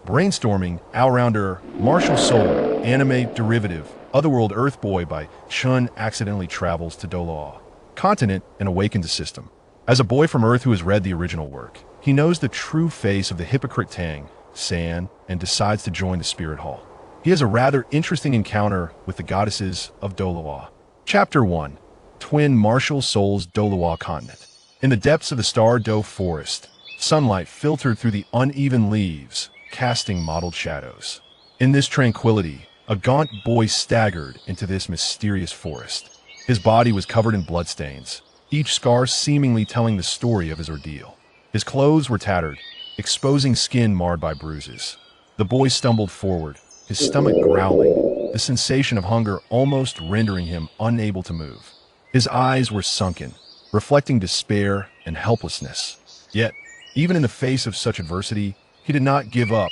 Brainstorming, all-rounder, martial soul, anime derivative, Otherworld Earth Boy by Chun accidentally travels to Douluo continent and awakens a system. As a boy from Earth who has read the original work, he knows the true face of the hypocrite Tang San and decides to join the spirit hall. He has a rather interesting encounter with the goddesses of Douluo. Chapter 1. Twin Martial Souls Douluo Continent. In the depths of the Star Doe forest, sunlight filtered through the uneven leaves, casting mottled shadows. In this tranquility, a gaunt boy staggered into this mysterious forest. His body was covered in bloodstains, each scar seemingly telling the story of his ordeal. His clothes were tattered, exposing skin marred by bruises. The boy stumbled forward, his stomach growling, the sensation of hunger almost rendering him unable to move. His eyes were sunken, reflecting despair and helplessness. Yet, even in the face of such adversity, he did not give up,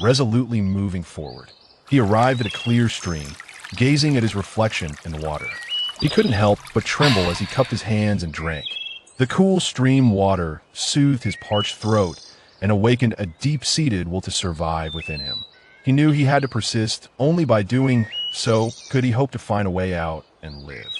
resolutely moving forward. He arrived at a clear stream, gazing at his reflection in the water. He couldn't help but tremble as he cupped his hands and drank. The cool stream water soothed his parched throat and awakened a deep-seated will to survive within him. He knew he had to persist. Only by doing so could he hope to find a way out and live.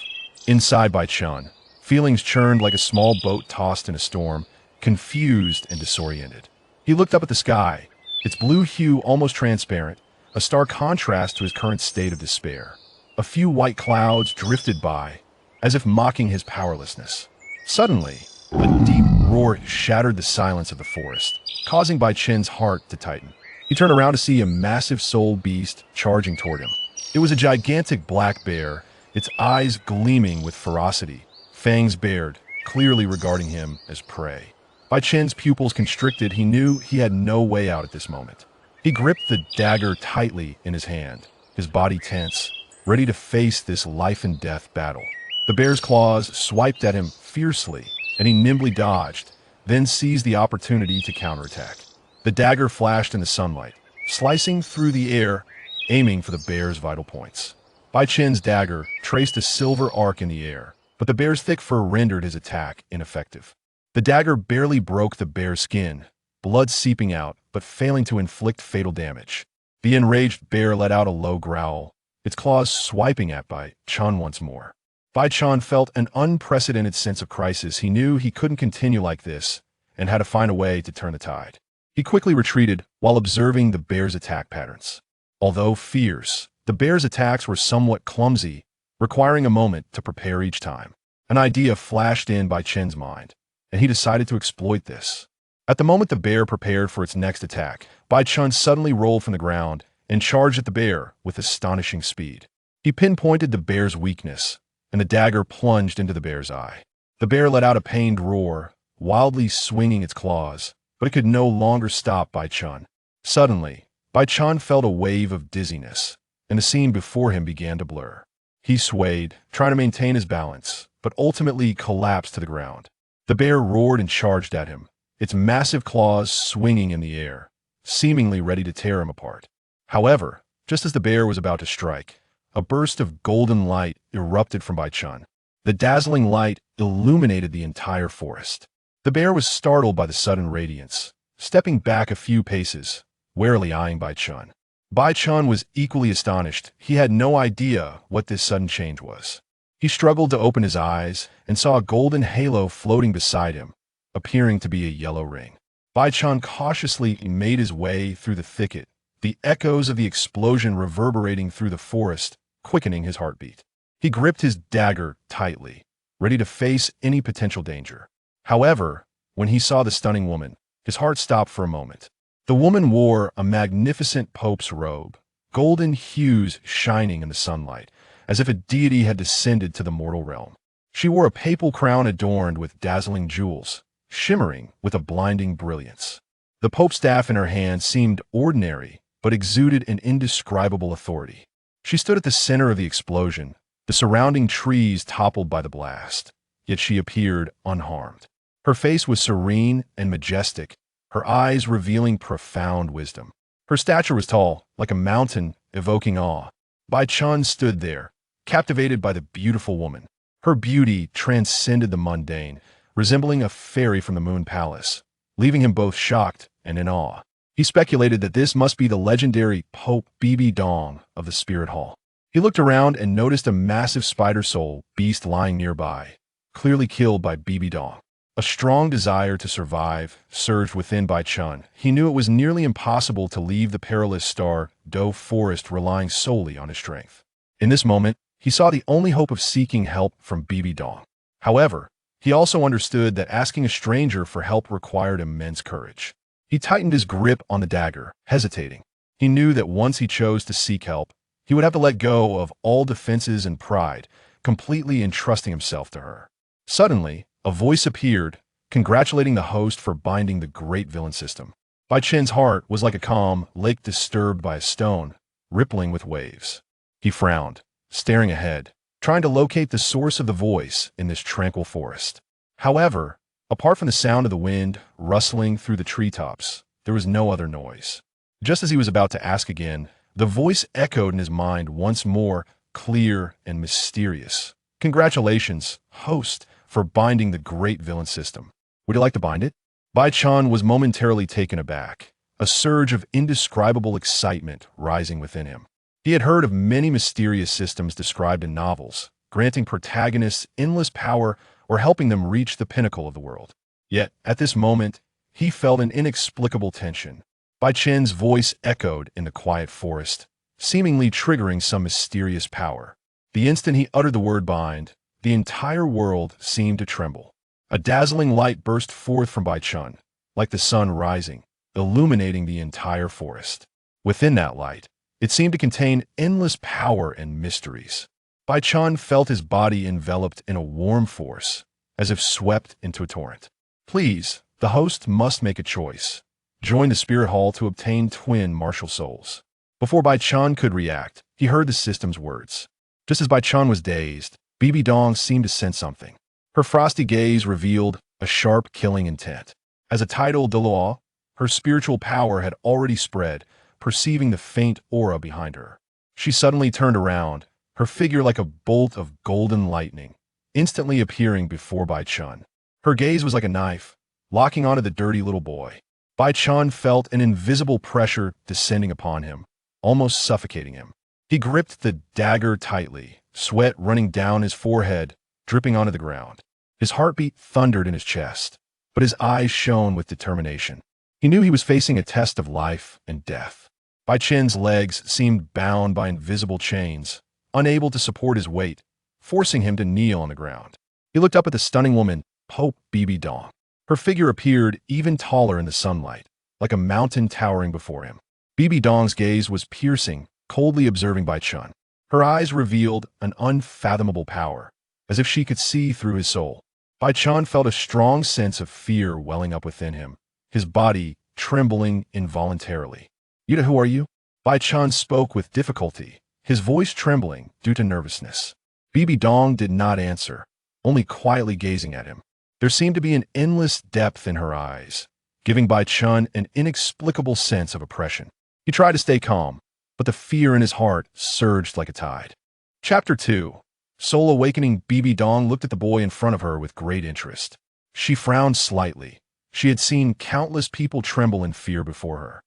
Inside Bai Chen, feelings churned like a small boat tossed in a storm, confused and disoriented. He looked up at the sky, its blue hue almost transparent, a stark contrast to his current state of despair. A few white clouds drifted by, as if mocking his powerlessness. Suddenly, a deep roar shattered the silence of the forest, causing Bai Chen's heart to tighten. He turned around to see a massive soul beast charging toward him. It was a gigantic black bear, its eyes gleaming with ferocity, fangs bared, clearly regarding him as prey. Bai Chen's pupils constricted. He knew he had no way out at this moment. He gripped the dagger tightly in his hand, his body tense, ready to face this life-and-death battle. The bear's claws swiped at him fiercely, and he nimbly dodged, then seized the opportunity to counterattack. The dagger flashed in the sunlight, slicing through the air, aiming for the bear's vital points. Bai Chen's dagger traced a silver arc in the air, but the bear's thick fur rendered his attack ineffective. The dagger barely broke the bear's skin, blood seeping out, but failing to inflict fatal damage. The enraged bear let out a low growl, its claws swiping at Bai Chen once more. Bai Chen felt an unprecedented sense of crisis. He knew he couldn't continue like this, and had to find a way to turn the tide. He quickly retreated while observing the bear's attack patterns. Although fierce, the bear's attacks were somewhat clumsy, requiring a moment to prepare each time. An idea flashed in Bai Chen's mind, and he decided to exploit this. At the moment the bear prepared for its next attack, Bai Chen suddenly rolled from the ground and charged at the bear with astonishing speed. He pinpointed the bear's weakness, and the dagger plunged into the bear's eye. The bear let out a pained roar, wildly swinging its claws, but it could no longer stop Bai Chen. Suddenly, Bai Chen felt a wave of dizziness, and the scene before him began to blur. He swayed, trying to maintain his balance, but ultimately collapsed to the ground. The bear roared and charged at him, its massive claws swinging in the air, seemingly ready to tear him apart. However, just as the bear was about to strike, a burst of golden light erupted from Bai Chen. The dazzling light illuminated the entire forest. The bear was startled by the sudden radiance, stepping back a few paces, warily eyeing Bai Chen. Bai Chen was equally astonished. He had no idea what this sudden change was. He struggled to open his eyes and saw a golden halo floating beside him, appearing to be a yellow ring. Bai Chen cautiously made his way through the thicket, the echoes of the explosion reverberating through the forest, quickening his heartbeat. He gripped his dagger tightly, ready to face any potential danger. However, when he saw the stunning woman, his heart stopped for a moment. The woman wore a magnificent pope's robe, golden hues shining in the sunlight, as if a deity had descended to the mortal realm. She wore a papal crown adorned with dazzling jewels, shimmering with a blinding brilliance. The pope's staff in her hand seemed ordinary, but exuded an indescribable authority. She stood at the center of the explosion, the surrounding trees toppled by the blast, yet she appeared unharmed. Her face was serene and majestic, her eyes revealing profound wisdom. Her stature was tall, like a mountain, evoking awe. Bai Chen stood there, captivated by the beautiful woman. Her beauty transcended the mundane, resembling a fairy from the Moon Palace, leaving him both shocked and in awe. He speculated that this must be the legendary Pope Bibi Dong of the Spirit Hall. He looked around and noticed a massive spider soul beast lying nearby, clearly killed by Bibi Dong. A strong desire to survive surged within Bai Chen. He knew it was nearly impossible to leave the perilous star Douluo forest relying solely on his strength. In this moment, he saw the only hope of seeking help from Bibi Dong. However, he also understood that asking a stranger for help required immense courage. He tightened his grip on the dagger, hesitating. He knew that once he chose to seek help, he would have to let go of all defenses and pride, completely entrusting himself to her. Suddenly, a voice appeared, congratulating the host for binding the great villain system. Bai Chen's heart was like a calm lake disturbed by a stone, rippling with waves. He frowned, staring ahead, trying to locate the source of the voice in this tranquil forest. However, apart from the sound of the wind rustling through the treetops, there was no other noise. Just as he was about to ask again, the voice echoed in his mind once more, clear and mysterious. Congratulations, host, for binding the great villain system. Would you like to bind it? Bai Chen was momentarily taken aback, a surge of indescribable excitement rising within him. He had heard of many mysterious systems described in novels, granting protagonists endless power or helping them reach the pinnacle of the world. Yet, at this moment, he felt an inexplicable tension. Bai Chen's voice echoed in the quiet forest, seemingly triggering some mysterious power. The instant he uttered the word bind, the entire world seemed to tremble. A dazzling light burst forth from Bai Chen, like the sun rising, illuminating the entire forest. Within that light, it seemed to contain endless power and mysteries. Bai Chen felt his body enveloped in a warm force, as if swept into a torrent. Please, the host must make a choice. Join the Spirit Hall to obtain twin martial souls. Before Bai Chen could react, he heard the system's words. Just as Bai Chen was dazed, Bibi Dong seemed to sense something. Her frosty gaze revealed a sharp killing intent. As a titled Douluo, her spiritual power had already spread, perceiving the faint aura behind her. She suddenly turned around, her figure like a bolt of golden lightning, instantly appearing before Bai Chen. Her gaze was like a knife, locking onto the dirty little boy. Bai Chen felt an invisible pressure descending upon him, almost suffocating him. He gripped the dagger tightly, sweat running down his forehead, dripping onto the ground. His heartbeat thundered in his chest, but his eyes shone with determination. He knew he was facing a test of life and death. Bai Chen's legs seemed bound by invisible chains, unable to support his weight, forcing him to kneel on the ground. He looked up at the stunning woman, Pope Bibi Dong. Her figure appeared even taller in the sunlight, like a mountain towering before him. Bibi Dong's gaze was piercing, coldly observing Bai Chen. Her eyes revealed an unfathomable power, as if she could see through his soul. Bai Chen felt a strong sense of fear welling up within him, his body trembling involuntarily. Who are you? Bai Chen spoke with difficulty, his voice trembling due to nervousness. Bibi Dong did not answer, only quietly gazing at him. There seemed to be an endless depth in her eyes, giving Bai Chen an inexplicable sense of oppression. He tried to stay calm, but the fear in his heart surged like a tide. Chapter 2. Soul Awakening. Bibi Dong looked at the boy in front of her with great interest. She frowned slightly. She had seen countless people tremble in fear before her,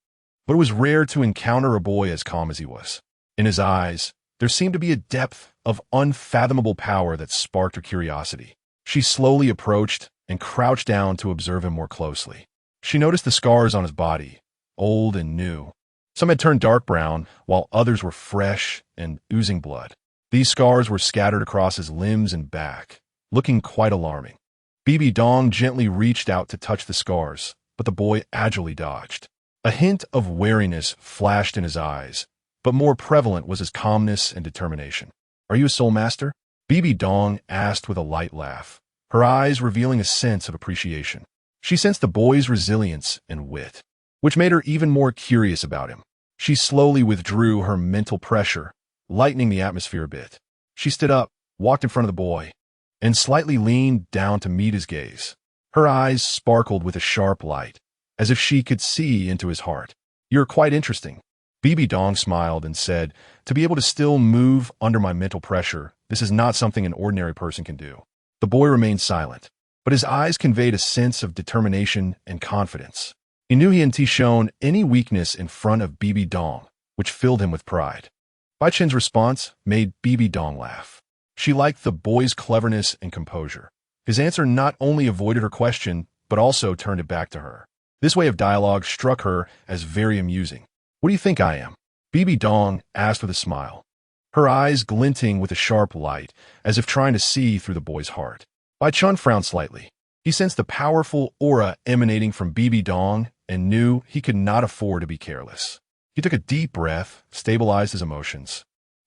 but it was rare to encounter a boy as calm as he was. In his eyes, there seemed to be a depth of unfathomable power that sparked her curiosity. She slowly approached and crouched down to observe him more closely. She noticed the scars on his body, old and new. Some had turned dark brown, while others were fresh and oozing blood. These scars were scattered across his limbs and back, looking quite alarming. Bibi Dong gently reached out to touch the scars, but the boy agilely dodged. A hint of wariness flashed in his eyes, but more prevalent was his calmness and determination. Are you a soul master? Bibi Dong asked with a light laugh, her eyes revealing a sense of appreciation. She sensed the boy's resilience and wit, which made her even more curious about him. She slowly withdrew her mental pressure, lightening the atmosphere a bit. She stood up, walked in front of the boy, and slightly leaned down to meet his gaze. Her eyes sparkled with a sharp light, as if she could see into his heart. You're quite interesting. Bibi Dong smiled and said, to be able to still move under my mental pressure, this is not something an ordinary person can do. The boy remained silent, but his eyes conveyed a sense of determination and confidence. He knew he hadn't shown any weakness in front of Bibi Dong, which filled him with pride. Bai Chen's response made Bibi Dong laugh. She liked the boy's cleverness and composure. His answer not only avoided her question, but also turned it back to her. This way of dialogue struck her as very amusing. What do you think I am? Bibi Dong asked with a smile, her eyes glinting with a sharp light, as if trying to see through the boy's heart. Bai Chen frowned slightly. He sensed the powerful aura emanating from Bibi Dong and knew he could not afford to be careless. He took a deep breath, stabilized his emotions,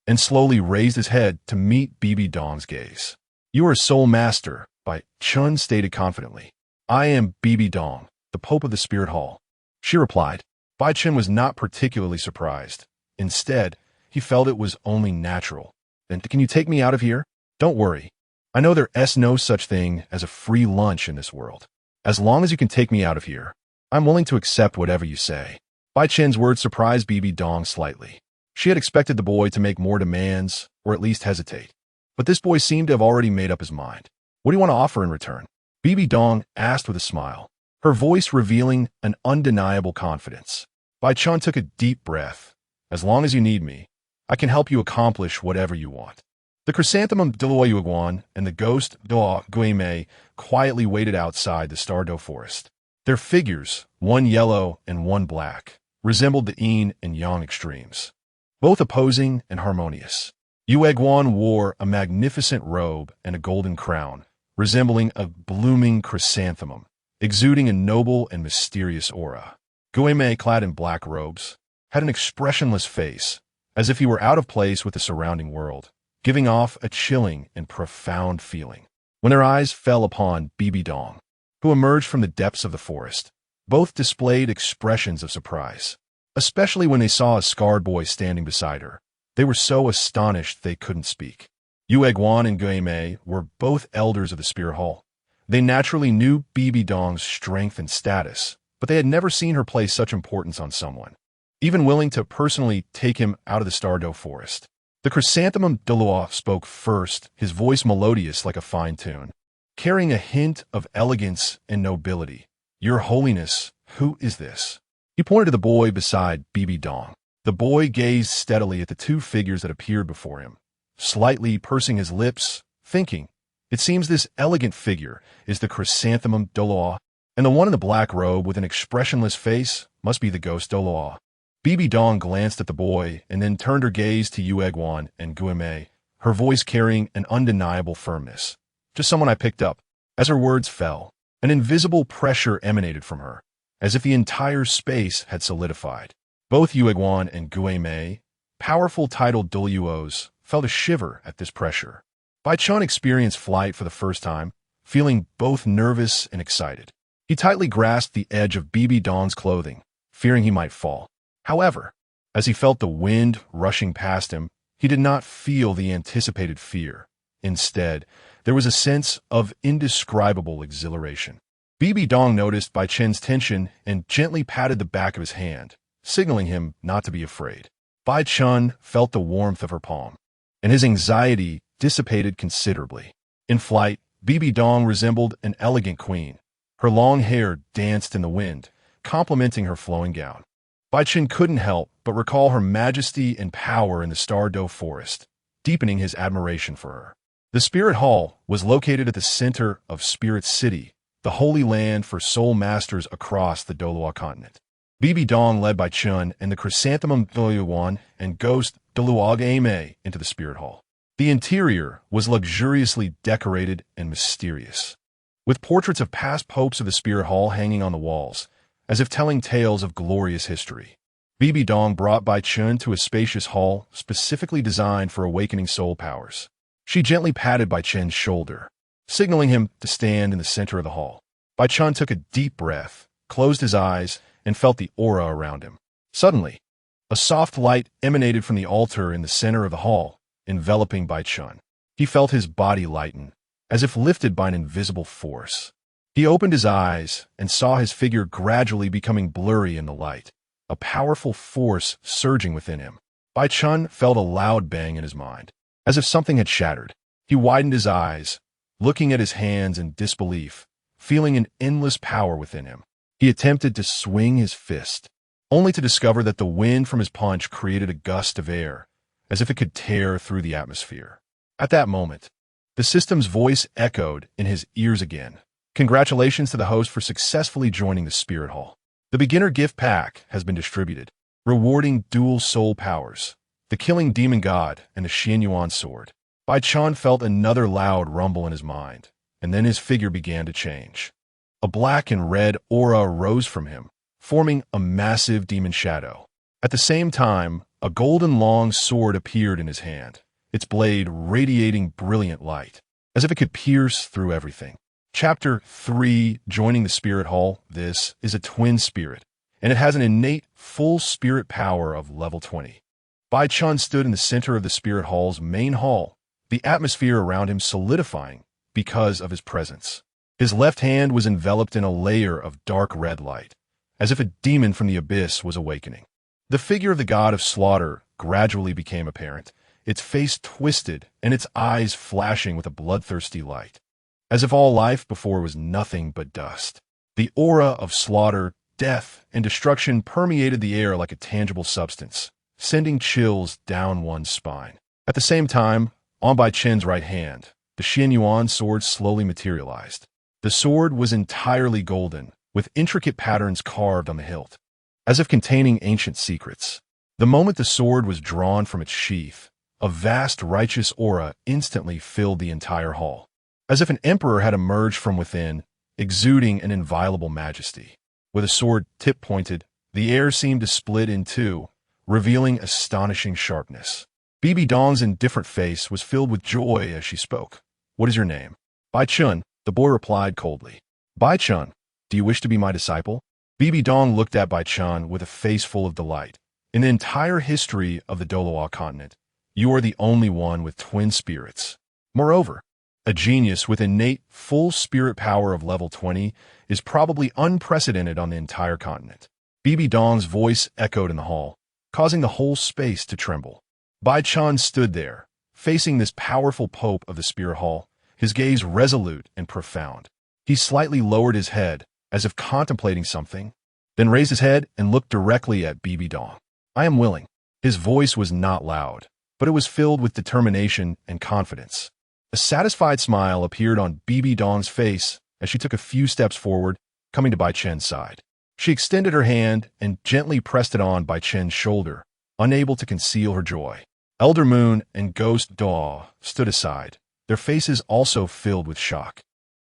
and slowly raised his head to meet Bibi Dong's gaze. You are a soul master, Bai Chen stated confidently. I am Bibi Dong, the Pope of the Spirit Hall. She replied. Bai Chen was not particularly surprised. Instead, he felt it was only natural. Then, can you take me out of here? Don't worry. I know there's no such thing as a free lunch in this world. As long as you can take me out of here, I'm willing to accept whatever you say. Bai Chen's words surprised Bibi Dong slightly. She had expected the boy to make more demands, or at least hesitate. But this boy seemed to have already made up his mind. What do you want to offer in return? Bibi Dong asked with a smile, her voice revealing an undeniable confidence. Bai Chen took a deep breath. As long as you need me, I can help you accomplish whatever you want. The chrysanthemum Douluo and the ghost Douluo Guimei quietly waited outside the Stardo forest. Their figures, one yellow and one black, resembled the yin and yang extremes, both opposing and harmonious. Yueguan wore a magnificent robe and a golden crown, resembling a blooming chrysanthemum, exuding a noble and mysterious aura. Guimei, clad in black robes, had an expressionless face, as if he were out of place with the surrounding world, giving off a chilling and profound feeling. When their eyes fell upon Bibi Dong, who emerged from the depths of the forest, both displayed expressions of surprise, especially when they saw a scarred boy standing beside her. They were so astonished they couldn't speak. Yueguan and Guimei were both elders of the Spirit Hall. They naturally knew Bibi Dong's strength and status, but they had never seen her place such importance on someone, even willing to personally take him out of the Stardo forest. The chrysanthemum Douluo spoke first, his voice melodious like a fine tune, carrying a hint of elegance and nobility. Your Holiness, who is this? He pointed to the boy beside Bibi Dong. The boy gazed steadily at the two figures that appeared before him, slightly pursing his lips, thinking, it seems this elegant figure is the chrysanthemum Douluo, and the one in the black robe with an expressionless face must be the ghost Douluo. Bibi Dong glanced at the boy and then turned her gaze to Yueguan and Guimei, her voice carrying an undeniable firmness. Just someone I picked up. As her words fell, an invisible pressure emanated from her, as if the entire space had solidified. Both Yueguan and Guimei, powerful titled Douluos, felt a shiver at this pressure. Bai Chen experienced flight for the first time, feeling both nervous and excited. He tightly grasped the edge of Bibi Dong's clothing, fearing he might fall. However, as he felt the wind rushing past him, he did not feel the anticipated fear. Instead, there was a sense of indescribable exhilaration. Bibi Dong noticed Bai Chen's tension and gently patted the back of his hand, signaling him not to be afraid. Bai Chen felt the warmth of her palm, and his anxiety dissipated considerably. In flight, Bibi Dong resembled an elegant queen. Her long hair danced in the wind, complementing her flowing gown. Bai Chen couldn't help but recall her majesty and power in the Stardo forest, deepening his admiration for her. The Spirit Hall was located at the center of Spirit City, the holy land for soul masters across the Douluo continent. Bibi Dong led Bai Chen and the chrysanthemum Douluo and ghost Douluo Guimei into the Spirit Hall. The interior was luxuriously decorated and mysterious, with portraits of past popes of the Spirit Hall hanging on the walls, as if telling tales of glorious history. Bibi Dong brought Bai Chen to a spacious hall specifically designed for awakening soul powers. She gently patted Bai Chen's shoulder, signaling him to stand in the center of the hall. Bai Chen took a deep breath, closed his eyes, and felt the aura around him. Suddenly, a soft light emanated from the altar in the center of the hall, enveloping Bai Chen. He felt his body lighten, as if lifted by an invisible force. He opened his eyes and saw his figure gradually becoming blurry in the light, a powerful force surging within him. Bai Chen felt a loud bang in his mind, as if something had shattered. He widened his eyes, looking at his hands in disbelief, feeling an endless power within him. He attempted to swing his fist, only to discover that the wind from his punch created a gust of air, as if it could tear through the atmosphere. At that moment, the system's voice echoed in his ears again. Congratulations to the host for successfully joining the Spirit Hall. The beginner gift pack has been distributed, rewarding dual soul powers, the killing demon god and the Xianyuan sword. Bai Chen felt another loud rumble in his mind, and then his figure began to change. A black and red aura rose from him, forming a massive demon shadow. At the same time, a golden long sword appeared in his hand, its blade radiating brilliant light, as if it could pierce through everything. Chapter 3, Joining the Spirit Hall. This is a twin spirit, and it has an innate full spirit power of level 20. Bai Chen stood in the center of the Spirit Hall's main hall, the atmosphere around him solidifying because of his presence. His left hand was enveloped in a layer of dark red light, as if a demon from the abyss was awakening. The figure of the god of slaughter gradually became apparent, its face twisted and its eyes flashing with a bloodthirsty light, as if all life before was nothing but dust. The aura of slaughter, death, and destruction permeated the air like a tangible substance, sending chills down one's spine. At the same time, on Bai Chen's right hand, the Xianyuan sword slowly materialized. The sword was entirely golden, with intricate patterns carved on the hilt, as if containing ancient secrets. The moment the sword was drawn from its sheath, a vast righteous aura instantly filled the entire hall, as if an emperor had emerged from within, exuding an inviolable majesty. With a sword tip pointed, the air seemed to split in two, revealing astonishing sharpness. Bibi Dong's indifferent face was filled with joy as she spoke. "What is your name?" "Bai Chen," the boy replied coldly. "Bai Chen, do you wish to be my disciple?" Bibi Dong looked at Bai Chen with a face full of delight. "In the entire history of the Douluo continent, you are the only one with twin spirits. Moreover, a genius with innate full spirit power of level 20 is probably unprecedented on the entire continent." Bibi Dong's voice echoed in the hall, causing the whole space to tremble. Bai Chen stood there, facing this powerful pope of the Spirit Hall, his gaze resolute and profound. He slightly lowered his head, as if contemplating something, then raised his head and looked directly at Bibi Dong. "I am willing." His voice was not loud, but it was filled with determination and confidence. A satisfied smile appeared on Bibi Dong's face as she took a few steps forward, coming to Bai Chen's side. She extended her hand and gently pressed it on Bai Chen's shoulder, unable to conceal her joy. Elder Moon and Ghost Daw stood aside, their faces also filled with shock.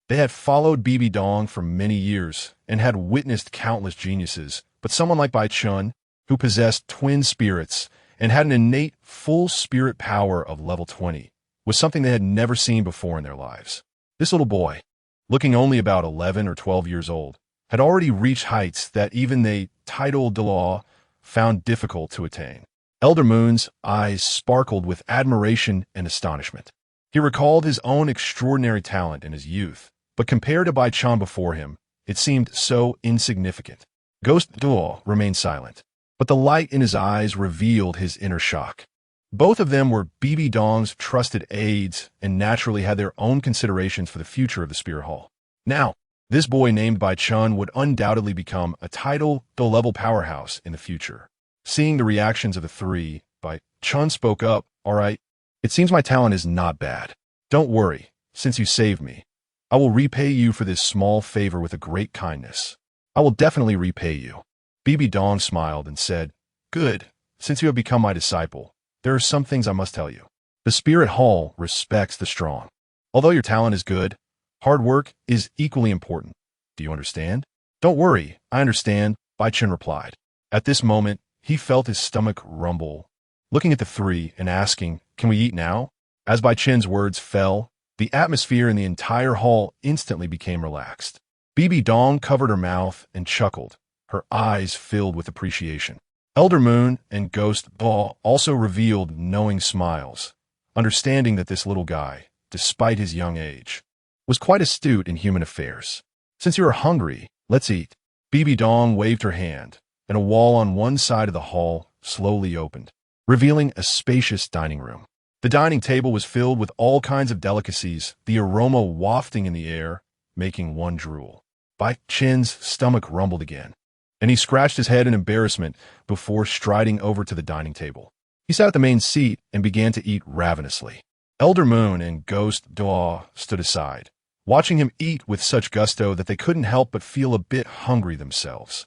They had followed Bibi Dong for many years and had witnessed countless geniuses, but someone like Bai Chen, who possessed twin spirits and had an innate full spirit power of level 20, was something they had never seen before in their lives. This little boy, looking only about 11 or 12 years old, had already reached heights that even the titled Douluo found difficult to attain. Elder Moon's eyes sparkled with admiration and astonishment. He recalled his own extraordinary talent in his youth, but compared to Bai Chen before him, it seemed so insignificant. Ghost Duo remained silent, but the light in his eyes revealed his inner shock. Both of them were Bibi Dong's trusted aides and naturally had their own considerations for the future of the Spirit Hall. Now, this boy named Bai Chen would undoubtedly become a level powerhouse in the future. Seeing the reactions of the three, Bai Chen spoke up. "All right, it seems my talent is not bad. Don't worry, since you saved me. I will repay you for this small favor with a great kindness. I will definitely repay you." Bibi Dong smiled and said, "Good, since you have become my disciple, there are some things I must tell you. The Spirit Hall respects the strong. Although your talent is good, hard work is equally important. Do you understand?" "Don't worry, I understand," Bai Chen replied. At this moment, he felt his stomach rumble, looking at the three and asking, "Can we eat now?" As Bai Chen's words fell, the atmosphere in the entire hall instantly became relaxed. Bibi Dong covered her mouth and chuckled, her eyes filled with appreciation. Elder Moon and Ghost Daw also revealed knowing smiles, understanding that this little guy, despite his young age, was quite astute in human affairs. "Since you are hungry, let's eat." Bibi Dong waved her hand, and a wall on one side of the hall slowly opened, revealing a spacious dining room. The dining table was filled with all kinds of delicacies, the aroma wafting in the air, making one drool. Bai Chen's stomach rumbled again, and he scratched his head in embarrassment before striding over to the dining table. He sat at the main seat and began to eat ravenously. Elder Moon and Ghost Douluo stood aside, watching him eat with such gusto that they couldn't help but feel a bit hungry themselves.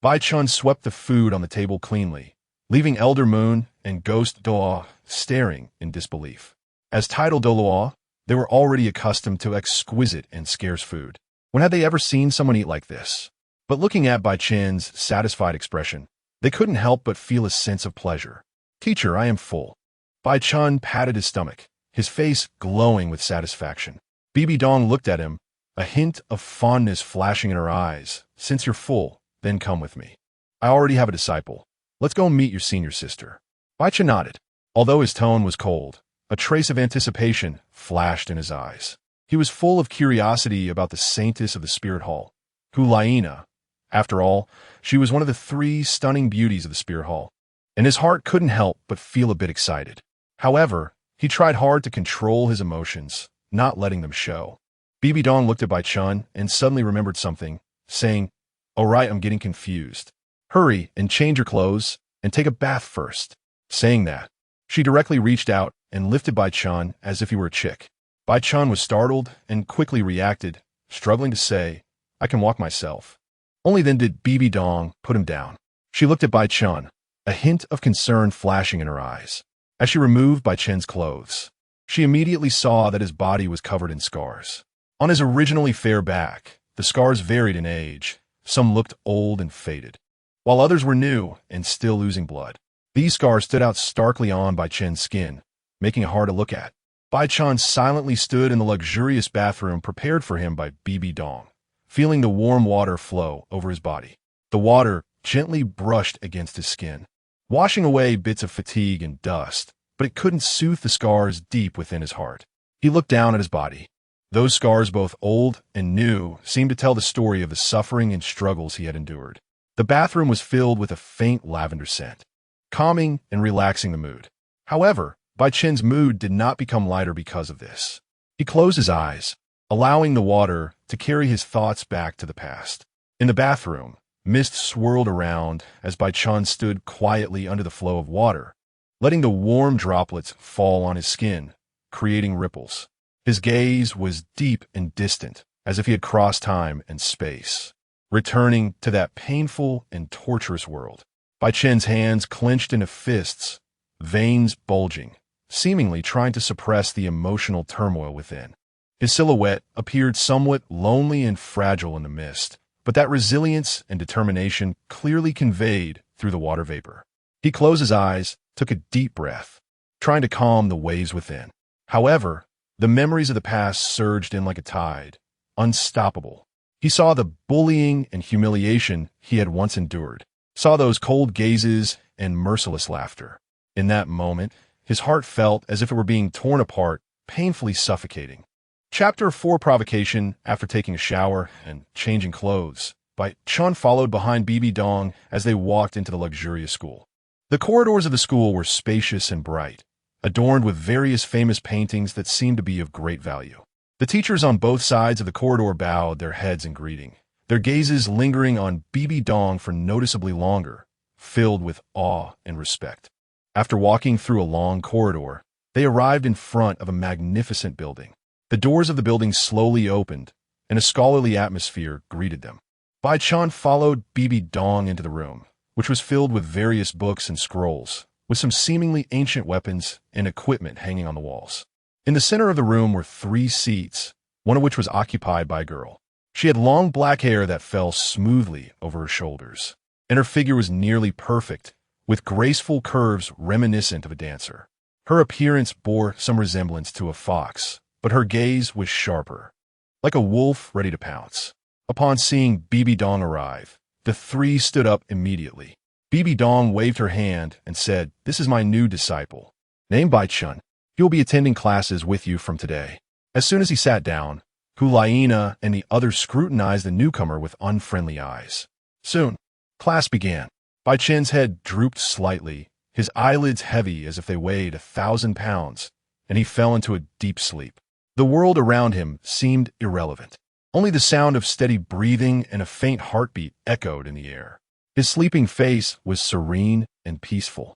Bai Chen swept the food on the table cleanly, leaving Elder Moon and Ghost Douluo staring in disbelief. As title Douluo, they were already accustomed to exquisite and scarce food. When had they ever seen someone eat like this? But looking at Bai Chen's satisfied expression, they couldn't help but feel a sense of pleasure. "Teacher, I am full." Bai Chen patted his stomach, his face glowing with satisfaction. Bibi Dong looked at him, a hint of fondness flashing in her eyes. "Since you're full, then come with me. I already have a disciple. Let's go meet your senior sister." Bai Chen nodded. Although his tone was cold, a trace of anticipation flashed in his eyes. He was full of curiosity about the saintess of the spirit hall, Hulaina. After all, she was one of the 3 stunning beauties of the spirit hall, and his heart couldn't help but feel a bit excited. However, he tried hard to control his emotions, not letting them show. Bibi Dong looked at Bai Chen and suddenly remembered something, saying, "Oh right, I'm getting confused. Hurry and change your clothes and take a bath first." Saying that, she directly reached out and lifted Bai Chen as if he were a chick. Bai Chen was startled and quickly reacted, struggling to say, "I can walk myself." Only then did Bibi Dong put him down. She looked at Bai Chen, a hint of concern flashing in her eyes. As she removed Bai Chen's clothes, she immediately saw that his body was covered in scars. On his originally fair back, the scars varied in age. Some looked old and faded, while others were new and still losing blood. These scars stood out starkly on Bai Chen's skin, making it hard to look at. Bai Chen silently stood in the luxurious bathroom prepared for him by Bibi Dong, feeling the warm water flow over his body. The water gently brushed against his skin, washing away bits of fatigue and dust, but it couldn't soothe the scars deep within his heart. He looked down at his body. Those scars, both old and new, seemed to tell the story of the suffering and struggles he had endured. The bathroom was filled with a faint lavender scent, calming and relaxing the mood. However, Bai Chen's mood did not become lighter because of this. He closed his eyes, allowing the water to carry his thoughts back to the past. In the bathroom, mist swirled around as Bai Chen stood quietly under the flow of water, letting the warm droplets fall on his skin, creating ripples. His gaze was deep and distant, as if he had crossed time and space, returning to that painful and torturous world. Bai Chen's hands clenched into fists, veins bulging, seemingly trying to suppress the emotional turmoil within. His silhouette appeared somewhat lonely and fragile in the mist, but that resilience and determination clearly conveyed through the water vapor. He closed his eyes, took a deep breath, trying to calm the waves within. However, the memories of the past surged in like a tide, unstoppable. He saw the bullying and humiliation he had once endured, saw those cold gazes and merciless laughter. In that moment, his heart felt as if it were being torn apart, painfully suffocating. Chapter 4 Provocation. After taking a shower and changing clothes, Bai Chen followed behind Bibi Dong as they walked into the luxurious school. The corridors of the school were spacious and bright, adorned with various famous paintings that seemed to be of great value. The teachers on both sides of the corridor bowed their heads in greeting, their gazes lingering on Bibi Dong for noticeably longer, filled with awe and respect. After walking through a long corridor, they arrived in front of a magnificent building. The doors of the building slowly opened, and a scholarly atmosphere greeted them. Bai Chen followed Bibi Dong into the room, which was filled with various books and scrolls, with some seemingly ancient weapons and equipment hanging on the walls. In the center of the room were 3 seats, one of which was occupied by a girl. She had long black hair that fell smoothly over her shoulders, and her figure was nearly perfect, with graceful curves reminiscent of a dancer. Her appearance bore some resemblance to a fox, but her gaze was sharper, like a wolf ready to pounce. Upon seeing Bibi Dong arrive, the 3 stood up immediately. Bibi Dong waved her hand and said, "This is my new disciple, named Bai Chen. He will be attending classes with you from today." As soon as he sat down, Hulaina and the others scrutinized the newcomer with unfriendly eyes. Soon, class began. Bai Chen's head drooped slightly, his eyelids heavy as if they weighed 1,000 pounds, and he fell into a deep sleep. The world around him seemed irrelevant. Only the sound of steady breathing and a faint heartbeat echoed in the air. His sleeping face was serene and peaceful,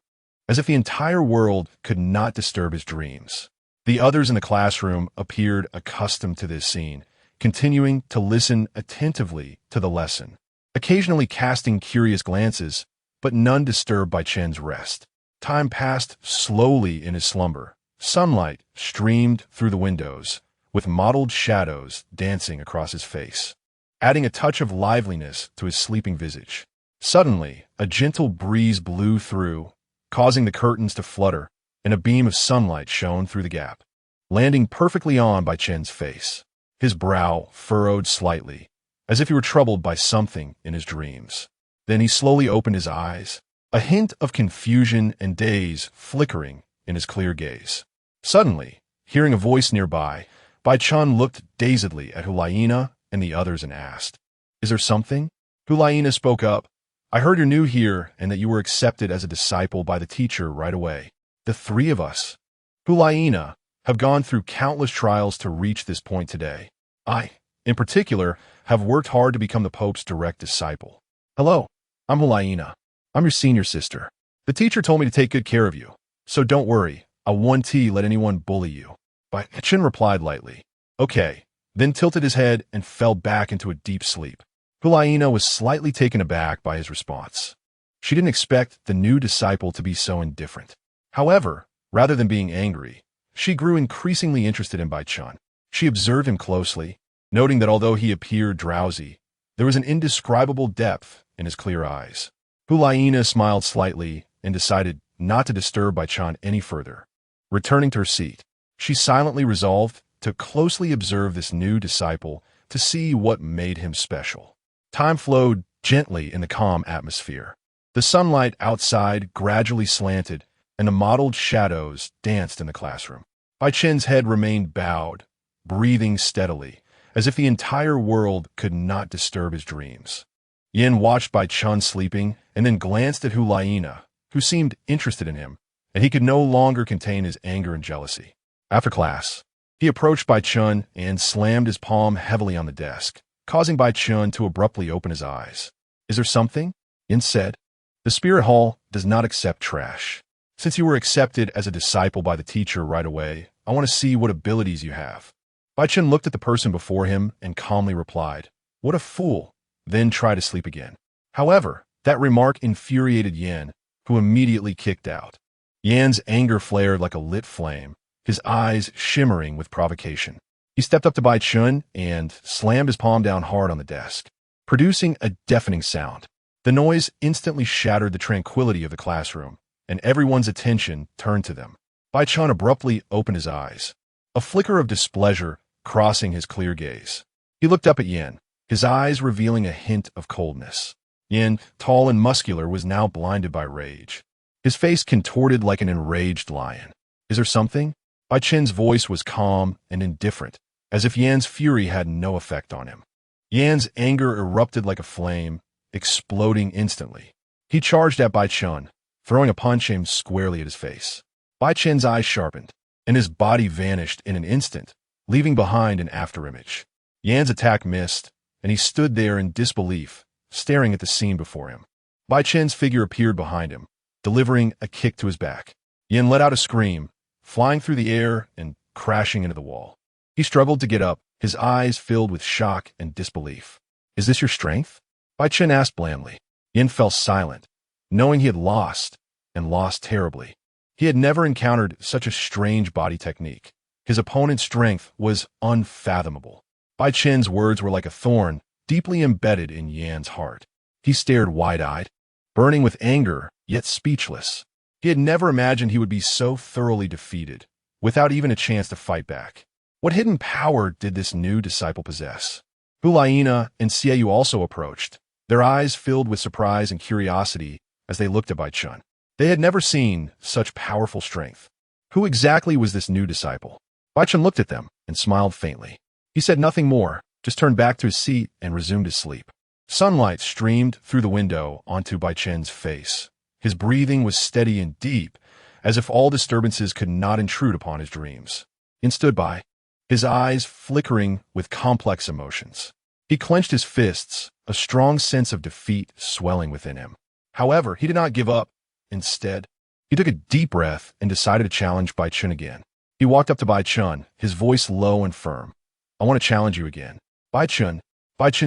as if the entire world could not disturb his dreams. The others in the classroom appeared accustomed to this scene, continuing to listen attentively to the lesson, occasionally casting curious glances, but none disturbed by Chen's rest. Time passed slowly in his slumber. Sunlight streamed through the windows, with mottled shadows dancing across his face, adding a touch of liveliness to his sleeping visage. Suddenly, a gentle breeze blew through, causing the curtains to flutter, and a beam of sunlight shone through the gap, landing perfectly on Bai Chen's face. His brow furrowed slightly, as if he were troubled by something in his dreams. Then he slowly opened his eyes, a hint of confusion and daze flickering in his clear gaze. Suddenly, hearing a voice nearby, Bai Chen looked dazedly at Hulaina and the others and asked, "Is there something?" Hulaina spoke up, "I heard you're new here and that you were accepted as a disciple by the teacher right away. The three of us, Hulaina, have gone through countless trials to reach this point today. I, in particular, have worked hard to become the Pope's direct disciple. Hello, I'm Hulaina. I'm your senior sister. The teacher told me to take good care of you, so don't worry. I won't let anyone bully you." Bai Chen replied lightly, "Okay," then tilted his head and fell back into a deep sleep. Hulaina was slightly taken aback by his response. She didn't expect the new disciple to be so indifferent. However, rather than being angry, she grew increasingly interested in Bai Chen. She observed him closely, noting that although he appeared drowsy, there was an indescribable depth in his clear eyes. Hulaina smiled slightly and decided not to disturb Bai Chen any further. Returning to her seat, she silently resolved to closely observe this new disciple to see what made him special. Time flowed gently in the calm atmosphere. The sunlight outside gradually slanted, and the mottled shadows danced in the classroom. Bai Chen's head remained bowed, breathing steadily, as if the entire world could not disturb his dreams. Yin watched Bai Chen sleeping and then glanced at Hulaina, who seemed interested in him, and he could no longer contain his anger and jealousy. After class, he approached Bai Chen and slammed his palm heavily on the desk, causing Bai Chen to abruptly open his eyes. "Is there something?" Yin said. "The Spirit Hall does not accept trash. Since you were accepted as a disciple by the teacher right away, I want to see what abilities you have." Bai Chen looked at the person before him and calmly replied, "What a fool," then tried to sleep again. However, that remark infuriated Yan, who immediately kicked out. Yan's anger flared like a lit flame, his eyes shimmering with provocation. He stepped up to Bai Chen and slammed his palm down hard on the desk, producing a deafening sound. The noise instantly shattered the tranquility of the classroom, and everyone's attention turned to them. Bai Chen abruptly opened his eyes, a flicker of displeasure crossing his clear gaze. He looked up at Yan, his eyes revealing a hint of coldness. Yan, tall and muscular, was now blinded by rage. His face contorted like an enraged lion. "Is there something?" Bai Chen's voice was calm and indifferent, as if Yan's fury had no effect on him. Yan's anger erupted like a flame, exploding instantly. He charged at Bai Chen, throwing a punch aimed squarely at his face. Bai Chen's eyes sharpened, and his body vanished in an instant, leaving behind an afterimage. Yan's attack missed, and he stood there in disbelief, staring at the scene before him. Bai Chen's figure appeared behind him, delivering a kick to his back. Yan let out a scream, flying through the air and crashing into the wall. He struggled to get up, his eyes filled with shock and disbelief. "Is this your strength?" Bai Chen asked blandly. Yan fell silent, knowing he had lost, and lost terribly. He had never encountered such a strange body technique. His opponent's strength was unfathomable. Bai Chen's words were like a thorn, deeply embedded in Yan's heart. He stared wide-eyed, burning with anger, yet speechless. He had never imagined he would be so thoroughly defeated, without even a chance to fight back. What hidden power did this new disciple possess? Hulaina and Xiaoyu also approached, their eyes filled with surprise and curiosity as they looked at Bai Chen. They had never seen such powerful strength. Who exactly was this new disciple? Bai Chen looked at them and smiled faintly. He said nothing more, just turned back to his seat and resumed his sleep. Sunlight streamed through the window onto Bai Chen's face. His breathing was steady and deep, as if all disturbances could not intrude upon his dreams. Yin stood by, his eyes flickering with complex emotions. He clenched his fists, a strong sense of defeat swelling within him. However, he did not give up. Instead, he took a deep breath and decided to challenge Bai Chen again. He walked up to Bai Chen, his voice low and firm. "I want to challenge you again." Bai Chen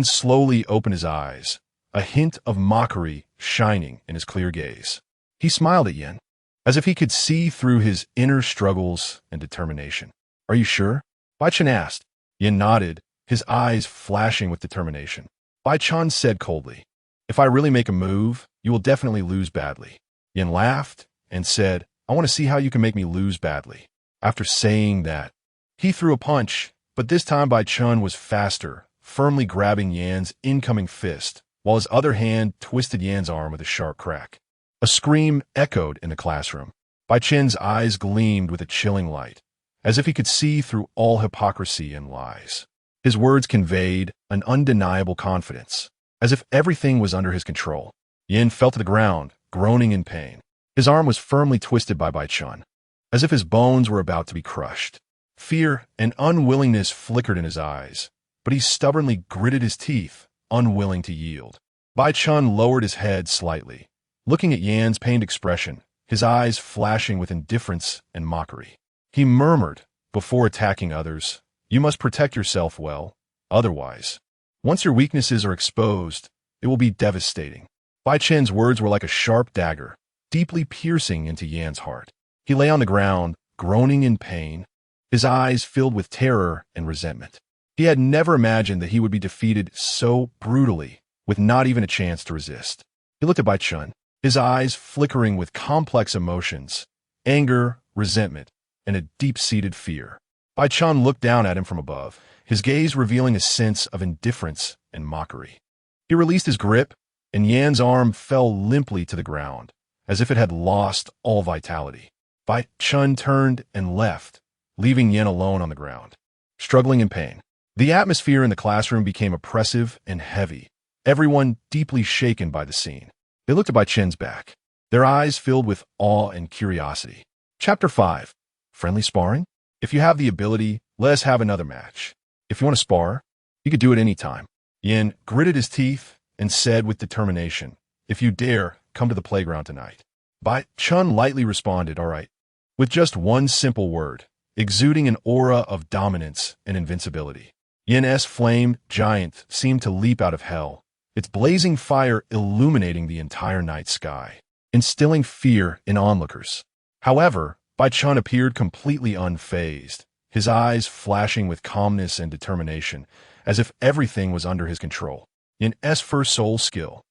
slowly opened his eyes, a hint of mockery shining in his clear gaze. He smiled at Yin, as if he could see through his inner struggles and determination. "Are you sure?" Bai Chen asked. Yin nodded, his eyes flashing with determination. Bai Chen said coldly, "If I really make a move, you will definitely lose badly." Yin laughed and said, "I want to see how you can make me lose badly." After saying that, he threw a punch, but this time Bai Chen was faster, firmly grabbing Yan's incoming fist, while his other hand twisted Yan's arm with a sharp crack. A scream echoed in the classroom. Bai Chen's eyes gleamed with a chilling light, as if he could see through all hypocrisy and lies. His words conveyed an undeniable confidence, as if everything was under his control. Yin fell to the ground, groaning in pain. His arm was firmly twisted by Bai Chen, as if his bones were about to be crushed. Fear and unwillingness flickered in his eyes, but he stubbornly gritted his teeth, unwilling to yield. Bai Chen lowered his head slightly, looking at Yan's pained expression, his eyes flashing with indifference and mockery. He murmured, before attacking others, "You must protect yourself well, otherwise, once your weaknesses are exposed, it will be devastating." Bai Chen's words were like a sharp dagger, deeply piercing into Yan's heart. He lay on the ground, groaning in pain, his eyes filled with terror and resentment. He had never imagined that he would be defeated so brutally, with not even a chance to resist. He looked at Bai Chen, his eyes flickering with complex emotions, anger, resentment, and a deep-seated fear. Bai Chen looked down at him from above, his gaze revealing a sense of indifference and mockery. He released his grip, and Yan's arm fell limply to the ground, as if it had lost all vitality. Bai Chen turned and left, leaving Yin alone on the ground, struggling in pain. The atmosphere in the classroom became oppressive and heavy, everyone deeply shaken by the scene. They looked at Bai Chen's back, their eyes filled with awe and curiosity. Chapter 5. Friendly sparring? If you have the ability, let us have another match. If you want to spar, you could do it any time. Yin gritted his teeth and said with determination, "If you dare, come to the playground tonight." Bai Chen lightly responded, "All right," with just one simple word, exuding an aura of dominance and invincibility. Yin's flame giant seemed to leap out of hell, its blazing fire illuminating the entire night sky, instilling fear in onlookers. However, Bai Chen appeared completely unfazed, his eyes flashing with calmness and determination, as if everything was under his control. Yin's first soul skill,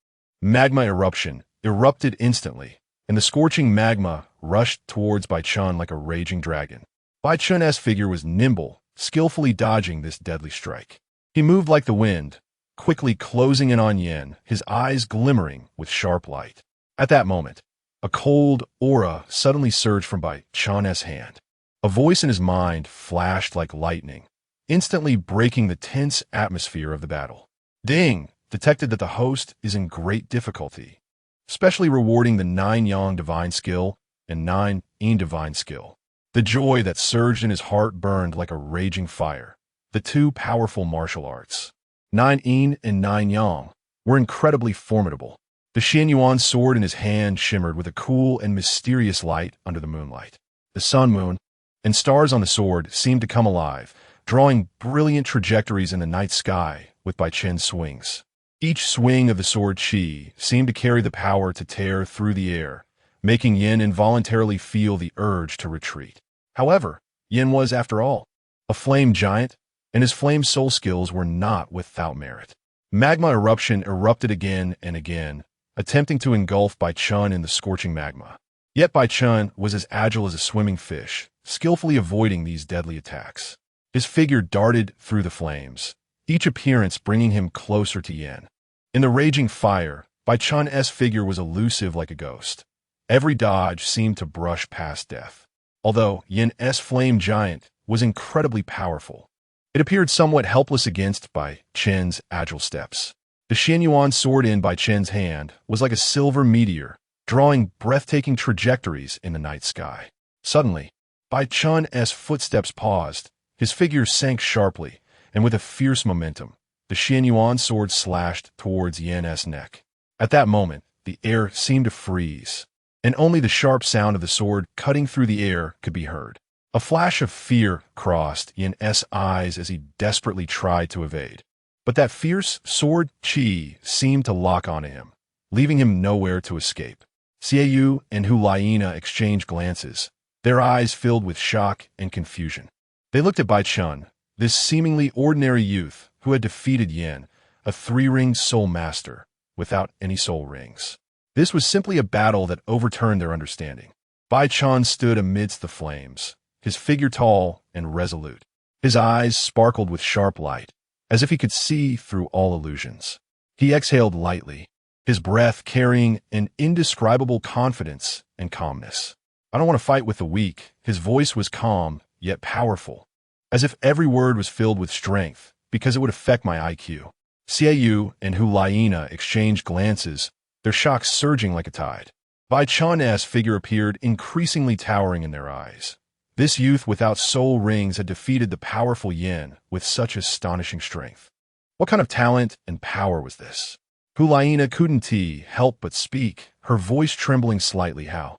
magma eruption, erupted instantly, and the scorching magma rushed towards Bai Chen like a raging dragon. Bai Chen's figure was nimble, skillfully dodging this deadly strike. He moved like the wind, quickly closing in on Yin, his eyes glimmering with sharp light. At that moment, a cold aura suddenly surged from Bai Chen's hand. A voice in his mind flashed like lightning, instantly breaking the tense atmosphere of the battle. Ding! Detected that the host is in great difficulty, especially rewarding the 9 Yang divine skill and 9 Yin divine skill. The joy that surged in his heart burned like a raging fire. The two powerful martial arts, 9 Yin and 9 Yang, were incredibly formidable. The Xianyuan sword in his hand shimmered with a cool and mysterious light under the moonlight. The sun, moon, and stars on the sword seemed to come alive, drawing brilliant trajectories in the night sky with Bai Chen's swings. Each swing of the sword chi seemed to carry the power to tear through the air, making Yin involuntarily feel the urge to retreat. However, Yin was, after all, a flame giant, and his flame soul skills were not without merit. Magma eruption erupted again and again, attempting to engulf Bai Chen in the scorching magma. Yet Bai Chen was as agile as a swimming fish, skillfully avoiding these deadly attacks. His figure darted through the flames, each appearance bringing him closer to Yin. In the raging fire, Bai Chen's figure was elusive like a ghost. Every dodge seemed to brush past death. Although Yin's flame giant was incredibly powerful, it appeared somewhat helpless against Bai Chen's agile steps. The Xianyuan sword in Bai Chen's hand was like a silver meteor, drawing breathtaking trajectories in the night sky. Suddenly, Bai Chen's footsteps paused, His figure sank sharply, and with a fierce momentum, the Xianyuan sword slashed towards Yan's neck. At that moment, the air seemed to freeze, and only the sharp sound of the sword cutting through the air could be heard. A flash of fear crossed Yan's eyes as he desperately tried to evade. But that fierce sword chi seemed to lock onto him, leaving him nowhere to escape. Xiaoyu and Hulaina exchanged glances, their eyes filled with shock and confusion. They looked at Bai Chen, this seemingly ordinary youth who had defeated Yan, a three-ringed soul master, without any soul rings. This was simply a battle that overturned their understanding. Bai Chen stood amidst the flames, his figure tall and resolute. His eyes sparkled with sharp light, as if he could see through all illusions. He exhaled lightly, his breath carrying an indescribable confidence and calmness. I don't want to fight with the weak. His voice was calm, yet powerful, as if every word was filled with strength, because it would affect my IQ. Xiaoyu and Hulaina exchanged glances, their shock surging like a tide. Bai Chen's figure appeared increasingly towering in their eyes. This youth without soul rings had defeated the powerful Yan with such astonishing strength. What kind of talent and power was this? Hulaina couldn't help but speak, her voice trembling slightly. How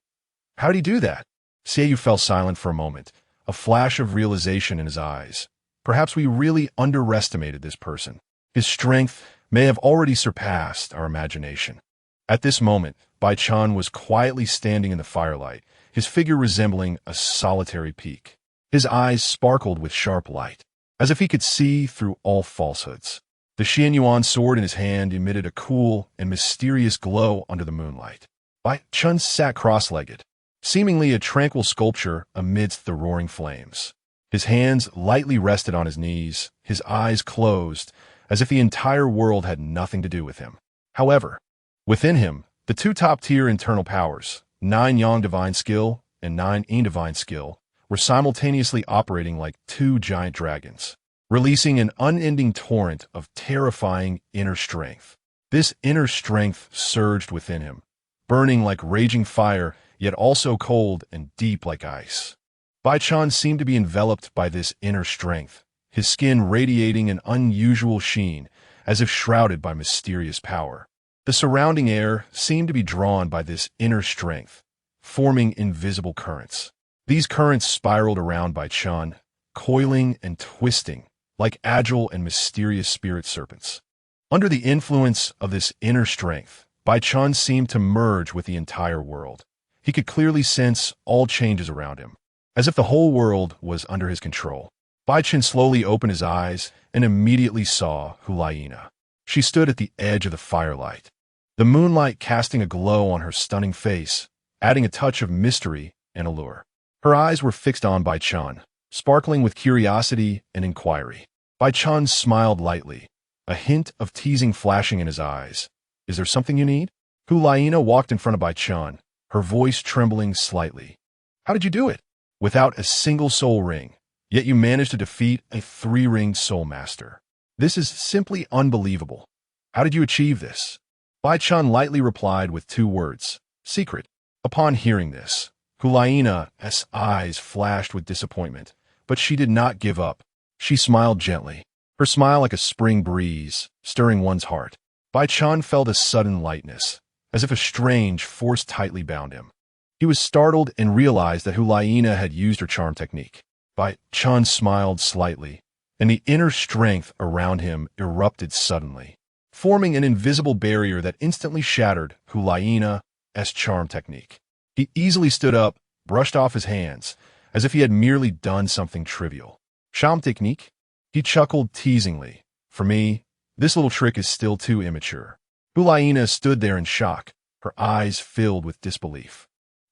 did he do that? Xiaoyu fell silent for a moment, a flash of realization in his eyes. Perhaps we really underestimated this person. His strength may have already surpassed our imagination. At this moment, Bai Chen was quietly standing in the firelight, his figure resembling a solitary peak. His eyes sparkled with sharp light, as if he could see through all falsehoods. The Xianyuan sword in his hand emitted a cool and mysterious glow under the moonlight. Bai Chen sat cross-legged, seemingly a tranquil sculpture amidst the roaring flames. His hands lightly rested on his knees, his eyes closed, as if the entire world had nothing to do with him. However, within him, the two top-tier internal powers, 9 Yang Divine Skill and 9 Yin Divine Skill, were simultaneously operating like two giant dragons, releasing an unending torrent of terrifying inner strength. This inner strength surged within him, burning like raging fire, yet also cold and deep like ice. Bai Chen seemed to be enveloped by this inner strength, his skin radiating an unusual sheen, as if shrouded by mysterious power. The surrounding air seemed to be drawn by this inner strength, forming invisible currents. These currents spiraled around Bai Chen, coiling and twisting, like agile and mysterious spirit serpents. Under the influence of this inner strength, Bai Chen seemed to merge with the entire world. He could clearly sense all changes around him, as if the whole world was under his control. Bai Chen slowly opened his eyes and immediately saw Hulaina. She stood at the edge of the firelight, the moonlight casting a glow on her stunning face, adding a touch of mystery and allure. Her eyes were fixed on Bai Chen, sparkling with curiosity and inquiry. Bai Chen smiled lightly, a hint of teasing flashing in his eyes. Is there something you need? Hulaina walked in front of Bai Chen, her voice trembling slightly. How did you do it? Without a single soul ring, yet you managed to defeat a 3-ringed soul master. This is simply unbelievable. How did you achieve this? Bai Chen lightly replied with 2 words, secret. Upon hearing this, Hulaina's eyes flashed with disappointment, but she did not give up. She smiled gently, her smile like a spring breeze, stirring one's heart. Bai Chen felt a sudden lightness, as if a strange force tightly bound him. He was startled and realized that Hulaina had used her charm technique. Bai Chen smiled slightly, and the inner strength around him erupted suddenly, forming an invisible barrier that instantly shattered Hulaina's charm technique. He easily stood up, brushed off his hands, as if he had merely done something trivial. Charm technique? He chuckled teasingly. For me, this little trick is still too immature. Hulaina stood there in shock, her eyes filled with disbelief.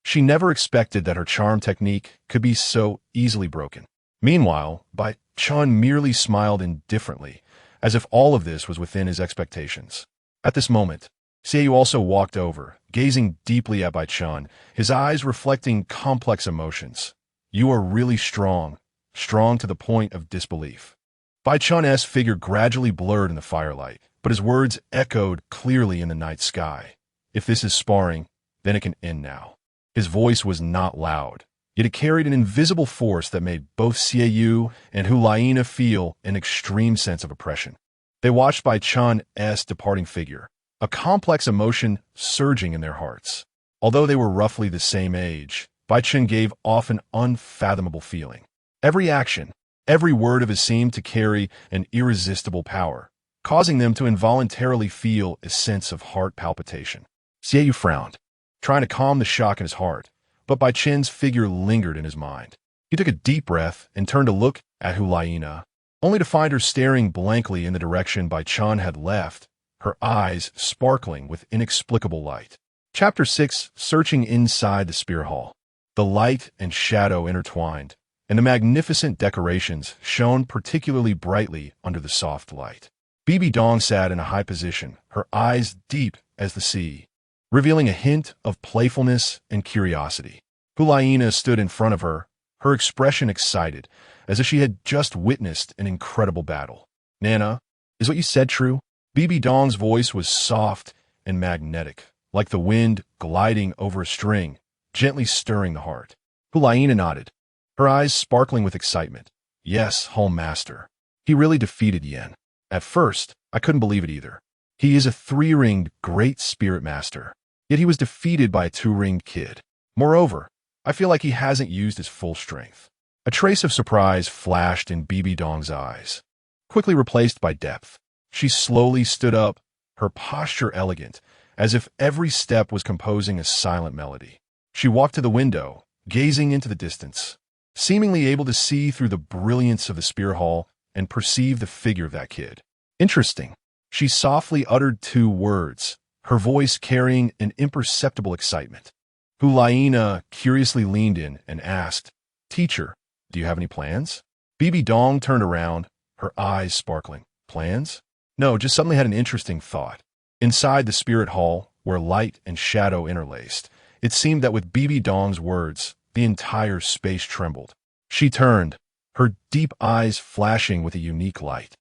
She never expected that her charm technique could be so easily broken. Meanwhile, Bai Chen merely smiled indifferently, as if all of this was within his expectations. At this moment, Xiaoyu also walked over, gazing deeply at Bai Chen, his eyes reflecting complex emotions. You are really strong to the point of disbelief. Bai Chen's figure gradually blurred in the firelight, but his words echoed clearly in the night sky. If this is sparring, then it can end now. His voice was not loud, yet it carried an invisible force that made both Xiaoyu and Hulaina feel an extreme sense of oppression. They watched Bai Chen's departing figure, a complex emotion surging in their hearts. Although they were roughly the same age, Bai Chen gave off an unfathomable feeling. Every action, every word of his seemed to carry an irresistible power, causing them to involuntarily feel a sense of heart palpitation. Xiaoyu frowned, trying to calm the shock in his heart, but Bai Chen's figure lingered in his mind. He took a deep breath and turned to look at Hulaina, only to find her staring blankly in the direction Bai Chen had left, her eyes sparkling with inexplicable light. Chapter 6: Searching Inside the Spirit Hall. The light and shadow intertwined, and the magnificent decorations shone particularly brightly under the soft light. Bibi Dong sat in a high position, her eyes deep as the sea, revealing a hint of playfulness and curiosity. Hulaina stood in front of her, her expression excited, as if she had just witnessed an incredible battle. "Nana, is what you said true?" Bibi Dong's voice was soft and magnetic, like the wind gliding over a string, gently stirring the heart. Hulaina nodded, her eyes sparkling with excitement. "Yes, Home Master. He really defeated Yen. At first, I couldn't believe it either. He is a 3-ringed great spirit master, yet he was defeated by a 2-ringed kid. Moreover, I feel like he hasn't used his full strength." A trace of surprise flashed in Bibi Dong's eyes, quickly replaced by depth. She slowly stood up, her posture elegant, as if every step was composing a silent melody. She walked to the window, gazing into the distance, seemingly able to see through the brilliance of the spirit hall and perceive the figure of that kid. "Interesting." She softly uttered 2 words, her voice carrying an imperceptible excitement. Hulaina curiously leaned in and asked, "Teacher, do you have any plans?" Bibi Dong turned around, her eyes sparkling. "Plans? No, just suddenly had an interesting thought." Inside the spirit hall, where light and shadow interlaced, it seemed that with Bibi Dong's words, the entire space trembled. She turned, her deep eyes flashing with a unique light,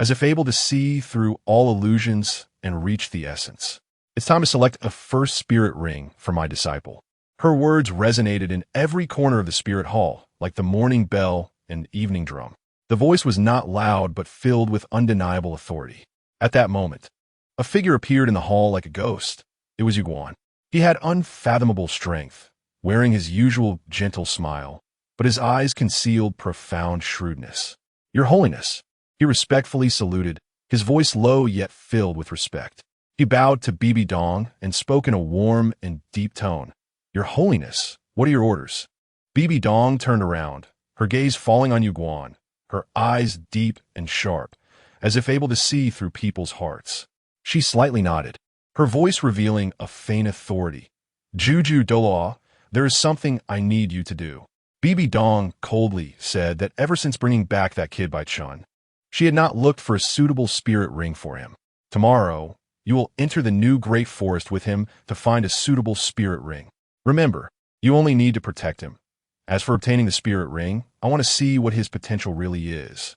as if able to see through all illusions and reach the essence. "It's time to select a first spirit ring for my disciple." Her words resonated in every corner of the spirit hall, like the morning bell and evening drum. The voice was not loud, but filled with undeniable authority. At that moment, a figure appeared in the hall like a ghost. It was Yuguan. He had unfathomable strength, wearing his usual gentle smile, but his eyes concealed profound shrewdness. "Your Holiness," he respectfully saluted, his voice low yet filled with respect. He bowed to Bibi Dong and spoke in a warm and deep tone. "Your Holiness, what are your orders?" Bibi Dong turned around, her gaze falling on Yuguan, her eyes deep and sharp, as if able to see through people's hearts. She slightly nodded, her voice revealing a faint authority. "Juju Douluo, there is something I need you to do." Bibi Dong coldly said that ever since bringing back that kid Bai Chen, she had not looked for a suitable spirit ring for him. "Tomorrow, you will enter the new great forest with him to find a suitable spirit ring. Remember, you only need to protect him. As for obtaining the spirit ring, I want to see what his potential really is."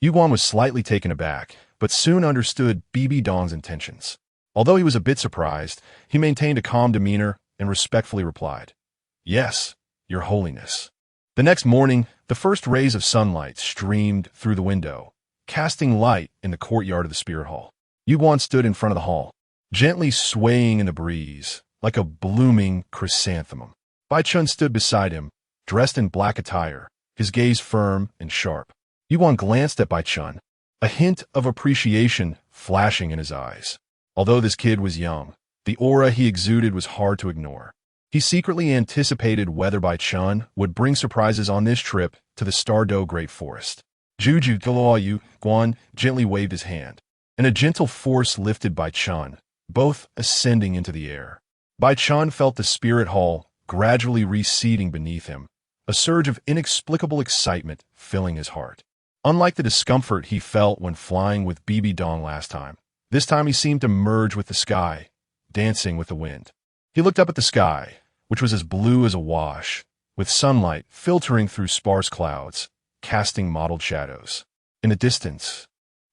Yuguan was slightly taken aback, but soon understood Bibi Dong's intentions. Although he was a bit surprised, he maintained a calm demeanor and respectfully replied, "Yes, Your Holiness." The next morning, the first rays of sunlight streamed through the window, casting light in the courtyard of the spirit hall. Yuguan stood in front of the hall, gently swaying in the breeze, like a blooming chrysanthemum. Bai Chen stood beside him, dressed in black attire, his gaze firm and sharp. Yuguan glanced at Bai Chen, a hint of appreciation flashing in his eyes. Although this kid was young, the aura he exuded was hard to ignore. He secretly anticipated whether Bai Chen would bring surprises on this trip to the Stardo Great Forest. Juju Douluo Yuguan gently waved his hand, and a gentle force lifted Bai Chen, both ascending into the air. Bai Chen felt the spirit hall gradually receding beneath him, a surge of inexplicable excitement filling his heart. Unlike the discomfort he felt when flying with Bibi Dong last time, this time he seemed to merge with the sky, dancing with the wind. He looked up at the sky, which was as blue as a wash, with sunlight filtering through sparse clouds, casting mottled shadows. In the distance,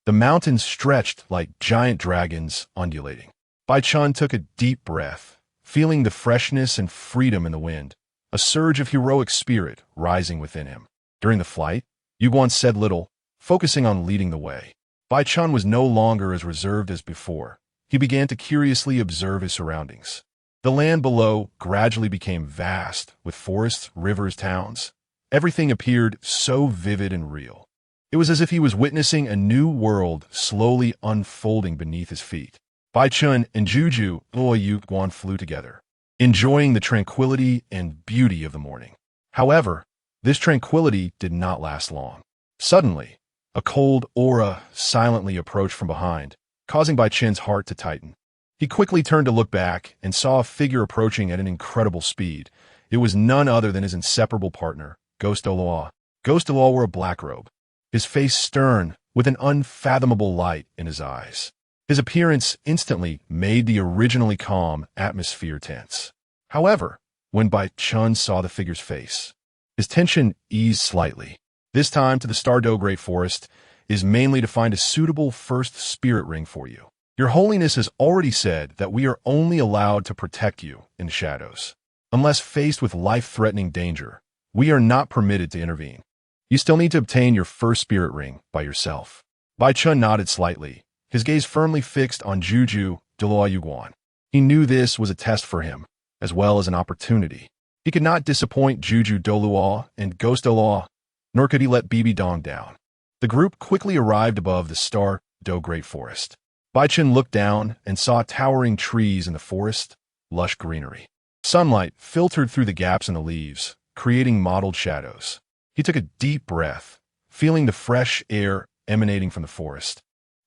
the mountains stretched like giant dragons undulating. Bai Chen took a deep breath, feeling the freshness and freedom in the wind, a surge of heroic spirit rising within him. During the flight, Yuguan said little, focusing on leading the way. Bai Chen was no longer as reserved as before. He began to curiously observe his surroundings. The land below gradually became vast, with forests, rivers, towns. Everything appeared so vivid and real. It was as if he was witnessing a new world slowly unfolding beneath his feet. Bai Chen and Juju Yuguan flew together, enjoying the tranquility and beauty of the morning. However, this tranquility did not last long. Suddenly, a cold aura silently approached from behind, causing Bai Chen's heart to tighten. He quickly turned to look back and saw a figure approaching at an incredible speed. It was none other than his inseparable partner, Douluo. Douluo wore a black robe, his face stern with an unfathomable light in his eyes. His appearance instantly made the originally calm atmosphere tense. However, when Bai Chen saw the figure's face, his tension eased slightly. This time to the Stardo Great Forest is mainly to find a suitable first spirit ring for you. Your Holiness has already said that we are only allowed to protect you in the shadows. Unless faced with life-threatening danger, we are not permitted to intervene. You still need to obtain your first spirit ring by yourself. Bai Chen nodded slightly, his gaze firmly fixed on Juju Douluo Yuguan. He knew this was a test for him, as well as an opportunity. He could not disappoint Juju Douluo and Douluo, nor could he let Bibi Dong down. The group quickly arrived above the Stardo Great Forest. Bai Chen looked down and saw towering trees in the forest, lush greenery. Sunlight filtered through the gaps in the leaves, creating mottled shadows. He took a deep breath, feeling the fresh air emanating from the forest.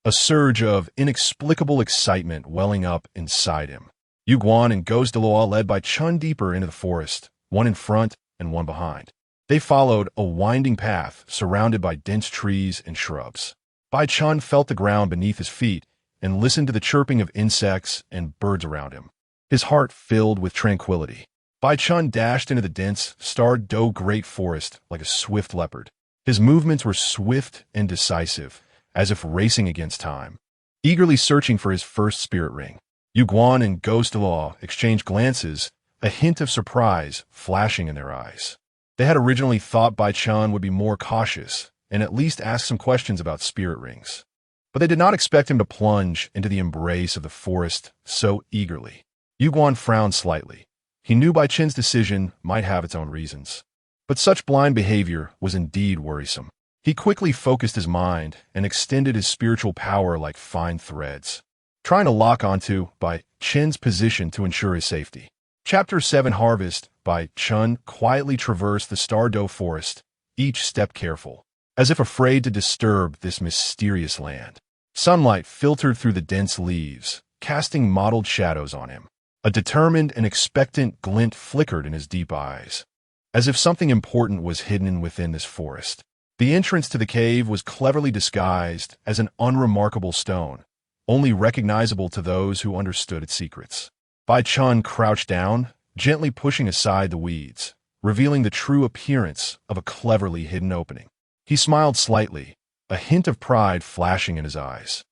A surge of inexplicable excitement welling up inside him. Yuguan and Douluo led Bai Chen deeper into the forest, one in front and one behind. They followed a winding path surrounded by dense trees and shrubs. Bai Chen felt the ground beneath his feet and listened to the chirping of insects and birds around him. His heart filled with tranquility. Bai Chen dashed into the dense Stardo Great Forest like a swift leopard. His movements were swift and decisive, as if racing against time, eagerly searching for his first spirit ring. Yuguan and Douluo exchanged glances, a hint of surprise flashing in their eyes. They had originally thought Bai Chen would be more cautious and at least ask some questions about spirit rings. But they did not expect him to plunge into the embrace of the forest so eagerly. Yuguan frowned slightly. He knew Bai Chen's decision might have its own reasons. But such blind behavior was indeed worrisome. He quickly focused his mind and extended his spiritual power like fine threads, trying to lock onto Bai Chen's position to ensure his safety. Chapter 7 Harvest. Bai Chen quietly traversed the Stardo Forest, each step careful, as if afraid to disturb this mysterious land. Sunlight filtered through the dense leaves, casting mottled shadows on him. A determined and expectant glint flickered in his deep eyes, as if something important was hidden within this forest. The entrance to the cave was cleverly disguised as an unremarkable stone, only recognizable to those who understood its secrets. Bai Chen crouched down, gently pushing aside the weeds, revealing the true appearance of a cleverly hidden opening. He smiled slightly, a hint of pride flashing in his eyes.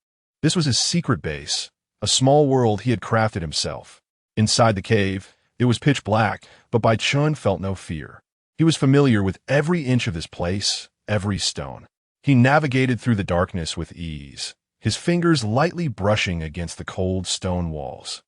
This was his secret base, a small world he had crafted himself. Inside the cave, it was pitch black, but Bai Chen felt no fear. He was familiar with every inch of this place, every stone. He navigated through the darkness with ease, his fingers lightly brushing against the cold stone walls,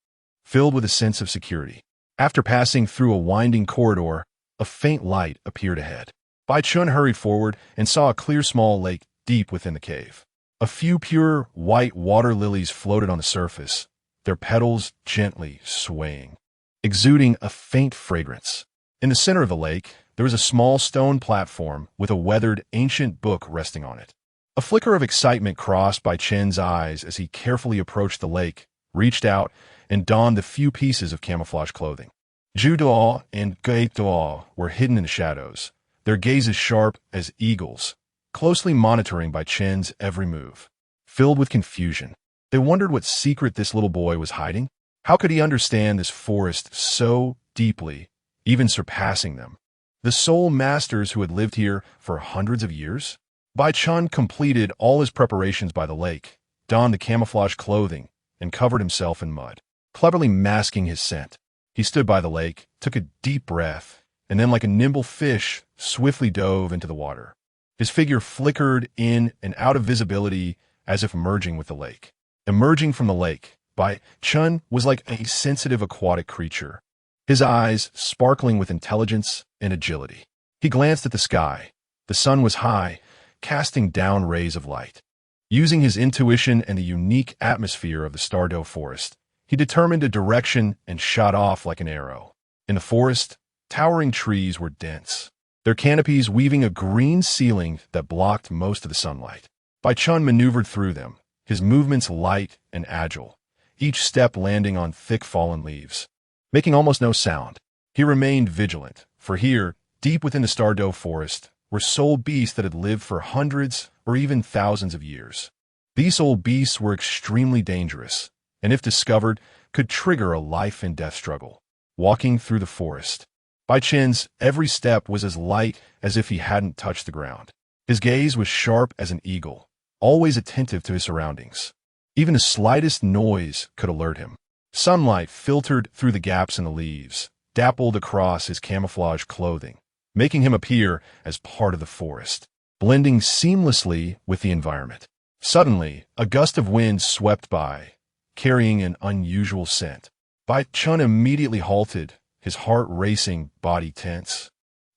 filled with a sense of security. After passing through a winding corridor, a faint light appeared ahead. Bai Chen hurried forward and saw a clear small lake deep within the cave. A few pure white water lilies floated on the surface, their petals gently swaying, exuding a faint fragrance. In the center of the lake, there was a small stone platform with a weathered ancient book resting on it. A flicker of excitement crossed Bai Chen's eyes as he carefully approached the lake, reached out, and donned the few pieces of camouflage clothing. Douluo and Douluo were hidden in the shadows, their gazes sharp as eagles, closely monitoring Bai Chen's every move. Filled with confusion, they wondered what secret this little boy was hiding. How could he understand this forest so deeply, even surpassing them? The sole masters who had lived here for hundreds of years? Bai Chen completed all his preparations by the lake, donned the camouflage clothing, and covered himself in mud, cleverly masking his scent. He stood by the lake, took a deep breath, and then like a nimble fish, swiftly dove into the water. His figure flickered in and out of visibility as if merging with the lake. Emerging from the lake, Bai Chen was like a sensitive aquatic creature, his eyes sparkling with intelligence and agility. He glanced at the sky. The sun was high, casting down rays of light. Using his intuition and the unique atmosphere of the Douluo forest, he determined a direction and shot off like an arrow. In the forest, towering trees were dense, their canopies weaving a green ceiling that blocked most of the sunlight. Bai Chen maneuvered through them, his movements light and agile, each step landing on thick fallen leaves. Making almost no sound, he remained vigilant, for here, deep within the Douluo forest, were soul beasts that had lived for hundreds or even thousands of years. These soul beasts were extremely dangerous, and if discovered, could trigger a life and death struggle. Walking through the forest, Bai Chen's every step was as light as if he hadn't touched the ground. His gaze was sharp as an eagle, always attentive to his surroundings. Even the slightest noise could alert him. Sunlight filtered through the gaps in the leaves, dappled across his camouflage clothing, making him appear as part of the forest, blending seamlessly with the environment. Suddenly, a gust of wind swept by, carrying an unusual scent. Bai Chen immediately halted, his heart racing, body tense,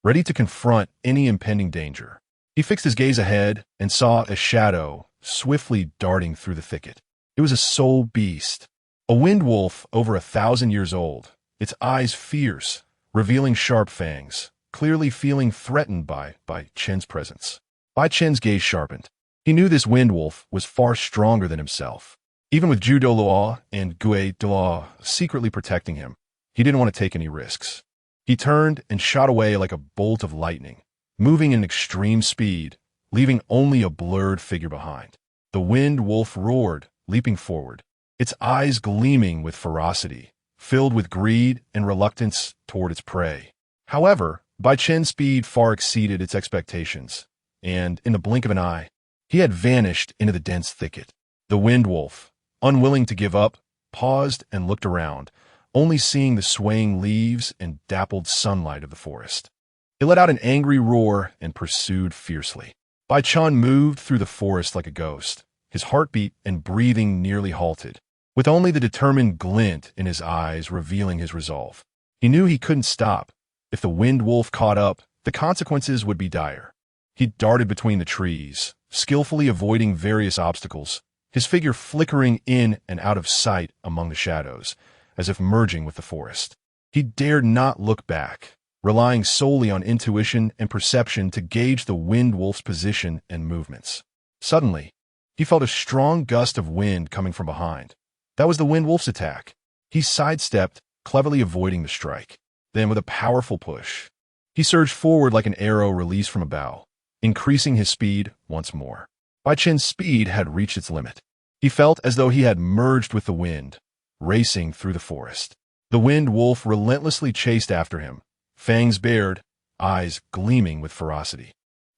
ready to confront any impending danger. He fixed his gaze ahead and saw a shadow swiftly darting through the thicket. It was a soul beast, a wind wolf over 1,000 years old, its eyes fierce, revealing sharp fangs, clearly feeling threatened by Bai Chen's presence. Bai Chen's gaze sharpened. He knew this wind wolf was far stronger than himself. Even with Douluo and Douluo secretly protecting him, he didn't want to take any risks. He turned and shot away like a bolt of lightning, moving in extreme speed, leaving only a blurred figure behind. The wind wolf roared, leaping forward, its eyes gleaming with ferocity, filled with greed and reluctance toward its prey. However, Bai Chen's speed far exceeded its expectations, and in the blink of an eye, he had vanished into the dense thicket. The wind wolf, unwilling to give up, paused and looked around, only seeing the swaying leaves and dappled sunlight of the forest. It let out an angry roar and pursued fiercely. Bai Chen moved through the forest like a ghost, his heartbeat and breathing nearly halted, with only the determined glint in his eyes revealing his resolve. He knew he couldn't stop. If the wind wolf caught up, the consequences would be dire. He darted between the trees, skillfully avoiding various obstacles, his figure flickering in and out of sight among the shadows, as if merging with the forest. He dared not look back, relying solely on intuition and perception to gauge the wind wolf's position and movements. Suddenly, he felt a strong gust of wind coming from behind. That was the wind wolf's attack. He sidestepped, cleverly avoiding the strike. Then, with a powerful push, he surged forward like an arrow released from a bow, increasing his speed once more. Bai Chen's speed had reached its limit. He felt as though he had merged with the wind, racing through the forest. The wind wolf relentlessly chased after him, fangs bared, eyes gleaming with ferocity.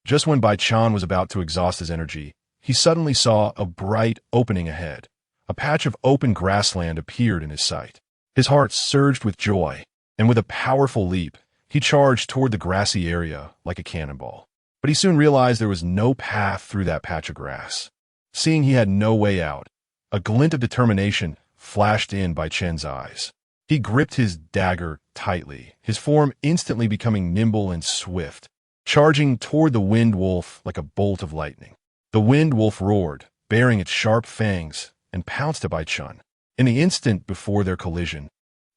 Just when Bai Chen was about to exhaust his energy, he suddenly saw a bright opening ahead. A patch of open grassland appeared in his sight. His heart surged with joy, and with a powerful leap, he charged toward the grassy area like a cannonball. But he soon realized there was no path through that patch of grass. Seeing he had no way out, a glint of determination flashed in Bai Chen's eyes. He gripped his dagger tightly, his form instantly becoming nimble and swift, charging toward the wind wolf like a bolt of lightning. The wind wolf roared, baring its sharp fangs, and pounced at Bai Chen. In the instant before their collision,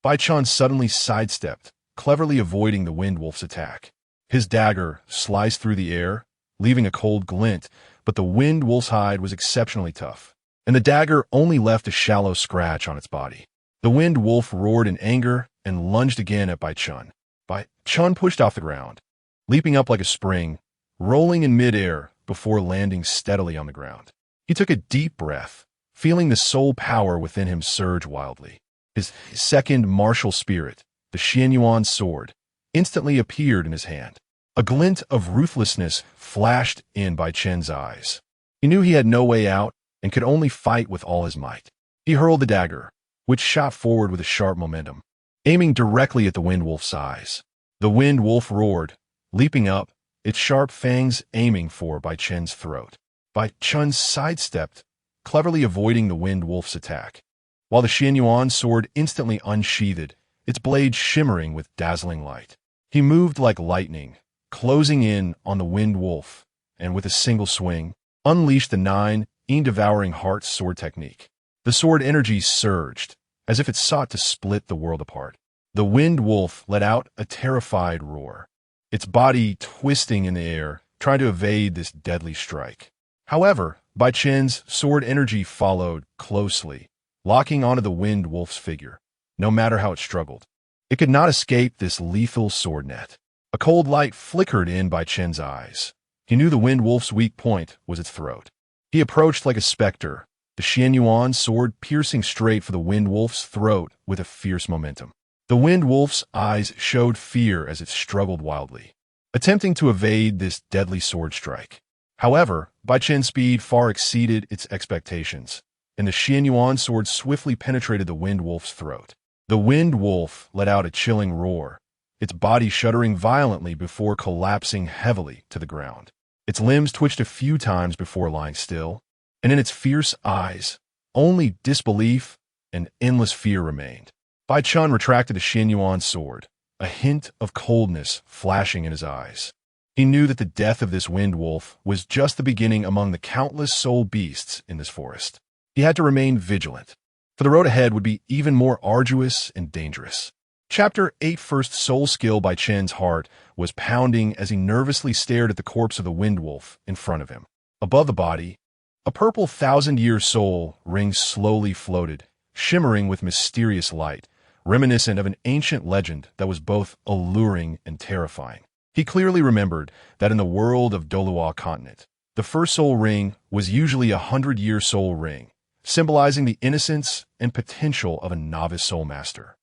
Bai Chen suddenly sidestepped, cleverly avoiding the wind wolf's attack. His dagger sliced through the air, leaving a cold glint, but the wind wolf's hide was exceptionally tough, and the dagger only left a shallow scratch on its body. The wind wolf roared in anger and lunged again at Bai Chen. Bai Chen pushed off the ground, leaping up like a spring, rolling in midair before landing steadily on the ground. He took a deep breath, feeling the soul power within him surge wildly. His second martial spirit, the Xianyuan sword, instantly appeared in his hand. A glint of ruthlessness flashed in Bai Chen's eyes. He knew he had no way out and could only fight with all his might. He hurled the dagger, which shot forward with a sharp momentum, aiming directly at the wind wolf's eyes. The wind wolf roared, leaping up, its sharp fangs aiming for Bai Chen's throat. Bai Chen sidestepped, cleverly avoiding the wind wolf's attack, while the Xianyuan sword instantly unsheathed, its blade shimmering with dazzling light. He moved like lightning, closing in on the wind wolf, and with a single swing, unleashed the 9-devouring heart's sword technique. The sword energy surged, as if it sought to split the world apart. The wind wolf let out a terrified roar, its body twisting in the air, trying to evade this deadly strike. However, Bai Chen's sword energy followed closely, locking onto the wind wolf's figure. No matter how it struggled, it could not escape this lethal sword net. A cold light flickered in Bai Chen's eyes. He knew the wind wolf's weak point was its throat. He approached like a specter, the Xianyuan sword piercing straight for the wind wolf's throat with a fierce momentum. The wind wolf's eyes showed fear as it struggled wildly, attempting to evade this deadly sword strike. However, Bai Chen's speed far exceeded its expectations, and the Xianyuan sword swiftly penetrated the wind wolf's throat. The wind wolf let out a chilling roar, its body shuddering violently before collapsing heavily to the ground. Its limbs twitched a few times before lying still, and in its fierce eyes, only disbelief and endless fear remained. Bai Chen retracted the Xianyuan sword, a hint of coldness flashing in his eyes. He knew that the death of this wind wolf was just the beginning among the countless soul beasts in this forest. He had to remain vigilant, for the road ahead would be even more arduous and dangerous. Chapter 8 First soul skill. Bai Chen's heart was pounding as he nervously stared at the corpse of the wind wolf in front of him. Above the body, a purple 1,000-year soul ring slowly floated, shimmering with mysterious light, reminiscent of an ancient legend that was both alluring and terrifying. He clearly remembered that in the world of Douluo continent, the first soul ring was usually a 100-year soul ring, symbolizing the innocence and potential of a novice soul master.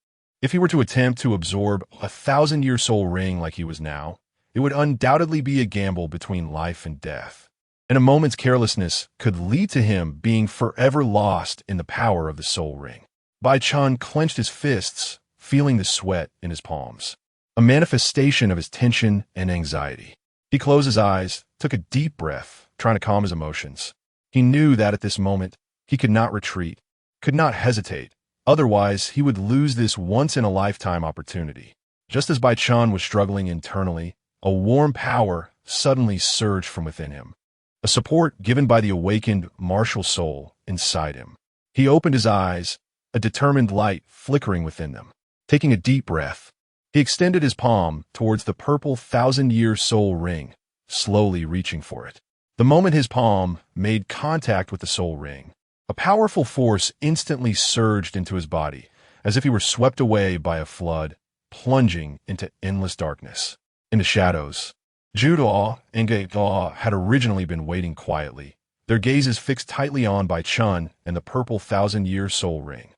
If he were to attempt to absorb a 1,000-year soul ring like he was now, it would undoubtedly be a gamble between life and death, and a moment's carelessness could lead to him being forever lost in the power of the soul ring. Bai Chen clenched his fists, feeling the sweat in his palms, a manifestation of his tension and anxiety. He closed his eyes, took a deep breath, trying to calm his emotions. He knew that at this moment, he could not retreat, could not hesitate. Otherwise, he would lose this once-in-a-lifetime opportunity. Just as Bai Chen was struggling internally, a warm power suddenly surged from within him, a support given by the awakened martial soul inside him. He opened his eyes, a determined light flickering within them. Taking a deep breath, he extended his palm towards the purple 1,000-year soul ring, slowly reaching for it. The moment his palm made contact with the soul ring, a powerful force instantly surged into his body, as if he were swept away by a flood, plunging into endless darkness. In the shadows, Douluo and Douluo had originally been waiting quietly, their gazes fixed tightly on Bai Chen and the purple 1,000-year soul ring.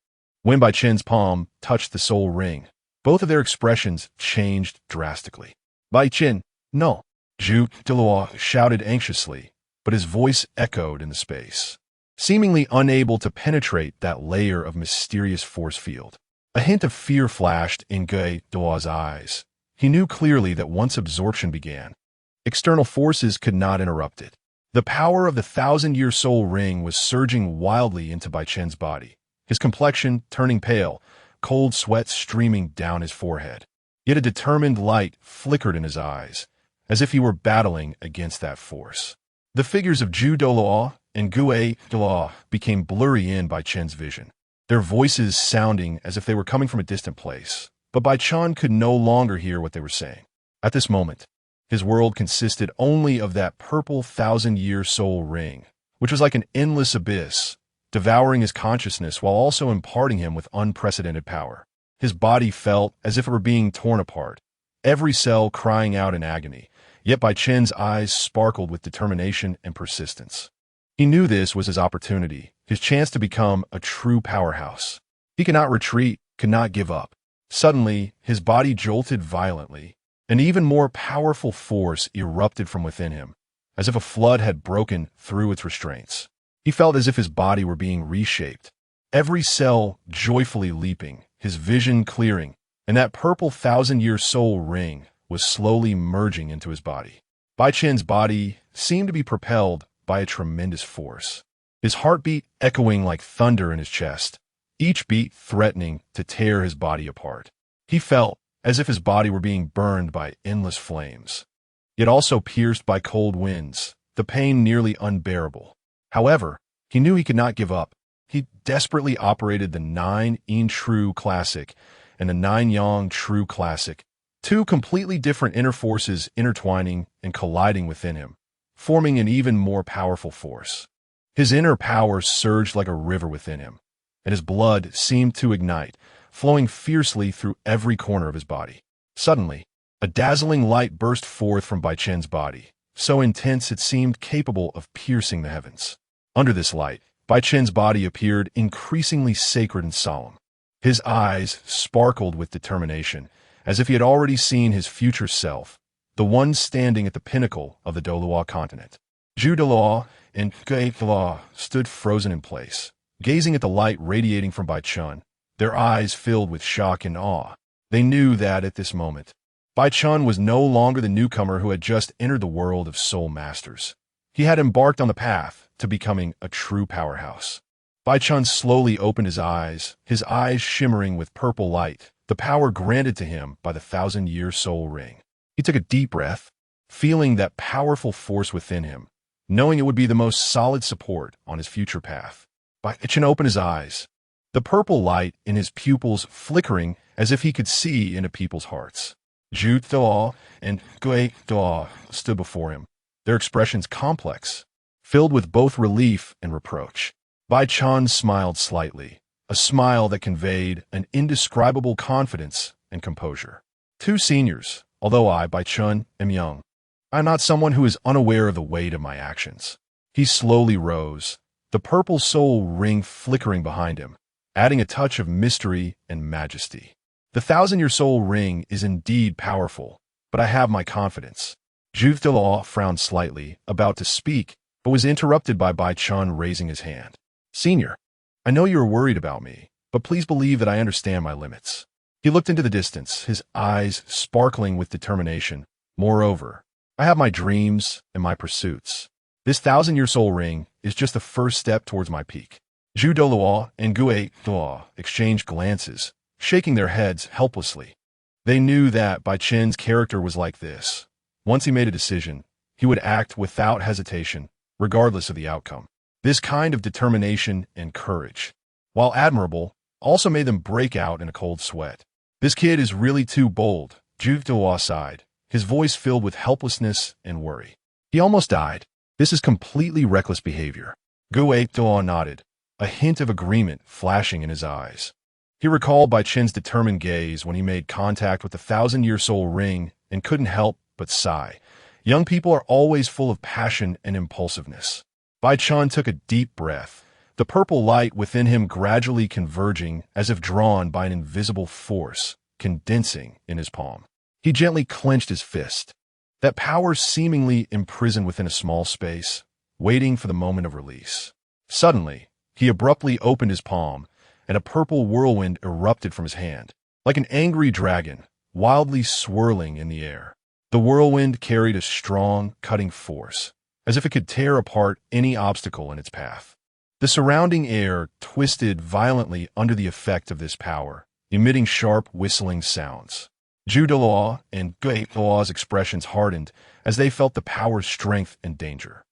When Bai Chen's palm touched the soul ring, both of their expressions changed drastically. Bai Chen, no, Douluo shouted anxiously, but his voice echoed in the space, seemingly unable to penetrate that layer of mysterious force field. A hint of fear flashed in Douluo's eyes. He knew clearly that once absorption began, external forces could not interrupt it. The power of the 1,000-year soul ring was surging wildly into Bai Chen's body, his complexion turning pale, cold sweat streaming down his forehead. Yet a determined light flickered in his eyes, as if he were battling against that force. The figures of Douluo and Douluo became blurry in Bai Chen's vision, their voices sounding as if they were coming from a distant place. But Bai Chen could no longer hear what they were saying. At this moment, his world consisted only of that purple 1,000-year soul ring, which was like an endless abyss, devouring his consciousness while also imparting him with unprecedented power. His body felt as if it were being torn apart, every cell crying out in agony, yet Bai Chen's eyes sparkled with determination and persistence. He knew this was his opportunity, his chance to become a true powerhouse. He could not retreat, could not give up. Suddenly, his body jolted violently. An even more powerful force erupted from within him, as if a flood had broken through its restraints. He felt as if his body were being reshaped, every cell joyfully leaping, his vision clearing, and that purple thousand-year soul ring was slowly merging into his body. Bai Chen's body seemed to be propelled by a tremendous force, his heartbeat echoing like thunder in his chest, each beat threatening to tear his body apart. He felt as if his body were being burned by endless flames, yet also pierced by cold winds, the pain nearly unbearable. However, he knew he could not give up. He desperately operated the 9-yin true classic and the 9-yang true classic, two completely different inner forces intertwining and colliding within him, forming an even more powerful force. His inner power surged like a river within him, and his blood seemed to ignite, flowing fiercely through every corner of his body. Suddenly, a dazzling light burst forth from Bai Chen's body, so intense it seemed capable of piercing the heavens. Under this light, Bai Chen's body appeared increasingly sacred and solemn. His eyes sparkled with determination, as if he had already seen his future self, the one standing at the pinnacle of the Douluo continent. Douluo and Douluo stood frozen in place, gazing at the light radiating from Bai Chen, their eyes filled with shock and awe. They knew that at this moment, Bai Chen was no longer the newcomer who had just entered the world of soul masters. He had embarked on the path to becoming a true powerhouse. Bai Chen slowly opened his eyes shimmering with purple light, the power granted to him by the 1,000-year soul ring. He took a deep breath, feeling that powerful force within him, knowing it would be the most solid support on his future path. Bai Chen opened his eyes, the purple light in his pupils flickering as if he could see into people's hearts. Douluo and Douluo stood before him, their expressions complex, filled with both relief and reproach. Bai Chen smiled slightly, a smile that conveyed an indescribable confidence and composure. Two seniors, although I, Bai Chen, am young. I am not someone who is unaware of the weight of my actions. He slowly rose, the purple soul ring flickering behind him, adding a touch of mystery and majesty. The 1,000-year soul ring is indeed powerful, but I have my confidence. Douluo frowned slightly, about to speak, but was interrupted by Bai Chen raising his hand. Senior, I know you are worried about me, but please believe that I understand my limits. He looked into the distance, his eyes sparkling with determination. Moreover, I have my dreams and my pursuits. This 1,000-year soul ring is just the first step towards my peak. Douluo and Douluo exchanged glances, shaking their heads helplessly. They knew that Bai Chen's character was like this. Once he made a decision, he would act without hesitation, regardless of the outcome. This kind of determination and courage, while admirable, also made them break out in a cold sweat. This kid is really too bold, Douluo sighed, his voice filled with helplessness and worry. He almost died. This is completely reckless behavior. Douluo nodded, a hint of agreement flashing in his eyes. He recalled Bai Chen's determined gaze when he made contact with the 1,000-year soul ring and couldn't help but sigh. Young people are always full of passion and impulsiveness. Bai Chen took a deep breath, the purple light within him gradually converging as if drawn by an invisible force, condensing in his palm. He gently clenched his fist, that power seemingly imprisoned within a small space, waiting for the moment of release. Suddenly, he abruptly opened his palm, and a purple whirlwind erupted from his hand, like an angry dragon, wildly swirling in the air. The whirlwind carried a strong, cutting force, as if it could tear apart any obstacle in its path. The surrounding air twisted violently under the effect of this power, emitting sharp, whistling sounds. Douluo and Douluo's expressions hardened as they felt the power's strength and danger.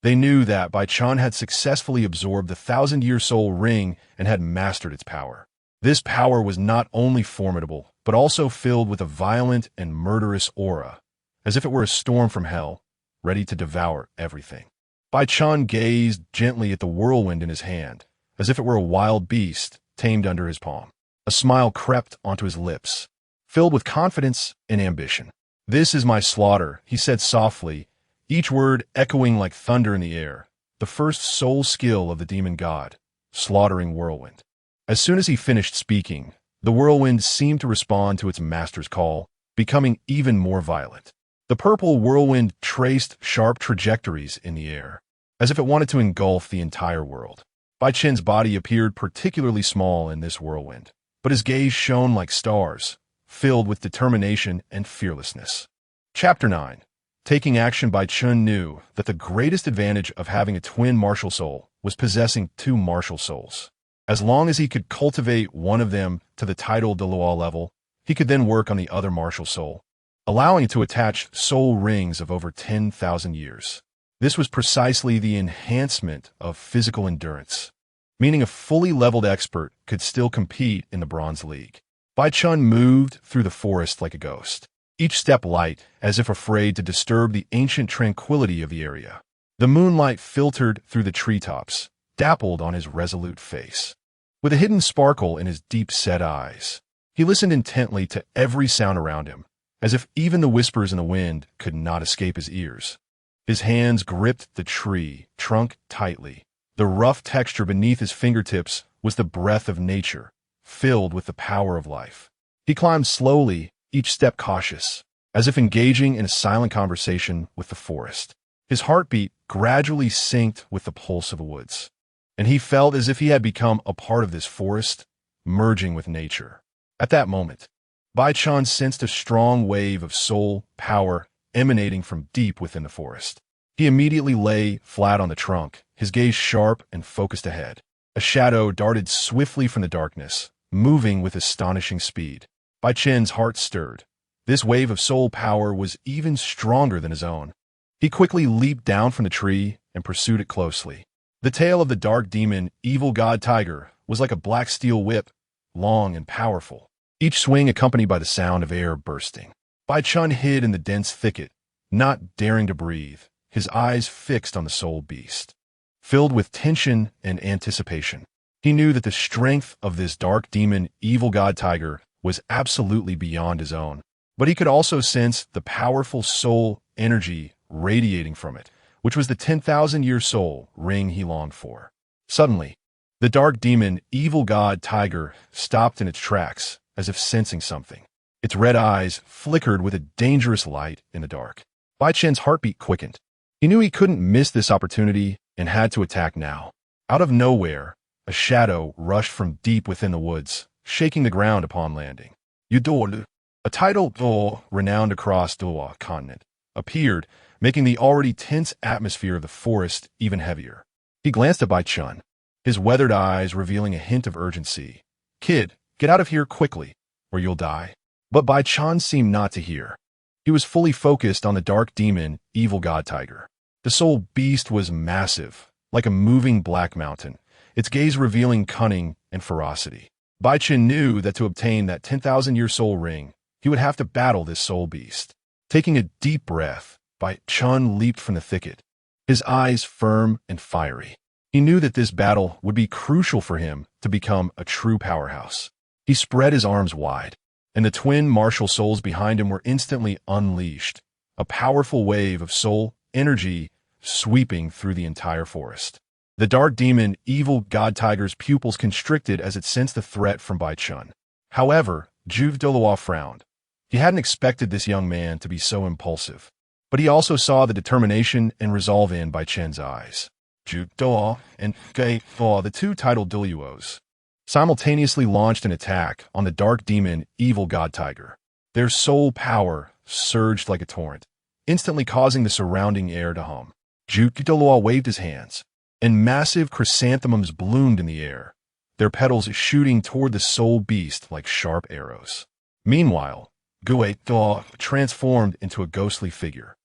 They knew that Bai Chen had successfully absorbed the 1,000-year soul ring and had mastered its power. This power was not only formidable, but also filled with a violent and murderous aura, as if it were a storm from hell, ready to devour everything. Bai Chen gazed gently at the whirlwind in his hand, as if it were a wild beast tamed under his palm. A smile crept onto his lips, filled with confidence and ambition. "This is my slaughter," he said softly, each word echoing like thunder in the air, the first soul skill of the demon god, slaughtering whirlwind. As soon as he finished speaking, the whirlwind seemed to respond to its master's call, becoming even more violent. The purple whirlwind traced sharp trajectories in the air, as if it wanted to engulf the entire world. Bai Chen's body appeared particularly small in this whirlwind, but his gaze shone like stars, filled with determination and fearlessness. Chapter 9. Taking action. Bai Chen knew that the greatest advantage of having a twin martial soul was possessing two martial souls. As long as he could cultivate one of them to the title Douluo level, he could then work on the other martial soul, allowing it to attach soul rings of over 10,000 years. This was precisely the enhancement of physical endurance, meaning a fully leveled expert could still compete in the Bronze League. Bai Chen moved through the forest like a ghost, each step light, as if afraid to disturb the ancient tranquility of the area. The moonlight filtered through the treetops, dappled on his resolute face. With a hidden sparkle in his deep-set eyes, he listened intently to every sound around him, as if even the whispers in the wind could not escape his ears. His hands gripped the tree trunk tightly. The rough texture beneath his fingertips was the breath of nature, filled with the power of life. He climbed slowly, each step cautious, as if engaging in a silent conversation with the forest. His heartbeat gradually synced with the pulse of the woods, and he felt as if he had become a part of this forest, merging with nature. At that moment, Bai Chen sensed a strong wave of soul power emanating from deep within the forest. He immediately lay flat on the trunk, his gaze sharp and focused ahead. A shadow darted swiftly from the darkness, moving with astonishing speed. Bai Chen's heart stirred. This wave of soul power was even stronger than his own. He quickly leaped down from the tree and pursued it closely. The tail of the dark demon, evil god tiger, was like a black steel whip, long and powerful, each swing accompanied by the sound of air bursting. Bai Chen hid in the dense thicket, not daring to breathe, his eyes fixed on the soul beast. Filled with tension and anticipation, he knew that the strength of this dark demon, evil god tiger, was absolutely beyond his own. But he could also sense the powerful soul energy radiating from it, which was the 10,000-year soul ring he longed for. Suddenly, the dark demon, evil god tiger, stopped in its tracks, as if sensing something. Its red eyes flickered with a dangerous light in the dark. Bai Chen's heartbeat quickened. He knew he couldn't miss this opportunity and had to attack now. Out of nowhere, a shadow rushed from deep within the woods, shaking the ground upon landing. Douluo, a title renowned across Douluo continent, appeared, making the already tense atmosphere of the forest even heavier. He glanced at Bai Chen, his weathered eyes revealing a hint of urgency. "Kid, get out of here quickly, or you'll die." But Bai Chen seemed not to hear. He was fully focused on the dark demon, evil god tiger. The soul beast was massive, like a moving black mountain, its gaze revealing cunning and ferocity. Bai Chen knew that to obtain that 10,000-year soul ring, he would have to battle this soul beast. Taking a deep breath, Bai Chen leaped from the thicket, his eyes firm and fiery. He knew that this battle would be crucial for him to become a true powerhouse. He spread his arms wide, and the twin martial souls behind him were instantly unleashed, a powerful wave of soul energy sweeping through the entire forest. The dark demon, evil god tiger's pupils constricted as it sensed the threat from Bai Chen. However, Douluo frowned. He hadn't expected this young man to be so impulsive, but he also saw the determination and resolve in Bai Chen's eyes. Douluo and the two titled Douluos simultaneously launched an attack on the dark demon, evil god tiger. Their soul power surged like a torrent, instantly causing the surrounding air to hum. Douluo waved his hands, and massive chrysanthemums bloomed in the air, their petals shooting toward the soul beast like sharp arrows. Meanwhile, Douluo transformed into a ghostly figure,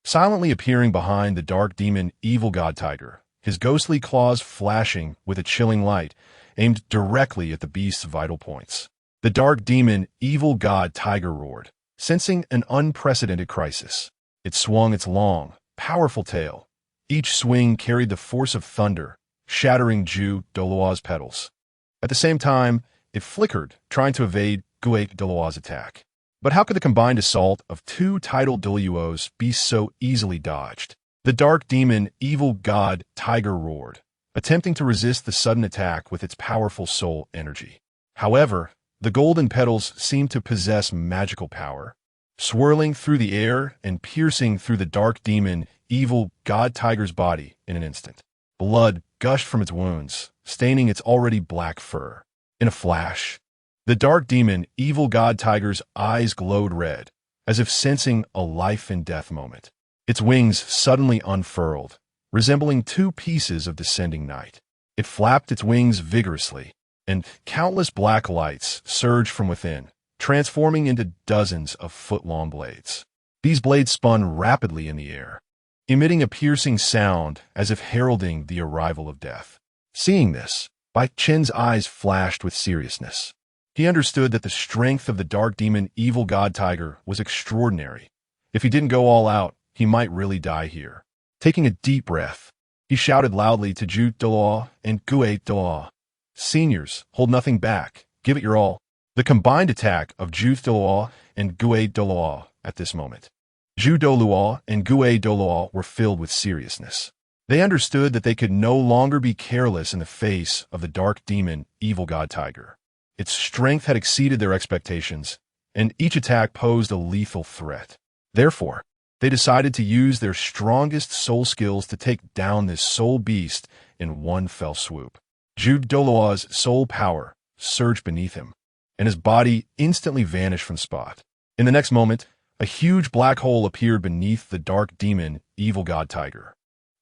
silently appearing behind the dark demon, evil god tiger, his ghostly claws flashing with a chilling light aimed directly at the beast's vital points. The dark demon, evil god tiger roared, sensing an unprecedented crisis. It swung its long, powerful tail. Each swing carried the force of thunder, shattering Douluo's petals. At the same time, it flickered, trying to evade Douluo's attack. But how could the combined assault of two titled Douluos be so easily dodged? The dark demon, evil god tiger roared, attempting to resist the sudden attack with its powerful soul energy. However, the golden petals seemed to possess magical power, swirling through the air and piercing through the dark demon, evil god tiger's body in an instant. Blood gushed from its wounds, staining its already black fur. In a flash, The dark demon, evil god tiger's eyes glowed red, as if sensing a life-and-death moment. Its wings suddenly unfurled, resembling two pieces of descending night. It flapped its wings vigorously, and countless black lights surged from within, transforming into dozens of foot-long blades. These blades spun rapidly in the air, emitting a piercing sound as if heralding the arrival of death. Seeing this, Bai Chen's eyes flashed with seriousness. He understood that the strength of the dark demon evil god tiger was extraordinary. If he didn't go all out, he might really die here. Taking a deep breath, he shouted loudly to Douluo and Douluo, "Seniors, hold nothing back. Give it your all." The combined attack of Douluo and Douluo at this moment. Douluo and Douluo were filled with seriousness. They understood that they could no longer be careless in the face of the dark demon evil god tiger. Its strength had exceeded their expectations, and each attack posed a lethal threat. Therefore, they decided to use their strongest soul skills to take down this soul beast in one fell swoop. Douluo's soul power surged beneath him, and his body instantly vanished from the spot. In the next moment, a huge black hole appeared beneath the dark demon evil god tiger.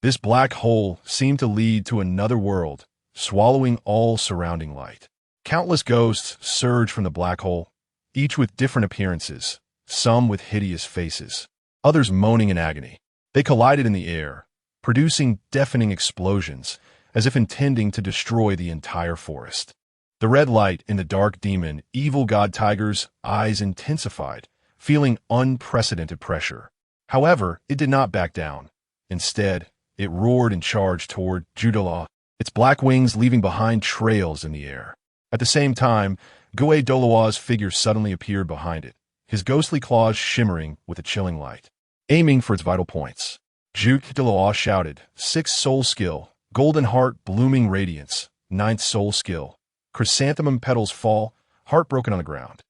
This black hole seemed to lead to another world, swallowing all surrounding light. Countless ghosts surged from the black hole, each with different appearances, some with hideous faces, others moaning in agony. They collided in the air, producing deafening explosions, as if intending to destroy the entire forest. The red light in the dark demon evil god tiger's eyes intensified, feeling unprecedented pressure. However, it did not back down. Instead, it roared and charged toward Douluo, its black wings leaving behind trails in the air. At the same time, Douluo's figure suddenly appeared behind it, his ghostly claws shimmering with a chilling light. Aiming for its vital points, Douluo shouted, "Sixth soul skill, golden heart blooming radiance, ninth soul skill, chrysanthemum petals fall, heart broken on the ground."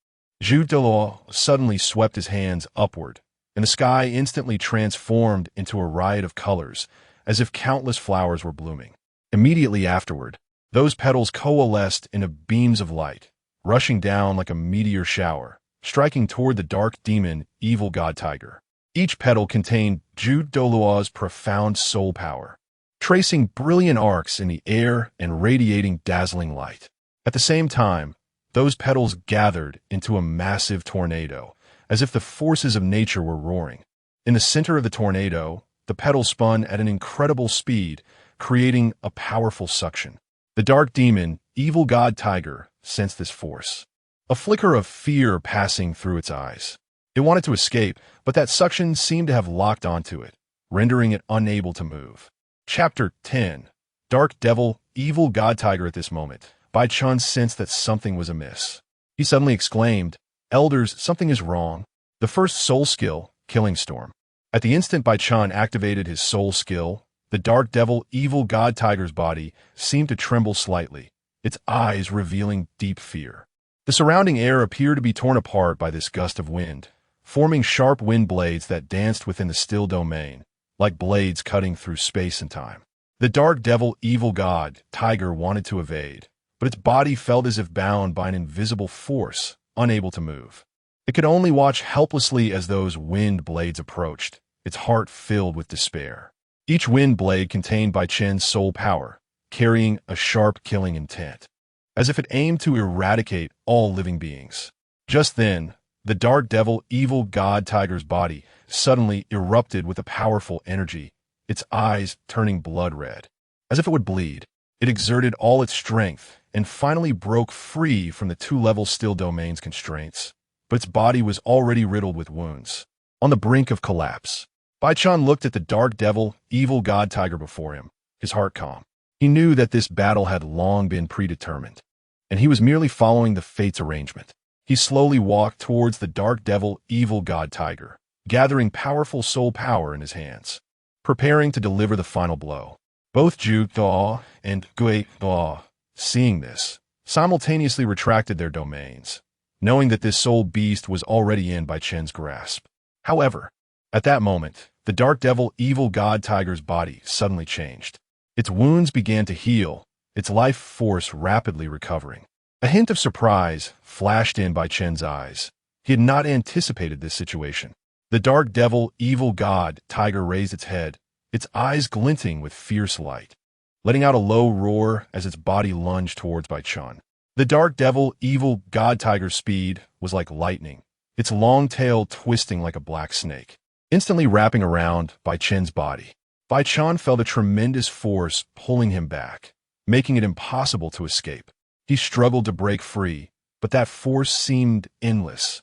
Douluo suddenly swept his hands upward, and the sky instantly transformed into a riot of colors, as if countless flowers were blooming. Immediately afterward, those petals coalesced into beams of light, rushing down like a meteor shower, striking toward the dark demon evil god tiger. Each petal contained Douluo's profound soul power, tracing brilliant arcs in the air and radiating dazzling light. At the same time, those petals gathered into a massive tornado, as if the forces of nature were roaring. In the center of the tornado, the petals spun at an incredible speed, creating a powerful suction. The dark demon, evil god tiger, sensed this force, a flicker of fear passing through its eyes. It wanted to escape, but that suction seemed to have locked onto it, rendering it unable to move. Chapter 10. Dark Devil, Evil God Tiger. At this moment, Bai Chen sensed that something was amiss. He suddenly exclaimed, "Elders, something is wrong." The first soul skill, Killing Storm. At the instant Bai Chen activated his soul skill, the Dark Devil, Evil God Tiger's body seemed to tremble slightly, its eyes revealing deep fear. The surrounding air appeared to be torn apart by this gust of wind, forming sharp wind blades that danced within the still domain, like blades cutting through space and time. The Dark Devil, Evil God Tiger wanted to evade, but its body felt as if bound by an invisible force, unable to move. It could only watch helplessly as those wind blades approached, its heart filled with despair. Each wind blade contained Bai Chen's soul power, carrying a sharp killing intent, as if it aimed to eradicate all living beings. Just then, the Dark Devil, Evil God Tiger's body suddenly erupted with a powerful energy, its eyes turning blood red. As if it would bleed, it exerted all its strength and finally broke free from the two-level still domain's constraints. But its body was already riddled with wounds, on the brink of collapse. Bai Chen looked at the Dark Devil, Evil God Tiger before him, his heart calm. He knew that this battle had long been predetermined, and he was merely following the fate's arrangement. He slowly walked towards the Dark Devil, Evil God Tiger, gathering powerful soul power in his hands, preparing to deliver the final blow. Both Douluo and Douluo, seeing this, simultaneously retracted their domains, knowing that this soul beast was already in Bai Chen's grasp. However, at that moment, the Dark Devil, Evil God Tiger's body suddenly changed. Its wounds began to heal, its life force rapidly recovering. A hint of surprise flashed in Bai Chen's eyes. He had not anticipated this situation. The dark devil, evil god, tiger raised its head, its eyes glinting with fierce light, letting out a low roar as its body lunged towards Bai Chen. The dark devil, evil god tiger's speed was like lightning, its long tail twisting like a black snake, instantly wrapping around Bai Chen's body. Bai Chen felt a tremendous force pulling him back, making it impossible to escape. He struggled to break free, but that force seemed endless,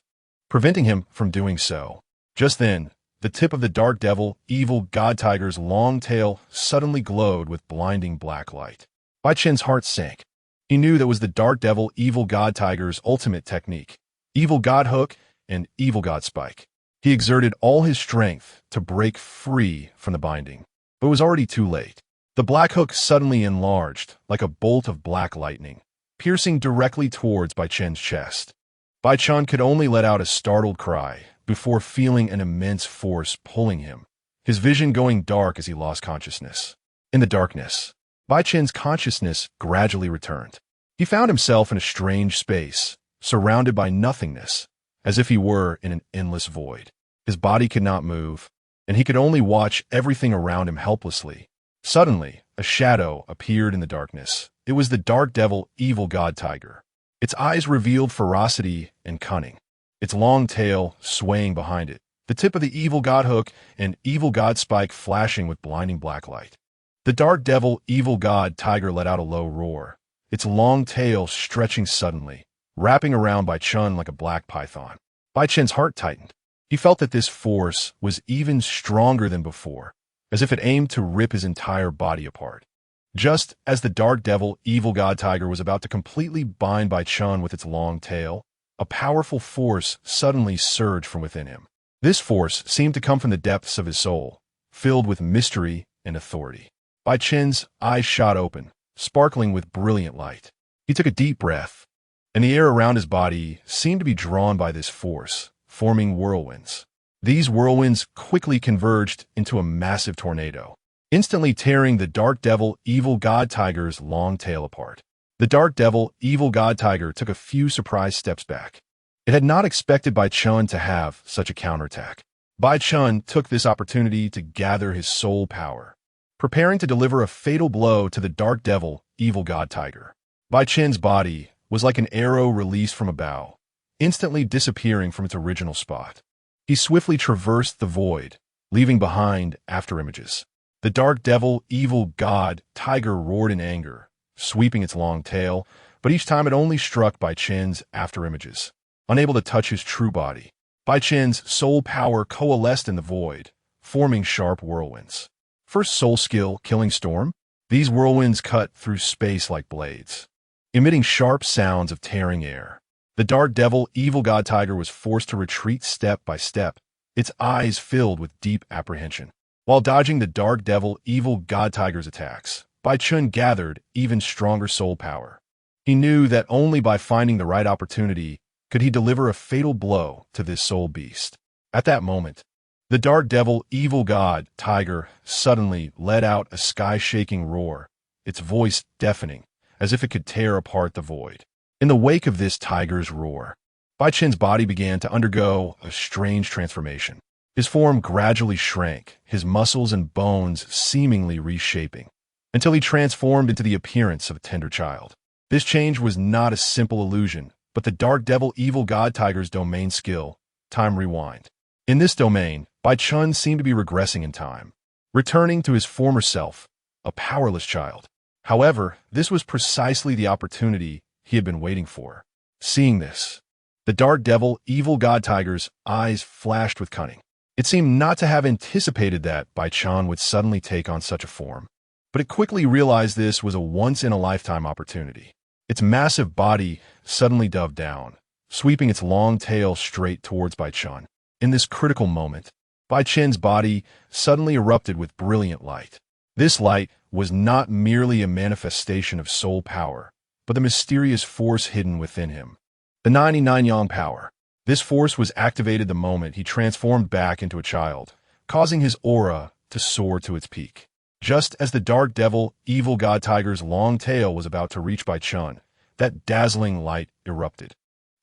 preventing him from doing so. Just then, the tip of the dark devil, evil god tiger's long tail suddenly glowed with blinding black light. Bai Chen's heart sank. He knew that was the dark devil, evil god tiger's ultimate technique, evil god hook and evil god spike. He exerted all his strength to break free from the binding, but it was already too late. The black hook suddenly enlarged like a bolt of black lightning, piercing directly towards Bai Chen's chest. Bai Chen could only let out a startled cry before feeling an immense force pulling him, his vision going dark as he lost consciousness. In the darkness, Bai Chen's consciousness gradually returned. He found himself in a strange space, surrounded by nothingness, as if he were in an endless void. His body could not move, and he could only watch everything around him helplessly. Suddenly, a shadow appeared in the darkness. It was the dark devil, evil god tiger. Its eyes revealed ferocity and cunning, its long tail swaying behind it, the tip of the evil god hook and evil god spike flashing with blinding black light. The dark devil, evil god tiger let out a low roar, its long tail stretching suddenly, wrapping around Bai Chen like a black python. Bai Chen's heart tightened. He felt that this force was even stronger than before, as if it aimed to rip his entire body apart. Just as the dark devil, evil god tiger was about to completely bind Bai Chen with its long tail, a powerful force suddenly surged from within him. This force seemed to come from the depths of his soul, filled with mystery and authority. Bai Chen's eyes shot open, sparkling with brilliant light. He took a deep breath, and the air around his body seemed to be drawn by this force, forming whirlwinds. These whirlwinds quickly converged into a massive tornado, instantly tearing the dark devil, evil god tiger's long tail apart. The dark devil, evil god tiger took a few surprised steps back. It had not expected Bai Chen to have such a counterattack. Bai Chen took this opportunity to gather his soul power, preparing to deliver a fatal blow to the dark devil, evil god tiger. Bai Chen's body was like an arrow released from a bow, instantly disappearing from its original spot. He swiftly traversed the void, leaving behind afterimages. The dark devil, evil god tiger roared in anger, sweeping its long tail, but each time it only struck Bai Chen's afterimages, unable to touch his true body. Bai Chen's soul power coalesced in the void, forming sharp whirlwinds. First soul skill, Killing Storm. These whirlwinds cut through space like blades, emitting sharp sounds of tearing air. The dark devil, evil god tiger was forced to retreat step by step, its eyes filled with deep apprehension. While dodging the dark devil, evil god tiger's attacks, Bai Chen gathered even stronger soul power. He knew that only by finding the right opportunity could he deliver a fatal blow to this soul beast. At that moment, the dark devil, evil god tiger suddenly let out a sky-shaking roar, its voice deafening, as if it could tear apart the void. In the wake of this tiger's roar, Bai Chen's body began to undergo a strange transformation. His form gradually shrank, his muscles and bones seemingly reshaping, until he transformed into the appearance of a tender child. This change was not a simple illusion, but the dark devil, evil god tiger's domain skill, Time Rewind. In this domain, Bai Chen seemed to be regressing in time, returning to his former self, a powerless child. However, this was precisely the opportunity he had been waiting for. Seeing this, the dark devil, evil god tiger's eyes flashed with cunning. It seemed not to have anticipated that Bai Chen would suddenly take on such a form, but it quickly realized this was a once-in-a-lifetime opportunity. Its massive body suddenly dove down, sweeping its long tail straight towards Bai Chen. In this critical moment, Bai Chen's body suddenly erupted with brilliant light. This light was not merely a manifestation of soul power, but the mysterious force hidden within him. The 99 Yang power. This force was activated the moment he transformed back into a child, causing his aura to soar to its peak. Just as the dark devil, evil god tiger's long tail was about to reach Bai Chen, that dazzling light erupted,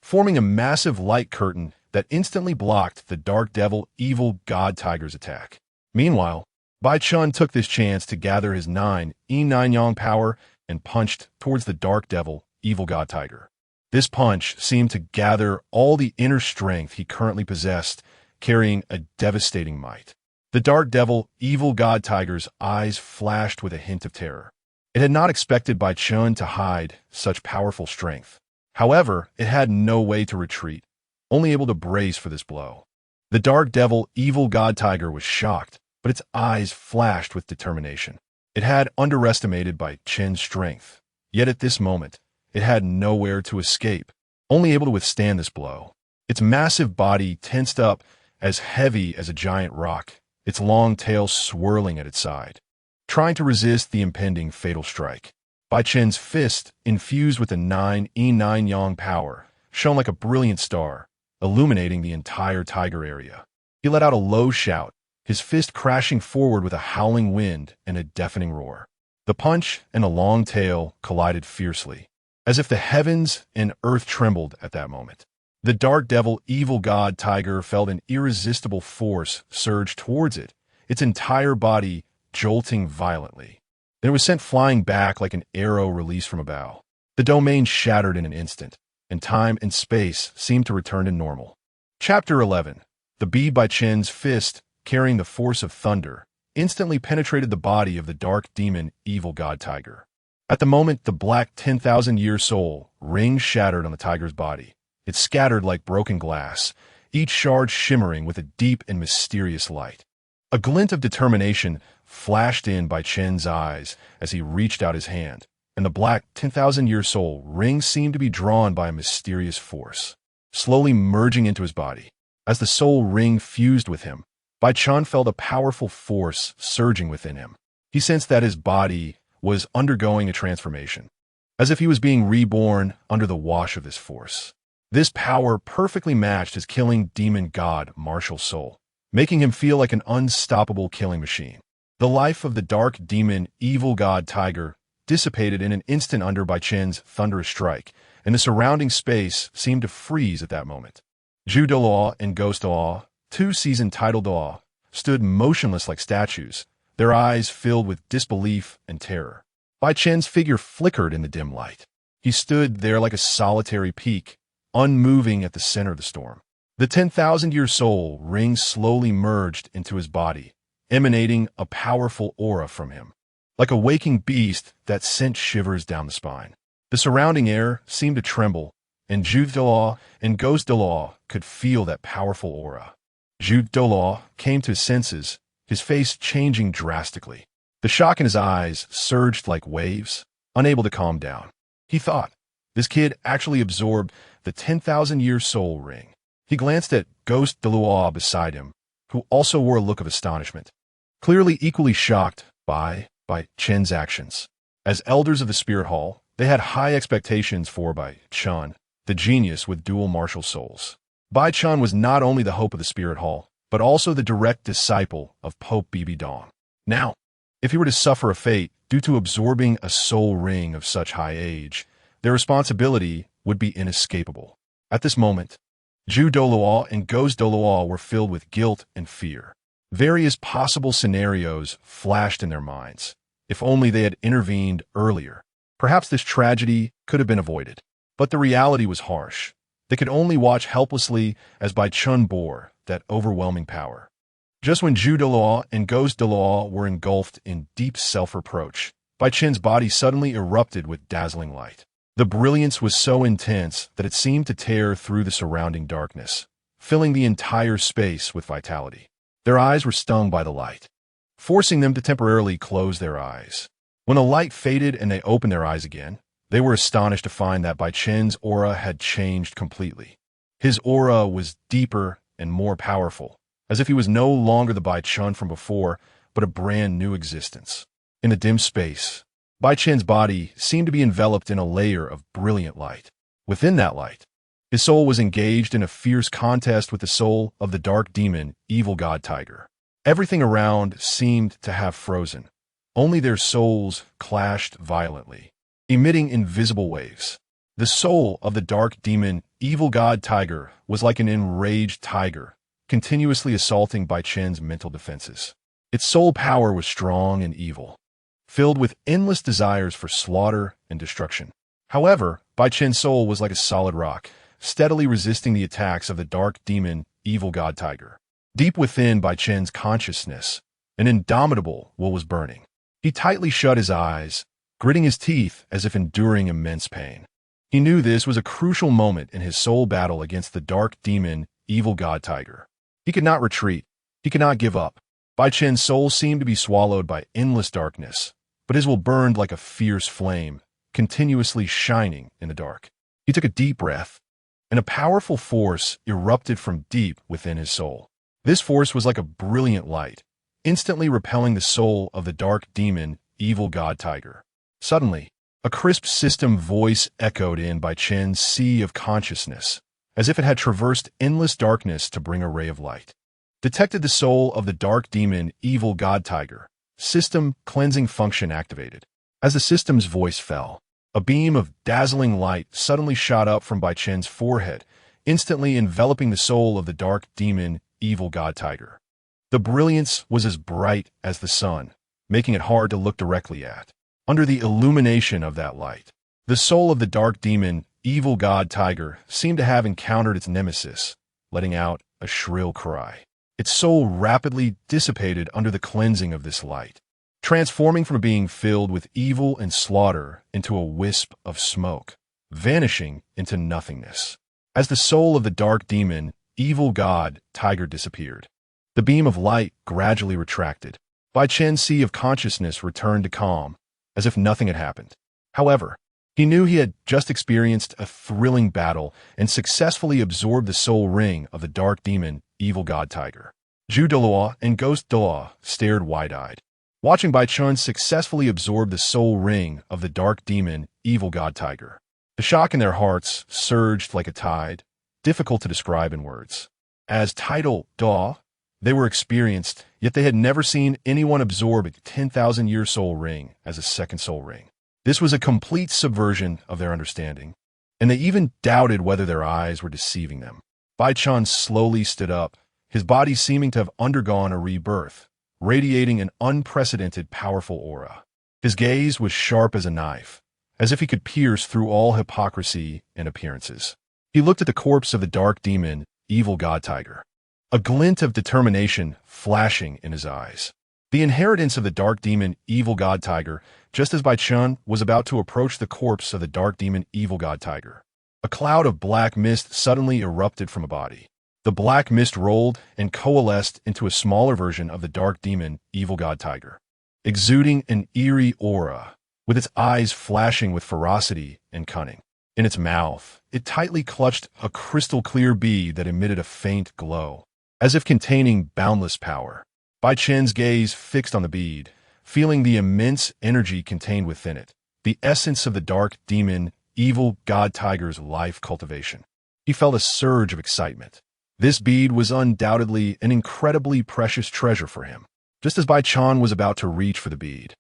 forming a massive light curtain that instantly blocked the dark devil evil god tiger's attack. Meanwhile, Bai Chen took this chance to gather his 9 E9 Yang power and punched towards the dark devil evil god tiger. This punch seemed to gather all the inner strength he currently possessed, carrying a devastating might. The dark devil evil god tiger's eyes flashed with a hint of terror. It had not expected Bai Chen to hide such powerful strength. However, it had no way to retreat, only able to brace for this blow. The dark devil evil god tiger was shocked, but its eyes flashed with determination. It had underestimated Bai Chen's strength, yet at this moment, it had nowhere to escape, only able to withstand this blow. Its massive body tensed up as heavy as a giant rock, its long tail swirling at its side, trying to resist the impending fatal strike. Bai Chen's fist, infused with the 9 E9 Yang power, shone like a brilliant star, illuminating the entire tiger area. He let out a low shout, his fist crashing forward with a howling wind and a deafening roar. The punch and a long tail collided fiercely, as if the heavens and earth trembled at that moment. The dark devil evil god tiger felt an irresistible force surge towards it, its entire body jolting violently. Then it was sent flying back like an arrow released from a bow. The domain shattered in an instant, and time and space seemed to return to normal. Chapter 11. The Bai Chen's fist, carrying the force of thunder, instantly penetrated the body of the dark demon evil god tiger. At the moment, the black 10,000-year soul ring shattered on the tiger's body. It scattered like broken glass, each shard shimmering with a deep and mysterious light. A glint of determination flashed in Bai Chen's eyes as he reached out his hand, and the black 10,000-year soul ring seemed to be drawn by a mysterious force, slowly merging into his body. As the soul ring fused with him, Bai Chen felt a powerful force surging within him. He sensed that his body was undergoing a transformation, as if he was being reborn under the wash of this force. This power perfectly matched his killing demon god martial soul, making him feel like an unstoppable killing machine. The life of the dark demon evil god tiger dissipated in an instant under Bai Chen's thunderous strike, and the surrounding space seemed to freeze at that moment. Douluo and Douluo, 2 seasoned title Douluo, stood motionless like statues, their eyes filled with disbelief and terror. Bai Chen's figure flickered in the dim light. He stood there like a solitary peak, unmoving at the center of the storm. The 10,000-year soul ring slowly merged into his body, emanating a powerful aura from him, like a waking beast that sent shivers down the spine. The surrounding air seemed to tremble, and Douluo and Douluo could feel that powerful aura. Douluo came to his senses, his face changing drastically. The shock in his eyes surged like waves, unable to calm down. He thought, this kid actually absorbed the 10,000-year soul ring. He glanced at Douluo beside him, who also wore a look of astonishment, clearly equally shocked by Chen's actions. As elders of the Spirit Hall, they had high expectations for Bai Chen, the genius with dual martial souls. Bai Chen was not only the hope of the Spirit Hall, but also the direct disciple of Pope Bibi Dong. Now, if he were to suffer a fate due to absorbing a soul ring of such high age, their responsibility would be inescapable. At this moment, Douluo and Douluo were filled with guilt and fear. Various possible scenarios flashed in their minds. If only they had intervened earlier, perhaps this tragedy could have been avoided. But the reality was harsh. They could only watch helplessly as Bai Chen bore that overwhelming power. Just when Douluo and Douluo were engulfed in deep self-reproach, Bai Chen's body suddenly erupted with dazzling light. The brilliance was so intense that it seemed to tear through the surrounding darkness, filling the entire space with vitality. Their eyes were stung by the light, forcing them to temporarily close their eyes. When the light faded and they opened their eyes again, they were astonished to find that Bai Chen's aura had changed completely. His aura was deeper and more powerful, as if he was no longer the Bai Chen from before, but a brand new existence. In the dim space, Bai Chen's body seemed to be enveloped in a layer of brilliant light. Within that light, his soul was engaged in a fierce contest with the soul of the dark demon, evil god tiger. Everything around seemed to have frozen. Only their souls clashed violently, emitting invisible waves. The soul of the dark demon, evil god tiger, was like an enraged tiger, continuously assaulting Bai Chen's mental defenses. Its soul power was strong and evil, filled with endless desires for slaughter and destruction. However, Bai Chen's soul was like a solid rock, steadily resisting the attacks of the dark demon, evil god tiger. Deep within Bai Chen's consciousness, an indomitable will was burning. He tightly shut his eyes, gritting his teeth as if enduring immense pain. He knew this was a crucial moment in his soul battle against the dark demon, evil god tiger. He could not retreat. He could not give up. Bai Chen's soul seemed to be swallowed by endless darkness, but his will burned like a fierce flame, continuously shining in the dark. He took a deep breath, and a powerful force erupted from deep within his soul. This force was like a brilliant light, instantly repelling the soul of the dark demon, evil god tiger. Suddenly, a crisp system voice echoed in Bai Chen's sea of consciousness, as if it had traversed endless darkness to bring a ray of light. Detected the soul of the dark demon, evil god tiger. System cleansing function activated. As the system's voice fell, a beam of dazzling light suddenly shot up from Bai Chen's forehead, instantly enveloping the soul of the dark demon, evil god tiger. The brilliance was as bright as the sun, making it hard to look directly at. Under the illumination of that light, the soul of the dark demon, evil god tiger, seemed to have encountered its nemesis, letting out a shrill cry. Its soul rapidly dissipated under the cleansing of this light, transforming from being filled with evil and slaughter into a wisp of smoke, vanishing into nothingness. As the soul of the dark demon, evil god tiger disappeared, the beam of light gradually retracted. Bai Chen's sea of consciousness returned to calm, as if nothing had happened. However, he knew he had just experienced a thrilling battle and successfully absorbed the soul ring of the dark demon, evil god tiger. Douluo and Ghost Douluo stared wide-eyed, watching Bai Chen successfully absorb the soul ring of the dark demon, evil god tiger. The shock in their hearts surged like a tide, difficult to describe in words. As title Douluo, they were experienced, yet they had never seen anyone absorb a 10,000-year soul ring as a second soul ring. This was a complete subversion of their understanding, and they even doubted whether their eyes were deceiving them. Bai Chen slowly stood up, his body seeming to have undergone a rebirth, radiating an unprecedented powerful aura. His gaze was sharp as a knife, as if he could pierce through all hypocrisy and appearances. He looked at the corpse of the dark demon, evil god tiger, a glint of determination flashing in his eyes. The inheritance of the dark demon, evil god tiger, just as Bai Chen was about to approach the corpse of the dark demon, evil god tiger. A cloud of black mist suddenly erupted from a body. The black mist rolled and coalesced into a smaller version of the dark demon, evil god tiger, exuding an eerie aura, with its eyes flashing with ferocity and cunning. In its mouth, it tightly clutched a crystal-clear bead that emitted a faint glow, as if containing boundless power. Bai Chen's gaze fixed on the bead, feeling the immense energy contained within it, the essence of the dark demon, evil god tiger's life cultivation. He felt a surge of excitement. This bead was undoubtedly an incredibly precious treasure for him. Just as Bai Chen was about to reach for the bead,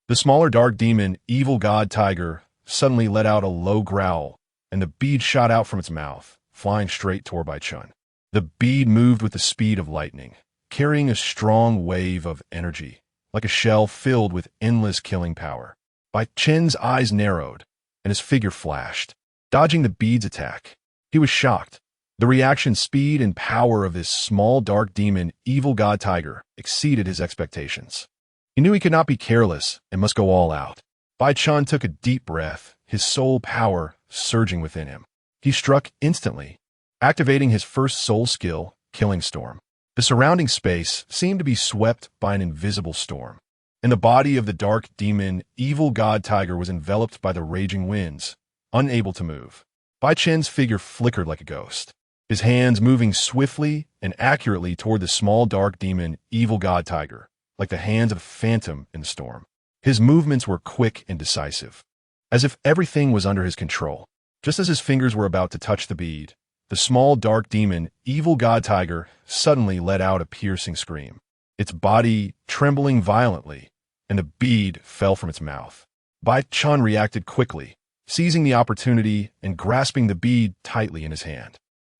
the smaller dark demon, evil god tiger, suddenly let out a low growl, and the bead shot out from its mouth, flying straight toward Bai Chen. The bead moved with the speed of lightning, carrying a strong wave of energy, like a shell filled with endless killing power. Bai Chen's eyes narrowed, and his figure flashed, dodging the bead's attack. He was shocked. The reaction speed and power of this small dark demon, evil god tiger, exceeded his expectations. He knew he could not be careless and must go all out. Bai Chen took a deep breath, his soul power surging within him. He struck instantly, activating his first soul skill, Killing Storm. The surrounding space seemed to be swept by an invisible storm, and the body of the dark demon, evil god tiger was enveloped by the raging winds, unable to move. Bai Chen's figure flickered like a ghost, his hands moving swiftly and accurately toward the small dark demon, evil god tiger, like the hands of a phantom in the storm. His movements were quick and decisive, as if everything was under his control. Just as his fingers were about to touch the bead, the small dark demon, evil god tiger, suddenly let out a piercing scream, its body trembling violently, and the bead fell from its mouth. Bai Chen reacted quickly, seizing the opportunity and grasping the bead tightly in his hand.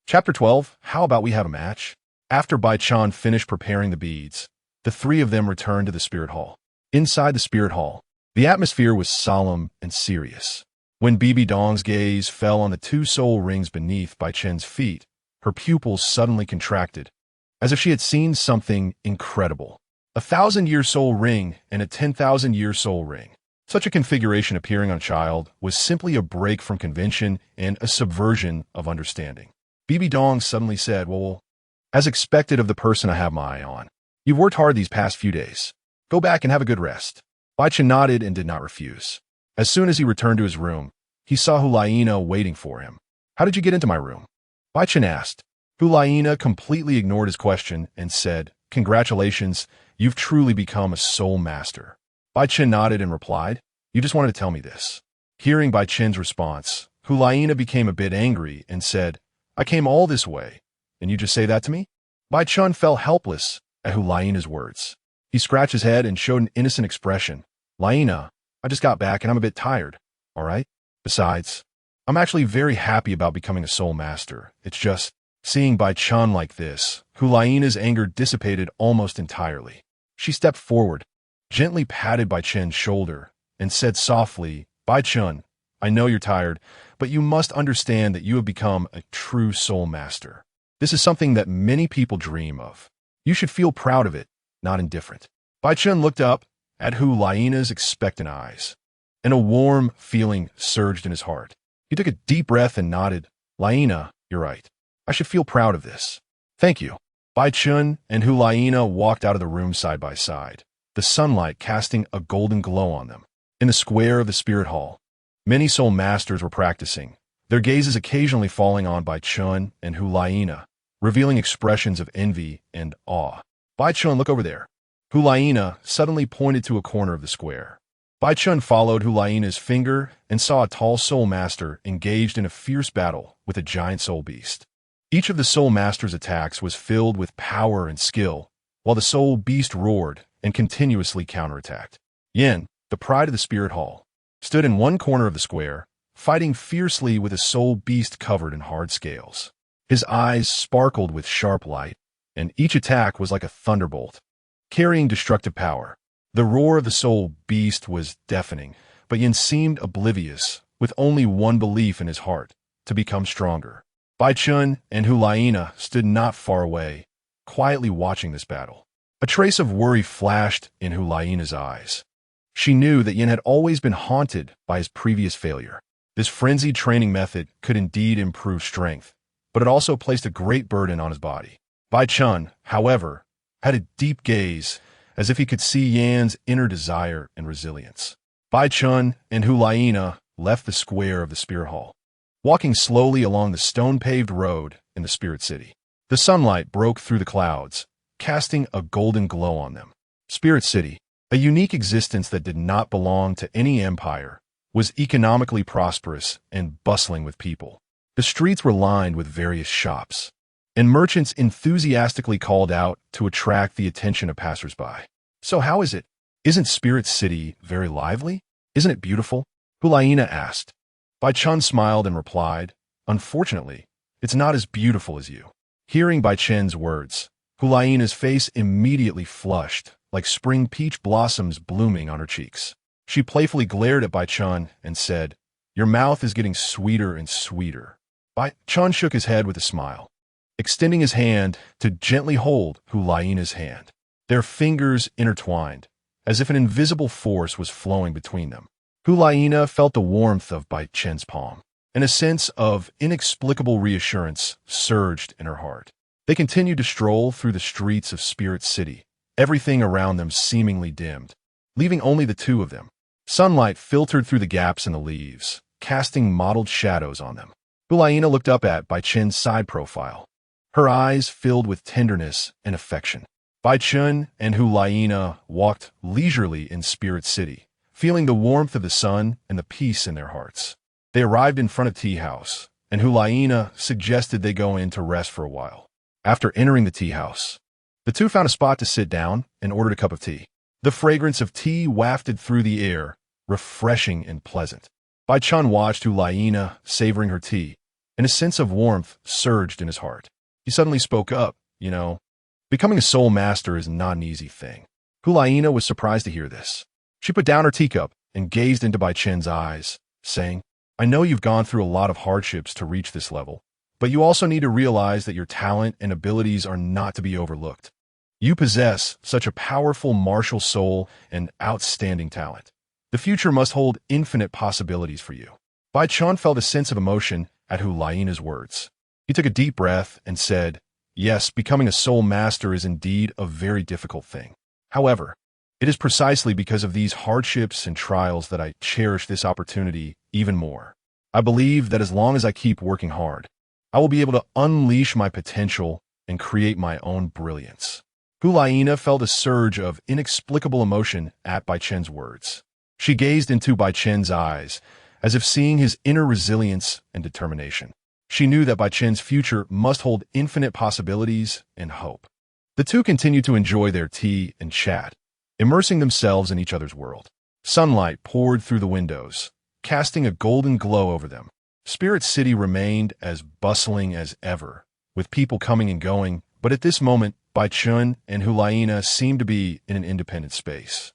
Chapter 12, How About We Have a Match? After Bai Chen finished preparing the beads, the three of them returned to the spirit hall. Inside the spirit hall, the atmosphere was solemn and serious. When Bibi Dong's gaze fell on the two soul rings beneath Bai Chen's feet, her pupils suddenly contracted, as if she had seen something incredible. A 1,000-year soul ring and a 10,000-year soul ring. Such a configuration appearing on a child was simply a break from convention and a subversion of understanding. Bibi Dong suddenly said, well, as expected of the person I have my eye on. You've worked hard these past few days. Go back and have a good rest. Bai Chen nodded and did not refuse. As soon as he returned to his room, he saw Hulaina waiting for him. How did you get into my room? Bai Chen asked. Hulaina completely ignored his question and said, congratulations, you've truly become a soul master. Bai Chen nodded and replied, you just wanted to tell me this. Hearing Bai Chen's response, Hulaina became a bit angry and said, I came all this way, and you just say that to me? Bai Chen fell helpless at Hulaina's words. He scratched his head and showed an innocent expression. Laina, I just got back and I'm a bit tired, all right? Besides, I'm actually very happy about becoming a soul master. It's just, seeing Bai Chen like this, Hulaina's anger dissipated almost entirely. She stepped forward, gently patted Bai Chen's shoulder, and said softly, Bai Chen, I know you're tired, but you must understand that you have become a true soul master. This is something that many people dream of. You should feel proud of it, not indifferent. Bai Chen looked up at Hulaina's expectant eyes, and a warm feeling surged in his heart. He took a deep breath and nodded. Laina, you're right. I should feel proud of this. Thank you. Bai Chen and Hulaina walked out of the room side by side, the sunlight casting a golden glow on them. In the square of the spirit hall, many soul masters were practicing, their gazes occasionally falling on Bai Chen and Hulaina, revealing expressions of envy and awe. Bai Chen, look over there. Hulaina suddenly pointed to a corner of the square. Bai Chen followed Hulaina's finger and saw a tall soul master engaged in a fierce battle with a giant soul beast. Each of the soul master's attacks was filled with power and skill, while the soul beast roared and continuously counterattacked. Yin, the pride of the spirit hall, stood in one corner of the square, fighting fiercely with a soul beast covered in hard scales. His eyes sparkled with sharp light, and each attack was like a thunderbolt, carrying destructive power. The roar of the soul beast was deafening, but Yin seemed oblivious, with only one belief in his heart, to become stronger. Bai Chen and Hulaina stood not far away, quietly watching this battle. A trace of worry flashed in Hulaina's eyes. She knew that Yin had always been haunted by his previous failure. This frenzied training method could indeed improve strength, but it also placed a great burden on his body. Bai Chen, however, had a deep gaze, as if he could see Yan's inner desire and resilience. Bai Chen and Hulaina left the square of the spirit hall, walking slowly along the stone-paved road in the spirit city. The sunlight broke through the clouds, casting a golden glow on them. Spirit City, a unique existence that did not belong to any empire, was economically prosperous and bustling with people. The streets were lined with various shops, and merchants enthusiastically called out to attract the attention of passers-by. So how is it? Isn't Spirit City very lively? Isn't it beautiful? Hulaina asked. Bai Chen smiled and replied, unfortunately, it's not as beautiful as you. Hearing Bai Chen's words, Hulaina's face immediately flushed, like spring peach blossoms blooming on her cheeks. She playfully glared at Bai Chen and said, your mouth is getting sweeter and sweeter. Bai Chen shook his head with a smile, extending his hand to gently hold Hulaina's hand. Their fingers intertwined, as if an invisible force was flowing between them. Hulaina felt the warmth of Bai Chen's palm, and a sense of inexplicable reassurance surged in her heart. They continued to stroll through the streets of Spirit City, everything around them seemingly dimmed, leaving only the two of them. Sunlight filtered through the gaps in the leaves, casting mottled shadows on them. Hulaina looked up at Bai Chen's side profile, her eyes filled with tenderness and affection. Bai Chen and Hulaina walked leisurely in Spirit City, feeling the warmth of the sun and the peace in their hearts. They arrived in front of tea house, and Hulaina suggested they go in to rest for a while. After entering the tea house, the two found a spot to sit down and ordered a cup of tea. The fragrance of tea wafted through the air, refreshing and pleasant. Bai Chen watched Hulaina savoring her tea, and a sense of warmth surged in his heart. He suddenly spoke up, becoming a soul master is not an easy thing. Hulaina was surprised to hear this. She put down her teacup and gazed into Bai Chen's eyes, saying, I know you've gone through a lot of hardships to reach this level, but you also need to realize that your talent and abilities are not to be overlooked. You possess such a powerful martial soul and outstanding talent. The future must hold infinite possibilities for you. Bai Chen felt a sense of emotion at Hulaina's words. He took a deep breath and said, Yes, becoming a soul master is indeed a very difficult thing. However, it is precisely because of these hardships and trials that I cherish this opportunity even more. I believe that as long as I keep working hard, I will be able to unleash my potential and create my own brilliance. Hulaina felt a surge of inexplicable emotion at Bai Chen's words. She gazed into Bai Chen's eyes, as if seeing his inner resilience and determination. She knew that Bai Chen's future must hold infinite possibilities and hope. The two continued to enjoy their tea and chat, immersing themselves in each other's world. Sunlight poured through the windows, casting a golden glow over them. Spirit City remained as bustling as ever, with people coming and going, but at this moment, Bai Chen and Hulaina seemed to be in an independent space,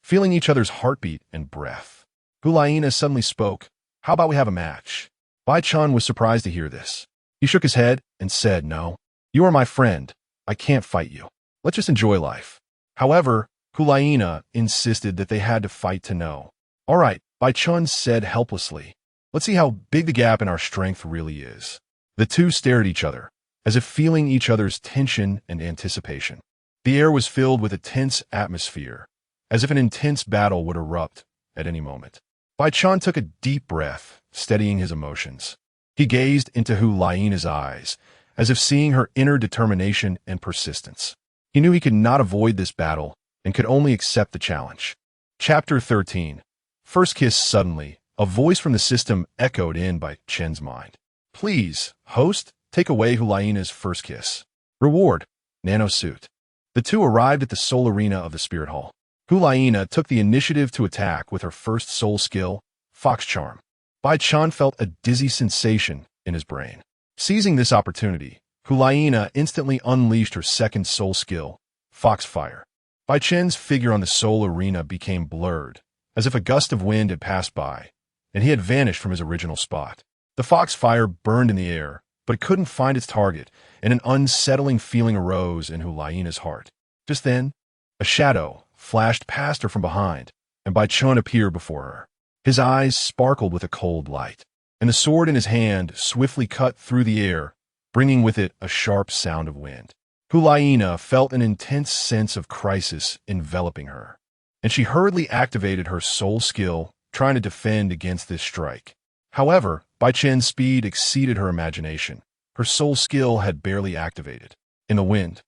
feeling each other's heartbeat and breath. Hulaina suddenly spoke, How about we have a match? Bai Chen was surprised to hear this. He shook his head and said, No, you are my friend. I can't fight you. Let's just enjoy life. However, Hulaina insisted that they had to fight to know. All right, Bai Chen said helplessly. Let's see how big the gap in our strength really is. The two stared at each other, as if feeling each other's tension and anticipation. The air was filled with a tense atmosphere, as if an intense battle would erupt at any moment. Bai Chen took a deep breath, steadying his emotions. He gazed into Hulaina's eyes, as if seeing her inner determination and persistence. He knew he could not avoid this battle and could only accept the challenge. Chapter 13. First kiss. Suddenly, a voice from the system echoed in Bai Chen's mind. Please, host, take away Hulaina's first kiss. Reward, nano suit. The two arrived at the soul arena of the spirit hall. Hulaina took the initiative to attack with her first soul skill, Fox Charm. Bai Chen felt a dizzy sensation in his brain. Seizing this opportunity, Hulaina instantly unleashed her second soul skill, Foxfire. Bai Chen's figure on the soul arena became blurred, as if a gust of wind had passed by, and he had vanished from his original spot. The Foxfire burned in the air, but it couldn't find its target, and an unsettling feeling arose in Hulaina's heart. Just then, a shadow flashed past her from behind, and Bai Chen appeared before her. His eyes sparkled with a cold light, and the sword in his hand swiftly cut through the air, bringing with it a sharp sound of wind. Hulaina felt an intense sense of crisis enveloping her, and she hurriedly activated her soul skill, trying to defend against this strike. However, Bai Chen's speed exceeded her imagination. Her soul skill had barely activated. In the wind,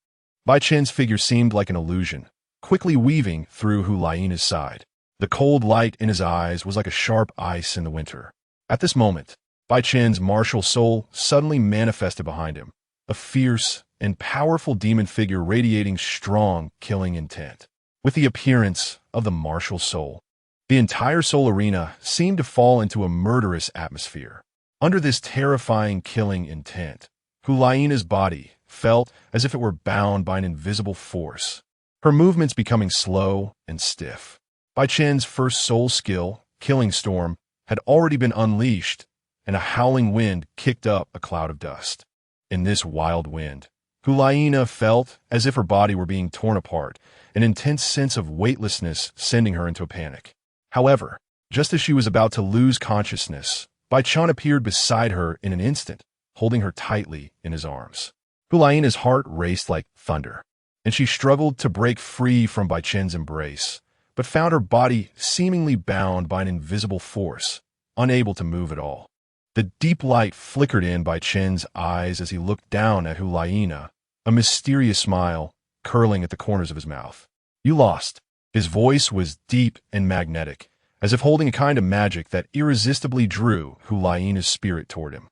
Bai Chen's figure seemed like an illusion, quickly weaving through Hulaina's side. The cold light in his eyes was like a sharp ice in the winter. At this moment, Bai Chen's martial soul suddenly manifested behind him, a fierce and powerful demon figure radiating strong, killing intent. With the appearance of the martial soul, the entire soul arena seemed to fall into a murderous atmosphere. Under this terrifying killing intent, Hulaina's body felt as if it were bound by an invisible force, her movements becoming slow and stiff. Bai Chen's first soul skill, Killing Storm, had already been unleashed, and a howling wind kicked up a cloud of dust. In this wild wind, Hulaina felt as if her body were being torn apart, an intense sense of weightlessness sending her into a panic. However, just as she was about to lose consciousness, Bai Chen appeared beside her in an instant, holding her tightly in his arms. Hulaina's heart raced like thunder, and she struggled to break free from Bai Chen's embrace, but found her body seemingly bound by an invisible force, unable to move at all. The deep light flickered in Bai Chen's eyes as he looked down at Hulaina, a mysterious smile curling at the corners of his mouth. You lost. His voice was deep and magnetic, as if holding a kind of magic that irresistibly drew Hulaina's spirit toward him.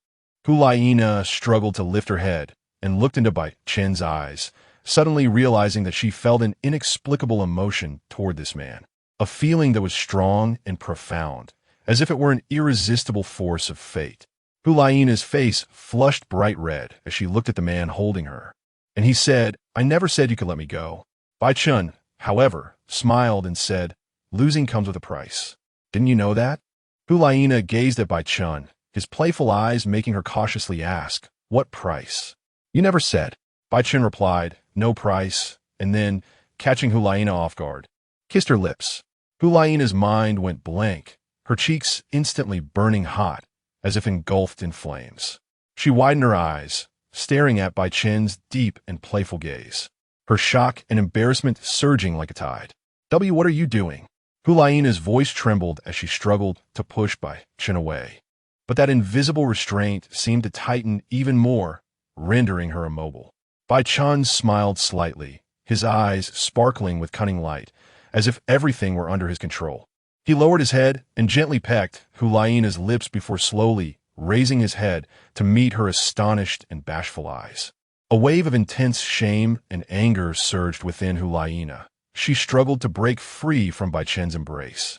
Hulaina struggled to lift her head and looked into Bai Chen's eyes, suddenly realizing that she felt an inexplicable emotion toward this man, a feeling that was strong and profound, as if it were an irresistible force of fate. Hulaina's face flushed bright red as she looked at the man holding her, and he said, "I never said you could let me go." Bai Chen, however, smiled and said, "Losing comes with a price. Didn't you know that?" Hulaina gazed at Bai Chen, his playful eyes making her cautiously ask, "What price?" "You never said." Bai Chen replied, "No price," and then, catching Hulaina off guard, kissed her lips. Hulaina's mind went blank, her cheeks instantly burning hot, as if engulfed in flames. She widened her eyes, staring at Bai Chen's deep and playful gaze, her shock and embarrassment surging like a tide. What are you doing?" Hulaina's voice trembled as she struggled to push Bai Chen away. But that invisible restraint seemed to tighten even more, rendering her immobile. Bai Chen smiled slightly, his eyes sparkling with cunning light, as if everything were under his control. He lowered his head and gently pecked Hulaina's lips before slowly raising his head to meet her astonished and bashful eyes. A wave of intense shame and anger surged within Hulaina. She struggled to break free from Bai Chen's embrace,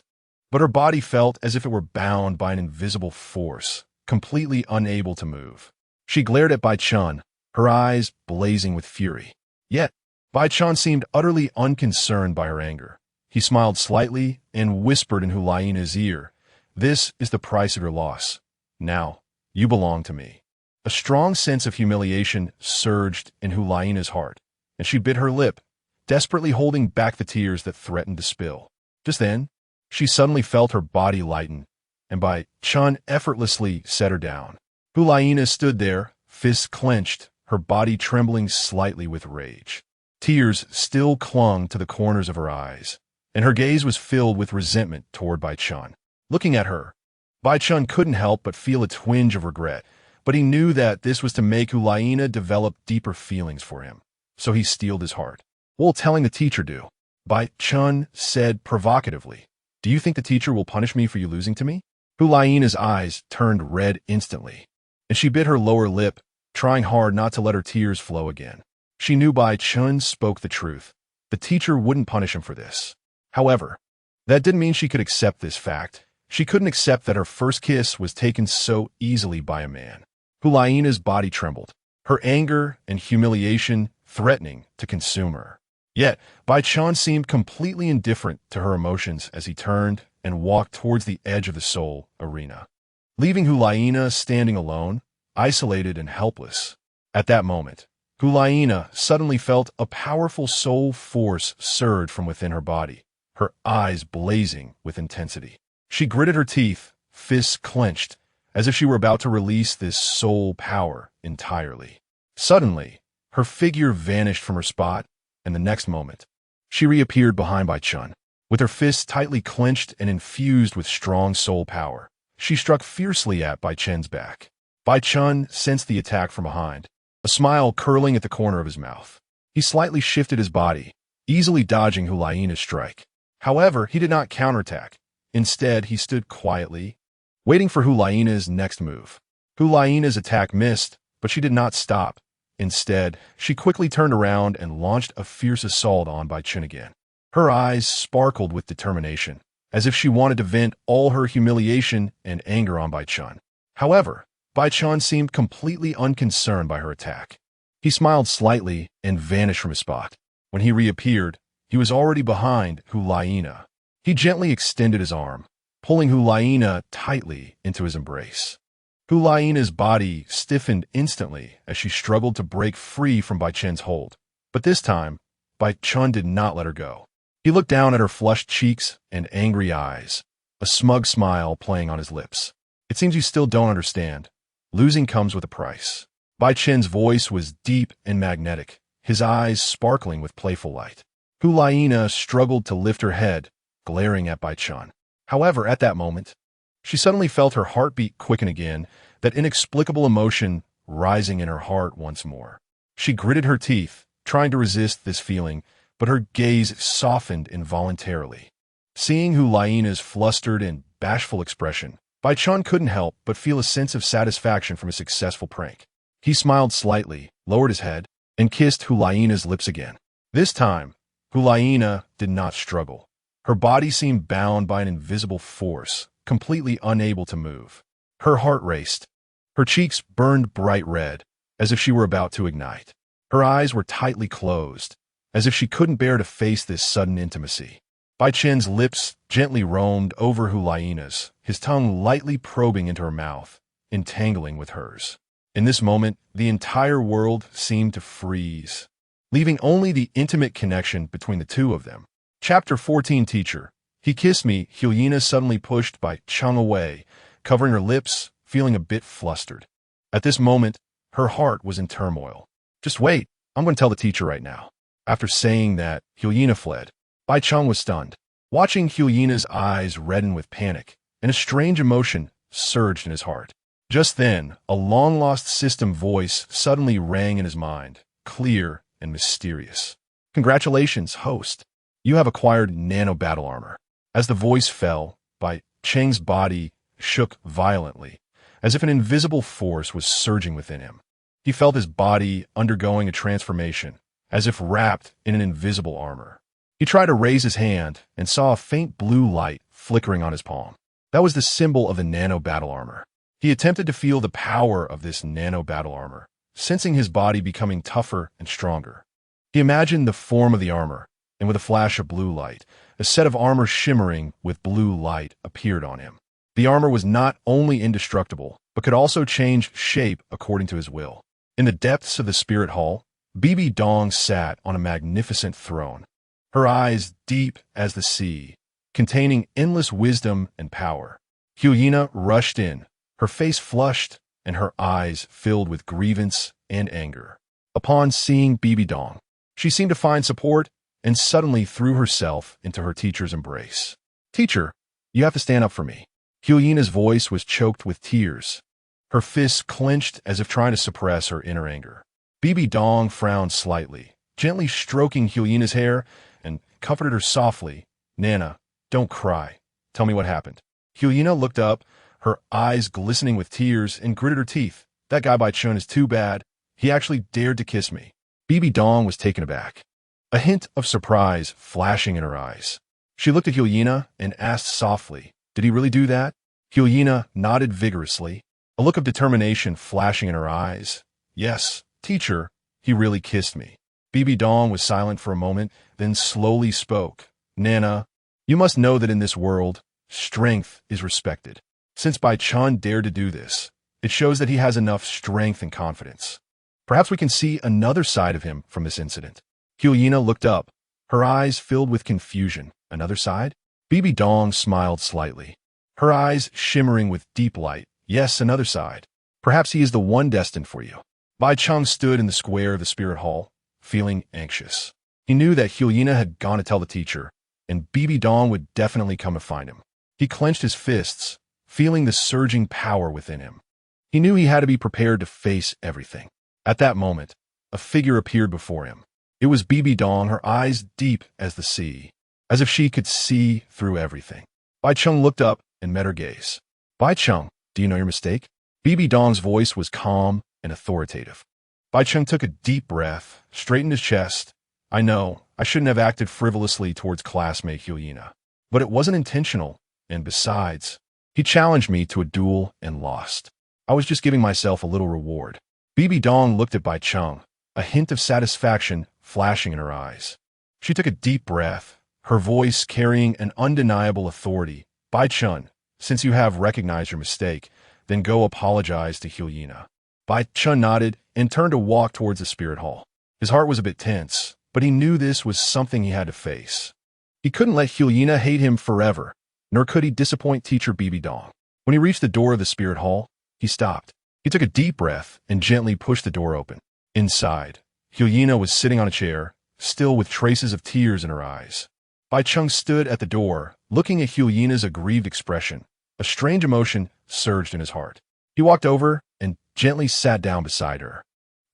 but her body felt as if it were bound by an invisible force, completely unable to move. She glared at Bai Chen, her eyes blazing with fury. Yet, Bai Chen seemed utterly unconcerned by her anger. He smiled slightly and whispered in Hulaina's ear, "This is the price of your loss. Now, you belong to me." A strong sense of humiliation surged in Hulaina's heart, and she bit her lip, desperately holding back the tears that threatened to spill. Just then, she suddenly felt her body lighten, and Bai Chen effortlessly set her down. Hulaina stood there, fists clenched, her body trembling slightly with rage. Tears still clung to the corners of her eyes, and her gaze was filled with resentment toward Bai Chen. Looking at her, Bai Chen couldn't help but feel a twinge of regret, but he knew that this was to make Hulaina develop deeper feelings for him, so he steeled his heart. "What will telling the teacher do?" Bai Chen said provocatively. "Do you think the teacher will punish me for you losing to me?" Hulaina's eyes turned red instantly, and she bit her lower lip, trying hard not to let her tears flow again. She knew Bai Chen spoke the truth. The teacher wouldn't punish him for this. However, that didn't mean she could accept this fact. She couldn't accept that her first kiss was taken so easily by a man. Hulaina's body trembled, her anger and humiliation threatening to consume her. Yet, Bai Chen seemed completely indifferent to her emotions as he turned and walked towards the edge of the soul arena, leaving Hulaina standing alone, isolated and helpless. At that moment, Hulaina suddenly felt a powerful soul force surge from within her body, her eyes blazing with intensity. She gritted her teeth, fists clenched, as if she were about to release this soul power entirely. Suddenly, her figure vanished from her spot, and the next moment, she reappeared behind Bai Chen. With her fists tightly clenched and infused with strong soul power, she struck fiercely at Bai Chen's back. Bai Chen sensed the attack from behind, a smile curling at the corner of his mouth. He slightly shifted his body, easily dodging Hulaina's strike. However, he did not counterattack. Instead, he stood quietly, waiting for Hulaina's next move. Hulaina's attack missed, but she did not stop. Instead, she quickly turned around and launched a fierce assault on Bai Chen again. Her eyes sparkled with determination, as if she wanted to vent all her humiliation and anger on Bai Chen. However, Bai Chen seemed completely unconcerned by her attack. He smiled slightly and vanished from his spot. When he reappeared, he was already behind Hulaina. He gently extended his arm, pulling Hulaina tightly into his embrace. Hulaina's body stiffened instantly as she struggled to break free from Bai Chen's hold. But this time, Bai Chen did not let her go. He looked down at her flushed cheeks and angry eyes, a smug smile playing on his lips. "It seems you still don't understand. Losing comes with a price." Bai Chen's voice was deep and magnetic, his eyes sparkling with playful light. Hulaina struggled to lift her head, glaring at Bai Chen. However, at that moment, she suddenly felt her heartbeat quicken again, that inexplicable emotion rising in her heart once more. She gritted her teeth, trying to resist this feeling, but her gaze softened involuntarily. Seeing Hulaina's flustered and bashful expression, Bai Chen couldn't help but feel a sense of satisfaction from a successful prank. He smiled slightly, lowered his head, and kissed Hulaina's lips again. This time, Hulaina did not struggle. Her body seemed bound by an invisible force, completely unable to move. Her heart raced. Her cheeks burned bright red, as if she were about to ignite. Her eyes were tightly closed, as if she couldn't bear to face this sudden intimacy. Bai Chen's lips gently roamed over Huliana's, his tongue lightly probing into her mouth, entangling with hers. In this moment, the entire world seemed to freeze, leaving only the intimate connection between the two of them. Chapter 14 Teacher. He kissed me. Huliana suddenly pushed Bai Chen away, covering her lips, feeling a bit flustered. At this moment, her heart was in turmoil. Just wait, I'm going to tell the teacher right now. After saying that, Huliana fled. Bai Chen was stunned. Watching Huliana's eyes redden with panic, and a strange emotion surged in his heart. Just then, a long-lost system voice suddenly rang in his mind, clear and mysterious. Congratulations, host. You have acquired nano battle armor. As the voice fell, Bai Chen's body shook violently, as if an invisible force was surging within him. He felt his body undergoing a transformation, as if wrapped in an invisible armor. He tried to raise his hand and saw a faint blue light flickering on his palm. That was the symbol of the nano battle armor. He attempted to feel the power of this nano battle armor, sensing his body becoming tougher and stronger. He imagined the form of the armor, and with a flash of blue light, a set of armor shimmering with blue light appeared on him. The armor was not only indestructible, but could also change shape according to his will. In the depths of the spirit hall, Bibi Dong sat on a magnificent throne, her eyes deep as the sea, containing endless wisdom and power. Huliana rushed in, her face flushed and her eyes filled with grievance and anger. Upon seeing Bibi Dong, she seemed to find support and suddenly threw herself into her teacher's embrace. Teacher, you have to stand up for me. Huliana's voice was choked with tears. Her fists clenched as if trying to suppress her inner anger. Bibi Dong frowned slightly, gently stroking Huliana's hair, and comforted her softly. Nana, don't cry. Tell me what happened. Huliana looked up, her eyes glistening with tears, and gritted her teeth. That guy Bai Chen is too bad. He actually dared to kiss me. Bibi Dong was taken aback, a hint of surprise flashing in her eyes. She looked at Huliana and asked softly, did he really do that? Huliana nodded vigorously, a look of determination flashing in her eyes. Yes, teacher, he really kissed me. Bibi Dong was silent for a moment, then slowly spoke. Nana, you must know that in this world, strength is respected. Since Bai Chen dared to do this, it shows that he has enough strength and confidence. Perhaps we can see another side of him from this incident. Huliana looked up, her eyes filled with confusion. Another side? Bibi Dong smiled slightly, her eyes shimmering with deep light. Yes, another side. Perhaps he is the one destined for you. Bai Chen stood in the square of the spirit hall, feeling anxious. He knew that Huliana had gone to tell the teacher, and Bibi Dong would definitely come to find him. He clenched his fists, feeling the surging power within him. He knew he had to be prepared to face everything. At that moment, a figure appeared before him. It was Bibi Dong, her eyes deep as the sea, as if she could see through everything. Bai Chen looked up and met her gaze. Bai Chen, do you know your mistake? Bibi Dong's voice was calm and authoritative. Bai Chen took a deep breath, straightened his chest. I know, I shouldn't have acted frivolously towards classmate Huliana, but it wasn't intentional, and besides, he challenged me to a duel and lost. I was just giving myself a little reward. Bibi Dong looked at Bai Chen, a hint of satisfaction flashing in her eyes. She took a deep breath, her voice carrying an undeniable authority. Bai Chen, since you have recognized your mistake, then go apologize to Huliana. Bai Chen nodded and turned to walk towards the spirit hall. His heart was a bit tense, but he knew this was something he had to face. He couldn't let Huliana hate him forever, nor could he disappoint teacher Bibi Dong. When he reached the door of the spirit hall, he stopped. He took a deep breath and gently pushed the door open. Inside, Huliana was sitting on a chair, still with traces of tears in her eyes. Bai Chen stood at the door, looking at Huliana's aggrieved expression. A strange emotion surged in his heart. He walked over and gently sat down beside her.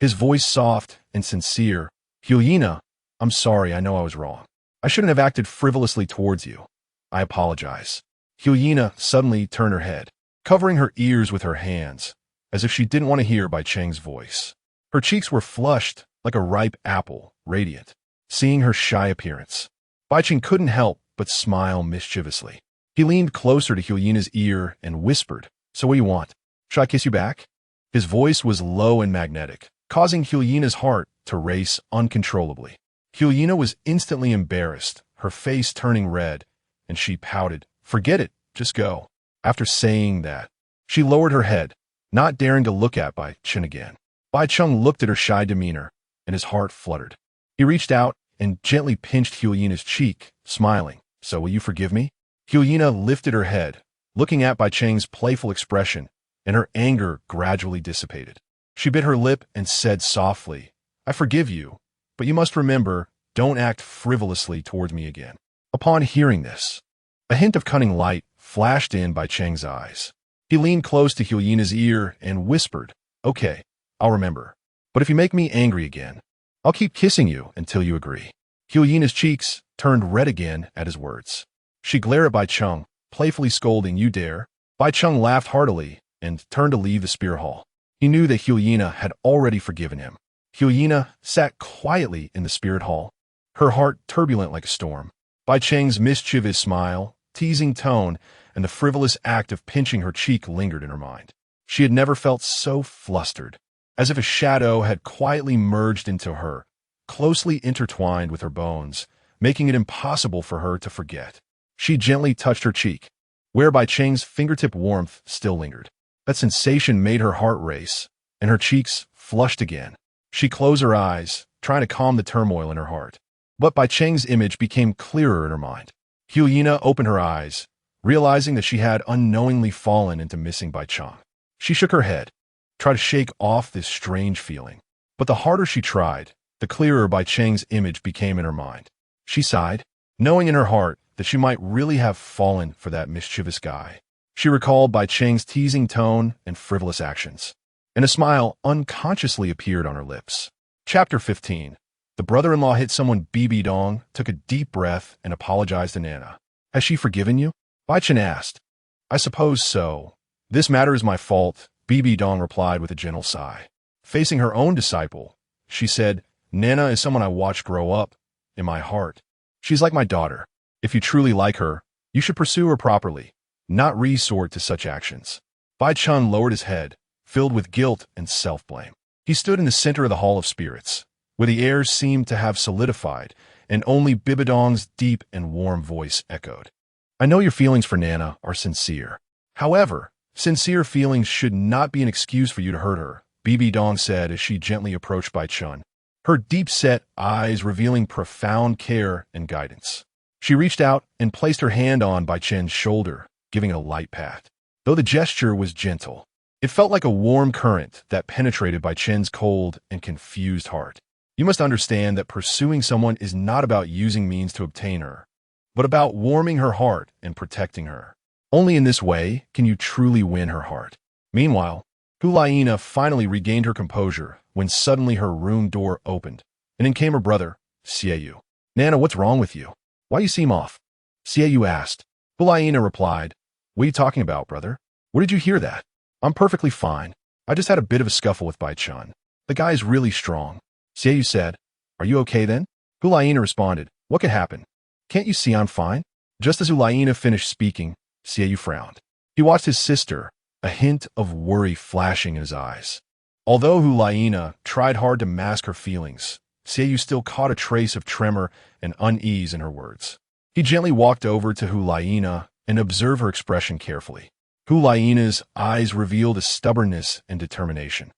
His voice soft and sincere. Huliana, I'm sorry, I know I was wrong. I shouldn't have acted frivolously towards you. I apologize. Huliana suddenly turned her head, covering her ears with her hands, as if she didn't want to hear Bai Chen's voice. Her cheeks were flushed like a ripe apple, radiant. Seeing her shy appearance, Bai Chen couldn't help but smile mischievously. He leaned closer to Helena's ear and whispered, "So what do you want? Should I kiss you back?" His voice was low and magnetic, causing Helena's heart to race uncontrollably. Helena was instantly embarrassed, her face turning red, and she pouted, "Forget it, just go." After saying that, she lowered her head, not daring to look at Bai Chen again. Bai Chen looked at her shy demeanor, and his heart fluttered. He reached out and gently pinched Helena's cheek, smiling. "So will you forgive me?" Helena lifted her head, looking at Bai Chen's playful expression, and her anger gradually dissipated. She bit her lip and said softly, "I forgive you, but you must remember, don't act frivolously towards me again." Upon hearing this, a hint of cunning light flashed in Bai Chen's eyes. He leaned close to Helena's ear and whispered, "Okay, I'll remember. But if you make me angry again, I'll keep kissing you until you agree." Helena's cheeks turned red again at his words. She glared at Bai Chen, playfully scolding, "You dare?" Bai Chen laughed heartily and turned to leave the spear hall. He knew that Helena had already forgiven him. Helena sat quietly in the spirit hall, her heart turbulent like a storm. Bai Chen's mischievous smile, teasing tone, and the frivolous act of pinching her cheek lingered in her mind. She had never felt so flustered, as if a shadow had quietly merged into her, closely intertwined with her bones, making it impossible for her to forget. She gently touched her cheek, where Bai Chen's fingertip warmth still lingered. That sensation made her heart race, and her cheeks flushed again. She closed her eyes, trying to calm the turmoil in her heart. But Bai Chen's image became clearer in her mind. Helena opened her eyes, realizing that she had unknowingly fallen into missing Bai Chen. She shook her head, tried to shake off this strange feeling. But the harder she tried, the clearer Bai Chen's image became in her mind. She sighed, knowing in her heart that she might really have fallen for that mischievous guy. She recalled Bai Chen's teasing tone and frivolous actions, and a smile unconsciously appeared on her lips. Chapter 15. The brother-in-law hit someone. Bibi Dong took a deep breath and apologized to Nana. "Has she forgiven you?" Bai Chen asked. "I suppose so. This matter is my fault," Bibi Dong replied with a gentle sigh. Facing her own disciple, she said, "Nana is someone I watched grow up in my heart. She's like my daughter. If you truly like her, you should pursue her properly, not resort to such actions." Bai Chen lowered his head, filled with guilt and self-blame. He stood in the center of the Hall of Spirits, where the air seemed to have solidified, and only Bibidong's deep and warm voice echoed. "I know your feelings for Nana are sincere. However, sincere feelings should not be an excuse for you to hurt her," Bibi Dong said as she gently approached Bai Chen, her deep-set eyes revealing profound care and guidance. She reached out and placed her hand on Bai Chen's shoulder, giving it a light pat. Though the gesture was gentle, it felt like a warm current that penetrated Bai Chen's cold and confused heart. "You must understand that pursuing someone is not about using means to obtain her, but about warming her heart and protecting her. Only in this way can you truly win her heart." Meanwhile, Hulaina finally regained her composure when suddenly her room door opened, and in came her brother, Xiaoyu. "Nana, what's wrong with you? Why you seem off?" Xiaoyu asked. Hulaina replied, "What are you talking about, brother? Where did you hear that?" "I'm perfectly fine. I just had a bit of a scuffle with Bai Chen. The guy is really strong." Xiaoyu said, "Are you okay then?" Hulaina responded, "What could happen? Can't you see I'm fine?" Just as Hulaina finished speaking, Xiaoyu frowned. He watched his sister, a hint of worry flashing in his eyes. Although Hulaina tried hard to mask her feelings, Xiaoyu still caught a trace of tremor and unease in her words. He gently walked over to Hulaina and observed her expression carefully. Hulaina's eyes revealed a stubbornness and determination,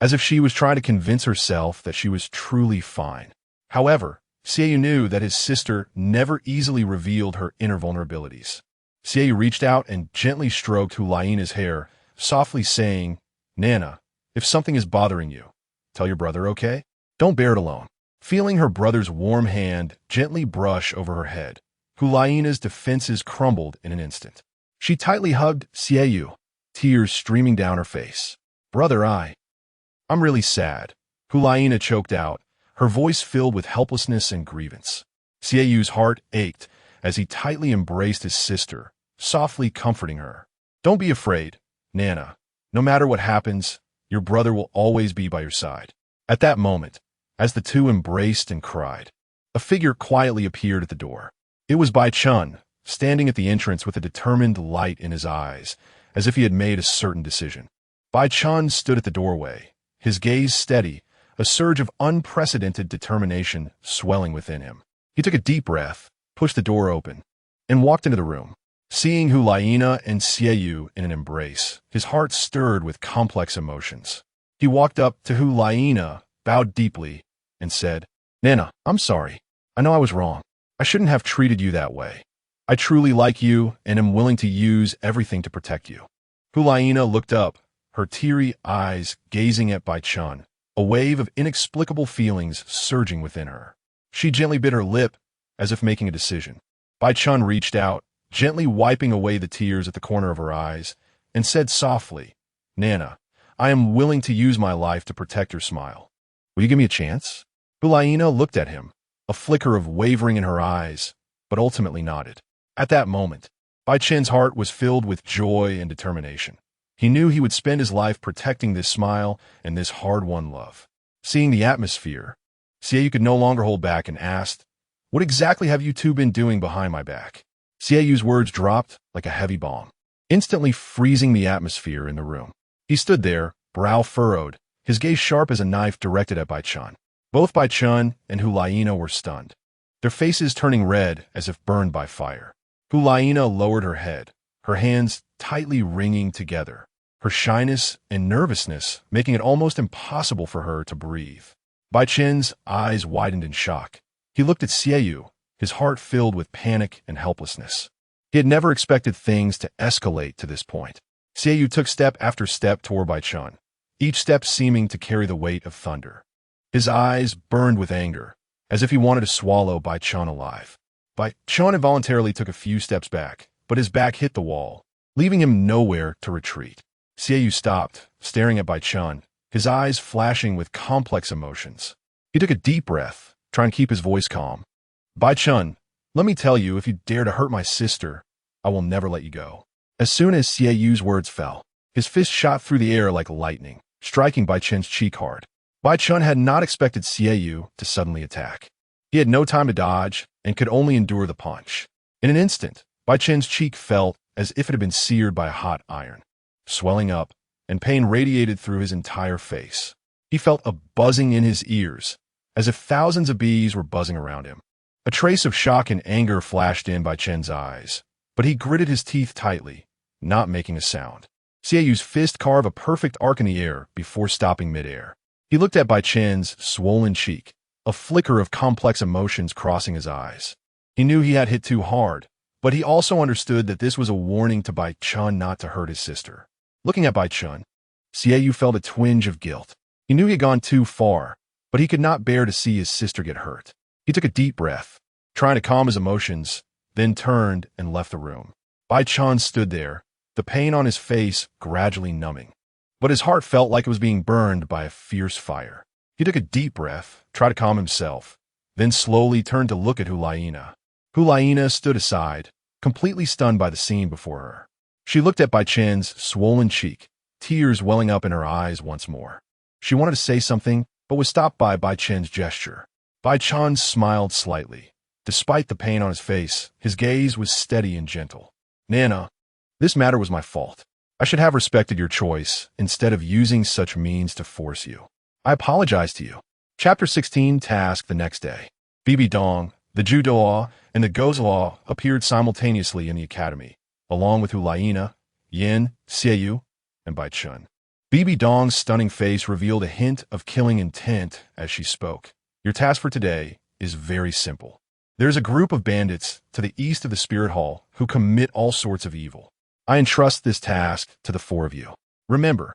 as if she was trying to convince herself that she was truly fine. However, Xiaoyu knew that his sister never easily revealed her inner vulnerabilities. Xiaoyu reached out and gently stroked Hulaina's hair, softly saying, "Nana, if something is bothering you, tell your brother, okay? Don't bear it alone." Feeling her brother's warm hand gently brush over her head, Hulaina's defenses crumbled in an instant. She tightly hugged Xiaoyu, tears streaming down her face. "Brother, I'm really sad," Hulaina choked out, her voice filled with helplessness and grievance. Xiaoyu's heart ached as he tightly embraced his sister, softly comforting her. "Don't be afraid, Nana. No matter what happens, your brother will always be by your side." At that moment, as the two embraced and cried, a figure quietly appeared at the door. It was Bai Chen, standing at the entrance with a determined light in his eyes, as if he had made a certain decision. Bai Chen stood at the doorway, his gaze steady, a surge of unprecedented determination swelling within him. He took a deep breath, pushed the door open, and walked into the room. Seeing Hulaina and Xieyu in an embrace, his heart stirred with complex emotions. He walked up to Hulaina, bowed deeply, and said, "Nana, I'm sorry. I know I was wrong. I shouldn't have treated you that way. I truly like you and am willing to use everything to protect you." Hulaina looked up, her teary eyes gazing at Bai Chen, a wave of inexplicable feelings surging within her. She gently bit her lip, as if making a decision. Bai Chen reached out, gently wiping away the tears at the corner of her eyes, and said softly, "Nana, I am willing to use my life to protect your smile. Will you give me a chance?" Hulaina looked at him, a flicker of wavering in her eyes, but ultimately nodded. At that moment, Bai Chen's heart was filled with joy and determination. He knew he would spend his life protecting this smile and this hard-won love. Seeing the atmosphere, Xieyu could no longer hold back and asked, "What exactly have you two been doing behind my back?" Xieyu's words dropped like a heavy bomb, instantly freezing the atmosphere in the room. He stood there, brow furrowed, his gaze sharp as a knife directed at Bai Chen. Both Bai Chen and Hulaina were stunned, their faces turning red as if burned by fire. Hulaina lowered her head, her hands tightly wringing together, her shyness and nervousness making it almost impossible for her to breathe. Bai Chen's eyes widened in shock. He looked at Xieyu, his heart filled with panic and helplessness. He had never expected things to escalate to this point. Xieyu took step after step toward Bai Chen, each step seeming to carry the weight of thunder. His eyes burned with anger, as if he wanted to swallow Bai Chen alive. Bai Chen involuntarily took a few steps back, but his back hit the wall, leaving him nowhere to retreat. Xieyu stopped, staring at Bai Chen, his eyes flashing with complex emotions. He took a deep breath, trying to keep his voice calm. "Bai Chen, let me tell you, if you dare to hurt my sister, I will never let you go." As soon as Xieyu's words fell, his fist shot through the air like lightning, striking Bai Chen's cheek hard. Bai Chen had not expected Xieyu to suddenly attack. He had no time to dodge and could only endure the punch. In an instant, Bai Chen's cheek felt as if it had been seared by a hot iron, swelling up, and pain radiated through his entire face. He felt a buzzing in his ears, as if thousands of bees were buzzing around him. A trace of shock and anger flashed in Bai Chen's eyes, but he gritted his teeth tightly, not making a sound. Xieyu's fist carved a perfect arc in the air before stopping midair. He looked at Bai Chen's swollen cheek, a flicker of complex emotions crossing his eyes. He knew he had hit too hard, but he also understood that this was a warning to Bai Chen not to hurt his sister. Looking at Bai Chen, Xieyu felt a twinge of guilt. He knew he had gone too far, but he could not bear to see his sister get hurt. He took a deep breath, trying to calm his emotions, then turned and left the room. Bai Chen stood there, the pain on his face gradually numbing, but his heart felt like it was being burned by a fierce fire. He took a deep breath, tried to calm himself, then slowly turned to look at Hulaina. Hulaina stood aside, completely stunned by the scene before her. She looked at Bai Chen's swollen cheek, tears welling up in her eyes once more. She wanted to say something, but was stopped by Bai Chen's gesture. Bai Chen smiled slightly. Despite the pain on his face, his gaze was steady and gentle. "Nana, this matter was my fault. I should have respected your choice instead of using such means to force you. I apologize to you." Chapter 16 Task the next day. Bibi Dong, the Douluo, and the Gozluo appeared simultaneously in the academy, along with Hulaina, Yin, Xieyu, and Bai Chen. Bibi Dong's stunning face revealed a hint of killing intent as she spoke. "Your task for today is very simple. There's a group of bandits to the east of the Spirit Hall who commit all sorts of evil. I entrust this task to the four of you. Remember,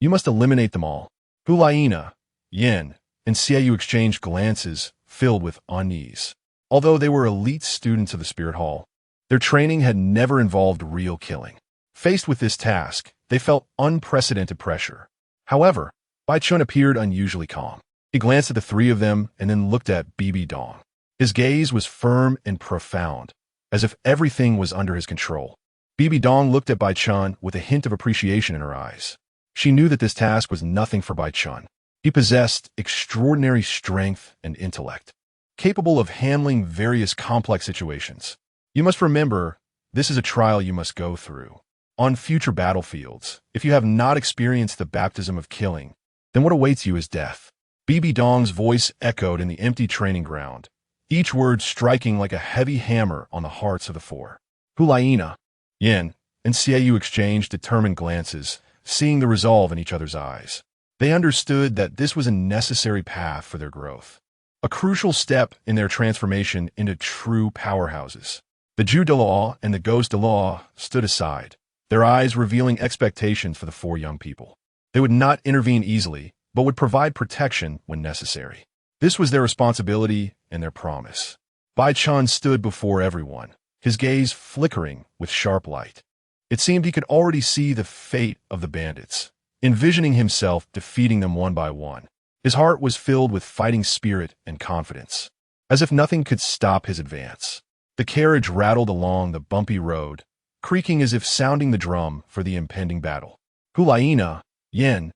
you must eliminate them all." Hulaina, Yin, and Xieyu exchanged glances filled with unease. Although they were elite students of the Spirit Hall, their training had never involved real killing. Faced with this task, they felt unprecedented pressure. However, Bai Chen appeared unusually calm. He glanced at the three of them and then looked at Bibi Dong. His gaze was firm and profound, as if everything was under his control. Bibi Dong looked at Bai Chen with a hint of appreciation in her eyes. She knew that this task was nothing for Bai Chen. He possessed extraordinary strength and intellect, capable of handling various complex situations. You must remember, this is a trial you must go through. On future battlefields, if you have not experienced the baptism of killing, then what awaits you is death. Bibi Dong's voice echoed in the empty training ground, each word striking like a heavy hammer on the hearts of the four. Hulaina, Yin, and Xiaoyu exchanged determined glances, seeing the resolve in each other's eyes. They understood that this was a necessary path for their growth, a crucial step in their transformation into true powerhouses. The Ju Douluo and the Ghost Douluo stood aside, their eyes revealing expectations for the four young people. They would not intervene easily, but would provide protection when necessary. This was their responsibility and their promise. Bai Chen stood before everyone, his gaze flickering with sharp light. It seemed he could already see the fate of the bandits, envisioning himself defeating them one by one. His heart was filled with fighting spirit and confidence, as if nothing could stop his advance. The carriage rattled along the bumpy road, creaking as if sounding the drum for the impending battle. Hulaina, Yin,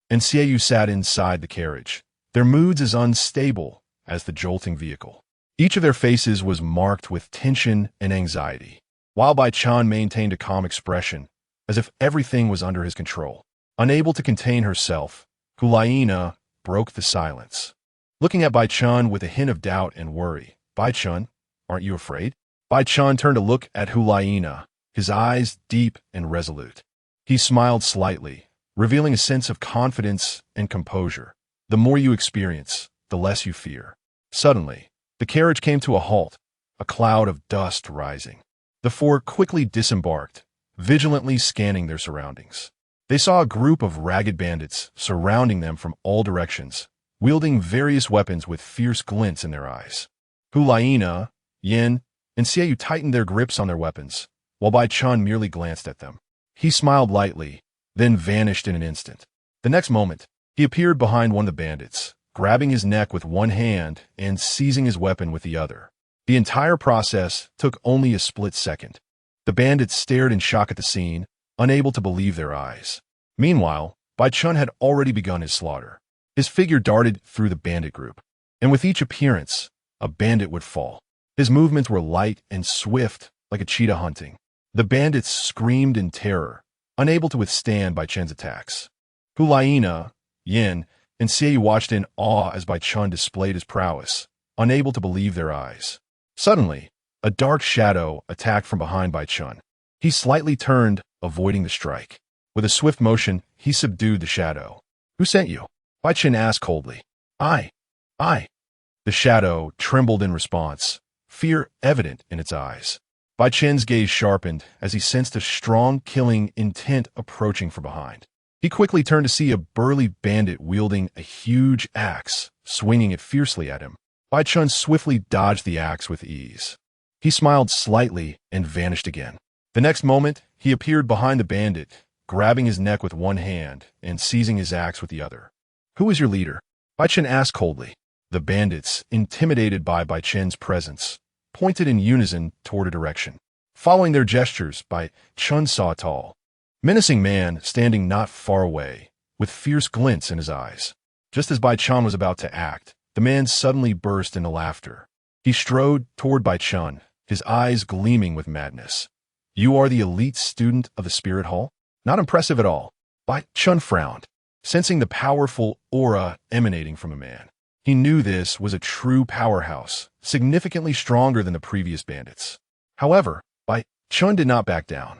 and Xiaoyu sat inside the carriage, their moods as unstable as the jolting vehicle. Each of their faces was marked with tension and anxiety, while Bai Chen maintained a calm expression, as if everything was under his control. Unable to contain herself, Hulaina broke the silence. Looking at Bai Chen with a hint of doubt and worry, "Bai Chen, aren't you afraid?" Bai Chen turned to look at Hulaina, his eyes deep and resolute. He smiled slightly, revealing a sense of confidence and composure. The more you experience, the less you fear. Suddenly, the carriage came to a halt, a cloud of dust rising. The four quickly disembarked, vigilantly scanning their surroundings. They saw a group of ragged bandits surrounding them from all directions, wielding various weapons with fierce glints in their eyes. Hulaina, Yin, and Xiaoyu tightened their grips on their weapons, while Bai Chen merely glanced at them. He smiled lightly, then vanished in an instant. The next moment, he appeared behind one of the bandits, grabbing his neck with one hand and seizing his weapon with the other. The entire process took only a split second. The bandits stared in shock at the scene, unable to believe their eyes. Meanwhile, Bai Chen had already begun his slaughter. His figure darted through the bandit group, and with each appearance, a bandit would fall. His movements were light and swift, like a cheetah hunting. The bandits screamed in terror, unable to withstand Bai Chen's attacks. Hulaina, Yin, and Xiaoyu watched in awe as Bai Chen displayed his prowess, unable to believe their eyes. Suddenly, a dark shadow attacked from behind Bai Chen. He slightly turned, avoiding the strike. With a swift motion, he subdued the shadow. "Who sent you?" Bai Chen asked coldly. I. The shadow trembled in response, fear evident in its eyes. Bai Chen's gaze sharpened as he sensed a strong, killing intent approaching from behind. He quickly turned to see a burly bandit wielding a huge axe, swinging it fiercely at him. Bai Chen swiftly dodged the axe with ease. He smiled slightly and vanished again. The next moment, he appeared behind the bandit, grabbing his neck with one hand and seizing his axe with the other. "Who is your leader?" Bai Chen asked coldly. The bandits, intimidated by Bai Chen's presence, pointed in unison toward a direction. Following their gestures, Bai Chen saw a tall, menacing man standing not far away, with fierce glints in his eyes. Just as Bai Chen was about to act, the man suddenly burst into laughter. He strode toward Bai Chen, his eyes gleaming with madness. "You are the elite student of the Spirit Hall?" "Not impressive at all." Bai Chen frowned, sensing the powerful aura emanating from a man. He knew this was a true powerhouse, significantly stronger than the previous bandits. However, Bai Chen did not back down.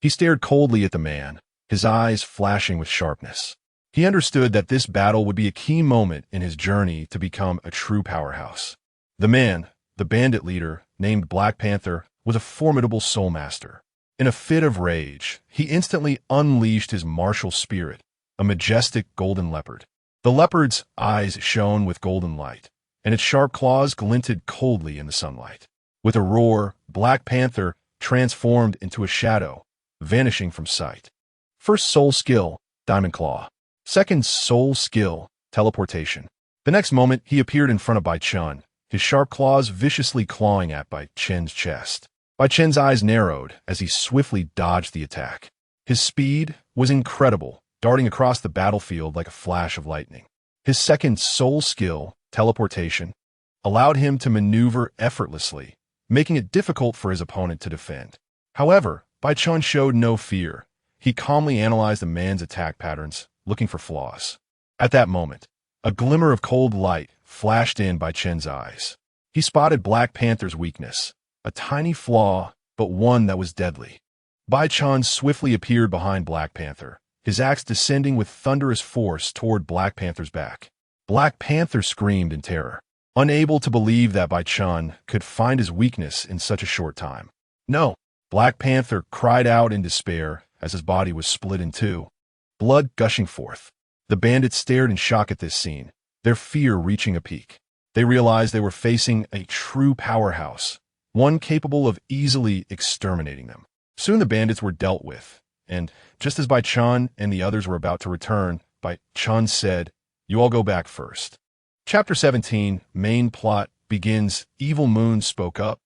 He stared coldly at the man, his eyes flashing with sharpness. He understood that this battle would be a key moment in his journey to become a true powerhouse. The man, the bandit leader, named Black Panther, was a formidable soul master. In a fit of rage, he instantly unleashed his martial spirit, a majestic golden leopard. The leopard's eyes shone with golden light, and its sharp claws glinted coldly in the sunlight. With a roar, Black Panther transformed into a shadow, vanishing from sight. First soul skill, Diamond Claw. Second soul skill, Teleportation. The next moment, he appeared in front of Bai Chen, his sharp claws viciously clawing at Bai Chen's chest. Bai Chen's eyes narrowed as he swiftly dodged the attack. His speed was incredible, darting across the battlefield like a flash of lightning. His second soul skill, Teleportation, allowed him to maneuver effortlessly, making it difficult for his opponent to defend. However, Bai Chen showed no fear. He calmly analyzed the man's attack patterns, looking for flaws. At that moment, a glimmer of cold light flashed in Bai Chen's eyes. He spotted Black Panther's weakness, a tiny flaw, but one that was deadly. Bai Chen swiftly appeared behind Black Panther, his axe descending with thunderous force toward Black Panther's back. Black Panther screamed in terror, unable to believe that Bai Chen could find his weakness in such a short time. No! Black Panther cried out in despair as his body was split in two, blood gushing forth. The bandits stared in shock at this scene, their fear reaching a peak. They realized they were facing a true powerhouse, one capable of easily exterminating them. Soon the bandits were dealt with, and just as Bai Chen and the others were about to return, Bai Chen said, "You all go back first." Chapter 17, main plot, begins. Evil Moon spoke up.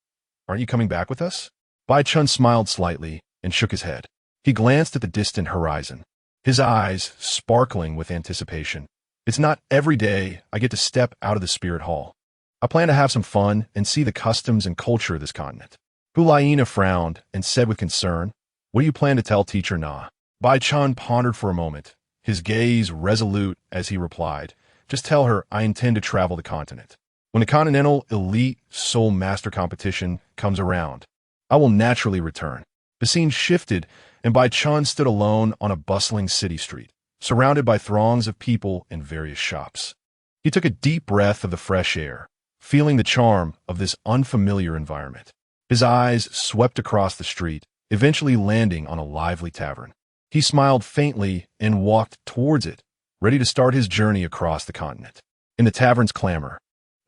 "Aren't you coming back with us?" Bai Chen smiled slightly and shook his head. He glanced at the distant horizon, his eyes sparkling with anticipation. "It's not every day I get to step out of the spirit hall. I plan to have some fun and see the customs and culture of this continent." Hulaina frowned and said with concern, "What do you plan to tell Teacher Na?" Bai Chen pondered for a moment, his gaze resolute as he replied, "Just tell her I intend to travel the continent. When the Continental Elite Soul Master Competition comes around, I will naturally return." The scene shifted, and Bai Chen stood alone on a bustling city street, surrounded by throngs of people in various shops. He took a deep breath of the fresh air, feeling the charm of this unfamiliar environment. His eyes swept across the street, eventually landing on a lively tavern. He smiled faintly and walked towards it, ready to start his journey across the continent. In the tavern's clamor,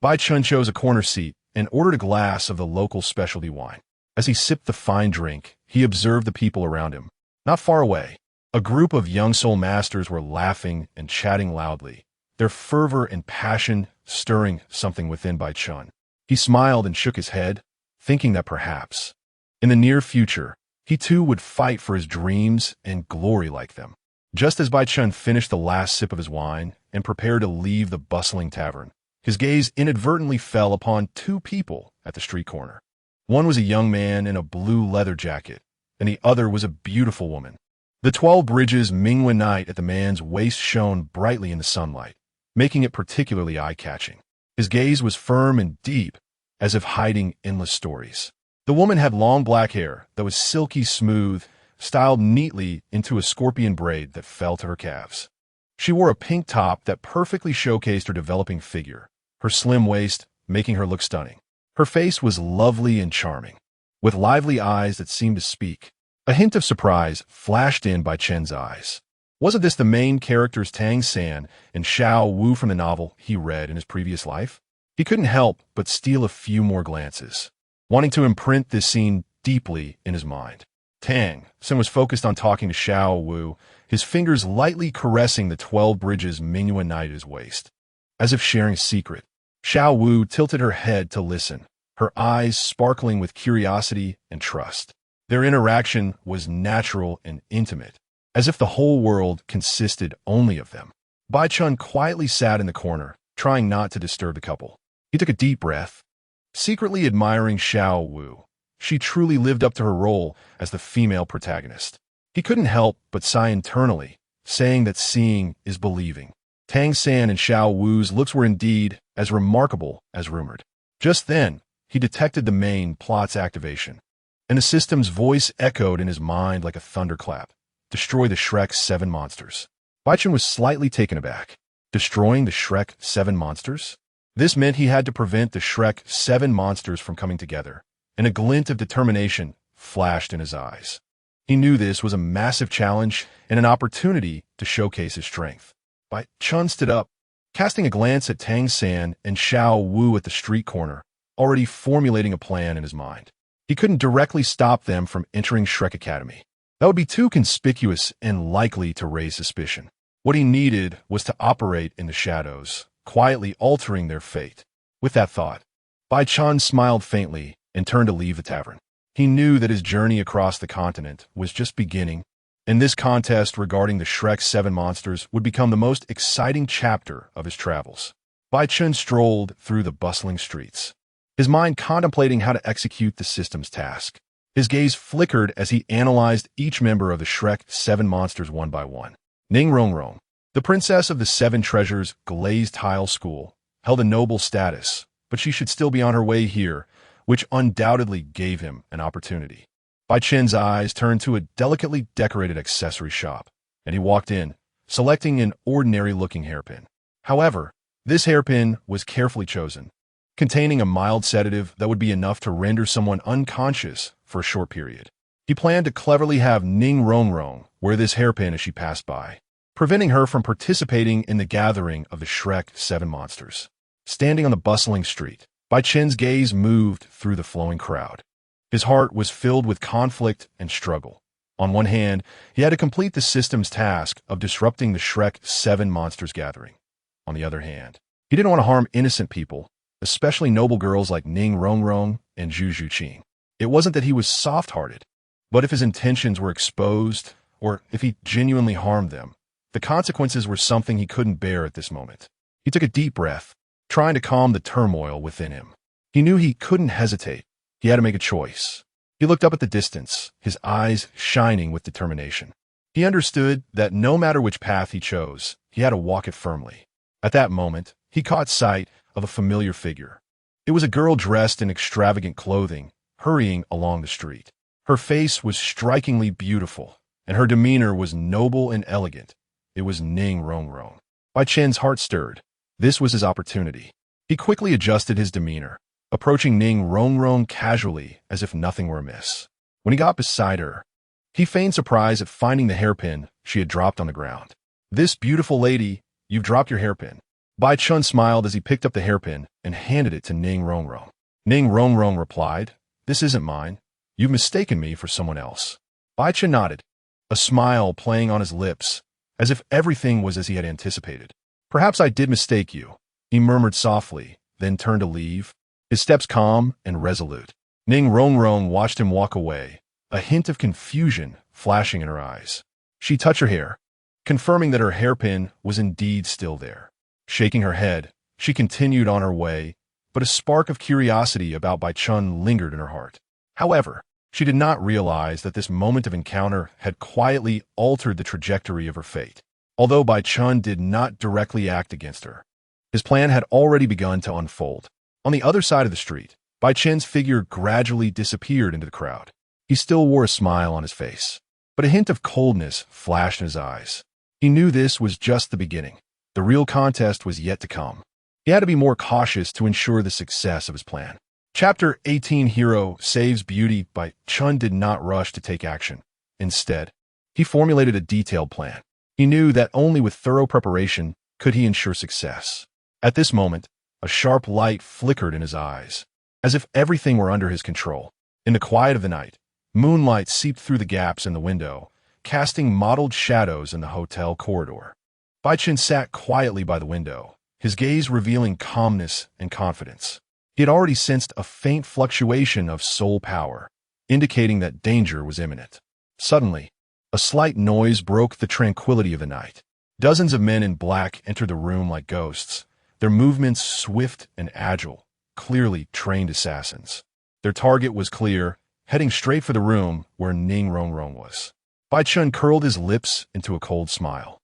Bai Chen chose a corner seat and ordered a glass of the local specialty wine. As he sipped the fine drink, he observed the people around him. Not far away, a group of young soul masters were laughing and chatting loudly, their fervor and passion stirring something within Bai Chen. He smiled and shook his head, thinking that perhaps, in the near future, he too would fight for his dreams and glory like them. Just as Bai Chen finished the last sip of his wine and prepared to leave the bustling tavern, his gaze inadvertently fell upon two people at the street corner. One was a young man in a blue leather jacket, and the other was a beautiful woman. The 12 bridges Mingwen Night at the man's waist shone brightly in the sunlight, making it particularly eye-catching. His gaze was firm and deep, as if hiding endless stories. The woman had long black hair that was silky smooth, styled neatly into a scorpion braid that fell to her calves. She wore a pink top that perfectly showcased her developing figure, her slim waist making her look stunning. Her face was lovely and charming, with lively eyes that seemed to speak. A hint of surprise flashed in Bai Chen's eyes. Wasn't this the main characters Tang San and Xiao Wu from the novel he read in his previous life? He couldn't help but steal a few more glances, wanting to imprint this scene deeply in his mind. Tang San was focused on talking to Xiao Wu, his fingers lightly caressing the 12 bridges Mingwen Night at his waist, as if sharing a secret. Xiao Wu tilted her head to listen, her eyes sparkling with curiosity and trust. Their interaction was natural and intimate, as if the whole world consisted only of them. Bai Chen quietly sat in the corner, trying not to disturb the couple. He took a deep breath, secretly admiring Xiao Wu. She truly lived up to her role as the female protagonist. He couldn't help but sigh internally, saying that seeing is believing. Tang San and Xiao Wu's looks were indeed as remarkable as rumored. Just then, he detected the main plot's activation, and the system's voice echoed in his mind like a thunderclap. Destroy the Shrek 7 monsters. Bai Chen was slightly taken aback. Destroying the Shrek 7 monsters? This meant he had to prevent the Shrek 7 monsters from coming together, and a glint of determination flashed in his eyes. He knew this was a massive challenge and an opportunity to showcase his strength. Bai Chen stood up, casting a glance at Tang San and Xiao Wu at the street corner, already formulating a plan in his mind. He couldn't directly stop them from entering Shrek Academy. That would be too conspicuous and likely to raise suspicion. What he needed was to operate in the shadows, quietly altering their fate. With that thought, Bai Chen smiled faintly and turned to leave the tavern. He knew that his journey across the continent was just beginning, and this contest regarding the Shrek 7 monsters would become the most exciting chapter of his travels. Bai Chen strolled through the bustling streets, his mind contemplating how to execute the system's task. His gaze flickered as he analyzed each member of the Shrek 7 monsters one by one. Ning Rongrong, the princess of the 7 treasures glazed tile school, held a noble status, but she should still be on her way here, which undoubtedly gave him an opportunity. Bai Chen's eyes turned to a delicately decorated accessory shop, and he walked in, selecting an ordinary-looking hairpin. However, this hairpin was carefully chosen, containing a mild sedative that would be enough to render someone unconscious for a short period. He planned to cleverly have Ning Rongrong wear this hairpin as she passed by, preventing her from participating in the gathering of the Shrek 7 monsters. Standing on the bustling street, Bai Chen's gaze moved through the flowing crowd. His heart was filled with conflict and struggle. On one hand, he had to complete the system's task of disrupting the Shrek 7 monsters gathering. On the other hand, he didn't want to harm innocent people, especially noble girls like Ning Rongrong and Zhu Zhuqing. It wasn't that he was soft-hearted, but if his intentions were exposed, or if he genuinely harmed them, the consequences were something he couldn't bear at this moment. He took a deep breath, trying to calm the turmoil within him. He knew he couldn't hesitate. He had to make a choice. He looked up at the distance, his eyes shining with determination. He understood that no matter which path he chose, he had to walk it firmly. At that moment, he caught sight of a familiar figure. It was a girl dressed in extravagant clothing, hurrying along the street. Her face was strikingly beautiful, and her demeanor was noble and elegant. It was Ning Rongrong. Bai Chen's heart stirred. This was his opportunity. He quickly adjusted his demeanor, approaching Ning Rongrong casually as if nothing were amiss. When he got beside her, he feigned surprise at finding the hairpin she had dropped on the ground. "This beautiful lady, you've dropped your hairpin." Bai Chen smiled as he picked up the hairpin and handed it to Ning Rongrong. Ning Rongrong replied, "This isn't mine. You've mistaken me for someone else." Bai Chen nodded, a smile playing on his lips, as if everything was as he had anticipated. "Perhaps I did mistake you," he murmured softly, then turned to leave, his steps calm and resolute. Ning Rongrong watched him walk away, a hint of confusion flashing in her eyes. She touched her hair, confirming that her hairpin was indeed still there. Shaking her head, she continued on her way, but a spark of curiosity about Bai Chen lingered in her heart. However, she did not realize that this moment of encounter had quietly altered the trajectory of her fate. Although Bai Chen did not directly act against her, his plan had already begun to unfold. On the other side of the street, Bai Chen's figure gradually disappeared into the crowd. He still wore a smile on his face, but a hint of coldness flashed in his eyes. He knew this was just the beginning. The real contest was yet to come. He had to be more cautious to ensure the success of his plan. Chapter 18 Hero Saves Beauty. Bai Chen did not rush to take action. Instead, he formulated a detailed plan. He knew that only with thorough preparation could he ensure success. At this moment, a sharp light flickered in his eyes, as if everything were under his control. In the quiet of the night, moonlight seeped through the gaps in the window, casting mottled shadows in the hotel corridor. Bai Chen sat quietly by the window, his gaze revealing calmness and confidence. He had already sensed a faint fluctuation of soul power, indicating that danger was imminent. Suddenly, a slight noise broke the tranquility of the night. Dozens of men in black entered the room like ghosts, their movements swift and agile, clearly trained assassins. Their target was clear, heading straight for the room where Ning Rongrong was. Bai Chen curled his lips into a cold smile.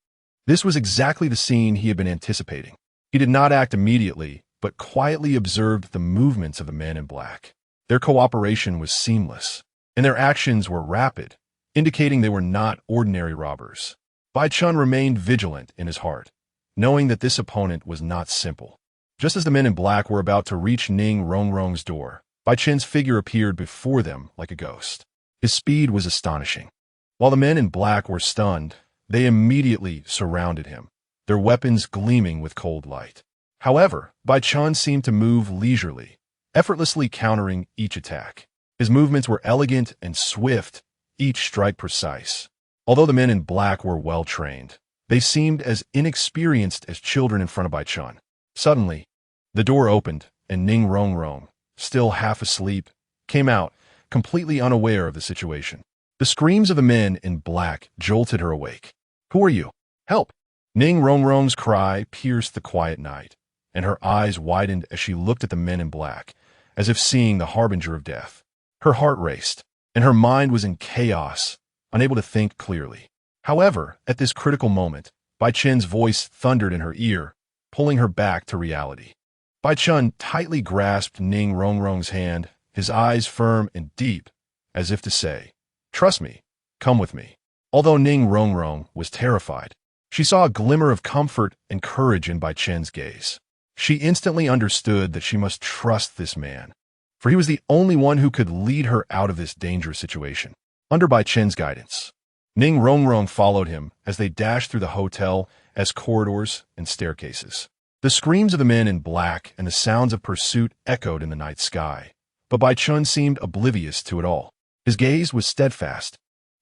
This was exactly the scene he had been anticipating. He did not act immediately, but quietly observed the movements of the men in black. Their cooperation was seamless, and their actions were rapid, indicating they were not ordinary robbers. Bai Chen remained vigilant in his heart, knowing that this opponent was not simple. Just as the men in black were about to reach Ning Rongrong's door, Bai Chen's figure appeared before them like a ghost. His speed was astonishing. While the men in black were stunned, they immediately surrounded him, their weapons gleaming with cold light. However, Bai Chen seemed to move leisurely, effortlessly countering each attack. His movements were elegant and swift, each strike precise. Although the men in black were well-trained, they seemed as inexperienced as children in front of Bai Chen. Suddenly, the door opened, and Ning Rongrong, still half asleep, came out, completely unaware of the situation. The screams of the men in black jolted her awake. "Who are you? Help!" Ning Rongrong's cry pierced the quiet night, and her eyes widened as she looked at the men in black, as if seeing the harbinger of death. Her heart raced, and her mind was in chaos, unable to think clearly. However, at this critical moment, Bai Chen's voice thundered in her ear, pulling her back to reality. Bai Chen tightly grasped Ning Rongrong's hand, his eyes firm and deep, as if to say, "Trust me, come with me." Although Ning Rongrong was terrified, she saw a glimmer of comfort and courage in Bai Chen's gaze. She instantly understood that she must trust this man, for he was the only one who could lead her out of this dangerous situation. Under Bai Chen's guidance, Ning Rongrong followed him as they dashed through the hotel as corridors and staircases. The screams of the men in black and the sounds of pursuit echoed in the night sky, but Bai Chen seemed oblivious to it all. His gaze was steadfast,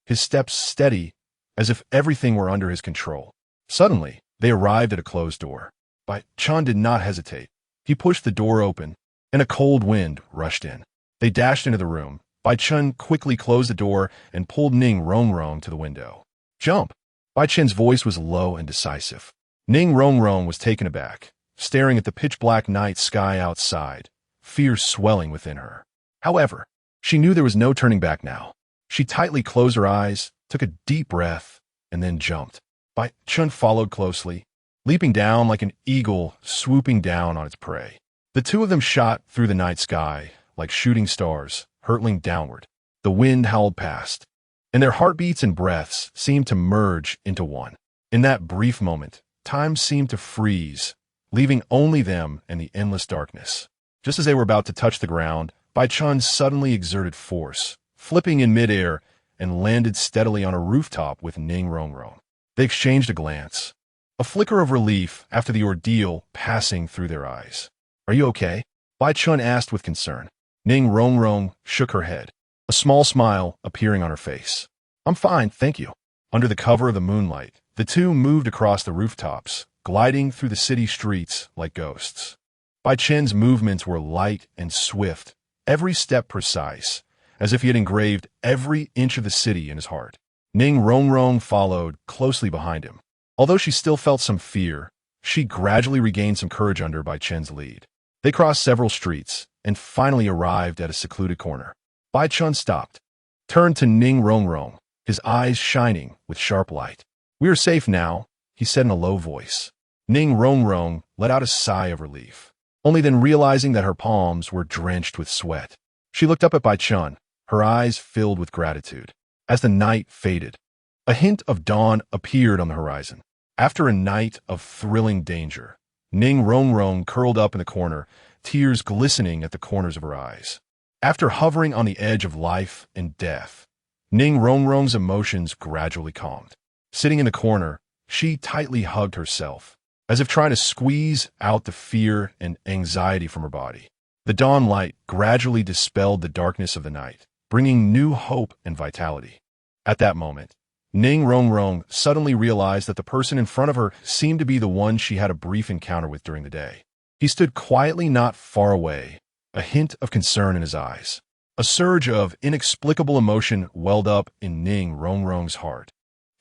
his steps steady, as if everything were under his control. Suddenly, they arrived at a closed door. Bai Chen did not hesitate. He pushed the door open, and a cold wind rushed in. They dashed into the room. Bai Chen quickly closed the door and pulled Ning Rongrong to the window. "Jump!" Bai Chen's voice was low and decisive. Ning Rongrong was taken aback, staring at the pitch-black night sky outside, fear swelling within her. However, she knew there was no turning back now. She tightly closed her eyes, took a deep breath, and then jumped. Bai Chen followed closely, leaping down like an eagle swooping down on its prey. The two of them shot through the night sky like shooting stars, hurtling downward. The wind howled past, and their heartbeats and breaths seemed to merge into one. In that brief moment, time seemed to freeze, leaving only them and the endless darkness. Just as they were about to touch the ground, Bai Chen suddenly exerted force, flipping in midair, and landed steadily on a rooftop with Ning Rongrong. They exchanged a glance, a flicker of relief after the ordeal passing through their eyes. "Are you okay?" Bai Chen asked with concern. Ning Rongrong shook her head, a small smile appearing on her face. "I'm fine, thank you." Under the cover of the moonlight, the two moved across the rooftops, gliding through the city streets like ghosts. Bai Chen's movements were light and swift, every step precise, as if he had engraved every inch of the city in his heart. Ning Rongrong followed closely behind him. Although she still felt some fear, she gradually regained some courage under Bai Chen's lead. They crossed several streets and finally arrived at a secluded corner. Bai Chen stopped, turned to Ning Rongrong, his eyes shining with sharp light. "We are safe now," he said in a low voice. Ning Rongrong let out a sigh of relief, only then realizing that her palms were drenched with sweat. She looked up at Bai Chen, her eyes filled with gratitude. As the night faded, a hint of dawn appeared on the horizon. After a night of thrilling danger, Ning Rongrong curled up in the corner, tears glistening at the corners of her eyes. After hovering on the edge of life and death, Ning Rongrong's emotions gradually calmed. Sitting in the corner, she tightly hugged herself, as if trying to squeeze out the fear and anxiety from her body. The dawn light gradually dispelled the darkness of the night, bringing new hope and vitality. At that moment, Ning Rongrong suddenly realized that the person in front of her seemed to be the one she had a brief encounter with during the day. He stood quietly not far away, a hint of concern in his eyes. A surge of inexplicable emotion welled up in Ning Rongrong's heart.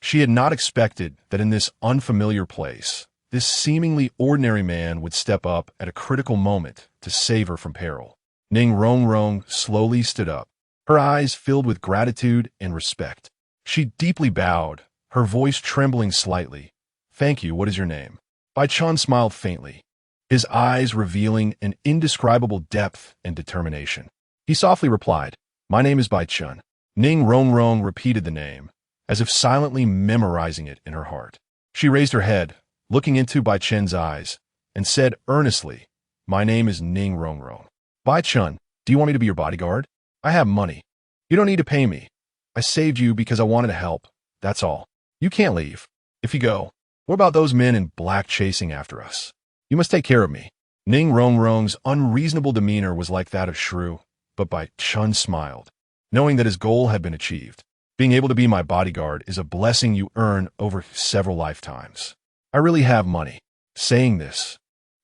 She had not expected that in this unfamiliar place, this seemingly ordinary man would step up at a critical moment to save her from peril. Ning Rongrong slowly stood up, her eyes filled with gratitude and respect. She deeply bowed, her voice trembling slightly. "Thank you, what is your name?" Bai Chen smiled faintly, his eyes revealing an indescribable depth and determination. He softly replied, "My name is Bai Chen." Ning Rongrong repeated the name, as if silently memorizing it in her heart. She raised her head, looking into Bai Chen's eyes, and said earnestly, "My name is Ning Rongrong." "Bai Chen, do you want me to be your bodyguard? I have money. You don't need to pay me. I saved you because I wanted to help. That's all. You can't leave. If you go, what about those men in black chasing after us? You must take care of me." Ning Rongrong's unreasonable demeanor was like that of shrew, but Bai Chen smiled, knowing that his goal had been achieved. "Being able to be my bodyguard is a blessing you earn over several lifetimes. I really have money." Saying this,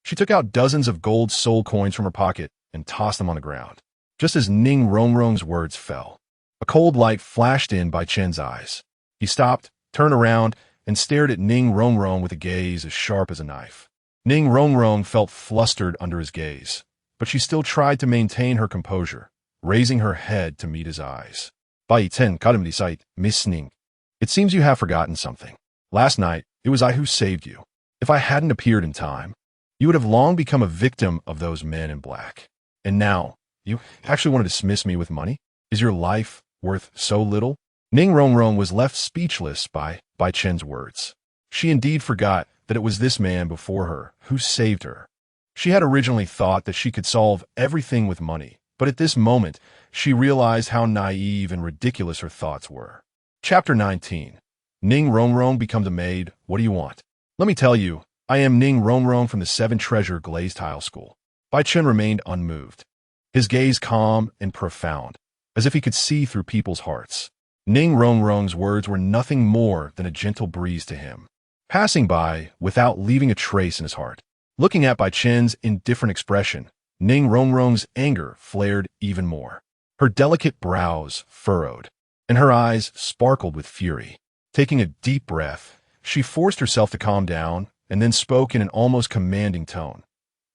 she took out dozens of gold soul coins from her pocket and tossed them on the ground. Just as Ning Rongrong's words fell, a cold light flashed in Bai Chen's eyes. He stopped, turned around, and stared at Ning Rongrong with a gaze as sharp as a knife. Ning Rongrong felt flustered under his gaze, but but she still tried to maintain her composure, raising her head to meet his eyes. Bai Chen kadam sight, missing. It seems you have forgotten something. Last night, it was I who saved you. If I hadn't appeared in time, you would have long become a victim of those men in black. And now, you actually want to dismiss me with money? Is your life worth so little? Ning Rongrong was left speechless by Bai Chen's words. She indeed forgot that it was this man before her who saved her. She had originally thought that she could solve everything with money, but at this moment, she realized how naive and ridiculous her thoughts were. Chapter 19. Ning Rongrong becomes a maid. What do you want? Let me tell you, I am Ning Rongrong from the Seven Treasure Glazed Tile School. Bai Chen remained unmoved, his gaze calm and profound, as if he could see through people's hearts. Ning Rongrong's words were nothing more than a gentle breeze to him, passing by without leaving a trace in his heart. Looking at Bai Chen's indifferent expression, Ning Rongrong's anger flared even more. Her delicate brows furrowed, and her eyes sparkled with fury. Taking a deep breath, she forced herself to calm down and then spoke in an almost commanding tone.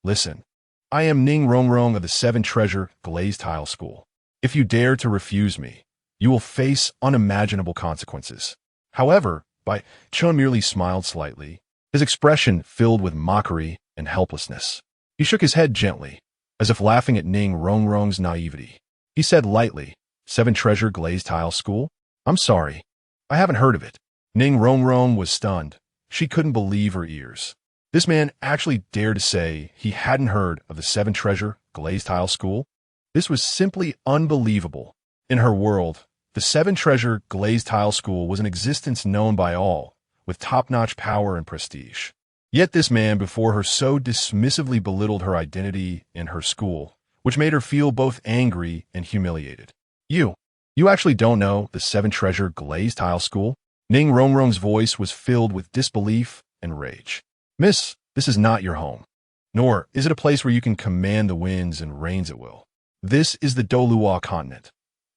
Listen, I am Ning Rongrong of the Seven Treasure Glazed Tile School. If you dare to refuse me, you will face unimaginable consequences. However, Bai Chen merely smiled slightly, his expression filled with mockery and helplessness. He shook his head gently, as if laughing at Ning Rongrong's naivety. He said lightly, Seven Treasure Glazed Tile School? I'm sorry, I haven't heard of it. Ning Rongrong was stunned. She couldn't believe her ears. This man actually dared to say he hadn't heard of the Seven Treasure Glazed Tile School? This was simply unbelievable. In her world, the Seven Treasure Glazed Tile School was an existence known by all, with top-notch power and prestige. Yet this man before her so dismissively belittled her identity and her school, which made her feel both angry and humiliated. You actually don't know the Seven Treasure Glazed Tile School? Ning Rongrong's voice was filled with disbelief and rage. Miss, this is not your home. Nor is it a place where you can command the winds and rains at will. This is the Douluo continent.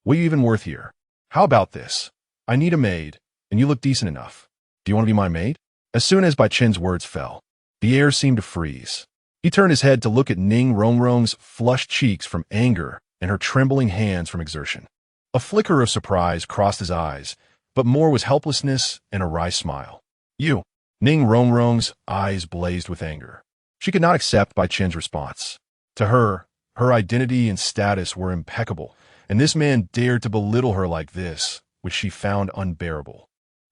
What are you even worth here? How about this? I need a maid, and you look decent enough. Do you want to be my maid? As soon as Bai Chen's words fell, the air seemed to freeze. He turned his head to look at Ning Rongrong's flushed cheeks from anger and her trembling hands from exertion. A flicker of surprise crossed his eyes, but more was helplessness and a wry smile. You. Ning Rongrong's eyes blazed with anger. She could not accept Bai Chen's response. To her, her identity and status were impeccable, and this man dared to belittle her like this, which she found unbearable.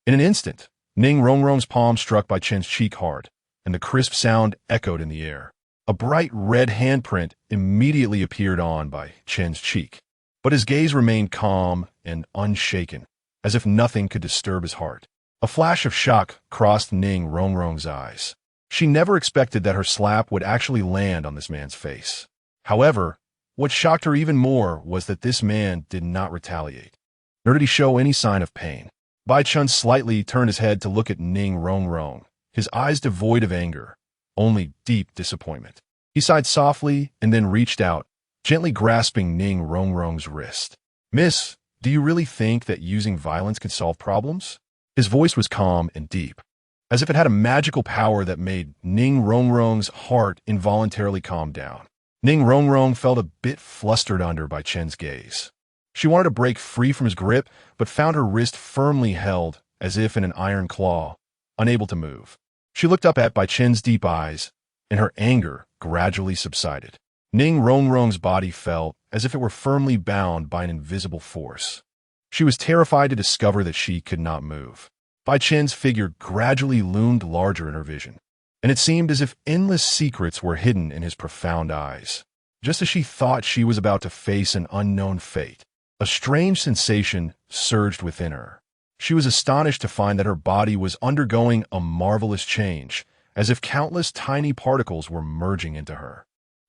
In an instant, Ning Rongrong's palm struck Bai Chen's cheek hard, and the crisp sound echoed in the air. A bright red handprint immediately appeared on Bai Chen's cheek, but his gaze remained calm and unshaken, as if nothing could disturb his heart. A flash of shock crossed Ning Rongrong's eyes. She never expected that her slap would actually land on this man's face. However, what shocked her even more was that this man did not retaliate, nor did he show any sign of pain. Bai Chen slightly turned his head to look at Ning Rongrong, his eyes devoid of anger, only deep disappointment. He sighed softly and then reached out, gently grasping Ning Rongrong's wrist. Miss, do you really think that using violence could solve problems? His voice was calm and deep, as if it had a magical power that made Ning Rongrong's heart involuntarily calm down. Ning Rongrong felt a bit flustered under Bai Chen's gaze. She wanted to break free from his grip, but found her wrist firmly held, as if in an iron claw, unable to move. She looked up at Bai Chen's deep eyes, and her anger gradually subsided. Ning Rongrong's body felt as if it were firmly bound by an invisible force. She was terrified to discover that she could not move. Bai Chen's figure gradually loomed larger in her vision, and it seemed as if endless secrets were hidden in his profound eyes. Just as she thought she was about to face an unknown fate, a strange sensation surged within her. She was astonished to find that her body was undergoing a marvelous change, as if countless tiny particles were merging into her.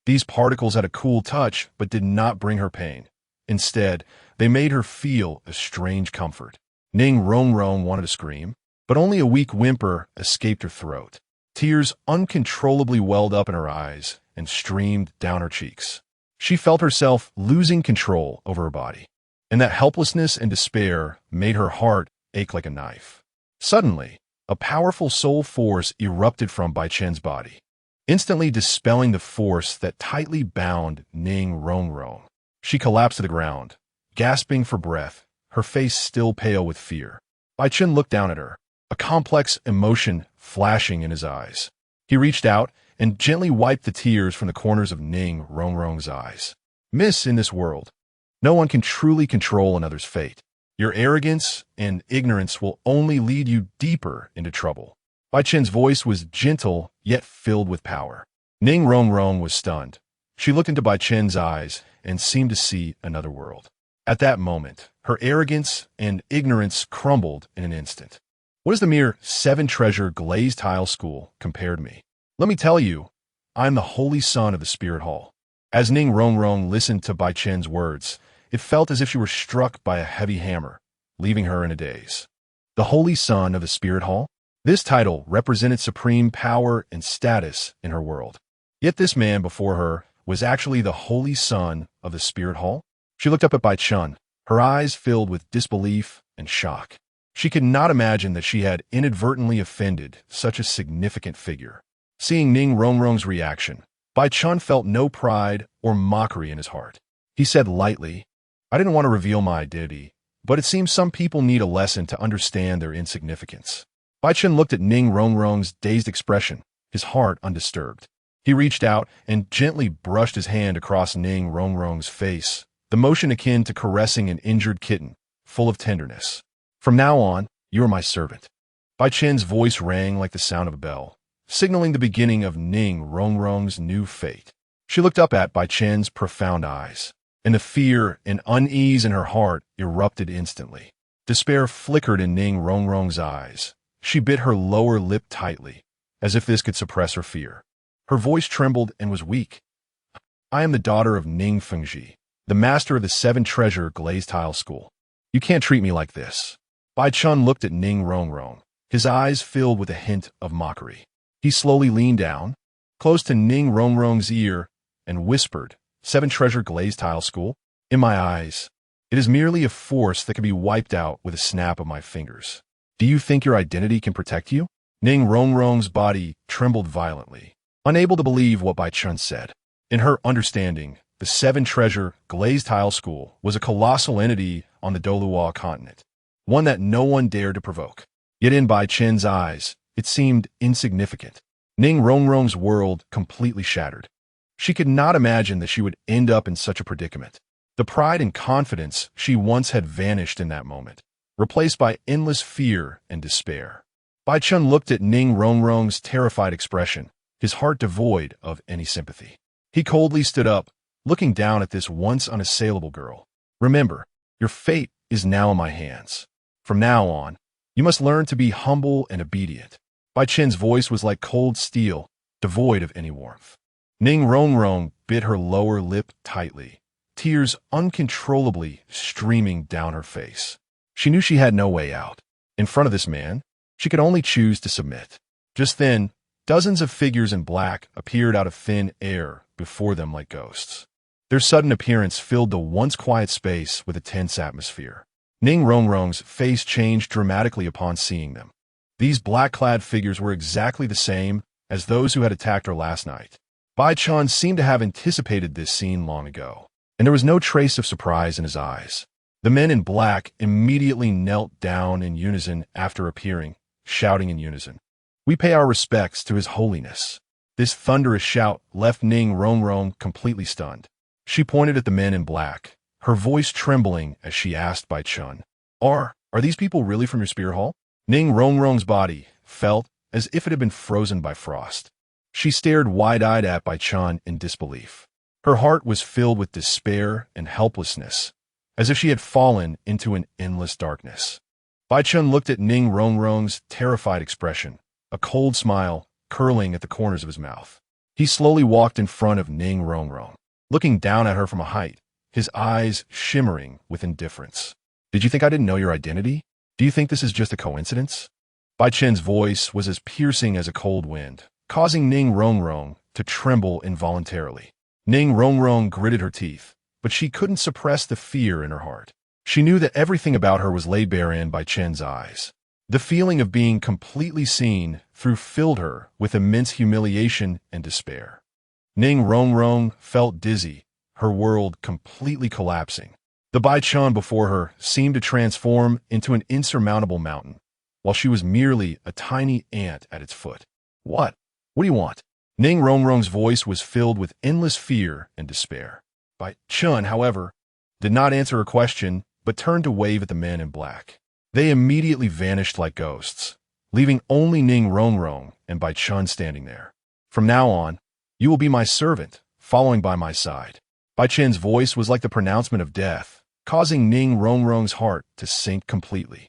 These particles had a cool touch but did not bring her pain. Instead, they made her feel a strange comfort. Ning Rongrong wanted to scream, but only a weak whimper escaped her throat. Tears uncontrollably welled up in her eyes and streamed down her cheeks. She felt herself losing control over her body, and that helplessness and despair made her heart ache like a knife. Suddenly, a powerful soul force erupted from Bai Chen's body. instantly dispelling the force that tightly bound Ning Rongrong. She collapsed to the ground, gasping for breath, her face still pale with fear. Bai Chen looked down at her, a complex emotion flashing in his eyes. He reached out and gently wiped the tears from the corners of Ning Rongrong's eyes. Miss, in this world, no one can truly control another's fate. Your arrogance and ignorance will only lead you deeper into trouble. Bai Chen's voice was gentle, yet filled with power. Ning Rongrong was stunned. She looked into Bai Chen's eyes and seemed to see another world. At that moment, her arrogance and ignorance crumbled in an instant. What is the mere 7-treasure glazed tile school compared to me? Let me tell you, I am the holy son of the Spirit Hall. As Ning Rongrong listened to Bai Chen's words, it felt as if she were struck by a heavy hammer, leaving her in a daze. The Holy Son of the Spirit Hall? This title represented supreme power and status in her world. Yet this man before her was actually the Holy Son of the Spirit Hall? She looked up at Bai Chen, her eyes filled with disbelief and shock. She could not imagine that she had inadvertently offended such a significant figure. Seeing Ning Rongrong's reaction, Bai Chen felt no pride or mockery in his heart. He said lightly, I didn't want to reveal my identity, but it seems some people need a lesson to understand their insignificance. Bai Chen looked at Ning Rongrong's dazed expression, his heart undisturbed. He reached out and gently brushed his hand across Ning Rongrong's face, the motion akin to caressing an injured kitten, full of tenderness. From now on, you are my servant. Bai Chen's voice rang like the sound of a bell, signaling the beginning of Ning Rongrong's new fate. She looked up at Bai Chen's profound eyes, and the fear and unease in her heart erupted instantly. Despair flickered in Ning Rongrong's eyes. She bit her lower lip tightly, as if this could suppress her fear. Her voice trembled and was weak. I am the daughter of Ning Fengji, the master of the 7-treasure glazed tile school. You can't treat me like this. Bai Chen looked at Ning Rongrong, his eyes filled with a hint of mockery. He slowly leaned down, close to Ning Rongrong's ear, and whispered, 7-treasure glazed tile school? In my eyes, it is merely a force that can be wiped out with a snap of my fingers. Do you think your identity can protect you? Ning Rongrong's body trembled violently, unable to believe what Bai Chen said. In her understanding, the 7-treasure glazed tile school was a colossal entity on the Douluo continent, one that no one dared to provoke. Yet in Bai Chen's eyes, it seemed insignificant. Ning Rongrong's world completely shattered. She could not imagine that she would end up in such a predicament. The pride and confidence she once had vanished in that moment, replaced by endless fear and despair. Bai Chen looked at Ning Rongrong's terrified expression, his heart devoid of any sympathy. He coldly stood up, looking down at this once unassailable girl. Remember, your fate is now in my hands. From now on, you must learn to be humble and obedient. Bai Chen's voice was like cold steel, devoid of any warmth. Ning Rongrong bit her lower lip tightly, tears uncontrollably streaming down her face. She knew she had no way out. In front of this man, she could only choose to submit. Just then, dozens of figures in black appeared out of thin air before them like ghosts. Their sudden appearance filled the once quiet space with a tense atmosphere. Ning Rongrong's face changed dramatically upon seeing them. These black-clad figures were exactly the same as those who had attacked her last night. Bai Chen seemed to have anticipated this scene long ago, and there was no trace of surprise in his eyes. The men in black immediately knelt down in unison after appearing, shouting in unison, "We pay our respects to His Holiness." This thunderous shout left Ning Rongrong completely stunned. She pointed at the men in black, her voice trembling as she asked Bai Chen, Are these people really from your spear hall? Ning Rongrong's body felt as if it had been frozen by frost. She stared wide-eyed at Bai Chen in disbelief. Her heart was filled with despair and helplessness, as if she had fallen into an endless darkness. Bai Chen looked at Ning Rongrong's terrified expression, a cold smile curling at the corners of his mouth. He slowly walked in front of Ning Rongrong, looking down at her from a height, his eyes shimmering with indifference. Did you think I didn't know your identity? Do you think this is just a coincidence? Bai Chen's voice was as piercing as a cold wind, causing Ning Rongrong to tremble involuntarily. Ning Rongrong gritted her teeth, but she couldn't suppress the fear in her heart. She knew that everything about her was laid bare in Bai Chen's eyes. The feeling of being completely seen through filled her with immense humiliation and despair. Ning Rongrong felt dizzy, her world completely collapsing. The Bai Chen before her seemed to transform into an insurmountable mountain, while she was merely a tiny ant at its foot. What? What do you want? Ning Rongrong's voice was filled with endless fear and despair. Bai Chen, however, did not answer her question, but turned to wave at the men in black. They immediately vanished like ghosts, leaving only Ning Rongrong and Bai Chen standing there. From now on, you will be my servant, following by my side. Bai Chen's voice was like the pronouncement of death, causing Ning Rongrong's heart to sink completely.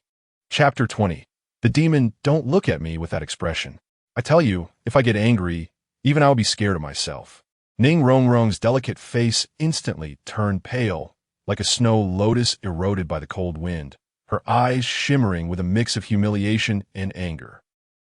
Chapter 20. The demon, don't look at me with that expression. I tell you, if I get angry, even I will be scared of myself. Ning Rongrong's delicate face instantly turned pale, like a snow lotus eroded by the cold wind, her eyes shimmering with a mix of humiliation and anger.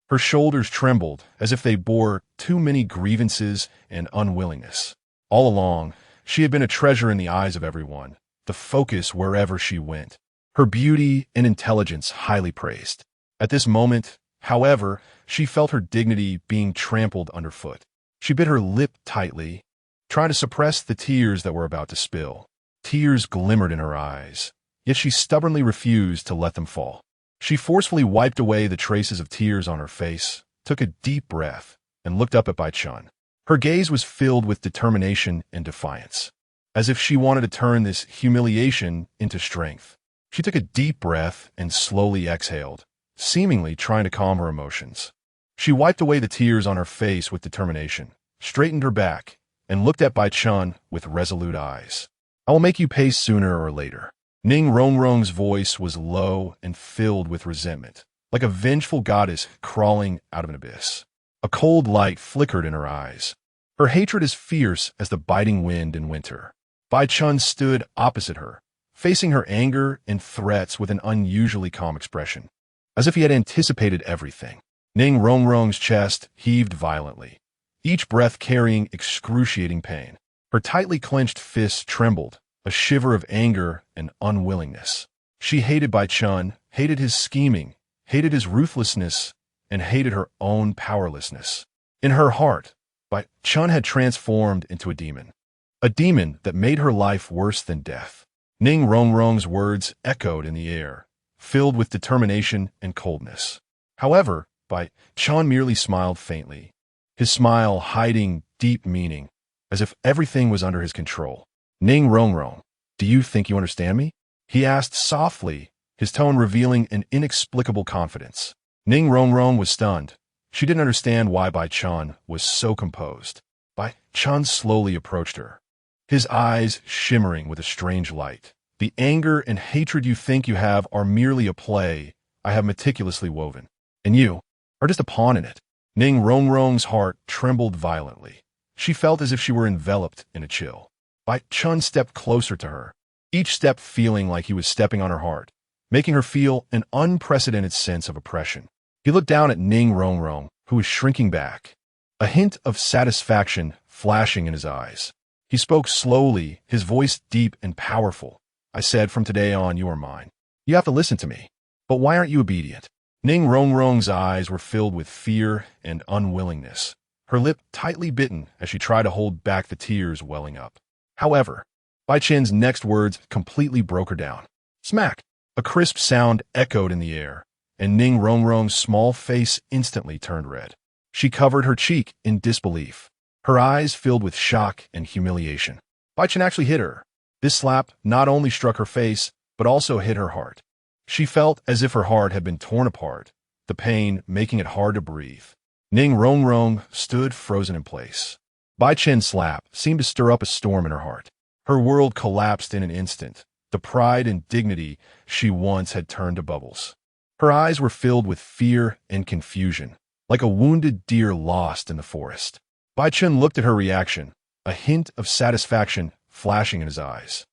Her shoulders trembled as if they bore too many grievances and unwillingness. All along, she had been a treasure in the eyes of everyone, the focus wherever she went, her beauty and intelligence highly praised. At this moment, however, she felt her dignity being trampled underfoot. She bit her lip tightly, trying to suppress the tears that were about to spill. Tears glimmered in her eyes, yet she stubbornly refused to let them fall. She forcefully wiped away the traces of tears on her face, took a deep breath, and looked up at Bai Chen. Her gaze was filled with determination and defiance, as if she wanted to turn this humiliation into strength. She took a deep breath and slowly exhaled, seemingly trying to calm her emotions. She wiped away the tears on her face with determination, straightened her back, and looked at Bai Chen with resolute eyes. I will make you pay sooner or later. Ning Rongrong's voice was low and filled with resentment, like a vengeful goddess crawling out of an abyss. A cold light flickered in her eyes. Her hatred as fierce as the biting wind in winter. Bai Chen stood opposite her, facing her anger and threats with an unusually calm expression, as if he had anticipated everything. Ning Rongrong's chest heaved violently, each breath carrying excruciating pain. Her tightly clenched fists trembled, a shiver of anger and unwillingness. She hated Bai Chen, hated his scheming, hated his ruthlessness, and hated her own powerlessness. In her heart, Bai Chen had transformed into a demon that made her life worse than death. Ning Rongrong's words echoed in the air, filled with determination and coldness. However, Bai Chen merely smiled faintly, his smile hiding deep meaning, as if everything was under his control. Ning Rongrong, do you think you understand me? He asked softly, his tone revealing an inexplicable confidence. Ning Rongrong was stunned. She didn't understand why Bai Chen was so composed. Bai Chen slowly approached her, his eyes shimmering with a strange light. The anger and hatred you think you have are merely a play I have meticulously woven, and you are just a pawn in it. Ning Rongrong's heart trembled violently. She felt as if she were enveloped in a chill. Bai Chen stepped closer to her, each step feeling like he was stepping on her heart, making her feel an unprecedented sense of oppression. He looked down at Ning Rongrong, who was shrinking back, a hint of satisfaction flashing in his eyes. He spoke slowly, his voice deep and powerful. I said, from today on, you are mine. You have to listen to me. But why aren't you obedient? Ning Rongrong's eyes were filled with fear and unwillingness, her lip tightly bitten as she tried to hold back the tears welling up. However, Bai Chen's next words completely broke her down. Smack! A crisp sound echoed in the air, and Ning Rongrong's small face instantly turned red. She covered her cheek in disbelief, her eyes filled with shock and humiliation. Bai Chen actually hit her. This slap not only struck her face, but also hit her heart. She felt as if her heart had been torn apart, the pain making it hard to breathe. Ning Rongrong stood frozen in place. Bai Chen's slap seemed to stir up a storm in her heart. Her world collapsed in an instant. The pride and dignity she once had turned to bubbles. Her eyes were filled with fear and confusion, like a wounded deer lost in the forest. Bai Chen looked at her reaction, a hint of satisfaction flashing in his eyes.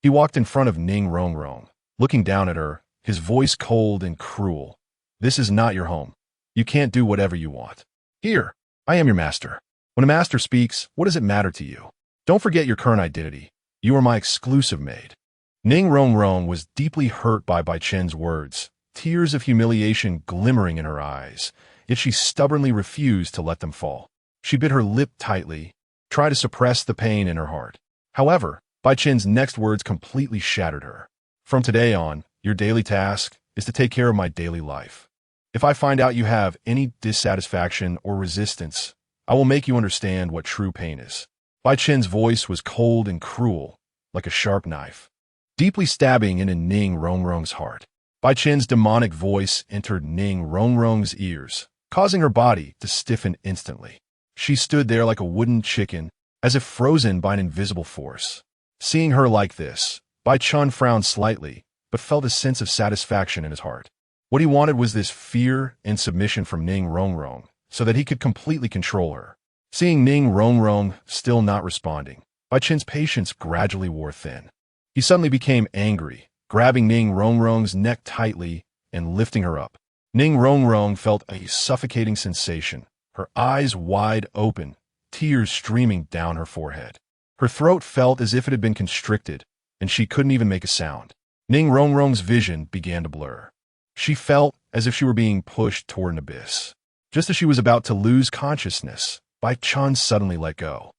He walked in front of Ning Rongrong, looking down at her, his voice cold and cruel. This is not your home. You can't do whatever you want. Here, I am your master. When a master speaks, what does it matter to you? Don't forget your current identity. You are my exclusive maid. Ning Rongrong was deeply hurt by Bai Chen's words, tears of humiliation glimmering in her eyes, yet she stubbornly refused to let them fall. She bit her lip tightly, tried to suppress the pain in her heart. However, Bai Chen's next words completely shattered her. From today on, your daily task is to take care of my daily life. If I find out you have any dissatisfaction or resistance, I will make you understand what true pain is. Bai Chen's voice was cold and cruel, like a sharp knife, deeply stabbing into Ning Rongrong's heart. Bai Chen's demonic voice entered Ning Rongrong's ears, causing her body to stiffen instantly. She stood there like a wooden chicken, as if frozen by an invisible force. Seeing her like this, Bai Chen frowned slightly, but felt a sense of satisfaction in his heart. What he wanted was this fear and submission from Ning Rongrong, so that he could completely control her. Seeing Ning Rongrong still not responding, Bai Chen's patience gradually wore thin. He suddenly became angry, grabbing Ning Rongrong's neck tightly and lifting her up. Ning Rongrong felt a suffocating sensation, her eyes wide open, tears streaming down her forehead. Her throat felt as if it had been constricted, and she couldn't even make a sound. Ning Rongrong's vision began to blur. She felt as if she were being pushed toward an abyss. Just as she was about to lose consciousness, Bai Chen suddenly let go.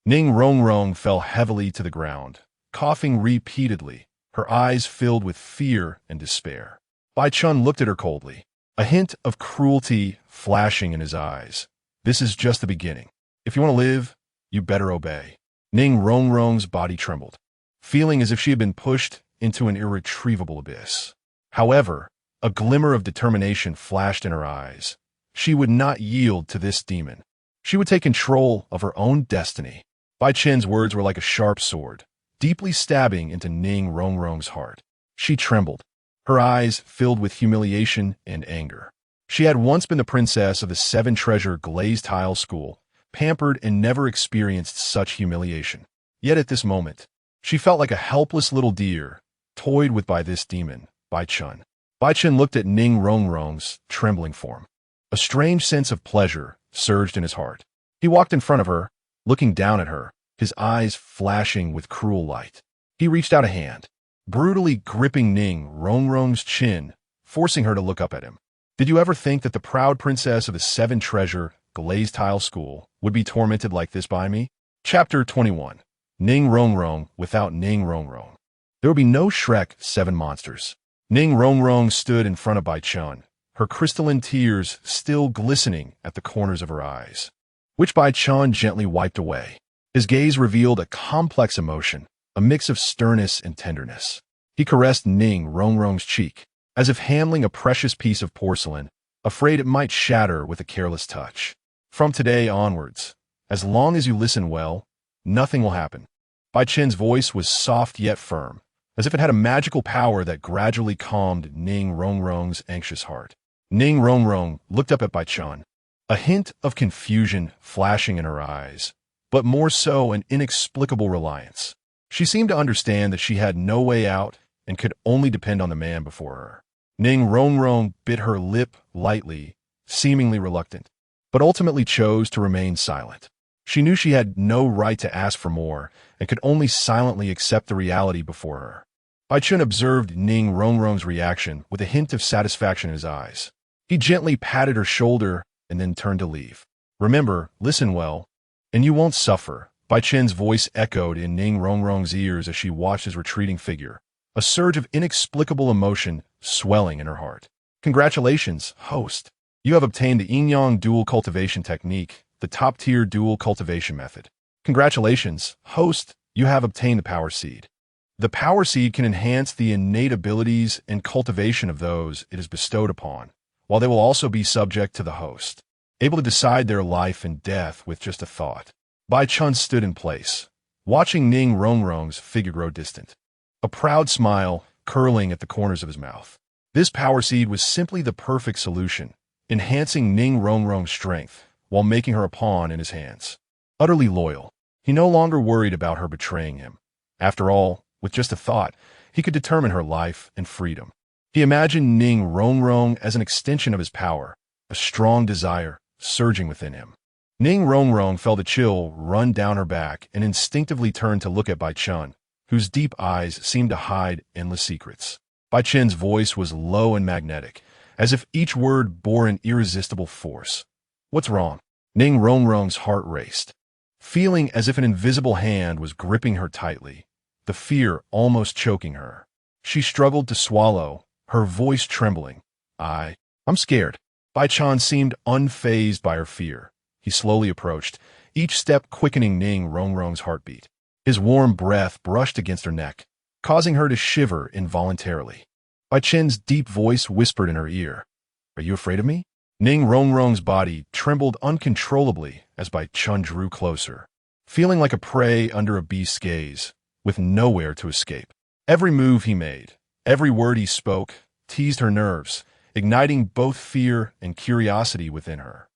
Ning Rongrong fell heavily to the ground, coughing repeatedly, her eyes filled with fear and despair. Bai Chen looked at her coldly, a hint of cruelty flashing in his eyes. This is just the beginning. If you want to live, you better obey. Ning Rongrong's body trembled, feeling as if she had been pushed into an irretrievable abyss. However, a glimmer of determination flashed in her eyes. She would not yield to this demon. She would take control of her own destiny. Bai Chen's words were like a sharp sword, deeply stabbing into Ning Rongrong's heart. She trembled, her eyes filled with humiliation and anger. She had once been the princess of the seven-treasure glazed tile school, pampered and never experienced such humiliation. Yet at this moment, she felt like a helpless little deer, toyed with by this demon, Bai Chen. Bai Chen looked at Ning Rongrong's trembling form. A strange sense of pleasure surged in his heart. He walked in front of her, looking down at her, his eyes flashing with cruel light. He reached out a hand, brutally gripping Ning Rongrong's chin, forcing her to look up at him. Did you ever think that the proud princess of the seven-treasure glazed tile school would be tormented like this by me? Chapter 21. Ning Rongrong without Ning Rongrong. There would be no Shrek 7 monsters. Ning Rongrong stood in front of Bai Chen, her crystalline tears still glistening at the corners of her eyes, which Bai Chen gently wiped away. His gaze revealed a complex emotion, a mix of sternness and tenderness. He caressed Ning Rongrong's cheek, as if handling a precious piece of porcelain, afraid it might shatter with a careless touch. From today onwards, as long as you listen well, nothing will happen. Bai Chen's voice was soft yet firm, as if it had a magical power that gradually calmed Ning Rongrong's anxious heart. Ning Rongrong looked up at Bai Chen, a hint of confusion flashing in her eyes, but more so an inexplicable reliance. She seemed to understand that she had no way out and could only depend on the man before her. Ning Rongrong bit her lip lightly, seemingly reluctant, but ultimately chose to remain silent. She knew she had no right to ask for more and could only silently accept the reality before her. Bai Chen observed Ning Rongrong's reaction with a hint of satisfaction in his eyes. He gently patted her shoulder and then turned to leave. Remember, listen well, and you won't suffer. Bai Chen's voice echoed in Ning Rongrong's ears as she watched his retreating figure, a surge of inexplicable emotion swelling in her heart. Congratulations, host. You have obtained the Yin-Yang dual cultivation technique, the top-tier dual cultivation method. Congratulations, host, you have obtained the power seed. The power seed can enhance the innate abilities and cultivation of those it is bestowed upon, while they will also be subject to the host, able to decide their life and death with just a thought. Bai Chen stood in place, watching Ning Rongrong's figure grow distant, a proud smile curling at the corners of his mouth. This power seed was simply the perfect solution, enhancing Ning Rongrong's strength while making her a pawn in his hands. Utterly loyal, he no longer worried about her betraying him. After all, with just a thought, he could determine her life and freedom. He imagined Ning Rongrong as an extension of his power, a strong desire surging within him. Ning Rongrong felt a chill run down her back and instinctively turned to look at Bai Chen, whose deep eyes seemed to hide endless secrets. Bai Chen's voice was low and magnetic, as if each word bore an irresistible force. What's wrong? Ning Rongrong's heart raced, feeling as if an invisible hand was gripping her tightly, the fear almost choking her. She struggled to swallow, her voice trembling. I'm scared. Bai Chen seemed unfazed by her fear. He slowly approached, each step quickening Ning Rongrong's heartbeat. His warm breath brushed against her neck, causing her to shiver involuntarily. Bai Chen's deep voice whispered in her ear, "Are you afraid of me?" Ning Rongrong's body trembled uncontrollably as Bai Chen drew closer, feeling like a prey under a beast's gaze, with nowhere to escape. Every move he made, every word he spoke, teased her nerves, igniting both fear and curiosity within her.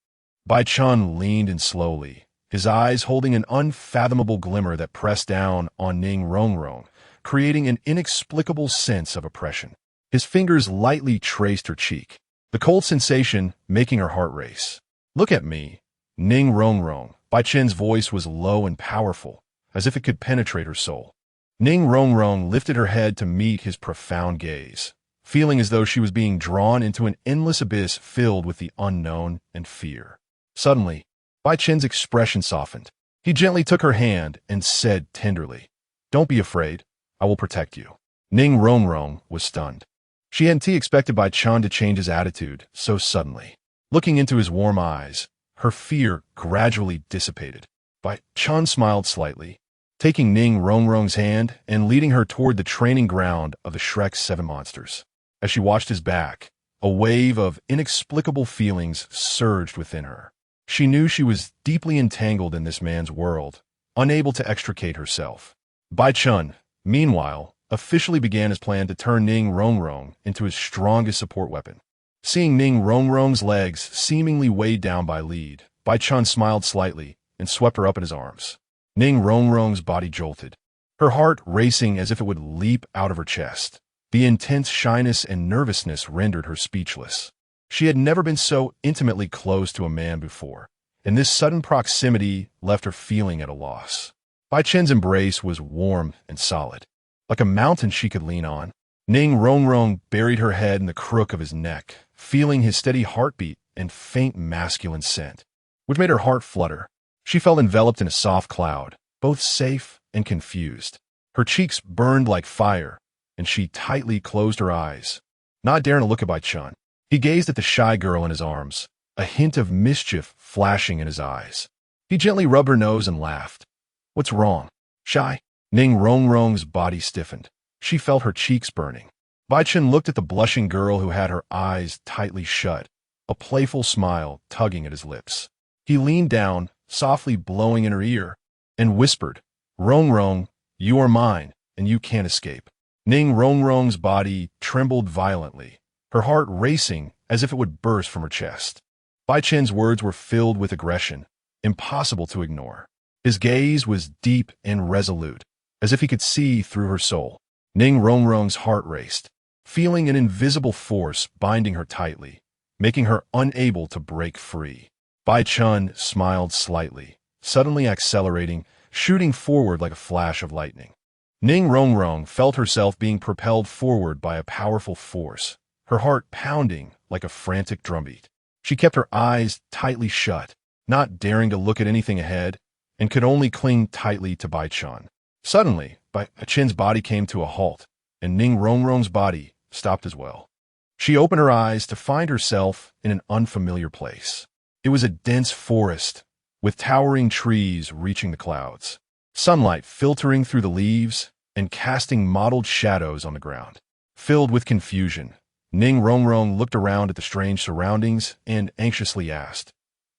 Bai Chen leaned in slowly, his eyes holding an unfathomable glimmer that pressed down on Ning Rongrong, creating an inexplicable sense of oppression. His fingers lightly traced her cheek, the cold sensation making her heart race. "Look at me, Ning Rongrong." Bai Chen's voice was low and powerful, as if it could penetrate her soul. Ning Rongrong lifted her head to meet his profound gaze, feeling as though she was being drawn into an endless abyss filled with the unknown and fear. Suddenly, Bai Chen's expression softened. He gently took her hand and said tenderly, "Don't be afraid. I will protect you." Ning Rongrong was stunned. She hadn't expected Bai Chen to change his attitude so suddenly. Looking into his warm eyes, her fear gradually dissipated. Bai Chen smiled slightly, taking Ning Rongrong's hand and leading her toward the training ground of the Shrek's 7 monsters. As she watched his back, a wave of inexplicable feelings surged within her. She knew she was deeply entangled in this man's world, unable to extricate herself. Bai Chen, meanwhile, officially began his plan to turn Ning Rongrong into his strongest support weapon. Seeing Ning Rongrong's legs seemingly weighed down by lead, Bai Chen smiled slightly and swept her up in his arms. Ning Rongrong's body jolted, her heart racing as if it would leap out of her chest. The intense shyness and nervousness rendered her speechless. She had never been so intimately close to a man before, and this sudden proximity left her feeling at a loss. Bai Chen's embrace was warm and solid, like a mountain she could lean on. Ning Rongrong buried her head in the crook of his neck, feeling his steady heartbeat and faint masculine scent, which made her heart flutter. She felt enveloped in a soft cloud, both safe and confused. Her cheeks burned like fire, and she tightly closed her eyes, not daring to look at Bai Chen. He gazed at the shy girl in his arms, a hint of mischief flashing in his eyes. He gently rubbed her nose and laughed. "What's wrong? Shy?" Ning Rongrong's body stiffened. She felt her cheeks burning. Bai Chen looked at the blushing girl who had her eyes tightly shut, a playful smile tugging at his lips. He leaned down, softly blowing in her ear, and whispered, "Rongrong, you are mine, and you can't escape." Ning Rongrong's body trembled violently, her heart racing as if it would burst from her chest. Bai Chen's words were filled with aggression, impossible to ignore. His gaze was deep and resolute, as if he could see through her soul. Ning Rongrong's heart raced, feeling an invisible force binding her tightly, making her unable to break free. Bai Chen smiled slightly, suddenly accelerating, shooting forward like a flash of lightning. Ning Rongrong felt herself being propelled forward by a powerful force, her heart pounding like a frantic drumbeat. She kept her eyes tightly shut, not daring to look at anything ahead, and could only cling tightly to Bai Chen. Suddenly, Bai Chen's body came to a halt, and Ning Rongrong's body stopped as well. She opened her eyes to find herself in an unfamiliar place. It was a dense forest, with towering trees reaching the clouds, sunlight filtering through the leaves and casting mottled shadows on the ground. Filled with confusion, Ning Rongrong looked around at the strange surroundings and anxiously asked,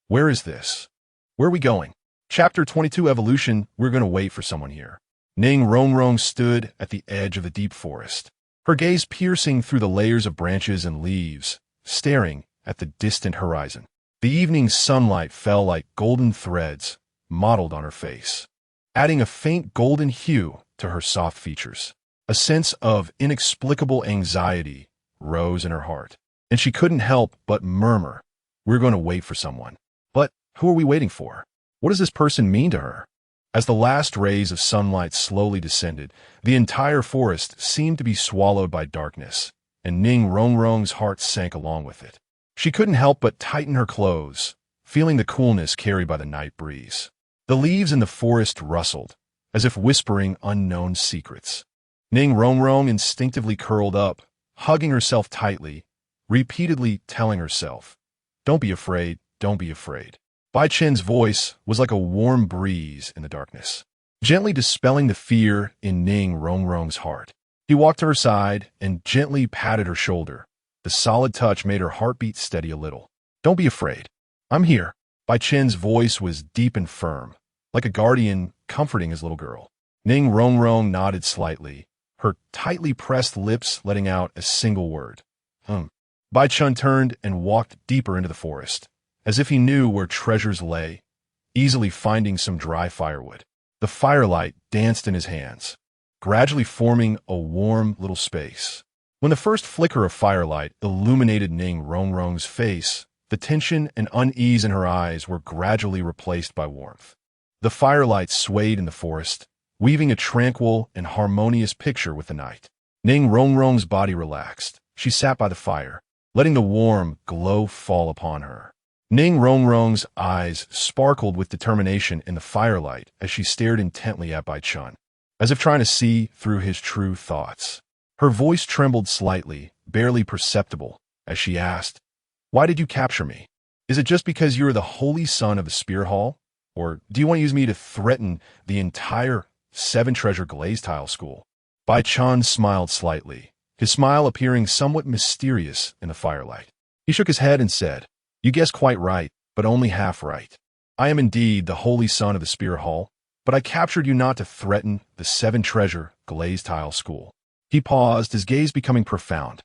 "Where is this? Where are we going?" Chapter 22 Evolution. We're going to wait for someone here. Ning Rongrong stood at the edge of the deep forest, her gaze piercing through the layers of branches and leaves, staring at the distant horizon. The evening sunlight fell like golden threads, mottled on her face, adding a faint golden hue to her soft features. A sense of inexplicable anxiety rose in her heart, and she couldn't help but murmur, "We're going to wait for someone. But who are we waiting for? What does this person mean to her?" As the last rays of sunlight slowly descended, the entire forest seemed to be swallowed by darkness, and Ning Rongrong's heart sank along with it. She couldn't help but tighten her clothes, feeling the coolness carried by the night breeze. The leaves in the forest rustled, as if whispering unknown secrets. Ning Rongrong instinctively curled up, hugging herself tightly, repeatedly telling herself, "Don't be afraid, don't be afraid." Bai Chen's voice was like a warm breeze in the darkness, gently dispelling the fear in Ning Rongrong's heart. He walked to her side and gently patted her shoulder. The solid touch made her heartbeat steady a little. "Don't be afraid. I'm here." Bai Chen's voice was deep and firm, like a guardian comforting his little girl. Ning Rongrong nodded slightly, her tightly pressed lips letting out a single word. Bai Chen turned and walked deeper into the forest, as if he knew where treasures lay, easily finding some dry firewood. The firelight danced in his hands, gradually forming a warm little space. When the first flicker of firelight illuminated Ning Rongrong's face, the tension and unease in her eyes were gradually replaced by warmth. The firelight swayed in the forest, weaving a tranquil and harmonious picture with the night. Ning Rongrong's body relaxed. She sat by the fire, letting the warm glow fall upon her. Ning Rongrong's eyes sparkled with determination in the firelight as she stared intently at Bai Chen, as if trying to see through his true thoughts. Her voice trembled slightly, barely perceptible, as she asked, "Why did you capture me? Is it just because you are the holy son of the Spear Hall? Or do you want to use me to threaten the entire seven-treasure glaze tile school?" Bai Chen smiled slightly, his smile appearing somewhat mysterious in the firelight. He shook his head and said, "You guessed quite right, but only half right. I am indeed the holy son of the Spear Hall, but I captured you not to threaten the seven-treasure glaze tile school." He paused, his gaze becoming profound,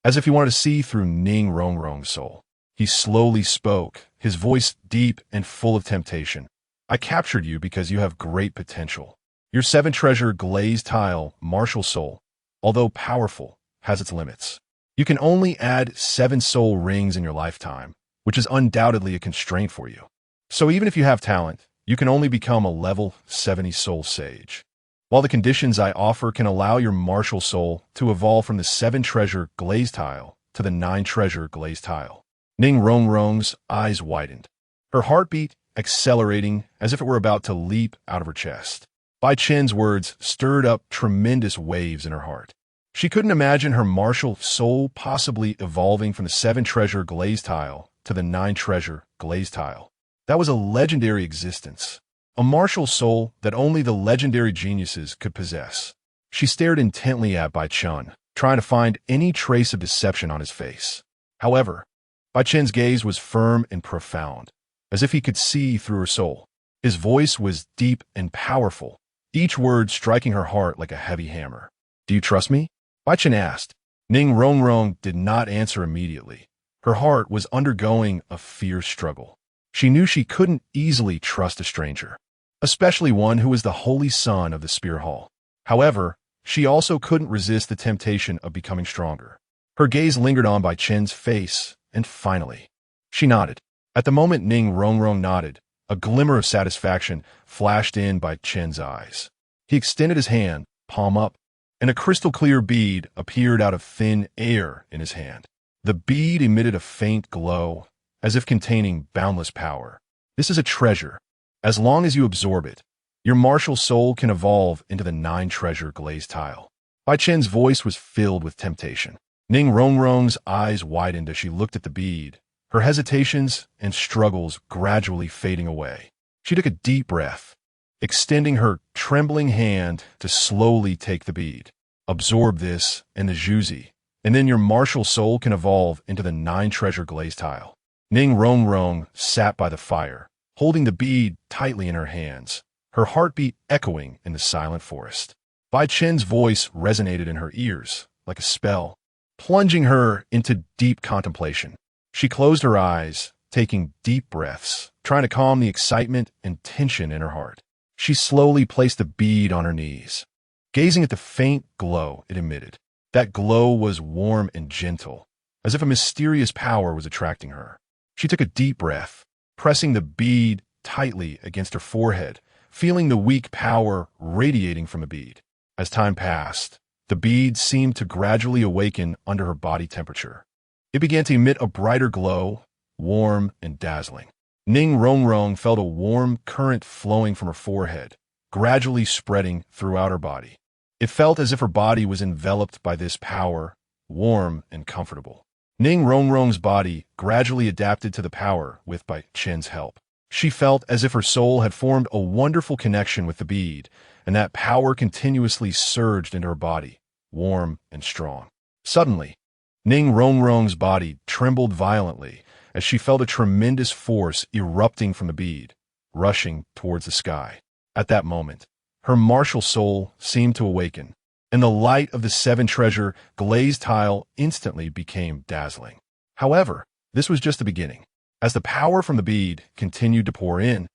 as if he wanted to see through Ning Rongrong's soul. He slowly spoke, his voice deep and full of temptation. "I captured you because you have great potential. Your seven-treasure glaze tile martial soul, although powerful, has its limits. You can only add 7 soul rings in your lifetime, which is undoubtedly a constraint for you. So even if you have talent, you can only become a level 70 soul sage. While the conditions I offer can allow your martial soul to evolve from the 7-treasure glaze tile to the 9-treasure glaze tile." Ning Rongrong's eyes widened, her heartbeat accelerating as if it were about to leap out of her chest. Bai Chen's words stirred up tremendous waves in her heart. She couldn't imagine her martial soul possibly evolving from the 7-treasure glaze tile to the 9-treasure glaze tile. That was a legendary existence, a martial soul that only the legendary geniuses could possess. She stared intently at Bai Chen, trying to find any trace of deception on his face. However, Bai Chen's gaze was firm and profound, as if he could see through her soul. His voice was deep and powerful, each word striking her heart like a heavy hammer. "Do you trust me?" Bai Chen asked. Ning Rongrong did not answer immediately. Her heart was undergoing a fierce struggle. She knew she couldn't easily trust a stranger, especially one who was the holy son of the Spear Hall. However, she also couldn't resist the temptation of becoming stronger. Her gaze lingered on Bai Chen's face, and finally, she nodded. At the moment Ning Rongrong nodded, a glimmer of satisfaction flashed in Bai Chen's eyes. He extended his hand, palm up, and a crystal-clear bead appeared out of thin air in his hand. The bead emitted a faint glow, as if containing boundless power. "This is a treasure. As long as you absorb it, your martial soul can evolve into the 9-treasure glaze tile." Bai Chen's voice was filled with temptation. Ning Rongrong's eyes widened as she looked at the bead, her hesitations and struggles gradually fading away. She took a deep breath, extending her trembling hand to slowly take the bead. "Absorb this and the juzi, and then your martial soul can evolve into the 9-treasure glaze tile." Ning Rongrong sat by the fire, holding the bead tightly in her hands, her heartbeat echoing in the silent forest. Bai Chen's voice resonated in her ears like a spell, plunging her into deep contemplation. She closed her eyes, taking deep breaths, trying to calm the excitement and tension in her heart. She slowly placed the bead on her knees, gazing at the faint glow it emitted. That glow was warm and gentle, as if a mysterious power was attracting her. She took a deep breath, pressing the bead tightly against her forehead, feeling the weak power radiating from the bead. As time passed, The bead seemed to gradually awaken under her body temperature. It began to emit a brighter glow, warm and dazzling. Ning Rongrong felt a warm current flowing from her forehead, gradually spreading throughout her body. It felt as if her body was enveloped by this power, warm and comfortable. Ning Rongrong's body gradually adapted to the power with Bai Chen's help. She felt as if her soul had formed a wonderful connection with the bead, and that power continuously surged into her body, warm and strong. Suddenly, Ning Rongrong's body trembled violently as she felt a tremendous force erupting from the bead, rushing towards the sky. At that moment, her martial soul seemed to awaken, and the light of the seven treasure glazed tile instantly became dazzling. However, this was just the beginning. As the power from the bead continued to pour in,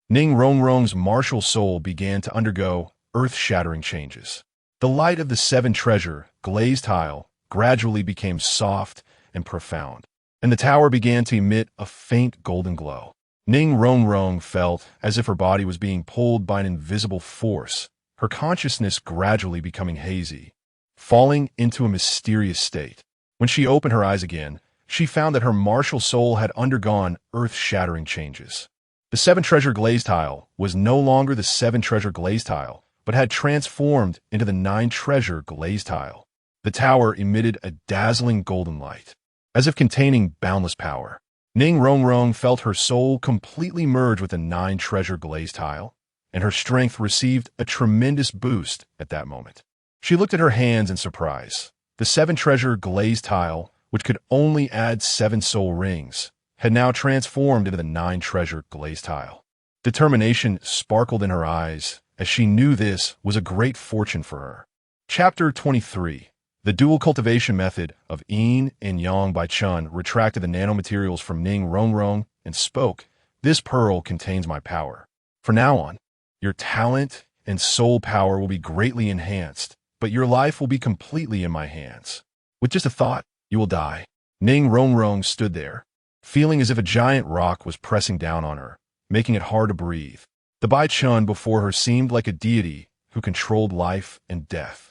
Ning Rongrong's martial soul began to undergo earth-shattering changes. The light of the seven treasure glazed tile gradually became soft and profound, and the tower began to emit a faint golden glow. Ning Rongrong felt as if her body was being pulled by an invisible force, her consciousness gradually becoming hazy, falling into a mysterious state. When she opened her eyes again, she found that her martial soul had undergone earth-shattering changes. The seven treasure glaze tile was no longer the seven treasure glaze tile, but had transformed into the nine treasure glaze tile. The tower emitted a dazzling golden light, as if containing boundless power. Ning Rongrong felt her soul completely merge with the nine treasure glaze tile, and her strength received a tremendous boost at that moment. She looked at her hands in surprise. The seven treasure glaze tile, which could only add 7 soul rings, had now transformed into the 9 treasure glaze tile. Determination sparkled in her eyes as she knew this was a great fortune for her. Chapter 23. The dual cultivation method of Yin and Yang Bai Chen retracted the nanomaterials from Ning Rongrong and spoke, "This pearl contains my power. From now on, your talent and soul power will be greatly enhanced, but your life will be completely in my hands. With just a thought, you will die." Ning Rongrong stood there, feeling as if a giant rock was pressing down on her, making it hard to breathe. The Bai Chen before her seemed like a deity who controlled life and death.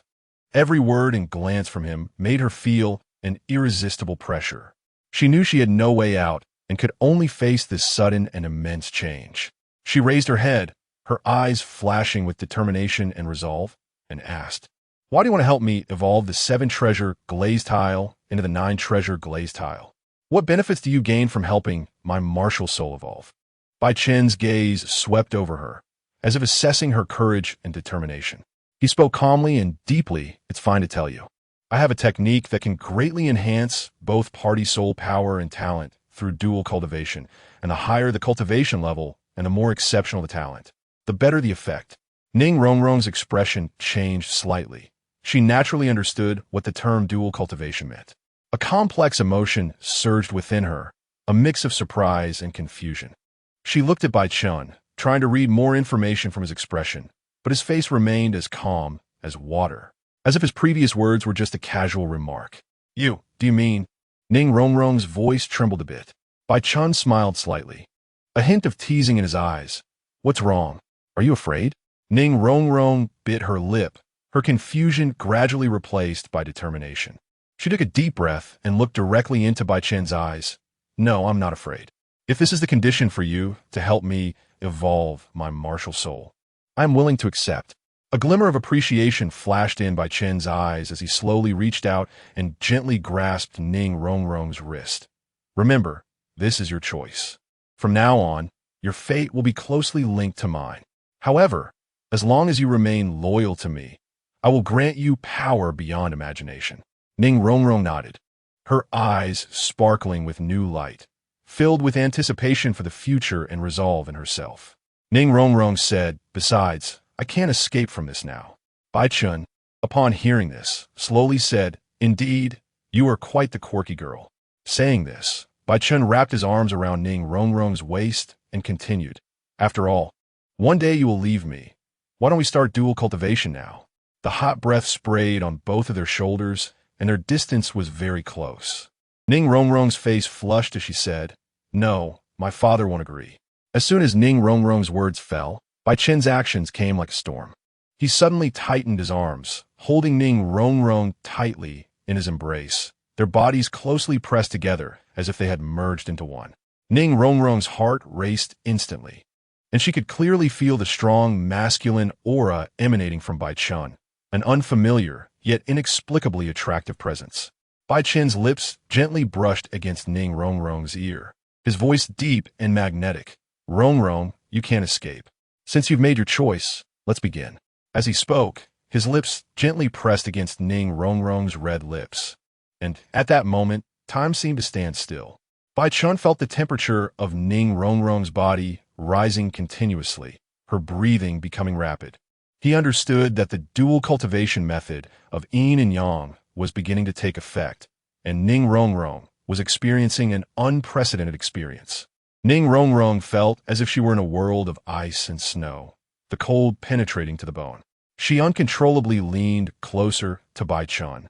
Every word and glance from him made her feel an irresistible pressure. She knew she had no way out and could only face this sudden and immense change. She raised her head, her eyes flashing with determination and resolve, and asked, "Why do you want to help me evolve the 7 treasure glaze tile into the 9 treasure glaze tile? What benefits do you gain from helping my martial soul evolve?" Bai Chen's gaze swept over her, as if assessing her courage and determination. He spoke calmly and deeply. "It's fine to tell you. I have a technique that can greatly enhance both party soul power and talent through dual cultivation, and the higher the cultivation level and the more exceptional the talent, the better the effect." Ning Rongrong's expression changed slightly. She naturally understood what the term dual cultivation meant. A complex emotion surged within her, a mix of surprise and confusion. She looked at Bai Chen, trying to read more information from his expression, but his face remained as calm as water, as if his previous words were just a casual remark. Do you mean?" Ning Rongrong's voice trembled a bit. Bai Chen smiled slightly, a hint of teasing in his eyes. "What's wrong? Are you afraid?" Ning Rongrong bit her lip, her confusion gradually replaced by determination. She took a deep breath and looked directly into Bai Chen's eyes. "No, I'm not afraid. If this is the condition for you to help me evolve my martial soul, I'm willing to accept." A glimmer of appreciation flashed in Bai Chen's eyes as he slowly reached out and gently grasped Ning Rongrong's wrist. "Remember, this is your choice. From now on, your fate will be closely linked to mine. However, as long as you remain loyal to me, I will grant you power beyond imagination." Ning Rongrong nodded, her eyes sparkling with new light, filled with anticipation for the future and resolve in herself. Ning Rongrong said, "Besides, I can't escape from this now." Bai Chen, upon hearing this, slowly said, "Indeed, you are quite the quirky girl." Saying this, Bai Chen wrapped his arms around Ning Rongrong's waist and continued, "After all, one day you will leave me. Why don't we start dual cultivation now?" The hot breath sprayed on both of their shoulders, and their distance was very close. Ning Rongrong's face flushed as she said, "No, my father won't agree." As soon as Ning Rongrong's words fell, Bai Chen's actions came like a storm. He suddenly tightened his arms, holding Ning Rongrong tightly in his embrace, their bodies closely pressed together as if they had merged into one. Ning Rongrong's heart raced instantly, and she could clearly feel the strong masculine aura emanating from Bai Chen, an unfamiliar yet inexplicably attractive presence. Bai Chen's lips gently brushed against Ning Rongrong's ear, his voice deep and magnetic. "Rongrong, you can't escape. Since you've made your choice, let's begin." As he spoke, his lips gently pressed against Ning Rongrong's red lips. And at that moment, time seemed to stand still. Bai Chen felt the temperature of Ning Rongrong's body rising continuously, her breathing becoming rapid. He understood that the dual cultivation method of yin and yang was beginning to take effect, and Ning Rongrong was experiencing an unprecedented experience. Ning Rongrong felt as if she were in a world of ice and snow, the cold penetrating to the bone. She uncontrollably leaned closer to Bai Chen,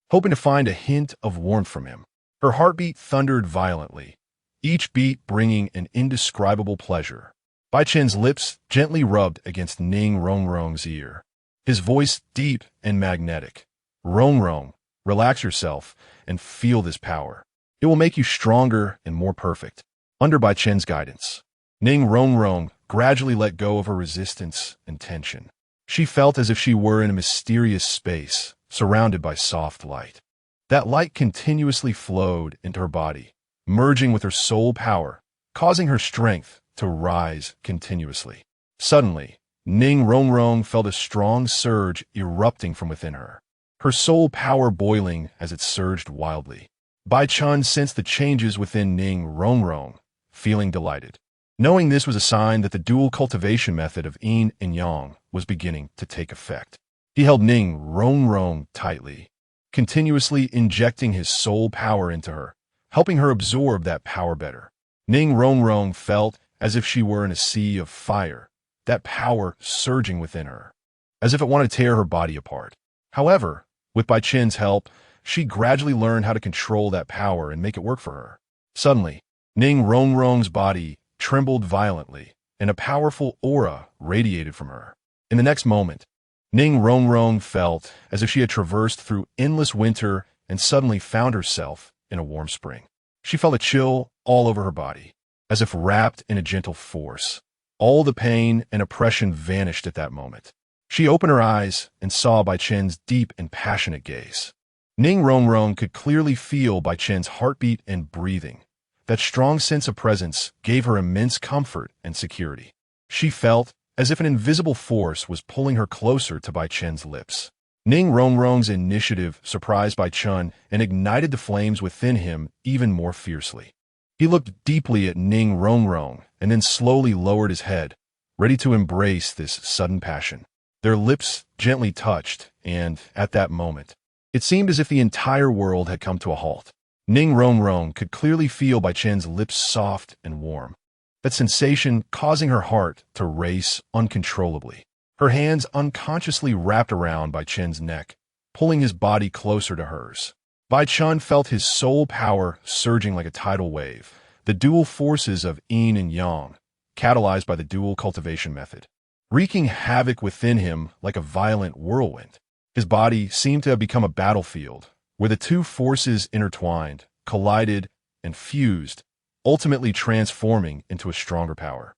hoping to find a hint of warmth from him. Her heartbeat thundered violently, each beat bringing an indescribable pleasure. Bai Chen's lips gently rubbed against Ning Rongrong's ear, his voice deep and magnetic. "Rongrong, relax yourself and feel this power. It will make you stronger and more perfect." Under Bai Chen's guidance, Ning Rongrong gradually let go of her resistance and tension. She felt as if she were in a mysterious space, surrounded by soft light. That light continuously flowed into her body, merging with her soul power, causing her strength to rise continuously. Suddenly, Ning Rongrong felt a strong surge erupting from within her, her soul power boiling as it surged wildly. Bai Chen sensed the changes within Ning Rongrong, feeling delighted, knowing this was a sign that the dual cultivation method of yin and yang was beginning to take effect. He held Ning Rongrong tightly, continuously injecting his soul power into her, helping her absorb that power better. Ning Rongrong felt as if she were in a sea of fire, that power surging within her, as if it wanted to tear her body apart. However, with Bai Chen's help, she gradually learned how to control that power and make it work for her. Suddenly, Ning Rongrong's body trembled violently, and a powerful aura radiated from her. In the next moment, Ning Rongrong felt as if she had traversed through endless winter and suddenly found herself in a warm spring. She felt a chill all over her body, as if wrapped in a gentle force. All the pain and oppression vanished at that moment. She opened her eyes and saw Bai Chen's deep and passionate gaze. Ning Rongrong could clearly feel Bai Chen's heartbeat and breathing. That strong sense of presence gave her immense comfort and security. She felt as if an invisible force was pulling her closer to Bai Chen's lips. Ning Rongrong's initiative surprised Bai Chen and ignited the flames within him even more fiercely. He looked deeply at Ning Rongrong and then slowly lowered his head, ready to embrace this sudden passion. Their lips gently touched, and at that moment, it seemed as if the entire world had come to a halt. Ning Rongrong could clearly feel Bai Chen's lips soft and warm, that sensation causing her heart to race uncontrollably. Her hands unconsciously wrapped around Bai Chen's neck, pulling his body closer to hers. Bai Chen felt his soul power surging like a tidal wave, the dual forces of yin and yang, catalyzed by the dual cultivation method, wreaking havoc within him like a violent whirlwind. His body seemed to have become a battlefield, where the two forces intertwined, collided, and fused, ultimately transforming into a stronger power.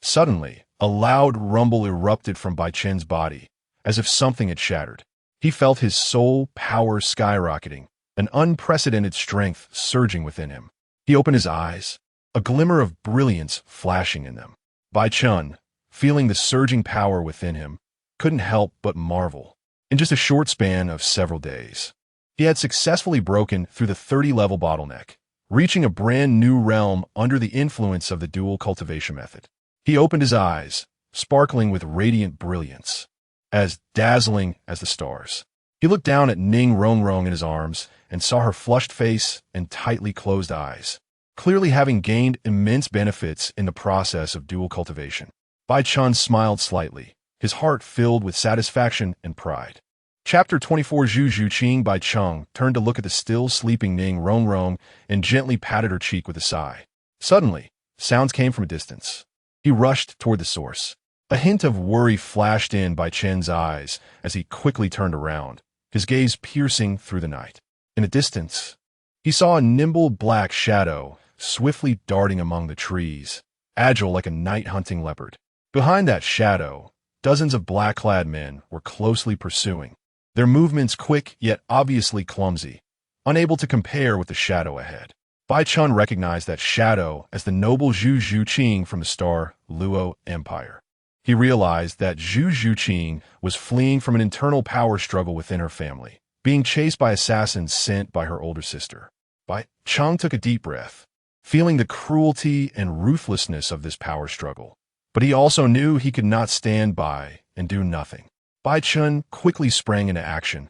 Suddenly, a loud rumble erupted from Bai Chen's body, as if something had shattered. He felt his soul power skyrocketing, an unprecedented strength surging within him. He opened his eyes, a glimmer of brilliance flashing in them. Bai Chen, feeling the surging power within him, couldn't help but marvel. In just a short span of several days, he had successfully broken through the 30-level bottleneck, reaching a brand new realm under the influence of the dual cultivation method. He opened his eyes, sparkling with radiant brilliance, as dazzling as the stars. He looked down at Ning Rongrong in his arms and saw her flushed face and tightly closed eyes, clearly having gained immense benefits in the process of dual cultivation. Bai Chen smiled slightly, his heart filled with satisfaction and pride. Chapter 24. Zhu Zhuqing. Bai Chen turned to look at the still sleeping Ning Rongrong and gently patted her cheek with a sigh. Suddenly, sounds came from a distance. He rushed toward the source. A hint of worry flashed in Bai Chen's eyes as he quickly turned around, his gaze piercing through the night. In the distance, he saw a nimble black shadow swiftly darting among the trees, agile like a night-hunting leopard. Behind that shadow, dozens of black-clad men were closely pursuing, their movements quick yet obviously clumsy, unable to compare with the shadow ahead. Bai Chen recognized that shadow as the noble Zhu Zhuqing from the star Luo Empire. He realized that Zhu Zhuqing was fleeing from an internal power struggle within her family, being chased by assassins sent by her older sister. Bai Chen took a deep breath, feeling the cruelty and ruthlessness of this power struggle. But he also knew he could not stand by and do nothing. Bai Chen quickly sprang into action,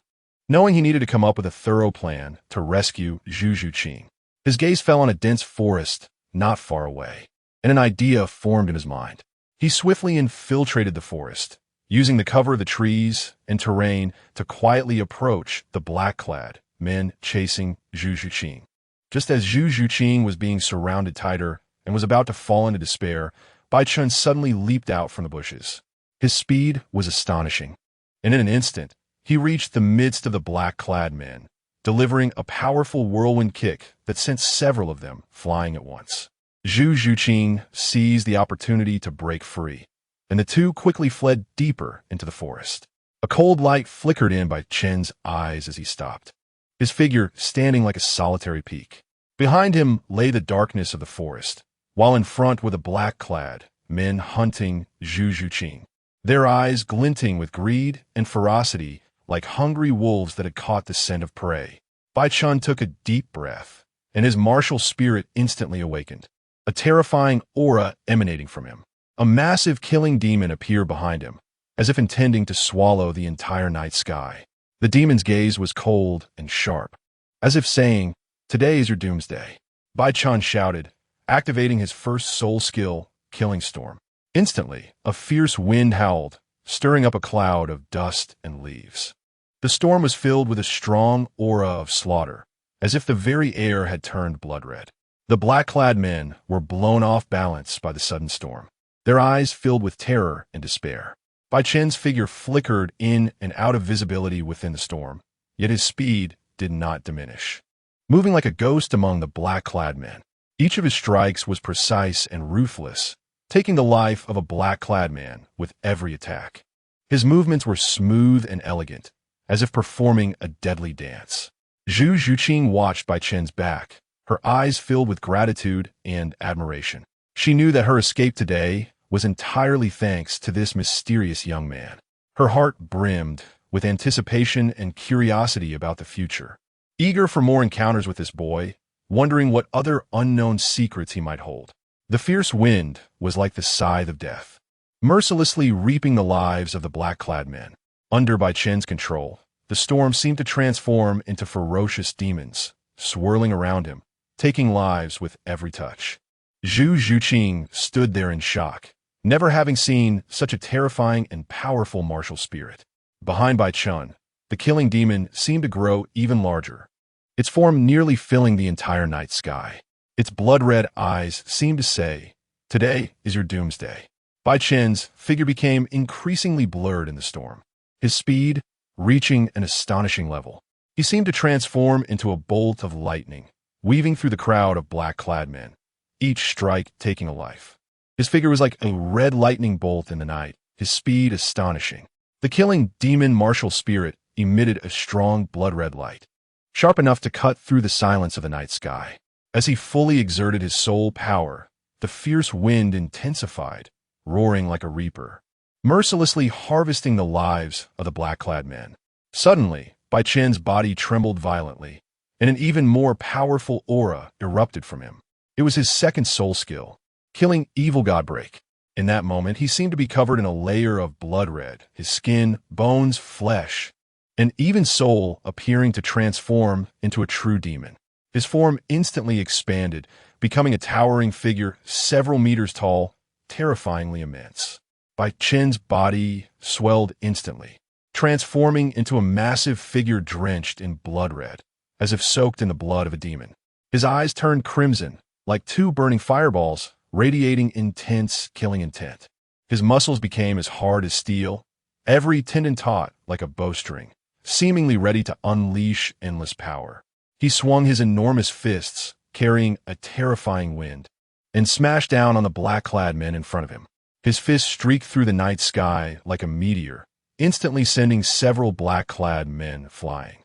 knowing he needed to come up with a thorough plan to rescue Zhu Zhuqing. His gaze fell on a dense forest not far away, and an idea formed in his mind. He swiftly infiltrated the forest, using the cover of the trees and terrain to quietly approach the black-clad men chasing Zhu Zhuqing. Just as Zhu Zhuqing was being surrounded tighter and was about to fall into despair, Bai Chen suddenly leaped out from the bushes. His speed was astonishing, and in an instant, he reached the midst of the black-clad men, delivering a powerful whirlwind kick that sent several of them flying at once. Zhu Zhuqing seized the opportunity to break free, and the two quickly fled deeper into the forest. A cold light flickered in Bai Chen's eyes as he stopped, his figure standing like a solitary peak. Behind him lay the darkness of the forest, while in front were the black-clad men hunting Zhu Zhuqing, their eyes glinting with greed and ferocity like hungry wolves that had caught the scent of prey. Bai Chen took a deep breath, and his martial spirit instantly awakened, a terrifying aura emanating from him. A massive killing demon appeared behind him, as if intending to swallow the entire night sky. The demon's gaze was cold and sharp, as if saying, "Today is your doomsday." Bai Chen shouted, activating his first soul skill, Killing Storm. Instantly, a fierce wind howled, stirring up a cloud of dust and leaves. The storm was filled with a strong aura of slaughter, as if the very air had turned blood red. The black-clad men were blown off balance by the sudden storm, their eyes filled with terror and despair. Bai Chen's figure flickered in and out of visibility within the storm, yet his speed did not diminish. Moving like a ghost among the black-clad men, each of his strikes was precise and ruthless, taking the life of a black-clad man with every attack. His movements were smooth and elegant, as if performing a deadly dance. Zhu Zhuqing watched Bai Chen's back, her eyes filled with gratitude and admiration. She knew that her escape today was entirely thanks to this mysterious young man. Her heart brimmed with anticipation and curiosity about the future, eager for more encounters with this boy, wondering what other unknown secrets he might hold. The fierce wind was like the scythe of death, mercilessly reaping the lives of the black-clad men. Under Bai Chen's control, the storm seemed to transform into ferocious demons, swirling around him, taking lives with every touch. Zhu Zhuqing stood there in shock, never having seen such a terrifying and powerful martial spirit. Behind Bai Chen, the killing demon seemed to grow even larger, its form nearly filling the entire night sky. Its blood-red eyes seemed to say, "Today is your doomsday." Bai Chen's figure became increasingly blurred in the storm, his speed reaching an astonishing level. He seemed to transform into a bolt of lightning, weaving through the crowd of black-clad men, each strike taking a life. His figure was like a red lightning bolt in the night, his speed astonishing. The killing demon martial spirit emitted a strong blood-red light, sharp enough to cut through the silence of the night sky. As he fully exerted his soul power, the fierce wind intensified, roaring like a reaper, mercilessly harvesting the lives of the black-clad men. Suddenly, Bai Chen's body trembled violently, and an even more powerful aura erupted from him. It was his second soul skill, Killing Evil Godbreak. In that moment, he seemed to be covered in a layer of blood red, his skin, bones, flesh, and even soul appearing to transform into a true demon. His form instantly expanded, becoming a towering figure several meters tall, terrifyingly immense. Bai Chen's body swelled instantly, transforming into a massive figure drenched in blood red, as if soaked in the blood of a demon. His eyes turned crimson, like two burning fireballs, radiating intense, killing intent. His muscles became as hard as steel, every tendon taut like a bowstring, seemingly ready to unleash endless power. He swung his enormous fists, carrying a terrifying wind, and smashed down on the black-clad men in front of him. His fists streaked through the night sky like a meteor, instantly sending several black-clad men flying.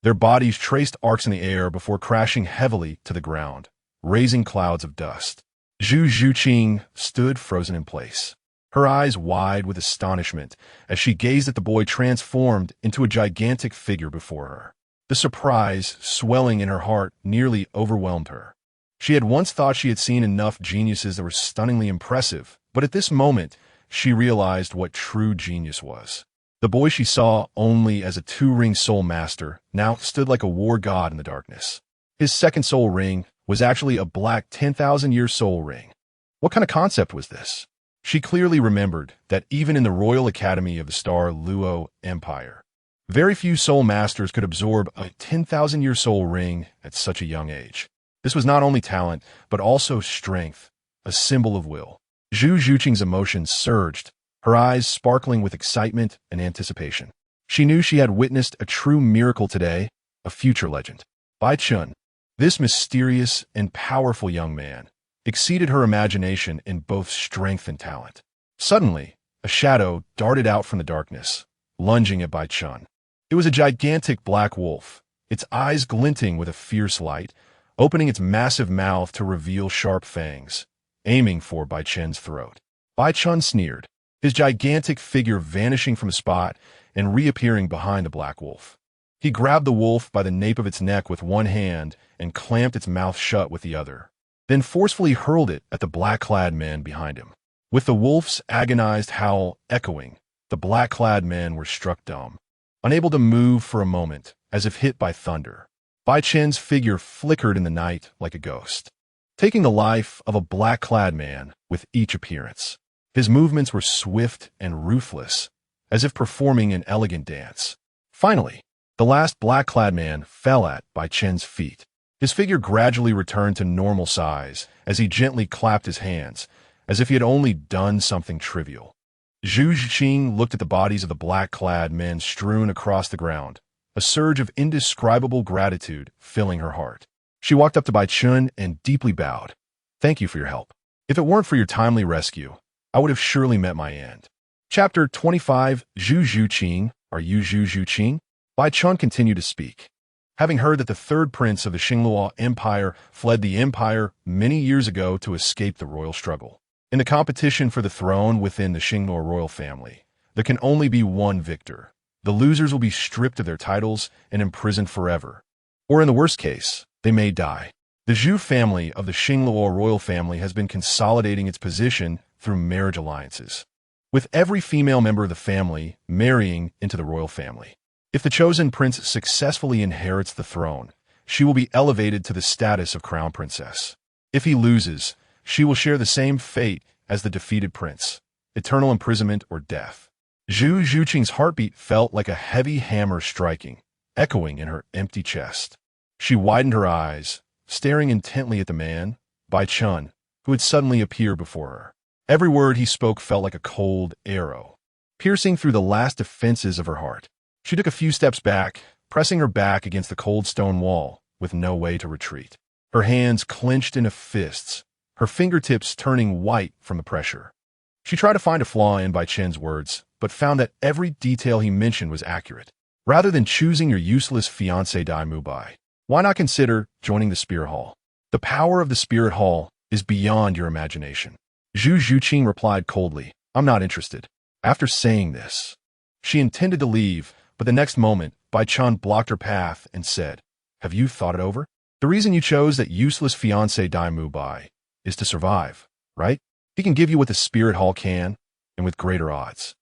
Their bodies traced arcs in the air before crashing heavily to the ground, raising clouds of dust. Zhu Zhuqing stood frozen in place, her eyes wide with astonishment as she gazed at the boy transformed into a gigantic figure before her. The surprise swelling in her heart nearly overwhelmed her. She had once thought she had seen enough geniuses that were stunningly impressive, but at this moment, she realized what true genius was. The boy she saw only as a two-ring soul master now stood like a war god in the darkness. His second soul ring was actually a black 10,000-year soul ring. What kind of concept was this? She clearly remembered that even in the Royal Academy of the Douluo Empire, very few soul masters could absorb a 10,000-year soul ring at such a young age. This was not only talent, but also strength, a symbol of will. Zhu Zhuqing's emotions surged, her eyes sparkling with excitement and anticipation. She knew she had witnessed a true miracle today, a future legend. Bai Chen, this mysterious and powerful young man, exceeded her imagination in both strength and talent. Suddenly, a shadow darted out from the darkness, lunging at Bai Chen. It was a gigantic black wolf, its eyes glinting with a fierce light, opening its massive mouth to reveal sharp fangs, aiming for Bai Chen's throat. Bai Chen sneered, his gigantic figure vanishing from a spot and reappearing behind the black wolf. He grabbed the wolf by the nape of its neck with one hand and clamped its mouth shut with the other, then forcefully hurled it at the black-clad men behind him. With the wolf's agonized howl echoing, the black-clad men were struck dumb, unable to move for a moment, as if hit by thunder. Bai Chen's figure flickered in the night like a ghost, taking the life of a black-clad man with each appearance. His movements were swift and ruthless, as if performing an elegant dance. Finally, the last black-clad man fell at Bai Chen's feet. His figure gradually returned to normal size as he gently clapped his hands, as if he had only done something trivial. Zhu Zhuqing looked at the bodies of the black-clad men strewn across the ground, a surge of indescribable gratitude filling her heart. She walked up to Bai Chen and deeply bowed. "Thank you for your help. If it weren't for your timely rescue, I would have surely met my end." Chapter 25. Zhu Zhuqing. Are you Zhu Zhuqing? Bai Chen continued to speak. Having heard that the third prince of the Xingluo Empire fled the empire many years ago to escape the royal struggle. In the competition for the throne within the Xingluo royal family, there can only be one victor. The losers will be stripped of their titles and imprisoned forever. Or in the worst case, they may die. The Zhu family of the Xingluo royal family has been consolidating its position through marriage alliances, with every female member of the family marrying into the royal family. If the chosen prince successfully inherits the throne, she will be elevated to the status of crown princess. If he loses, she will share the same fate as the defeated prince, eternal imprisonment or death. Zhu Zhuqing's heartbeat felt like a heavy hammer striking, echoing in her empty chest. She widened her eyes, staring intently at the man, Bai Chen, who had suddenly appeared before her. Every word he spoke felt like a cold arrow, piercing through the last defenses of her heart. She took a few steps back, pressing her back against the cold stone wall, with no way to retreat. Her hands clenched into fists, her fingertips turning white from the pressure. She tried to find a flaw in Bai Chen's words, but found that every detail he mentioned was accurate. Rather than choosing your useless fiancé Dai Mubai, why not consider joining the Spirit Hall? The power of the Spirit Hall is beyond your imagination. Zhu Zhuqing replied coldly, "I'm not interested." After saying this, she intended to leave, but the next moment, Bai Chen blocked her path and said, "Have you thought it over? The reason you chose that useless fiancé Dai Mubai is to survive, right? He can give you what the Spirit Hall can, and with greater odds."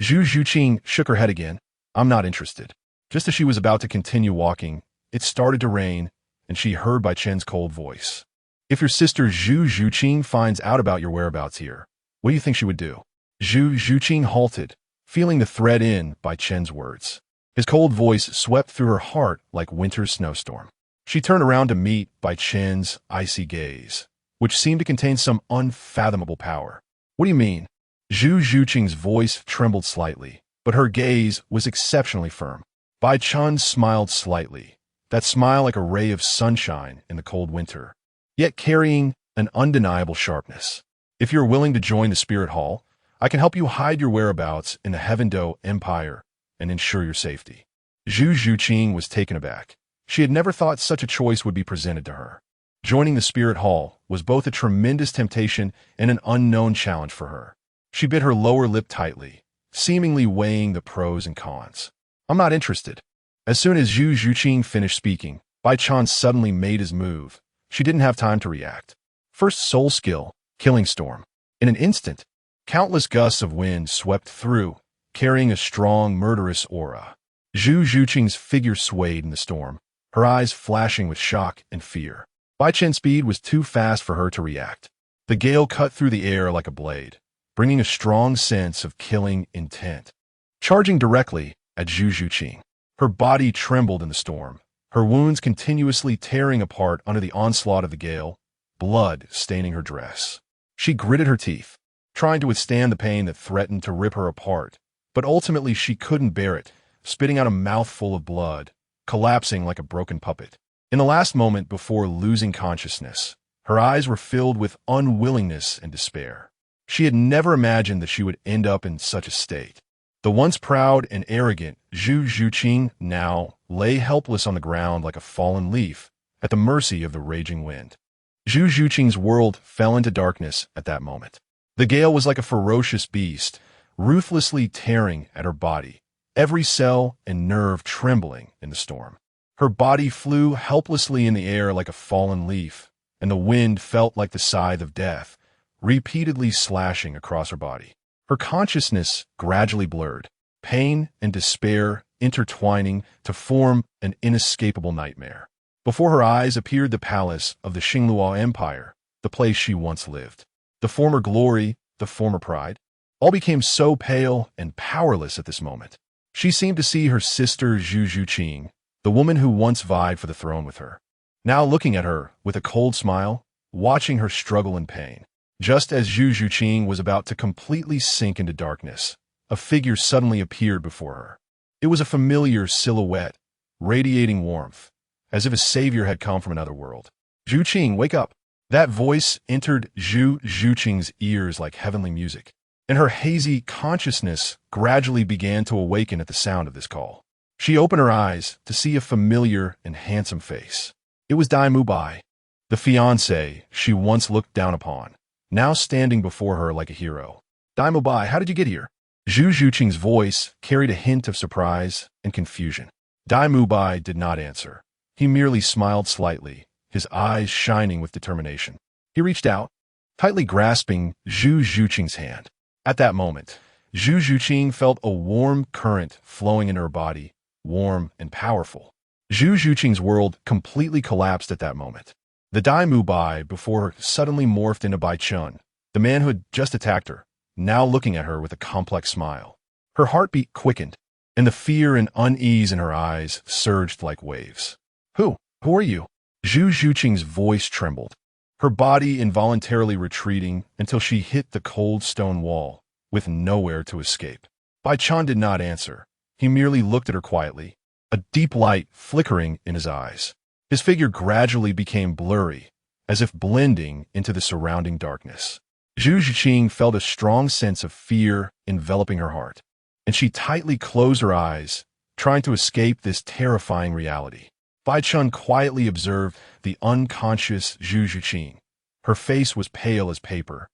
Zhu Zhuqing shook her head again. "I'm not interested." Just as she was about to continue walking, it started to rain, and she heard Bai Chen's cold voice. "If your sister Zhu Zhuqing finds out about your whereabouts here, what do you think she would do?" Zhu Zhuqing halted, feeling the threat in Bai Chen's words. His cold voice swept through her heart like winter's snowstorm. She turned around to meet Bai Chen's icy gaze, which seemed to contain some unfathomable power. "What do you mean?" Zhu Zhuqing's voice trembled slightly, but her gaze was exceptionally firm. Bai Chen smiled slightly, that smile like a ray of sunshine in the cold winter, yet carrying an undeniable sharpness. If you're willing to join the Spirit Hall, I can help you hide your whereabouts in the Heaven-Do Empire and ensure your safety. Zhu Zhuqing was taken aback. She had never thought such a choice would be presented to her. Joining the Spirit Hall was both a tremendous temptation and an unknown challenge for her. She bit her lower lip tightly, seemingly weighing the pros and cons. I'm not interested. As soon as Zhu Zhuqing finished speaking, Bai Chen suddenly made his move. She didn't have time to react. First soul skill, Killing Storm. In an instant, countless gusts of wind swept through, carrying a strong, murderous aura. Zhu Zhuqing's figure swayed in the storm, her eyes flashing with shock and fear. Bai Chen's speed was too fast for her to react. The gale cut through the air like a blade, bringing a strong sense of killing intent. Charging directly at Zhu Zhuqing, her body trembled in the storm, her wounds continuously tearing apart under the onslaught of the gale, blood staining her dress. She gritted her teeth, trying to withstand the pain that threatened to rip her apart, but ultimately she couldn't bear it, spitting out a mouthful of blood, collapsing like a broken puppet. In the last moment before losing consciousness, her eyes were filled with unwillingness and despair. She had never imagined that she would end up in such a state. The once proud and arrogant Zhu Zhuqing now lay helpless on the ground like a fallen leaf, at the mercy of the raging wind. Zhu Zhuqing's world fell into darkness at that moment. The gale was like a ferocious beast, ruthlessly tearing at her body, every cell and nerve trembling in the storm. Her body flew helplessly in the air like a fallen leaf, and the wind felt like the scythe of death, repeatedly slashing across her body. Her consciousness gradually blurred, pain and despair intertwining to form an inescapable nightmare. Before her eyes appeared the palace of the Xingluo Empire, the place she once lived. The former glory, the former pride, all became so pale and powerless at this moment. She seemed to see her sister Zhu Zhuqing, the woman who once vied for the throne with her, now looking at her with a cold smile, watching her struggle in pain. Just as Zhu Zhuqing was about to completely sink into darkness, a figure suddenly appeared before her. It was a familiar silhouette, radiating warmth, as if a savior had come from another world. Zhuqing, wake up! That voice entered Zhu Zhuqing's ears like heavenly music, and her hazy consciousness gradually began to awaken at the sound of this call. She opened her eyes to see a familiar and handsome face. It was Dai Mubai, the fiancé she once looked down upon, now standing before her like a hero. Dai Mubai, how did you get here? Zhu Zhuqing's voice carried a hint of surprise and confusion. Dai Mubai did not answer. He merely smiled slightly, his eyes shining with determination. He reached out, tightly grasping Zhu Zhuqing's hand. At that moment, Zhu Zhuqing felt a warm current flowing in her body, warm and powerful. Zhu Zhuqing's world completely collapsed at that moment. The Dai Mubai before her suddenly morphed into Bai Chen, the man who had just attacked her, now looking at her with a complex smile. Her heartbeat quickened, and the fear and unease in her eyes surged like waves. Who are you? Zhu Zhuqing's voice trembled, her body involuntarily retreating until she hit the cold stone wall, with nowhere to escape. Bai Chen did not answer. He merely looked at her quietly, a deep light flickering in his eyes. His figure gradually became blurry, as if blending into the surrounding darkness. Zhu Zhuqing felt a strong sense of fear enveloping her heart, and she tightly closed her eyes, trying to escape this terrifying reality. Bai Chen quietly observed the unconscious Zhu Zhuqing. Her face was pale as paper,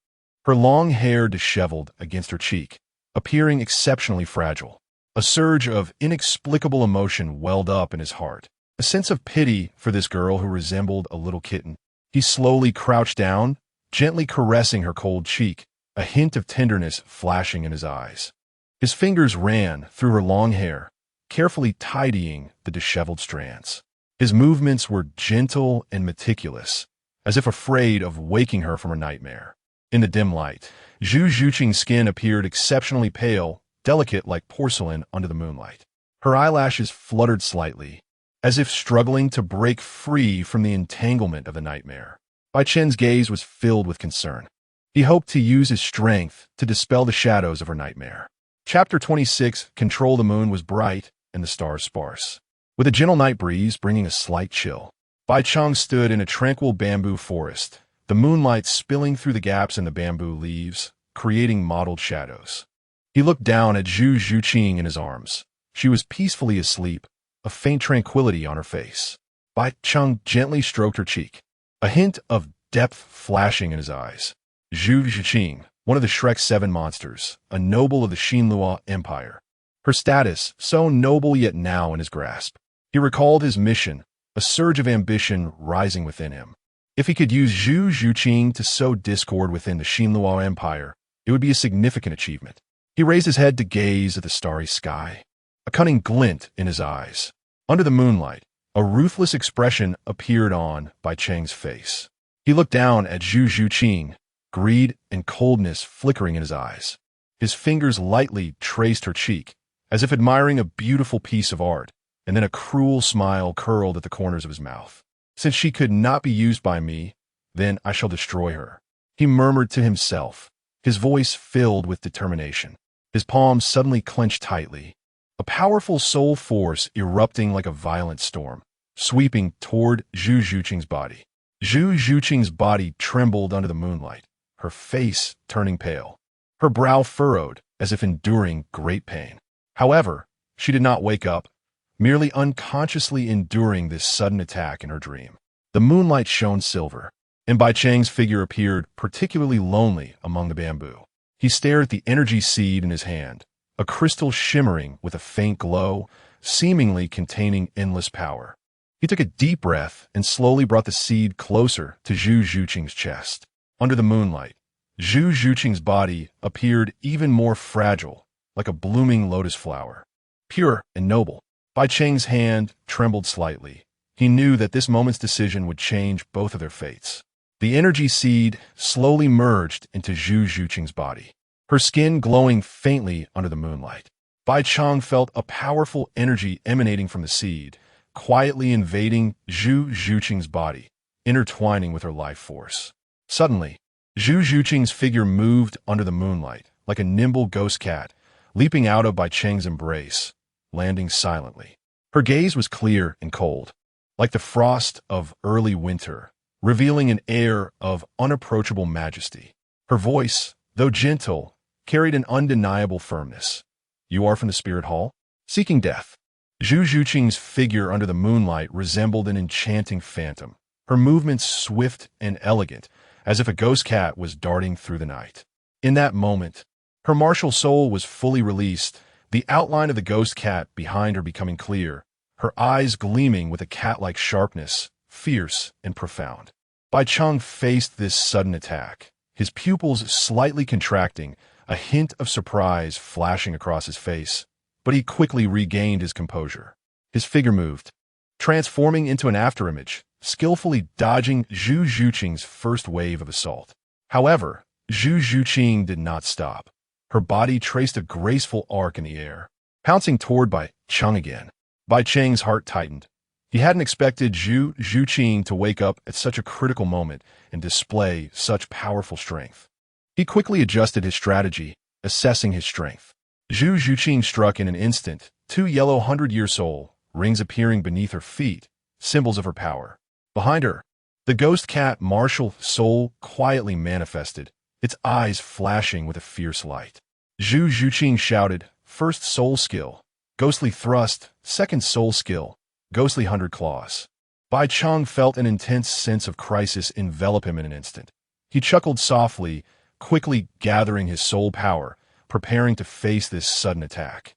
her long hair disheveled against her cheek, appearing exceptionally fragile. A surge of inexplicable emotion welled up in his heart, a sense of pity for this girl who resembled a little kitten. He slowly crouched down, gently caressing her cold cheek, a hint of tenderness flashing in his eyes. His fingers ran through her long hair, carefully tidying the disheveled strands. His movements were gentle and meticulous, as if afraid of waking her from her nightmare. In the dim light, Zhu Zhuqing's skin appeared exceptionally pale, delicate like porcelain under the moonlight. Her eyelashes fluttered slightly, as if struggling to break free from the entanglement of the nightmare. Bai Chen's gaze was filled with concern. He hoped to use his strength to dispel the shadows of her nightmare. Chapter 26, Control. The moon was bright and the stars sparse, with a gentle night breeze bringing a slight chill. Bai Chen stood in a tranquil bamboo forest, the moonlight spilling through the gaps in the bamboo leaves, creating mottled shadows. He looked down at Zhu Zhuqing in his arms. She was peacefully asleep, a faint tranquility on her face. Bai Chen gently stroked her cheek, a hint of depth flashing in his eyes. Zhu Zhuqing, one of the Shrek 7 monsters, a noble of the Xinluo Empire. Her status, so noble yet now in his grasp. He recalled his mission, a surge of ambition rising within him. If he could use Zhu Zhuqing to sow discord within the Xinluo Empire, it would be a significant achievement. He raised his head to gaze at the starry sky, a cunning glint in his eyes. Under the moonlight, a ruthless expression appeared on Bai Chen's face. He looked down at Zhu Zhuqing, greed and coldness flickering in his eyes. His fingers lightly traced her cheek, as if admiring a beautiful piece of art, and then a cruel smile curled at the corners of his mouth. Since she could not be used by me, then I shall destroy her, he murmured to himself, his voice filled with determination. His palms suddenly clenched tightly, a powerful soul force erupting like a violent storm, sweeping toward Zhu Zhuqing's body. Zhu Zhuqing's body trembled under the moonlight, her face turning pale, her brow furrowed as if enduring great pain. However, she did not wake up, merely unconsciously enduring this sudden attack in her dream. The moonlight shone silver, and Bai Chen's figure appeared particularly lonely among the bamboo. He stared at the energy seed in his hand, a crystal shimmering with a faint glow, seemingly containing endless power. He took a deep breath and slowly brought the seed closer to Zhu Zhuqing's chest. Under the moonlight, Zhu Zhuqing's body appeared even more fragile, like a blooming lotus flower, pure and noble. Bai Chen's hand trembled slightly. He knew that this moment's decision would change both of their fates. The energy seed slowly merged into Zhu Zhuqing's body, her skin glowing faintly under the moonlight. Bai Chen felt a powerful energy emanating from the seed, quietly invading Zhu Zhuqing's body, intertwining with her life force. Suddenly, Zhu Zhuqing's figure moved under the moonlight, like a nimble ghost cat, leaping out of Bai Chen's embrace, landing silently. Her gaze was clear and cold, like the frost of early winter, revealing an air of unapproachable majesty. Her voice, though gentle, carried an undeniable firmness. "You are from the spirit hall? Seeking death." Zhu Zhuqing's figure under the moonlight resembled an enchanting phantom, her movements swift and elegant, as if a ghost cat was darting through the night. In that moment, her martial soul was fully released, the outline of the ghost cat behind her becoming clear, her eyes gleaming with a cat-like sharpness, fierce and profound. Bai Chen faced this sudden attack, his pupils slightly contracting, a hint of surprise flashing across his face, but he quickly regained his composure. His figure moved, transforming into an afterimage, skillfully dodging Zhu Zhuqing's first wave of assault. However, Zhu Zhuqing did not stop. Her body traced a graceful arc in the air, pouncing toward Bai Chen again. Bai Chen's heart tightened. He hadn't expected Zhu Zhuqing to wake up at such a critical moment and display such powerful strength. He quickly adjusted his strategy, assessing his strength. Zhu Zhuqing struck in an instant, 2 yellow 100-year soul rings appearing beneath her feet, symbols of her power. Behind her, the ghost cat martial soul quietly manifested, its eyes flashing with a fierce light. Zhu Zhuqing shouted, "First soul skill, ghostly thrust, second soul skill, ghostly 100 claws." Bai Chen felt an intense sense of crisis envelop him in an instant. He chuckled softly, quickly gathering his soul power, preparing to face this sudden attack.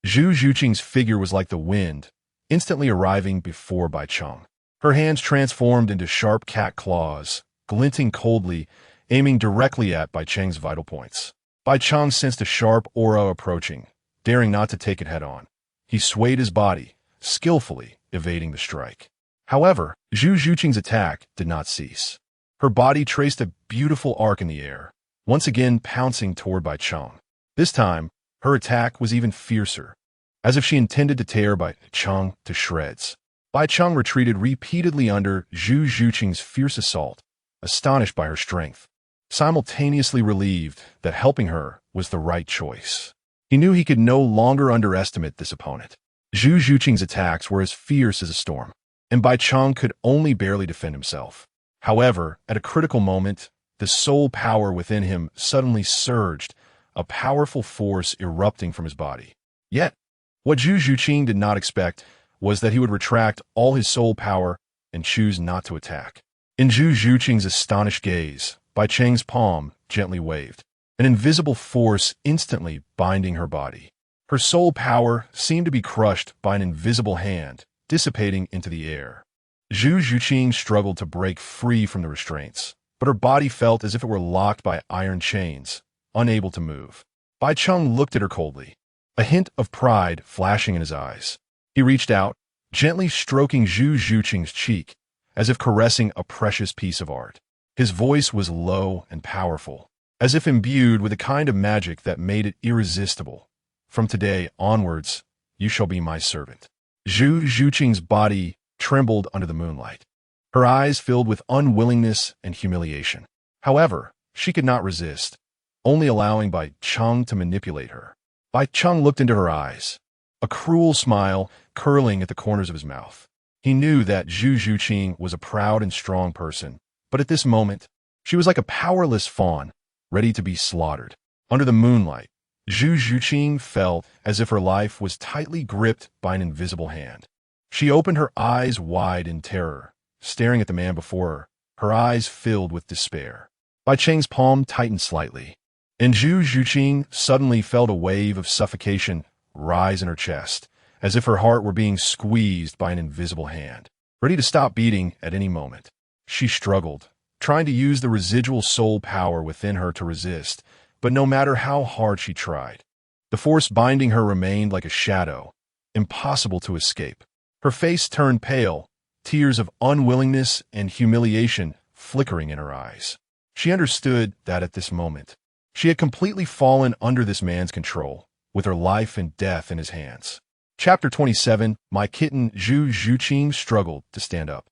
Zhu Zhuqing's figure was like the wind, instantly arriving before Bai Chen. Her hands transformed into sharp cat claws, glinting coldly, aiming directly at Bai Chen's vital points. Bai Chen sensed a sharp aura approaching, daring not to take it head-on. He swayed his body, skillfully evading the strike. However, Zhu Zhuqing's attack did not cease. Her body traced a beautiful arc in the air, once again pouncing toward Bai Chen. This time, her attack was even fiercer, as if she intended to tear Bai Chen to shreds. Bai Chen retreated repeatedly under Zhu Zhuqing's fierce assault, astonished by her strength. simultaneously relieved that helping her was the right choice. He knew he could no longer underestimate this opponent. Zhu Zhuqing's attacks were as fierce as a storm, and Bai Chen could only barely defend himself. However, at a critical moment, the soul power within him suddenly surged, a powerful force erupting from his body. Yet, what Zhu Zhuqing did not expect was that he would retract all his soul power and choose not to attack. In Zhu Zhuqing's astonished gaze, Bai Chen's palm gently waved, an invisible force instantly binding her body. Her soul power seemed to be crushed by an invisible hand, dissipating into the air. Zhu Zhuqing struggled to break free from the restraints, but her body felt as if it were locked by iron chains, unable to move. Bai Chen looked at her coldly, a hint of pride flashing in his eyes. He reached out, gently stroking Zhu Zhuqing's cheek, as if caressing a precious piece of art. His voice was low and powerful, as if imbued with a kind of magic that made it irresistible. From today onwards, you shall be my servant. Zhu Zhuqing's body trembled under the moonlight, her eyes filled with unwillingness and humiliation. However, she could not resist, only allowing Bai Chen to manipulate her. Bai Chen looked into her eyes, a cruel smile curling at the corners of his mouth. He knew that Zhu Zhuqing was a proud and strong person, but at this moment, she was like a powerless fawn, ready to be slaughtered. Under the moonlight, Zhu Zhuqing felt as if her life was tightly gripped by an invisible hand. She opened her eyes wide in terror, staring at the man before her, her eyes filled with despair. Bai Chen's palm tightened slightly, and Zhu Zhuqing suddenly felt a wave of suffocation rise in her chest, as if her heart were being squeezed by an invisible hand, ready to stop beating at any moment. She struggled, trying to use the residual soul power within her to resist, but no matter how hard she tried, the force binding her remained like a shadow, impossible to escape. Her face turned pale, tears of unwillingness and humiliation flickering in her eyes. She understood that at this moment, she had completely fallen under this man's control, with her life and death in his hands. Chapter 27, My Kitten. Zhu Zhuqing struggled to stand up,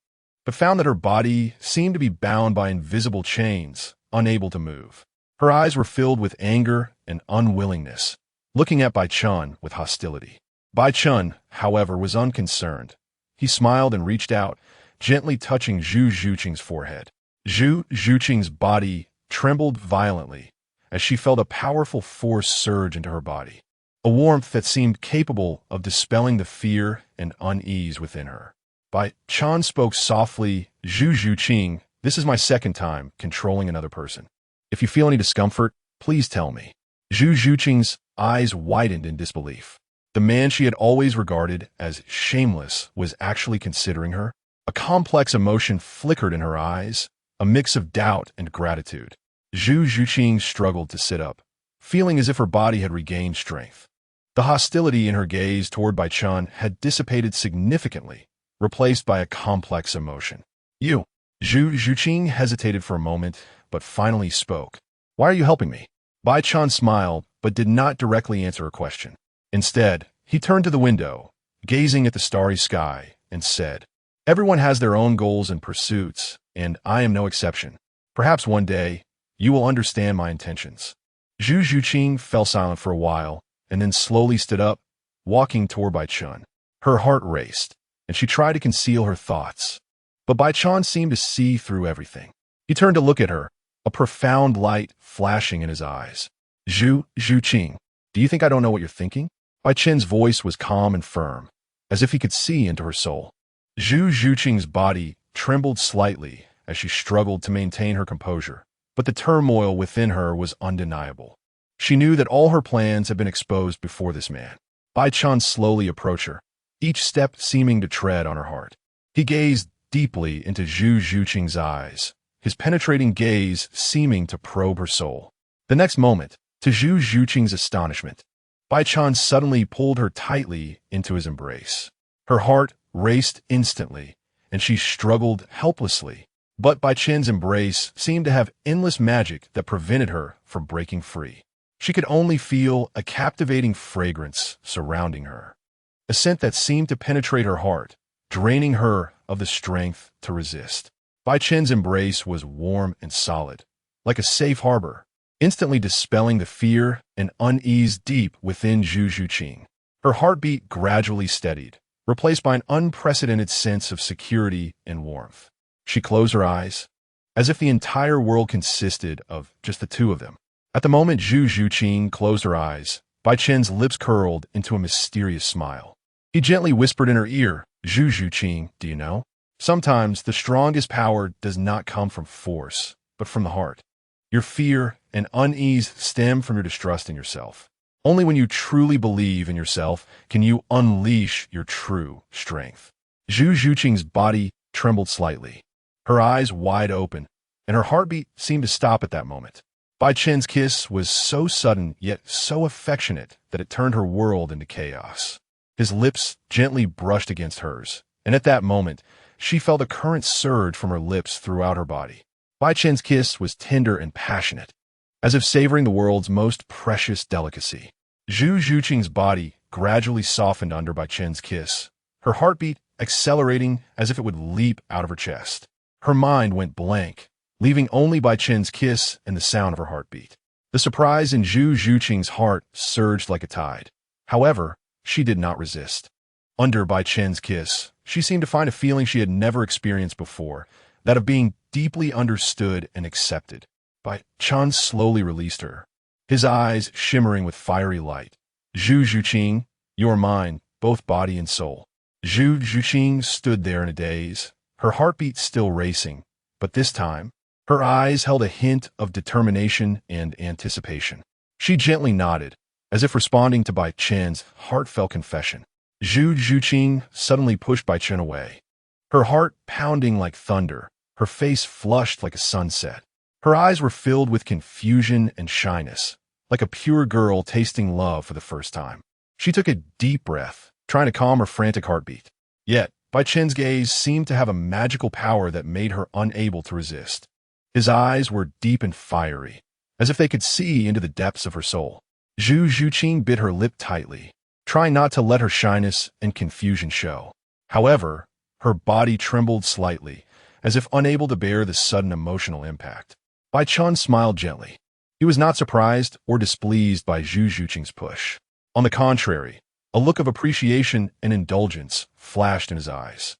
but found that her body seemed to be bound by invisible chains, unable to move. Her eyes were filled with anger and unwillingness, looking at Bai Chen with hostility. Bai Chen, however, was unconcerned. He smiled and reached out, gently touching Zhu Zhuqing's forehead. Zhu Zhuqing's body trembled violently as she felt a powerful force surge into her body, a warmth that seemed capable of dispelling the fear and unease within her. Bai Chen spoke softly, Zhu Zhuqing, this is my second time controlling another person. If you feel any discomfort, please tell me. Zhu Zhuqing's eyes widened in disbelief. The man she had always regarded as shameless was actually considering her. A complex emotion flickered in her eyes, a mix of doubt and gratitude. Zhu Zhuqing struggled to sit up, feeling as if her body had regained strength. The hostility in her gaze toward Bai Chen had dissipated significantly, replaced by a complex emotion. You. Zhu Zhuqing hesitated for a moment, but finally spoke. Why are you helping me? Bai Chen smiled, but did not directly answer her question. Instead, he turned to the window, gazing at the starry sky, and said, Everyone has their own goals and pursuits, and I am no exception. Perhaps one day, you will understand my intentions. Zhu Zhuqing fell silent for a while, and then slowly stood up, walking toward Bai Chen. Her heart raced, and she tried to conceal her thoughts. But Bai Chen seemed to see through everything. He turned to look at her, a profound light flashing in his eyes. Zhu Zhuqing, do you think I don't know what you're thinking? Bai Chen's voice was calm and firm, as if he could see into her soul. Zhu Zhuqing's body trembled slightly as she struggled to maintain her composure, but the turmoil within her was undeniable. She knew that all her plans had been exposed before this man. Bai Chen slowly approached her, each step seeming to tread on her heart. He gazed deeply into Zhu Zhuqing's eyes, his penetrating gaze seeming to probe her soul. The next moment, to Zhu Zhuqing's astonishment, Bai Chen suddenly pulled her tightly into his embrace. Her heart raced instantly, and she struggled helplessly. But Bai Chen's embrace seemed to have endless magic that prevented her from breaking free. She could only feel a captivating fragrance surrounding her, a scent that seemed to penetrate her heart, draining her of the strength to resist. Bai Chen's embrace was warm and solid, like a safe harbor, instantly dispelling the fear and unease deep within Zhu Zhuqing. Her heartbeat gradually steadied, replaced by an unprecedented sense of security and warmth. She closed her eyes, as if the entire world consisted of just the two of them. At the moment Zhu Zhuqing closed her eyes, Bai Chen's lips curled into a mysterious smile. He gently whispered in her ear, "Zhu Zhuqing, do you know? Sometimes the strongest power does not come from force, but from the heart. Your fear and unease stem from your distrust in yourself. Only when you truly believe in yourself can you unleash your true strength." Zhu Zhuqing's body trembled slightly, her eyes wide open, and her heartbeat seemed to stop at that moment. Bai Chen's kiss was so sudden yet so affectionate that it turned her world into chaos. His lips gently brushed against hers, and at that moment, she felt a current surge from her lips throughout her body. Bai Chen's kiss was tender and passionate, as if savoring the world's most precious delicacy. Zhu Zhuqing's body gradually softened under Bai Chen's kiss, her heartbeat accelerating as if it would leap out of her chest. Her mind went blank, leaving only Bai Chen's kiss and the sound of her heartbeat. The surprise in Zhu Zhuqing's heart surged like a tide. However, she did not resist. Under Bai Chen's kiss, she seemed to find a feeling she had never experienced before, that of being deeply understood and accepted. Bai Chen slowly released her, his eyes shimmering with fiery light. "Zhu Zhuqing, you are mine, both body and soul." Zhu Zhuqing stood there in a daze, her heartbeat still racing, but this time, her eyes held a hint of determination and anticipation. She gently nodded, as if responding to Bai Chen's heartfelt confession. Zhu Zhuqing suddenly pushed Bai Chen away, her heart pounding like thunder, her face flushed like a sunset. Her eyes were filled with confusion and shyness, like a pure girl tasting love for the first time. She took a deep breath, trying to calm her frantic heartbeat. Yet, Bai Chen's gaze seemed to have a magical power that made her unable to resist. His eyes were deep and fiery, as if they could see into the depths of her soul. Zhu Zhuqing bit her lip tightly, trying not to let her shyness and confusion show. However, her body trembled slightly, as if unable to bear the sudden emotional impact. Bai Chen smiled gently. He was not surprised or displeased by Zhu Zhuqing's push. On the contrary, a look of appreciation and indulgence flashed in his eyes.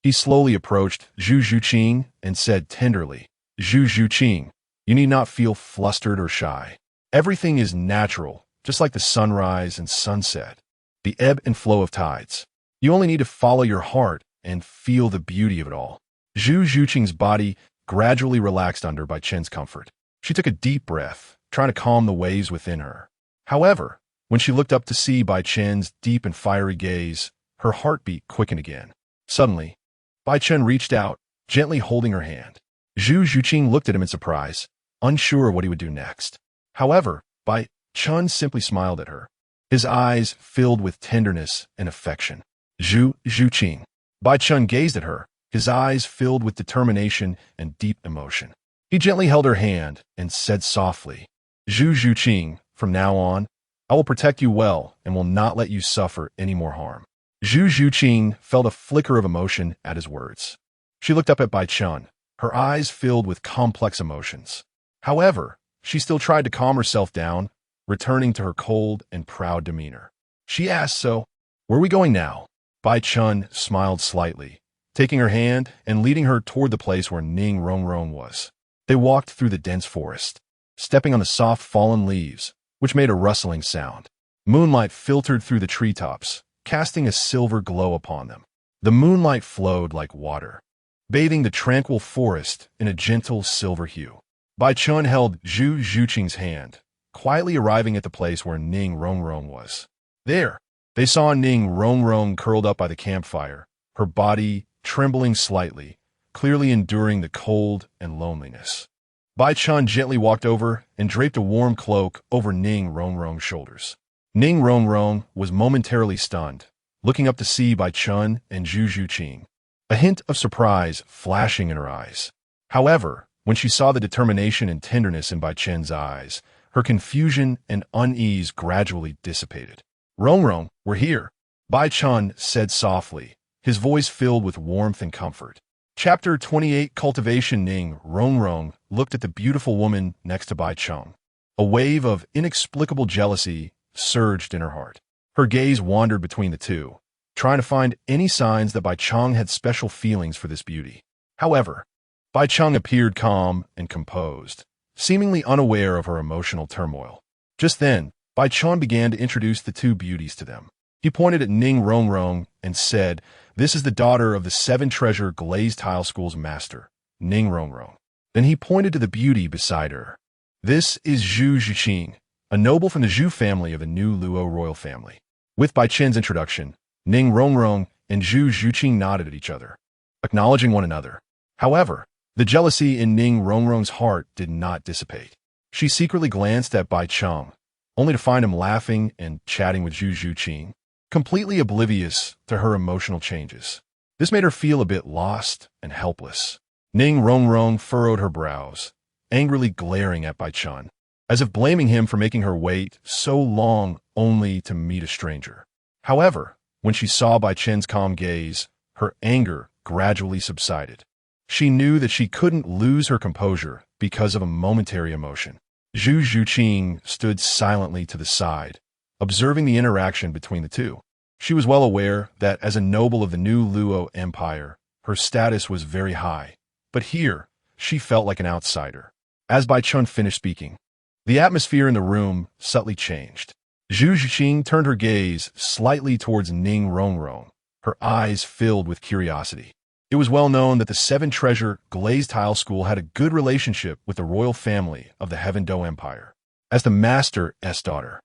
He slowly approached Zhu Zhuqing and said tenderly, "Zhu Zhuqing, you need not feel flustered or shy. Everything is natural, just like the sunrise and sunset, the ebb and flow of tides. You only need to follow your heart and feel the beauty of it all." Zhu Zhuqing's body gradually relaxed under Bai Chen's comfort. She took a deep breath, trying to calm the waves within her. However, when she looked up to see Bai Chen's deep and fiery gaze, her heartbeat quickened again. Suddenly, Bai Chen reached out, gently holding her hand. Zhu Zhuqing looked at him in surprise, unsure what he would do next. However, Bai Chen simply smiled at her, his eyes filled with tenderness and affection. "Zhu Zhuqing." Bai Chen gazed at her, his eyes filled with determination and deep emotion. He gently held her hand and said softly, "Zhu Zhuqing, from now on, I will protect you well and will not let you suffer any more harm." Zhu Zhuqing felt a flicker of emotion at his words. She looked up at Bai Chen, her eyes filled with complex emotions. However, she still tried to calm herself down, returning to her cold and proud demeanor. She asked, "So, where are we going now?" Bai Chen smiled slightly, taking her hand and leading her toward the place where Ning Rongrong was. They walked through the dense forest, stepping on the soft fallen leaves, which made a rustling sound. Moonlight filtered through the treetops, casting a silver glow upon them. The moonlight flowed like water, bathing the tranquil forest in a gentle silver hue. Bai Chen held Zhu Zhuqing's hand, quietly arriving at the place where Ning Rongrong was. There, they saw Ning Rongrong curled up by the campfire, her body trembling slightly, clearly enduring the cold and loneliness. Bai Chen gently walked over and draped a warm cloak over Ning Rongrong's shoulders. Ning Rongrong was momentarily stunned, looking up to see Bai Chen and Zhu Zhuqing, a hint of surprise flashing in her eyes. However, when she saw the determination and tenderness in Bai Chen's eyes, her confusion and unease gradually dissipated. "Rongrong, we're here," Bai Chen said softly, his voice filled with warmth and comfort. Chapter 28 Cultivation. Ning Rongrong looked at the beautiful woman next to Bai Chen. A wave of inexplicable jealousy surged in her heart. Her gaze wandered between the two, trying to find any signs that Bai Chen had special feelings for this beauty. However, Bai Chen appeared calm and composed, seemingly unaware of her emotional turmoil. Just then, Bai Chen began to introduce the two beauties to them. He pointed at Ning Rongrong and said, "This is the daughter of the Seven Treasure Glazed Tile School's master, Ning Rongrong." Then he pointed to the beauty beside her. "This is Zhu Zhuqing, a noble from the Zhu family of the new Luo royal family." With Bai Chen's introduction, Ning Rongrong and Zhu Zhuqing nodded at each other, acknowledging one another. However, the jealousy in Ning Rongrong's heart did not dissipate. She secretly glanced at Bai Chen, only to find him laughing and chatting with Zhu Zhuqing, completely oblivious to her emotional changes. This made her feel a bit lost and helpless. Ning Rongrong furrowed her brows, angrily glaring at Bai Chen, as if blaming him for making her wait so long only to meet a stranger. However, when she saw Bai Chen's calm gaze, her anger gradually subsided. She knew that she couldn't lose her composure because of a momentary emotion. Zhu Zhuqing stood silently to the side, observing the interaction between the two. She was well aware that as a noble of the new Luo Empire, her status was very high, but here, she felt like an outsider. As Bai Chen finished speaking, the atmosphere in the room subtly changed. Zhu Zhuqing turned her gaze slightly towards Ning Rongrong, her eyes filled with curiosity. It was well known that the Seven Treasure Glazed Tile School had a good relationship with the royal family of the Heaven Do Empire. As the master's daughter,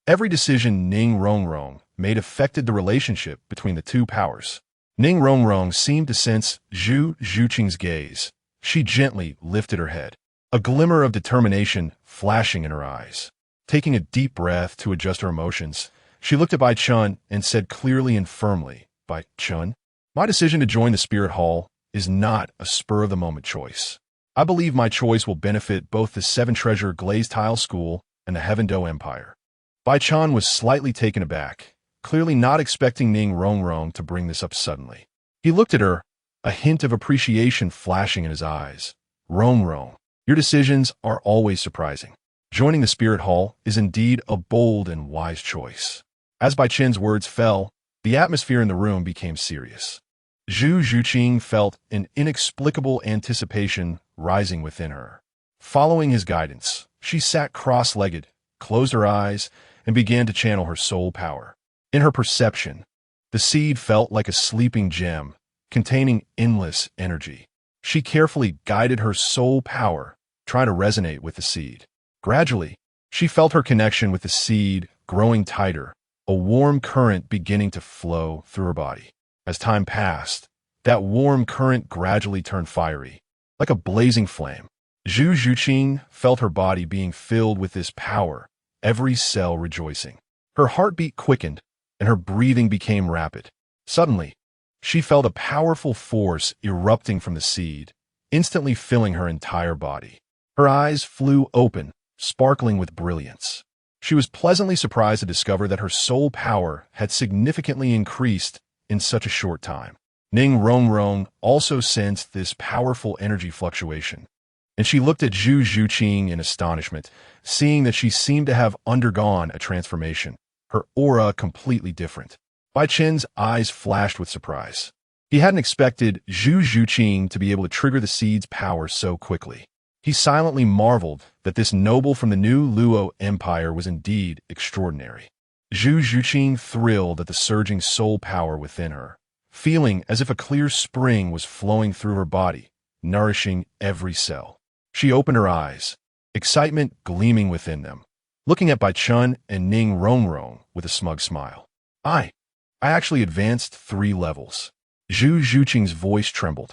every decision Ning Rongrong made affected the relationship between the two powers. Ning Rongrong seemed to sense Zhu Zhuqing's gaze. She gently lifted her head, a glimmer of determination flashing in her eyes. Taking a deep breath to adjust her emotions, she looked at Bai Chen and said clearly and firmly, "Bai Chen, my decision to join the Spirit Hall is not a spur-of-the-moment choice. I believe my choice will benefit both the Seven Treasure Glazed Tile School and the Heaven Do Empire." Bai Chen was slightly taken aback, clearly not expecting Ning Rongrong to bring this up suddenly. He looked at her, a hint of appreciation flashing in his eyes. "Rongrong, your decisions are always surprising. Joining the Spirit Hall is indeed a bold and wise choice." As Bai Chen's words fell, the atmosphere in the room became serious. Zhu Zhuqing felt an inexplicable anticipation rising within her. Following his guidance, she sat cross-legged, closed her eyes, and began to channel her soul power. In her perception, the seed felt like a sleeping gem, containing endless energy. She carefully guided her soul power, trying to resonate with the seed. Gradually, she felt her connection with the seed growing tighter, a warm current beginning to flow through her body. As time passed, that warm current gradually turned fiery, like a blazing flame. Zhu Zhuqing felt her body being filled with this power, every cell rejoicing. Her heartbeat quickened, and her breathing became rapid. Suddenly, she felt a powerful force erupting from the seed, instantly filling her entire body. Her eyes flew open, sparkling with brilliance. She was pleasantly surprised to discover that her soul power had significantly increased in such a short time. Ning Rongrong also sensed this powerful energy fluctuation, and she looked at Zhu Zhuqing in astonishment, seeing that she seemed to have undergone a transformation, her aura completely different. Bai Chen's eyes flashed with surprise. He hadn't expected Zhu Zhuqing to be able to trigger the seed's power so quickly. He silently marveled that this noble from the new Luo Empire was indeed extraordinary. Zhu Zhuqing thrilled at the surging soul power within her, feeling as if a clear spring was flowing through her body, nourishing every cell. She opened her eyes, excitement gleaming within them, looking at Bai Chen and Ning Rongrong with a smug smile. I actually advanced 3 levels." Zhu Zhuqing's voice trembled,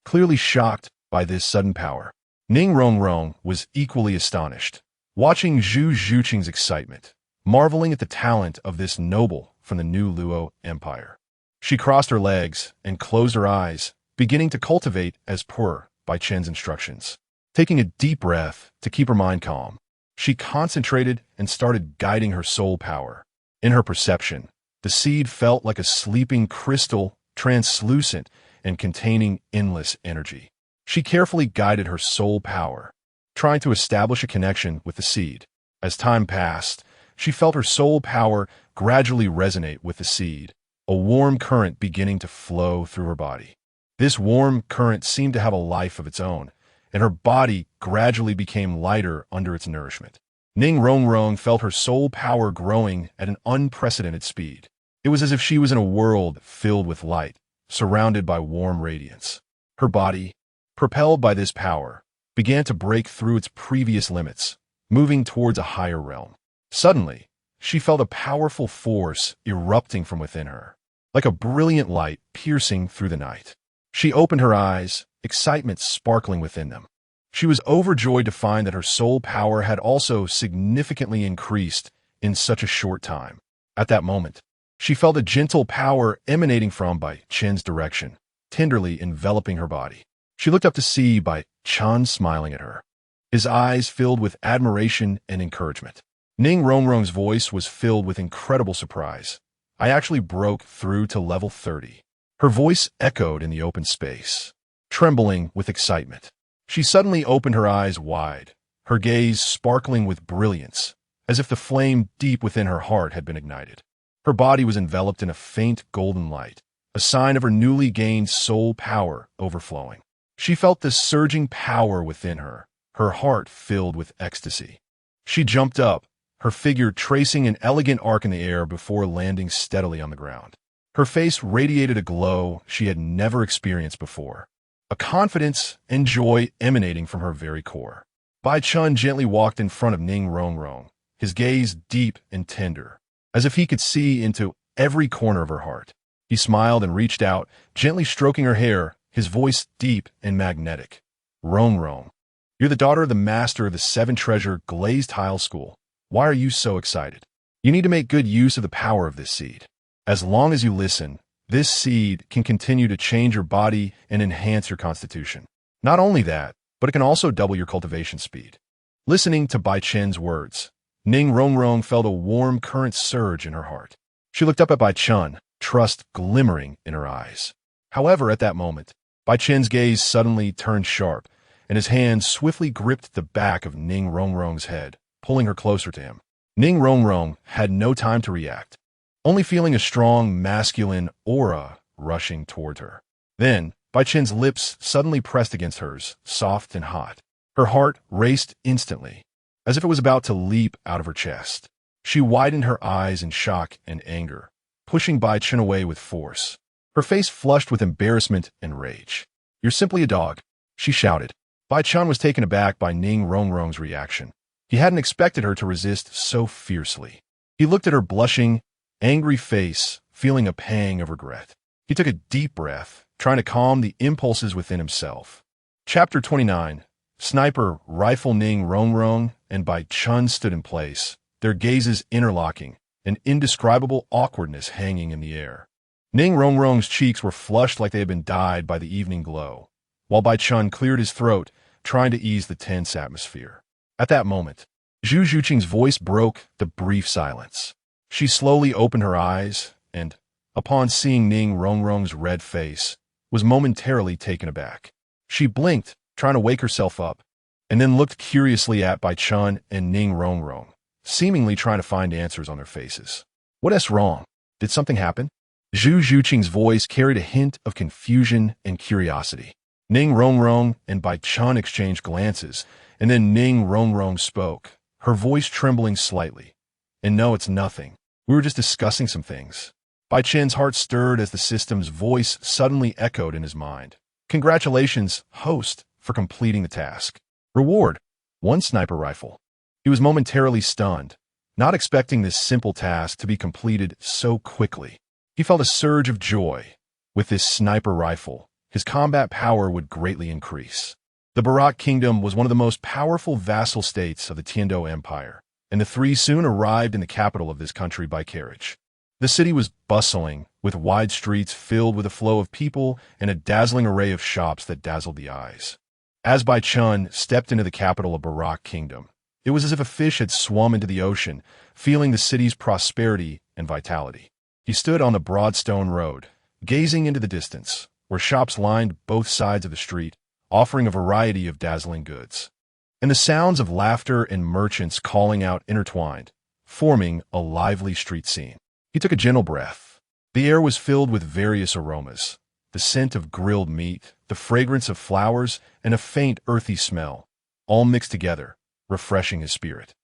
clearly shocked by this sudden power. Ning Rongrong was equally astonished, watching Zhu Zhuqing's excitement, marveling at the talent of this noble from the new Luo Empire. She crossed her legs and closed her eyes, beginning to cultivate as per Bai Chen's instructions. Taking a deep breath to keep her mind calm, she concentrated and started guiding her soul power. In her perception, the seed felt like a sleeping crystal, translucent and containing endless energy. She carefully guided her soul power, trying to establish a connection with the seed. As time passed, she felt her soul power gradually resonate with the seed, a warm current beginning to flow through her body. This warm current seemed to have a life of its own, and her body gradually became lighter under its nourishment. Ning Rongrong felt her soul power growing at an unprecedented speed. It was as if she was in a world filled with light, surrounded by warm radiance. Her body, propelled by this power, began to break through its previous limits, moving towards a higher realm. Suddenly, she felt a powerful force erupting from within her, like a brilliant light piercing through the night. She opened her eyes, excitement sparkling within them. She was overjoyed to find that her soul power had also significantly increased in such a short time. At that moment, she felt a gentle power emanating from Bai Chen's direction, tenderly enveloping her body. She looked up to see Bai Chen smiling at her, his eyes filled with admiration and encouragement. Ning Rongrong's voice was filled with incredible surprise. I actually broke through to level 30. Her voice echoed in the open space, trembling with excitement. She suddenly opened her eyes wide, her gaze sparkling with brilliance, as if the flame deep within her heart had been ignited. Her body was enveloped in a faint golden light, a sign of her newly gained soul power overflowing. She felt this surging power within her, her heart filled with ecstasy. She jumped up, her figure tracing an elegant arc in the air before landing steadily on the ground. Her face radiated a glow she had never experienced before, a confidence and joy emanating from her very core. Bai Chen gently walked in front of Ning Rongrong, his gaze deep and tender, as if he could see into every corner of her heart. He smiled and reached out, gently stroking her hair, his voice deep and magnetic. Rongrong, you're the daughter of the master of the Seven Treasure Glazed Tile School. Why are you so excited? You need to make good use of the power of this seed. As long as you listen, this seed can continue to change your body and enhance your constitution. Not only that, but it can also double your cultivation speed. Listening to Bai Chen's words, Ning Rongrong felt a warm current surge in her heart. She looked up at Bai Chen, trust glimmering in her eyes. However, at that moment, Bai Chen's gaze suddenly turned sharp, and his hand swiftly gripped the back of Ning Rongrong's head, pulling her closer to him. Ning Rongrong had no time to react, only feeling a strong masculine aura rushing toward her. Then, Bai Chen's lips suddenly pressed against hers, soft and hot. Her heart raced instantly, as if it was about to leap out of her chest. She widened her eyes in shock and anger, pushing Bai Chen away with force. Her face flushed with embarrassment and rage. You're simply a dog, she shouted. Bai Chen was taken aback by Ning Rongrong's reaction. He hadn't expected her to resist so fiercely. He looked at her blushing, angry face, feeling a pang of regret. He took a deep breath, trying to calm the impulses within himself. Chapter 29. Sniper Rifle. Ning Rongrong and Bai Chen stood in place, their gazes interlocking, an indescribable awkwardness hanging in the air. Ning Rongrong's cheeks were flushed like they had been dyed by the evening glow, while Bai Chen cleared his throat, trying to ease the tense atmosphere. At that moment, Zhu Zhuqing's voice broke the brief silence. She slowly opened her eyes and, upon seeing Ning Rongrong's red face, was momentarily taken aback. She blinked, trying to wake herself up, and then looked curiously at Bai Chen and Ning Rongrong, seemingly trying to find answers on their faces. What's wrong? Did something happen? Zhu Zhuqing's voice carried a hint of confusion and curiosity. Ning Rongrong and Bai Chen exchanged glances, and then Ning Rongrong spoke, her voice trembling slightly. And no, it's nothing. We were just discussing some things. Bai Chen's heart stirred as the system's voice suddenly echoed in his mind. Congratulations, host, for completing the task. Reward: 1 sniper rifle. He was momentarily stunned, not expecting this simple task to be completed so quickly. He felt a surge of joy. With this sniper rifle, his combat power would greatly increase. The Barak Kingdom was one of the most powerful vassal states of the Tiando Empire, and the three soon arrived in the capital of this country by carriage. The city was bustling, with wide streets filled with a flow of people and a dazzling array of shops that dazzled the eyes. As Bai Chen stepped into the capital of Barak Kingdom, it was as if a fish had swum into the ocean, feeling the city's prosperity and vitality. He stood on the broad stone road, gazing into the distance, where shops lined both sides of the street, offering a variety of dazzling goods. And the sounds of laughter and merchants calling out intertwined, forming a lively street scene. He took a gentle breath. The air was filled with various aromas, the scent of grilled meat, the fragrance of flowers, and a faint earthy smell, all mixed together, refreshing his spirit.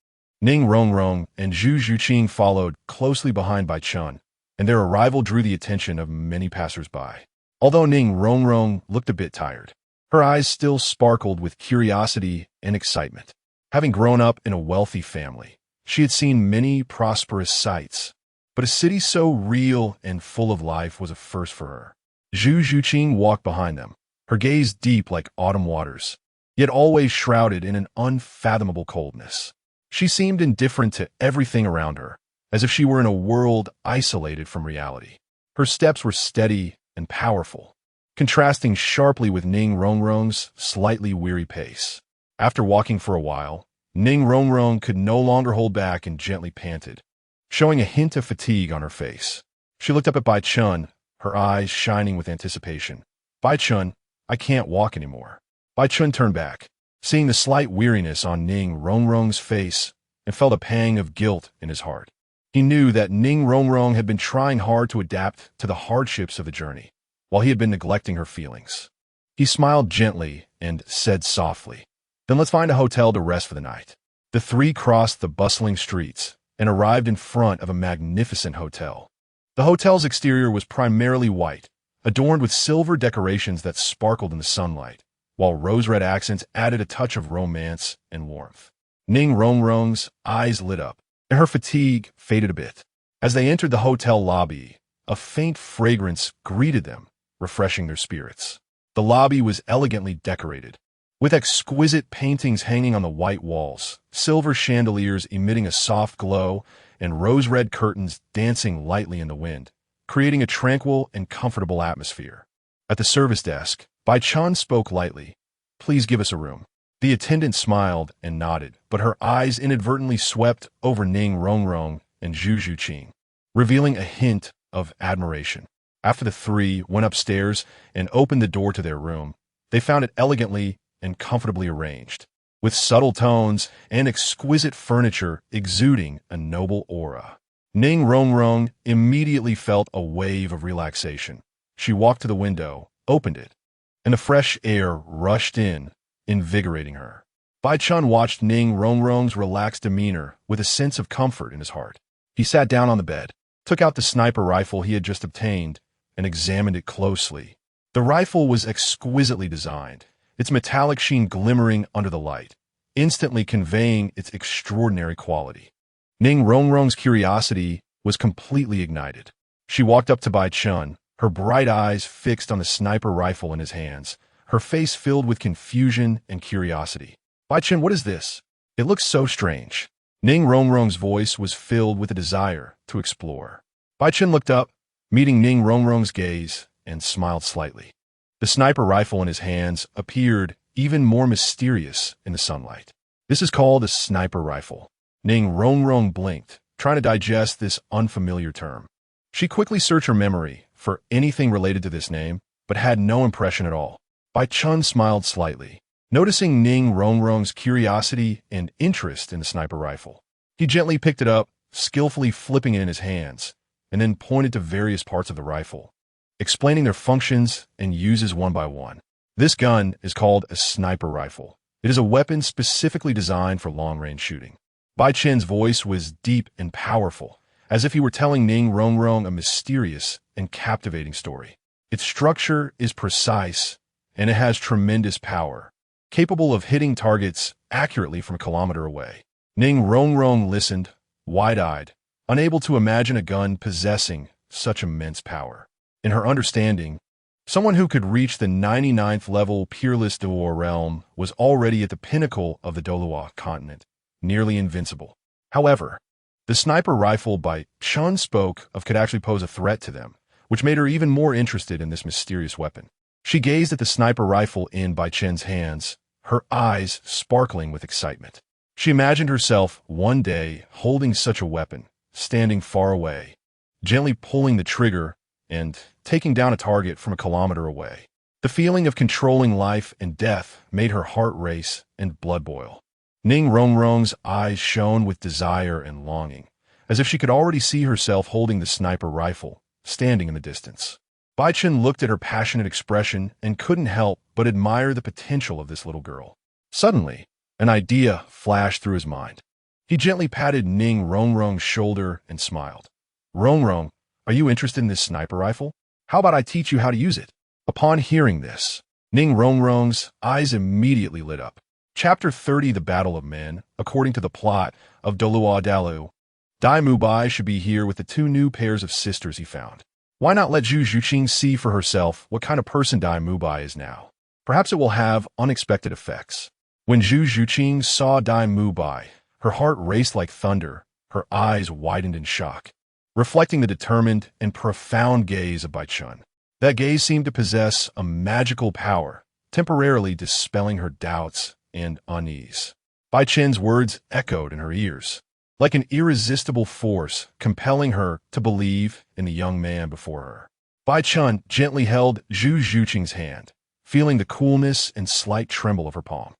Ning Rongrong and Zhu Zhuqing followed closely behind Bai Chen, and their arrival drew the attention of many passers-by. Although Ning Rongrong looked a bit tired, her eyes still sparkled with curiosity and excitement. Having grown up in a wealthy family, she had seen many prosperous sights, but a city so real and full of life was a first for her. Zhu Zhuqing walked behind them, her gaze deep like autumn waters, yet always shrouded in an unfathomable coldness. She seemed indifferent to everything around her, as if she were in a world isolated from reality. Her steps were steady and powerful, contrasting sharply with Ning Rongrong's slightly weary pace. After walking for a while, Ning Rongrong could no longer hold back and gently panted, showing a hint of fatigue on her face. She looked up at Bai Chen, her eyes shining with anticipation. "Bai Chen, I can't walk anymore." Bai Chen turned back, seeing the slight weariness on Ning Rongrong's face, and felt a pang of guilt in his heart. He knew that Ning Rongrong had been trying hard to adapt to the hardships of the journey, while he had been neglecting her feelings. He smiled gently and said softly, "Then let's find a hotel to rest for the night." The three crossed the bustling streets and arrived in front of a magnificent hotel. The hotel's exterior was primarily white, adorned with silver decorations that sparkled in the sunlight, while rose-red accents added a touch of romance and warmth. Ning Rongrong's eyes lit up, and her fatigue faded a bit. As they entered the hotel lobby, a faint fragrance greeted them, refreshing their spirits. The lobby was elegantly decorated, with exquisite paintings hanging on the white walls, silver chandeliers emitting a soft glow, and rose-red curtains dancing lightly in the wind, creating a tranquil and comfortable atmosphere. At the service desk, Bai Chen spoke lightly, "Please give us a room." The attendant smiled and nodded, but her eyes inadvertently swept over Ning Rongrong and Zhu Zhuqing, revealing a hint of admiration. After the three went upstairs and opened the door to their room, they found it elegantly and comfortably arranged, with subtle tones and exquisite furniture exuding a noble aura. Ning Rongrong immediately felt a wave of relaxation. She walked to the window, opened it, and the fresh air rushed in, invigorating her. Bai Chen watched Ning Rongrong's relaxed demeanor with a sense of comfort in his heart. He sat down on the bed, took out the sniper rifle he had just obtained, and examined it closely. The rifle was exquisitely designed, its metallic sheen glimmering under the light, instantly conveying its extraordinary quality. Ning Rongrong's curiosity was completely ignited. She walked up to Bai Chen, her bright eyes fixed on the sniper rifle in his hands, her face filled with confusion and curiosity. "Bai Chen, what is this? It looks so strange." Ning Rongrong's voice was filled with a desire to explore. Bai Chen looked up, meeting Ning Rongrong's gaze, and smiled slightly. The sniper rifle in his hands appeared even more mysterious in the sunlight. "This is called a sniper rifle." Ning Rongrong blinked, trying to digest this unfamiliar term. She quickly searched her memory for anything related to this name, but had no impression at all. Bai Chen smiled slightly, noticing Ning Rongrong's curiosity and interest in the sniper rifle. He gently picked it up, skillfully flipping it in his hands, and then pointed to various parts of the rifle, explaining their functions and uses one by one. "This gun is called a sniper rifle. It is a weapon specifically designed for long-range shooting." Bai Chen's voice was deep and powerful, as if he were telling Ning Rongrong a mysterious and captivating story. "Its structure is precise, and it has tremendous power, capable of hitting targets accurately from a kilometer away." Ning Rongrong listened, wide-eyed, unable to imagine a gun possessing such immense power. In her understanding, someone who could reach the 99th level peerless Douluo realm was already at the pinnacle of the Douluo continent, nearly invincible. However, the sniper rifle Bai Chen spoke of could actually pose a threat to them, which made her even more interested in this mysterious weapon. She gazed at the sniper rifle in Bai Chen's hands, her eyes sparkling with excitement. She imagined herself one day holding such a weapon, standing far away, gently pulling the trigger and taking down a target from a kilometer away. The feeling of controlling life and death made her heart race and blood boil. Ning Rongrong's eyes shone with desire and longing, as if she could already see herself holding the sniper rifle, standing in the distance. Bai Chen looked at her passionate expression and couldn't help but admire the potential of this little girl. Suddenly, an idea flashed through his mind. He gently patted Ning Rongrong's shoulder and smiled. "Rongrong, are you interested in this sniper rifle? How about I teach you how to use it?" Upon hearing this, Ning Rongrong's eyes immediately lit up. Chapter 30, The Battle of Men. According to the plot of Douluo, Dai Mubai should be here with the two new pairs of sisters he found. Why not let Zhu Zhuqing see for herself what kind of person Dai Mubai is now? Perhaps it will have unexpected effects. When Zhu Zhuqing saw Dai Mubai, her heart raced like thunder, her eyes widened in shock, reflecting the determined and profound gaze of Bai Chen. That gaze seemed to possess a magical power, temporarily dispelling her doubts and unease. Bai Chen's words echoed in her ears, like an irresistible force compelling her to believe in the young man before her. Bai Chen gently held Zhu Zhuqing's hand, feeling the coolness and slight tremble of her palm.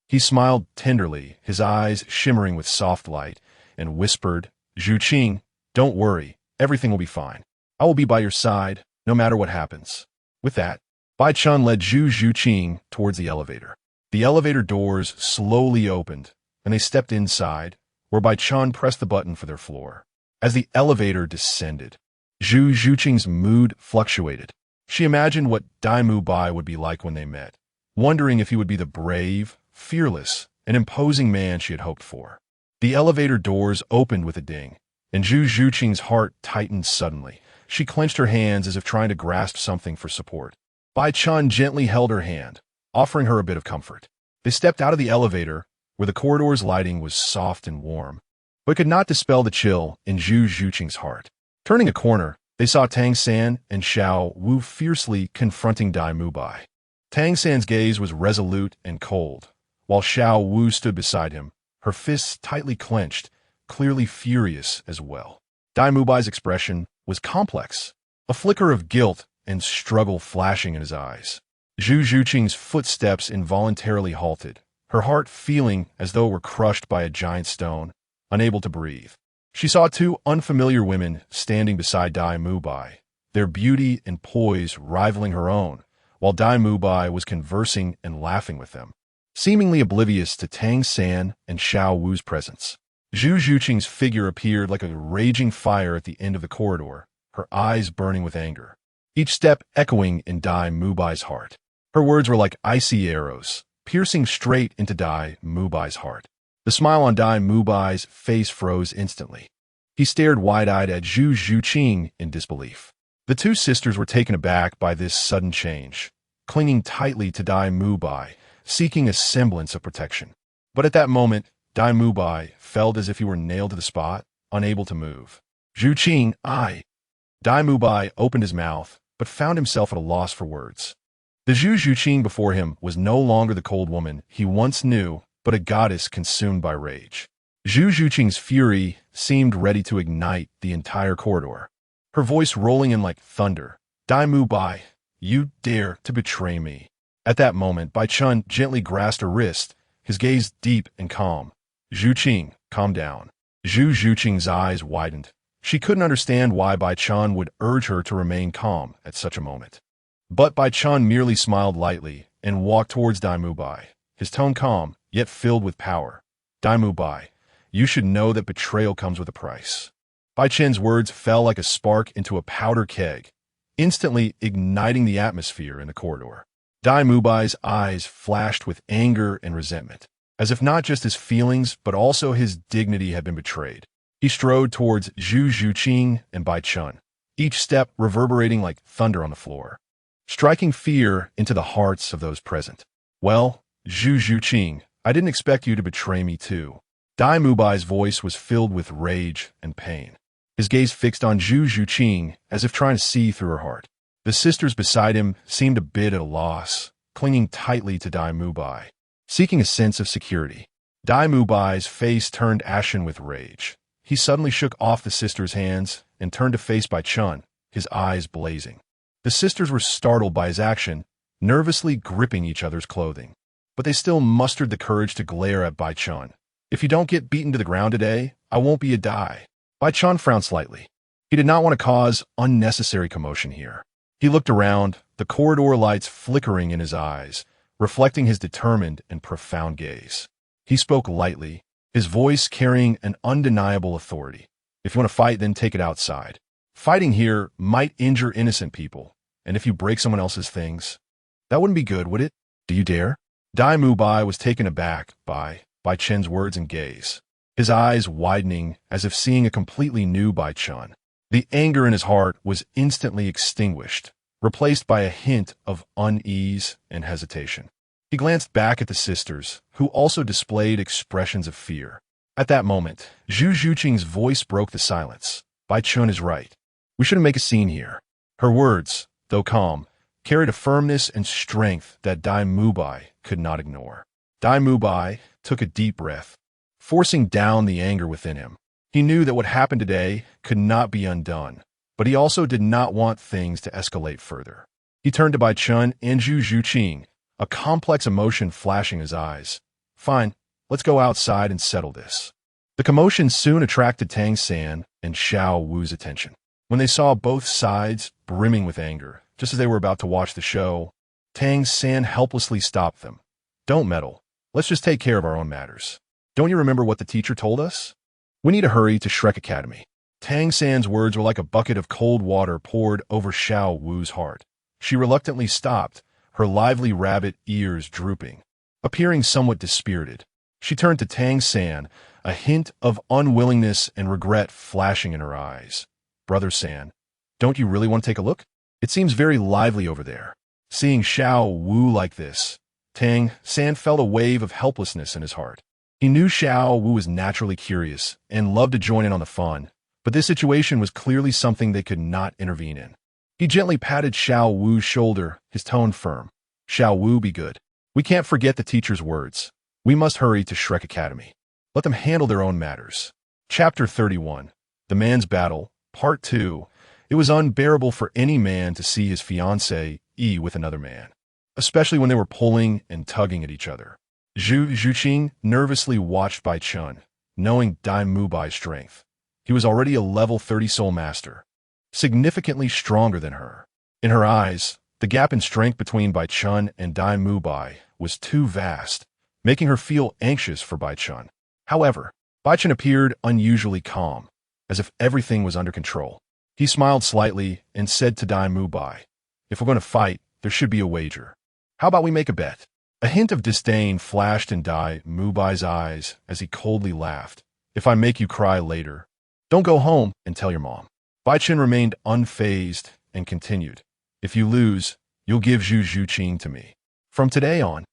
He smiled tenderly, his eyes shimmering with soft light, and whispered, "Zhuqing, don't worry, everything will be fine. I will be by your side, no matter what happens." With that, Bai Chen led Zhu Zhuqing towards the elevator. The elevator doors slowly opened, and they stepped inside, where Bai Chen pressed the button for their floor. As the elevator descended, Zhu Zhuqing's mood fluctuated. She imagined what Dai Mubai would be like when they met, wondering if he would be the brave, fearless, and imposing man she had hoped for. The elevator doors opened with a ding, and Zhu Zhuqing's heart tightened suddenly. She clenched her hands as if trying to grasp something for support. Bai Chen gently held her hand, offering her a bit of comfort. They stepped out of the elevator, where the corridor's lighting was soft and warm, but could not dispel the chill in Zhu Zhuqing's heart. Turning a corner, they saw Tang San and Xiao Wu fiercely confronting Dai Mubai. Tang San's gaze was resolute and cold, while Xiao Wu stood beside him, her fists tightly clenched, clearly furious as well. Dai Mubai's expression was complex, a flicker of guilt and struggle flashing in his eyes. Zhu Zhuqing's footsteps involuntarily halted, her heart feeling as though it were crushed by a giant stone, unable to breathe. She saw two unfamiliar women standing beside Dai Mubai, their beauty and poise rivaling her own, while Dai Mubai was conversing and laughing with them, seemingly oblivious to Tang San and Xiao Wu's presence. Zhu Zhuqing's figure appeared like a raging fire at the end of the corridor, her eyes burning with anger, each step echoing in Dai Mubai's heart. Her words were like icy arrows, piercing straight into Dai Mubai's heart. The smile on Dai Mubai's face froze instantly. He stared wide-eyed at Zhu Zhuqing in disbelief. The two sisters were taken aback by this sudden change, clinging tightly to Dai Mubai, seeking a semblance of protection. But at that moment, Dai Mubai felt as if he were nailed to the spot, unable to move. "Zhuqing, I..." Dai Mubai opened his mouth, but found himself at a loss for words. The Zhu Zhuqing before him was no longer the cold woman he once knew, but a goddess consumed by rage. Zhu Zhuqing's fury seemed ready to ignite the entire corridor, her voice rolling in like thunder. "Dai Mubai, you dare to betray me." At that moment, Bai Chen gently grasped her wrist, his gaze deep and calm. "Zhuqing, calm down." Zhu Zhuqing's eyes widened. She couldn't understand why Bai Chen would urge her to remain calm at such a moment. But Bai Chen merely smiled lightly and walked towards Dai Mubai, his tone calm, yet filled with power. "Dai Mubai, you should know that betrayal comes with a price." Bai Chen's words fell like a spark into a powder keg, instantly igniting the atmosphere in the corridor. Dai Mubai's eyes flashed with anger and resentment, as if not just his feelings but also his dignity had been betrayed. He strode towards Zhu Zhuqing and Bai Chen, each step reverberating like thunder on the floor, striking fear into the hearts of those present. "Well, Zhu Zhuqing, I didn't expect you to betray me too." Dai Mubai's voice was filled with rage and pain, his gaze fixed on Zhu Zhuqing as if trying to see through her heart. The sisters beside him seemed a bit at a loss, clinging tightly to Dai Mubai, seeking a sense of security. Dai Mubai's face turned ashen with rage. He suddenly shook off the sisters' hands and turned to face Bai Chen, his eyes blazing. The sisters were startled by his action, nervously gripping each other's clothing. But they still mustered the courage to glare at Bai Chen. "If you don't get beaten to the ground today, I won't be a Dai." Bai Chen frowned slightly. He did not want to cause unnecessary commotion here. He looked around, the corridor lights flickering in his eyes, reflecting his determined and profound gaze. He spoke lightly, his voice carrying an undeniable authority. "If you want to fight, then take it outside. Fighting here might injure innocent people, and if you break someone else's things, that wouldn't be good, would it? Do you dare?" Dai Mubai was taken aback by Bai Chen's words and gaze, his eyes widening as if seeing a completely new Bai Chen. The anger in his heart was instantly extinguished, replaced by a hint of unease and hesitation. He glanced back at the sisters, who also displayed expressions of fear. At that moment, Zhu Zhuqing's voice broke the silence. "Bai Chen is right. We shouldn't make a scene here." Her words, though calm, carried a firmness and strength that Dai Mubai could not ignore. Dai Mubai took a deep breath, forcing down the anger within him. He knew that what happened today could not be undone, but he also did not want things to escalate further. He turned to Bai Chen and Zhu Zhuqing, a complex emotion flashing his eyes. "Fine, let's go outside and settle this." The commotion soon attracted Tang San and Xiao Wu's attention. When they saw both sides brimming with anger, just as they were about to watch the show, Tang San helplessly stopped them. "Don't meddle. Let's just take care of our own matters. Don't you remember what the teacher told us? We need to hurry to Shrek Academy." Tang San's words were like a bucket of cold water poured over Xiao Wu's heart. She reluctantly stopped, her lively rabbit ears drooping. Appearing somewhat dispirited, she turned to Tang San, a hint of unwillingness and regret flashing in her eyes. "Brother San, don't you really want to take a look? It seems very lively over there." Seeing Xiao Wu like this, Tang San felt a wave of helplessness in his heart. He knew Xiao Wu was naturally curious and loved to join in on the fun, but this situation was clearly something they could not intervene in. He gently patted Xiao Wu's shoulder, his tone firm. "Xiao Wu, be good. We can't forget the teacher's words. We must hurry to Shrek Academy. Let them handle their own matters." Chapter 31. The Man's Battle, Part 2. It was unbearable for any man to see his fiancée with another man, especially when they were pulling and tugging at each other. Zhu Zhuqing nervously watched Bai Chen, knowing Dai Mubai's strength. He was already a level 30 soul master, significantly stronger than her. In her eyes, the gap in strength between Bai Chen and Dai Mubai was too vast, making her feel anxious for Bai Chen. However, Bai Chen appeared unusually calm, as if everything was under control. He smiled slightly and said to Dai Mubai, "If we're going to fight, there should be a wager. How about we make a bet?" A hint of disdain flashed in Dai Mubai's eyes as he coldly laughed. "If I make you cry later, don't go home and tell your mom." Bai Chen remained unfazed and continued, "If you lose, you'll give Zhu Zhuqing to me. From today on,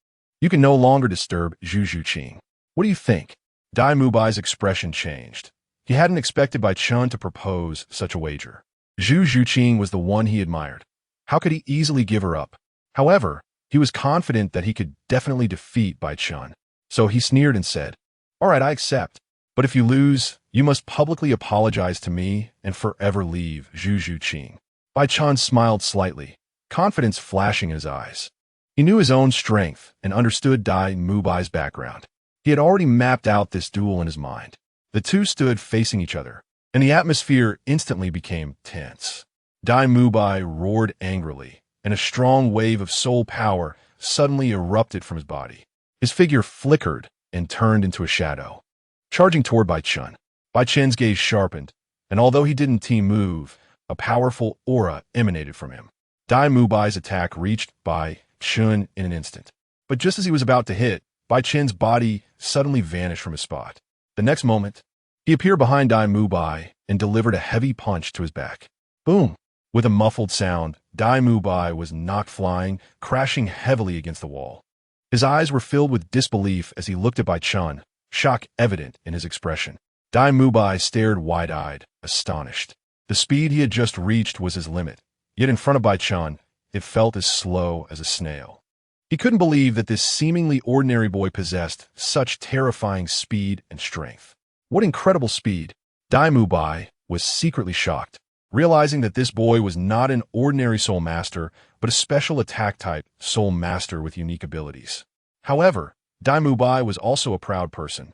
you can no longer disturb Zhu Zhuqing. What do you think?" Dai Mubai's expression changed. He hadn't expected Bai Chen to propose such a wager. Zhu Zhuqing was the one he admired. How could he easily give her up? However, he was confident that he could definitely defeat Bai Chen. So he sneered and said, "All right, I accept. But if you lose, you must publicly apologize to me and forever leave Zhu Zhuqing." Bai Chen smiled slightly, confidence flashing in his eyes. He knew his own strength and understood Dai Mubai's background. He had already mapped out this duel in his mind. The two stood facing each other, and the atmosphere instantly became tense. Dai Mubai roared angrily, and a strong wave of soul power suddenly erupted from his body. His figure flickered and turned into a shadow, charging toward Bai Chen. Bai Chen's gaze sharpened, and although he didn't team move, a powerful aura emanated from him. Dai Mubai's attack reached Bai Chen in an instant. But just as he was about to hit, Bai Chen's body suddenly vanished from his spot. The next moment, he appeared behind Dai Mubai and delivered a heavy punch to his back. Boom! With a muffled sound, Dai Mubai was knocked flying, crashing heavily against the wall. His eyes were filled with disbelief as he looked at Bai Chen, shock evident in his expression. Dai Mubai stared wide-eyed, astonished. The speed he had just reached was his limit, yet in front of Bai Chen, it felt as slow as a snail. He couldn't believe that this seemingly ordinary boy possessed such terrifying speed and strength. What incredible speed! Dai Mubai was secretly shocked. realizing that this boy was not an ordinary soul master, but a special attack-type soul master with unique abilities. However, Bai was also a proud person.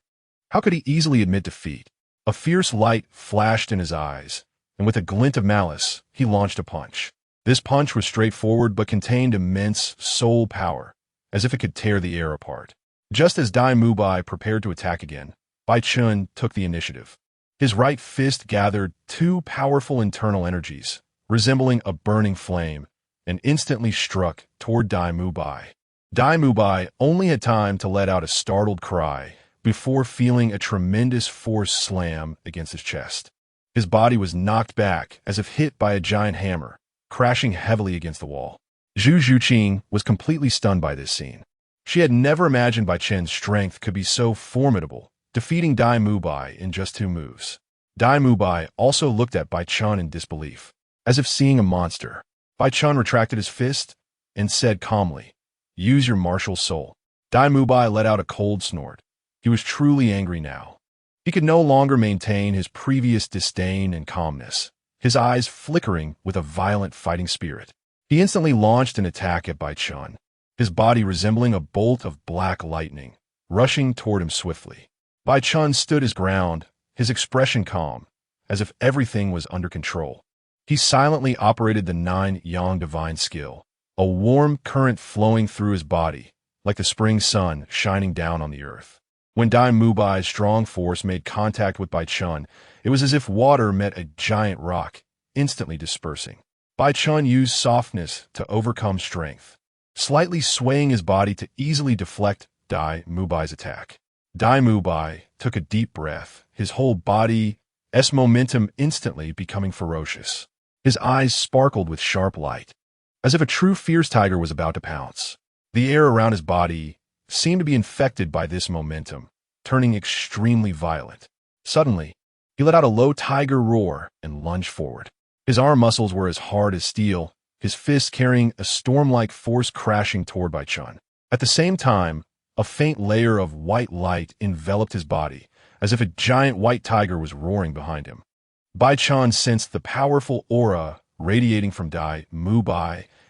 How could he easily admit defeat? A fierce light flashed in his eyes, and with a glint of malice, he launched a punch. This punch was straightforward but contained immense soul power, as if it could tear the air apart. Just as Bai prepared to attack again, Bai Chen took the initiative. His right fist gathered two powerful internal energies, resembling a burning flame, and instantly struck toward Bai. Bai only had time to let out a startled cry before feeling a tremendous force slam against his chest. His body was knocked back as if hit by a giant hammer, crashing heavily against the wall. Zhu Zhuqing was completely stunned by this scene. She had never imagined Bai Chen's strength could be so formidable, defeating Bai in just 2 moves. Bai also looked at Bai Chen in disbelief, as if seeing a monster. Bai Chen retracted his fist and said calmly, "Use your martial soul." Bai let out a cold snort. He was truly angry now. He could no longer maintain his previous disdain and calmness, his eyes flickering with a violent fighting spirit. He instantly launched an attack at Bai Chen, his body resembling a bolt of black lightning, rushing toward him swiftly. Bai Chen stood his ground, his expression calm, as if everything was under control. He silently operated the 9 Yang divine skill, a warm current flowing through his body, like the spring sun shining down on the earth. When Bai's strong force made contact with Bai Chen, it was as if water met a giant rock, instantly dispersing. Bai Chen used softness to overcome strength, slightly swaying his body to easily deflect Bai's attack. Bai took a deep breath, his whole body's momentum instantly becoming ferocious. His eyes sparkled with sharp light, as if a true fierce tiger was about to pounce. The air around his body seemed to be infected by this momentum, turning extremely violent. Suddenly, he let out a low tiger roar and lunged forward. His arm muscles were as hard as steel, his fists carrying a storm-like force crashing toward Bai Chen. At the same time, a faint layer of white light enveloped his body, as if a giant white tiger was roaring behind him. Bai Chen sensed the powerful aura radiating from Bai,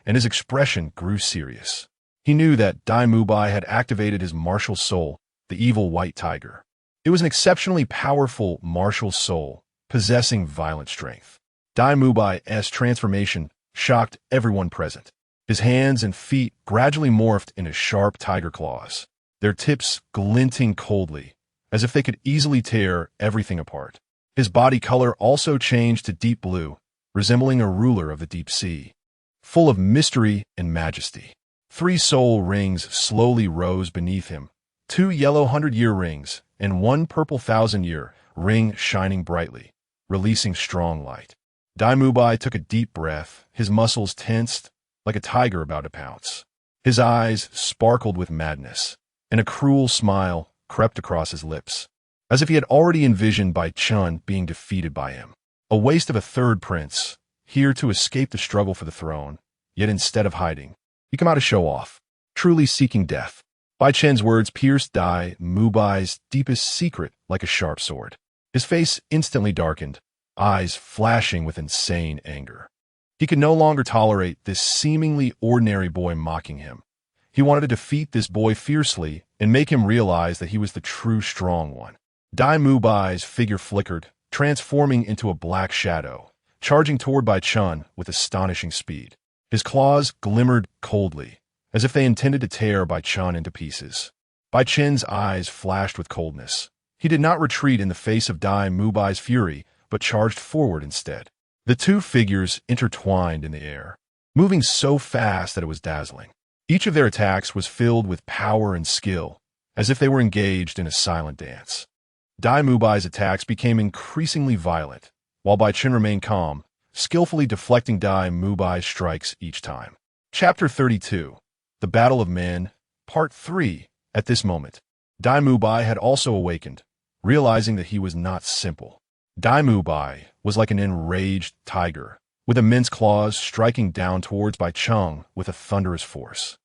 and his expression grew serious. He knew that Bai had activated his martial soul, the evil white tiger. It was an exceptionally powerful martial soul, possessing violent strength. Bai's transformation shocked everyone present. His hands and feet gradually morphed into sharp tiger claws, their tips glinting coldly, as if they could easily tear everything apart. His body color also changed to deep blue, resembling a ruler of the deep sea, full of mystery and majesty. 3 soul rings slowly rose beneath him, 2 yellow 100-year rings and 1 purple 1,000-year ring shining brightly, releasing strong light. Bai took a deep breath, his muscles tensed like a tiger about to pounce. His eyes sparkled with madness, and a cruel smile crept across his lips, as if he had already envisioned Bai Chen being defeated by him. A waste of a 3rd prince, here to escape the struggle for the throne, yet instead of hiding, he came out to show off, truly seeking death. Bai Chen's words pierced Bai's deepest secret like a sharp sword. His face instantly darkened, eyes flashing with insane anger. He could no longer tolerate this seemingly ordinary boy mocking him. He wanted to defeat this boy fiercely and make him realize that he was the true strong one. Bai's figure flickered, transforming into a black shadow, charging toward Bai Chen with astonishing speed. His claws glimmered coldly, as if they intended to tear Bai Chen into pieces. Bai Chen's eyes flashed with coldness. He did not retreat in the face of Bai's fury, but charged forward instead. The 2 figures intertwined in the air, moving so fast that it was dazzling. Each of their attacks was filled with power and skill, as if they were engaged in a silent dance. Bai's attacks became increasingly violent, while Bai Chen remained calm, skillfully deflecting Bai's strikes each time. Chapter 32, The Battle of Men, Part 3. At this moment, Bai had also awakened, realizing that he was not simple. Bai was like an enraged tiger, with immense claws striking down towards Bai Chen with a thunderous force.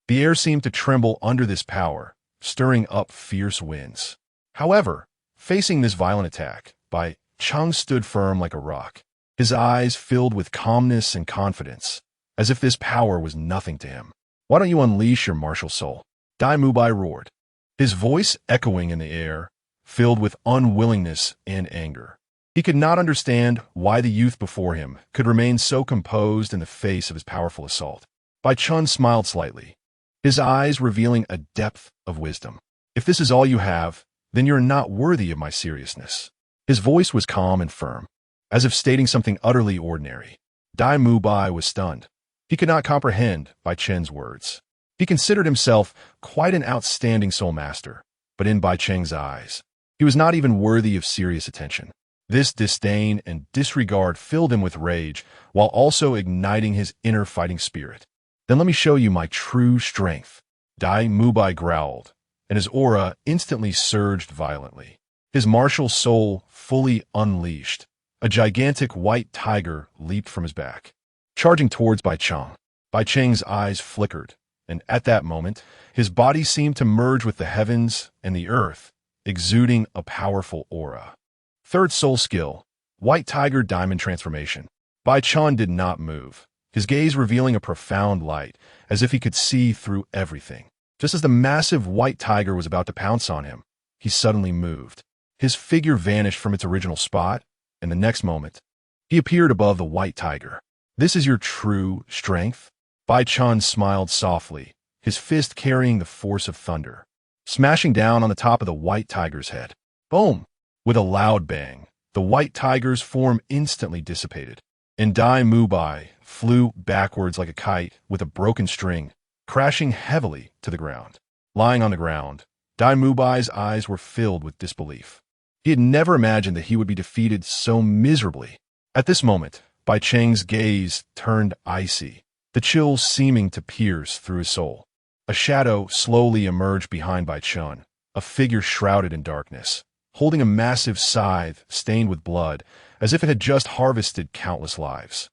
The air seemed to tremble under this power, stirring up fierce winds. However, facing this violent attack, Bai Chen stood firm like a rock. his eyes filled with calmness and confidence, as if this power was nothing to him. "Why don't you unleash your martial soul?" Dai Mubai roared, his voice echoing in the air, filled with unwillingness and anger. He could not understand why the youth before him could remain so composed in the face of his powerful assault. Bai Chen smiled slightly, his eyes revealing a depth of wisdom. "If this is all you have, then you're not worthy of my seriousness." His voice was calm and firm, as if stating something utterly ordinary. Dai Mubai was stunned. He could not comprehend Bai Chen's words. He considered himself quite an outstanding soul master, but in Bai Chen's eyes, he was not even worthy of serious attention. This disdain and disregard filled him with rage, while also igniting his inner fighting spirit. "Then let me show you my true strength." Dai Mubai growled, and his aura instantly surged violently. His martial soul fully unleashed. A gigantic white tiger leaped from his back, charging towards Bai Chen. Bai Chen's eyes flickered, and at that moment, his body seemed to merge with the heavens and the earth, exuding a powerful aura. Third soul skill, White Tiger Diamond Transformation. Bai Chen did not move, his gaze revealing a profound light, as if he could see through everything. Just as the massive white tiger was about to pounce on him, he suddenly moved. His figure vanished from its original spot, and the next moment, he appeared above the white tiger. "This is your true strength?" Bai Chen smiled softly, his fist carrying the force of thunder, smashing down on the top of the white tiger's head. Boom! With a loud bang, the white tiger's form instantly dissipated, and Dai Mubai flew backwards like a kite with a broken string, crashing heavily to the ground. Lying on the ground, Dai Mubai's eyes were filled with disbelief. He had never imagined that he would be defeated so miserably. At this moment, Bai Chen's gaze turned icy, the chills seeming to pierce through his soul. A shadow slowly emerged behind Bai Chen, a figure shrouded in darkness, holding a massive scythe stained with blood, as if it had just harvested countless lives.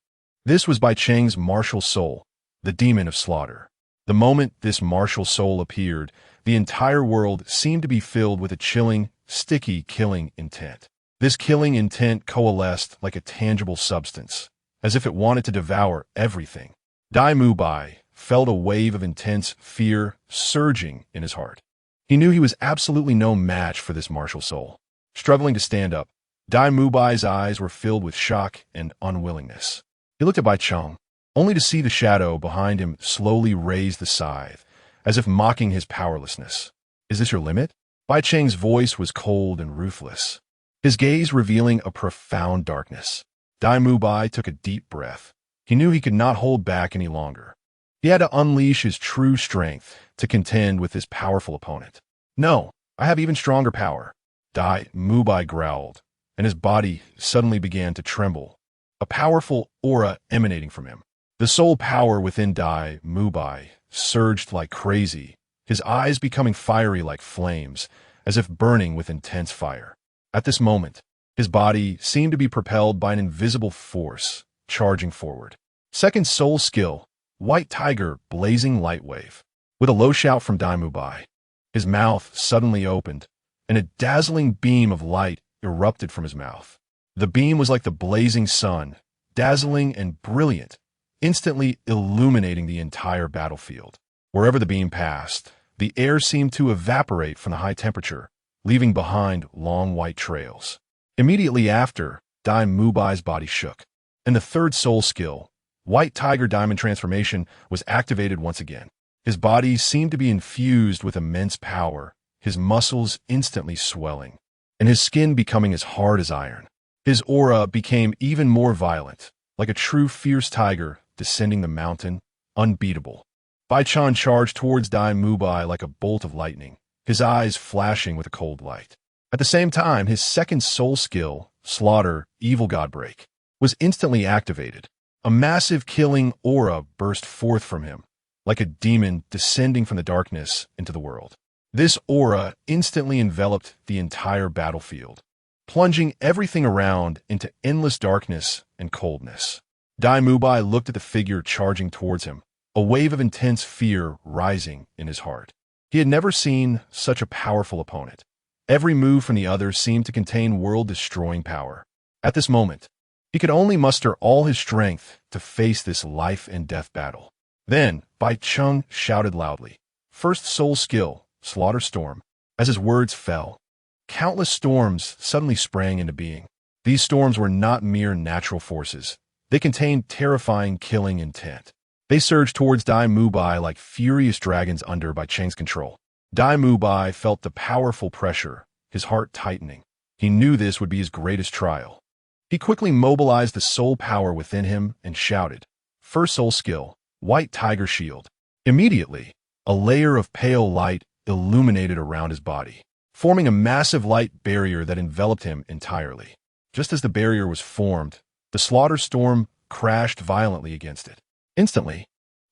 This was Bai Chen's martial soul, the demon of slaughter. The moment this martial soul appeared, the entire world seemed to be filled with a chilling, sticky killing intent. This killing intent coalesced like a tangible substance, as if it wanted to devour everything. Dai Mubai felt a wave of intense fear surging in his heart. He knew he was absolutely no match for this martial soul. Struggling to stand up, Dai Mubai's eyes were filled with shock and unwillingness. He looked at Bai Chen, only to see the shadow behind him slowly raise the scythe, as if mocking his powerlessness. "Is this your limit?" Bai Chen's voice was cold and ruthless, his gaze revealing a profound darkness. Dai Mubai took a deep breath. He knew he could not hold back any longer. He had to unleash his true strength to contend with this powerful opponent. "No, I have even stronger power." Dai Mubai growled, and his body suddenly began to tremble, a powerful aura emanating from him. The soul power within Dai Mubai surged like crazy, his eyes becoming fiery like flames, as if burning with intense fire. At this moment, his body seemed to be propelled by an invisible force, charging forward. Second soul skill, White Tiger Blazing Light Wave. With a low shout from Dai Mubai, his mouth suddenly opened, and a dazzling beam of light erupted from his mouth. The beam was like the blazing sun, dazzling and brilliant, instantly illuminating the entire battlefield. Wherever the beam passed, the air seemed to evaporate from the high temperature, leaving behind long white trails. Immediately after, Dai Mubai's body shook, and the third soul skill, White Tiger Diamond Transformation, was activated once again. His body seemed to be infused with immense power, his muscles instantly swelling, and his skin becoming as hard as iron. His aura became even more violent, like a true fierce tiger descending the mountain, unbeatable. Bai Chen charged towards Dai Mubai like a bolt of lightning, his eyes flashing with a cold light. At the same time, his second soul skill, Slaughter Evil God Break, was instantly activated. A massive killing aura burst forth from him, like a demon descending from the darkness into the world. This aura instantly enveloped the entire battlefield, plunging everything around into endless darkness and coldness. Dai Mubai looked at the figure charging towards him, a wave of intense fear rising in his heart. He had never seen such a powerful opponent. Every move from the other seemed to contain world-destroying power. At this moment, He could only muster all his strength to face this life-and-death battle. Then, Bai Chen shouted loudly, "First soul skill, slaughter storm." As his words fell, countless storms suddenly sprang into being. These storms were not mere natural forces. They contained terrifying killing intent. They surged towards Dai Mubai like furious dragons under Bai Chen's control. Dai Mubai felt the powerful pressure, his heart tightening. He knew this would be his greatest trial. He quickly mobilized the soul power within him and shouted, "First soul skill, white tiger shield." Immediately, a layer of pale light illuminated around his body, forming a massive light barrier that enveloped him entirely. Just as the barrier was formed, the slaughter storm crashed violently against it. Instantly,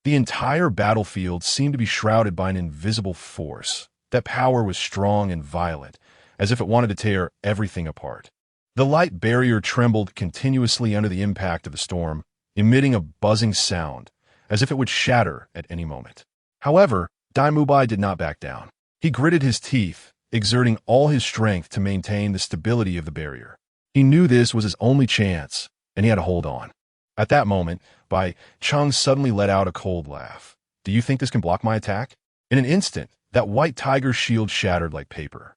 the entire battlefield seemed to be shrouded by an invisible force. That power was strong and violent, as if it wanted to tear everything apart. The light barrier trembled continuously under the impact of the storm, emitting a buzzing sound, as if it would shatter at any moment. However, Dai Mubai did not back down. He gritted his teeth, exerting all his strength to maintain the stability of the barrier. He knew this was his only chance, and he had to hold on. At that moment, Bai Chen suddenly let out a cold laugh. "Do you think this can block my attack?" In an instant, that white tiger shield shattered like paper.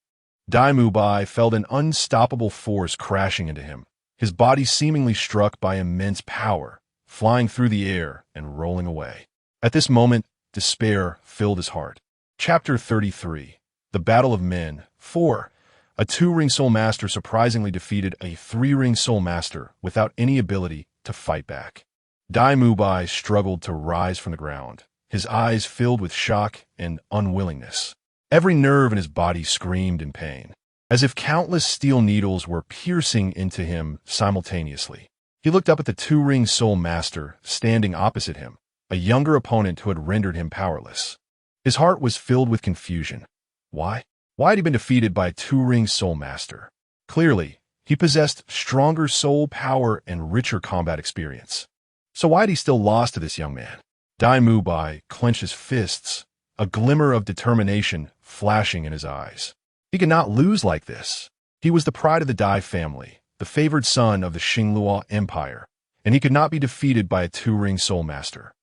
Dai Mubai felt an unstoppable force crashing into him, his body seemingly struck by immense power, flying through the air and rolling away. At this moment, despair filled his heart. Chapter 33. The Battle of Men. 4. A 2-ring soul master surprisingly defeated a 3-ring soul master without any ability to fight back. Dai Mubai struggled to rise from the ground, his eyes filled with shock and unwillingness. Every nerve in his body screamed in pain, as if countless steel needles were piercing into him simultaneously. He looked up at the 2-ring soul master standing opposite him, a younger opponent who had rendered him powerless. His heart was filled with confusion. Why? Why had he been defeated by a 2-ring soul master? Clearly, he possessed stronger soul power and richer combat experience. So why had he still lost to this young man? Dai Mubai clenched his fists, a glimmer of determination flashing in his eyes. He could not lose like this. He was the pride of the Dai family, the favored son of the Xingluo Empire, and he could not be defeated by a 2-ring soul master.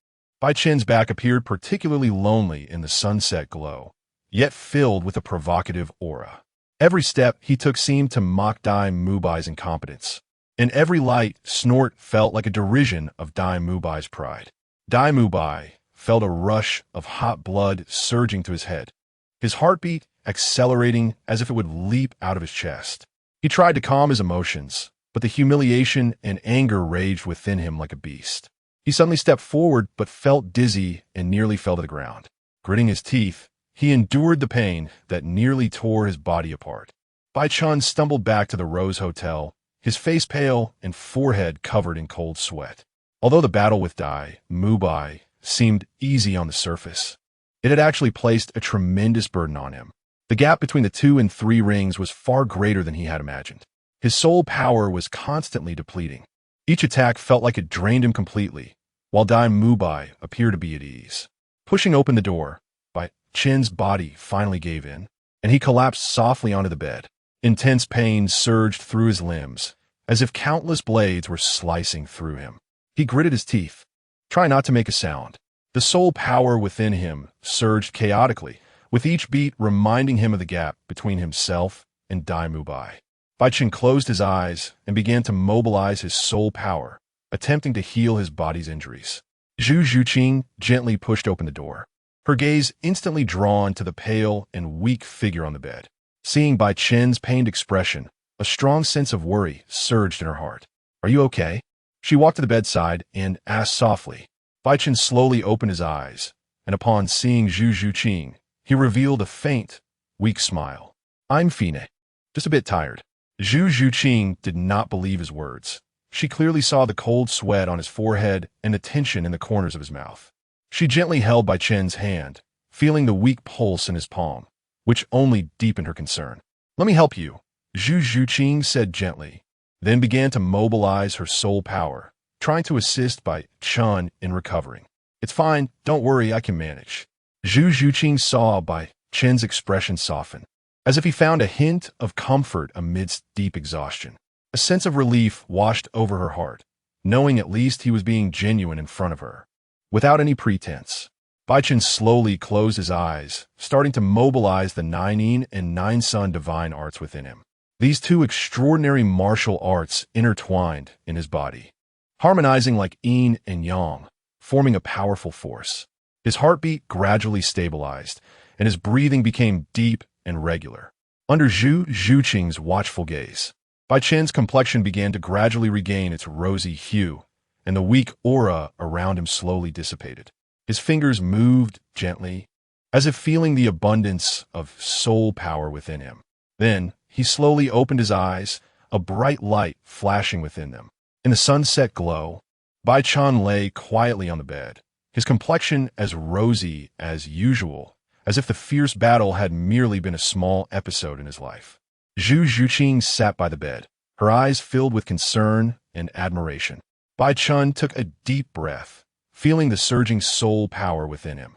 Bai Chen's back appeared particularly lonely in the sunset glow, yet filled with a provocative aura. Every step he took seemed to mock Dai Mubai's incompetence. In every light snort felt like a derision of Dai Mubai's pride. Dai Mubai felt a rush of hot blood surging to his head, his heartbeat accelerating as if it would leap out of his chest. He tried to calm his emotions, but the humiliation and anger raged within him like a beast. He suddenly stepped forward but felt dizzy and nearly fell to the ground. Gritting his teeth, he endured the pain that nearly tore his body apart. Bai Chen stumbled back to the Rose Hotel, his face pale and forehead covered in cold sweat. Although the battle with Dai Mubai seemed easy on the surface, it had actually placed a tremendous burden on him. The gap between the 2 and 3 rings was far greater than he had imagined. His soul power was constantly depleting. Each attack felt like it drained him completely, while Dai Mubai appeared to be at ease. Pushing open the door, Bai Chen's body finally gave in, and he collapsed softly onto the bed. Intense pain surged through his limbs, as if countless blades were slicing through him. He gritted his teeth, trying not to make a sound. The soul power within him surged chaotically, with each beat reminding him of the gap between himself and Dai Mubai. Bai Chen closed his eyes and began to mobilize his soul power, attempting to heal his body's injuries. Zhu Zhuqing gently pushed open the door, her gaze instantly drawn to the pale and weak figure on the bed. Seeing Bai Chen's pained expression, a strong sense of worry surged in her heart. "Are you okay?" She walked to the bedside and asked softly. Bai Chen slowly opened his eyes, and upon seeing Zhu Zhuqing, he revealed a faint, weak smile. "I'm fine. Just a bit tired." Zhu Zhuqing did not believe his words. She clearly saw the cold sweat on his forehead and the tension in the corners of his mouth. She gently held Bai Chen's hand, feeling the weak pulse in his palm, which only deepened her concern. "Let me help you," Zhu Zhuqing said gently, then began to mobilize her soul power, trying to assist Bai Chen in recovering. "It's fine, don't worry, I can manage." Zhu Zhuqing saw Bai Chen's expression soften, as if he found a hint of comfort amidst deep exhaustion. A sense of relief washed over her heart, knowing at least he was being genuine in front of her. Without any pretense, Bai Chen slowly closed his eyes, starting to mobilize the Nine Yin and Nine Sun divine arts within him. These two extraordinary martial arts intertwined in his body, harmonizing like yin and yang, forming a powerful force. His heartbeat gradually stabilized, and his breathing became deep and regular. Under Zhu Zhuqing's watchful gaze, Bai Chen's complexion began to gradually regain its rosy hue, and the weak aura around him slowly dissipated. His fingers moved gently, as if feeling the abundance of soul power within him. Then, he slowly opened his eyes, a bright light flashing within them. In the sunset glow, Bai Chen lay quietly on the bed, his complexion as rosy as usual, as if the fierce battle had merely been a small episode in his life. Zhu Zhuqing sat by the bed, her eyes filled with concern and admiration. Bai Chen took a deep breath, feeling the surging soul power within him.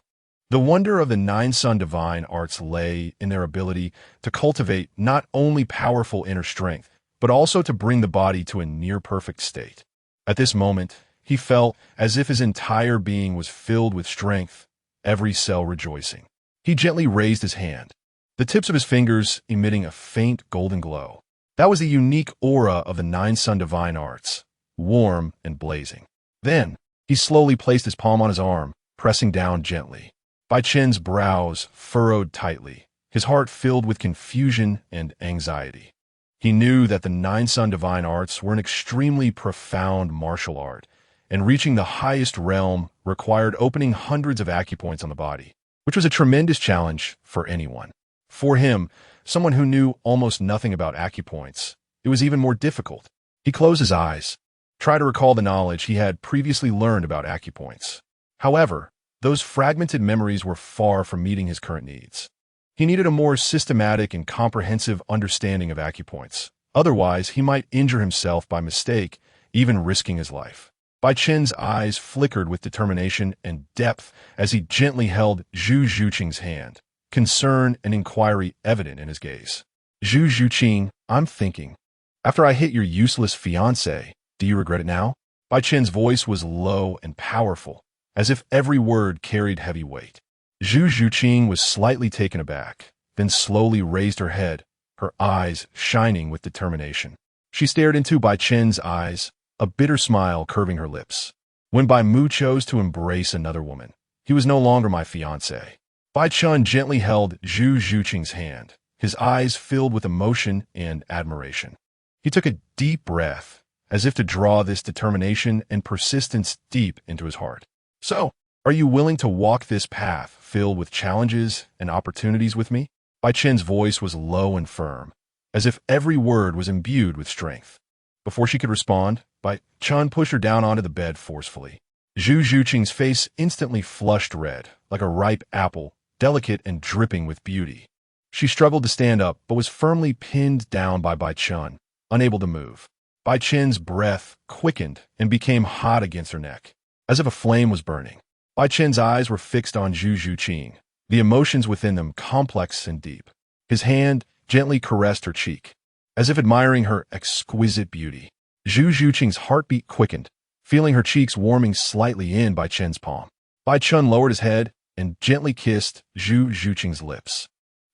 The wonder of the Nine Sun divine arts lay in their ability to cultivate not only powerful inner strength, but also to bring the body to a near-perfect state. At this moment, he felt as if his entire being was filled with strength, every cell rejoicing. He gently raised his hand, the tips of his fingers emitting a faint golden glow. That was the unique aura of the Nine Sun divine arts, warm and blazing. Then, he slowly placed his palm on his arm, pressing down gently. Bai Chen's brows furrowed tightly, his heart filled with confusion and anxiety. He knew that the Nine Sun divine arts were an extremely profound martial art, and reaching the highest realm required opening hundreds of acupoints on the body, which was a tremendous challenge for anyone. For him, someone who knew almost nothing about acupoints, it was even more difficult. He closed his eyes, tried to recall the knowledge he had previously learned about acupoints. However, those fragmented memories were far from meeting his current needs. He needed a more systematic and comprehensive understanding of acupoints. Otherwise, he might injure himself by mistake, even risking his life. Bai Chen's eyes flickered with determination and depth as he gently held Zhu Zhuqing's hand, concern and inquiry evident in his gaze. Zhu Zhuqing, I'm thinking. After I hit your useless fiancé, do you regret it now? Bai Chen's voice was low and powerful, as if every word carried heavy weight. Zhu Zhuqing was slightly taken aback, then slowly raised her head, her eyes shining with determination. She stared into Bai Chen's eyes, a bitter smile curving her lips. When Bai Mu chose to embrace another woman, he was no longer my fiancé. Bai Chen gently held Zhu Zhuqing's hand, his eyes filled with emotion and admiration. He took a deep breath, as if to draw this determination and persistence deep into his heart. So, are you willing to walk this path filled with challenges and opportunities with me? Bai Chen's voice was low and firm, as if every word was imbued with strength. Before she could respond, Bai Chen pushed her down onto the bed forcefully. Zhu Zhuqing's face instantly flushed red, like a ripe apple, delicate and dripping with beauty. She struggled to stand up, but was firmly pinned down by Bai Chen, unable to move. Bai Chen's breath quickened and became hot against her neck, as if a flame was burning. Bai Chen's eyes were fixed on Zhu Zhuqing, the emotions within them complex and deep. His hand gently caressed her cheek, as if admiring her exquisite beauty. Zhu Zhuqing's heartbeat quickened, feeling her cheeks warming slightly in Bai Chen's palm. Bai Chen lowered his head and gently kissed Zhu Zhuqing's lips.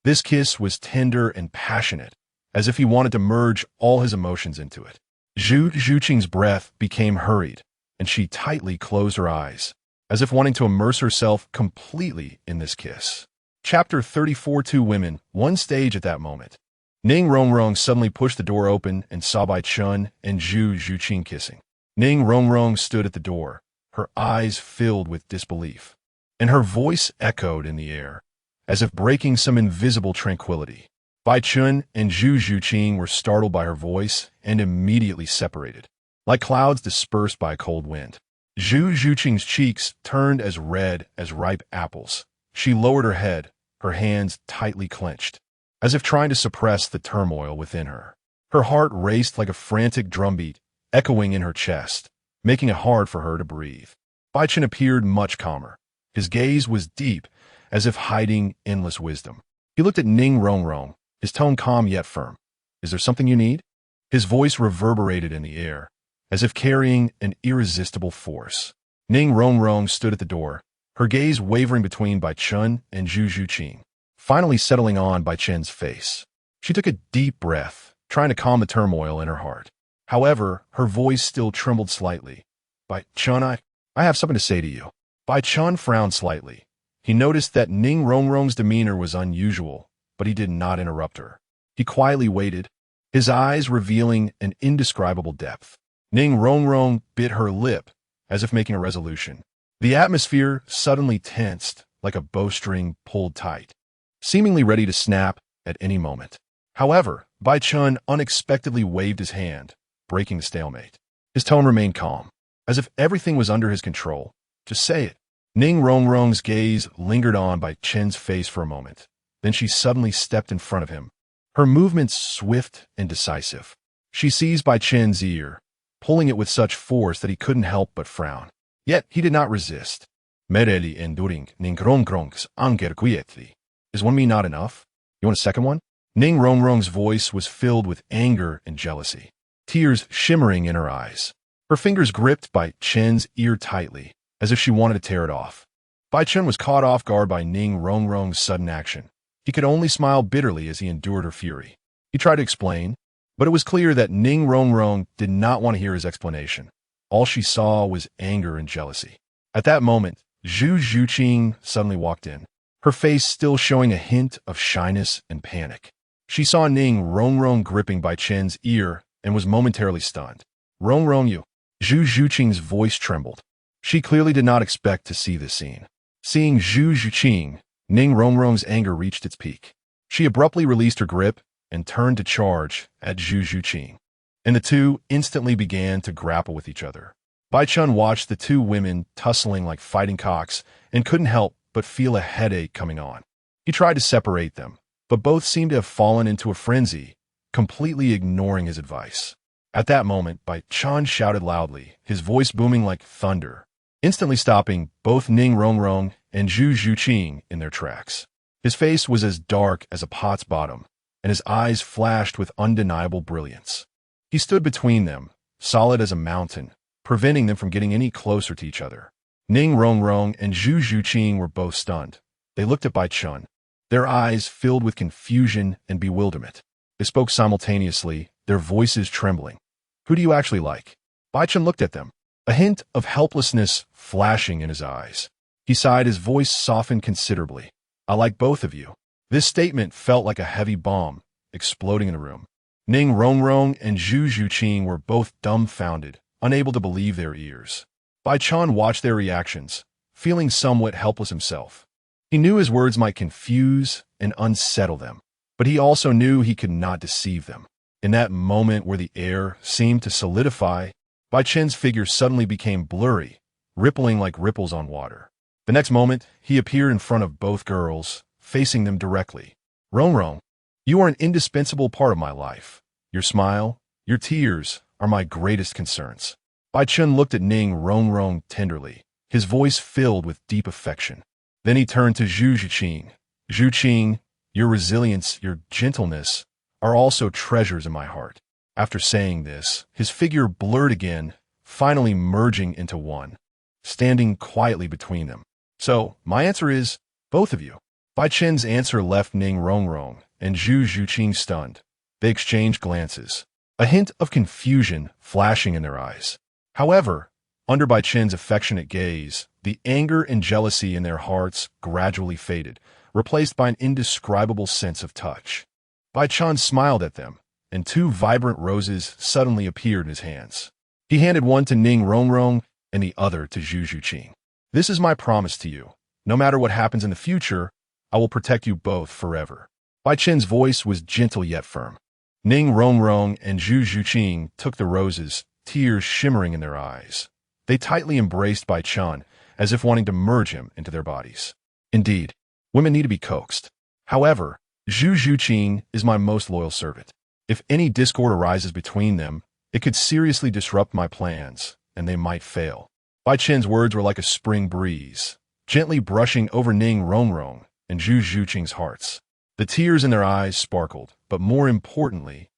This kiss was tender and passionate, as if he wanted to merge all his emotions into it. Zhu Zhuqing's breath became hurried, and she tightly closed her eyes, as if wanting to immerse herself completely in this kiss. Chapter 34. Two women, one stage at that moment. Ning Rongrong suddenly pushed the door open and saw Bai Chen and Zhu Zhuqing kissing. Ning Rongrong stood at the door, her eyes filled with disbelief, and her voice echoed in the air, as if breaking some invisible tranquility. Bai Chen and Zhu Zhuqing were startled by her voice and immediately separated, like clouds dispersed by a cold wind. Zhu Zhuqing's cheeks turned as red as ripe apples. She lowered her head, her hands tightly clenched, as if trying to suppress the turmoil within her. Her heart raced like a frantic drumbeat, echoing in her chest, making it hard for her to breathe. Bai Chen appeared much calmer. His gaze was deep, as if hiding endless wisdom. He looked at Ning Rongrong, his tone calm yet firm. Is there something you need? His voice reverberated in the air, as if carrying an irresistible force. Ning Rongrong stood at the door, her gaze wavering between Bai Chen and Zhu Zhuqing, finally settling on Bai Chen's face. She took a deep breath, trying to calm the turmoil in her heart. However, her voice still trembled slightly. Bai Chen, I have something to say to you. Bai Chen frowned slightly. He noticed that Ning Rongrong's demeanor was unusual, but he did not interrupt her. He quietly waited, his eyes revealing an indescribable depth. Ning Rongrong bit her lip, as if making a resolution. The atmosphere suddenly tensed, like a bowstring pulled tight, seemingly ready to snap at any moment. However, Bai Chen unexpectedly waved his hand, breaking the stalemate. His tone remained calm, as if everything was under his control. Just say it. Ning Rongrong's gaze lingered on Bai Chen's face for a moment. Then she suddenly stepped in front of him, her movements swift and decisive. She seized Bai Chen's ear, pulling it with such force that he couldn't help but frown. Yet he did not resist. Mereli enduring Ning Rongrong's anger quietly. Is one me not enough? You want a second one? Ning Rongrong's voice was filled with anger and jealousy, tears shimmering in her eyes. Her fingers gripped Bai Chen's ear tightly, as if she wanted to tear it off. Bai Chen was caught off guard by Ning Rongrong's sudden action. He could only smile bitterly as he endured her fury. He tried to explain, but it was clear that Ning Rongrong did not want to hear his explanation. All she saw was anger and jealousy. At that moment, Zhu Zhuqing suddenly walked in, her face still showing a hint of shyness and panic. She saw Ning Rongrong gripping Bai Chen's ear and was momentarily stunned. Rongrong, you. Zhu Zhuqing's voice trembled. She clearly did not expect to see this scene. Seeing Zhu Zhuqing, Ning Rongrong's anger reached its peak. She abruptly released her grip and turned to charge at Zhu Zhuqing, and the two instantly began to grapple with each other. Bai Chen watched the two women tussling like fighting cocks and couldn't help but feel a headache coming on. He tried to separate them, but both seemed to have fallen into a frenzy, completely ignoring his advice. At that moment, Bai Chen shouted loudly, his voice booming like thunder, instantly stopping both Ning Rongrong and Zhu Zhuqing in their tracks. His face was as dark as a pot's bottom, and his eyes flashed with undeniable brilliance. He stood between them, solid as a mountain, preventing them from getting any closer to each other. Ning Rongrong and Zhu Zhuqing were both stunned. They looked at Bai Chen, their eyes filled with confusion and bewilderment. They spoke simultaneously, their voices trembling. Who do you actually like? Bai Chen looked at them, a hint of helplessness flashing in his eyes. He sighed, his voice softened considerably. I like both of you. This statement felt like a heavy bomb, exploding in the room. Ning Rongrong and Zhu Zhuqing were both dumbfounded, unable to believe their ears. Bai Chen watched their reactions, feeling somewhat helpless himself. He knew his words might confuse and unsettle them, but he also knew he could not deceive them. In that moment where the air seemed to solidify, Bai Chen's figure suddenly became blurry, rippling like ripples on water. The next moment, he appeared in front of both girls, facing them directly. Rongrong, you are an indispensable part of my life. Your smile, your tears are my greatest concerns. Bai Chen looked at Ning Rongrong tenderly, his voice filled with deep affection. Then he turned to Zhu Zhuqing. Zhuqing, your resilience, your gentleness are also treasures in my heart. After saying this, his figure blurred again, finally merging into one, standing quietly between them. So, my answer is, both of you. Bai Chen's answer left Ning Rongrong and Zhu Zhuqing stunned. They exchanged glances, a hint of confusion flashing in their eyes. However, under Bai Chen's affectionate gaze, the anger and jealousy in their hearts gradually faded, replaced by an indescribable sense of touch. Bai Chen smiled at them, and two vibrant roses suddenly appeared in his hands. He handed one to Ning Rongrong and the other to Zhu Zhuqing. This is my promise to you. No matter what happens in the future, I will protect you both forever. Bai Chen's voice was gentle yet firm. Ning Rongrong and Zhu Zhuqing took the roses, tears shimmering in their eyes. They tightly embraced Bai Chen, as if wanting to merge him into their bodies. Indeed, women need to be coaxed. However, Zhu Zhuqing is my most loyal servant. If any discord arises between them, it could seriously disrupt my plans, and they might fail. Bai Chen's words were like a spring breeze, gently brushing over Ning Rongrong and Zhu Zhuqing's hearts. The tears in their eyes sparkled, but more importantly,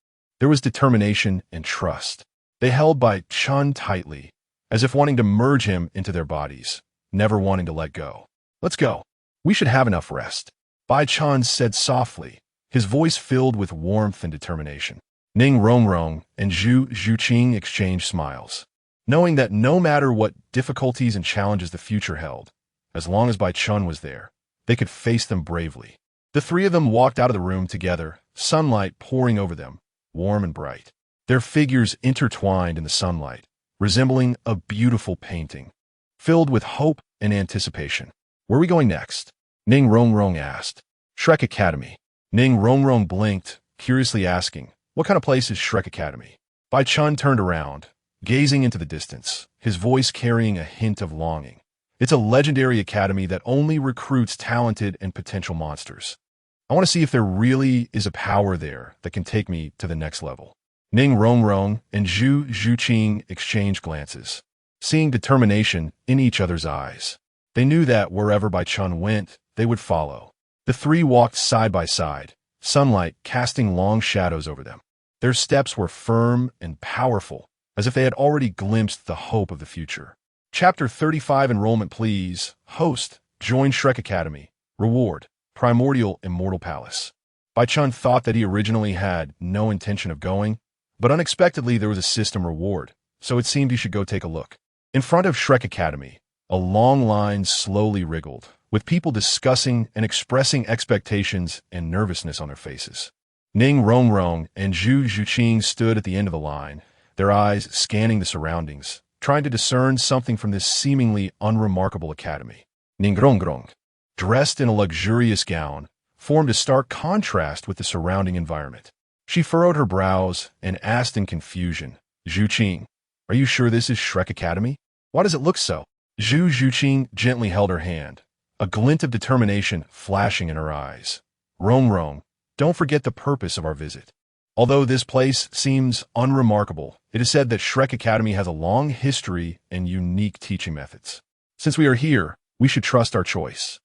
There was determination and trust. They held Bai Chen tightly, as if wanting to merge him into their bodies, never wanting to let go. Let's go. We should have enough rest. Bai Chen said softly, his voice filled with warmth and determination. Ning Rongrong and Zhu Zhuqing exchanged smiles, knowing that no matter what difficulties and challenges the future held, as long as Bai Chen was there, they could face them bravely. The three of them walked out of the room together, sunlight pouring over them, warm and bright. Their figures intertwined in the sunlight, resembling a beautiful painting, filled with hope and anticipation. Where are we going next? Ning Rongrong asked. Shrek Academy. Ning Rongrong blinked, curiously asking, what kind of place is Shrek Academy? Bai Chen turned around, gazing into the distance, his voice carrying a hint of longing. It's a legendary academy that only recruits talented and potential monsters. I want to see if there really is a power there that can take me to the next level. Ning Rongrong and Zhu Zhuqing exchanged glances, seeing determination in each other's eyes. They knew that wherever Bai Chen went, they would follow. The three walked side by side, sunlight casting long shadows over them. Their steps were firm and powerful, as if they had already glimpsed the hope of the future. Chapter 35 Enrollment Please. Host, join Shrek Academy. Reward, Primordial Immortal Palace. Bai Chen thought that he originally had no intention of going, but unexpectedly there was a system reward, so it seemed he should go take a look. In front of Shrek Academy, a long line slowly wriggled, with people discussing and expressing expectations and nervousness on their faces. Ning Rongrong and Zhu Zhuqing stood at the end of the line, their eyes scanning the surroundings, trying to discern something from this seemingly unremarkable academy. Ning Rongrong, dressed in a luxurious gown, formed a stark contrast with the surrounding environment. She furrowed her brows and asked in confusion, Zhuqing, are you sure this is Shrek Academy? Why does it look so? Zhu Zhuqing gently held her hand, a glint of determination flashing in her eyes. Rongrong, don't forget the purpose of our visit. Although this place seems unremarkable, it is said that Shrek Academy has a long history and unique teaching methods. Since we are here, we should trust our choice.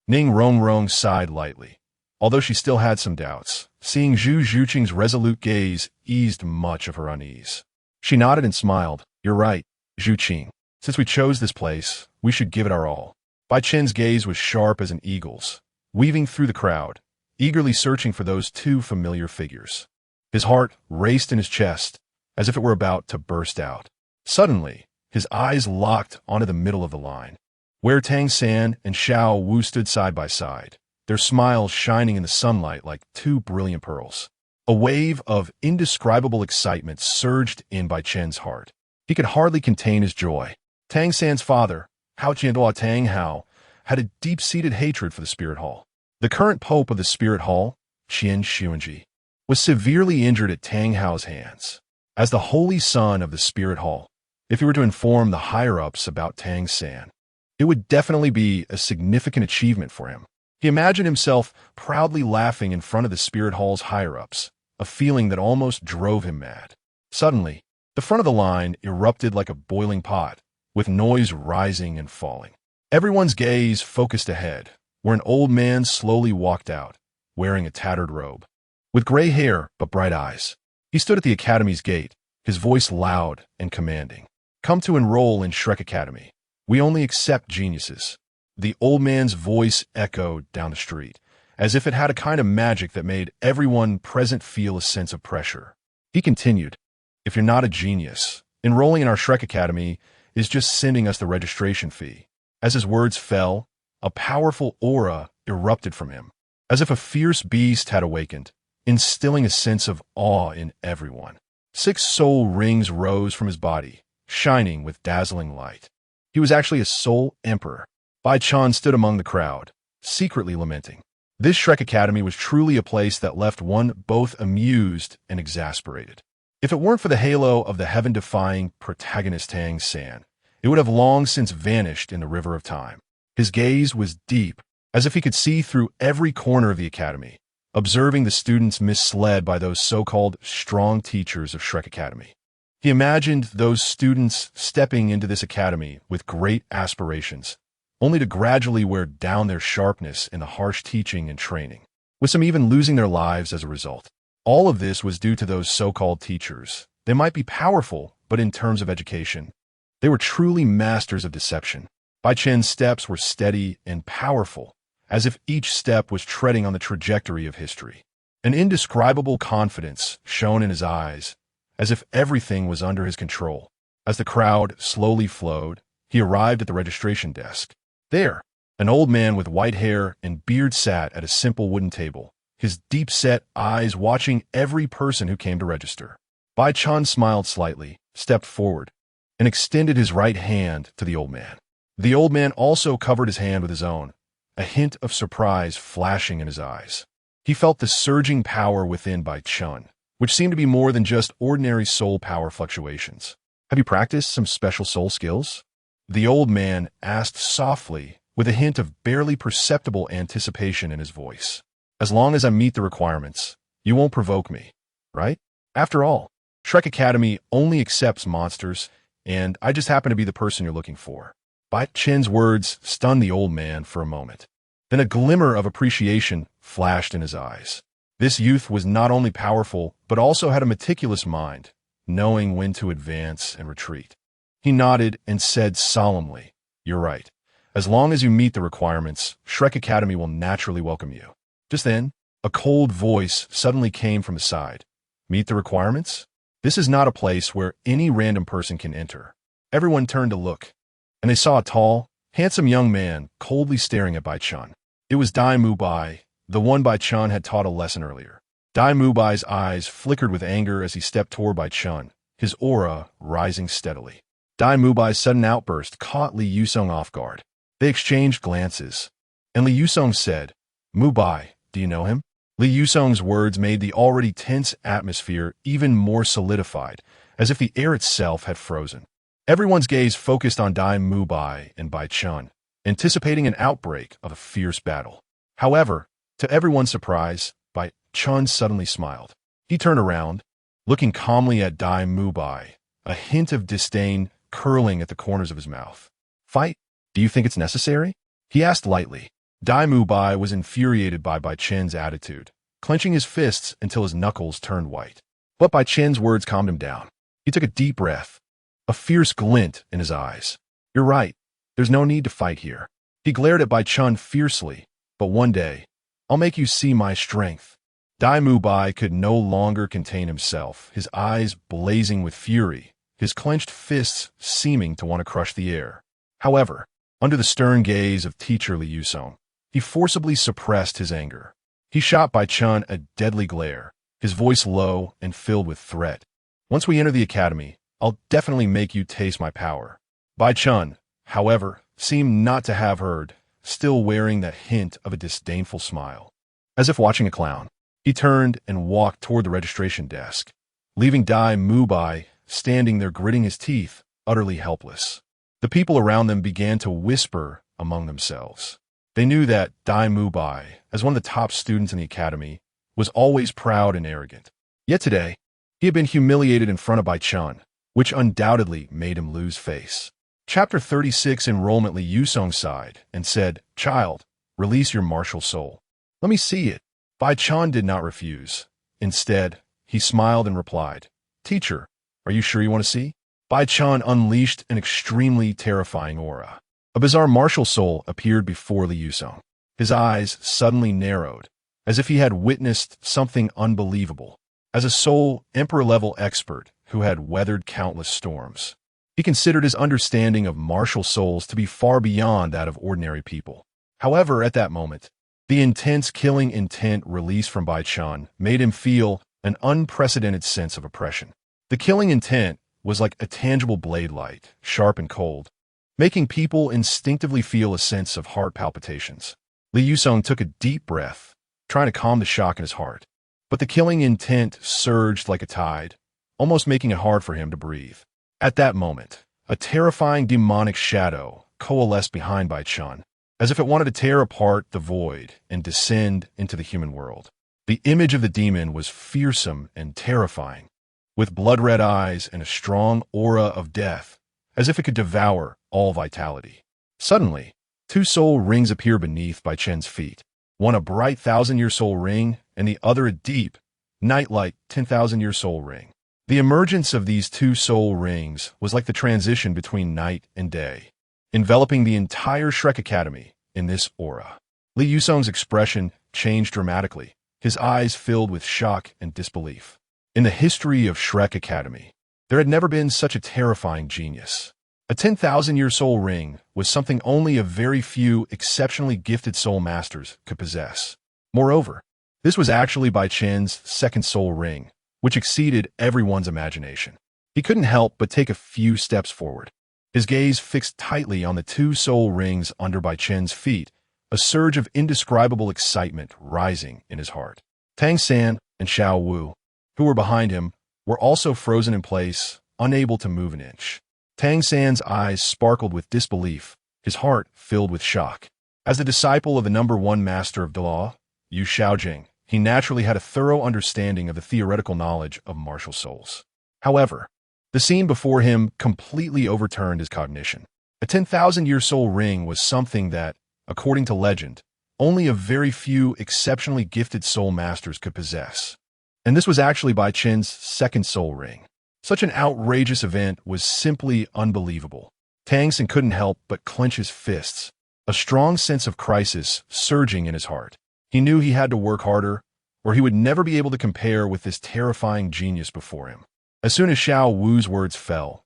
Ning Rongrong sighed lightly, although she still had some doubts. Seeing Zhu Zhuqing's resolute gaze eased much of her unease. She nodded and smiled. You're right, Zhuqing. Since we chose this place, we should give it our all. Bai Chen's gaze was sharp as an eagle's, weaving through the crowd, eagerly searching for those two familiar figures. His heart raced in his chest, as if it were about to burst out. Suddenly, his eyes locked onto the middle of the line, where Tang San and Xiao Wu stood side by side, their smiles shining in the sunlight like two brilliant pearls. A wave of indescribable excitement surged in Bai Chen's heart. He could hardly contain his joy. Tang San's father, Hao Jianduo Tang Hao, had a deep-seated hatred for the Spirit Hall. The current pope of the Spirit Hall, Qian Xuanji, was severely injured at Tang Hao's hands. As the holy son of the Spirit Hall, if he were to inform the higher-ups about Tang San, it would definitely be a significant achievement for him. He imagined himself proudly laughing in front of the Spirit Hall's higher-ups, a feeling that almost drove him mad. Suddenly, the front of the line erupted like a boiling pot, with noise rising and falling. Everyone's gaze focused ahead, where an old man slowly walked out, wearing a tattered robe. With gray hair but bright eyes, he stood at the academy's gate, his voice loud and commanding. Come to enroll in Shrek Academy. We only accept geniuses. The old man's voice echoed down the street, as if it had a kind of magic that made everyone present feel a sense of pressure. He continued, if you're not a genius, enrolling in our Shrek Academy is just sending us the registration fee. As his words fell, a powerful aura erupted from him, as if a fierce beast had awakened, instilling a sense of awe in everyone. 6 soul rings rose from his body, shining with dazzling light. He was actually a soul emperor. Bai Chen stood among the crowd, secretly lamenting. This Shrek Academy was truly a place that left one both amused and exasperated. If it weren't for the halo of the heaven-defying protagonist Tang San, it would have long since vanished in the river of time. His gaze was deep, as if he could see through every corner of the academy, observing the students misled by those so-called strong teachers of Shrek Academy. He imagined those students stepping into this academy with great aspirations, only to gradually wear down their sharpness in the harsh teaching and training, with some even losing their lives as a result. All of this was due to those so-called teachers. They might be powerful, but in terms of education, they were truly masters of deception. Bai Chen's steps were steady and powerful, as if each step was treading on the trajectory of history. An indescribable confidence shone in his eyes, as if everything was under his control. As the crowd slowly flowed, he arrived at the registration desk. There, an old man with white hair and beard sat at a simple wooden table, his deep-set eyes watching every person who came to register. Bai Chen smiled slightly, stepped forward, and extended his right hand to the old man. The old man also covered his hand with his own, a hint of surprise flashing in his eyes. He felt the surging power within Bai Chen, which seemed to be more than just ordinary soul power fluctuations. Have you practiced some special soul skills? The old man asked softly, with a hint of barely perceptible anticipation in his voice. As long as I meet the requirements, you won't provoke me, right? After all, Shrek Academy only accepts monsters, and I just happen to be the person you're looking for. Bai Chen's words stunned the old man for a moment. Then a glimmer of appreciation flashed in his eyes. This youth was not only powerful, but also had a meticulous mind, knowing when to advance and retreat. He nodded and said solemnly, "You're right. As long as you meet the requirements, Shrek Academy will naturally welcome you." Just then, a cold voice suddenly came from his side. "Meet the requirements? This is not a place where any random person can enter." Everyone turned to look, and they saw a tall, handsome young man coldly staring at Bai Chen. It was Dai Bai, the one Bai Chen had taught a lesson earlier. Dai Bai's eyes flickered with anger as he stepped toward Bai Chen, his aura rising steadily. Dai Bai's sudden outburst caught Li Yusong off guard. They exchanged glances, and Li Yusong said, "Bai, do you know him?" Li Yusong's words made the already tense atmosphere even more solidified, as if the air itself had frozen. Everyone's gaze focused on Dai Bai and Bai Chen, anticipating an outbreak of a fierce battle. However, to everyone's surprise, Bai Chen suddenly smiled. He turned around, looking calmly at Dai Bai, a hint of disdain curling at the corners of his mouth. "Fight? Do you think it's necessary?" he asked lightly. Dai Bai was infuriated by Bai Chen's attitude, clenching his fists until his knuckles turned white. But Bai Chen's words calmed him down. He took a deep breath, a fierce glint in his eyes. "You're right. There's no need to fight here." He glared at Bai Chen fiercely. "But one day, I'll make you see my strength." Dai Bai could no longer contain himself, his eyes blazing with fury, his clenched fists seeming to want to crush the air. However, under the stern gaze of teacher Li Yusong, he forcibly suppressed his anger. He shot Bai Chen a deadly glare, his voice low and filled with threat. "Once we enter the academy, I'll definitely make you taste my power." Bai Chen, however, seemed not to have heard, still wearing that hint of a disdainful smile. As if watching a clown, he turned and walked toward the registration desk, leaving Dai Bai standing there gritting his teeth, utterly helpless. The people around them began to whisper among themselves. They knew that Dai Bai, as one of the top students in the academy, was always proud and arrogant. Yet today, he had been humiliated in front of Bai Chen, which undoubtedly made him lose face. Chapter 36 Enrollment. Li Yusong sighed and said, "Child, release your martial soul. Let me see it." Bai Chen did not refuse. Instead, he smiled and replied, "Teacher, are you sure you want to see?" Bai Chen unleashed an extremely terrifying aura. A bizarre martial soul appeared before Li Yusong. His eyes suddenly narrowed, as if he had witnessed something unbelievable. As a soul emperor-level expert who had weathered countless storms, he considered his understanding of martial souls to be far beyond that of ordinary people. However, at that moment, the intense killing intent released from Bai Chen made him feel an unprecedented sense of oppression. The killing intent was like a tangible blade light, sharp and cold, making people instinctively feel a sense of heart palpitations. Li Yusong took a deep breath, trying to calm the shock in his heart. But the killing intent surged like a tide, almost making it hard for him to breathe. At that moment, a terrifying demonic shadow coalesced behind Bai Chen, as if it wanted to tear apart the void and descend into the human world. The image of the demon was fearsome and terrifying, with blood-red eyes and a strong aura of death, as if it could devour all vitality. Suddenly, two soul rings appear beneath Bai Chen's feet, one a bright 1,000-year soul ring and the other a deep, Nightlight, 10,000-year soul ring. The emergence of these two soul rings was like the transition between night and day, enveloping the entire Shrek Academy in this aura. Li Yusong's expression changed dramatically, his eyes filled with shock and disbelief. In the history of Shrek Academy, there had never been such a terrifying genius. A 10,000-year soul ring was something only a very few exceptionally gifted soul masters could possess. Moreover, this was actually Bai Chen's second soul ring, which exceeded everyone's imagination. He couldn't help but take a few steps forward. His gaze fixed tightly on the two soul rings under Bai Chen's feet, a surge of indescribable excitement rising in his heart. Tang San and Xiao Wu, who were behind him, were also frozen in place, unable to move an inch. Tang San's eyes sparkled with disbelief, his heart filled with shock. As the disciple of the #1 master of Douluo, Yu Shaojing, he naturally had a thorough understanding of the theoretical knowledge of martial souls. However, the scene before him completely overturned his cognition. A 10,000-year soul ring was something that, according to legend, only a very few exceptionally gifted soul masters could possess. And this was actually Bai Chen's second soul ring. Such an outrageous event was simply unbelievable. Tang San couldn't help but clench his fists, a strong sense of crisis surging in his heart. He knew he had to work harder, or he would never be able to compare with this terrifying genius before him. As soon as Xiao Wu's words fell,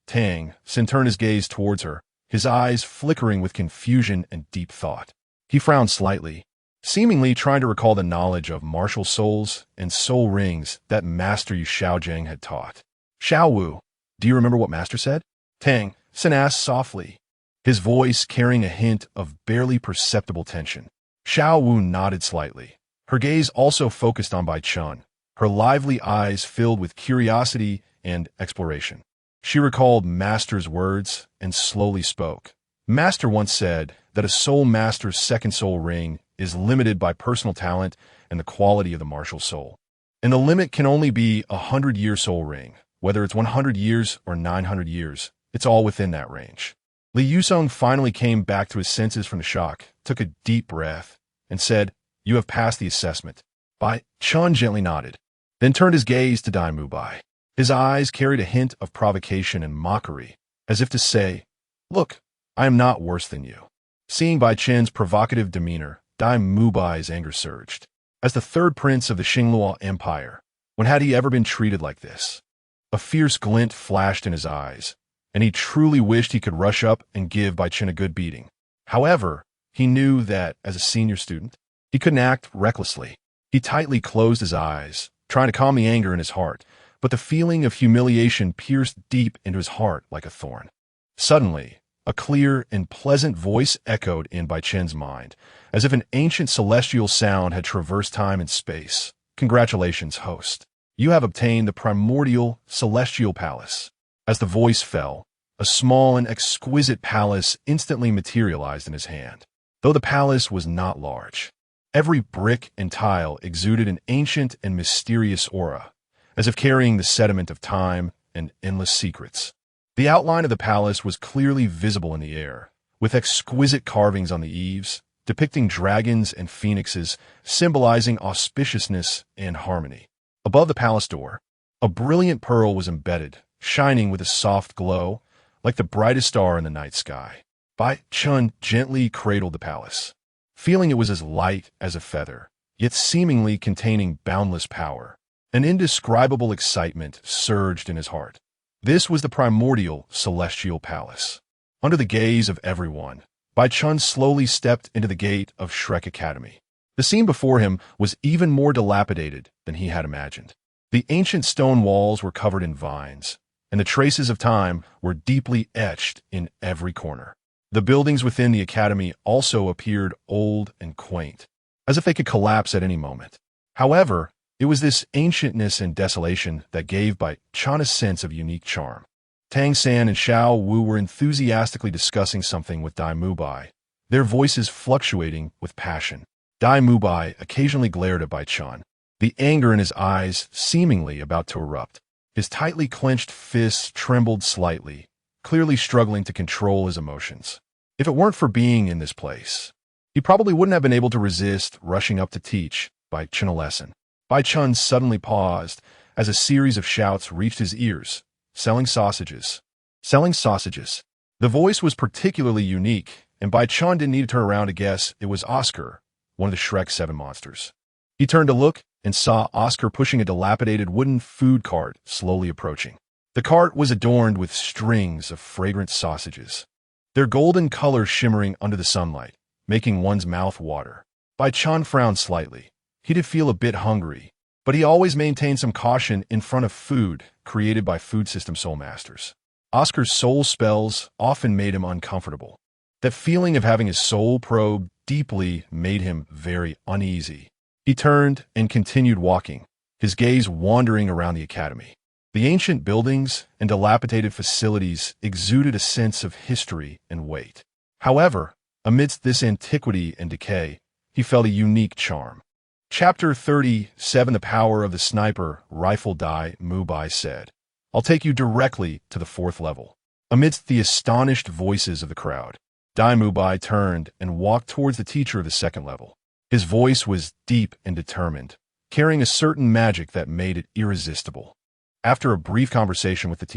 Tang San turned his gaze towards her, his eyes flickering with confusion and deep thought. He frowned slightly, seemingly trying to recall the knowledge of martial souls and soul rings that Master Yu Shaojing had taught. Xiao Wu, do you remember what Master said? Tang San asked softly, his voice carrying a hint of barely perceptible tension. Xiao Wu nodded slightly. Her gaze also focused on Bai Chen, her lively eyes filled with curiosity and exploration. She recalled Master's words and slowly spoke. Master once said that a soul master's second soul ring is limited by personal talent and the quality of the martial soul. And the limit can only be a 100-year soul ring. Whether it's 100 years or 900 years, it's all within that range. Li Yusong finally came back to his senses from the shock, took a deep breath, and said, "You have passed the assessment." Bai Chen gently nodded, then turned his gaze to Dai Mubai. His eyes carried a hint of provocation and mockery, as if to say, "Look, I am not worse than you." Seeing Bai Chen's provocative demeanor, Dai Mubai's anger surged. As the third prince of the Xingluo Empire, when had he ever been treated like this? A fierce glint flashed in his eyes, and he truly wished he could rush up and give Bai Chen a good beating. However, he knew that, as a senior student, he couldn't act recklessly. He tightly closed his eyes, trying to calm the anger in his heart, but the feeling of humiliation pierced deep into his heart like a thorn. Suddenly, a clear and pleasant voice echoed in Bai Chen's mind, as if an ancient celestial sound had traversed time and space. "Congratulations, host. You have obtained the primordial celestial palace." As the voice fell, a small and exquisite palace instantly materialized in his hand. Though the palace was not large, every brick and tile exuded an ancient and mysterious aura, as if carrying the sediment of time and endless secrets. The outline of the palace was clearly visible in the air, with exquisite carvings on the eaves, depicting dragons and phoenixes, symbolizing auspiciousness and harmony. Above the palace door, a brilliant pearl was embedded, shining with a soft glow, like the brightest star in the night sky. Bai Chen gently cradled the palace, feeling it was as light as a feather, yet seemingly containing boundless power. An indescribable excitement surged in his heart. This was the primordial celestial palace. Under the gaze of everyone, Bai Chen slowly stepped into the gate of Shrek Academy. The scene before him was even more dilapidated than he had imagined. The ancient stone walls were covered in vines, and the traces of time were deeply etched in every corner. The buildings within the academy also appeared old and quaint, as if they could collapse at any moment. However, it was this ancientness and desolation that gave Bai Chen a sense of unique charm. Tang San and Xiao Wu were enthusiastically discussing something with Dai Mubai, their voices fluctuating with passion. Dai Mubai occasionally glared at Bai Chen, the anger in his eyes seemingly about to erupt. His tightly clenched fists trembled slightly, clearly struggling to control his emotions. If it weren't for being in this place, he probably wouldn't have been able to resist rushing up to teach Bai Chen a lesson. Bai Chen suddenly paused as a series of shouts reached his ears. Selling sausages. Selling sausages. The voice was particularly unique, and Bai Chen didn't need to turn around to guess it was Oscar, one of the Shrek's 7 monsters. He turned to look and saw Oscar pushing a dilapidated wooden food cart slowly approaching. The cart was adorned with strings of fragrant sausages, their golden color shimmering under the sunlight, making one's mouth water. Bai Chen frowned slightly. He did feel a bit hungry, but he always maintained some caution in front of food created by food system soul masters. Oscar's soul spells often made him uncomfortable. That feeling of having his soul probed deeply made him very uneasy. He turned and continued walking, his gaze wandering around the academy. The ancient buildings and dilapidated facilities exuded a sense of history and weight. However, amidst this antiquity and decay, he felt a unique charm. Chapter 37 The Power of the Sniper Rifle Dai Mubai said, "I'll take you directly to the 4th level." Amidst the astonished voices of the crowd, Dai Mubai turned and walked towards the teacher of the 2nd level. His voice was deep and determined, carrying a certain magic that made it irresistible. After a brief conversation with the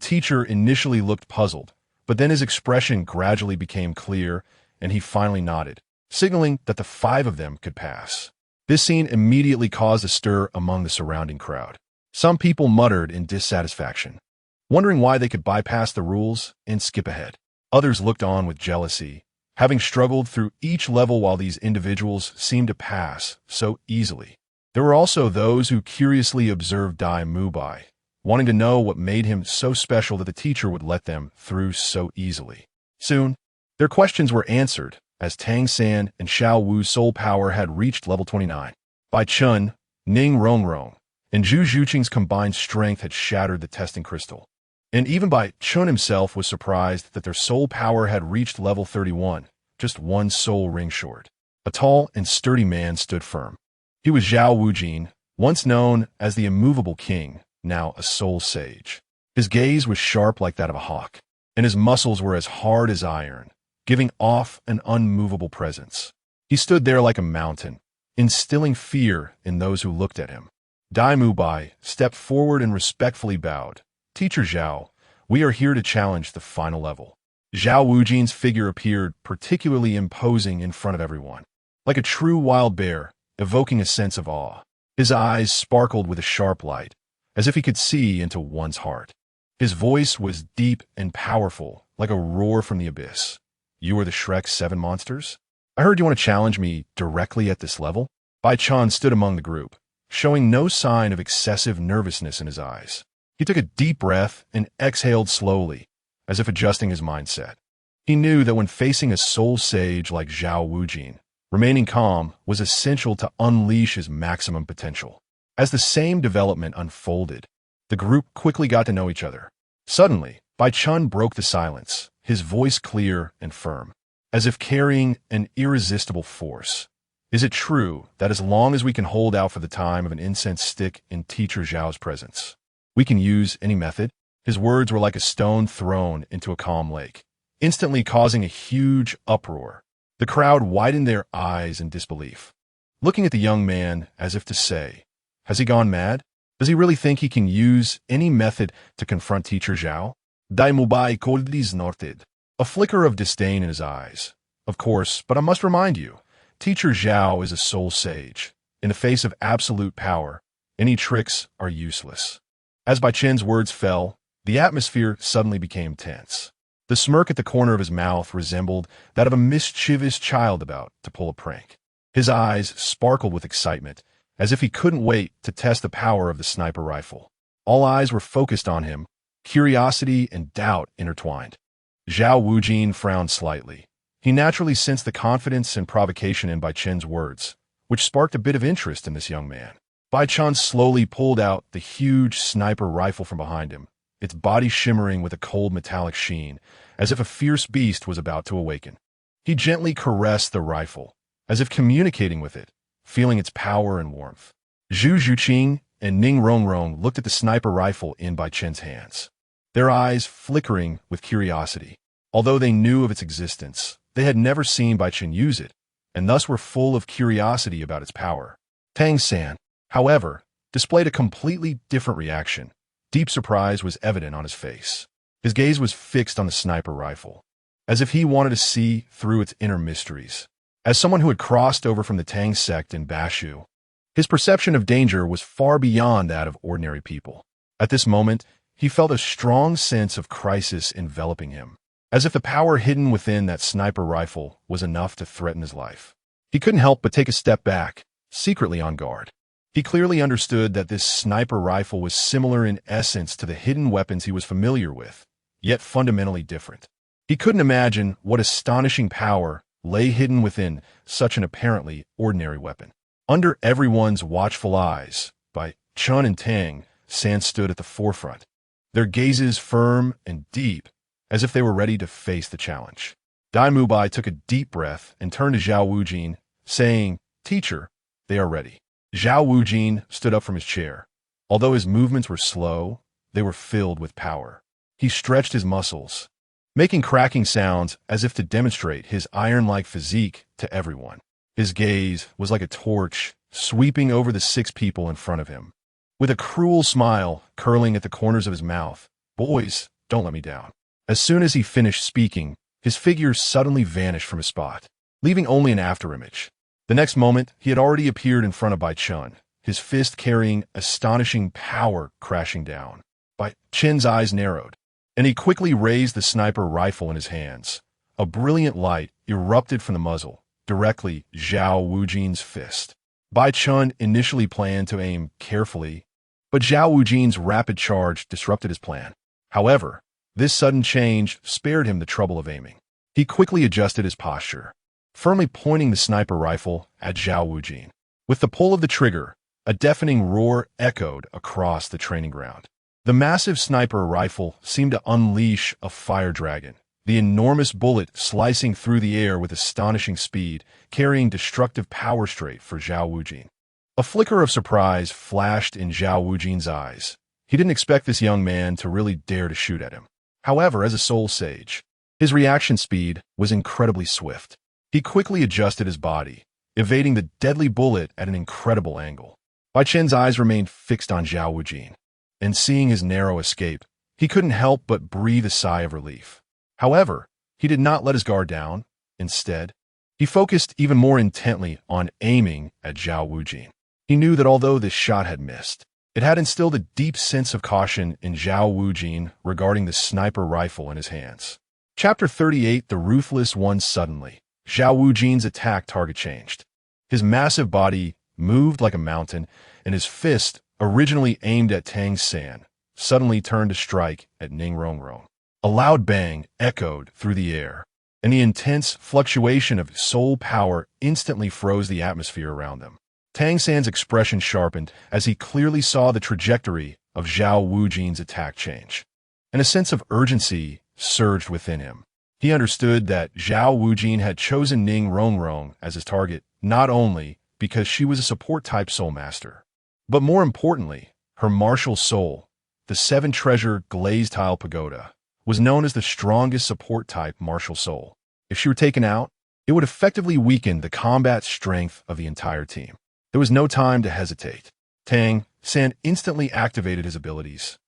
teacher initially looked puzzled, but then his expression gradually became clear, and he finally nodded, signaling that the 5 of them could pass. This scene immediately caused a stir among the surrounding crowd. Some people muttered in dissatisfaction, wondering why they could bypass the rules and skip ahead. Others looked on with jealousy, having struggled through each level while these individuals seemed to pass so easily. There were also those who curiously observed Dai Mubai, wanting to know what made him so special that the teacher would let them through so easily. Soon, their questions were answered, as Tang San and Xiao Wu's soul power had reached level 29. Bai Chen, Ning Rongrong, and Zhu Zhuqing's combined strength had shattered the testing crystal. And even Bai Chen himself was surprised that their soul power had reached level 31, just 1 soul ring short. A tall and sturdy man stood firm. He was Zhao Wujin, once known as the immovable king, now a soul sage. His gaze was sharp like that of a hawk, and his muscles were as hard as iron, giving off an unmovable presence. He stood there like a mountain, instilling fear in those who looked at him. Dai Mubai stepped forward and respectfully bowed. "Teacher Zhao, we are here to challenge the final level." Zhao Wujin's figure appeared particularly imposing in front of everyone, like a true wild bear, evoking a sense of awe. His eyes sparkled with a sharp light, as if he could see into one's heart. His voice was deep and powerful, like a roar from the abyss. "You are the Shrek's 7 monsters? I heard you want to challenge me directly at this level?" Bai Chen stood among the group, showing no sign of excessive nervousness in his eyes. He took a deep breath and exhaled slowly, as if adjusting his mindset. He knew that when facing a soul sage like Zhao Wujin, remaining calm was essential to unleash his maximum potential. As the same development unfolded, the group quickly got to know each other. Suddenly, Bai Chen broke the silence, his voice clear and firm, as if carrying an irresistible force. "Is it true that as long as we can hold out for the time of an incense stick in Teacher Zhao's presence, we can use any method?" His words were like a stone thrown into a calm lake, instantly causing a huge uproar. The crowd widened their eyes in disbelief, looking at the young man as if to say, "Has he gone mad? Does he really think he can use any method to confront Teacher Zhao?" Dai Mubai coldly snorted, a flicker of disdain in his eyes. "Of course, but I must remind you, Teacher Zhao is a soul sage. In the face of absolute power, any tricks are useless." As Bai Chen's words fell, the atmosphere suddenly became tense. The smirk at the corner of his mouth resembled that of a mischievous child about to pull a prank. His eyes sparkled with excitement, as if he couldn't wait to test the power of the sniper rifle. All eyes were focused on him, curiosity and doubt intertwined. Zhao Wujin frowned slightly. He naturally sensed the confidence and provocation in Bai Chen's words, which sparked a bit of interest in this young man. Bai Chen slowly pulled out the huge sniper rifle from behind him, its body shimmering with a cold metallic sheen, as if a fierce beast was about to awaken. He gently caressed the rifle, as if communicating with it, feeling its power and warmth. Zhu Zhuqing and Ning Rongrong looked at the sniper rifle in Bai Chen's hands, their eyes flickering with curiosity. Although they knew of its existence, they had never seen Bai Chen use it, and thus were full of curiosity about its power. "Tang San, however, displayed a completely different reaction. Deep surprise was evident on his face. His gaze was fixed on the sniper rifle, as if he wanted to see through its inner mysteries. As someone who had crossed over from the Tang sect in Bashu, his perception of danger was far beyond that of ordinary people. At this moment, he felt a strong sense of crisis enveloping him, as if the power hidden within that sniper rifle was enough to threaten his life. He couldn't help but take a step back, secretly on guard. He clearly understood that this sniper rifle was similar in essence to the hidden weapons he was familiar with, yet fundamentally different. He couldn't imagine what astonishing power lay hidden within such an apparently ordinary weapon. Under everyone's watchful eyes, Bai Chen and Tang San stood at the forefront, their gazes firm and deep, as if they were ready to face the challenge. Dai Mubai took a deep breath and turned to Zhao Wujin, saying, "Teacher, they are ready." Zhao Wujin stood up from his chair. Although his movements were slow, they were filled with power. He stretched his muscles, making cracking sounds as if to demonstrate his iron-like physique to everyone. His gaze was like a torch sweeping over the 6 people in front of him. With a cruel smile curling at the corners of his mouth, "Boys, don't let me down." As soon as he finished speaking, his figure suddenly vanished from his spot, leaving only an afterimage. The next moment, he had already appeared in front of Bai Chen, his fist carrying astonishing power crashing down. Bai Chen's eyes narrowed, and he quickly raised the sniper rifle in his hands. A brilliant light erupted from the muzzle, directly Zhao Wujin's fist. Bai Chen initially planned to aim carefully, but Zhao Wujin's rapid charge disrupted his plan. However, this sudden change spared him the trouble of aiming. He quickly adjusted his posture, firmly pointing the sniper rifle at Zhao Wujin. With the pull of the trigger, a deafening roar echoed across the training ground. The massive sniper rifle seemed to unleash a fire dragon, the enormous bullet slicing through the air with astonishing speed, carrying destructive power straight for Zhao Wujin. A flicker of surprise flashed in Zhao Wujin's eyes. He didn't expect this young man to really dare to shoot at him. However, as a soul sage, his reaction speed was incredibly swift. He quickly adjusted his body, evading the deadly bullet at an incredible angle. Bai Chen's eyes remained fixed on Zhao Wujin, and seeing his narrow escape, he couldn't help but breathe a sigh of relief. However, he did not let his guard down. Instead, he focused even more intently on aiming at Zhao Wujin. He knew that although this shot had missed, it had instilled a deep sense of caution in Zhao Wujin regarding the sniper rifle in his hands. Chapter 38: The Ruthless One. Suddenly, Zhao Wujin's attack target changed. His massive body moved like a mountain, and his fist, originally aimed at Tang San, suddenly turned to strike at Ning Rongrong. A loud bang echoed through the air, and the intense fluctuation of soul power instantly froze the atmosphere around them. Tang San's expression sharpened as he clearly saw the trajectory of Zhao Wujin's attack change, and a sense of urgency surged within him. He understood that Zhao Wujin had chosen Ning Rongrong as his target not only because she was a support-type soul master, but more importantly, her martial soul, the 7-treasure glazed tile pagoda, was known as the strongest support-type martial soul. If she were taken out, it would effectively weaken the combat strength of the entire team. There was no time to hesitate. Tang San instantly activated his abilities,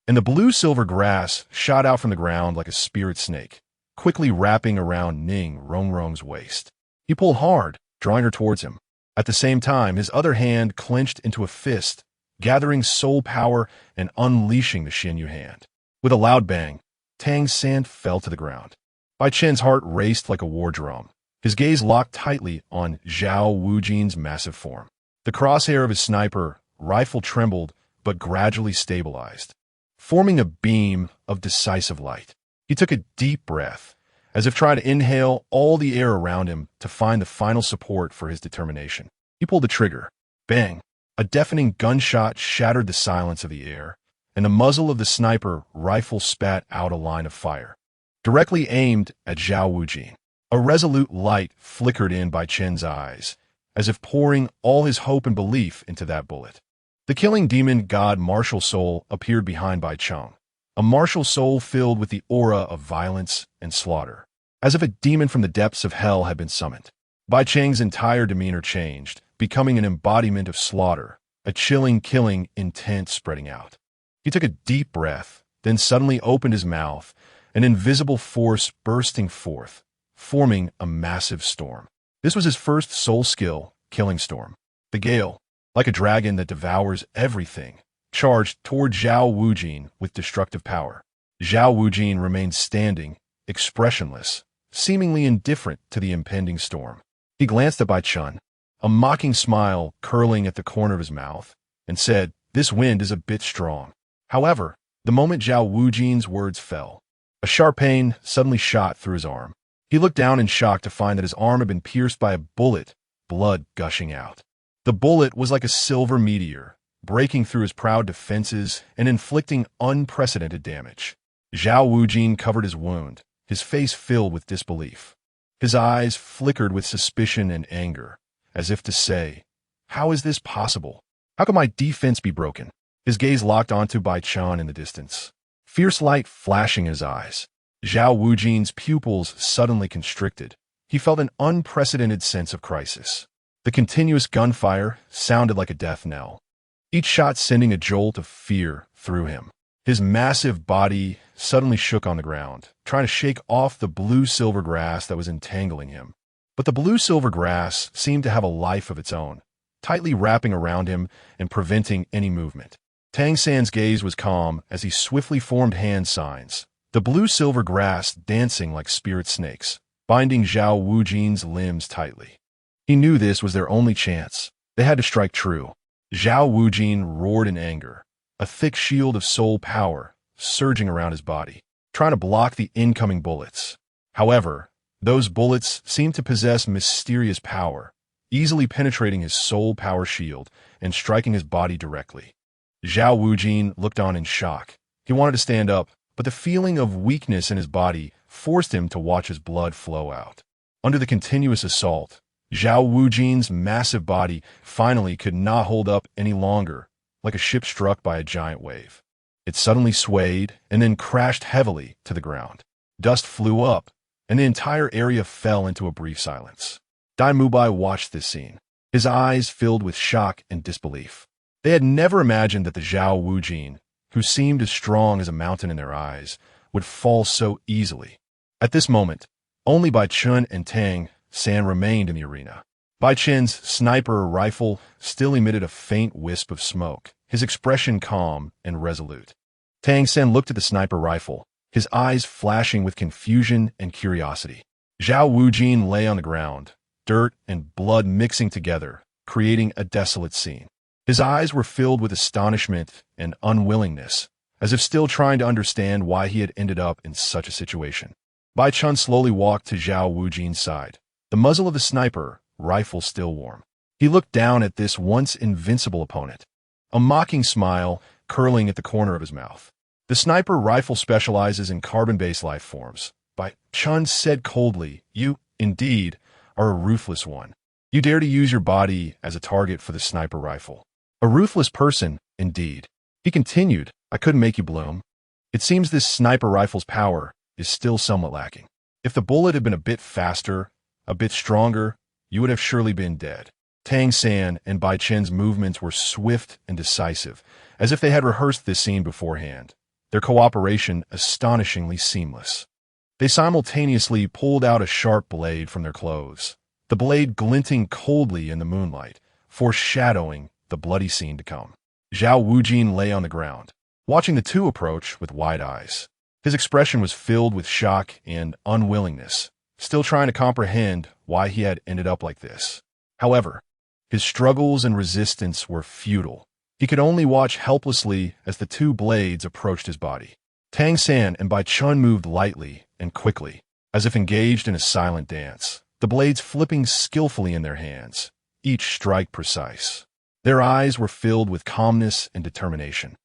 and the blue-silver grass shot out from the ground like a spirit snake, quickly wrapping around Ning Rongrong's waist. He pulled hard, drawing her towards him. At the same time, his other hand clenched into a fist, gathering soul power and unleashing the Xinyu hand. With a loud bang, Tang San fell to the ground. Bai Chen's heart raced like a war drum. His gaze locked tightly on Zhao Wujin's massive form. The crosshair of his sniper rifle trembled but gradually stabilized, forming a beam of decisive light. He took a deep breath, as if trying to inhale all the air around him to find the final support for his determination. He pulled the trigger. Bang! A deafening gunshot shattered the silence of the air, and the muzzle of the sniper rifle spat out a line of fire, directly aimed at Zhao Wujin. A resolute light flickered in Bai Chen's eyes, as if pouring all his hope and belief into that bullet. The killing demon god martial soul appeared behind Bai Chen, a martial soul filled with the aura of violence and slaughter, as if a demon from the depths of hell had been summoned. Bai Chen's entire demeanor changed, becoming an embodiment of slaughter, a chilling, killing intent spreading out. He took a deep breath, then suddenly opened his mouth, an invisible force bursting forth, forming a massive storm. This was his first soul skill, Killing Storm. The gale, like a dragon that devours everything, charged toward Zhao Wujin with destructive power. Zhao Wujin remained standing, expressionless, seemingly indifferent to the impending storm. He glanced at Bai Chen, a mocking smile curling at the corner of his mouth, and said, "This wind is a bit strong." However, the moment Zhao Wujin's words fell, a sharp pain suddenly shot through his arm. He looked down in shock to find that his arm had been pierced by a bullet, blood gushing out. The bullet was like a silver meteor, breaking through his proud defenses and inflicting unprecedented damage. Zhao Wujin covered his wound, his face filled with disbelief. His eyes flickered with suspicion and anger, as if to say, "How is this possible? How can my defense be broken?" His gaze locked onto Bai Chen in the distance, fierce light flashing in his eyes. Zhao Wujin's pupils suddenly constricted. He felt an unprecedented sense of crisis. The continuous gunfire sounded like a death knell, each shot sending a jolt of fear through him. His massive body suddenly shook on the ground, trying to shake off the blue-silver grass that was entangling him. But the blue-silver grass seemed to have a life of its own, tightly wrapping around him and preventing any movement. Tang San's gaze was calm as he swiftly formed hand signs, the blue-silver grass dancing like spirit snakes, binding Zhao Wujin's limbs tightly. He knew this was their only chance. They had to strike true. Zhao Wujin roared in anger, a thick shield of soul power surging around his body, trying to block the incoming bullets. However, those bullets seemed to possess mysterious power, easily penetrating his soul power shield and striking his body directly. Zhao Wujin looked on in shock. He wanted to stand up, but the feeling of weakness in his body forced him to watch his blood flow out. Under the continuous assault, Zhao Wujin's massive body finally could not hold up any longer, like a ship struck by a giant wave. It suddenly swayed and then crashed heavily to the ground. Dust flew up, and the entire area fell into a brief silence. Dai Mubai watched this scene, his eyes filled with shock and disbelief. They had never imagined that the Zhao Wujin, who seemed as strong as a mountain in their eyes, would fall so easily. At this moment, only Bai Chen and Tang San remained in the arena. Bai Chen's sniper rifle still emitted a faint wisp of smoke, his expression calm and resolute. Tang San looked at the sniper rifle, his eyes flashing with confusion and curiosity. Zhao Wujin lay on the ground, dirt and blood mixing together, creating a desolate scene. His eyes were filled with astonishment and unwillingness, as if still trying to understand why he had ended up in such a situation. Bai Chen slowly walked to Zhao Wujin's side, the muzzle of the sniper rifle still warm. He looked down at this once invincible opponent, a mocking smile curling at the corner of his mouth. The sniper rifle specializes in carbon-based life forms. Bai Chen said coldly, "You, indeed, are a ruthless one. You dare to use your body as a target for the sniper rifle. A ruthless person, indeed." He continued, "I couldn't make you bloom. It seems this sniper rifle's power is still somewhat lacking. If the bullet had been a bit faster, a bit stronger, you would have surely been dead." Tang San and Bai Chen's movements were swift and decisive, as if they had rehearsed this scene beforehand, their cooperation astonishingly seamless. They simultaneously pulled out a sharp blade from their clothes, the blade glinting coldly in the moonlight, foreshadowing the bloody scene to come. Zhao Wujin lay on the ground, watching the two approach with wide eyes. His expression was filled with shock and unwillingness, still trying to comprehend why he had ended up like this. However, his struggles and resistance were futile. He could only watch helplessly as the two blades approached his body. Tang San and Bai Chen moved lightly and quickly, as if engaged in a silent dance, the blades flipping skillfully in their hands, each strike precise. Their eyes were filled with calmness and determination,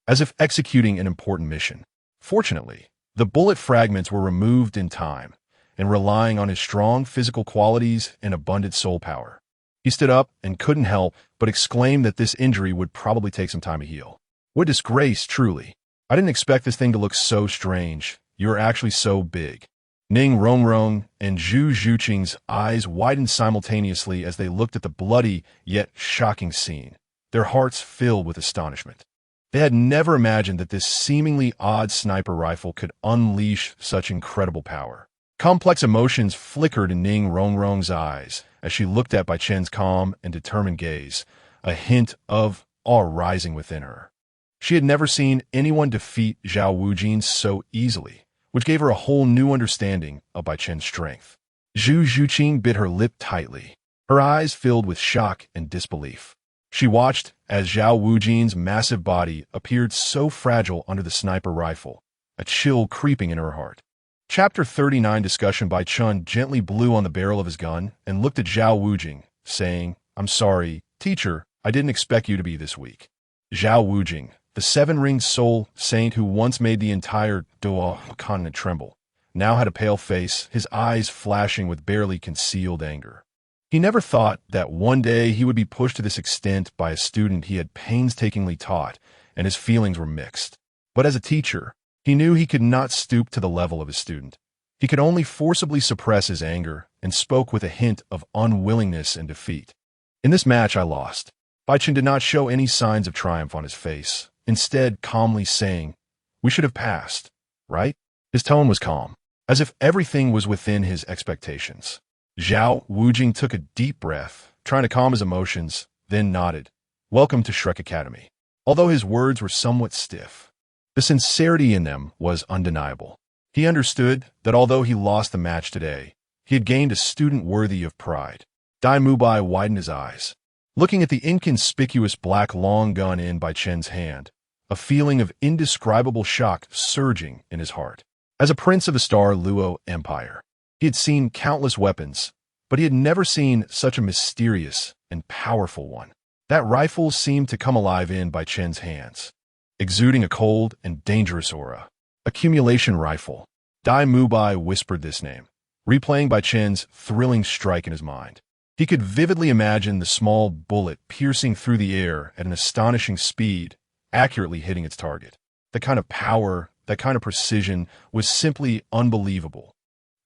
as if executing an important mission. Fortunately, the bullet fragments were removed in time, and relying on his strong physical qualities and abundant soul power. He stood up and couldn't help but exclaim that this injury would probably take some time to heal. "What disgrace, truly. I didn't expect this thing to look so strange. You're actually so big." Ning Rongrong and Zhu Zhuqing's eyes widened simultaneously as they looked at the bloody yet shocking scene. their hearts filled with astonishment. They had never imagined that this seemingly odd sniper rifle could unleash such incredible power. Complex emotions flickered in Ning Rongrong's eyes as she looked at Bai Chen's calm and determined gaze, a hint of awe rising within her. She had never seen anyone defeat Zhao Wujin so easily, which gave her a whole new understanding of Bai Chen's strength. Zhu Zhuqing bit her lip tightly, her eyes filled with shock and disbelief. She watched as Zhao Wujin's massive body appeared so fragile under the sniper rifle, a chill creeping in her heart. Chapter 39 discussion. Bai Chen gently blew on the barrel of his gun and looked at Zhao Wujing, saying, "I'm sorry, teacher, I didn't expect you to be this weak." Zhao Wujing, the seven-ringed soul saint who once made the entire Douluo continent tremble, now had a pale face, his eyes flashing with barely concealed anger. He never thought that one day he would be pushed to this extent by a student he had painstakingly taught, and his feelings were mixed. But as a teacher, he knew he could not stoop to the level of his student. He could only forcibly suppress his anger and spoke with a hint of unwillingness and defeat. "In this match, I lost." Bai Chen did not show any signs of triumph on his face, instead calmly saying, "We should have passed, right?" His tone was calm, as if everything was within his expectations. Zhao Wujing took a deep breath, trying to calm his emotions, then nodded. "Welcome to Shrek Academy." Although his words were somewhat stiff, the sincerity in them was undeniable. He understood that although he lost the match today, he had gained a student worthy of pride. Dai Mubai widened his eyes, looking at the inconspicuous black long gun in Bai Chen's hand, a feeling of indescribable shock surging in his heart. As a prince of the Star Luo Empire, he had seen countless weapons, but he had never seen such a mysterious and powerful one. That rifle seemed to come alive in Bai Chen's hands, exuding a cold and dangerous aura. Accumulation rifle. Dai Mubai whispered this name, replaying Bai Chen's thrilling strike in his mind. He could vividly imagine the small bullet piercing through the air at an astonishing speed, accurately hitting its target. The kind of power, that kind of precision, was simply unbelievable.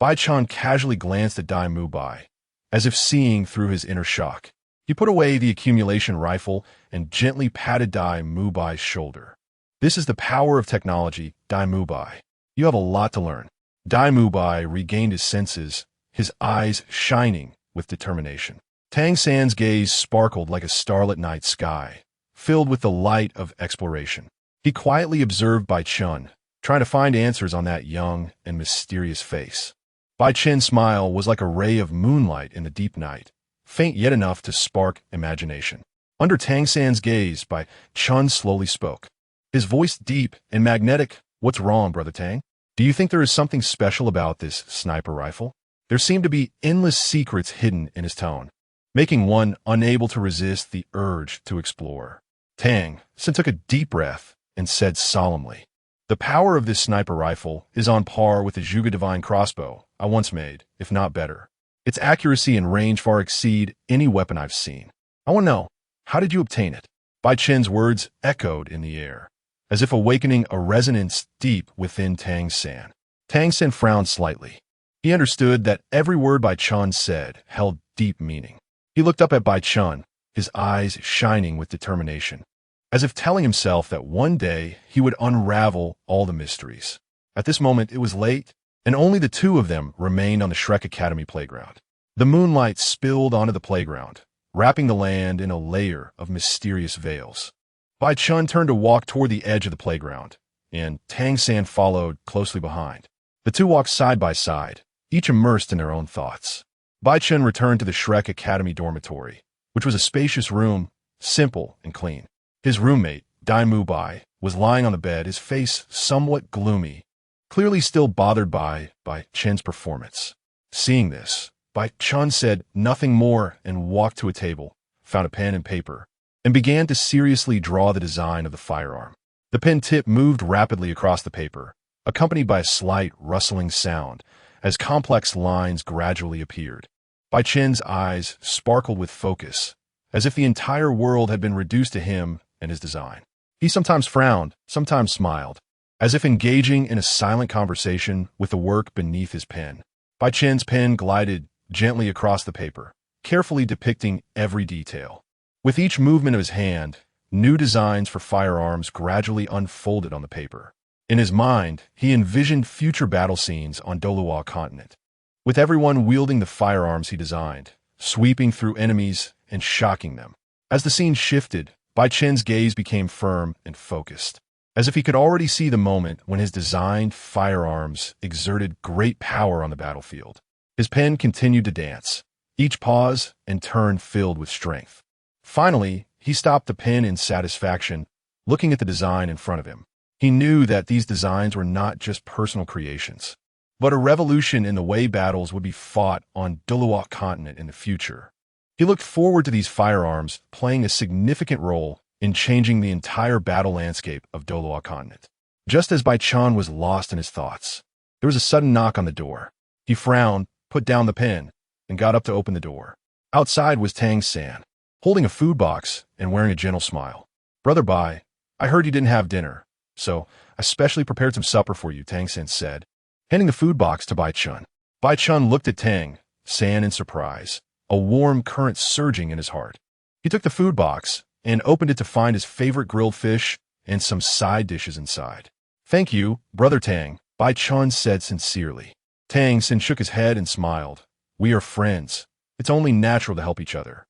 Bai Chen casually glanced at Dai Mubai, as if seeing through his inner shock. He put away the accumulation rifle and gently patted Dai Mubai's shoulder. "This is the power of technology, Dai Mubai. You have a lot to learn." Dai Mubai regained his senses, his eyes shining with determination. Tang San's gaze sparkled like a starlit night sky, filled with the light of exploration. He quietly observed Bai Chen, trying to find answers on that young and mysterious face. Bai Chen's smile was like a ray of moonlight in the deep night, faint yet enough to spark imagination. Under Tang San's gaze, Bai Chen slowly spoke, his voice deep and magnetic. "What's wrong, Brother Tang? Do you think there is something special about this sniper rifle?" There seemed to be endless secrets hidden in his tone, making one unable to resist the urge to explore. Tang San took a deep breath and said solemnly, "The power of this sniper rifle is on par with the Zhuge Divine crossbow I once made, if not better. Its accuracy and range far exceed any weapon I've seen. I want to know, how did you obtain it?" Bai Chen's words echoed in the air, as if awakening a resonance deep within Tang San. Tang San frowned slightly. He understood that every word Bai Chen said held deep meaning. He looked up at Bai Chen, his eyes shining with determination, as if telling himself that one day he would unravel all the mysteries. At this moment, it was late, and only the two of them remained on the Shrek Academy playground. The moonlight spilled onto the playground, wrapping the land in a layer of mysterious veils. Bai Chen turned to walk toward the edge of the playground, and Tang San followed closely behind. The two walked side by side, each immersed in their own thoughts. Bai Chen returned to the Shrek Academy dormitory, which was a spacious room, simple and clean. His roommate, Dai Mubai, was lying on the bed, his face somewhat gloomy, clearly still bothered by Bai Chen's performance. Seeing this, Bai Chen said nothing more and walked to a table, found a pen and paper, and began to seriously draw the design of the firearm. The pen tip moved rapidly across the paper, accompanied by a slight rustling sound, as complex lines gradually appeared. Bai Chen's eyes sparkled with focus, as if the entire world had been reduced to him and his design. He sometimes frowned, sometimes smiled, as if engaging in a silent conversation with the work beneath his pen. Bai Chen's pen glided gently across the paper, carefully depicting every detail. With each movement of his hand, new designs for firearms gradually unfolded on the paper. In his mind, he envisioned future battle scenes on Douluo continent, with everyone wielding the firearms he designed, sweeping through enemies and shocking them. As the scene shifted, Bai Chen's gaze became firm and focused, as if he could already see the moment when his designed firearms exerted great power on the battlefield. His pen continued to dance, each pause and turn filled with strength. Finally, he stopped the pen in satisfaction, looking at the design in front of him. He knew that these designs were not just personal creations, but a revolution in the way battles would be fought on Douluo continent in the future. He looked forward to these firearms playing a significant role in changing the entire battle landscape of Douluo continent. Just as Bai Chen was lost in his thoughts, there was a sudden knock on the door. He frowned, put down the pen, and got up to open the door. Outside was Tang San, holding a food box and wearing a gentle smile. "Brother Bai, I heard you didn't have dinner, so I specially prepared some supper for you," Tang San said, handing the food box to Bai Chen. Bai Chen looked at Tang San in surprise, a warm current surging in his heart. He took the food box and opened it to find his favorite grilled fish and some side dishes inside. "Thank you, Brother Tang," Bai Chen said sincerely. Tang San shook his head and smiled. "We are friends. It's only natural to help each other."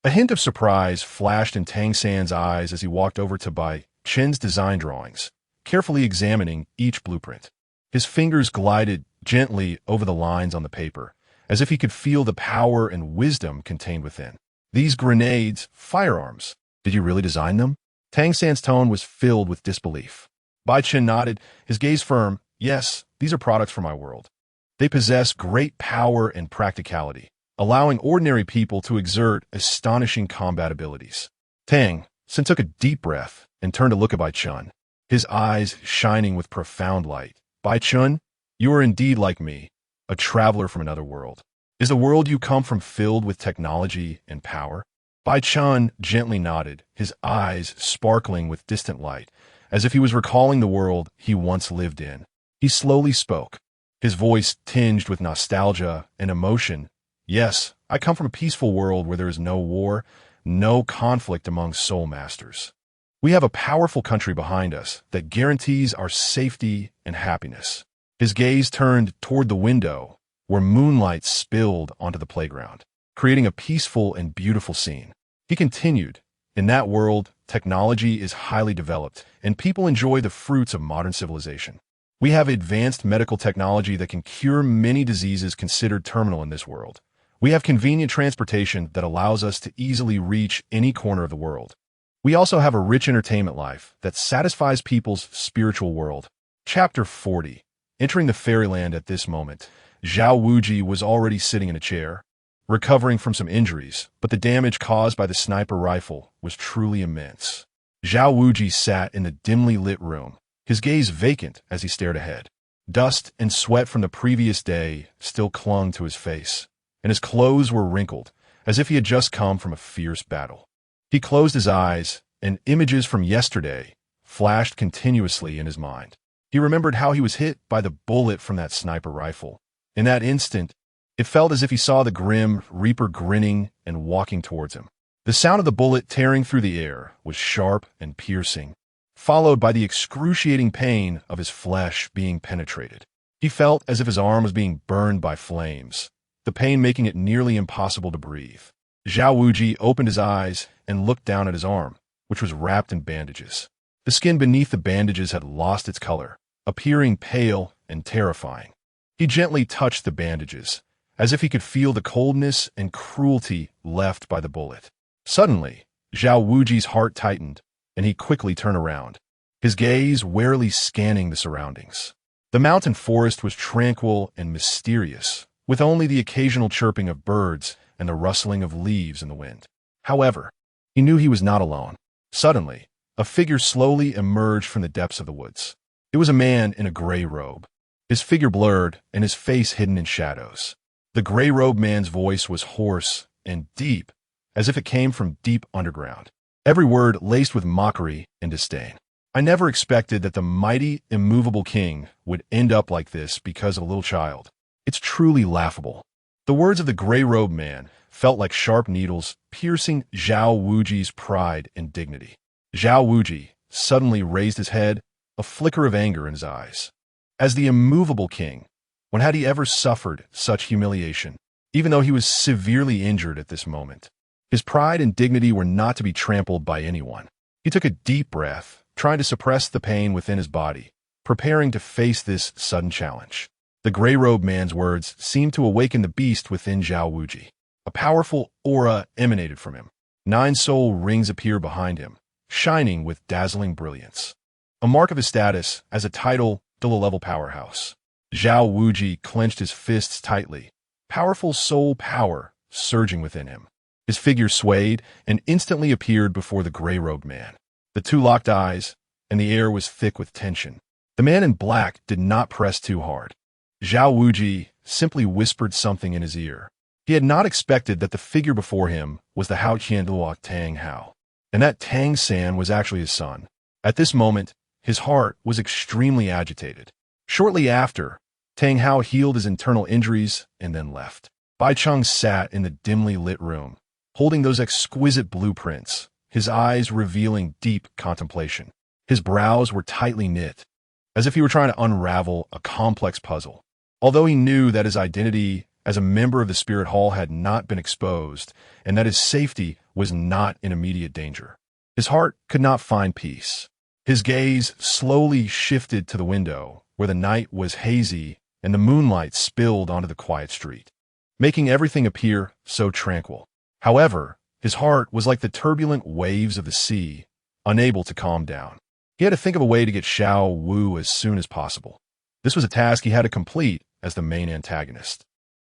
A hint of surprise flashed in Tang San's eyes as he walked over to Bai Chen's design drawings, carefully examining each blueprint. His fingers glided gently over the lines on the paper, as if he could feel the power and wisdom contained within. "These grenades, firearms, did you really design them?" Tang San's tone was filled with disbelief. Bai Chen nodded, his gaze firm. "Yes, these are products from my world. They possess great power and practicality, allowing ordinary people to exert astonishing combat abilities." Tang San took a deep breath and turned to look at Bai Chen, his eyes shining with profound light. "Bai Chen, you are indeed like me, a traveler from another world. Is the world you come from filled with technology and power?" Bai Chen gently nodded, his eyes sparkling with distant light, as if he was recalling the world he once lived in. He slowly spoke, his voice tinged with nostalgia and emotion. "Yes, I come from a peaceful world where there is no war, no conflict among soul masters. We have a powerful country behind us that guarantees our safety and happiness." His gaze turned toward the window, where moonlight spilled onto the playground, creating a peaceful and beautiful scene. He continued, "In that world, technology is highly developed, and people enjoy the fruits of modern civilization. We have advanced medical technology that can cure many diseases considered terminal in this world. We have convenient transportation that allows us to easily reach any corner of the world. We also have a rich entertainment life that satisfies people's spiritual world." Chapter 40. Entering the fairyland at this moment, Zhao Wuji was already sitting in a chair, recovering from some injuries, but the damage caused by the sniper rifle was truly immense. Zhao Wuji sat in the dimly lit room, his gaze vacant as he stared ahead. Dust and sweat from the previous day still clung to his face, and his clothes were wrinkled, as if he had just come from a fierce battle. He closed his eyes, and images from yesterday flashed continuously in his mind. He remembered how he was hit by the bullet from that sniper rifle. In that instant, it felt as if he saw the grim Reaper grinning and walking towards him. The sound of the bullet tearing through the air was sharp and piercing, followed by the excruciating pain of his flesh being penetrated. He felt as if his arm was being burned by flames, the pain making it nearly impossible to breathe. Zhao Wuji opened his eyes and looked down at his arm, which was wrapped in bandages. The skin beneath the bandages had lost its color, appearing pale and terrifying. He gently touched the bandages, as if he could feel the coldness and cruelty left by the bullet. Suddenly, Zhao Wuji's heart tightened, and he quickly turned around, his gaze warily scanning the surroundings. The mountain forest was tranquil and mysterious, with only the occasional chirping of birds and the rustling of leaves in the wind. However, he knew he was not alone. Suddenly, a figure slowly emerged from the depths of the woods. It was a man in a gray robe, his figure blurred and his face hidden in shadows. The gray-robed man's voice was hoarse and deep, as if it came from deep underground, every word laced with mockery and disdain. "I never expected that the mighty, immovable king would end up like this because of a little child. It's truly laughable." The words of the gray-robed man felt like sharp needles piercing Zhao Wuji's pride and dignity. Zhao Wuji suddenly raised his head, a flicker of anger in his eyes. As the immovable king, when had he ever suffered such humiliation, even though he was severely injured at this moment? His pride and dignity were not to be trampled by anyone. He took a deep breath, trying to suppress the pain within his body, preparing to face this sudden challenge. The gray-robed man's words seemed to awaken the beast within Zhao Wuji. A powerful aura emanated from him. 9 soul rings appeared behind him, shining with dazzling brilliance, a mark of his status as a title Douluo-level powerhouse. Zhao Wuji clenched his fists tightly, powerful soul power surging within him. His figure swayed and instantly appeared before the gray-robed man. The two locked eyes, and the air was thick with tension. The man in black did not press too hard. Zhao Wuji simply whispered something in his ear. He had not expected that the figure before him was the Hao Qianduo Tang Hao, and that Tang San was actually his son. At this moment, his heart was extremely agitated. Shortly after, Tang Hao healed his internal injuries and then left. Bai Chen sat in the dimly lit room, holding those exquisite blueprints, his eyes revealing deep contemplation. His brows were tightly knit, as if he were trying to unravel a complex puzzle. Although he knew that his identity as a member of the Spirit Hall had not been exposed, and that his safety was not in immediate danger, his heart could not find peace. His gaze slowly shifted to the window, where the night was hazy and the moonlight spilled onto the quiet street, making everything appear so tranquil. However, his heart was like the turbulent waves of the sea, unable to calm down. He had to think of a way to get Xiao Wu as soon as possible. This was a task he had to complete as the main antagonist.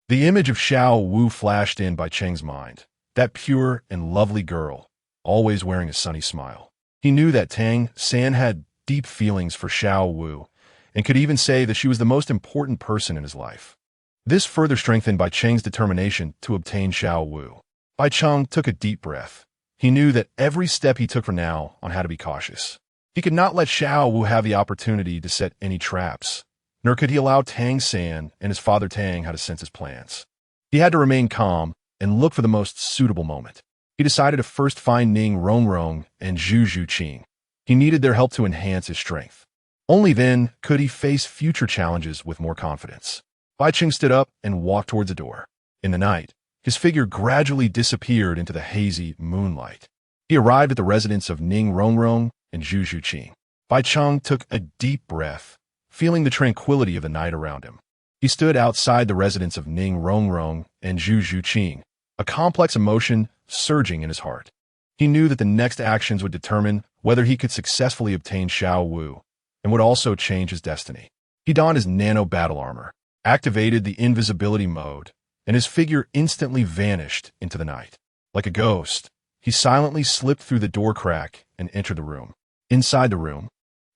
The image of Xiao Wu flashed in Bai Chen's mind, that pure and lovely girl, always wearing a sunny smile. He knew that Tang San had deep feelings for Xiao Wu, and could even say that she was the most important person in his life. This further strengthened Bai Chen's determination to obtain Xiao Wu. Bai Chen took a deep breath. He knew that every step he took from now on had to be cautious. He could not let Xiao Wu have the opportunity to set any traps, nor could he allow Tang San and his father Tang how to sense his plans. He had to remain calm and look for the most suitable moment. He decided to first find Ning Rongrong and Zhu Zhuqing. He needed their help to enhance his strength. Only then could he face future challenges with more confidence. Bai Chen stood up and walked towards the door. In the night, his figure gradually disappeared into the hazy moonlight. He arrived at the residence of Ning Rongrong and Zhu Zhuqing. Bai Chen took a deep breath, feeling the tranquility of the night around him. He stood outside the residence of Ning Rongrong and Zhu Zhuqing, a complex emotion surging in his heart. He knew that the next actions would determine whether he could successfully obtain Xiao Wu, and would also change his destiny. He donned his nano battle armor, activated the invisibility mode, and his figure instantly vanished into the night. Like a ghost, he silently slipped through the door crack and entered the room. Inside the room,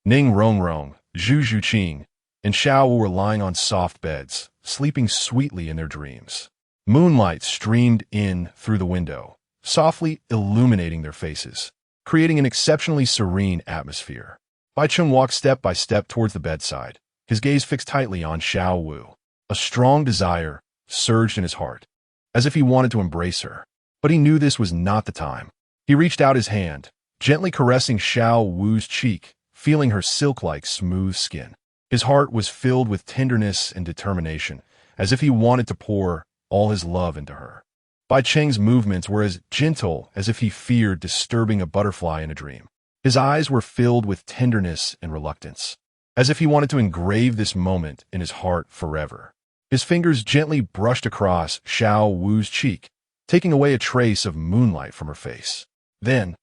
Ning Rongrong, Zhu Zhuqing, and Xiao Wu were lying on soft beds, sleeping sweetly in their dreams. Moonlight streamed in through the window, softly illuminating their faces, creating an exceptionally serene atmosphere. Bai Chen walked step by step towards the bedside, his gaze fixed tightly on Xiao Wu. A strong desire surged in his heart, as if he wanted to embrace her. But he knew this was not the time. He reached out his hand, gently caressing Xiao Wu's cheek, feeling her silk-like smooth skin. His heart was filled with tenderness and determination, as if he wanted to pour all his love into her. Bai Chen's movements were as gentle as if he feared disturbing a butterfly in a dream. His eyes were filled with tenderness and reluctance, as if he wanted to engrave this moment in his heart forever. His fingers gently brushed across Xiao Wu's cheek, taking away a trace of moonlight from her face. Then,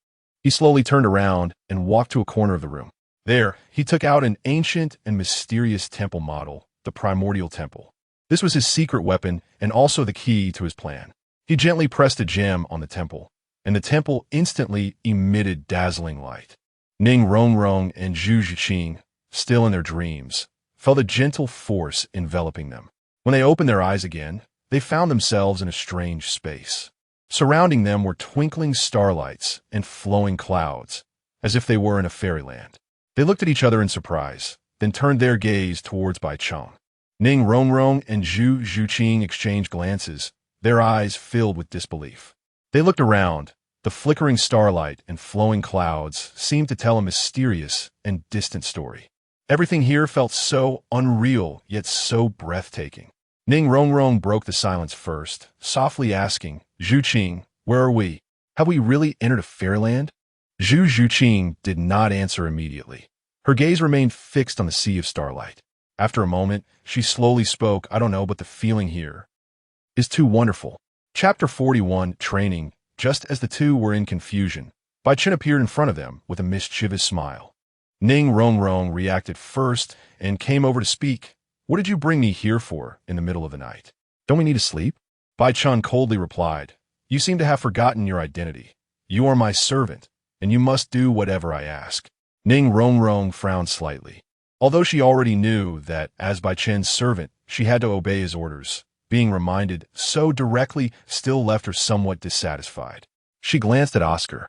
he slowly turned around and walked to a corner of the room. There, he took out an ancient and mysterious temple model, the Primordial Temple. This was his secret weapon and also the key to his plan. He gently pressed a gem on the temple, and the temple instantly emitted dazzling light. Ning Rongrong and Zhu Zhuqing, still in their dreams, felt a gentle force enveloping them. When they opened their eyes again, they found themselves in a strange space. Surrounding them were twinkling starlights and flowing clouds, as if they were in a fairyland. They looked at each other in surprise, then turned their gaze towards Bai Chen. Ning Rongrong and Zhu Zhuqing exchanged glances, their eyes filled with disbelief. They looked around. The flickering starlight and flowing clouds seemed to tell a mysterious and distant story. Everything here felt so unreal, yet so breathtaking. Ning Rongrong broke the silence first, softly asking, "Zhu Qing, where are we? Have we really entered a fairyland?" Zhu Qing did not answer immediately. Her gaze remained fixed on the sea of starlight. After a moment, she slowly spoke, "I don't know, but the feeling here is too wonderful." Chapter 41, Training. Just as the two were in confusion, Bai Chen appeared in front of them with a mischievous smile. Ning Rongrong reacted first and came over to speak. "What did you bring me here for in the middle of the night? Don't we need to sleep?" Bai Chen coldly replied, "You seem to have forgotten your identity. You are my servant, and you must do whatever I ask." Ning Rongrong frowned slightly. Although she already knew that, as Bai Chen's servant, she had to obey his orders, being reminded so directly still left her somewhat dissatisfied. She glanced at Oscar,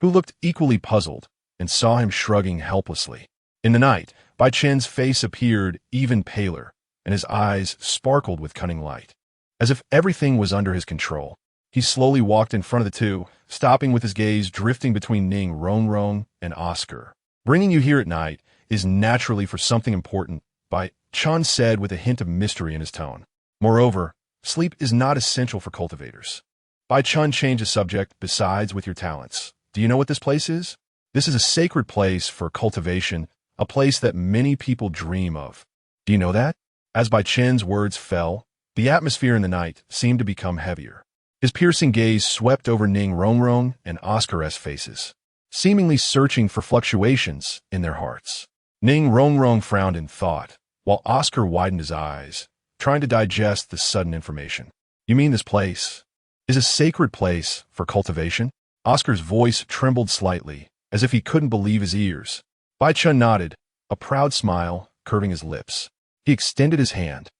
who looked equally puzzled, and saw him shrugging helplessly. In the night, Bai Chen's face appeared even paler, and his eyes sparkled with cunning light. As if everything was under his control, he slowly walked in front of the two, stopping with his gaze drifting between Ning Rongrong and Oscar. "Bringing you here at night is naturally for something important," Bai Chen said with a hint of mystery in his tone. "Moreover, sleep is not essential for cultivators." Bai Chen changed the subject. "Besides, with your talents, do you know what this place is? This is a sacred place for cultivation, a place that many people dream of. Do you know that?" As Bai Chen's words fell, the atmosphere in the night seemed to become heavier. His piercing gaze swept over Ning Rongrong and Oscar's faces, seemingly searching for fluctuations in their hearts. Ning Rongrong frowned in thought, while Oscar widened his eyes, trying to digest the sudden information. "You mean this place is a sacred place for cultivation?" Oscar's voice trembled slightly, as if he couldn't believe his ears. Bai Chen nodded, a proud smile curving his lips. He extended his hand,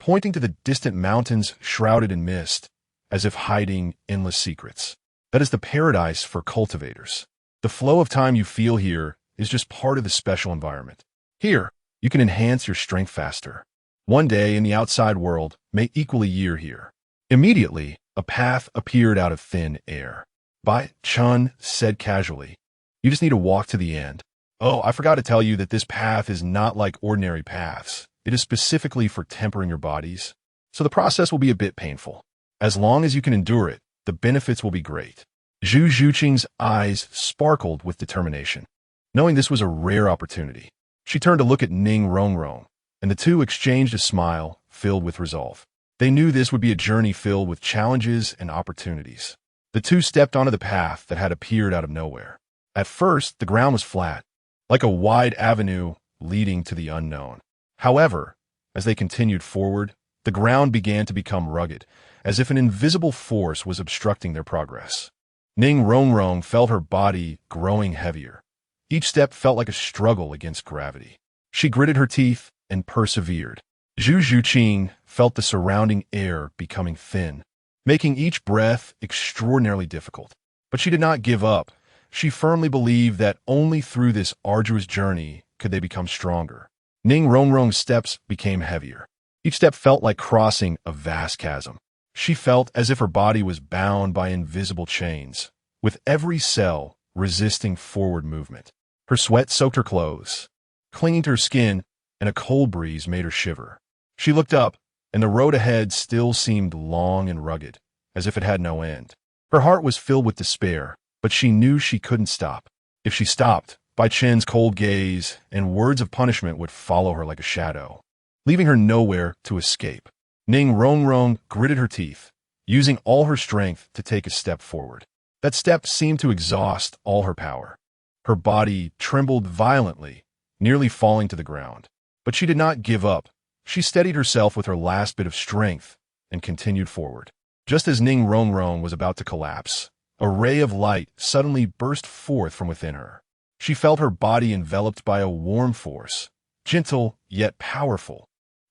pointing to the distant mountains shrouded in mist, as if hiding endless secrets. "That is the paradise for cultivators. The flow of time you feel here is just part of the special environment. Here, you can enhance your strength faster. One day in the outside world may equal a year here." Immediately, a path appeared out of thin air. Bai Chen said casually, "You just need to walk to the end." "Oh, I forgot to tell you that this path is not like ordinary paths. It is specifically for tempering your bodies, so the process will be a bit painful. As long as you can endure it, the benefits will be great." Zhu Qing's eyes sparkled with determination. Knowing this was a rare opportunity, she turned to look at Ning Rongrong, and the two exchanged a smile filled with resolve. They knew this would be a journey filled with challenges and opportunities. The two stepped onto the path that had appeared out of nowhere. At first, the ground was flat, like a wide avenue leading to the unknown. However, as they continued forward, the ground began to become rugged, as if an invisible force was obstructing their progress. Ning Rongrong felt her body growing heavier. Each step felt like a struggle against gravity. She gritted her teeth and persevered. Zhu Qing felt the surrounding air becoming thin, making each breath extraordinarily difficult. But she did not give up. She firmly believed that only through this arduous journey could they become stronger. Ning Rongrong's steps became heavier. Each step felt like crossing a vast chasm. She felt as if her body was bound by invisible chains, with every cell resisting forward movement. Her sweat soaked her clothes, clinging to her skin, and a cold breeze made her shiver. She looked up, and the road ahead still seemed long and rugged, as if it had no end. Her heart was filled with despair, but she knew she couldn't stop. If she stopped, Bai Chen's cold gaze and words of punishment would follow her like a shadow, leaving her nowhere to escape. Ning Rongrong gritted her teeth, using all her strength to take a step forward. That step seemed to exhaust all her power. Her body trembled violently, nearly falling to the ground. But she did not give up. She steadied herself with her last bit of strength and continued forward. Just as Ning Rongrong was about to collapse, a ray of light suddenly burst forth from within her. She felt her body enveloped by a warm force, gentle yet powerful,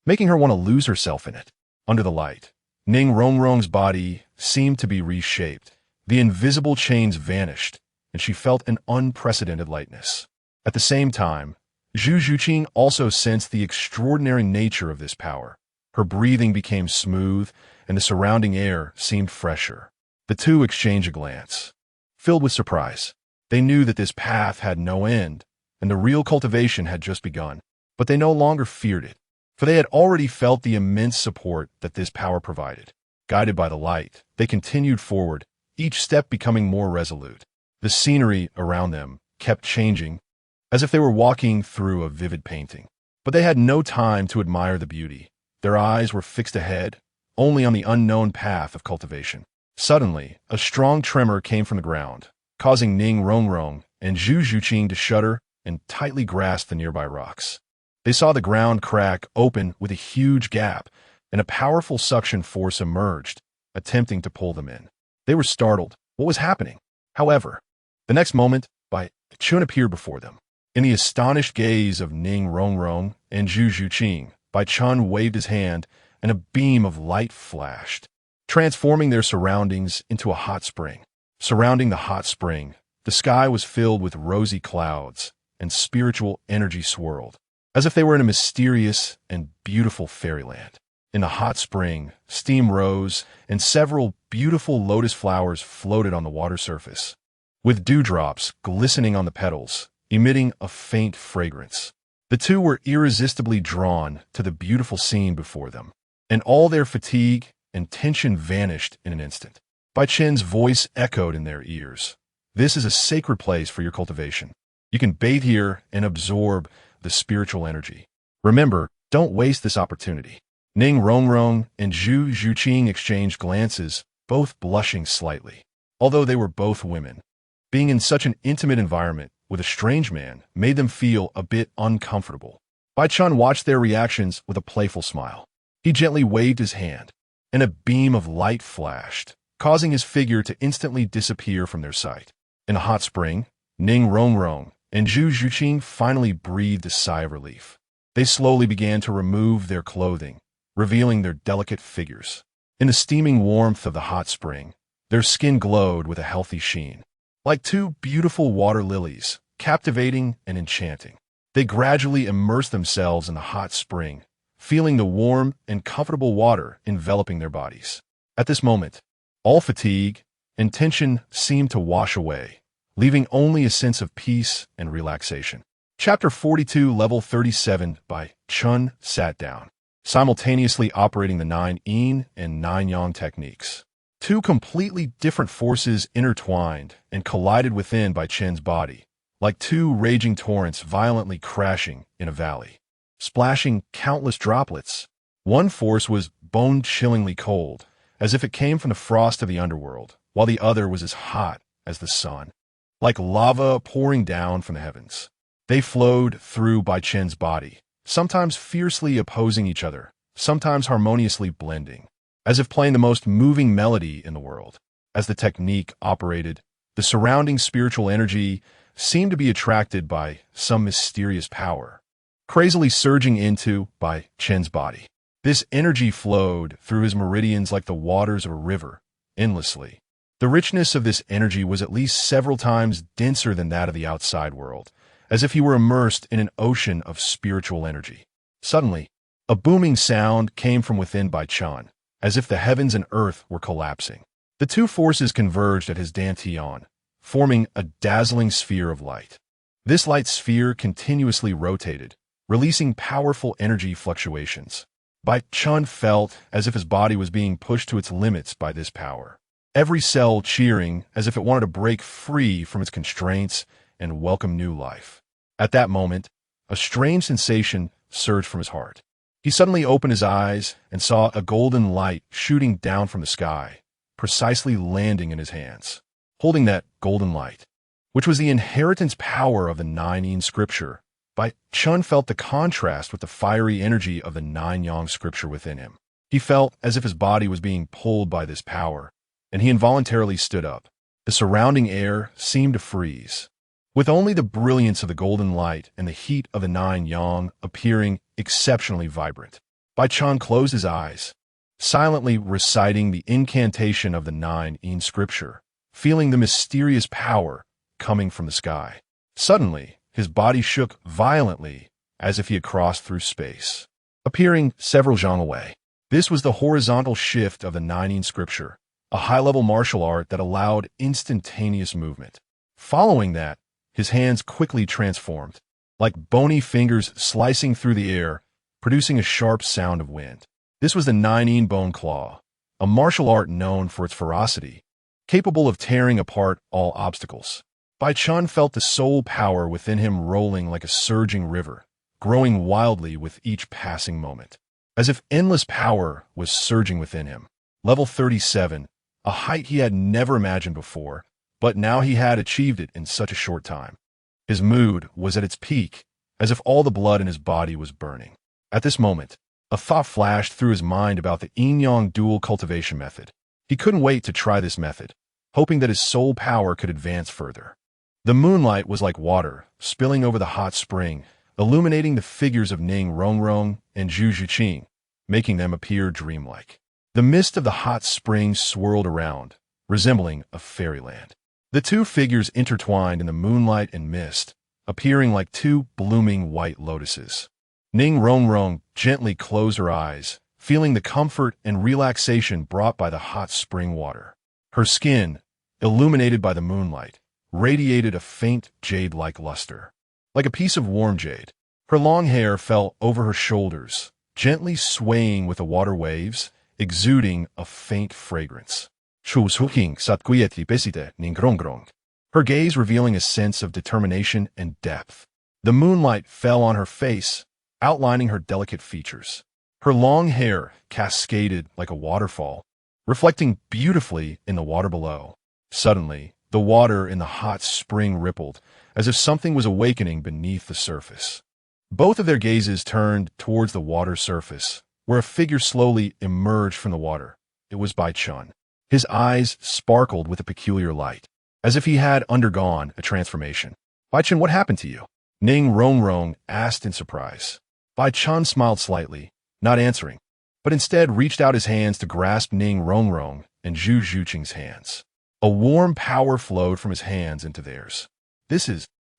making her want to lose herself in it. Under the light, Ning Rongrong's body seemed to be reshaped. The invisible chains vanished, and she felt an unprecedented lightness. At the same time, Zhu Qing also sensed the extraordinary nature of this power. Her breathing became smooth, and the surrounding air seemed fresher. The two exchanged a glance. Filled with surprise, they knew that this path had no end, and the real cultivation had just begun. But they no longer feared it, for they had already felt the immense support that this power provided. Guided by the light, they continued forward, each step becoming more resolute. The scenery around them kept changing, as if they were walking through a vivid painting. But they had no time to admire the beauty. Their eyes were fixed ahead, only on the unknown path of cultivation. Suddenly, a strong tremor came from the ground, causing Ning Rongrong and Zhu Zhuqing to shudder and tightly grasp the nearby rocks. They saw the ground crack open with a huge gap, and a powerful suction force emerged, attempting to pull them in. They were startled. What was happening? However, the next moment, Bai Chen appeared before them. In the astonished gaze of Ning Rongrong and Zhu Zhuqing, Bai Chen waved his hand, and a beam of light flashed, transforming their surroundings into a hot spring. Surrounding the hot spring, the sky was filled with rosy clouds, and spiritual energy swirled, as if they were in a mysterious and beautiful fairyland. In the hot spring, steam rose, and several beautiful lotus flowers floated on the water surface, with dewdrops glistening on the petals, emitting a faint fragrance. The two were irresistibly drawn to the beautiful scene before them, and all their fatigue and tension vanished in an instant. Bai Chen's voice echoed in their ears. This is a sacred place for your cultivation. You can bathe here and absorb the spiritual energy. Remember, don't waste this opportunity. Ning Rongrong and Zhu Zhuqing exchanged glances, both blushing slightly. Although they were both women, being in such an intimate environment with a strange man made them feel a bit uncomfortable. Bai Chen watched their reactions with a playful smile. He gently waved his hand, and a beam of light flashed, causing his figure to instantly disappear from their sight. In the hot spring, Ning Rongrong and Zhu Zhuqing finally breathed a sigh of relief. They slowly began to remove their clothing, revealing their delicate figures. In the steaming warmth of the hot spring, their skin glowed with a healthy sheen, like two beautiful water lilies, captivating and enchanting. They gradually immersed themselves in the hot spring, feeling the warm and comfortable water enveloping their bodies. At this moment, all fatigue and tension seemed to wash away, leaving only a sense of peace and relaxation. Chapter 42, Level 37. Bai Chen sat down, simultaneously operating the 9 yin and 9 yang techniques. Two completely different forces intertwined and collided within Bai Chen's body, like two raging torrents violently crashing in a valley, splashing countless droplets. One force was bone-chillingly cold, as if it came from the frost of the underworld, while the other was as hot as the sun, like lava pouring down from the heavens. They flowed through Bai Chen's body, sometimes fiercely opposing each other, sometimes harmoniously blending, as if playing the most moving melody in the world. As the technique operated, the surrounding spiritual energy seemed to be attracted by some mysterious power, crazily surging into Bai Chen's body. This energy flowed through his meridians like the waters of a river, endlessly. The richness of this energy was at least several times denser than that of the outside world, as if he were immersed in an ocean of spiritual energy. Suddenly, a booming sound came from within Bai Chen, as if the heavens and earth were collapsing. The two forces converged at his dantian, forming a dazzling sphere of light. This light sphere continuously rotated, releasing powerful energy fluctuations. Bai Chen felt as if his body was being pushed to its limits by this power, every cell cheering as if it wanted to break free from its constraints and welcome new life. At that moment, a strange sensation surged from his heart. He suddenly opened his eyes and saw a golden light shooting down from the sky, precisely landing in his hands. Holding that golden light, which was the inheritance power of the 9 yin scripture, Bai Chen felt the contrast with the fiery energy of the 9 yang scripture within him. He felt as if his body was being pulled by this power, and he involuntarily stood up. The surrounding air seemed to freeze, with only the brilliance of the golden light and the heat of the 9 yang appearing exceptionally vibrant. Bai Chen closed his eyes, silently reciting the incantation of the 9 yin scripture, feeling the mysterious power coming from the sky. Suddenly, his body shook violently as if he had crossed through space, appearing several zhang away. This was the horizontal shift of the Nining scripture, a high-level martial art that allowed instantaneous movement. Following that, his hands quickly transformed, like bony fingers slicing through the air, producing a sharp sound of wind. This was the Nining Bone Claw, a martial art known for its ferocity, capable of tearing apart all obstacles. Bai Chen felt the soul power within him rolling like a surging river, growing wildly with each passing moment, as if endless power was surging within him. Level 37, a height he had never imagined before, but now he had achieved it in such a short time. His mood was at its peak, as if all the blood in his body was burning. At this moment, a thought flashed through his mind about the yin-yang dual cultivation method. He couldn't wait to try this method, hoping that his soul power could advance further. The moonlight was like water, spilling over the hot spring, illuminating the figures of Ning Rongrong and Zhu Zhuqing, making them appear dreamlike. The mist of the hot spring swirled around, resembling a fairyland. The two figures intertwined in the moonlight and mist, appearing like two blooming white lotuses. Ning Rongrong gently closed her eyes, feeling the comfort and relaxation brought by the hot spring water. Her skin, illuminated by the moonlight, radiated a faint jade-like luster. Like a piece of warm jade, her long hair fell over her shoulders, gently swaying with the water waves, exuding a faint fragrance. Her gaze revealing a sense of determination and depth. The moonlight fell on her face, outlining her delicate features. Her long hair cascaded like a waterfall, reflecting beautifully in the water below. Suddenly, the water in the hot spring rippled, as if something was awakening beneath the surface. Both of their gazes turned towards the water surface, where a figure slowly emerged from the water. It was Bai Chen. His eyes sparkled with a peculiar light, as if he had undergone a transformation. Bai Chen, what happened to you? Ning Rongrong asked in surprise. Bai Chen smiled slightly, not answering, but instead reached out his hands to grasp Ning Rongrong and Zhu Zhuqing's hands. A warm power flowed from his hands into theirs.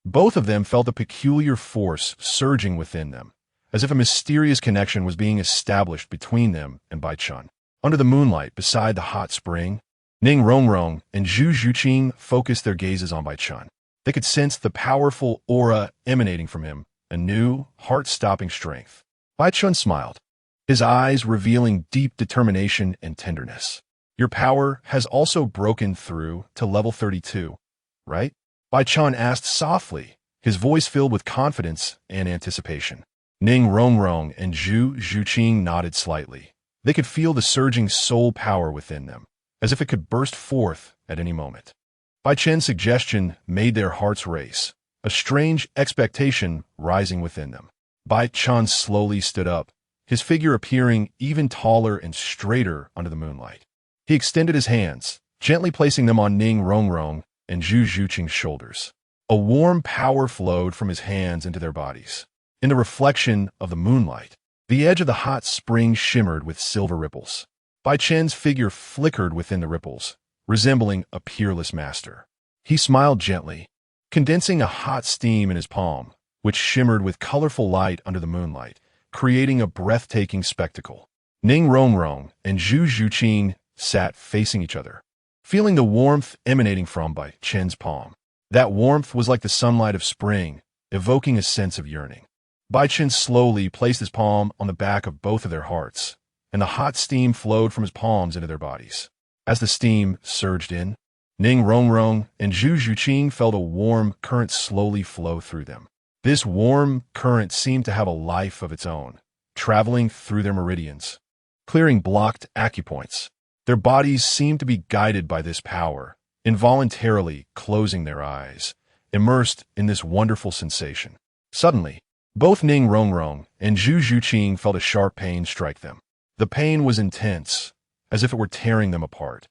Both of them felt a peculiar force surging within them, as if a mysterious connection was being established between them and Bai Chen. Under the moonlight, beside the hot spring, Ning Rongrong and Zhu Zhuqing focused their gazes on Bai Chen. They could sense the powerful aura emanating from him, a new, heart-stopping strength. Bai Chen smiled, his eyes revealing deep determination and tenderness. Your power has also broken through to level 32, right? Bai Chen asked softly, his voice filled with confidence and anticipation. Ning Rongrong and Zhu Zhuqing nodded slightly. They could feel the surging soul power within them, as if it could burst forth at any moment. Bai Chen's suggestion made their hearts race, a strange expectation rising within them. Bai Chen slowly stood up, his figure appearing even taller and straighter under the moonlight. He extended his hands, gently placing them on Ning Rongrong and Zhu Zhuqing's shoulders. A warm power flowed from his hands into their bodies. In the reflection of the moonlight, the edge of the hot spring shimmered with silver ripples. Bai Chen's figure flickered within the ripples, resembling a peerless master. He smiled gently, condensing a hot steam in his palm, which shimmered with colorful light under the moonlight, creating a breathtaking spectacle. Ning Rongrong and Zhu Zhuqing sat facing each other, feeling the warmth emanating from Bai Chen's palm. That warmth was like the sunlight of spring, evoking a sense of yearning. Bai Chen slowly placed his palm on the back of both of their hearts, and the hot steam flowed from his palms into their bodies. As the steam surged in, Ning Rongrong and Zhu Zhuqing felt a warm current slowly flow through them. This warm current seemed to have a life of its own, traveling through their meridians, clearing blocked acupoints. Their bodies seemed to be guided by this power, involuntarily closing their eyes, immersed in this wonderful sensation. Suddenly, both Ning Rongrong and Zhu Zhuqing felt a sharp pain strike them. The pain was intense, as if it were tearing them apart,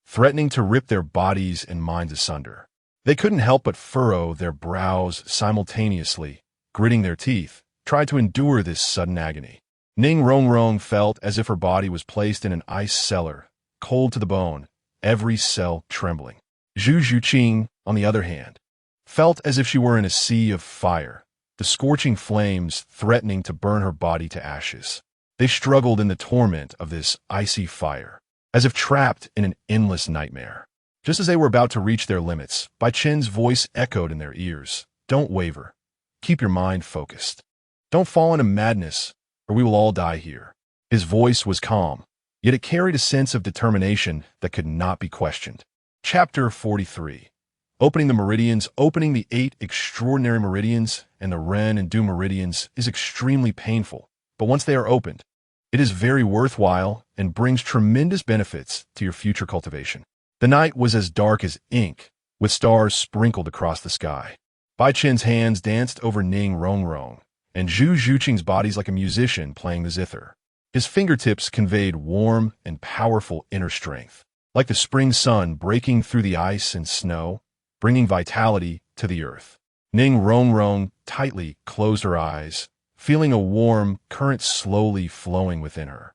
threatening to rip their bodies and minds asunder. They couldn't help but furrow their brows simultaneously, gritting their teeth, tried to endure this sudden agony. Ning Rongrong felt as if her body was placed in an ice cellar, cold to the bone, every cell trembling. Zhu Zhuqing, on the other hand, felt as if she were in a sea of fire, the scorching flames threatening to burn her body to ashes. They struggled in the torment of this icy fire, as if trapped in an endless nightmare. Just as they were about to reach their limits, Bai Chen's voice echoed in their ears. Don't waver. Keep your mind focused. Don't fall into madness, or we will all die here. His voice was calm, yet it carried a sense of determination that could not be questioned. Chapter 43. Opening the meridians. Opening the 8 extraordinary meridians and the Ren and Du meridians is extremely painful, but once they are opened, it is very worthwhile and brings tremendous benefits to your future cultivation. The night was as dark as ink, with stars sprinkled across the sky. Bai Chen's hands danced over Ning Rongrong, and Zhu Zhuqing's bodies like a musician playing the zither. His fingertips conveyed warm and powerful inner strength, like the spring sun breaking through the ice and snow, bringing vitality to the earth. Ning Rongrong tightly closed her eyes, feeling a warm current slowly flowing within her.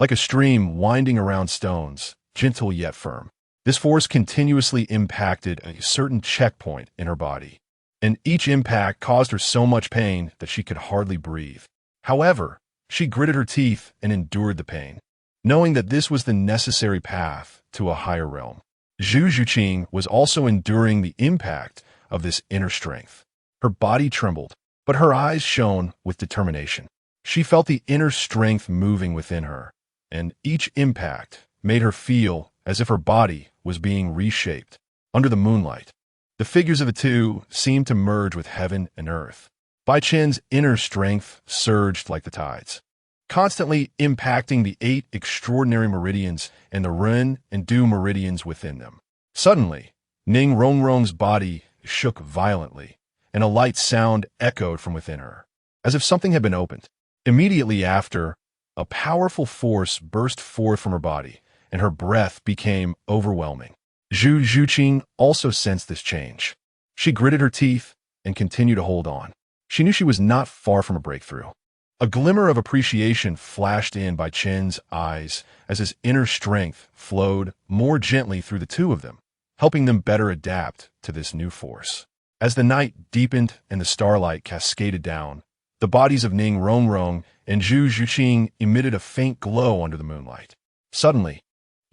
Like a stream winding around stones, gentle yet firm. This force continuously impacted a certain checkpoint in her body, and each impact caused her so much pain that she could hardly breathe. However, she gritted her teeth and endured the pain, knowing that this was the necessary path to a higher realm. Zhu Zhuqing was also enduring the impact of this inner strength. Her body trembled, but her eyes shone with determination. She felt the inner strength moving within her, and each impact made her feel as if her body was being reshaped. Under the moonlight, the figures of the two seemed to merge with heaven and earth. Bai Chen's inner strength surged like the tides, constantly impacting the 8 extraordinary meridians and the Ren and Du meridians within them. Suddenly, Ning Rongrong's body shook violently, and a light sound echoed from within her, as if something had been opened. Immediately after, a powerful force burst forth from her body, and her breath became overwhelming. Zhu Zhuqing also sensed this change. She gritted her teeth and continued to hold on. She knew she was not far from a breakthrough. A glimmer of appreciation flashed in Bai Chen's eyes as his inner strength flowed more gently through the two of them, helping them better adapt to this new force. As the night deepened and the starlight cascaded down, the bodies of Ning Rongrong and Zhu Zhuqing emitted a faint glow under the moonlight. Suddenly,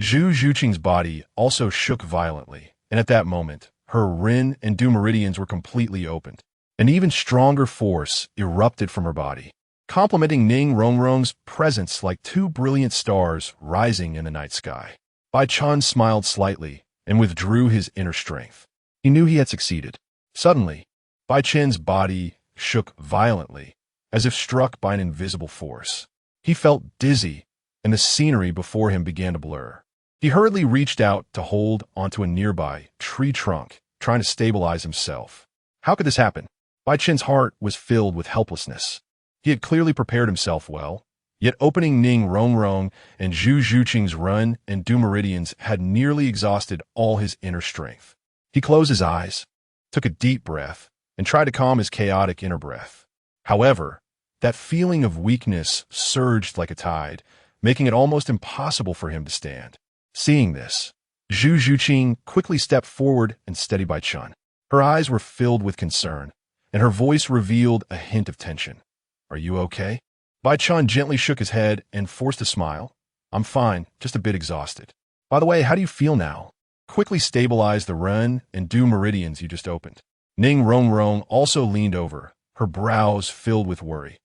Zhu Zhuqing's body also shook violently, and at that moment, her Ren and Du meridians were completely opened. An even stronger force erupted from her body, complementing Ning Rongrong's presence like 2 brilliant stars rising in the night sky. Bai Chen smiled slightly and withdrew his inner strength. He knew he had succeeded. Suddenly, Bai Chen's body shook violently, as if struck by an invisible force. He felt dizzy, and the scenery before him began to blur. He hurriedly reached out to hold onto a nearby tree trunk, trying to stabilize himself. How could this happen? Bai Chen's heart was filled with helplessness. He had clearly prepared himself well, yet opening Ning Rongrong and Zhu Zhuqing's Ren and Du meridians had nearly exhausted all his inner strength. He closed his eyes, took a deep breath, and tried to calm his chaotic inner breath. However, that feeling of weakness surged like a tide, making it almost impossible for him to stand. Seeing this, Zhu Zhuqing quickly stepped forward and steadied Bai Chen. Her eyes were filled with concern, and her voice revealed a hint of tension. Are you okay? Bai Chen gently shook his head and forced a smile. I'm fine, just a bit exhausted. By the way, how do you feel now? Quickly stabilize the Ren and Du meridians you just opened. Ning Rongrong also leaned over, her brows filled with worry.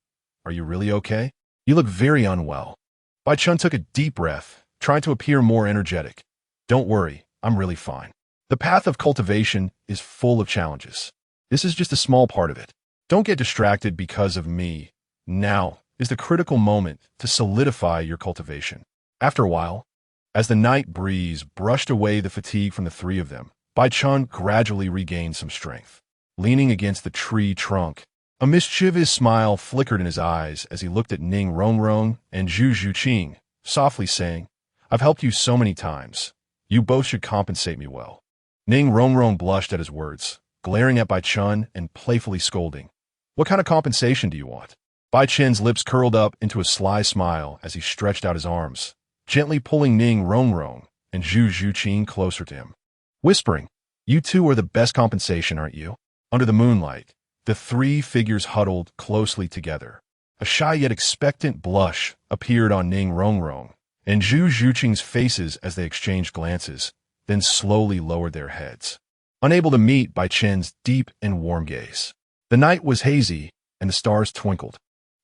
Are you really okay? You look very unwell. Bai Chen took a deep breath, trying to appear more energetic. Don't worry, I'm really fine. The path of cultivation is full of challenges. This is just a small part of it. Don't get distracted because of me. Now is the critical moment to solidify your cultivation. After a while, as the night breeze brushed away the fatigue from the three of them, Bai Chen gradually regained some strength. Leaning against the tree trunk, a mischievous smile flickered in his eyes as he looked at Ning Rongrong and Zhu Zhuqing, softly saying, I've helped you so many times. You both should compensate me well. Ning Rongrong blushed at his words, glaring at Bai Chen and playfully scolding. What kind of compensation do you want? Bai Chen's lips curled up into a sly smile as he stretched out his arms, gently pulling Ning Rongrong and Zhu Zhuqing closer to him, whispering, You two are the best compensation, aren't you? Under the moonlight, the 3 figures huddled closely together, A shy yet expectant blush appeared on Ning Rongrong and Zhu Zhuqing's faces as they exchanged glances, then slowly lowered their heads, unable to meet Bai Chen's deep and warm gaze. The night was hazy, and the stars twinkled.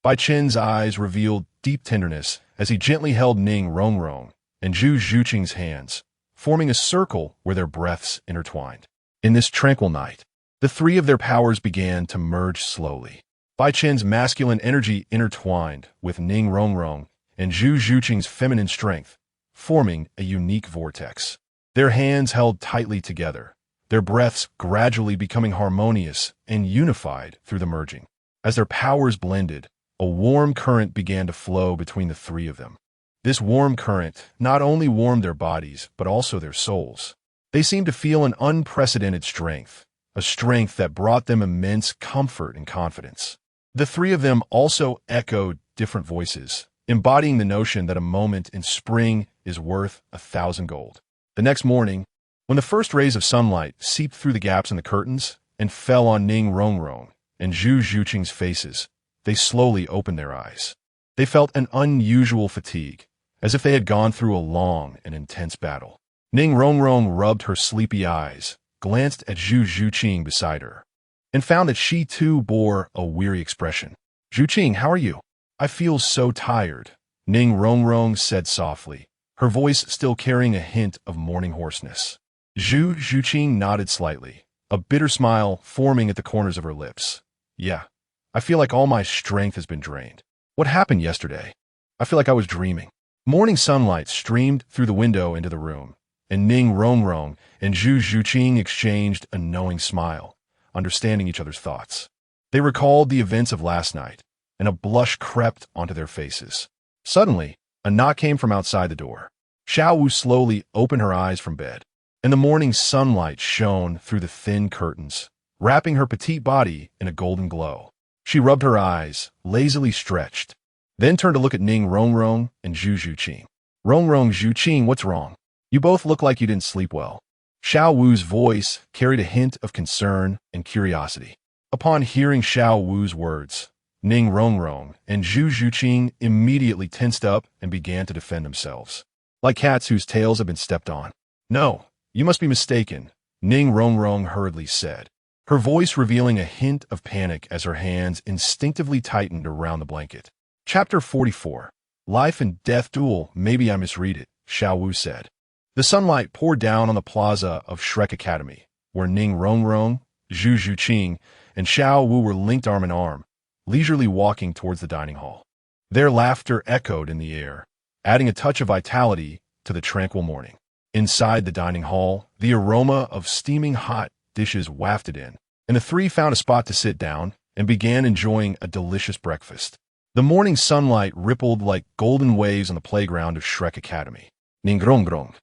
Bai Chen's eyes revealed deep tenderness as he gently held Ning Rongrong and Zhu Zhuqing's hands, forming a circle where their breaths intertwined. In this tranquil night, the three of their powers began to merge slowly. Bai Chen's masculine energy intertwined with Ning Rongrong and Zhu Zhuqing's feminine strength, forming a unique vortex. Their hands held tightly together, their breaths gradually becoming harmonious and unified through the merging. As their powers blended, a warm current began to flow between the three of them. This warm current not only warmed their bodies, but also their souls. They seemed to feel an unprecedented strength, a strength that brought them immense comfort and confidence. The three of them also echoed different voices, embodying the notion that a moment in spring is worth 1,000 gold. The next morning, when the first rays of sunlight seeped through the gaps in the curtains and fell on Ning Rongrong and Zhu Zhuqing's faces, they slowly opened their eyes. They felt an unusual fatigue, as if they had gone through a long and intense battle. Ning Rongrong rubbed her sleepy eyes, glanced at Zhu Zhuqing beside her, and found that she too bore a weary expression. "Zhuqing, how are you?" "I feel so tired," Ning Rongrong said softly, her voice still carrying a hint of morning hoarseness. Zhu Zhuqing nodded slightly, a bitter smile forming at the corners of her lips. "Yeah, I feel like all my strength has been drained. What happened yesterday? I feel like I was dreaming." Morning sunlight streamed through the window into the room, and Ning Rongrong and Zhu Zhuqing exchanged a knowing smile, understanding each other's thoughts. They recalled the events of last night, and a blush crept onto their faces. Suddenly, a knock came from outside the door. Xiao Wu slowly opened her eyes from bed, and the morning sunlight shone through the thin curtains, wrapping her petite body in a golden glow. She rubbed her eyes, lazily stretched, then turned to look at Ning Rongrong and Zhu Zhuqing. "Rongrong, Zhuqing, what's wrong? You both look like you didn't sleep well." Xiao Wu's voice carried a hint of concern and curiosity. Upon hearing Xiao Wu's words, Ning Rongrong and Zhu Zhuqing immediately tensed up and began to defend themselves, like cats whose tails have been stepped on. "No, you must be mistaken," Ning Rongrong hurriedly said, her voice revealing a hint of panic as her hands instinctively tightened around the blanket. Chapter 44. Life and Death Duel. "Maybe I misread it," Xiao Wu said. The sunlight poured down on the plaza of Shrek Academy, where Ning Rongrong, Zhu Zhuqing, and Xiao Wu were linked arm in arm, leisurely walking towards the dining hall. Their laughter echoed in the air, adding a touch of vitality to the tranquil morning. Inside the dining hall, the aroma of steaming hot dishes wafted in, and the three found a spot to sit down and began enjoying a delicious breakfast. The morning sunlight rippled like golden waves on the playground of Shrek Academy. Ning Rongrong,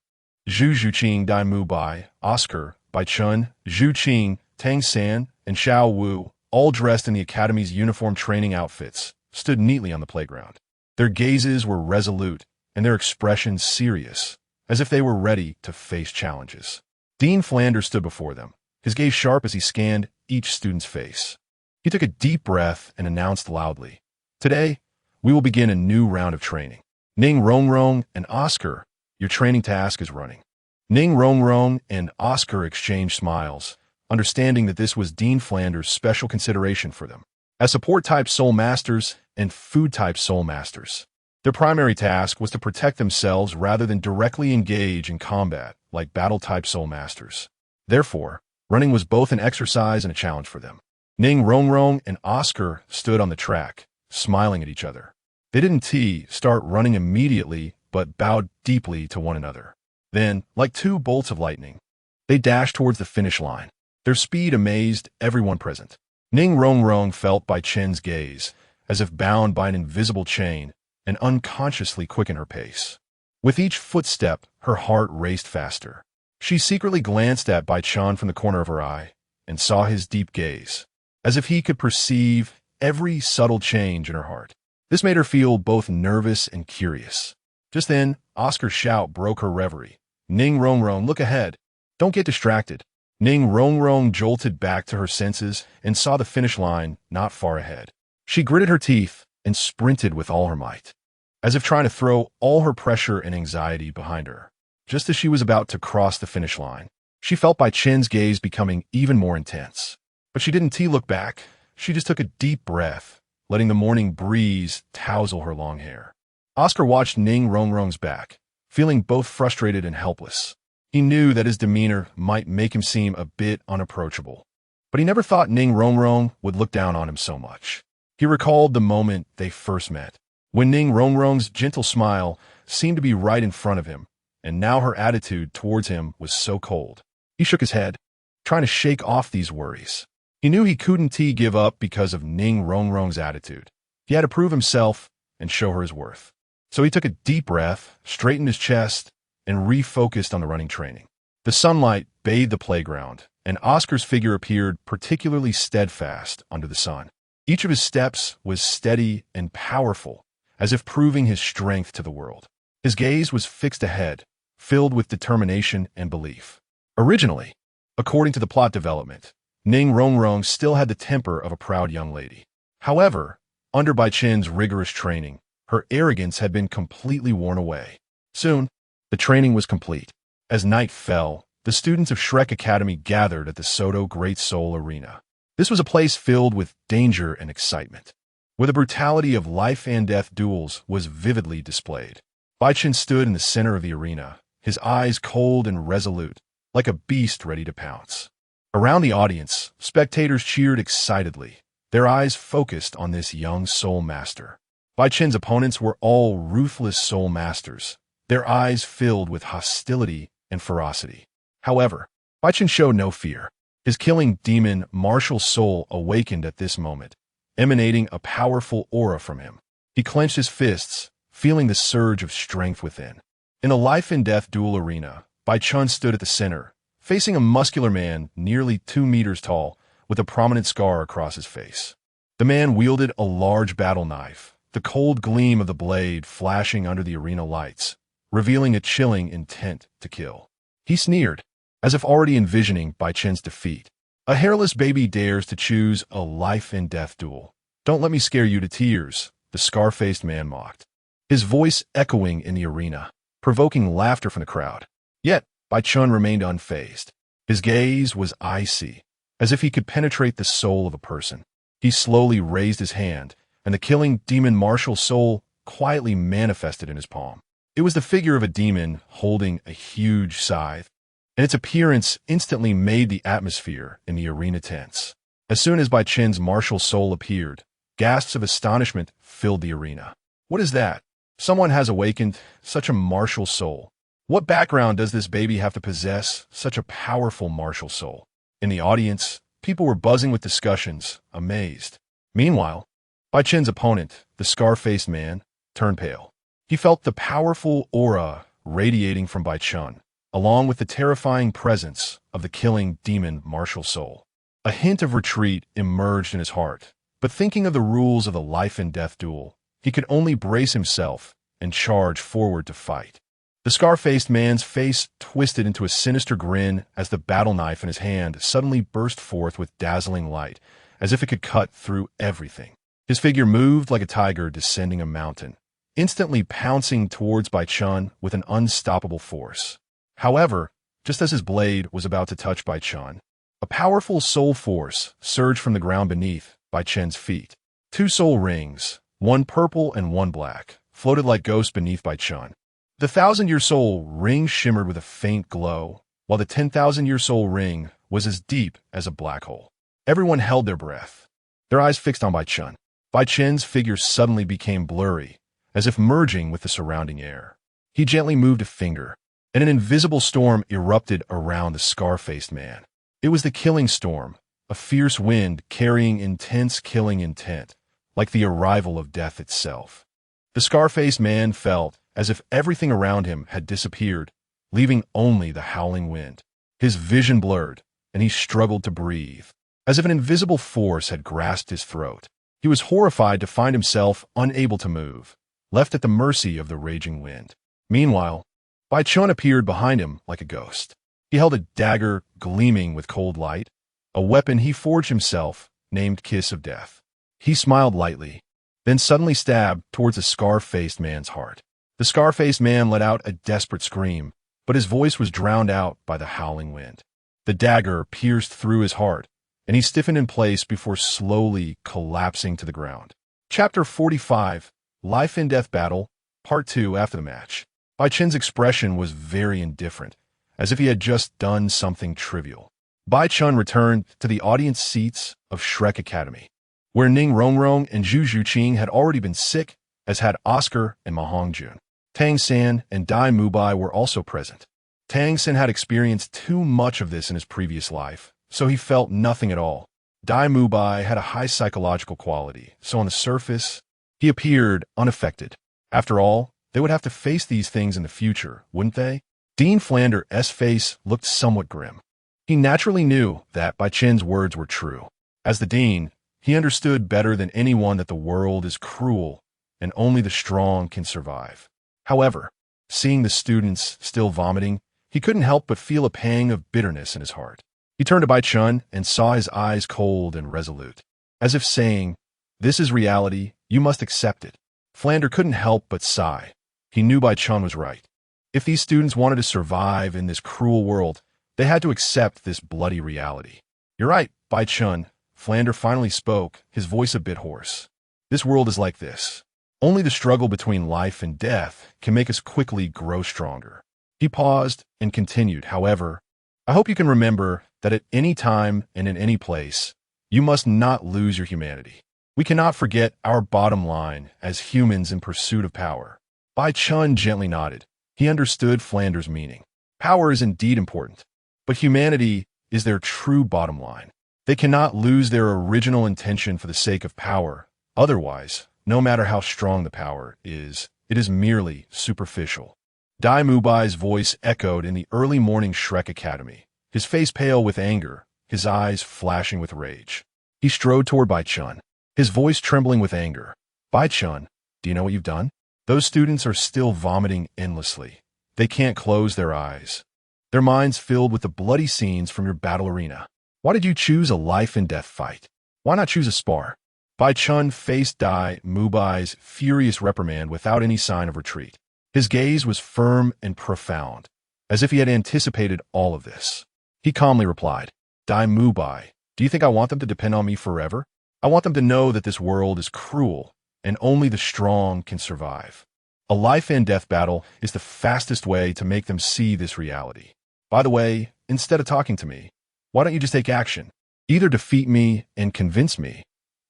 Zhu Zhuqing, Dai Mu Bai, Oscar, Bai Chen, Zhu Qing, Tang San, and Xiao Wu, all dressed in the Academy's uniform training outfits, stood neatly on the playground. Their gazes were resolute, and their expressions serious, as if they were ready to face challenges. Dean Flanders stood before them, his gaze sharp as he scanned each student's face. He took a deep breath and announced loudly, "Today, we will begin a new round of training. Ning Rongrong and Oscar, your training task is running." Ning Rongrong and Oscar exchanged smiles, understanding that this was Dean Flanders' special consideration for them. As support-type soul masters and food-type soul masters, their primary task was to protect themselves rather than directly engage in combat like battle-type soul masters. Therefore, running was both an exercise and a challenge for them. Ning Rongrong and Oscar stood on the track, smiling at each other. They didn't start running immediately, but bowed deeply to one another. Then, like two bolts of lightning, they dashed towards the finish line. Their speed amazed everyone present. Ning Rongrong felt Bai Chen's gaze, as if bound by an invisible chain, and unconsciously quickened her pace. With each footstep, her heart raced faster. She secretly glanced at Bai Chen from the corner of her eye, and saw his deep gaze, as if he could perceive every subtle change in her heart. This made her feel both nervous and curious. Just then, Oscar's shout broke her reverie. "Ning Rongrong, look ahead. Don't get distracted." Ning Rongrong jolted back to her senses and saw the finish line not far ahead. She gritted her teeth, and sprinted with all her might, as if trying to throw all her pressure and anxiety behind her. Just as she was about to cross the finish line, she felt Bai Chen's gaze becoming even more intense. But she didn't look back. She just took a deep breath, letting the morning breeze tousle her long hair. Oscar watched Ning Rongrong's back, feeling both frustrated and helpless. He knew that his demeanor might make him seem a bit unapproachable, but he never thought Ning Rongrong would look down on him so much. He recalled the moment they first met, when Ning Rongrong's gentle smile seemed to be right in front of him, and now her attitude towards him was so cold. He shook his head, trying to shake off these worries. He knew he couldn't give up because of Ning Rongrong's attitude. He had to prove himself and show her his worth. So he took a deep breath, straightened his chest, and refocused on the running training. The sunlight bathed the playground, and Oscar's figure appeared particularly steadfast under the sun. Each of his steps was steady and powerful, as if proving his strength to the world. His gaze was fixed ahead, filled with determination and belief. Originally, according to the plot development, Ning Rongrong still had the temper of a proud young lady. However, under Bai Chen's rigorous training, her arrogance had been completely worn away. Soon, the training was complete. As night fell, the students of Shrek Academy gathered at the Soto Great Soul Arena. This was a place filled with danger and excitement, where the brutality of life and death duels was vividly displayed. Bai Chen stood in the center of the arena, his eyes cold and resolute, like a beast ready to pounce. Around the audience, spectators cheered excitedly, their eyes focused on this young soul master. Bai Chen's opponents were all ruthless soul masters, their eyes filled with hostility and ferocity. However, Bai Chen showed no fear. His killing demon martial soul awakened at this moment, emanating a powerful aura from him. He clenched his fists, feeling the surge of strength within. In a life-and-death duel arena, Bai Chen stood at the center, facing a muscular man nearly 2 meters tall, with a prominent scar across his face. The man wielded a large battle knife, the cold gleam of the blade flashing under the arena lights, revealing a chilling intent to kill. He sneered, as if already envisioning Bai Chen's defeat. A hairless baby dares to choose a life-and-death duel. Don't let me scare you to tears, the scar-faced man mocked, his voice echoing in the arena, provoking laughter from the crowd. Yet, Bai Chen remained unfazed. His gaze was icy, as if he could penetrate the soul of a person. He slowly raised his hand, and the killing demon martial soul quietly manifested in his palm. It was the figure of a demon holding a huge scythe, and its appearance instantly made the atmosphere in the arena tense. As soon as Bai Chen's martial soul appeared, gasps of astonishment filled the arena. What is that? Someone has awakened such a martial soul. What background does this baby have to possess such a powerful martial soul? In the audience, people were buzzing with discussions, amazed. Meanwhile, Bai Chen's opponent, the scar-faced man, turned pale. He felt the powerful aura radiating from Bai Chen, along with the terrifying presence of the killing demon martial soul. A hint of retreat emerged in his heart, but thinking of the rules of the life-and-death duel, he could only brace himself and charge forward to fight. The scar-faced man's face twisted into a sinister grin as the battle knife in his hand suddenly burst forth with dazzling light, as if it could cut through everything. His figure moved like a tiger descending a mountain, instantly pouncing towards Bai Chen with an unstoppable force. However, just as his blade was about to touch Bai Chen, a powerful soul force surged from the ground beneath Bai Chen's feet. 2 soul rings, one purple and one black, floated like ghosts beneath Bai Chen. The 1,000-year soul ring shimmered with a faint glow, while the 10,000-year soul ring was as deep as a black hole. Everyone held their breath, their eyes fixed on Bai Chen. Bai Chen's figure suddenly became blurry, as if merging with the surrounding air. He gently moved a finger, and an invisible storm erupted around the scar-faced man. It was the killing storm, a fierce wind carrying intense killing intent, like the arrival of death itself. The scar-faced man felt as if everything around him had disappeared, leaving only the howling wind. His vision blurred, and he struggled to breathe, as if an invisible force had grasped his throat. He was horrified to find himself unable to move, left at the mercy of the raging wind. Meanwhile, Bai Chen appeared behind him like a ghost. He held a dagger gleaming with cold light, a weapon he forged himself, named Kiss of Death. He smiled lightly, then suddenly stabbed towards the scar-faced man's heart. The scar-faced man let out a desperate scream, but his voice was drowned out by the howling wind. The dagger pierced through his heart, and he stiffened in place before slowly collapsing to the ground. Chapter 45, Life and Death Battle, Part 2 after the match. Bai Chen's expression was very indifferent, as if he had just done something trivial. Bai Chen returned to the audience seats of Shrek Academy, where Ning Rongrong and Zhu Zhuqing had already been sick, as had Oscar and Ma Hongjun. Tang San and Dai Mubai were also present. Tang San had experienced too much of this in his previous life, so he felt nothing at all. Dai Mubai had a high psychological quality, so on the surface, he appeared unaffected. After all, they would have to face these things in the future, wouldn't they? Dean Flanders' face looked somewhat grim. He naturally knew that Bai Chen's words were true. As the dean, he understood better than anyone that the world is cruel and only the strong can survive. However, seeing the students still vomiting, he couldn't help but feel a pang of bitterness in his heart. He turned to Bai Chen and saw his eyes cold and resolute, as if saying, "This is reality, you must accept it." Flanders couldn't help but sigh. He knew Bai Chen was right. If these students wanted to survive in this cruel world, they had to accept this bloody reality. "You're right, Bai Chen," Flanders finally spoke, his voice a bit hoarse. "This world is like this. Only the struggle between life and death can make us quickly grow stronger." He paused and continued, "However, I hope you can remember that at any time and in any place, you must not lose your humanity. We cannot forget our bottom line as humans in pursuit of power." Bai Chen gently nodded. He understood Flanders' meaning. Power is indeed important, but humanity is their true bottom line. They cannot lose their original intention for the sake of power. Otherwise, no matter how strong the power is, it is merely superficial. Dai Mubai's voice echoed in the early morning Shrek Academy, his face pale with anger, his eyes flashing with rage. He strode toward Bai Chen, his voice trembling with anger. "Bai Chen, do you know what you've done? Those students are still vomiting endlessly. They can't close their eyes. Their minds filled with the bloody scenes from your battle arena. Why did you choose a life and death fight? Why not choose a spar?" Bai Chen faced Dai Mubai's furious reprimand without any sign of retreat. His gaze was firm and profound, as if he had anticipated all of this. He calmly replied, "Dai Mubai, do you think I want them to depend on me forever? I want them to know that this world is cruel, and only the strong can survive. A life and death battle is the fastest way to make them see this reality. By the way, instead of talking to me, why don't you just take action? Either defeat me and convince me,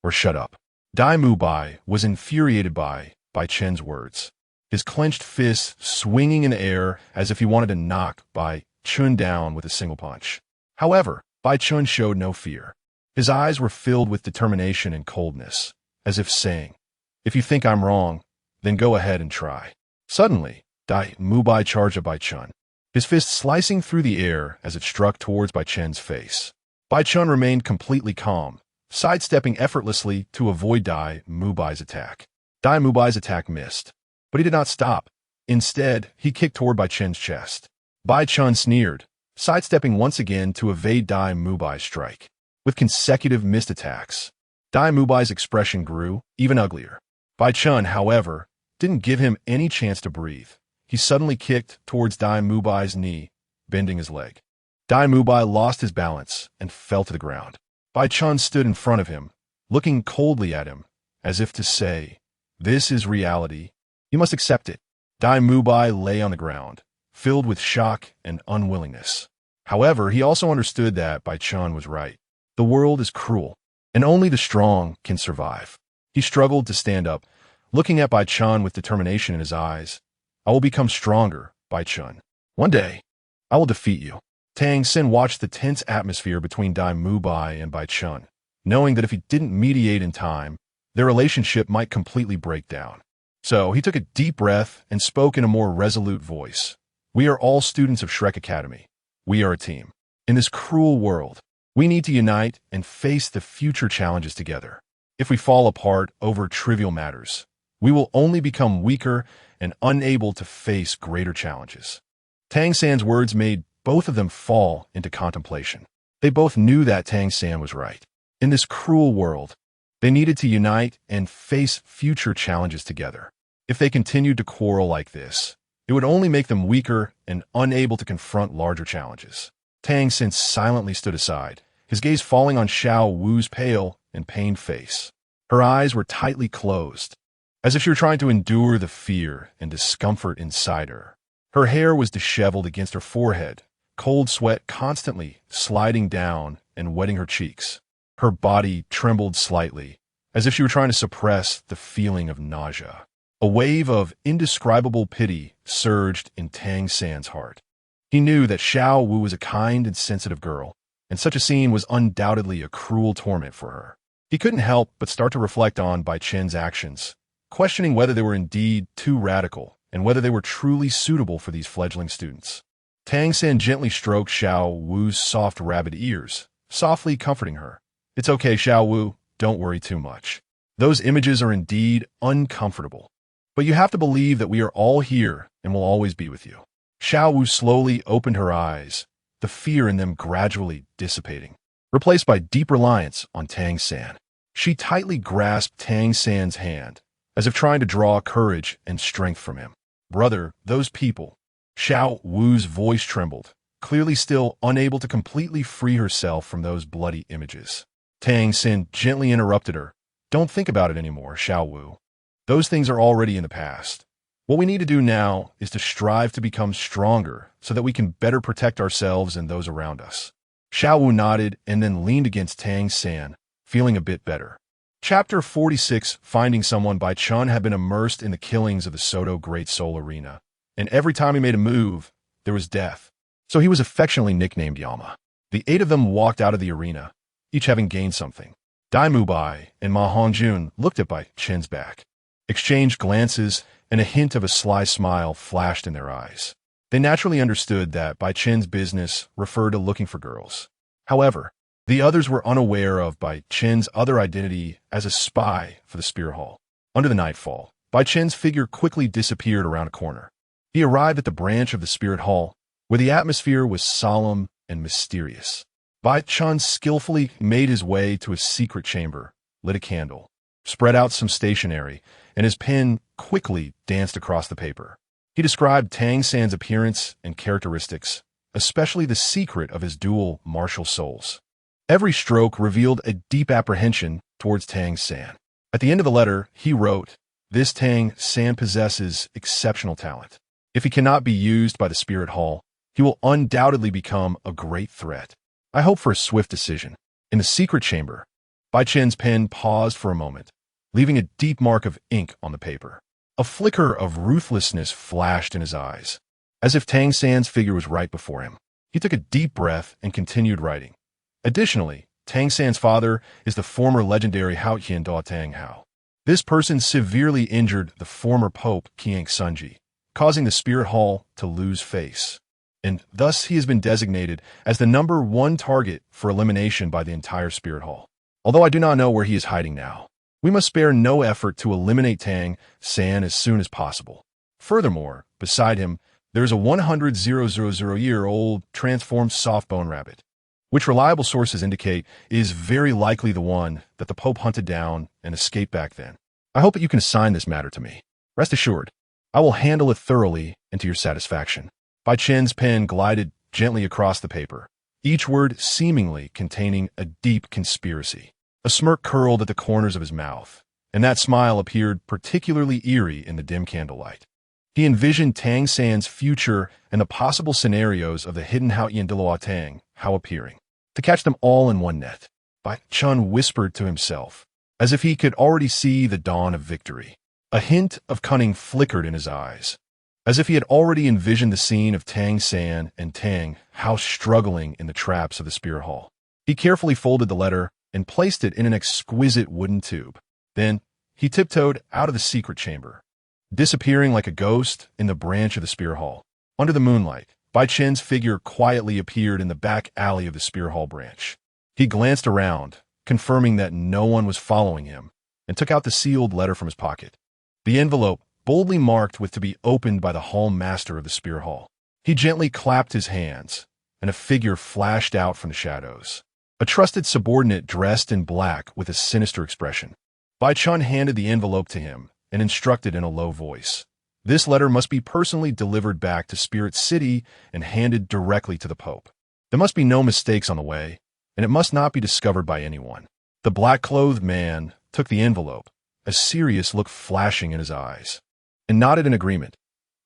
or shut up." Dai Mubai was infuriated by Bai Chen's words, his clenched fists swinging in the air as if he wanted to knock Bai Chen down with a single punch. However, Bai Chen showed no fear. His eyes were filled with determination and coldness, as if saying, "If you think I'm wrong, then go ahead and try." Suddenly, Dai Mubai charged at Bai Chen, his fist slicing through the air as it struck towards Bai Chen's face. Bai Chen remained completely calm, sidestepping effortlessly to avoid Dai Mubai's attack. Dai Mubai's attack missed, but he did not stop. Instead, he kicked toward Bai Chen's chest. Bai Chen sneered, sidestepping once again to evade Dai Mubai's strike. With consecutive missed attacks, Dai Mubai's expression grew even uglier. Bai Chen, however, didn't give him any chance to breathe. He suddenly kicked towards Dai Mubai's knee, bending his leg. Dai Mubai lost his balance and fell to the ground. Bai Chen stood in front of him, looking coldly at him, as if to say, "This is reality. You must accept it." Dai Mubai lay on the ground, filled with shock and unwillingness. However, he also understood that Bai Chen was right. The world is cruel, and only the strong can survive. He struggled to stand up, looking at Bai Chen with determination in his eyes. "I will become stronger, Bai Chen. One day, I will defeat you." Tang San watched the tense atmosphere between Dai Mubai and Bai Chen, knowing that if he didn't mediate in time, their relationship might completely break down. So he took a deep breath and spoke in a more resolute voice. "We are all students of Shrek Academy. We are a team. In this cruel world, we need to unite and face the future challenges together. If we fall apart over trivial matters, we will only become weaker and unable to face greater challenges." Tang San's words made both of them fall into contemplation. They both knew that Tang San was right. In this cruel world, They needed to unite and face future challenges together. If they continued to quarrel like this, it would only make them weaker and unable to confront larger challenges. Tang San silently stood aside, his gaze falling on Xiao Wu's pale and pained face. Her eyes were tightly closed, as if she were trying to endure the fear and discomfort inside her. Her hair was disheveled against her forehead, cold sweat constantly sliding down and wetting her cheeks. Her body trembled slightly, as if she were trying to suppress the feeling of nausea. A wave of indescribable pity surged in Tang San's heart. He knew that Xiao Wu was a kind and sensitive girl, and such a scene was undoubtedly a cruel torment for her. He couldn't help but start to reflect on Bai Chen's actions, questioning whether they were indeed too radical and whether they were truly suitable for these fledgling students. Tang San gently stroked Xiao Wu's soft rabbit ears, softly comforting her. "It's okay, Xiao Wu, don't worry too much. Those images are indeed uncomfortable. But you have to believe that we are all here and will always be with you." Xiao Wu slowly opened her eyes, the fear in them gradually dissipating, replaced by deep reliance on Tang San. She tightly grasped Tang San's hand, as if trying to draw courage and strength from him. "Brother, those people." Xiao Wu's voice trembled, clearly still unable to completely free herself from those bloody images. Tang San gently interrupted her. "Don't think about it anymore, Xiao Wu. Those things are already in the past. What we need to do now is to strive to become stronger so that we can better protect ourselves and those around us." Xiao Wu nodded and then leaned against Tang San, feeling a bit better. Chapter 46, Finding Someone. Bai Chen had been immersed in the killings of the Soto Great Soul Arena, and every time he made a move, there was death. So he was affectionately nicknamed Yama. The 8 of them walked out of the arena, each having gained something. Daimu Bai and Ma Hongjun looked at Bai Chen's back, exchanged glances, and a hint of a sly smile flashed in their eyes. They naturally understood that Bai Chen's business referred to looking for girls. However, the others were unaware of Bai Chen's other identity as a spy for the Spear Hall. Under the nightfall, Bai Chen's figure quickly disappeared around a corner. He arrived at the branch of the Spirit Hall, where the atmosphere was solemn and mysterious. Bai Chen skillfully made his way to a secret chamber, lit a candle, spread out some stationery, and his pen quickly danced across the paper. He described Tang San's appearance and characteristics, especially the secret of his dual martial souls. Every stroke revealed a deep apprehension towards Tang San. At the end of the letter, he wrote, "This Tang San possesses exceptional talent. If he cannot be used by the Spirit Hall, he will undoubtedly become a great threat. I hope for a swift decision." In the secret chamber, Bai Chen's pen paused for a moment, leaving a deep mark of ink on the paper. A flicker of ruthlessness flashed in his eyes, as if Tang San's figure was right before him. He took a deep breath and continued writing. Additionally, Tang San's father is the former legendary Haotian Da Tang Hao. This person severely injured the former Pope Qiang Sunji, causing the Spirit Hall to lose face, and thus he has been designated as the #1 target for elimination by the entire Spirit Hall. Although I do not know where he is hiding now, we must spare no effort to eliminate Tang San as soon as possible. Furthermore, beside him, there is a 100,000-year-old transformed soft-bone rabbit, which reliable sources indicate is very likely the one that the Pope hunted down and escaped back then. I hope that you can assign this matter to me. Rest assured, I will handle it thoroughly and to your satisfaction." Bai Chen's pen glided gently across the paper, each word seemingly containing a deep conspiracy. A smirk curled at the corners of his mouth, and that smile appeared particularly eerie in the dim candlelight. He envisioned Tang San's future and the possible scenarios of the hidden Haotian Douluo Tang Hao appearing, to catch them all in one net. Bai Chen whispered to himself, as if he could already see the dawn of victory. A hint of cunning flickered in his eyes, as if he had already envisioned the scene of Tang San and Tang Hao struggling in the traps of the Spirit Hall. He carefully folded the letter and placed it in an exquisite wooden tube. Then he tiptoed out of the secret chamber, disappearing like a ghost in the branch of the Spear Hall. Under the moonlight, Bai Chen's figure quietly appeared in the back alley of the Spear Hall branch. He glanced around, confirming that no one was following him, and took out the sealed letter from his pocket. The envelope, boldly marked with to be opened by the Hall Master of the Spear Hall. He gently clapped his hands, and a figure flashed out from the shadows. a trusted subordinate dressed in black with a sinister expression. Bai Chen handed the envelope to him and instructed in a low voice. This letter must be personally delivered back to Spirit City and handed directly to the Pope. There must be no mistakes on the way, and it must not be discovered by anyone. The black-clothed man took the envelope, a serious look flashing in his eyes, and nodded in agreement.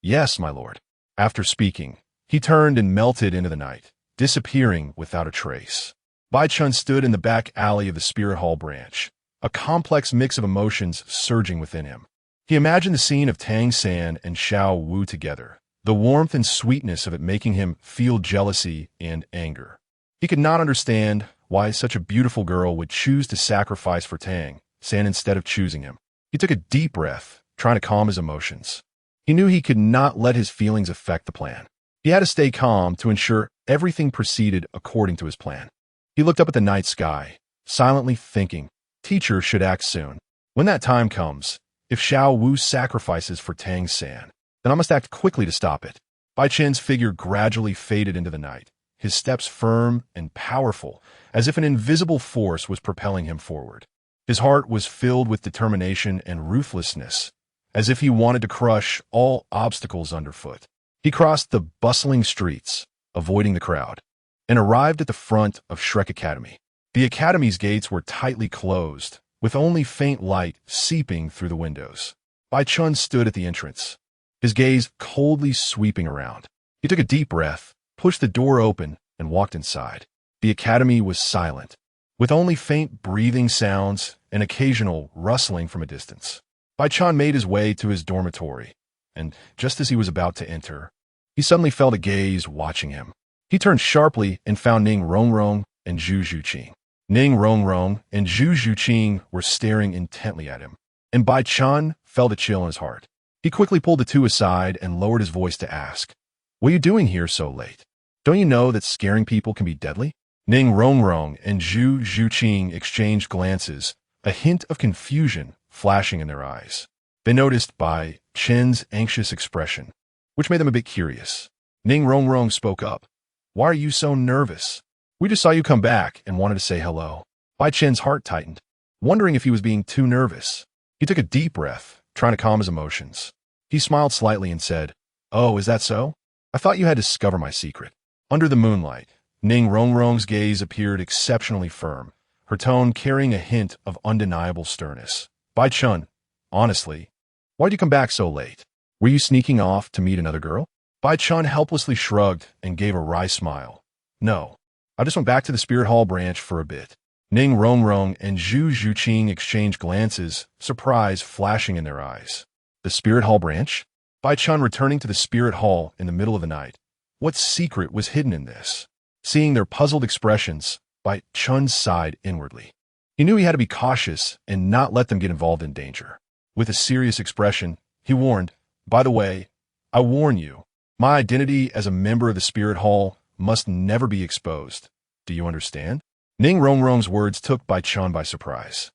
Yes, my lord. After speaking, he turned and melted into the night, disappearing without a trace. Bai Chen stood in the back alley of the Spirit Hall branch, a complex mix of emotions surging within him. He imagined the scene of Tang San and Xiao Wu together, the warmth and sweetness of it making him feel jealousy and anger. He could not understand why such a beautiful girl would choose to sacrifice for Tang San instead of choosing him. He took a deep breath, trying to calm his emotions. He knew he could not let his feelings affect the plan. He had to stay calm to ensure everything proceeded according to his plan. He looked up at the night sky, silently thinking, teacher should act soon. When that time comes, if Xiao Wu sacrifices for Tang San, then I must act quickly to stop it. Bai Chen's figure gradually faded into the night, his steps firm and powerful, as if an invisible force was propelling him forward. His heart was filled with determination and ruthlessness, as if he wanted to crush all obstacles underfoot. He crossed the bustling streets, avoiding the crowd, and arrived at the front of Shrek Academy. The academy's gates were tightly closed, with only faint light seeping through the windows. Bai Chen stood at the entrance, his gaze coldly sweeping around. He took a deep breath, pushed the door open, and walked inside. The academy was silent, with only faint breathing sounds and occasional rustling from a distance. Bai Chen made his way to his dormitory, and just as he was about to enter, he suddenly felt a gaze watching him. He turned sharply and found Ning Rongrong and Zhu Zhuqing. Ning Rongrong and Zhu Zhuqing were staring intently at him, and Bai Chen felt a chill in his heart. He quickly pulled the two aside and lowered his voice to ask, "What are you doing here so late? Don't you know that scaring people can be deadly?" Ning Rongrong and Zhu Zhuqing exchanged glances, a hint of confusion flashing in their eyes. They noticed Bai Chen's anxious expression, which made them a bit curious. Ning Rongrong spoke up. "Why are you so nervous? We just saw you come back and wanted to say hello." Bai Chen's heart tightened, wondering if he was being too nervous. He took a deep breath, trying to calm his emotions. He smiled slightly and said, "Oh, is that so? I thought you had discovered my secret." Under the moonlight, Ning Rongrong's gaze appeared exceptionally firm, her tone carrying a hint of undeniable sternness. "Bai Chen, honestly, why'd you come back so late? Were you sneaking off to meet another girl?" Bai Chen helplessly shrugged and gave a wry smile. "No, I just went back to the Spirit Hall branch for a bit." Ning Rongrong and Zhu Zhuqing exchanged glances, surprise flashing in their eyes. The Spirit Hall branch? Bai Chen returning to the Spirit Hall in the middle of the night. What secret was hidden in this? Seeing their puzzled expressions, Bai Chen sighed inwardly. He knew he had to be cautious and not let them get involved in danger. With a serious expression, he warned, "By the way, I warn you, my identity as a member of the Spirit Hall must never be exposed. Do you understand?" Ning Rongrong's words took Bai Chen by surprise.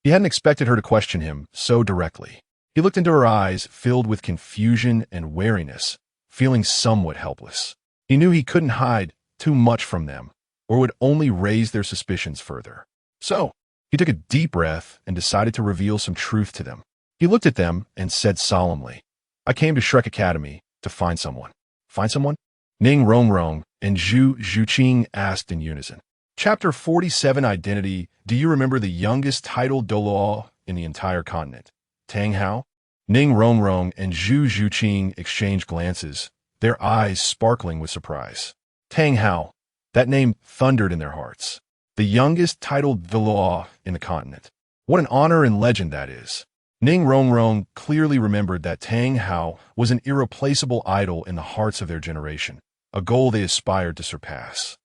He hadn't expected her to question him so directly. He looked into her eyes, filled with confusion and wariness, feeling somewhat helpless. He knew he couldn't hide too much from them, or would only raise their suspicions further. So, he took a deep breath and decided to reveal some truth to them. He looked at them and said solemnly, "I came to Shrek Academy to find someone." "Find someone?" Ning Rongrong and Zhu Zhuqing asked in unison. Chapter 47 Identity. Do you remember the youngest titled Douluo in the entire continent? Tang Hao? Ning Rongrong and Zhu Zhuqing exchanged glances, their eyes sparkling with surprise. Tang Hao. That name thundered in their hearts. The youngest titled Douluo in the continent. What an honor and legend that is. Ning Rongrong clearly remembered that Tang Hao was an irreplaceable idol in the hearts of their generation, a goal they aspired to surpass.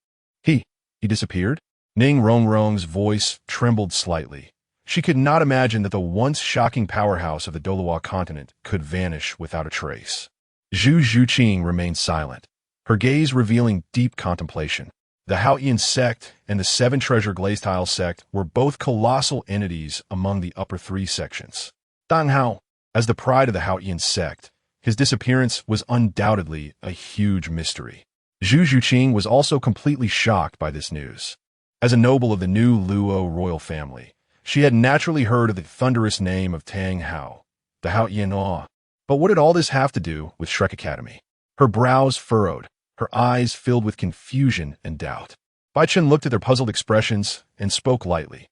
He disappeared? Ning Rongrong's voice trembled slightly. She could not imagine that the once shocking powerhouse of the Douluo continent could vanish without a trace. Zhu Zhuqing remained silent, her gaze revealing deep contemplation. The Haotian sect and the Seven Treasure Glazed Tile sect were both colossal entities among the upper three sections. Tang Hao, as the pride of the Haotian sect, his disappearance was undoubtedly a huge mystery. Zhu Zhuqing was also completely shocked by this news. As a noble of the new Luo royal family, she had naturally heard of the thunderous name of Tang Hao, the Hao Yian. But what did all this have to do with Shrek Academy? Her brows furrowed, her eyes filled with confusion and doubt. Bai Chen looked at their puzzled expressions and spoke lightly.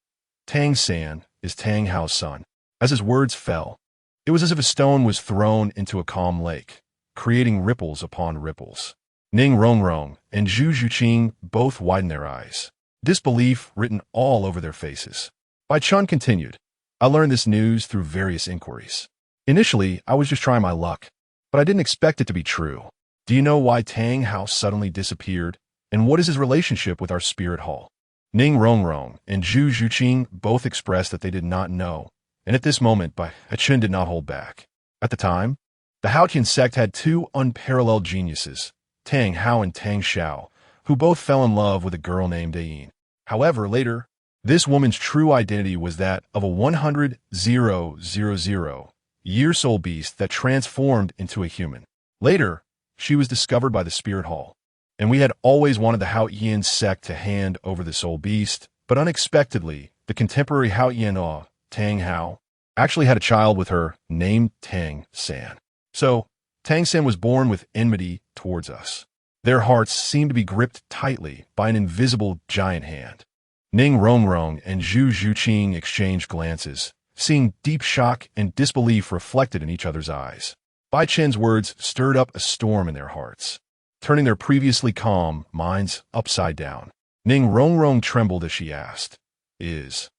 Tang San is Tang Hao's son. As his words fell, it was as if a stone was thrown into a calm lake, creating ripples upon ripples. Ning Rongrong and Zhu Zhuqing both widened their eyes, disbelief written all over their faces. Bai Chen continued, I learned this news through various inquiries. Initially, I was just trying my luck, but I didn't expect it to be true. Do you know why Tang Hao suddenly disappeared, and what is his relationship with our spirit hall? Ning Rongrong and Zhu Zhuqing both expressed that they did not know, and at this moment, Bai Chen did not hold back. At the time, the Haotian sect had two unparalleled geniuses, Tang Hao and Tang Xiao, who both fell in love with a girl named Ayin. However, later, this woman's true identity was that of a 100,000-year soul beast that transformed into a human. Later, she was discovered by the Spirit Hall, and we had always wanted the Haotian sect to hand over the soul beast, but unexpectedly, the contemporary Haotian, Tang Hao, actually had a child with her named Tang San. So, Tang San was born with enmity towards us. Their hearts seemed to be gripped tightly by an invisible giant hand. Ning Rongrong and Zhu Zhuqing exchanged glances, seeing deep shock and disbelief reflected in each other's eyes. Bai Chen's words stirred up a storm in their hearts, turning their previously calm minds upside down. Ning Rongrong trembled as she asked, Is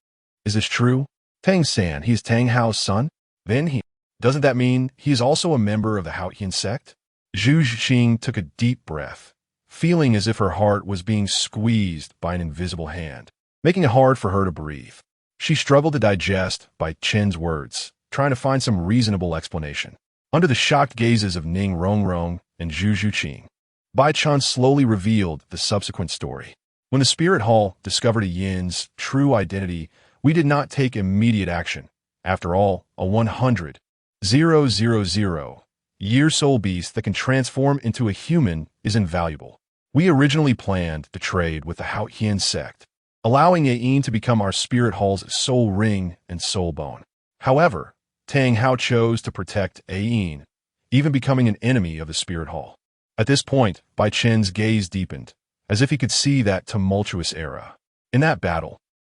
this true? Tang San, he is Tang Hao's son? Doesn't that mean he is also a member of the Haotian sect? Zhu Zhuqing took a deep breath, feeling as if her heart was being squeezed by an invisible hand, making it hard for her to breathe. She struggled to digest Bai Chen's words, trying to find some reasonable explanation. Under the shocked gazes of Ning Rongrong and Zhu Zhuqing, Bai Chen slowly revealed the subsequent story. When the Spirit Hall discovered a Yin's true identity, we did not take immediate action. After all, a 100,000-year soul beast that can transform into a human is invaluable. We originally planned to trade with the Haotian sect, allowing Ayin to become our Spirit Hall's soul ring and soul bone. However, Tang Hao chose to protect Ayin, even becoming an enemy of the Spirit Hall. At this point, Bai Chen's gaze deepened, as if he could see that tumultuous era. In that battle,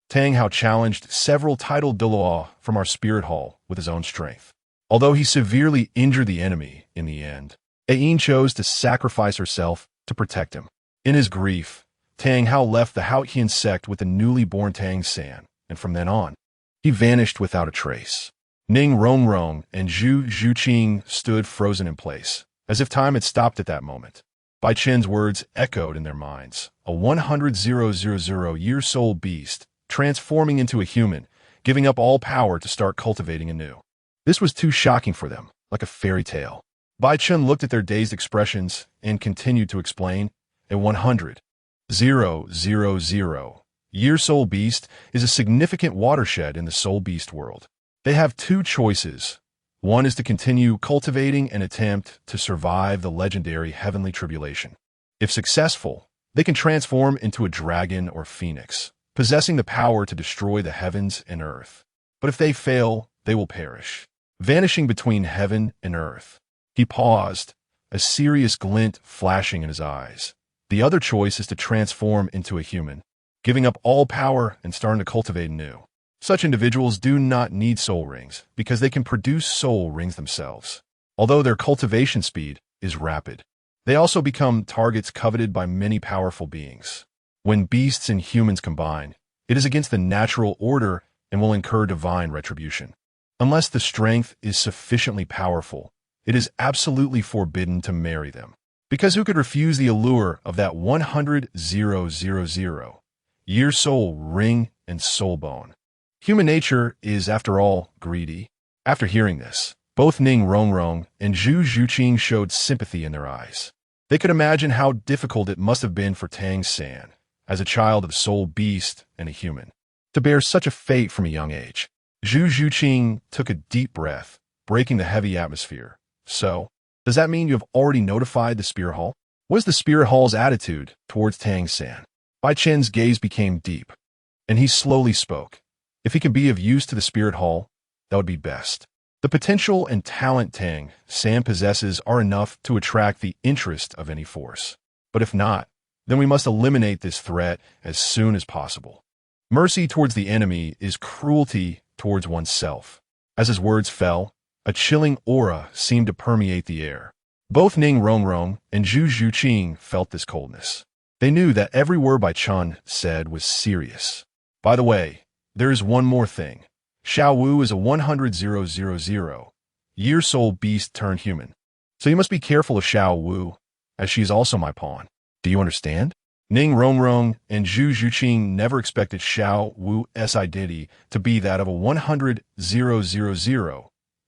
Tang Hao challenged several titled Douluo from our Spirit Hall with his own strength. Although he severely injured the enemy in the end, Ayin chose to sacrifice herself to protect him. In his grief, Tang Hao left the Haotian sect with the newly born Tang San, and from then on, he vanished without a trace. Ning Rongrong and Zhu Zhuqing stood frozen in place, as if time had stopped at that moment. Bai Chen's words echoed in their minds, a 100,000-year soul beast, transforming into a human, giving up all power to start cultivating anew. This was too shocking for them, like a fairy tale. Bai Chen looked at their dazed expressions and continued to explain, a 100,000-year soul beast is a significant watershed in the soul beast world. They have two choices. One is to continue cultivating and attempt to survive the legendary heavenly tribulation. If successful, they can transform into a dragon or phoenix, possessing the power to destroy the heavens and earth. But if they fail, they will perish, vanishing between heaven and earth. He paused, a serious glint flashing in his eyes. The other choice is to transform into a human, giving up all power and starting to cultivate anew. Such individuals do not need soul rings because they can produce soul rings themselves. Although their cultivation speed is rapid, they also become targets coveted by many powerful beings. When beasts and humans combine, it is against the natural order and will incur divine retribution. Unless the strength is sufficiently powerful, it is absolutely forbidden to marry them. Because who could refuse the allure of that 100,000-year soul ring and soul bone? Human nature is, after all, greedy. After hearing this, both Ning Rongrong and Zhu Zhuqing showed sympathy in their eyes. They could imagine how difficult it must have been for Tang San, as a child of soul beast and a human, to bear such a fate from a young age. Zhu Zhuqing took a deep breath, breaking the heavy atmosphere. So, does that mean you have already notified the Spirit Hall? What is the Spirit Hall's attitude towards Tang San? Bai Chen's gaze became deep, and he slowly spoke. If he can be of use to the spirit hall, that would be best. The potential and talent Tang San possesses are enough to attract the interest of any force. But if not, then we must eliminate this threat as soon as possible. Mercy towards the enemy is cruelty towards oneself. As his words fell, a chilling aura seemed to permeate the air. Both Ning Rongrong and Zhu Zhuqing felt this coldness. They knew that every word Bai Chen said was serious. By the way, there is one more thing. Xiao Wu is a 100,000 year soul beast turned human. So you must be careful of Xiao Wu, as she is also my pawn. Do you understand? Ning Rongrong and Zhu Zhuqing never expected Xiao Wu's identity to be that of a 100,000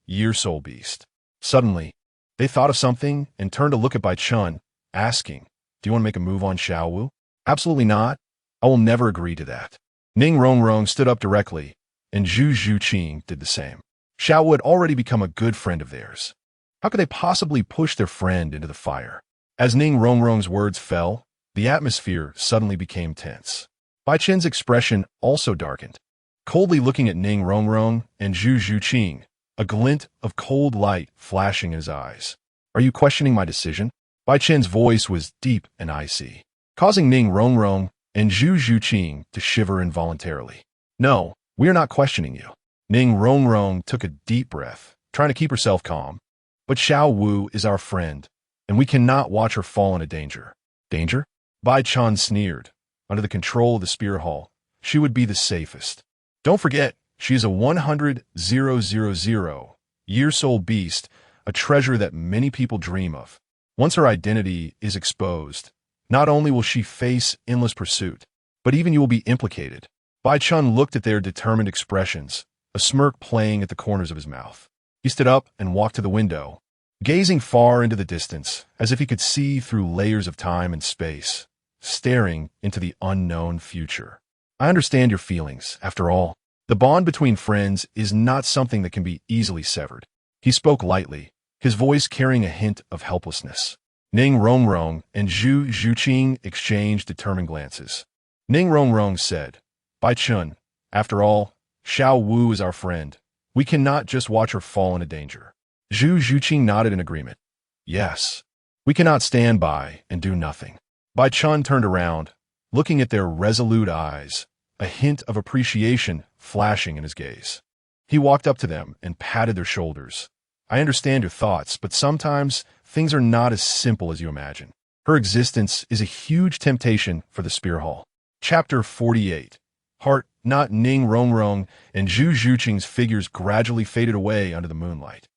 year soul beast. Suddenly, they thought of something and turned to look at Bai Chen, asking, "Do you want to make a move on Xiao Wu?" "Absolutely not. I will never agree to that." Ning Rongrong stood up directly, and Zhu Zhuqing did the same. Xiao Wu had already become a good friend of theirs. How could they possibly push their friend into the fire? As Ning Rongrong's words fell, the atmosphere suddenly became tense. Bai Chen's expression also darkened. Coldly looking at Ning Rongrong and Zhu Zhuqing, a glint of cold light flashing in his eyes. "Are you questioning my decision?" Bai Chen's voice was deep and icy, causing Ning Rongrong and Zhu Zhuqing to shiver involuntarily. "No, we are not questioning you." Ning Rongrong took a deep breath, trying to keep herself calm. "But Xiao Wu is our friend, and we cannot watch her fall into danger." "Danger?" Bai Chen sneered. Under the control of the spirit hall, she would be the safest. "Don't forget, she is a 100,000 year soul beast, a treasure that many people dream of. Once her identity is exposed, not only will she face endless pursuit, but even you will be implicated." Bai Chen looked at their determined expressions, a smirk playing at the corners of his mouth. He stood up and walked to the window, gazing far into the distance, as if he could see through layers of time and space, staring into the unknown future. "I understand your feelings. After all, the bond between friends is not something that can be easily severed." He spoke lightly, his voice carrying a hint of helplessness. Ning Rongrong and Zhu Zhuqing exchanged determined glances. Ning Rongrong said, "Bai Chen, after all, Xiao Wu is our friend. We cannot just watch her fall into danger." Zhu Zhuqing nodded in agreement. "Yes, we cannot stand by and do nothing." Bai Chen turned around, looking at their resolute eyes, a hint of appreciation flashing in his gaze. He walked up to them and patted their shoulders. "I understand your thoughts, but sometimes things are not as simple as you imagine. Her existence is a huge temptation for the Spear Hall." Chapter 48. Heart, not Ning Rongrong and Zhu Zhuqing's figures gradually faded away under the moonlight.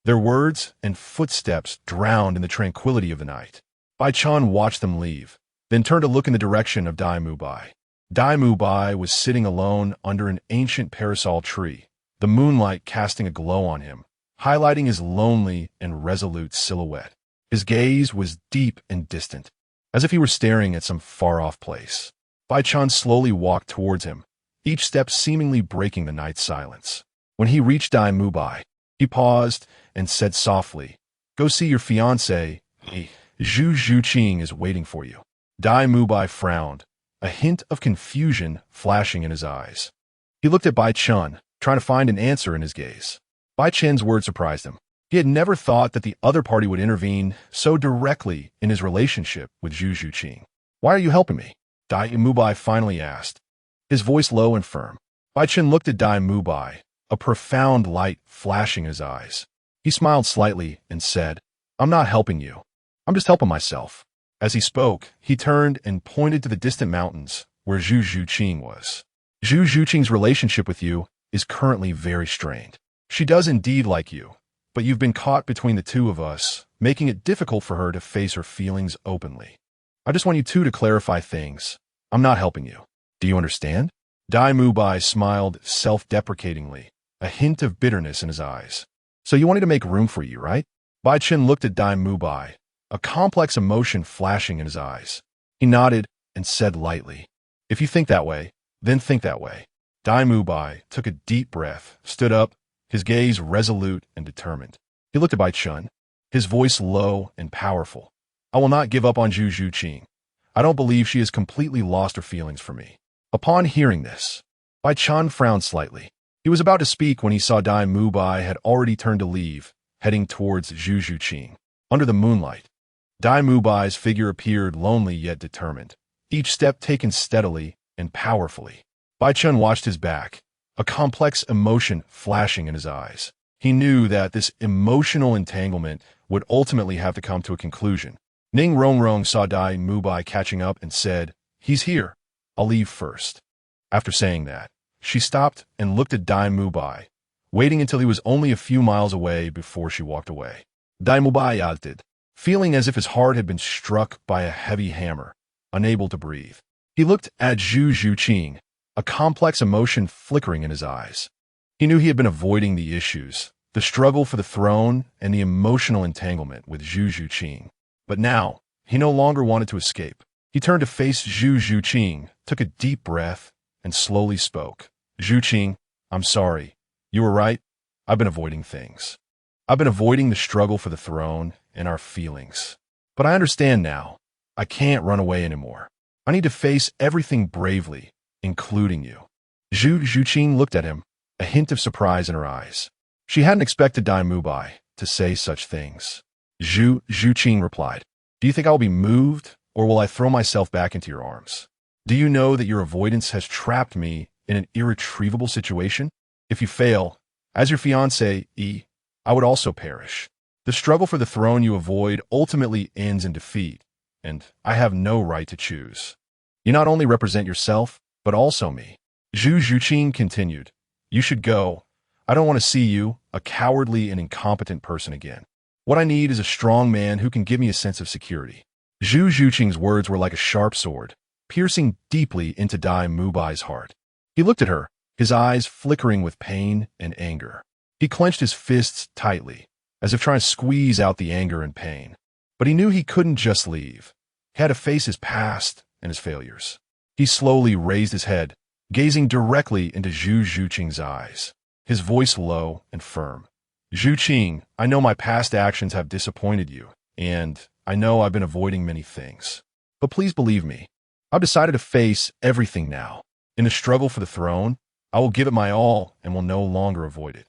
Their words and footsteps drowned in the tranquility of the night. Bai Chen watched them leave, then turned to look in the direction of Dai Mubai. Dai Mubai was sitting alone under an ancient parasol tree, the moonlight casting a glow on him, highlighting his lonely and resolute silhouette. His gaze was deep and distant, as if he were staring at some far-off place. Bai Chen slowly walked towards him, each step seemingly breaking the night's silence. When he reached Dai Mubai, he paused and said softly, "Go see your fiancé. Zhu Zhuqing is waiting for you." Dai Mubai frowned, a hint of confusion flashing in his eyes. He looked at Bai Chen, trying to find an answer in his gaze. Bai Chen's words surprised him. He had never thought that the other party would intervene so directly in his relationship with Zhu Zhuqing. "Why are you helping me?" Dai Mubai finally asked, his voice low and firm. Bai Chen looked at Dai Mubai, a profound light flashing in his eyes. He smiled slightly and said, "I'm not helping you. I'm just helping myself." As he spoke, he turned and pointed to the distant mountains where Zhu Zhuqing was. "Zhu Zhuqing's relationship with you is currently very strained. She does indeed like you, but you've been caught between the two of us, making it difficult for her to face her feelings openly. I just want you two to clarify things. I'm not helping you. Do you understand?" Dai Mubai smiled self-deprecatingly, a hint of bitterness in his eyes. "So you wanted to make room for you, right?" Bai Chen looked at Dai Mubai, a complex emotion flashing in his eyes. He nodded and said lightly, "If you think that way, then think that way." Dai Mubai took a deep breath, stood up, his gaze resolute and determined. He looked at Bai Chen, his voice low and powerful. "I will not give up on Zhu Zhuqing. I don't believe she has completely lost her feelings for me. Upon hearing this, Bai Chen frowned slightly. He was about to speak when he saw Dai Mubai had already turned to leave, heading towards Zhu Zhuqing. Under the moonlight, Dai Mubai's figure appeared lonely yet determined, each step taken steadily and powerfully. Bai Chen watched his back, a complex emotion flashing in his eyes. He knew that this emotional entanglement would ultimately have to come to a conclusion. Ning Rongrong saw Dai Mubai catching up and said, "He's here. I'll leave first." After saying that, she stopped and looked at Dai Mubai, waiting until he was only a few miles away before she walked away. Dai Mubai acted, feeling as if his heart had been struck by a heavy hammer, unable to breathe. He looked at Zhu Zhuqing, a complex emotion flickering in his eyes. He knew he had been avoiding the issues, the struggle for the throne, and the emotional entanglement with Zhu Zhuqing. But now, he no longer wanted to escape. He turned to face Zhu Zhuqing, took a deep breath, and slowly spoke. "Zhuqing, I'm sorry. You were right. I've been avoiding things. I've been avoiding the struggle for the throne and our feelings. But I understand now. I can't run away anymore. I need to face everything bravely, including you." Zhu Zhuqing looked at him, a hint of surprise in her eyes. She hadn't expected Dai Mubai to say such things. Zhu Zhuqing replied, "Do you think I will be moved, or will I throw myself back into your arms? Do you know that your avoidance has trapped me in an irretrievable situation? If you fail, as your fiancé, I would also perish. The struggle for the throne you avoid ultimately ends in defeat, and I have no right to choose. You not only represent yourself, but also me." Zhu Zhuqing continued, "You should go. I don't want to see you, a cowardly and incompetent person again. What I need is a strong man who can give me a sense of security." Zhu Zhuqing's words were like a sharp sword, piercing deeply into Dai Mubai's heart. He looked at her, his eyes flickering with pain and anger. He clenched his fists tightly, as if trying to squeeze out the anger and pain. But he knew he couldn't just leave. He had to face his past and his failures. He slowly raised his head, gazing directly into Zhu Zhuqing's eyes, his voice low and firm. "Zhuqing, I know my past actions have disappointed you, and I know I've been avoiding many things. But please believe me, I've decided to face everything now. In the struggle for the throne, I will give it my all and will no longer avoid it.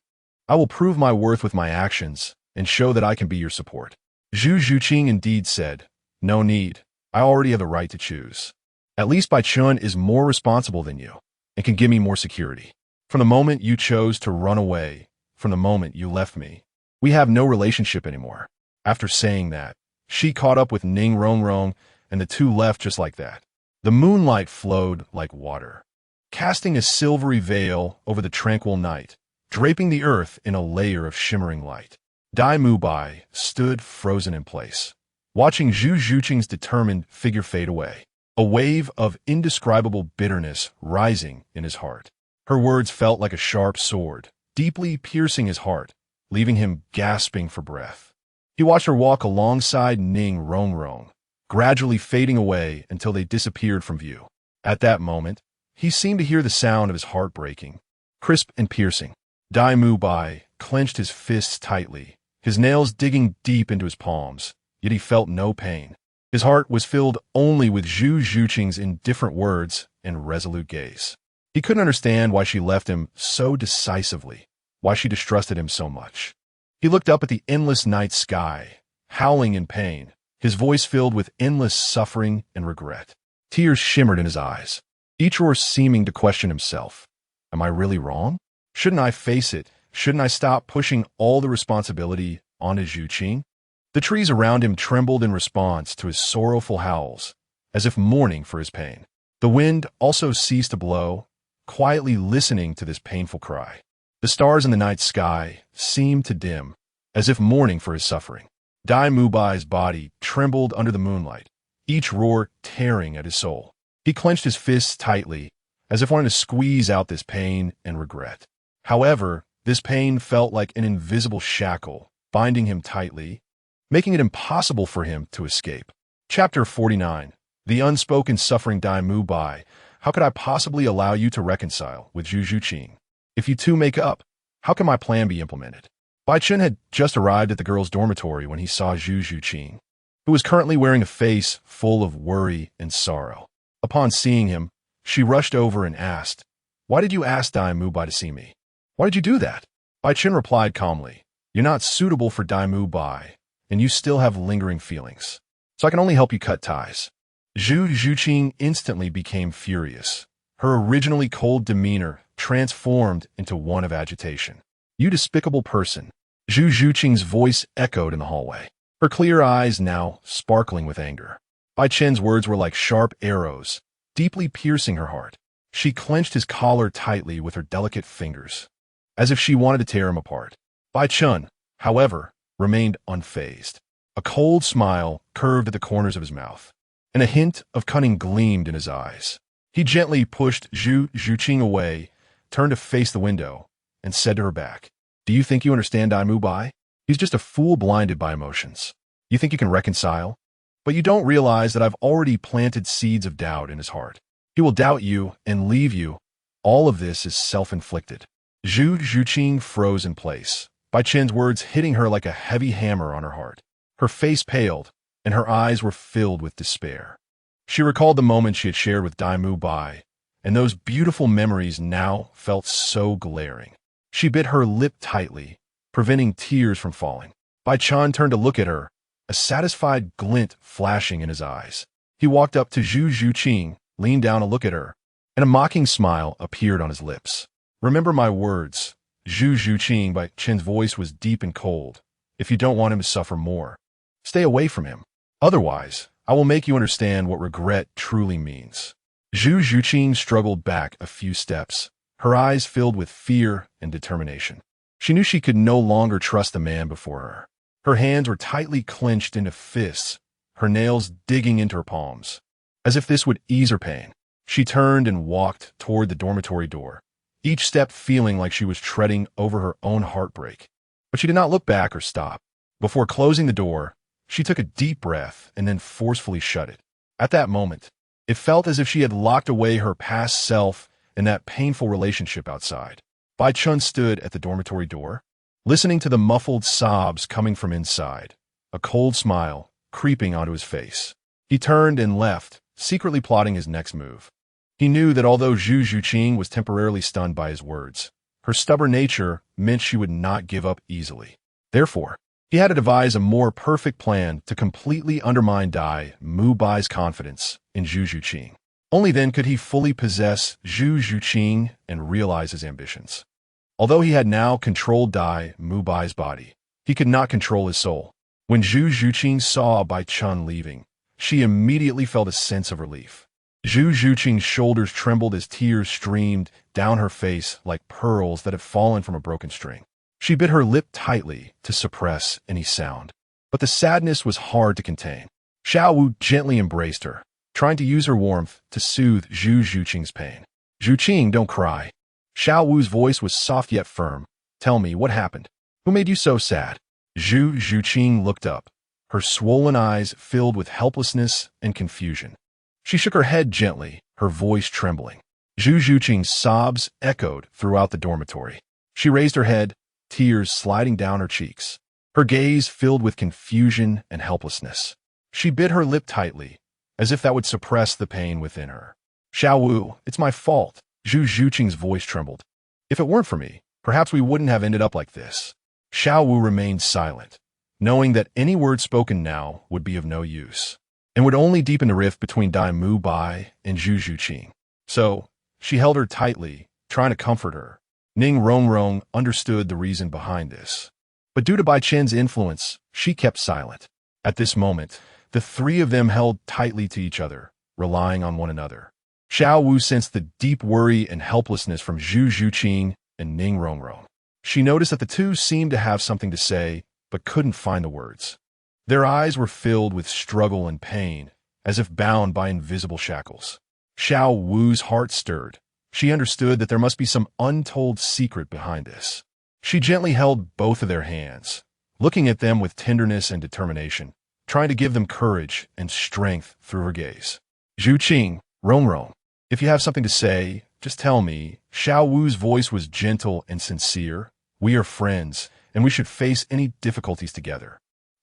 I will prove my worth with my actions and show that I can be your support." Zhu Zhuqing indeed said, "No need. I already have the right to choose. At least Bai Chen is more responsible than you and can give me more security. From the moment you chose to run away, from the moment you left me, we have no relationship anymore." After saying that, she caught up with Ning Rongrong, and the two left just like that. The moonlight flowed like water, casting a silvery veil over the tranquil night, draping the earth in a layer of shimmering light. Dai Mubai stood frozen in place, watching Zhu Zhuqing's determined figure fade away, a wave of indescribable bitterness rising in his heart. Her words felt like a sharp sword, deeply piercing his heart, leaving him gasping for breath. He watched her walk alongside Ning Rongrong, gradually fading away until they disappeared from view. At that moment, he seemed to hear the sound of his heart breaking, crisp and piercing. Dai Mubai clenched his fists tightly, his nails digging deep into his palms, yet he felt no pain. His heart was filled only with Zhu Zhuqing's indifferent words and resolute gaze. He couldn't understand why she left him so decisively, why she distrusted him so much. He looked up at the endless night sky, howling in pain, his voice filled with endless suffering and regret. Tears shimmered in his eyes, each were seeming to question himself. Am I really wrong? Shouldn't I face it? Shouldn't I stop pushing all the responsibility onto Zhuqing? The trees around him trembled in response to his sorrowful howls, as if mourning for his pain. The wind also ceased to blow, quietly listening to this painful cry. The stars in the night sky seemed to dim, as if mourning for his suffering. Dai Mubai's body trembled under the moonlight, each roar tearing at his soul. He clenched his fists tightly, as if wanting to squeeze out this pain and regret. However, this pain felt like an invisible shackle, binding him tightly, making it impossible for him to escape. Chapter 49. The unspoken suffering. Dai Mubai, how could I possibly allow you to reconcile with Zhu Zhuqing? If you two make up, how can my plan be implemented? Bai Chen had just arrived at the girls' dormitory when he saw Zhu Zhuqing. who was currently wearing a face full of worry and sorrow. Upon seeing him, she rushed over and asked, "Why did you ask Bai to see me? Why did you do that?" Bai Chen replied calmly, "You're not suitable for Bai, and you still have lingering feelings. So I can only help you cut ties." Zhu Zhuqing instantly became furious. Her originally cold demeanor transformed into one of agitation. "You despicable person." Zhu Zhuqing's voice echoed in the hallway, her clear eyes now sparkling with anger. Bai Chen's words were like sharp arrows, deeply piercing her heart. She clenched his collar tightly with her delicate fingers, as if she wanted to tear him apart. Bai Chen, however, remained unfazed. A cold smile curved at the corners of his mouth, and a hint of cunning gleamed in his eyes. He gently pushed Zhu Zhuqing away, turned to face the window, and said to her back, "Do you think you understand Bai? He's just a fool blinded by emotions. You think you can reconcile? But you don't realize that I've already planted seeds of doubt in his heart. He will doubt you and leave you. All of this is self-inflicted." Zhu Zhuqing froze in place, Bai Chen's words hitting her like a heavy hammer on her heart. Her face paled, and her eyes were filled with despair. She recalled the moment she had shared with Bai, and those beautiful memories now felt so glaring. She bit her lip tightly, preventing tears from falling. Bai Chen turned to look at her, a satisfied glint flashing in his eyes. He walked up to Zhu Zhuqing, leaned down to look at her, and a mocking smile appeared on his lips. "Remember my words." Zhu Zhuqing, Bai Chen's voice was deep and cold. "If you don't want him to suffer more, stay away from him. Otherwise, I will make you understand what regret truly means." Zhu Zhuqing struggled back a few steps, her eyes filled with fear and determination. She knew she could no longer trust the man before her. Her hands were tightly clenched into fists, her nails digging into her palms. As if this would ease her pain, she turned and walked toward the dormitory door, each step feeling like she was treading over her own heartbreak. But she did not look back or stop. Before closing the door, she took a deep breath and then forcefully shut it. At that moment, it felt as if she had locked away her past self in that painful relationship outside. Bai Chen stood at the dormitory door, listening to the muffled sobs coming from inside, a cold smile creeping onto his face. He turned and left, secretly plotting his next move. He knew that although Zhu Zhuqing was temporarily stunned by his words, her stubborn nature meant she would not give up easily. Therefore, he had to devise a more perfect plan to completely undermine Bai's confidence in Zhu Zhuqing. Only then could he fully possess Zhu Zhuqing and realize his ambitions. Although he had now controlled Bai's body, he could not control his soul. When Zhu Zhuqing saw Bai Chen leaving, she immediately felt a sense of relief. Zhu Zhuqing's shoulders trembled as tears streamed down her face like pearls that had fallen from a broken string. She bit her lip tightly to suppress any sound, but the sadness was hard to contain. Xiao Wu gently embraced her, trying to use her warmth to soothe Zhu Zhuqing's pain. "Zhuqing, don't cry." Xiao Wu's voice was soft yet firm. "Tell me, what happened? Who made you so sad?" Zhu Zhuqing looked up, her swollen eyes filled with helplessness and confusion. She shook her head gently, her voice trembling. Zhu Zhuqing's sobs echoed throughout the dormitory. She raised her head, tears sliding down her cheeks, her gaze filled with confusion and helplessness. She bit her lip tightly, as if that would suppress the pain within her. "Xiao Wu, it's my fault." Zhu Zhuqing's voice trembled. "If it weren't for me, perhaps we wouldn't have ended up like this." Xiao Wu remained silent, knowing that any word spoken now would be of no use, and would only deepen the rift between Bai and Zhu Zhuqing. So, she held her tightly, trying to comfort her. Ning Rongrong understood the reason behind this, but due to Bai Chen's influence, she kept silent. At this moment, the three of them held tightly to each other, relying on one another. Xiao Wu sensed the deep worry and helplessness from Zhu Zhuqing and Ning Rongrong. She noticed that the two seemed to have something to say, but couldn't find the words. Their eyes were filled with struggle and pain, as if bound by invisible shackles. Xiao Wu's heart stirred. She understood that there must be some untold secret behind this. She gently held both of their hands, looking at them with tenderness and determination, trying to give them courage and strength through her gaze. "Zhuqing, Rongrong, if you have something to say, just tell me." Xiao Wu's voice was gentle and sincere. "We are friends, and we should face any difficulties together."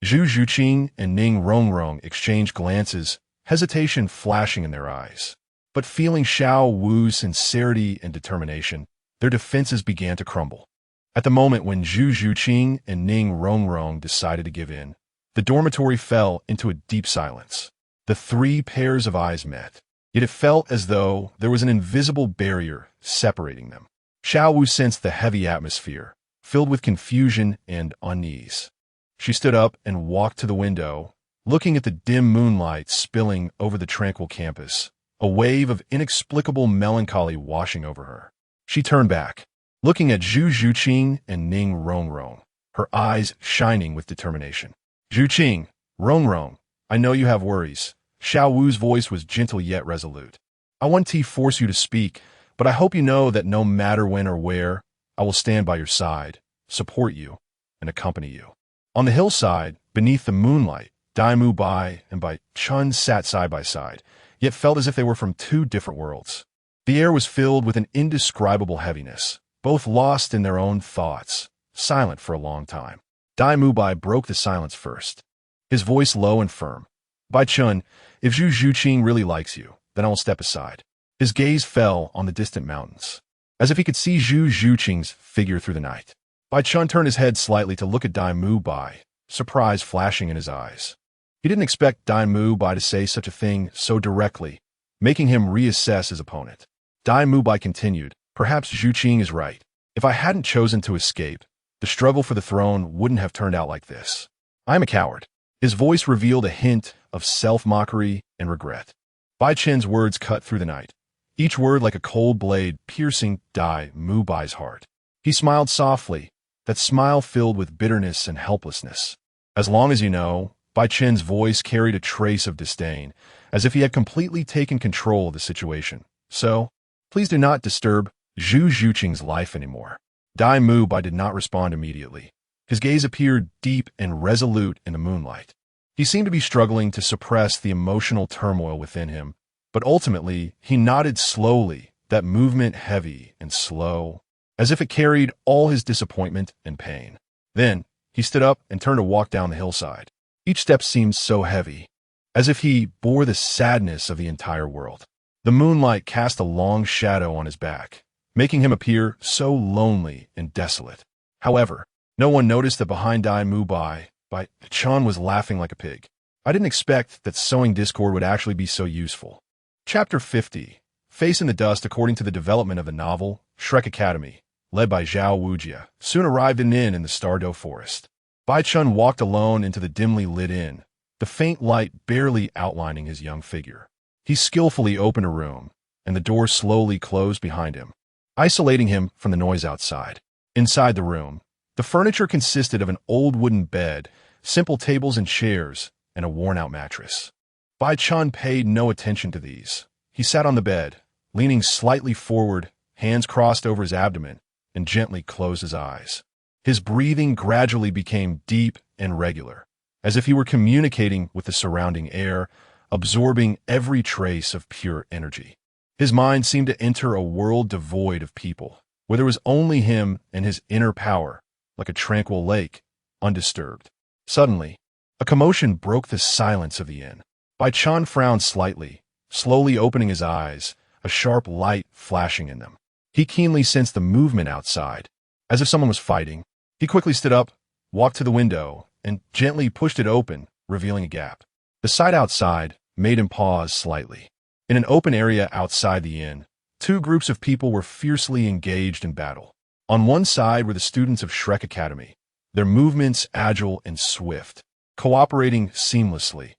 Zhu Zhuqing and Ning Rongrong exchanged glances, hesitation flashing in their eyes. But feeling Xiao Wu's sincerity and determination, their defenses began to crumble. At the moment when Zhu Zhuqing and Ning Rongrong decided to give in, the dormitory fell into a deep silence. The three pairs of eyes met, yet it felt as though there was an invisible barrier separating them. Xiao Wu sensed the heavy atmosphere, filled with confusion and unease. She stood up and walked to the window, looking at the dim moonlight spilling over the tranquil campus, a wave of inexplicable melancholy washing over her. She turned back, looking at Zhu Zhuqing and Ning Rongrong, her eyes shining with determination. Zhuqing, Rongrong, I know you have worries. Xiao Wu's voice was gentle yet resolute. I want to force you to speak, but I hope you know that no matter when or where, I will stand by your side, support you, and accompany you. On the hillside, beneath the moonlight, Mu Bai and Bai Chen sat side by side, yet felt as if they were from two different worlds. The air was filled with an indescribable heaviness, both lost in their own thoughts, silent for a long time. Mu Bai broke the silence first, his voice low and firm. Bai Chen, if Zhu Zhuqing really likes you, then I will step aside. His gaze fell on the distant mountains, as if he could see Zhu Zhuqing's figure through the night. Bai Chen turned his head slightly to look at Mu Bai, surprise flashing in his eyes. He didn't expect Mu Bai to say such a thing so directly, making him reassess his opponent. Mu Bai continued, perhaps Zhuqing is right. If I hadn't chosen to escape, the struggle for the throne wouldn't have turned out like this. I'm a coward. His voice revealed a hint of self-mockery and regret. Bai Chen's words cut through the night, each word like a cold blade piercing Mu Bai's heart. He smiled softly, that smile filled with bitterness and helplessness. As long as you know, Bai Chen's voice carried a trace of disdain, as if he had completely taken control of the situation. So, please do not disturb Zhu Zhuqing's life anymore. Mu Bai did not respond immediately. His gaze appeared deep and resolute in the moonlight. He seemed to be struggling to suppress the emotional turmoil within him, but ultimately he nodded slowly, that movement heavy and slow, as if it carried all his disappointment and pain. Then, he stood up and turned to walk down the hillside. Each step seemed so heavy, as if he bore the sadness of the entire world. The moonlight cast a long shadow on his back, making him appear so lonely and desolate. However, no one noticed that behind Mu Bai, Bai Chen was laughing like a pig. I didn't expect that sowing discord would actually be so useful. Chapter 50. Face in the Dust. According to the development of the novel, Shrek Academy, led by Zhao Wujia, soon arrived an inn in the Stardow Forest. Bai Chen walked alone into the dimly lit inn, the faint light barely outlining his young figure. He skillfully opened a room, and the door slowly closed behind him, isolating him from the noise outside. Inside the room, the furniture consisted of an old wooden bed, simple tables and chairs, and a worn-out mattress. Bai Chen paid no attention to these. He sat on the bed, leaning slightly forward, hands crossed over his abdomen, and gently closed his eyes. His breathing gradually became deep and regular, as if he were communicating with the surrounding air, absorbing every trace of pure energy. His mind seemed to enter a world devoid of people, where there was only him and his inner power, like a tranquil lake, undisturbed. Suddenly, a commotion broke the silence of the inn. Bai Chen frowned slightly, slowly opening his eyes, a sharp light flashing in them. He keenly sensed the movement outside, as if someone was fighting. He quickly stood up, walked to the window, and gently pushed it open, revealing a gap. The sight outside made him pause slightly. In an open area outside the inn, two groups of people were fiercely engaged in battle. On one side were the students of Shrek Academy, their movements agile and swift, cooperating seamlessly.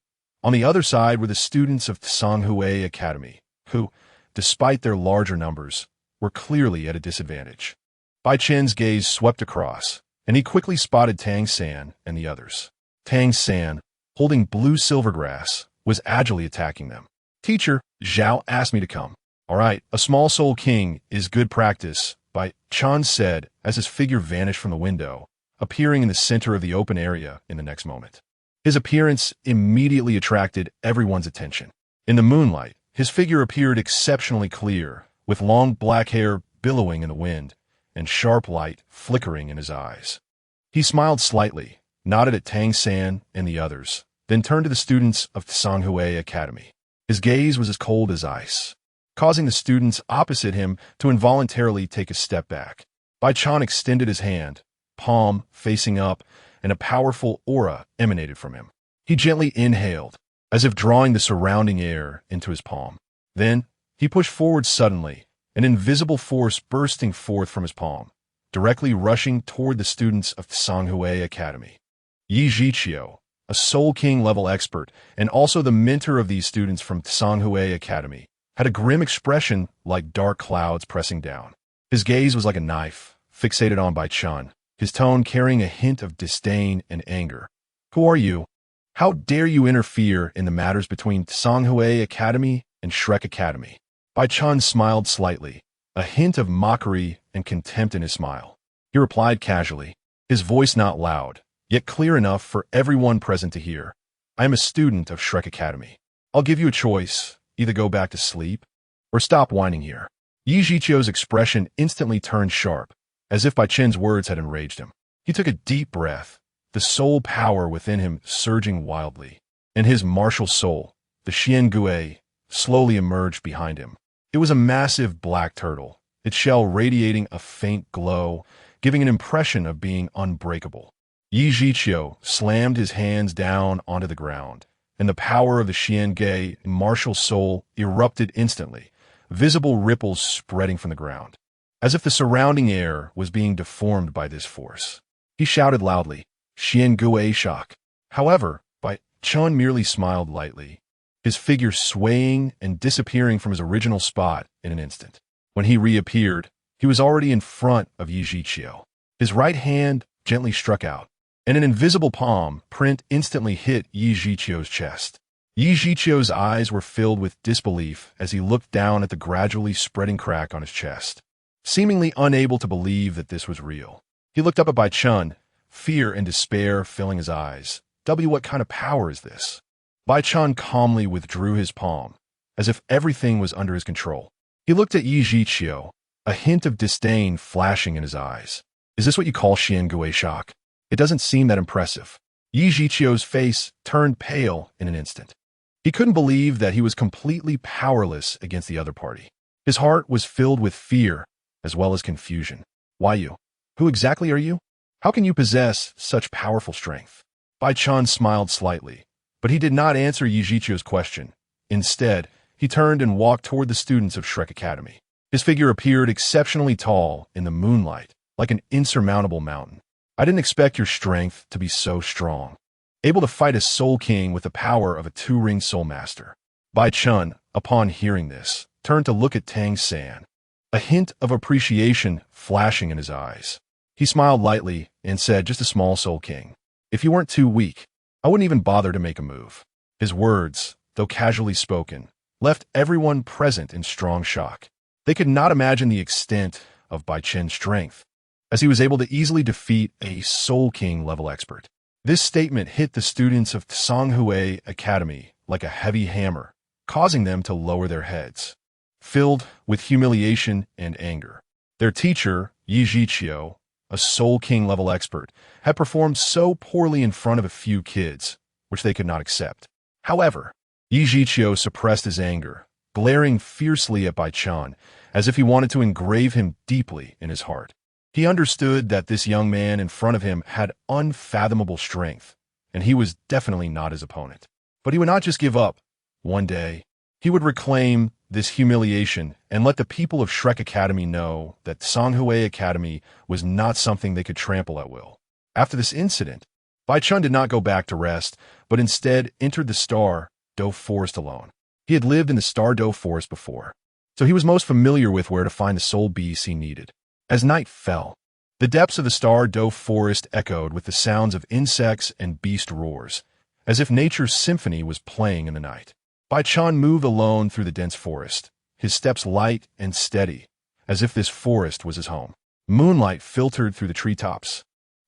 On the other side were the students of Tsanghui Academy, who, despite their larger numbers, were clearly at a disadvantage. Bai Chen's gaze swept across, and he quickly spotted Tang San and the others. Tang San, holding blue silvergrass, was agilely attacking them. Teacher, Zhao asked me to come. All right, a small soul king is good practice, Bai Chen said as his figure vanished from the window, appearing in the center of the open area in the next moment. His appearance immediately attracted everyone's attention. In the moonlight, his figure appeared exceptionally clear, with long black hair billowing in the wind and sharp light flickering in his eyes. He smiled slightly, nodded at Tang San and the others, then turned to the students of Tsanghui Academy. His gaze was as cold as ice, causing the students opposite him to involuntarily take a step back. Bai Chen extended his hand, palm facing up, and a powerful aura emanated from him. He gently inhaled, as if drawing the surrounding air into his palm. Then, he pushed forward suddenly, an invisible force bursting forth from his palm, directly rushing toward the students of Tsanghui Academy. Yi Zhiqiu, a Soul King-level expert and also the mentor of these students from Tsanghui Academy, had a grim expression like dark clouds pressing down. His gaze was like a knife, fixated on Bai Chen, his tone carrying a hint of disdain and anger. "Who are you? How dare you interfere in the matters between Tsanghui Academy and Shrek Academy?" Bai Chen smiled slightly, a hint of mockery and contempt in his smile. He replied casually, his voice not loud, yet clear enough for everyone present to hear. "I am a student of Shrek Academy. I'll give you a choice, either go back to sleep or stop whining here." Yi Zhiqiu's expression instantly turned sharp, as if Bai Chen's words had enraged him. He took a deep breath, the soul power within him surging wildly, and his martial soul, the Xian Gui, slowly emerged behind him. It was a massive black turtle, its shell radiating a faint glow, giving an impression of being unbreakable. Yi Zhiqiu slammed his hands down onto the ground, and the power of the Xian Gui martial soul erupted instantly, visible ripples spreading from the ground, as if the surrounding air was being deformed by this force. He shouted loudly, "Xian Gui shock." However, Bai Chen merely smiled lightly, his figure swaying and disappearing from his original spot in an instant. When he reappeared, he was already in front of Yi Zhiqiu. His right hand gently struck out, and an invisible palm print instantly hit Yi Zhiqiu's chest. Yi Zhiqiu's eyes were filled with disbelief as he looked down at the gradually spreading crack on his chest, seemingly unable to believe that this was real. He looked up at Bai Chen, fear and despair filling his eyes. What kind of power is this? Bai Chen calmly withdrew his palm, as if everything was under his control. He looked at Yi Zhiqiu, a hint of disdain flashing in his eyes. "Is this what you call Xian Gui shock? It doesn't seem that impressive." Yi Zhiqiu's face turned pale in an instant. He couldn't believe that he was completely powerless against the other party. His heart was filled with fear as well as confusion. "Why you? Who exactly are you? How can you possess such powerful strength?" Bai Chen smiled slightly, but he did not answer Yi Zhiqiu's question. Instead, he turned and walked toward the students of Shrek Academy. His figure appeared exceptionally tall in the moonlight, like an insurmountable mountain. "I didn't expect your strength to be so strong. Able to fight a Soul King with the power of a two-ring Soul Master." Bai Chen, upon hearing this, turned to look at Tang San, a hint of appreciation flashing in his eyes. He smiled lightly and said, "Just a small Soul King. If you weren't too weak, I wouldn't even bother to make a move." His words, though casually spoken, left everyone present in strong shock. They could not imagine the extent of Bai Chen's strength, as he was able to easily defeat a Soul King-level expert. This statement hit the students of Tsanghui Academy like a heavy hammer, causing them to lower their heads, filled with humiliation and anger. Their teacher, Yi Zhiqiu, a Soul King-level expert, had performed so poorly in front of a few kids, which they could not accept. However, Yi Zhiqiu suppressed his anger, glaring fiercely at Bai Chen, as if he wanted to engrave him deeply in his heart. He understood that this young man in front of him had unfathomable strength, and he was definitely not his opponent. But he would not just give up. One day, he would reclaim this humiliation and let the people of Shrek Academy know that Tsanghui Academy was not something they could trample at will. After this incident, Bai Chen did not go back to rest, but instead entered the Star-Do Forest alone. He had lived in the Star-Do Forest before, so he was most familiar with where to find the soul beasts he needed. As night fell, the depths of the Star-Do Forest echoed with the sounds of insects and beast roars, as if nature's symphony was playing in the night. Bai Chen moved alone through the dense forest, his steps light and steady, as if this forest was his home. Moonlight filtered through the treetops,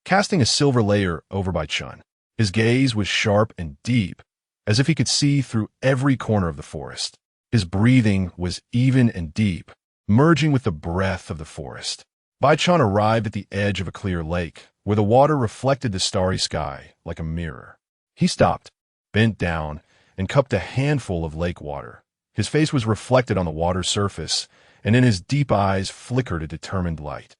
casting a silver layer over Bai Chen. His gaze was sharp and deep, as if he could see through every corner of the forest. His breathing was even and deep, merging with the breath of the forest. Bai Chen arrived at the edge of a clear lake, where the water reflected the starry sky like a mirror. He stopped, bent down, and cupped a handful of lake water. His face was reflected on the water's surface, and in his deep eyes flickered a determined light.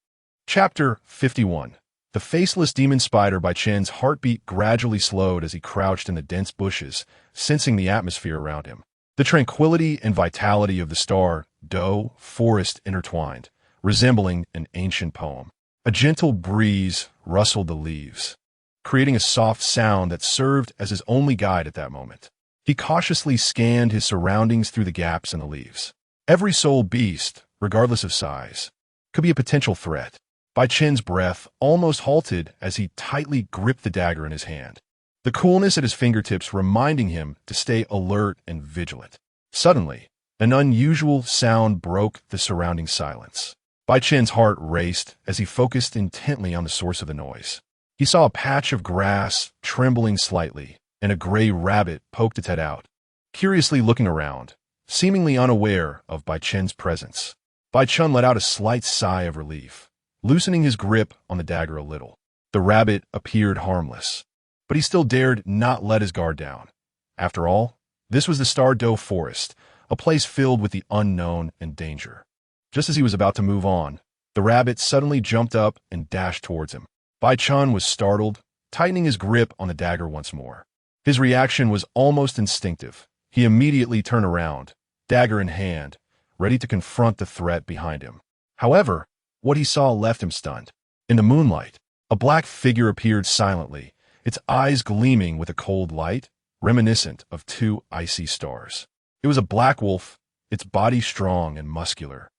Chapter 51. The Faceless Demon Spider. Bai Chen's heartbeat gradually slowed as he crouched in the dense bushes, sensing the atmosphere around him. The tranquility and vitality of the star-Do forest intertwined, resembling an ancient poem. A gentle breeze rustled the leaves, creating a soft sound that served as his only guide at that moment. He cautiously scanned his surroundings through the gaps in the leaves. Every soul beast, regardless of size, could be a potential threat. Bai Chen's breath almost halted as he tightly gripped the dagger in his hand, the coolness at his fingertips reminding him to stay alert and vigilant. Suddenly, an unusual sound broke the surrounding silence. Bai Chen's heart raced as he focused intently on the source of the noise. He saw a patch of grass trembling slightly, and a gray rabbit poked its head out, curiously looking around, seemingly unaware of Bai Chen's presence. Bai Chen let out a slight sigh of relief, loosening his grip on the dagger a little. The rabbit appeared harmless, but he still dared not let his guard down. After all, this was the Star-Do forest, a place filled with the unknown and danger. Just as he was about to move on, the rabbit suddenly jumped up and dashed towards him. Bai Chen was startled, tightening his grip on the dagger once more. His reaction was almost instinctive. He immediately turned around, dagger in hand, ready to confront the threat behind him. However, what he saw left him stunned. In the moonlight, a black figure appeared silently, its eyes gleaming with a cold light, reminiscent of two icy stars. It was a black wolf, its body strong and muscular.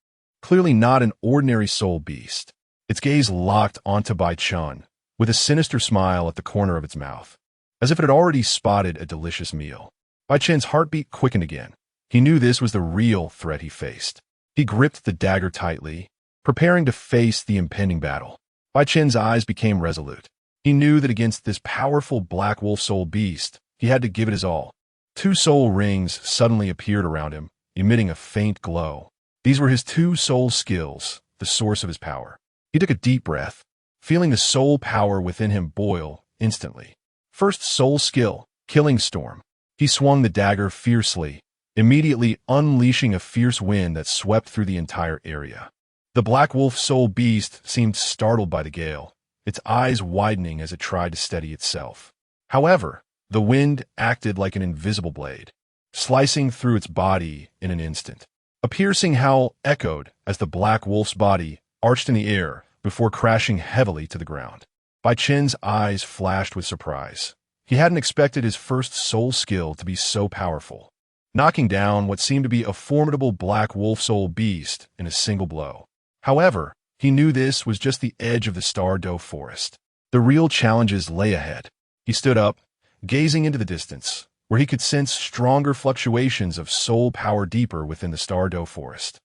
Clearly not an ordinary soul beast. Its gaze locked onto Bai Chen, with a sinister smile at the corner of its mouth, as if it had already spotted a delicious meal. Bai Chen's heartbeat quickened again. He knew this was the real threat he faced. He gripped the dagger tightly, preparing to face the impending battle. Bai Chen's eyes became resolute. He knew that against this powerful black wolf soul beast, he had to give it his all. Two soul rings suddenly appeared around him, emitting a faint glow. These were his two soul skills, the source of his power. He took a deep breath, feeling the soul power within him boil instantly. First soul skill, Killing Storm. He swung the dagger fiercely, immediately unleashing a fierce wind that swept through the entire area. The black wolf soul beast seemed startled by the gale, its eyes widening as it tried to steady itself. However, the wind acted like an invisible blade, slicing through its body in an instant. A piercing howl echoed as the black wolf's body arched in the air before crashing heavily to the ground. Bai Chen's eyes flashed with surprise. He hadn't expected his first soul skill to be so powerful, knocking down what seemed to be a formidable black wolf soul beast in a single blow. However, he knew this was just the edge of the Star-Do forest. The real challenges lay ahead. He stood up, gazing into the distance, where he could sense stronger fluctuations of soul power deeper within the Star-Do forest.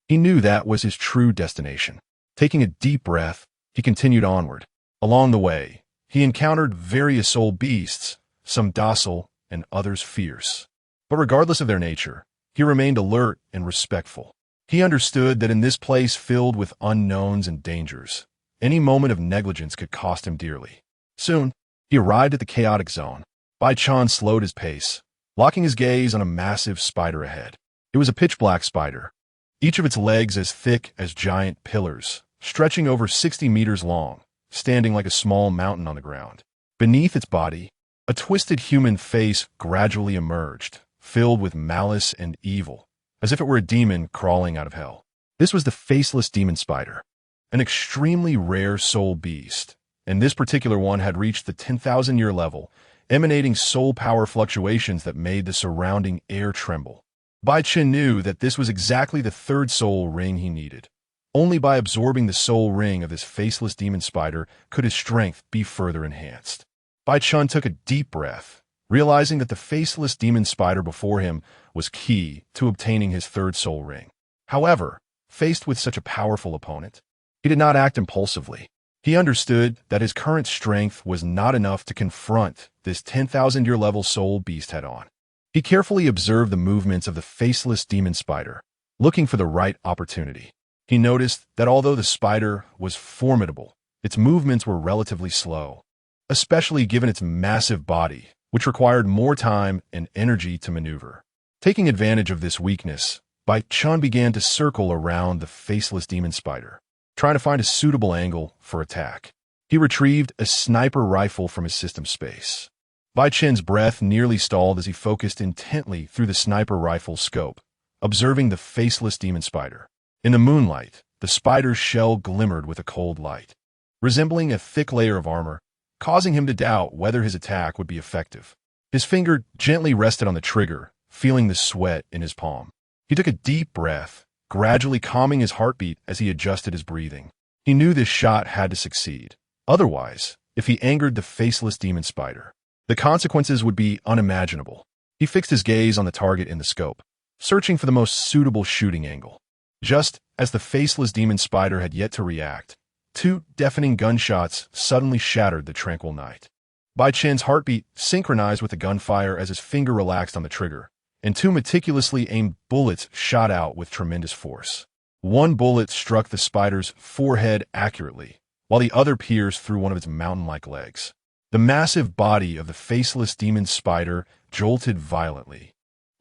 He knew that was his true destination. Taking a deep breath, he continued onward. Along the way, he encountered various soul beasts, some docile and others fierce. But regardless of their nature, he remained alert and respectful. He understood that in this place filled with unknowns and dangers, any moment of negligence could cost him dearly. Soon, he arrived at the chaotic zone. Bai Chen slowed his pace, locking his gaze on a massive spider ahead. It was a pitch-black spider, each of its legs as thick as giant pillars, stretching over 60 meters long, standing like a small mountain on the ground. Beneath its body, a twisted human face gradually emerged, filled with malice and evil, as if it were a demon crawling out of hell. This was the Faceless Demon Spider, an extremely rare soul beast, and this particular one had reached the 10,000-year level, emanating soul power fluctuations that made the surrounding air tremble. Bai Chen knew that this was exactly the third soul ring he needed. Only by absorbing the soul ring of this faceless demon spider could his strength be further enhanced. Bai Chen took a deep breath, realizing that the faceless demon spider before him was key to obtaining his third soul ring. However, faced with such a powerful opponent, he did not act impulsively. He understood that his current strength was not enough to confront this 10,000-year level soul beast head-on. He carefully observed the movements of the faceless demon spider, looking for the right opportunity. He noticed that although the spider was formidable, its movements were relatively slow, especially given its massive body, which required more time and energy to maneuver. Taking advantage of this weakness, Bai Chen began to circle around the faceless demon spider, trying to find a suitable angle for attack. He retrieved a sniper rifle from his system space. Bai Chen's breath nearly stalled as he focused intently through the sniper rifle's scope, observing the faceless demon spider. In the moonlight, the spider's shell glimmered with a cold light, resembling a thick layer of armor, causing him to doubt whether his attack would be effective. His finger gently rested on the trigger, feeling the sweat in his palm. He took a deep breath, gradually calming his heartbeat as he adjusted his breathing. He knew this shot had to succeed. Otherwise, if he angered the faceless demon spider, the consequences would be unimaginable. He fixed his gaze on the target in the scope, searching for the most suitable shooting angle. Just as the faceless demon spider had yet to react, two deafening gunshots suddenly shattered the tranquil night. Bai Chen's heartbeat synchronized with the gunfire as his finger relaxed on the trigger, and two meticulously aimed bullets shot out with tremendous force. One bullet struck the spider's forehead accurately, while the other pierced through one of its mountain-like legs. The massive body of the faceless demon spider jolted violently,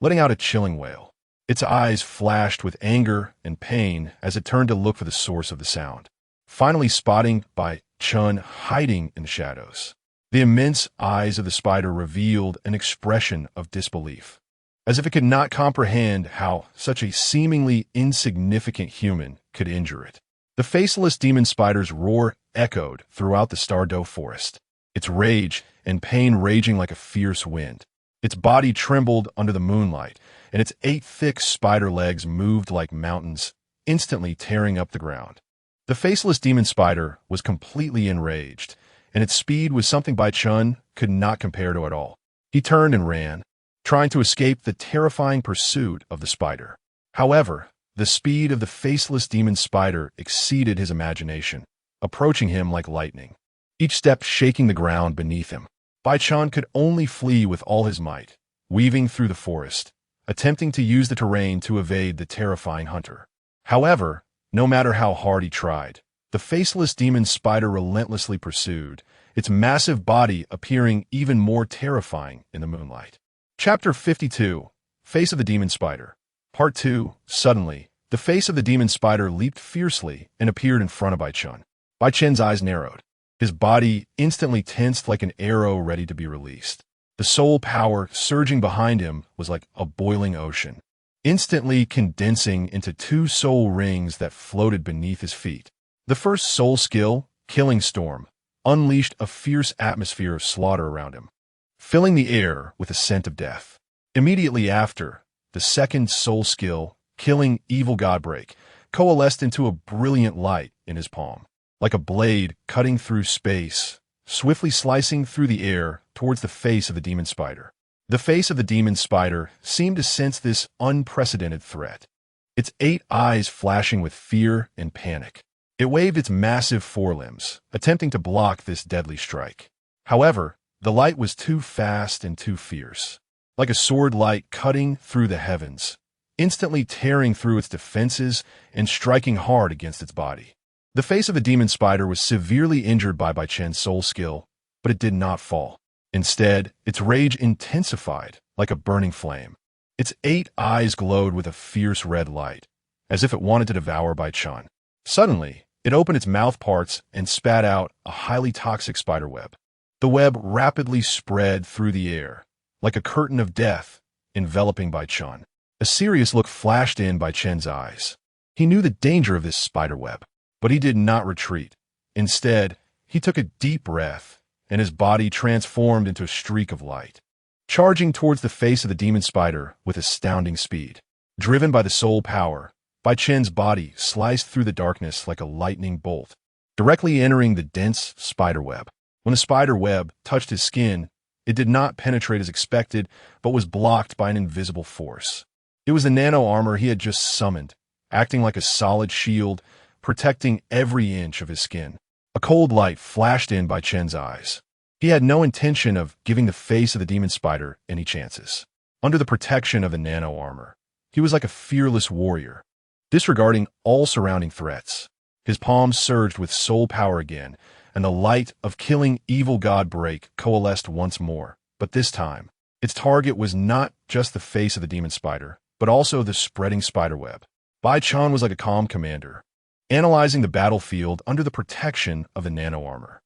letting out a chilling wail. Its eyes flashed with anger and pain as it turned to look for the source of the sound, finally spotting Bai Chen hiding in the shadows. The immense eyes of the spider revealed an expression of disbelief, as if it could not comprehend how such a seemingly insignificant human could injure it. The faceless demon spider's roar echoed throughout the Douluo forest, its rage and pain raging like a fierce wind. Its body trembled under the moonlight, and its 8 thick spider legs moved like mountains, instantly tearing up the ground. The faceless demon spider was completely enraged, and its speed was something Bai Chen could not compare to at all. He turned and ran, trying to escape the terrifying pursuit of the spider. However, the speed of the faceless demon spider exceeded his imagination, approaching him like lightning, each step shaking the ground beneath him. Bai Chen could only flee with all his might, weaving through the forest, attempting to use the terrain to evade the terrifying hunter. However, no matter how hard he tried, the faceless demon spider relentlessly pursued, its massive body appearing even more terrifying in the moonlight. Chapter 52, Face of the Demon Spider. Part 2, Suddenly, the face of the demon spider leaped fiercely and appeared in front of Bai Chen. Bai Chen's eyes narrowed. His body instantly tensed like an arrow ready to be released. The soul power surging behind him was like a boiling ocean, instantly condensing into 2 soul rings that floated beneath his feet. The first soul skill, Killing Storm, unleashed a fierce atmosphere of slaughter around him, filling the air with a scent of death. Immediately after, the second soul skill, Killing Evil Godbreak, coalesced into a brilliant light in his palm, like a blade cutting through space, swiftly slicing through the air towards the face of the demon spider. The face of the demon spider seemed to sense this unprecedented threat, its 8 eyes flashing with fear and panic. It waved its massive forelimbs, attempting to block this deadly strike. However, the light was too fast and too fierce, like a sword light cutting through the heavens, instantly tearing through its defenses and striking hard against its body. The face of the demon spider was severely injured by Bai Chen's soul skill, but it did not fall. Instead, its rage intensified like a burning flame. Its 8 eyes glowed with a fierce red light, as if it wanted to devour Bai Chen. Suddenly, it opened its mouth parts and spat out a highly toxic spider web. The web rapidly spread through the air, like a curtain of death, enveloping Bai Chen. A serious look flashed in Bai Chen's eyes. He knew the danger of this spider web, but he did not retreat. Instead, he took a deep breath, and his body transformed into a streak of light, charging towards the face of the demon spider with astounding speed. Driven by the soul power, Bai Chen's body sliced through the darkness like a lightning bolt, directly entering the dense spider web. When the spider web touched his skin, it did not penetrate as expected, but was blocked by an invisible force. It was the nano armor he had just summoned, acting like a solid shield, protecting every inch of his skin. A cold light flashed in Bai Chen's eyes. He had no intention of giving the face of the demon spider any chances. Under the protection of the nano armor, he was like a fearless warrior, disregarding all surrounding threats. His palms surged with soul power again, and the light of killing evil god break coalesced once more. But this time, its target was not just the face of the demon spider, but also the spreading spiderweb. Bai Chen was like a calm commander, analyzing the battlefield under the protection of the nano armor.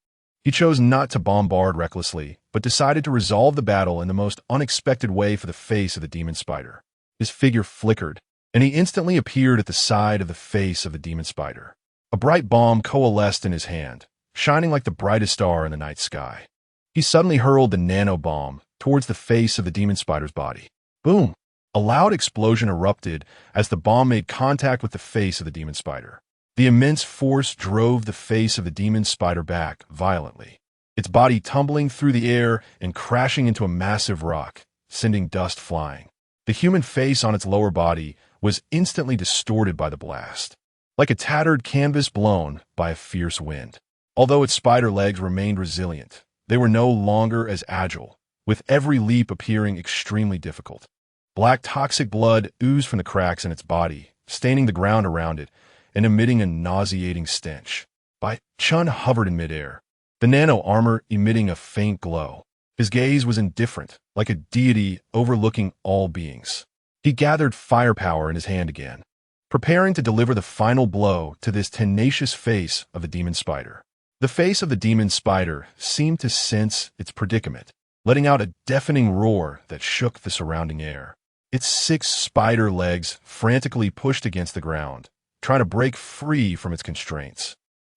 He chose not to bombard recklessly, but decided to resolve the battle in the most unexpected way for the face of the demon spider. His figure flickered, and he instantly appeared at the side of the face of the demon spider. A bright bomb coalesced in his hand, shining like the brightest star in the night sky. He suddenly hurled the nano bomb towards the face of the demon spider's body. Boom! A loud explosion erupted as the bomb made contact with the face of the demon spider. The immense force drove the face of the demon spider back violently, its body tumbling through the air and crashing into a massive rock, sending dust flying. The human face on its lower body was instantly distorted by the blast, like a tattered canvas blown by a fierce wind. Although its spider legs remained resilient, they were no longer as agile, with every leap appearing extremely difficult. Black toxic blood oozed from the cracks in its body, staining the ground around it and emitting a nauseating stench. Bai Chen hovered in midair, the nano armor emitting a faint glow. His gaze was indifferent, like a deity overlooking all beings. He gathered firepower in his hand again, preparing to deliver the final blow to this tenacious face of the demon spider. The face of the demon spider seemed to sense its predicament, letting out a deafening roar that shook the surrounding air. Its 6 spider legs frantically pushed against the ground, trying to break free from its constraints,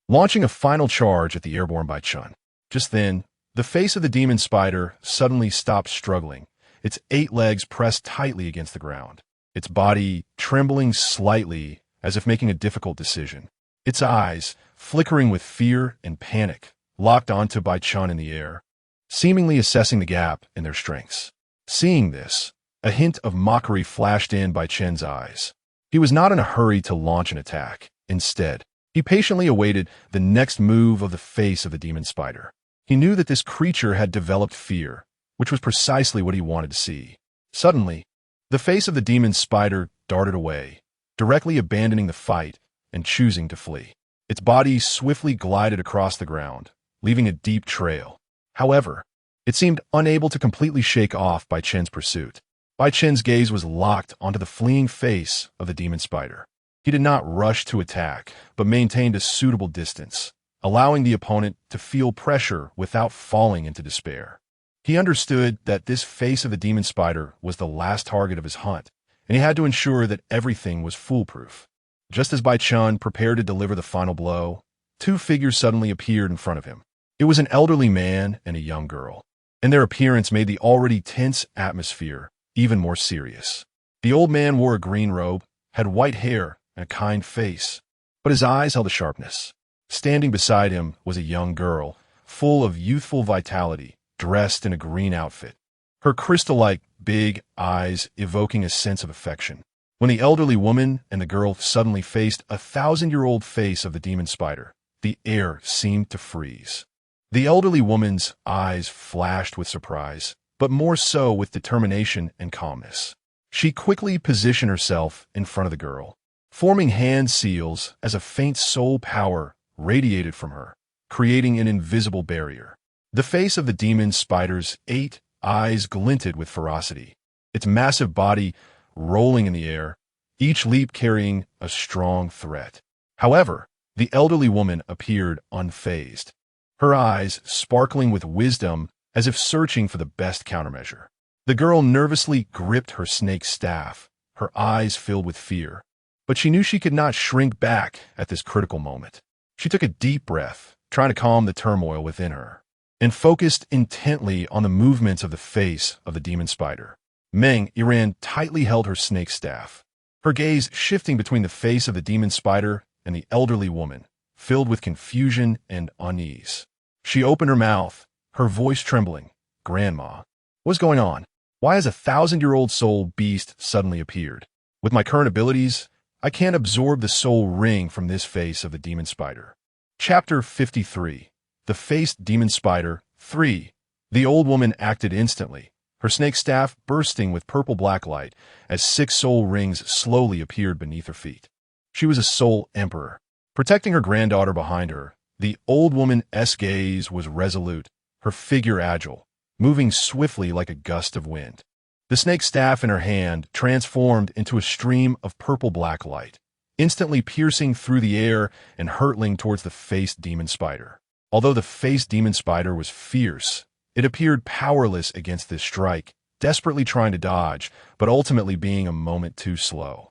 launching a final charge at the airborne Bai Chen. Just then, the face of the demon spider suddenly stopped struggling, its 8 legs pressed tightly against the ground, its body trembling slightly as if making a difficult decision. Its eyes, flickering with fear and panic, locked onto Bai Chen in the air, seemingly assessing the gap in their strengths. Seeing this, a hint of mockery flashed in Bai Chen's eyes. He was not in a hurry to launch an attack. Instead, he patiently awaited the next move of the face of the demon spider. He knew that this creature had developed fear, which was precisely what he wanted to see. Suddenly, the face of the demon spider darted away, directly abandoning the fight and choosing to flee. Its body swiftly glided across the ground, leaving a deep trail. However, it seemed unable to completely shake off Bai Chen's pursuit. Bai Chen's gaze was locked onto the fleeing face of the demon spider. He did not rush to attack, but maintained a suitable distance, allowing the opponent to feel pressure without falling into despair. He understood that this face of the demon spider was the last target of his hunt, and he had to ensure that everything was foolproof. Just as Bai Chen prepared to deliver the final blow, 2 figures suddenly appeared in front of him. It was an elderly man and a young girl, and their appearance made the already tense atmosphere even more serious. The old man wore a green robe, had white hair, and a kind face, but his eyes held a sharpness. Standing beside him was a young girl, full of youthful vitality, dressed in a green outfit, her crystal-like big eyes evoking a sense of affection. When the elderly woman and the girl suddenly faced a 1,000-year-old face of the demon spider, the air seemed to freeze. The elderly woman's eyes flashed with surprise, but more so with determination and calmness. She quickly positioned herself in front of the girl, forming hand seals as a faint soul power radiated from her, creating an invisible barrier. The face of the demon spider's 8 eyes glinted with ferocity, its massive body rolling in the air, each leap carrying a strong threat. However, the elderly woman appeared unfazed, her eyes sparkling with wisdom as if searching for the best countermeasure. The girl nervously gripped her snake staff, her eyes filled with fear, but she knew she could not shrink back at this critical moment. She took a deep breath, trying to calm the turmoil within her, and focused intently on the movements of the face of the demon spider. Meng Yiran tightly held her snake staff, her gaze shifting between the face of the demon spider and the elderly woman, filled with confusion and unease. She opened her mouth, her voice trembling. "Grandma, what's going on? Why has a 1,000-year-old soul beast suddenly appeared? With my current abilities, I can't absorb the soul ring from this face of the demon spider." Chapter 53. The Faced Demon Spider 3. The old woman acted instantly, her snake staff bursting with purple-black light as 6 soul rings slowly appeared beneath her feet. She was a soul emperor. Protecting her granddaughter behind her, the old woman's gaze was resolute, her figure agile, moving swiftly like a gust of wind. The snake staff in her hand transformed into a stream of purple-black light, instantly piercing through the air and hurtling towards the faced demon spider. Although the faced demon spider was fierce, it appeared powerless against this strike, desperately trying to dodge, but ultimately being a moment too slow.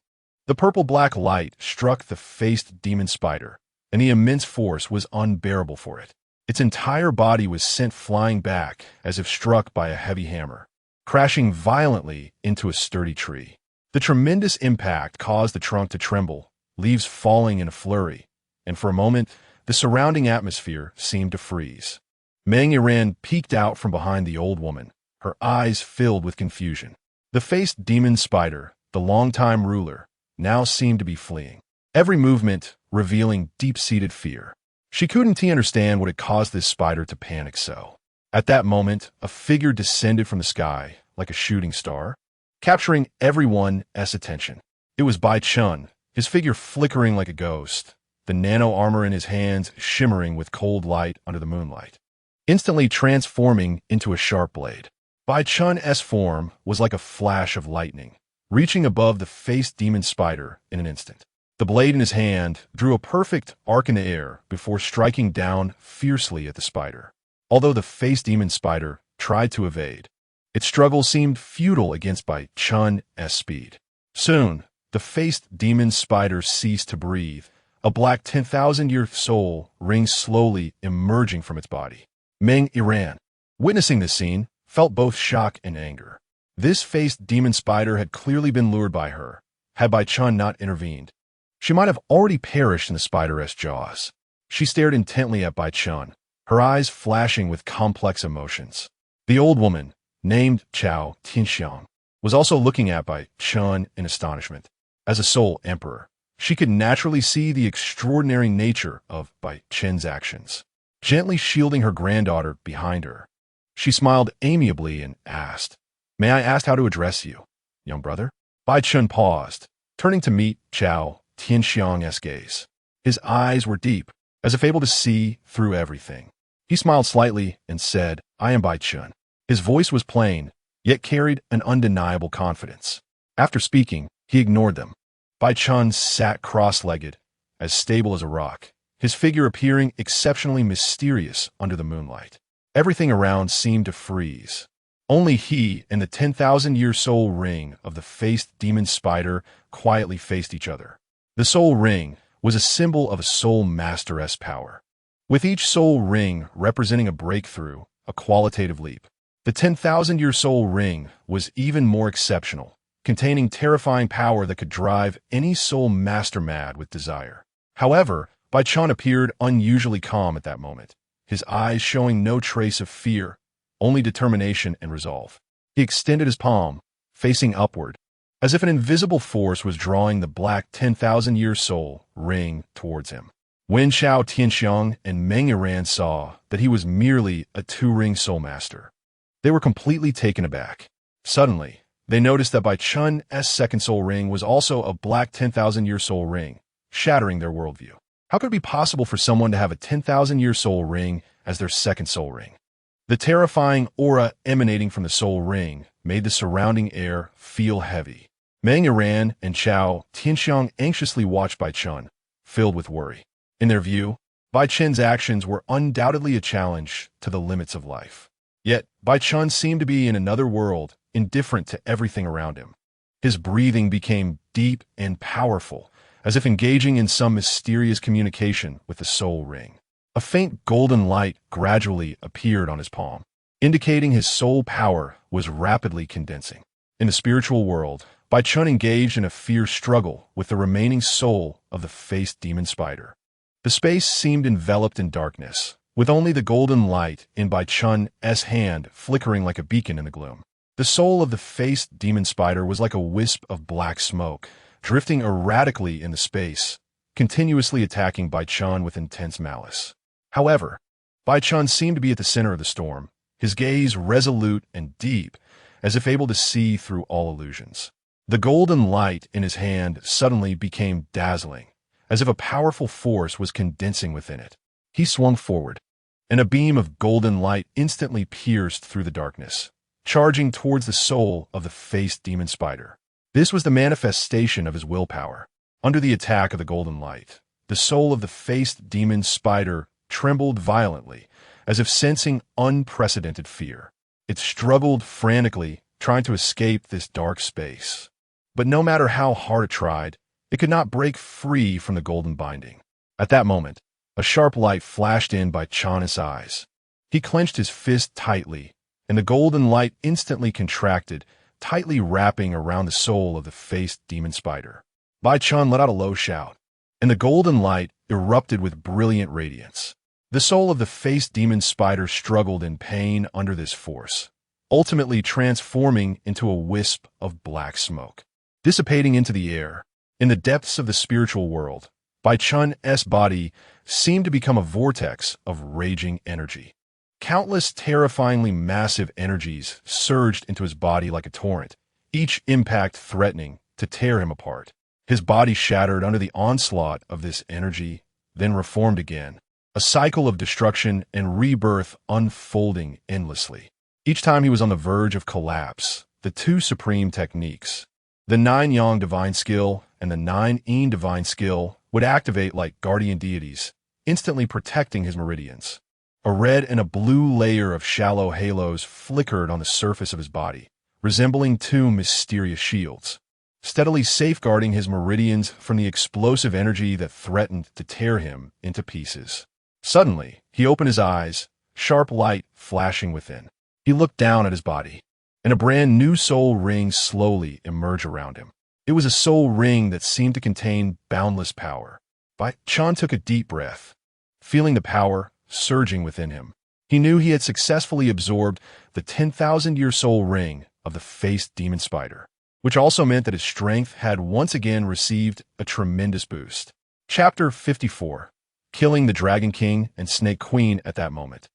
The purple-black light struck the faced demon spider, and the immense force was unbearable for it. Its entire body was sent flying back as if struck by a heavy hammer, crashing violently into a sturdy tree. The tremendous impact caused the trunk to tremble, leaves falling in a flurry, and for a moment, the surrounding atmosphere seemed to freeze. Meng Yiran peeked out from behind the old woman, her eyes filled with confusion. The faced demon spider, the longtime ruler, now seemed to be fleeing, every movement revealing deep-seated fear. She couldn't understand what had caused this spider to panic so. At that moment, a figure descended from the sky like a shooting star, capturing everyone's attention. It was Bai Chen, his figure flickering like a ghost, the nano-armor in his hands shimmering with cold light under the moonlight, instantly transforming into a sharp blade. Bai Chen's form was like a flash of lightning, reaching above the faced demon spider in an instant. The blade in his hand drew a perfect arc in the air before striking down fiercely at the spider. Although the faced demon spider tried to evade, its struggle seemed futile against Bai Chen's speed. Soon, the faced demon spider ceased to breathe, a black 10,000-year soul ring slowly emerging from its body. Meng Yiran, witnessing this scene, felt both shock and anger. This faced demon spider had clearly been lured by her. Had Bai Chen not intervened, she might have already perished in the spider's jaws. She stared intently at Bai Chen, her eyes flashing with complex emotions. The old woman, named Chao Tianxiang, was also looking at Bai Chen in astonishment. As a soul emperor, she could naturally see the extraordinary nature of Bai Chen's actions. Gently shielding her granddaughter behind her, she smiled amiably and asked, "May I ask how to address you, young brother?" Bai Chen paused, turning to meet Chao Tianxiang's gaze. His eyes were deep, as if able to see through everything. He smiled slightly and said, "I am Bai Chen." His voice was plain, yet carried an undeniable confidence. After speaking, he ignored them. Bai Chen sat cross-legged, as stable as a rock, his figure appearing exceptionally mysterious under the moonlight. Everything around seemed to freeze. Only he and the 10,000-year soul ring of the faced demon spider quietly faced each other. The soul ring was a symbol of a soul master's power, with each soul ring representing a breakthrough, a qualitative leap. The 10,000-year soul ring was even more exceptional, containing terrifying power that could drive any soul master mad with desire. However, Bai Chen appeared unusually calm at that moment, his eyes showing no trace of fear, only determination and resolve. He extended his palm, facing upward, as if an invisible force was drawing the black 10,000-year soul ring towards him. When Chao Tianxiang and Meng Yiran saw that he was merely a two-ring soul master, they were completely taken aback. Suddenly, they noticed that Bai Chen's second soul ring was also a black 10,000-year soul ring, shattering their worldview. How could it be possible for someone to have a 10,000-year soul ring as their second soul ring? The terrifying aura emanating from the soul ring made the surrounding air feel heavy. Meng Yiran and Chao Tianxiang anxiously watched Bai Chen, filled with worry. In their view, Bai Chen's actions were undoubtedly a challenge to the limits of life. Yet, Bai Chen seemed to be in another world, indifferent to everything around him. His breathing became deep and powerful, as if engaging in some mysterious communication with the soul ring. A faint golden light gradually appeared on his palm, indicating his soul power was rapidly condensing. In the spiritual world, Bai Chen engaged in a fierce struggle with the remaining soul of the faced demon spider. The space seemed enveloped in darkness, with only the golden light in Bai Chen's hand flickering like a beacon in the gloom. The soul of the faced demon spider was like a wisp of black smoke, drifting erratically in the space, continuously attacking Bai Chen with intense malice. However, Bai Chen seemed to be at the center of the storm, his gaze resolute and deep, as if able to see through all illusions. The golden light in his hand suddenly became dazzling, as if a powerful force was condensing within it. He swung forward, and a beam of golden light instantly pierced through the darkness, charging towards the soul of the faced demon spider. This was the manifestation of his willpower. Under the attack of the golden light, the soul of the faced demon spider trembled violently, as if sensing unprecedented fear. It struggled frantically, trying to escape this dark space. But no matter how hard it tried, it could not break free from the golden binding. At that moment, a sharp light flashed in Bai Chen's eyes. He clenched his fist tightly, and the golden light instantly contracted, tightly wrapping around the soul of the faced demon spider. Bai Chen let out a low shout, and the golden light erupted with brilliant radiance. The soul of the faced demon spider struggled in pain under this force, ultimately transforming into a wisp of black smoke, dissipating into the air. In the depths of the spiritual world, Bai Chen's body seemed to become a vortex of raging energy. Countless terrifyingly massive energies surged into his body like a torrent, each impact threatening to tear him apart. His body shattered under the onslaught of this energy, then reformed again, a cycle of destruction and rebirth unfolding endlessly. Each time he was on the verge of collapse, the two supreme techniques, the 9-Yang divine skill and the 9-Yin divine skill, would activate like guardian deities, instantly protecting his meridians. A red and a blue layer of shallow halos flickered on the surface of his body, resembling two mysterious shields, steadily safeguarding his meridians from the explosive energy that threatened to tear him into pieces. Suddenly, he opened his eyes, sharp light flashing within. He looked down at his body, and a brand new soul ring slowly emerged around him. It was a soul ring that seemed to contain boundless power. Bai Chen took a deep breath, feeling the power surging within him. He knew he had successfully absorbed the 10,000-year soul ring of the faced demon spider, which also meant that his strength had once again received a tremendous boost. Chapter 54. Killing the Dragon King and Snake Queen. At that moment,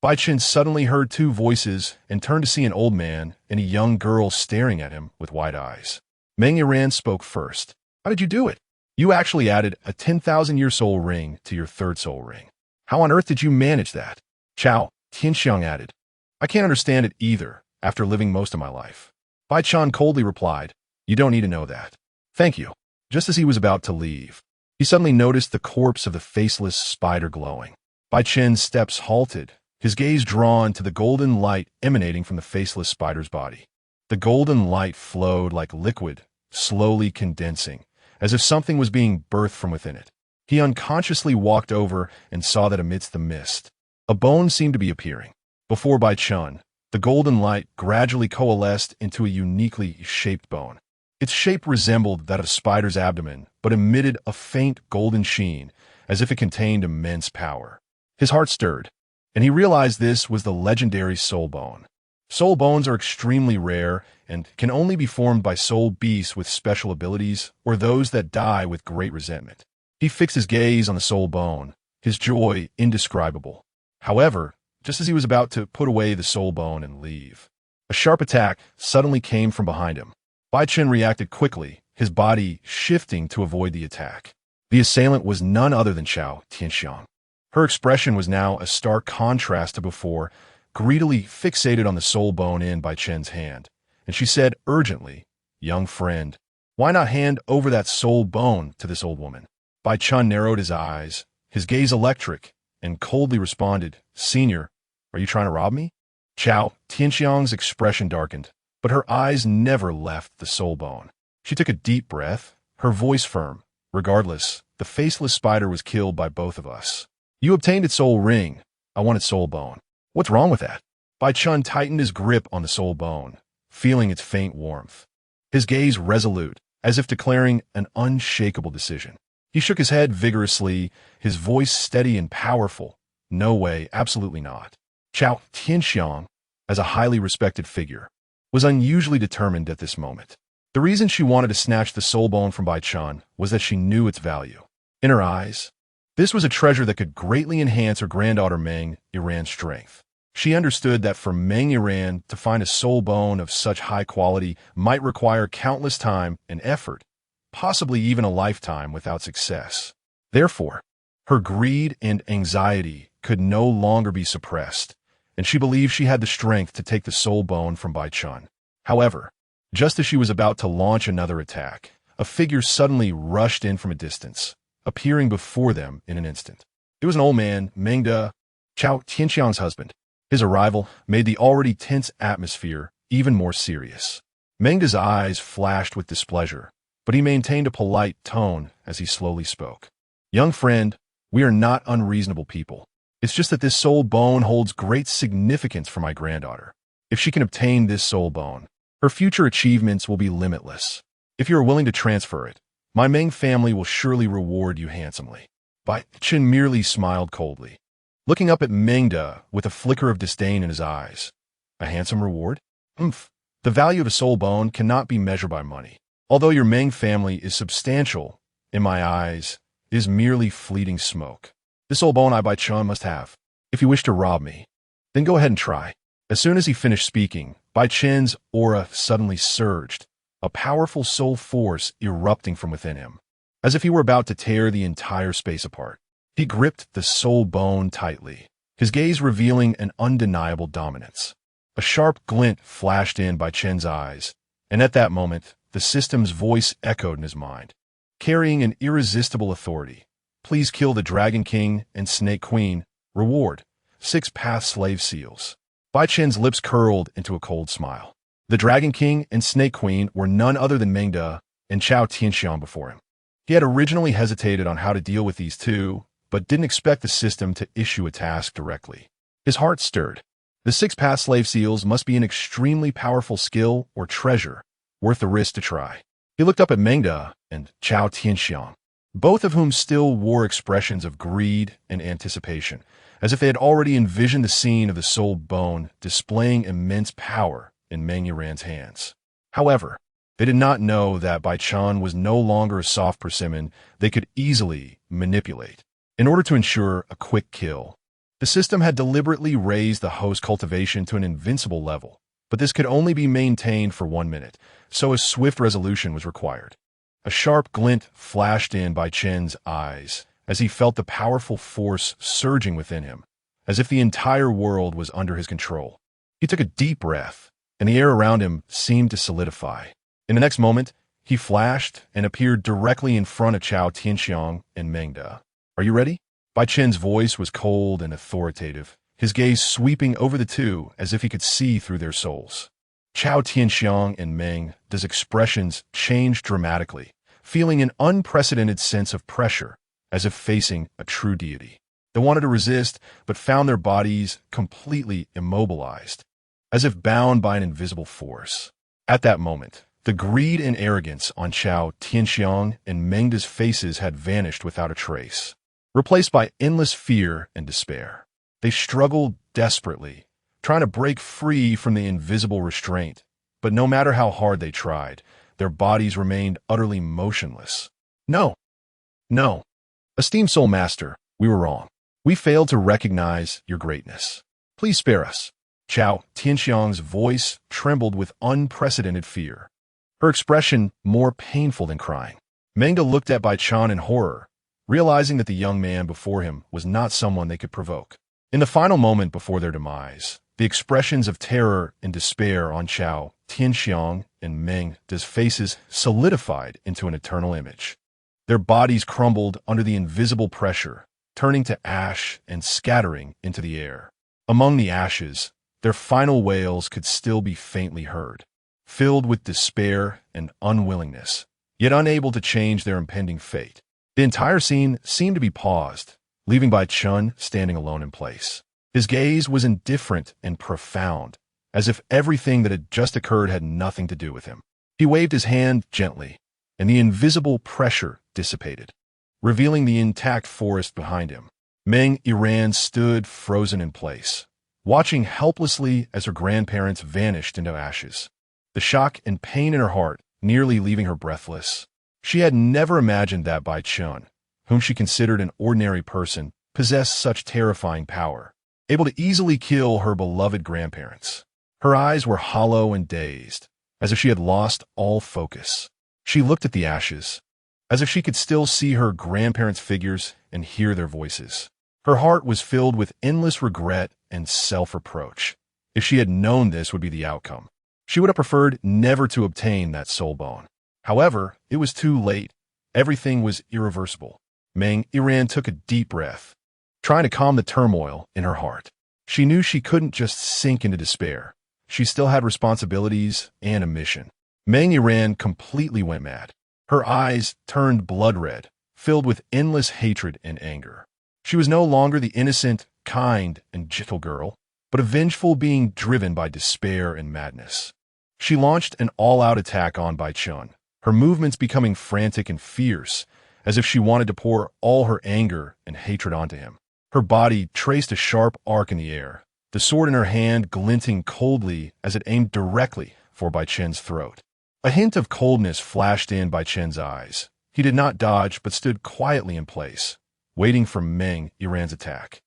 Bai Chen suddenly heard two voices and turned to see an old man and a young girl staring at him with wide eyes. Meng Yiran spoke first. How did you do it? You actually added a 10,000-year soul ring to your third soul ring. How on earth did you manage that? Chao Tianxiang added. I can't understand it either, after living most of my life. Bai Chen coldly replied, You don't need to know that. Thank you. Just as he was about to leave, he suddenly noticed the corpse of the faceless spider glowing. Bai Chen's steps halted, his gaze drawn to the golden light emanating from the faceless spider's body. The golden light flowed like liquid, slowly condensing, as if something was being birthed from within it. He unconsciously walked over and saw that amidst the mist, a bone seemed to be appearing. Before Bai Chen, the golden light gradually coalesced into a uniquely shaped bone. Its shape resembled that of a spider's abdomen, but emitted a faint golden sheen, as if it contained immense power. His heart stirred, and he realized this was the legendary soul bone. Soul bones are extremely rare and can only be formed by soul beasts with special abilities or those that die with great resentment. He fixed his gaze on the soul bone, his joy indescribable. However, just as he was about to put away the soul bone and leave, a sharp attack suddenly came from behind him. Bai Chen reacted quickly, his body shifting to avoid the attack. The assailant was none other than Chao Tianxiang. Her expression was now a stark contrast to before, greedily fixated on the soul bone in Bai Chen's hand, and she said urgently, Young friend, why not hand over that soul bone to this old woman? Bai Chen narrowed his eyes, his gaze electric, and coldly responded, Senior, are you trying to rob me? Chao Tianxiang's expression darkened, but her eyes never left the soul bone. She took a deep breath, her voice firm. Regardless, the faceless spider was killed by both of us. You obtained its soul ring. I want its soul bone. What's wrong with that? Bai Chen tightened his grip on the soul bone, feeling its faint warmth. His gaze resolute, as if declaring an unshakable decision. He shook his head vigorously, his voice steady and powerful. No way, absolutely not. Chao Tianxiang, as a highly respected figure, was unusually determined at this moment. The reason she wanted to snatch the soul bone from Bai Chen was that she knew its value. In her eyes, this was a treasure that could greatly enhance her granddaughter Meng Yiran's strength. She understood that for Meng Yiran to find a soul bone of such high quality might require countless time and effort, possibly even a lifetime without success. Therefore, her greed and anxiety could no longer be suppressed, and she believed she had the strength to take the soul bone from Bai Chen. However, just as she was about to launch another attack, a figure suddenly rushed in from a distance, appearing before them in an instant. It was an old man, Meng De, Chao Tianxiang's husband. His arrival made the already tense atmosphere even more serious. Meng De's eyes flashed with displeasure, but he maintained a polite tone as he slowly spoke. Young friend, we are not unreasonable people. It's just that this soul bone holds great significance for my granddaughter. If she can obtain this soul bone, her future achievements will be limitless. If you are willing to transfer it, my Meng family will surely reward you handsomely. Bai Chen merely smiled coldly, looking up at Meng De with a flicker of disdain in his eyes. A handsome reward? Umph. The value of a soul bone cannot be measured by money. Although your Meng family is substantial, in my eyes, it is merely fleeting smoke. This soul bone I Bai Chen must have. If you wish to rob me, then go ahead and try. As soon as he finished speaking, Bai Chen's aura suddenly surged, a powerful soul force erupting from within him, as if he were about to tear the entire space apart. He gripped the soul bone tightly, his gaze revealing an undeniable dominance. A sharp glint flashed in Bai Chen's eyes, and at that moment, the system's voice echoed in his mind, carrying an irresistible authority. Please kill the Dragon King and Snake Queen. Reward: 6 Path Slave Seals. Bai Chen's lips curled into a cold smile. The Dragon King and Snake Queen were none other than Meng De and Chao Tianxiang before him. He had originally hesitated on how to deal with these two, but didn't expect the system to issue a task directly. His heart stirred. The 6 Path Slave Seals must be an extremely powerful skill or treasure, worth the risk to try. He looked up at Meng De and Chao Tianxiang, both of whom still wore expressions of greed and anticipation, as if they had already envisioned the scene of the soul bone displaying immense power in Meng Yiran's hands. However, they did not know that Bai Chen was no longer a soft persimmon they could easily manipulate. In order to ensure a quick kill, the system had deliberately raised the host cultivation to an invincible level, but this could only be maintained for 1 minute, so a swift resolution was required. A sharp glint flashed in Bai Chen's eyes as he felt the powerful force surging within him, as if the entire world was under his control. He took a deep breath, and the air around him seemed to solidify. In the next moment, he flashed and appeared directly in front of Chao Tianxiang and Meng De. Are you ready? Bai Chen's voice was cold and authoritative, his gaze sweeping over the two as if he could see through their souls. Chao Tianxiang and Meng De's expressions changed dramatically, feeling an unprecedented sense of pressure, as if facing a true deity. They wanted to resist, but found their bodies completely immobilized, as if bound by an invisible force. At that moment, the greed and arrogance on Chao Tianxiang and Meng De's faces had vanished without a trace, replaced by endless fear and despair. They struggled desperately, trying to break free from the invisible restraint, but no matter how hard they tried, their bodies remained utterly motionless. No. Esteemed Soul Master, we were wrong. We failed to recognize your greatness. Please spare us. Chao Tianxiang's voice trembled with unprecedented fear, her expression more painful than crying. Meng De looked at Bai Chen in horror, realizing that the young man before him was not someone they could provoke. In the final moment before their demise, the expressions of terror and despair on Chao Tianxiang and Meng De's faces solidified into an eternal image. Their bodies crumbled under the invisible pressure, turning to ash and scattering into the air. Among the ashes, their final wails could still be faintly heard, filled with despair and unwillingness, yet unable to change their impending fate. The entire scene seemed to be paused, leaving Bai Chen standing alone in place. His gaze was indifferent and profound, as if everything that had just occurred had nothing to do with him. He waved his hand gently, and the invisible pressure dissipated, revealing the intact forest behind him. Meng Yiran stood frozen in place, watching helplessly as her grandparents vanished into ashes, the shock and pain in her heart nearly leaving her breathless. She had never imagined that Bai Chen, whom she considered an ordinary person, possessed such terrifying power, able to easily kill her beloved grandparents. Her eyes were hollow and dazed, as if she had lost all focus. She looked at the ashes, as if she could still see her grandparents' figures and hear their voices. Her heart was filled with endless regret and self-reproach. If she had known this would be the outcome, she would have preferred never to obtain that soul bone. However, it was too late. Everything was irreversible. Meng Yiran took a deep breath, trying to calm the turmoil in her heart. She knew she couldn't just sink into despair. She still had responsibilities and a mission. Meng Yiran completely went mad. Her eyes turned blood red, filled with endless hatred and anger. She was no longer the innocent, kind, and gentle girl, but a vengeful being driven by despair and madness. She launched an all-out attack on Bai Chen, her movements becoming frantic and fierce, as if she wanted to pour all her anger and hatred onto him. Her body traced a sharp arc in the air, the sword in her hand glinting coldly as it aimed directly for Bai Chen's throat. A hint of coldness flashed in Bai Chen's eyes. He did not dodge but stood quietly in place, waiting for Meng Yiran's attack.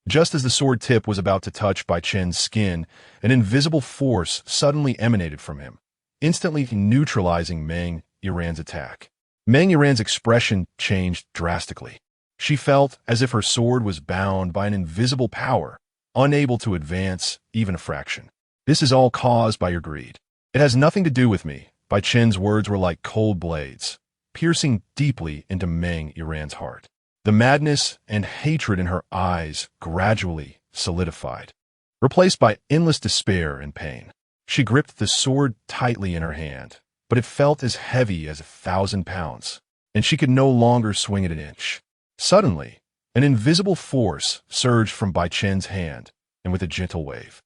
Just as the sword tip was about to touch Bai Chen's skin, an invisible force suddenly emanated from him, instantly neutralizing Meng Yiran's attack. Meng Yiran's expression changed drastically. She felt as if her sword was bound by an invisible power, unable to advance even a fraction. "This is all caused by your greed. It has nothing to do with me." Bai Chen's words were like cold blades, piercing deeply into Meng Yiran's heart. The madness and hatred in her eyes gradually solidified, replaced by endless despair and pain. She gripped the sword tightly in her hand, but it felt as heavy as 1,000 pounds, and she could no longer swing it an inch. Suddenly, an invisible force surged from Bai Chen's hand, and with a gentle wave,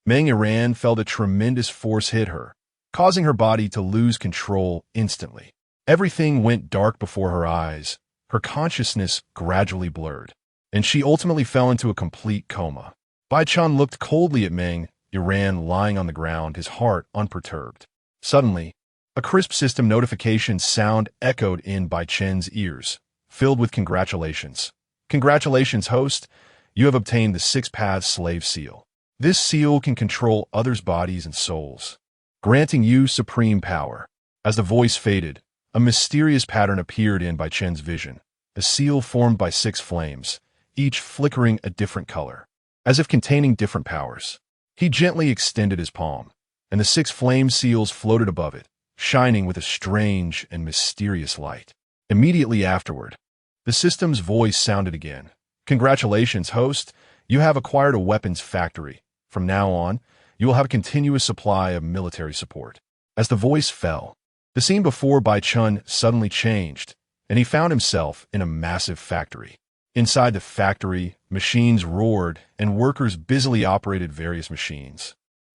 Meng Yiran felt a tremendous force hit her, causing her body to lose control instantly. Everything went dark before her eyes. Her consciousness gradually blurred, and she ultimately fell into a complete coma. Bai Chen looked coldly at Meng Yiran lying on the ground, his heart unperturbed. Suddenly, a crisp system notification sound echoed in Bai Chen's ears, filled with congratulations. "Congratulations, host. You have obtained the 6-path slave seal. This seal can control others' bodies and souls, granting you supreme power." As the voice faded, a mysterious pattern appeared in Bai Chen's vision, a seal formed by 6 flames, each flickering a different color, as if containing different powers. He gently extended his palm, and the 6 flame seals floated above it, shining with a strange and mysterious light. Immediately afterward, the system's voice sounded again. "Congratulations, host. You have acquired a weapons factory. From now on, you will have a continuous supply of military support." As the voice fell, the scene before Bai Chen suddenly changed, and he found himself in a massive factory. Inside the factory, machines roared, and workers busily operated various machines,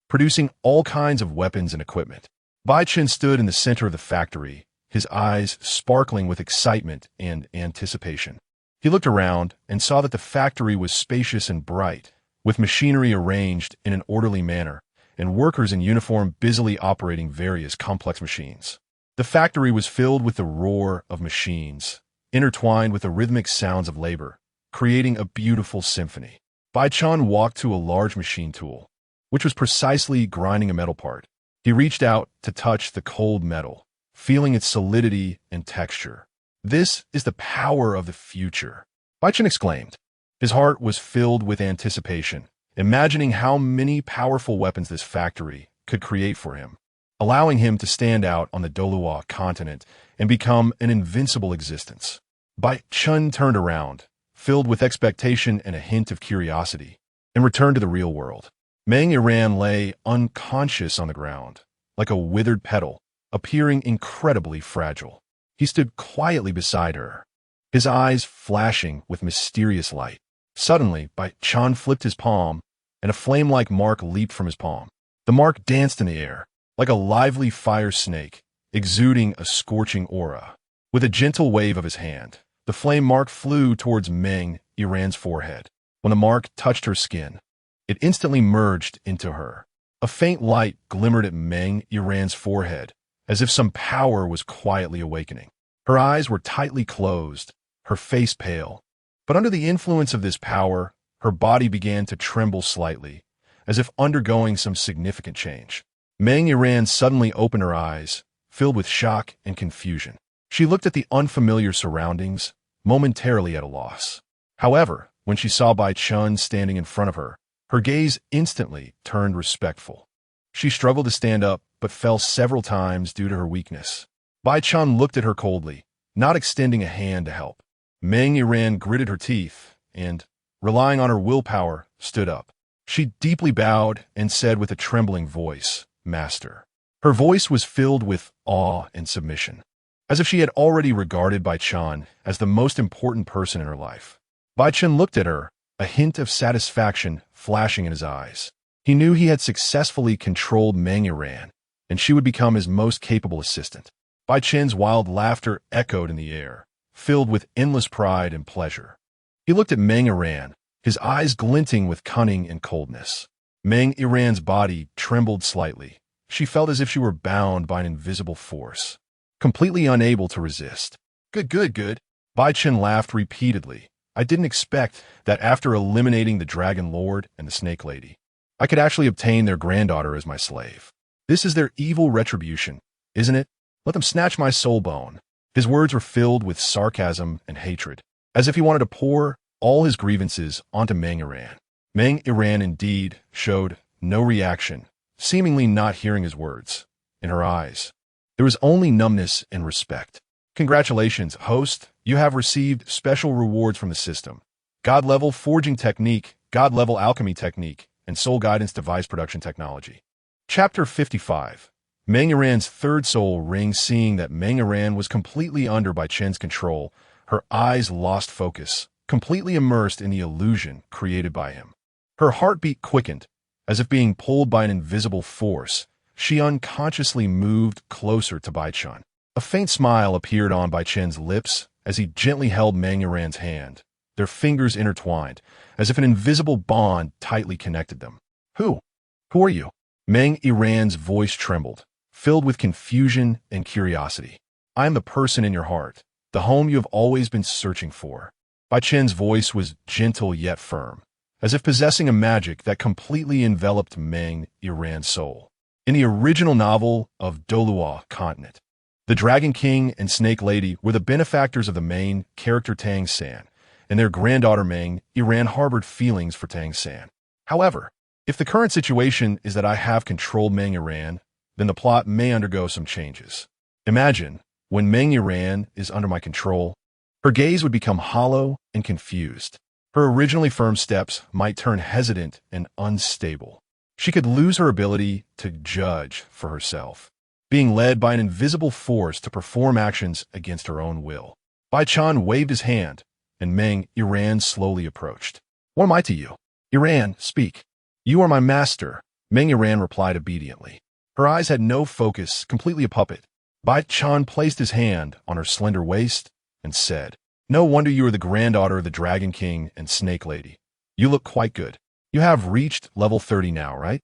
producing all kinds of weapons and equipment. Bai Chen stood in the center of the factory, his eyes sparkling with excitement and anticipation. He looked around and saw that the factory was spacious and bright, with machinery arranged in an orderly manner, and workers in uniform busily operating various complex machines. The factory was filled with the roar of machines, intertwined with the rhythmic sounds of labor, creating a beautiful symphony. Bai Chen walked to a large machine tool, which was precisely grinding a metal part. He reached out to touch the cold metal, feeling its solidity and texture. "This is the power of the future," Bai Chen exclaimed. His heart was filled with anticipation, imagining how many powerful weapons this factory could create for him, allowing him to stand out on the Douluo continent and become an invincible existence. Bai Chen turned around, filled with expectation and a hint of curiosity, and returned to the real world. Meng Yiran lay unconscious on the ground, like a withered petal, appearing incredibly fragile. He stood quietly beside her, his eyes flashing with mysterious light. Suddenly, Bai Chen flipped his palm, and a flame-like mark leaped from his palm. The mark danced in the air, like a lively fire snake, exuding a scorching aura. With a gentle wave of his hand, the flame mark flew towards Meng Yiran's forehead. When the mark touched her skin, it instantly merged into her. A faint light glimmered at Meng Yiran's forehead, as if some power was quietly awakening. Her eyes were tightly closed, her face pale. But under the influence of this power, her body began to tremble slightly, as if undergoing some significant change. Meng Yiran suddenly opened her eyes, filled with shock and confusion. She looked at the unfamiliar surroundings, momentarily at a loss. However, when she saw Bai Chen standing in front of her, her gaze instantly turned respectful. She struggled to stand up, but fell several times due to her weakness. Bai Chen looked at her coldly, not extending a hand to help. Meng Yiran gritted her teeth and, relying on her willpower, stood up. She deeply bowed and said with a trembling voice, "Master." Her voice was filled with awe and submission, as if she had already regarded Bai Chen as the most important person in her life. Bai Chen looked at her, a hint of satisfaction flashing in his eyes. He knew he had successfully controlled Meng Yiran, and she would become his most capable assistant. Bai Chen's wild laughter echoed in the air, filled with endless pride and pleasure. He looked at Meng Yiran, his eyes glinting with cunning and coldness. Meng Yiran's body trembled slightly. She felt as if she were bound by an invisible force, completely unable to resist. Good. Bai Chen laughed repeatedly. I didn't expect that after eliminating the Dragon Lord and the Snake Lady, I could actually obtain their granddaughter as my slave. This is their evil retribution, isn't it? Let them snatch my soul bone. His words were filled with sarcasm and hatred, as if he wanted to pour all his grievances onto Meng Yiran. Meng Yiran indeed showed no reaction, seemingly not hearing his words. In her eyes, there was only numbness and respect. Congratulations, host. You have received special rewards from the system. God-level forging technique, God-level alchemy technique, and soul guidance device production technology. Chapter 55. Meng Yiran's third soul ring. Seeing that Meng Yiran was completely under Bai Chen's control, her eyes lost focus, completely immersed in the illusion created by him. Her heartbeat quickened, as if being pulled by an invisible force. She unconsciously moved closer to Bai Chen. A faint smile appeared on Bai Chen's lips as he gently held Meng Yiran's hand, their fingers intertwined, as if an invisible bond tightly connected them. Who are you? Meng Yiran's voice trembled, filled with confusion and curiosity. I am the person in your heart, the home you have always been searching for. Bai Chen's voice was gentle yet firm, as if possessing a magic that completely enveloped Meng Yiran's soul. In the original novel of Douluo continent, the Dragon King and Snake Lady were the benefactors of the main character Tang San, and their granddaughter Meng Yiran harbored feelings for Tang San. However, if the current situation is that I have controlled Meng Yiran, then the plot may undergo some changes. Imagine, when Meng Yiran is under my control, her gaze would become hollow and confused. Her originally firm steps might turn hesitant and unstable. She could lose her ability to judge for herself, being led by an invisible force to perform actions against her own will. Bai Chen waved his hand, and Meng Yiran slowly approached. What am I to you? Yiran, speak. You are my master, Meng Yiran replied obediently. Her eyes had no focus, completely a puppet. Bai Chen placed his hand on her slender waist and said, No wonder you are the granddaughter of the Dragon King and Snake Lady. You look quite good. You have reached level 30 now, right?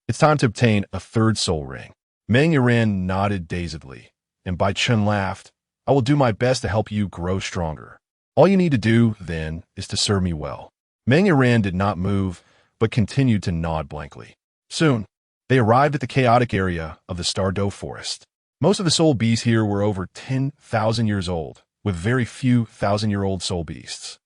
It's time to obtain a third soul ring. Meng Yiran nodded dazedly, and Bai Chen laughed. I will do my best to help you grow stronger. All you need to do, then, is to serve me well. Meng Yiran did not move, but continued to nod blankly. Soon, they arrived at the chaotic area of the Stardow Forest. Most of the soul beasts here were over 10,000 years old, with very few thousand-year-old soul beasts.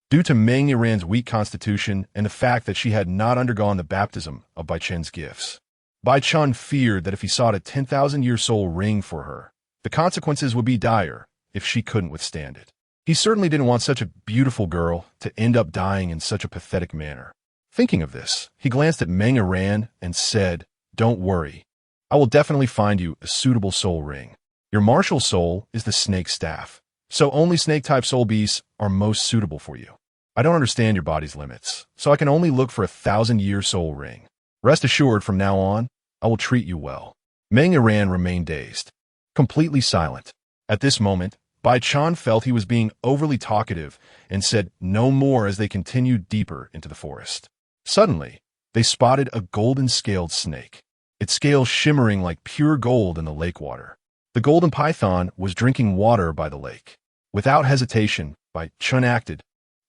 Due to Meng Yiran's weak constitution and the fact that she had not undergone the baptism of Bai Chen's gifts, Bai Chen feared that if he sought a 10,000-year soul ring for her, the consequences would be dire if she couldn't withstand it. He certainly didn't want such a beautiful girl to end up dying in such a pathetic manner. Thinking of this, he glanced at Meng Yiran and said, Don't worry. I will definitely find you a suitable soul ring. Your martial soul is the snake staff, so only snake-type soul beasts are most suitable for you. I don't understand your body's limits, so I can only look for a 1,000-year soul ring. Rest assured, from now on, I will treat you well. Meng Yiran remained dazed, completely silent. At this moment, Bai Chen felt he was being overly talkative and said no more as they continued deeper into the forest. Suddenly, they spotted a golden-scaled snake, its scales shimmering like pure gold in the lake water. The golden python was drinking water by the lake. Without hesitation, Bai Chen acted,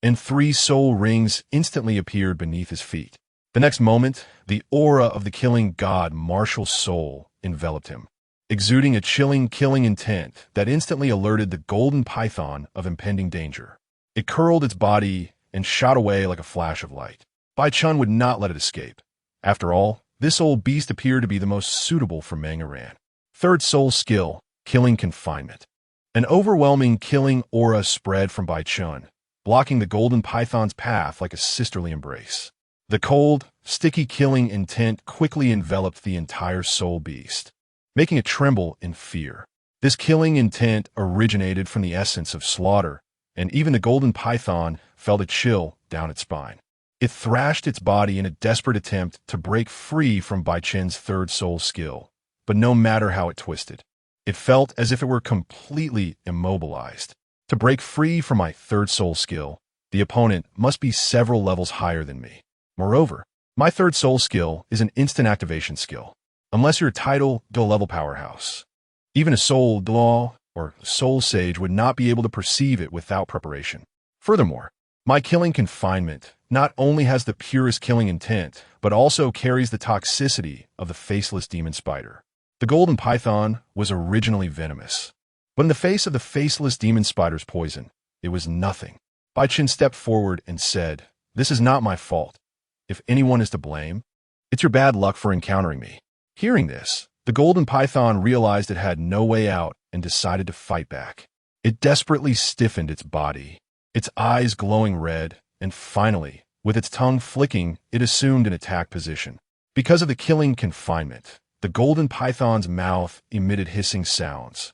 and 3 soul rings instantly appeared beneath his feet. The next moment, the aura of the killing god martial soul enveloped him. exuding a chilling, killing intent that instantly alerted the golden python of impending danger. It curled its body and shot away like a flash of light. Bai Chen would not let it escape. After all, this old beast appeared to be the most suitable for Meng Iran. Third soul skill, killing confinement. An overwhelming killing aura spread from Bai Chen, blocking the golden python's path like a sisterly embrace. The cold, sticky killing intent quickly enveloped the entire soul beast, making it tremble in fear. This killing intent originated from the essence of slaughter, and even the golden python felt a chill down its spine. It thrashed its body in a desperate attempt to break free from Bai Chen's third soul skill, but no matter how it twisted, it felt as if it were completely immobilized. To break free from my third soul skill, the opponent must be several levels higher than me. Moreover, my third soul skill is an instant activation skill, unless you're a title Douluo level powerhouse. Even a soul Douluo or soul sage would not be able to perceive it without preparation. Furthermore, my killing confinement not only has the purest killing intent, but also carries the toxicity of the faceless demon spider. The golden python was originally venomous, but in the face of the faceless demon spider's poison, it was nothing. Bai Chen stepped forward and said, "This is not my fault. If anyone is to blame, it's your bad luck for encountering me." Hearing this, the golden python realized it had no way out and decided to fight back. It desperately stiffened its body, its eyes glowing red, and finally, with its tongue flicking, it assumed an attack position. Because of the killing confinement, the golden python's mouth emitted hissing sounds,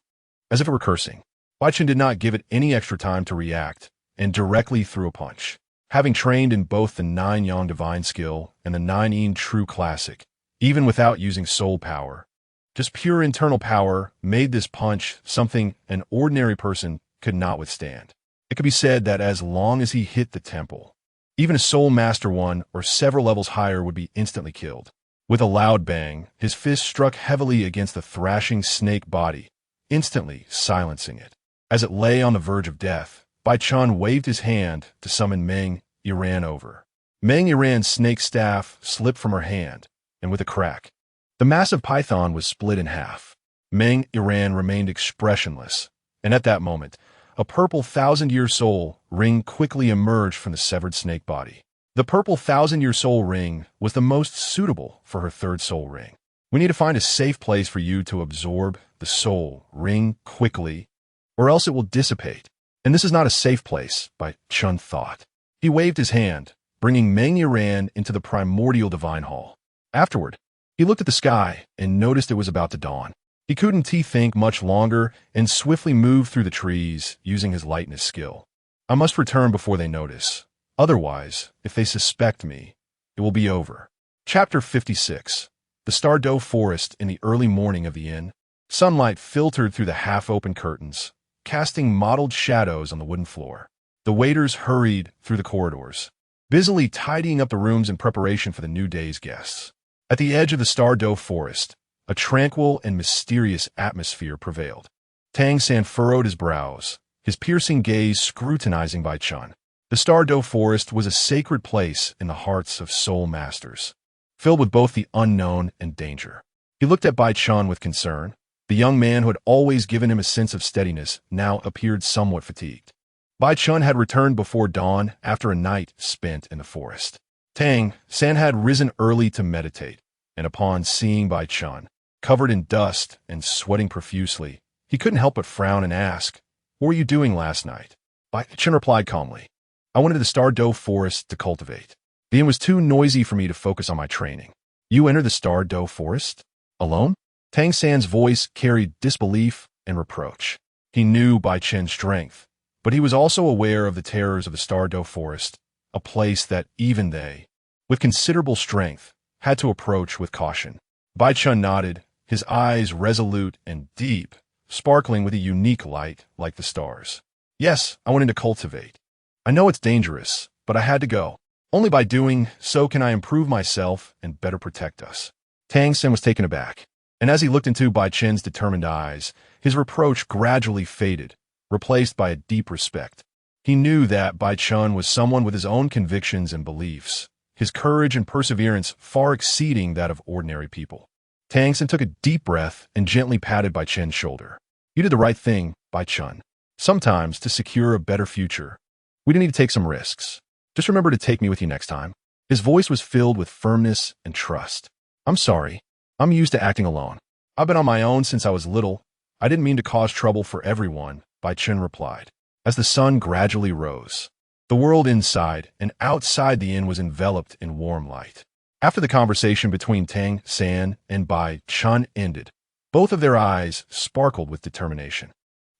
as if it were cursing. Bai Chen did not give it any extra time to react, and directly threw a punch. Having trained in both the 9 Yang Divine skill and the 9 Yin True Classic, even without using soul power, just pure internal power made this punch something an ordinary person could not withstand. It could be said that as long as he hit the temple, even a Soul Master 1 or several levels higher would be instantly killed. With a loud bang, his fist struck heavily against the thrashing snake body, instantly silencing it. As it lay on the verge of death, Bai Chen waved his hand to summon Meng Iran over. Meng Iran's snake staff slipped from her hand, and with a crack, the massive python was split in half. Meng Iran remained expressionless, and at that moment, a purple 1,000-year soul ring quickly emerged from the severed snake body. The purple 1,000-year soul ring was the most suitable for her third soul ring. We need to find a safe place for you to absorb the soul ring quickly, or else it will dissipate. And this is not a safe place, Bai Chen thought. He waved his hand, bringing Meng Iran into the primordial divine hall. Afterward, he looked at the sky and noticed it was about to dawn. He couldn't think much longer and swiftly moved through the trees using his lightness skill. I must return before they notice. Otherwise, if they suspect me, it will be over. Chapter 56. The Douluo forest in the early morning of the inn. Sunlight filtered through the half-open curtains, casting mottled shadows on the wooden floor. The waiters hurried through the corridors, busily tidying up the rooms in preparation for the new day's guests. At the edge of the Douluo forest, a tranquil and mysterious atmosphere prevailed. Tang San furrowed his brows, his piercing gaze scrutinizing Bai Chen. The Douluo forest was a sacred place in the hearts of soul masters, filled with both the unknown and danger. He looked at Bai Chen with concern. The young man who had always given him a sense of steadiness now appeared somewhat fatigued. Bai Chen had returned before dawn after a night spent in the forest. Tang San had risen early to meditate, and upon seeing Bai Chen, covered in dust and sweating profusely, he couldn't help but frown and ask, "What were you doing last night?" Bai Chen replied calmly, "I went to the Douluo forest to cultivate. The inn was too noisy for me to focus on my training." "You entered the Douluo forest? Alone?" Tang San's voice carried disbelief and reproach. He knew Bai Chen's strength, but he was also aware of the terrors of the Douluo forest, a place that even they, with considerable strength, had to approach with caution. Bai Chen nodded, his eyes resolute and deep, sparkling with a unique light like the stars. "Yes, I went in to cultivate. I know it's dangerous, but I had to go. Only by doing so can I improve myself and better protect us." Tang San was taken aback, and as he looked into Bai Chen's determined eyes, his reproach gradually faded, replaced by a deep respect. He knew that Bai Chen was someone with his own convictions and beliefs, his courage and perseverance far exceeding that of ordinary people. Tang San took a deep breath and gently patted Bai Chen's shoulder. You did the right thing, Bai Chen. Sometimes, to secure a better future, we do need to take some risks. Just remember to take me with you next time. His voice was filled with firmness and trust. I'm sorry. I'm used to acting alone. I've been on my own since I was little. I didn't mean to cause trouble for everyone, Bai Chen replied. As the sun gradually rose, the world inside and outside the inn was enveloped in warm light. After the conversation between Tang San and Bai Chen ended, both of their eyes sparkled with determination.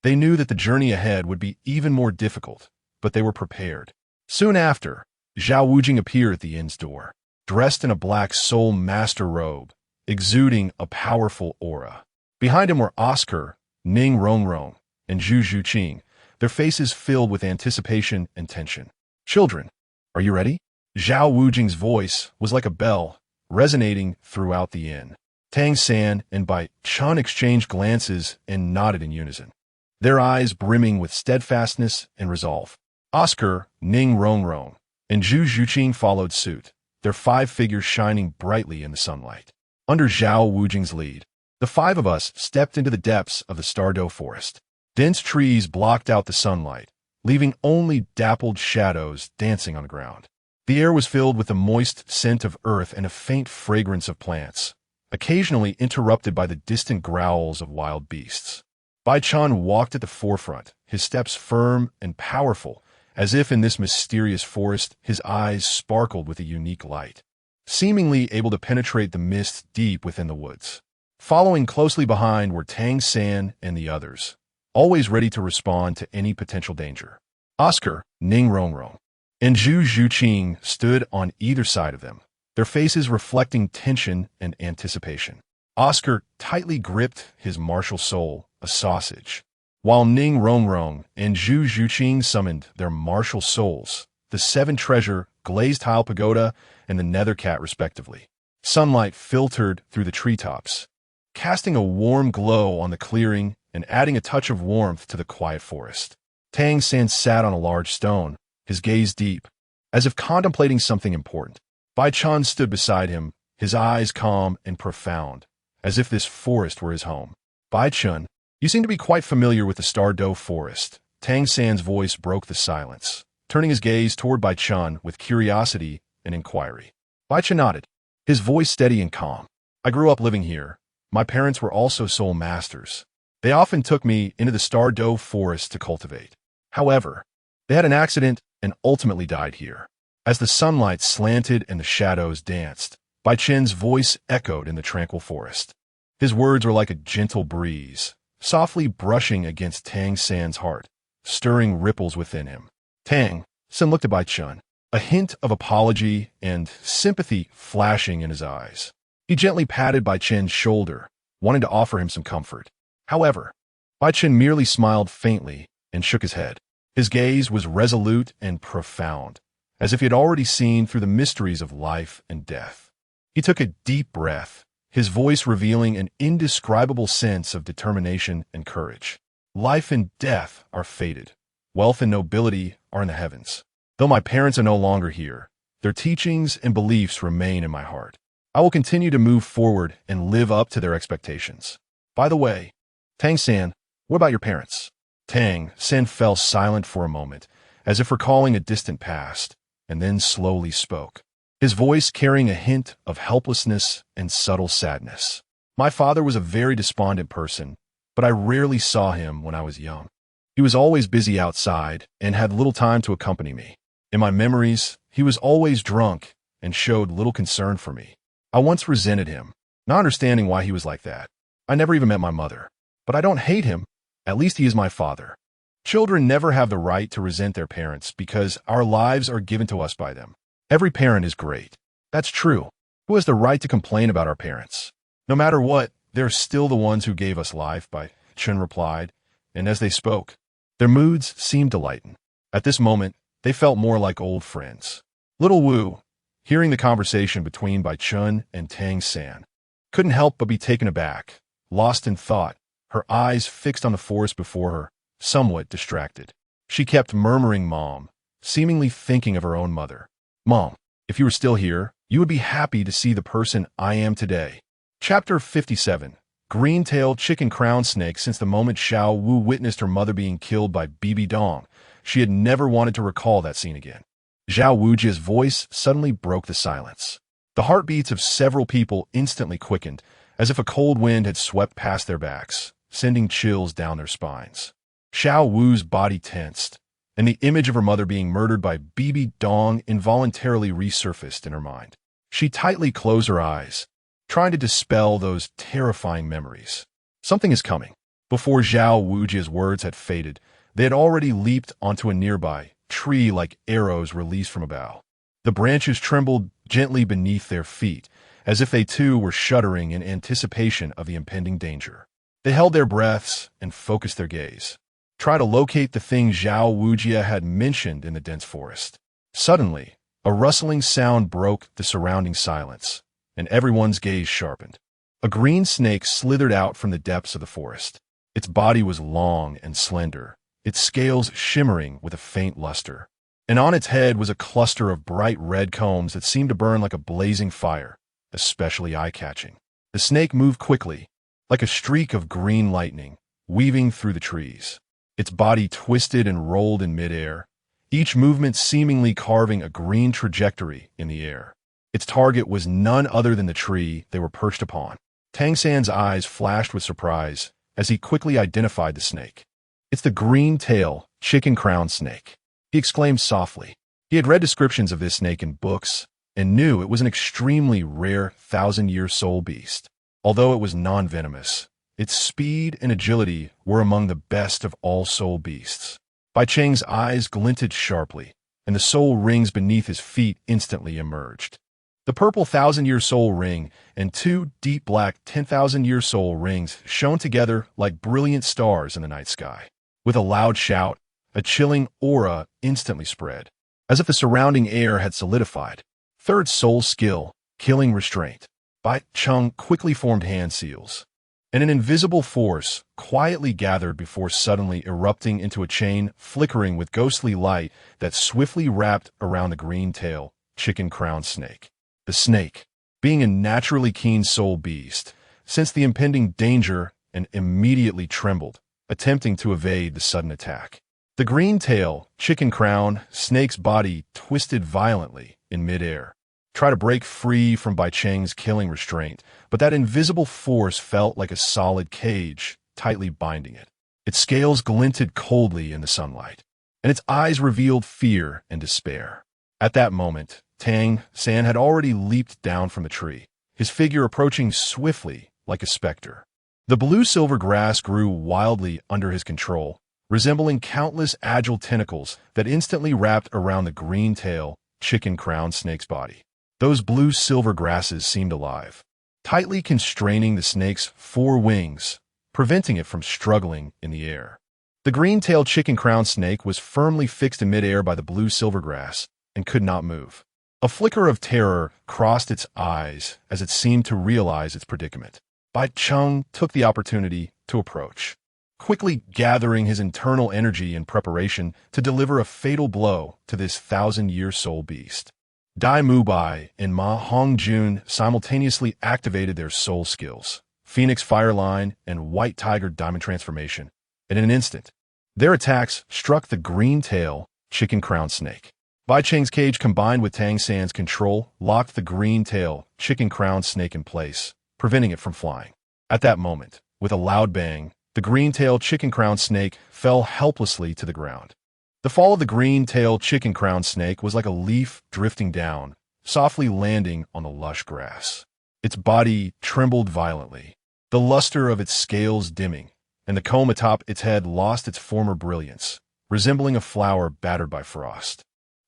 They knew that the journey ahead would be even more difficult, but they were prepared. Soon after, Zhao Wujing appeared at the inn's door, dressed in a black soul master robe, exuding a powerful aura. Behind him were Oscar, Ning Rongrong, and Zhu Zhuqing, their faces filled with anticipation and tension. Children, are you ready? Zhao Wujing's voice was like a bell, resonating throughout the inn. Tang San and Bai Chen exchanged glances and nodded in unison, their eyes brimming with steadfastness and resolve. Oscar, Ning Rongrong, and Zhu Zhuqing followed suit, their 5 figures shining brightly in the sunlight. Under Zhao Wujing's lead, the 5 of us stepped into the depths of the Stardo forest. Dense trees blocked out the sunlight, leaving only dappled shadows dancing on the ground. The air was filled with the moist scent of earth and a faint fragrance of plants, occasionally interrupted by the distant growls of wild beasts. Bai Chen walked at the forefront, his steps firm and powerful, as if in this mysterious forest his eyes sparkled with a unique light, seemingly able to penetrate the mist deep within the woods. Following closely behind were Tang San and the others, always ready to respond to any potential danger. Oscar, Ning Rongrong, and Zhu Zhuqing stood on either side of them, their faces reflecting tension and anticipation. Oscar tightly gripped his martial soul, a sausage, while Ning Rongrong and Zhu Zhuqing summoned their martial souls, the 7 treasure, glazed tile pagoda, and the nether cat respectively. Sunlight filtered through the treetops, casting a warm glow on the clearing and adding a touch of warmth to the quiet forest. Tang San sat on a large stone, his gaze deep, as if contemplating something important. Bai Chen stood beside him, his eyes calm and profound, as if this forest were his home. Bai Chen, you seem to be quite familiar with the Stardo forest. Tang San's voice broke the silence, turning his gaze toward Bai Chen with curiosity and inquiry. Bai Chen nodded, his voice steady and calm. I grew up living here. My parents were also soul masters. They often took me into the Stardo forest to cultivate. However, they had an accident and ultimately died here. As the sunlight slanted and the shadows danced, Bai Chen's voice echoed in the tranquil forest. His words were like a gentle breeze, softly brushing against Tang San's heart, stirring ripples within him. Tang San looked at Bai Chen, a hint of apology and sympathy flashing in his eyes. He gently patted Bai Chen's shoulder, wanting to offer him some comfort. However, Bai Chen merely smiled faintly and shook his head. His gaze was resolute and profound, as if he had already seen through the mysteries of life and death. He took a deep breath, his voice revealing an indescribable sense of determination and courage. Life and death are fated. Wealth and nobility are in the heavens. Though my parents are no longer here, their teachings and beliefs remain in my heart. I will continue to move forward and live up to their expectations. By the way, Tang San, what about your parents? Tang San fell silent for a moment, as if recalling a distant past, and then slowly spoke, his voice carrying a hint of helplessness and subtle sadness. My father was a very despondent person, but I rarely saw him when I was young. He was always busy outside and had little time to accompany me. In my memories, he was always drunk and showed little concern for me. I once resented him, not understanding why he was like that. I never even met my mother, but I don't hate him. At least he is my father. Children never have the right to resent their parents because our lives are given to us by them. Every parent is great. That's true. Who has the right to complain about our parents? No matter what, they're still the ones who gave us life, Bai Chen replied, and as they spoke, their moods seemed to lighten. At this moment, they felt more like old friends. Little Wu, hearing the conversation between Bai Chen and Tang San, couldn't help but be taken aback, lost in thought, her eyes fixed on the forest before her, somewhat distracted. She kept murmuring Mom, seemingly thinking of her own mother. Mom, if you were still here, you would be happy to see the person I am today. Chapter 57. Green-tailed chicken crown snake. Since the moment Xiao Wu witnessed her mother being killed by Bibi Dong, she had never wanted to recall that scene again. Zhao Wujia's voice suddenly broke the silence. The heartbeats of several people instantly quickened, as if a cold wind had swept past their backs, sending chills down their spines. Xiao Wu's body tensed, and the image of her mother being murdered by Bibi Dong involuntarily resurfaced in her mind. She tightly closed her eyes, trying to dispel those terrifying memories. Something is coming. Before Zhao Wujia's words had faded, they had already leaped onto a nearby tree like arrows released from a bow. The branches trembled gently beneath their feet, as if they too were shuddering in anticipation of the impending danger. They held their breaths and focused their gaze, trying to locate the thing Zhao Wujia had mentioned in the dense forest. Suddenly, a rustling sound broke the surrounding silence, and everyone's gaze sharpened. A green snake slithered out from the depths of the forest. Its body was long and slender, its scales shimmering with a faint luster. And on its head was a cluster of bright red combs that seemed to burn like a blazing fire, especially eye-catching. The snake moved quickly, like a streak of green lightning, weaving through the trees. Its body twisted and rolled in midair, each movement seemingly carving a green trajectory in the air. Its target was none other than the tree they were perched upon. Tang San's eyes flashed with surprise as he quickly identified the snake. "It's the green-tail, chicken-crown snake," he exclaimed softly. He had read descriptions of this snake in books and knew it was an extremely rare thousand-year soul beast. Although it was non-venomous, its speed and agility were among the best of all soul beasts. Bai Chen's eyes glinted sharply, and the soul rings beneath his feet instantly emerged. The purple thousand-year soul ring and two deep black 10,000-year soul rings shone together like brilliant stars in the night sky. With a loud shout, a chilling aura instantly spread, as if the surrounding air had solidified. Third soul skill, killing restraint. Bai Chen quickly formed hand seals, and an invisible force quietly gathered before suddenly erupting into a chain flickering with ghostly light that swiftly wrapped around the green-tail, chicken-crown snake. The snake, being a naturally keen soul beast, sensed the impending danger and immediately trembled, attempting to evade the sudden attack. The green-tail, chicken-crown snake's body twisted violently in midair, tried to break free from Bai Chen's killing restraint, but that invisible force felt like a solid cage, tightly binding it. Its scales glinted coldly in the sunlight, and its eyes revealed fear and despair. At that moment, Tang San had already leaped down from the tree, his figure approaching swiftly like a specter. The blue-silver grass grew wildly under his control, resembling countless agile tentacles that instantly wrapped around the green-tail, chicken-crown snake's body. Those blue-silver grasses seemed alive, tightly constraining the snake's four wings, preventing it from struggling in the air. The green-tailed chicken-crown snake was firmly fixed in midair by the blue-silver grass and could not move. A flicker of terror crossed its eyes as it seemed to realize its predicament. Bai Chen took the opportunity to approach, quickly gathering his internal energy in preparation to deliver a fatal blow to this thousand-year soul beast. Dai Mubai and Ma Hongjun simultaneously activated their soul skills, Phoenix Fireline and White Tiger Diamond Transformation, and in an instant, their attacks struck the green-tail, chicken-crown snake. Bai Chen's cage combined with Tang San's control locked the green-tail, chicken-crown snake in place, preventing it from flying. At that moment, with a loud bang, the green-tailed chicken-crown snake fell helplessly to the ground. The fall of the green-tailed chicken-crown snake was like a leaf drifting down, softly landing on the lush grass. Its body trembled violently, the luster of its scales dimming, and the comb atop its head lost its former brilliance, resembling a flower battered by frost.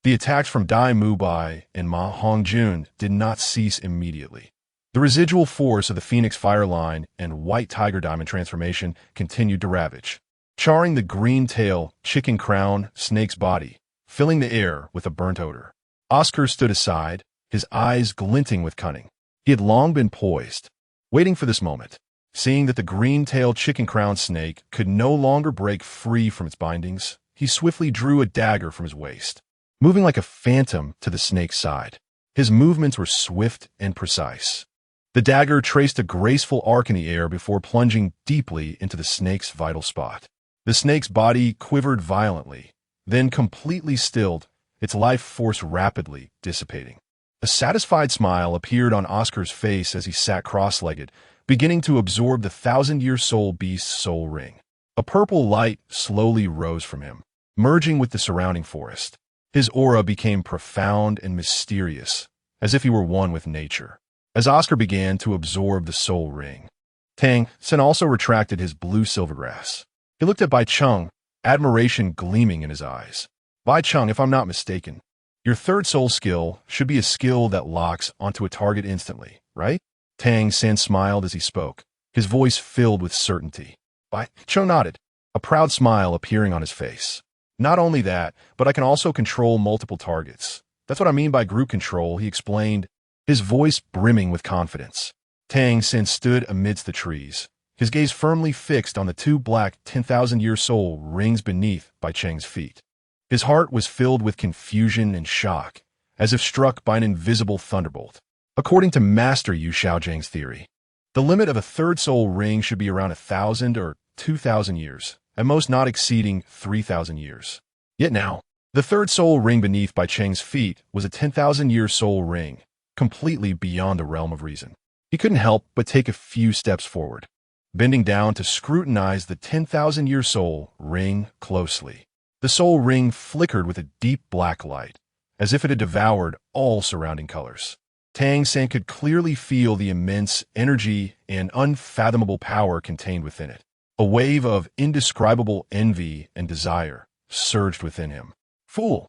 The attacks from Dai Mubai and Ma Hongjun did not cease immediately. The residual force of the Phoenix Fireline and White Tiger Diamond Transformation continued to ravage, charring the green-tail, chicken-crown snake's body, filling the air with a burnt odor. Oscar stood aside, his eyes glinting with cunning. He had long been poised, waiting for this moment. Seeing that the green-tailed chicken-crown snake could no longer break free from its bindings, he swiftly drew a dagger from his waist, moving like a phantom to the snake's side. His movements were swift and precise, The dagger traced a graceful arc in the air before plunging deeply into the snake's vital spot. The snake's body quivered violently, then completely stilled, its life force rapidly dissipating. A satisfied smile appeared on Oscar's face as he sat cross-legged, beginning to absorb the thousand-year soul beast's soul ring. A purple light slowly rose from him, merging with the surrounding forest. His aura became profound and mysterious, as if he were one with nature. As Oscar began to absorb the soul ring, Tang San also retracted his blue silvergrass. He looked at Bai Chen, admiration gleaming in his eyes. Bai Chen, if I'm not mistaken, your third soul skill should be a skill that locks onto a target instantly, right? Tang San smiled as he spoke, his voice filled with certainty. Bai Chen nodded, a proud smile appearing on his face. Not only that, but I can also control multiple targets. That's what I mean by group control, he explained, his voice brimming with confidence. Tang San stood amidst the trees, his gaze firmly fixed on the two black 10,000-year soul rings beneath Bai Chen's feet. His heart was filled with confusion and shock, as if struck by an invisible thunderbolt. According to Master Yu Xiaojing's theory, the limit of a third soul ring should be around 1,000 or 2,000 years, at most not exceeding 3,000 years. Yet now, the third soul ring beneath Bai Chen's feet was a 10,000-year soul ring, completely beyond the realm of reason. He couldn't help but take a few steps forward, bending down to scrutinize the 10,000-year soul ring closely. The soul ring flickered with a deep black light, as if it had devoured all surrounding colors. Tang San could clearly feel the immense energy and unfathomable power contained within it. A wave of indescribable envy and desire surged within him. Fool!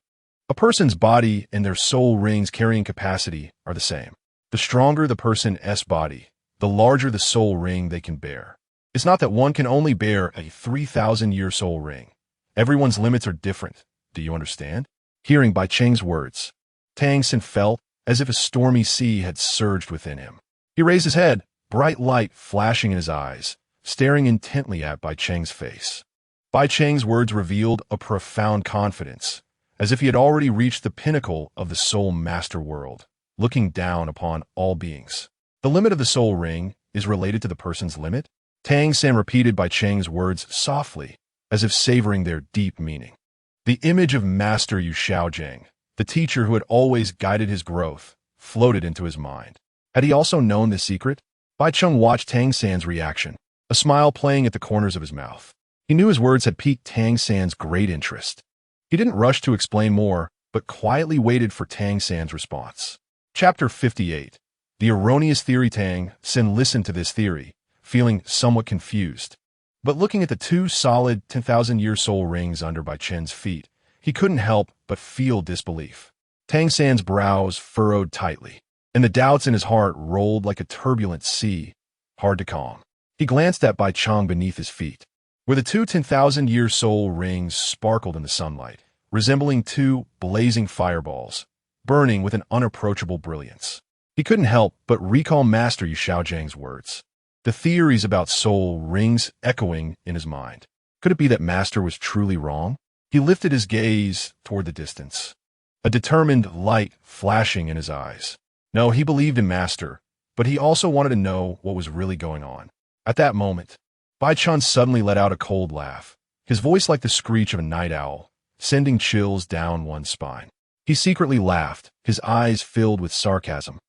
A person's body and their soul ring's carrying capacity are the same. The stronger the person's body, the larger the soul ring they can bear. It's not that one can only bear a 3,000-year soul ring. Everyone's limits are different. Do you understand? Hearing Bai Chen's words, Tang San felt as if a stormy sea had surged within him. He raised his head, bright light flashing in his eyes, staring intently at Bai Chen's face. Bai Chen's words revealed a profound confidence, as if he had already reached the pinnacle of the soul master world, looking down upon all beings. The limit of the soul ring is related to the person's limit? Tang San repeated Bai Chen's words softly, as if savoring their deep meaning. The image of Master Yu Xiaojing, the teacher who had always guided his growth, floated into his mind. Had he also known this secret? Bai Chen watched Tang San's reaction, a smile playing at the corners of his mouth. He knew his words had piqued Tang San's great interest. He didn't rush to explain more, but quietly waited for Tang San's response. Chapter 58. The Erroneous Theory. Tang San listened to this theory, feeling somewhat confused. But looking at the two solid 10,000-year soul rings under Bai Chen's feet, he couldn't help but feel disbelief. Tang San's brows furrowed tightly, and the doubts in his heart rolled like a turbulent sea, hard to calm. He glanced at Bai Chen beneath his feet, where the two 10,000-year soul rings sparkled in the sunlight, resembling two blazing fireballs, burning with an unapproachable brilliance. He couldn't help but recall Master Yu Xiaojing's words, the theories about soul rings echoing in his mind. Could it be that Master was truly wrong? He lifted his gaze toward the distance, a determined light flashing in his eyes. No, he believed in Master, but he also wanted to know what was really going on. At that moment, Bai Chen suddenly let out a cold laugh, his voice like the screech of a night owl, sending chills down one's spine. He secretly laughed, his eyes filled with sarcasm.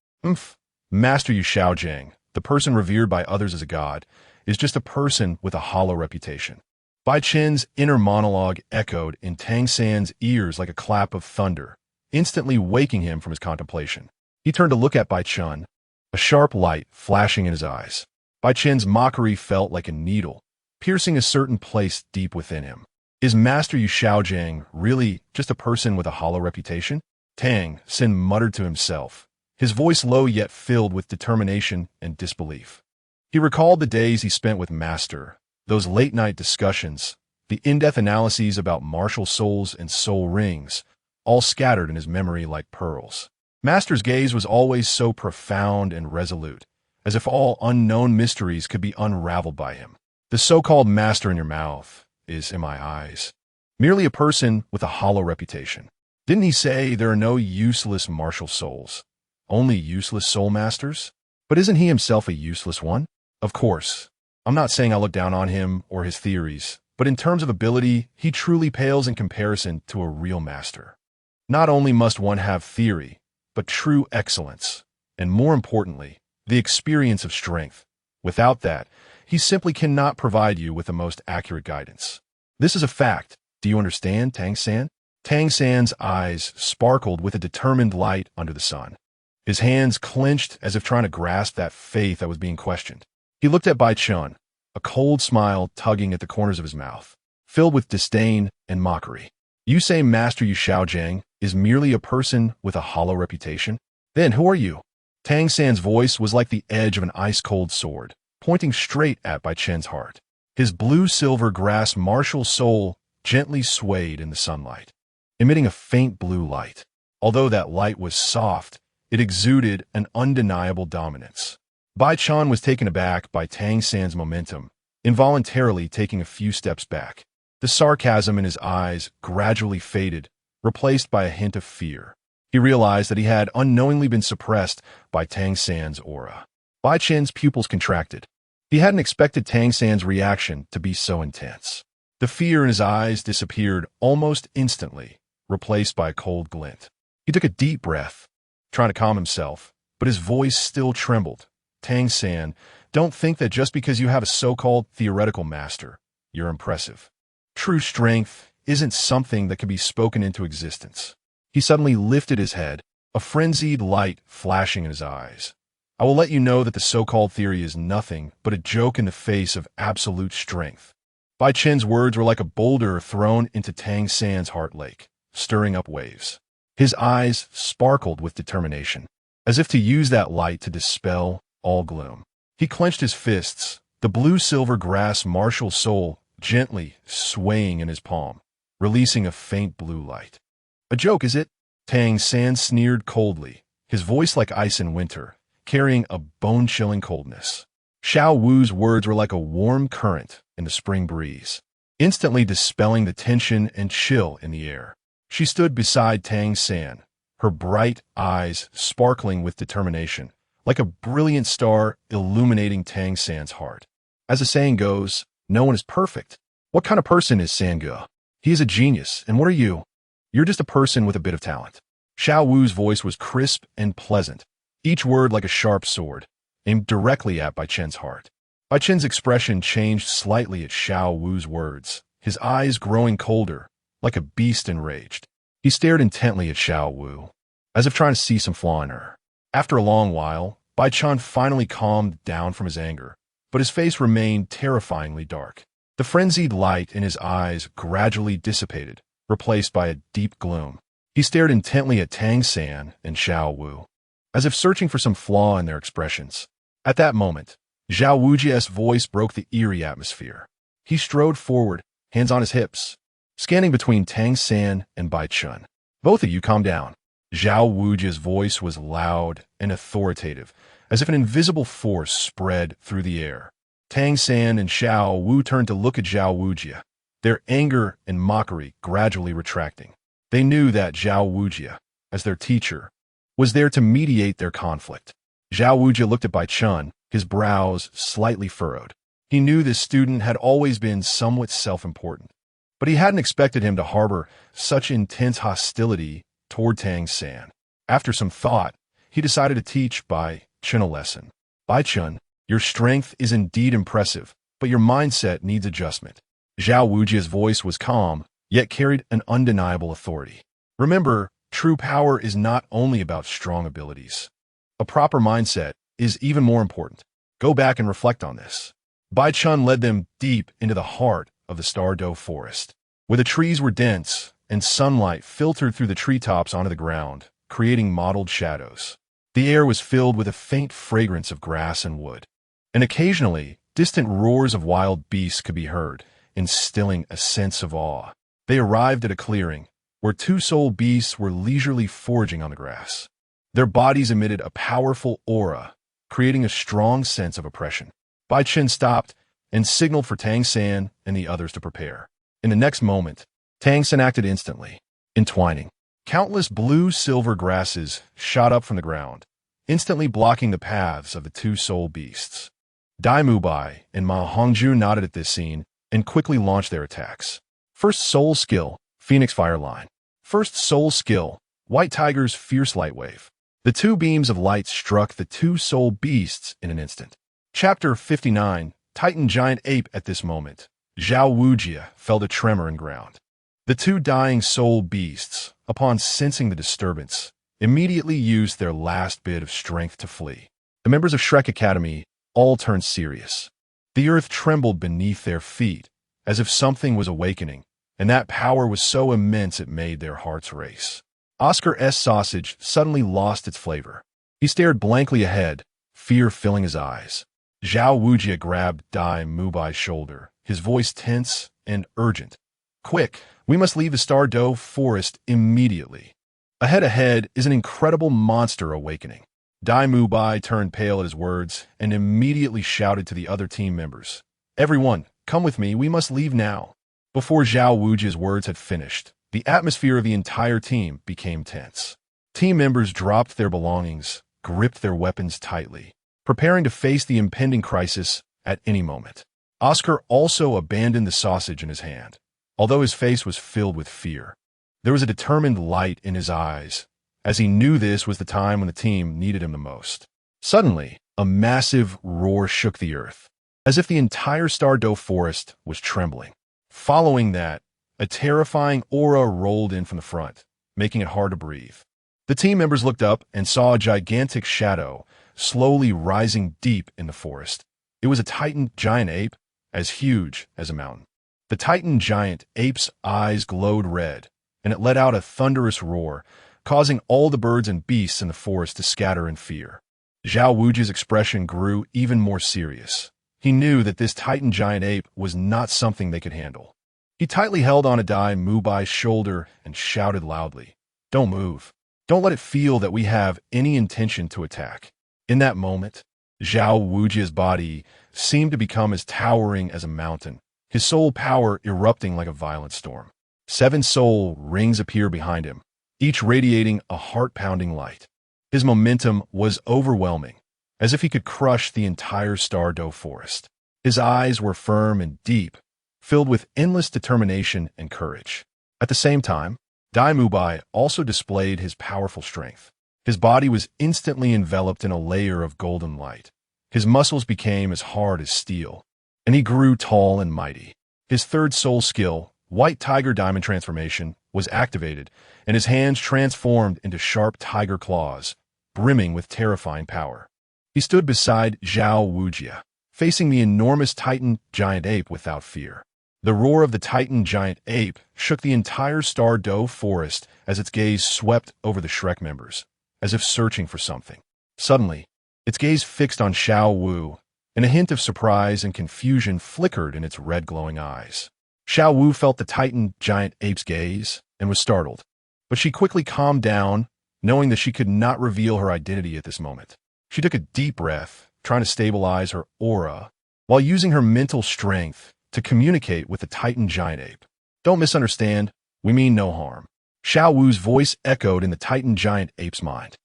Master Yu Xiaojing, the person revered by others as a god, is just a person with a hollow reputation. Bai Chen's inner monologue echoed in Tang San's ears like a clap of thunder, instantly waking him from his contemplation. He turned to look at Bai Chen, a sharp light flashing in his eyes. Bai Chen's mockery felt like a needle, piercing a certain place deep within him. Is Master Yu Xiaojing really just a person with a hollow reputation? Tang San muttered to himself, his voice low yet filled with determination and disbelief. He recalled the days he spent with Master, those late-night discussions, the in-depth analyses about martial souls and soul rings, all scattered in his memory like pearls. Master's gaze was always so profound and resolute, as if all unknown mysteries could be unraveled by him. The so-called master in your mouth is, in my eyes, merely a person with a hollow reputation. Didn't he say there are no useless martial souls, only useless soul masters? But isn't he himself a useless one? Of course. I'm not saying I look down on him or his theories, but in terms of ability, he truly pales in comparison to a real master. Not only must one have theory, but true excellence, and more importantly, the experience of strength. Without that, he simply cannot provide you with the most accurate guidance. This is a fact. Do you understand, Tang San? Tang San's eyes sparkled with a determined light under the sun. His hands clenched as if trying to grasp that faith that was being questioned. He looked at Bai Chen, a cold smile tugging at the corners of his mouth, filled with disdain and mockery. You say Master Yu Shaojiang is merely a person with a hollow reputation? Then who are you? Tang San's voice was like the edge of an ice-cold sword, pointing straight at Bai Chen's heart. His blue-silver grass martial soul gently swayed in the sunlight, emitting a faint blue light. Although that light was soft, it exuded an undeniable dominance. Bai Chen was taken aback by Tang San's momentum, involuntarily taking a few steps back. The sarcasm in his eyes gradually faded, replaced by a hint of fear. He realized that he had unknowingly been suppressed by Tang San's aura. Bai Chen's pupils contracted. He hadn't expected Tang San's reaction to be so intense. The fear in his eyes disappeared almost instantly, replaced by a cold glint. He took a deep breath, trying to calm himself, but his voice still trembled. Tang San, don't think that just because you have a so-called theoretical master, you're impressive. True strength isn't something that can be spoken into existence. He suddenly lifted his head, a frenzied light flashing in his eyes. I will let you know that the so-called theory is nothing but a joke in the face of absolute strength. Bai Chen's words were like a boulder thrown into Tang San's heart lake, stirring up waves. His eyes sparkled with determination, as if to use that light to dispel all gloom. He clenched his fists, the blue-silver grass martial soul gently swaying in his palm, releasing a faint blue light. A joke, is it? Tang San sneered coldly, his voice like ice in winter, carrying a bone-chilling coldness. Xiao Wu's words were like a warm current in the spring breeze, instantly dispelling the tension and chill in the air. She stood beside Tang San, her bright eyes sparkling with determination, like a brilliant star illuminating Tang San's heart. As the saying goes, no one is perfect. What kind of person is Sangge? He is a genius, and what are you? You're just a person with a bit of talent. Xiao Wu's voice was crisp and pleasant, each word like a sharp sword, aimed directly at Bai Chen's heart. Bai Chen's expression changed slightly at Xiao Wu's words, his eyes growing colder, like a beast enraged. He stared intently at Xiao Wu, as if trying to see some flaw in her. After a long while, Bai Chen finally calmed down from his anger, but his face remained terrifyingly dark. The frenzied light in his eyes gradually dissipated, replaced by a deep gloom. He stared intently at Tang San and Xiao Wu, as if searching for some flaw in their expressions. At that moment, Zhao Wujia's voice broke the eerie atmosphere. He strode forward, hands on his hips, scanning between Tang San and Bai Chen. Both of you calm down. Zhao Wujia's voice was loud and authoritative, as if an invisible force spread through the air. Tang San and Xiao Wu turned to look at Zhao Wujia, their anger and mockery gradually retracting. They knew that Zhao Wujia, as their teacher, was there to mediate their conflict. Zhao Wujia looked at Bai Chen, his brows slightly furrowed. He knew this student had always been somewhat self-important, but he hadn't expected him to harbor such intense hostility toward Tang San. After some thought, he decided to teach Bai Chen a lesson. Bai Chen, your strength is indeed impressive, but your mindset needs adjustment. Zhao Wujia's voice was calm, yet carried an undeniable authority. Remember, true power is not only about strong abilities. A proper mindset is even more important. Go back and reflect on this. Bai Chen led them deep into the heart of the Stardow forest, where the trees were dense and sunlight filtered through the treetops onto the ground, creating mottled shadows. The air was filled with a faint fragrance of grass and wood, and occasionally distant roars of wild beasts could be heard, instilling a sense of awe. They arrived at a clearing, where two soul beasts were leisurely foraging on the grass. Their bodies emitted a powerful aura, creating a strong sense of oppression. Bai Chen stopped and signaled for Tang San and the others to prepare. In the next moment, Tang San acted instantly, entwining. Countless blue-silver grasses shot up from the ground, instantly blocking the paths of the two soul beasts. Dai Mubai and Ma Hongju nodded at this scene and quickly launched their attacks. First soul skill, Phoenix Fire Line. First soul skill, White Tiger's Fierce Light Wave. The two beams of light struck the two soul beasts in an instant. Chapter 59, Titan Giant Ape. At this moment, Zhao Wujie felt a tremor in ground. The two dying soul beasts, upon sensing the disturbance, immediately used their last bit of strength to flee. The members of Shrek Academy all turned serious. The earth trembled beneath their feet, as if something was awakening, and that power was so immense it made their hearts race. Oscar's sausage suddenly lost its flavor. He stared blankly ahead, fear filling his eyes. Zhao Wujie grabbed Dai Mubai's shoulder, his voice tense and urgent. Quick, we must leave the Star-Do forest immediately. Ahead is an incredible monster awakening. Dai Mubai turned pale at his words and immediately shouted to the other team members. Everyone, come with me, we must leave now. Before Zhao Wujie's words had finished, the atmosphere of the entire team became tense. Team members dropped their belongings, gripped their weapons tightly, preparing to face the impending crisis at any moment. Oscar also abandoned the sausage in his hand, although his face was filled with fear. There was a determined light in his eyes, as he knew this was the time when the team needed him the most. Suddenly, a massive roar shook the earth, as if the entire Star-Do forest was trembling. Following that, a terrifying aura rolled in from the front, making it hard to breathe. The team members looked up and saw a gigantic shadow slowly rising deep in the forest. It was a Titan giant ape, as huge as a mountain. The Titan giant ape's eyes glowed red, and it let out a thunderous roar, causing all the birds and beasts in the forest to scatter in fear. Zhao Wujie's expression grew even more serious. He knew that this Titan giant ape was not something they could handle. He tightly held on to Dai Mubai's shoulder and shouted loudly, "Don't move. Don't let it feel that we have any intention to attack." In that moment, Zhao Wujie's body seemed to become as towering as a mountain, his soul power erupting like a violent storm. 7 soul rings appear behind him, each radiating a heart-pounding light. His momentum was overwhelming, as if he could crush the entire Star-Do forest. His eyes were firm and deep, filled with endless determination and courage. At the same time, Dai Mubai also displayed his powerful strength. His body was instantly enveloped in a layer of golden light. His muscles became as hard as steel, and he grew tall and mighty. His third soul skill, White Tiger Diamond Transformation, was activated, and his hands transformed into sharp tiger claws, brimming with terrifying power. He stood beside Zhao Wujie, facing the enormous Titan giant ape without fear. The roar of the Titan giant ape shook the entire Star-Do forest as its gaze swept over the Shrek members, as if searching for something. Suddenly, its gaze fixed on Xiao Wu, and a hint of surprise and confusion flickered in its red glowing eyes. Xiao Wu felt the Titan giant ape's gaze and was startled, but she quickly calmed down, knowing that she could not reveal her identity at this moment. She took a deep breath, trying to stabilize her aura, while using her mental strength to communicate with the Titan giant ape. "Don't misunderstand, we mean no harm." Xiao Wu's voice echoed in the Titan giant ape's mind.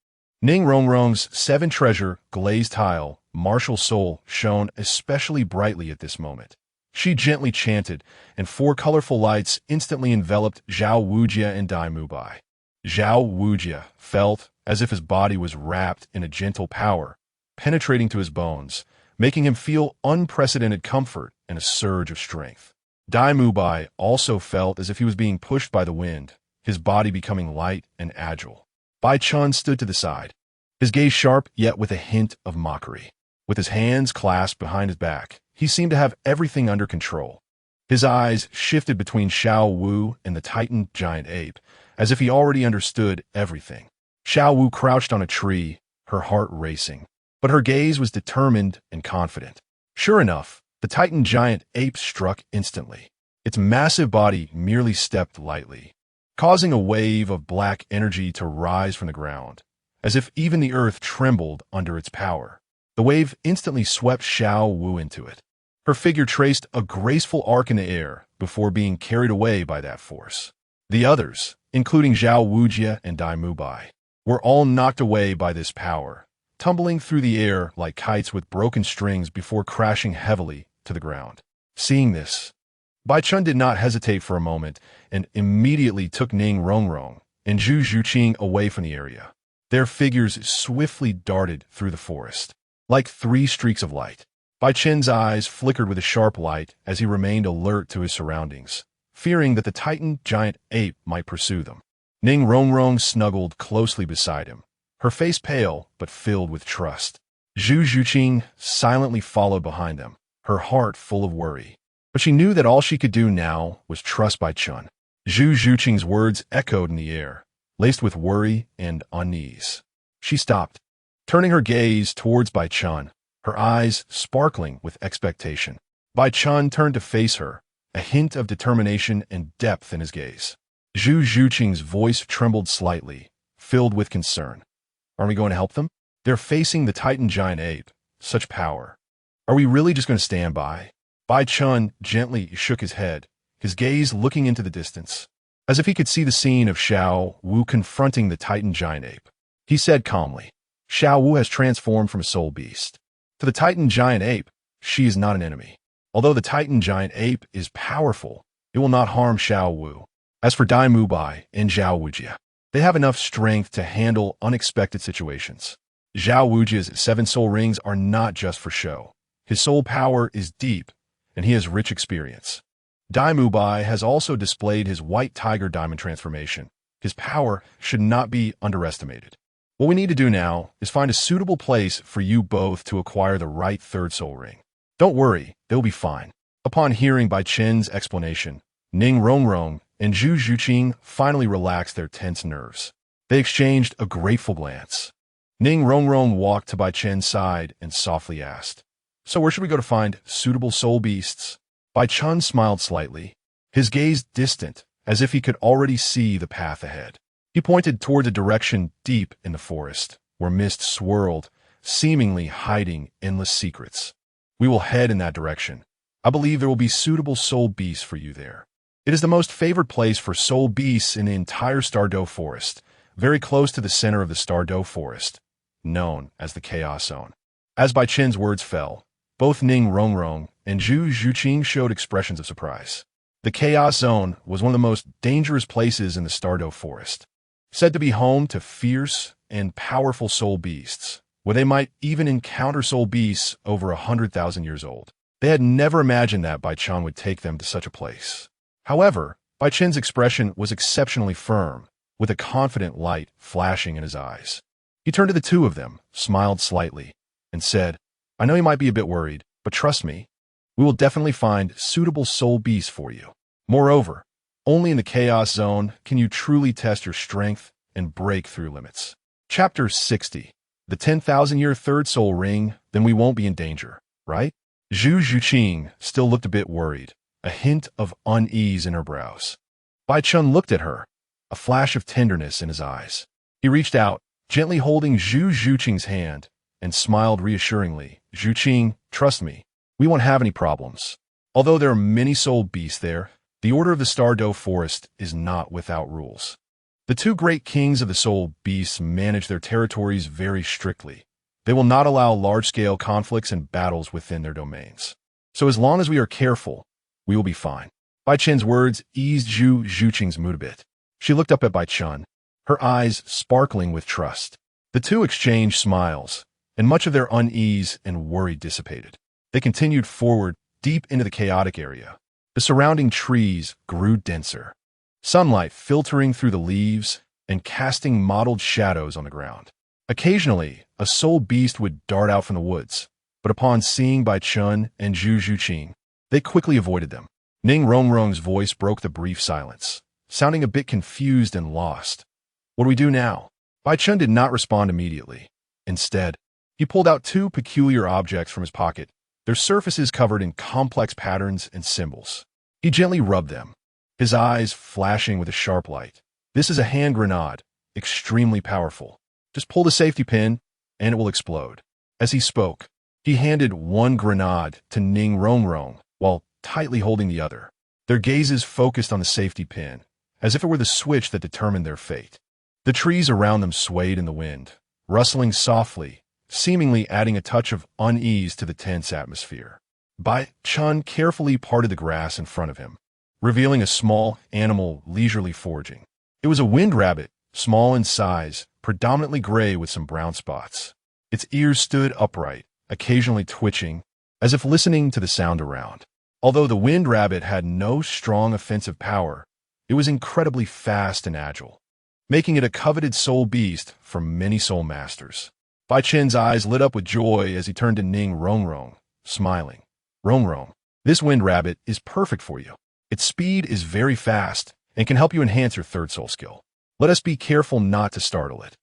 Ning Rongrong's 7 treasure glazed tile, martial soul, shone especially brightly at this moment. She gently chanted, and 4 colorful lights instantly enveloped Zhao Wujie and Dai Mubai. Zhao Wujie felt as if his body was wrapped in a gentle power, penetrating to his bones, making him feel unprecedented comfort and a surge of strength. Dai Mubai also felt as if he was being pushed by the wind, his body becoming light and agile. Bai Chen stood to the side, his gaze sharp yet with a hint of mockery. With his hands clasped behind his back, he seemed to have everything under control. His eyes shifted between Xiao Wu and the Titan giant ape, as if he already understood everything. Xiao Wu crouched on a tree, her heart racing, but her gaze was determined and confident. Sure enough, the Titan giant ape struck instantly. Its massive body merely stepped lightly, causing a wave of black energy to rise from the ground, as if even the earth trembled under its power. The wave instantly swept Xiao Wu into it. Her figure traced a graceful arc in the air before being carried away by that force. The others, including Zhao Wujie and Dai Mubai, were all knocked away by this power, tumbling through the air like kites with broken strings before crashing heavily to the ground. Seeing this, Bai Chen did not hesitate for a moment and immediately took Ning Rongrong and Zhu Zhuqing away from the area. Their figures swiftly darted through the forest, like three streaks of light. Bai Chen's eyes flickered with a sharp light as he remained alert to his surroundings, fearing that the Titan giant ape might pursue them. Ning Rongrong snuggled closely beside him, her face pale but filled with trust. Zhu Zhuqing silently followed behind them, her heart full of worry. But she knew that all she could do now was trust Bai Chen. Zhu Zhuqing's words echoed in the air, laced with worry and unease. She stopped, turning her gaze towards Bai Chen, her eyes sparkling with expectation. Bai Chen turned to face her, a hint of determination and depth in his gaze. Zhu Zhuqing's voice trembled slightly, filled with concern. Are we going to help them? They're facing the Titan giant ape. Such power. Are we really just going to stand by? Bai Chen gently shook his head, his gaze looking into the distance, as if he could see the scene of Xiao Wu confronting the Titan giant ape. He said calmly, Xiao Wu has transformed from a soul beast. To the Titan giant ape, she is not an enemy. Although the Titan giant ape is powerful, it will not harm Xiao Wu. As for Dai Mu Bai and Zhao Wujia, they have enough strength to handle unexpected situations. Zhao Wujia's 7 soul rings are not just for show. His soul power is deep, and he has rich experience. Dai Mu Bai has also displayed his white tiger diamond transformation. His power should not be underestimated. What we need to do now is find a suitable place for you both to acquire the right 3rd soul ring. Don't worry, they'll be fine. Upon hearing Bai Chen's explanation, Ning Rongrong and Zhu Zhuqing finally relaxed their tense nerves. They exchanged a grateful glance. Ning Rongrong walked to Bai Chen's side and softly asked, So where should we go to find suitable soul beasts? Bai Chen smiled slightly, his gaze distant, as if he could already see the path ahead. He pointed toward a direction deep in the forest, where mist swirled, seemingly hiding endless secrets. We will head in that direction. I believe there will be suitable soul beasts for you there. It is the most favored place for soul beasts in the entire Stardow Forest, very close to the center of the Stardow Forest, known as the Chaos Zone. As Bai Chen's words fell, both Ning Rongrong and Zhu Zhuqing showed expressions of surprise. The Chaos Zone was one of the most dangerous places in the Stardow Forest, said to be home to fierce and powerful soul beasts, where they might even encounter soul beasts over 100,000 years old. They had never imagined that Bai Chen would take them to such a place. However, Bai Chen's expression was exceptionally firm, with a confident light flashing in his eyes. He turned to the two of them, smiled slightly, and said, I know you might be a bit worried, but trust me, we will definitely find suitable soul beasts for you. Moreover, only in the Chaos Zone can you truly test your strength and break through limits. Chapter 60. The 10,000-year 3rd soul ring, then we won't be in danger, right? Zhu Zhuqing still looked a bit worried, a hint of unease in her brows. Bai Chen looked at her, a flash of tenderness in his eyes. He reached out, gently holding Zhu Zhuqing's hand, and smiled reassuringly. Zhuqing, trust me, we won't have any problems. Although there are many soul beasts there, the order of the Stardow Forest is not without rules. The 2 great kings of the soul beasts manage their territories very strictly. They will not allow large-scale conflicts and battles within their domains. So as long as we are careful, we will be fine. Bai Chen's words eased Zhu Zhuqing's mood a bit. She looked up at Bai Chen, her eyes sparkling with trust. The two exchanged smiles, and much of their unease and worry dissipated. They continued forward deep into the chaotic area. The surrounding trees grew denser, sunlight filtering through the leaves and casting mottled shadows on the ground. Occasionally, a soul beast would dart out from the woods, but upon seeing Bai Chen and Zhu Zhuqing, they quickly avoided them. Ning Rongrong's voice broke the brief silence, sounding a bit confused and lost. What do we do now? Bai Chen did not respond immediately. Instead, he pulled out 2 peculiar objects from his pocket, their surfaces covered in complex patterns and symbols. He gently rubbed them, his eyes flashing with a sharp light. This is a hand grenade, extremely powerful. Just pull the safety pin, and it will explode. As he spoke, he handed one grenade to Ning Rongrong while tightly holding the other. Their gazes focused on the safety pin, as if it were the switch that determined their fate. The trees around them swayed in the wind, rustling softly, seemingly adding a touch of unease to the tense atmosphere. Bai Chen carefully parted the grass in front of him, revealing a small animal leisurely foraging. It was a wind rabbit, small in size, predominantly gray with some brown spots. Its ears stood upright, occasionally twitching, as if listening to the sound around. Although the wind rabbit had no strong offensive power, it was incredibly fast and agile, making it a coveted soul beast for many soul masters. Bai Chen's eyes lit up with joy as he turned to Ning Rongrong, smiling. Rongrong, this wind rabbit is perfect for you. Its speed is very fast and can help you enhance your third soul skill. Let us be careful not to startle it,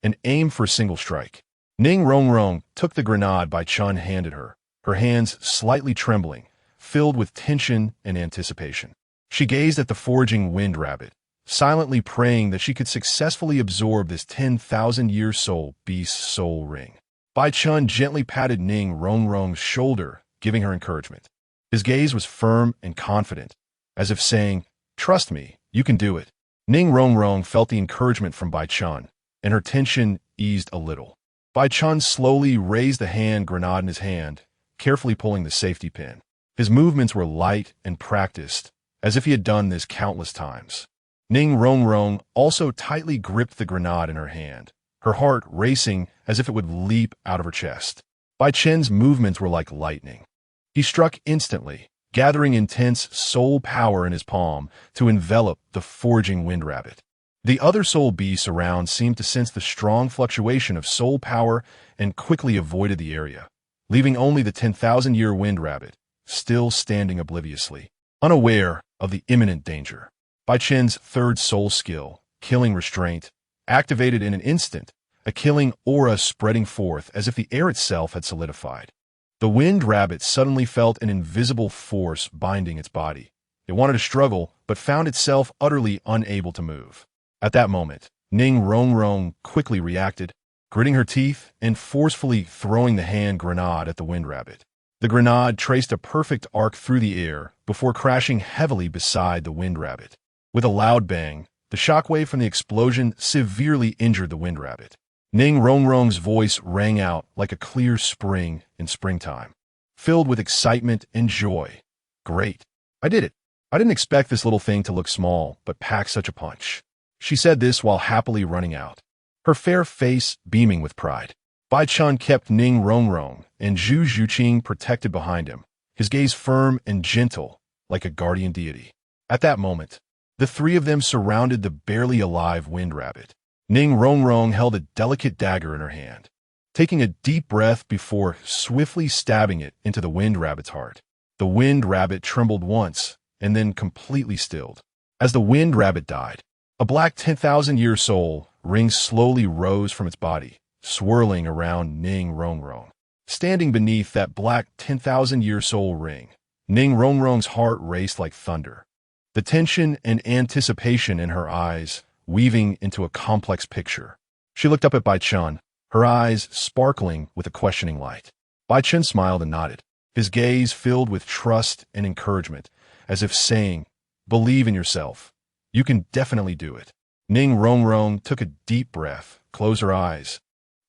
and aim for a single strike. Ning Rongrong took the grenade Bai Chen handed her, her hands slightly trembling, filled with tension and anticipation. She gazed at the foraging wind rabbit, silently praying that she could successfully absorb this 10,000-year soul beast's soul ring. Bai Chen gently patted Ning Rongrong's shoulder, giving her encouragement. His gaze was firm and confident, as if saying, "Trust me, you can do it." Ning Rongrong felt the encouragement from Bai Chen, and her tension eased a little. Bai Chen slowly raised the hand grenade in his hand, carefully pulling the safety pin. His movements were light and practiced, as if he had done this countless times. Ning Rongrong also tightly gripped the grenade in her hand, her heart racing as if it would leap out of her chest. Bai Chen's movements were like lightning. He struck instantly, gathering intense soul power in his palm to envelop the foraging wind rabbit. The other soul beasts around seemed to sense the strong fluctuation of soul power and quickly avoided the area, leaving only the 10,000-year wind rabbit, still standing obliviously, unaware of the imminent danger. Bai Chen's third soul skill, Killing Restraint, activated in an instant, a killing aura spreading forth as if the air itself had solidified. The wind rabbit suddenly felt an invisible force binding its body. It wanted to struggle, but found itself utterly unable to move. At that moment, Ning Rongrong quickly reacted, gritting her teeth and forcefully throwing the hand grenade at the wind rabbit. The grenade traced a perfect arc through the air before crashing heavily beside the wind rabbit. With a loud bang, the shockwave from the explosion severely injured the wind rabbit. Ning Rongrong's voice rang out like a clear spring in springtime, filled with excitement and joy. "Great. I did it. I didn't expect this little thing to look small, but pack such a punch." She said this while happily running out, her fair face beaming with pride. Bai Chen kept Ning Rongrong and Zhu Zhuqing protected behind him, his gaze firm and gentle, like a guardian deity. At that moment, the three of them surrounded the barely alive wind rabbit. Ning Rongrong held a delicate dagger in her hand, taking a deep breath before swiftly stabbing it into the wind rabbit's heart. The wind rabbit trembled once, and then completely stilled. As the wind rabbit died, a black 10,000-year soul ring slowly rose from its body, swirling around Ning Rongrong. Standing beneath that black 10,000-year soul ring, Ning Rongrong's heart raced like thunder, the tension and anticipation in her eyes weaving into a complex picture. She looked up at Bai Chen, her eyes sparkling with a questioning light. Bai Chen smiled and nodded, his gaze filled with trust and encouragement, as if saying, "Believe in yourself. You can definitely do it." Ning Rongrong took a deep breath, closed her eyes,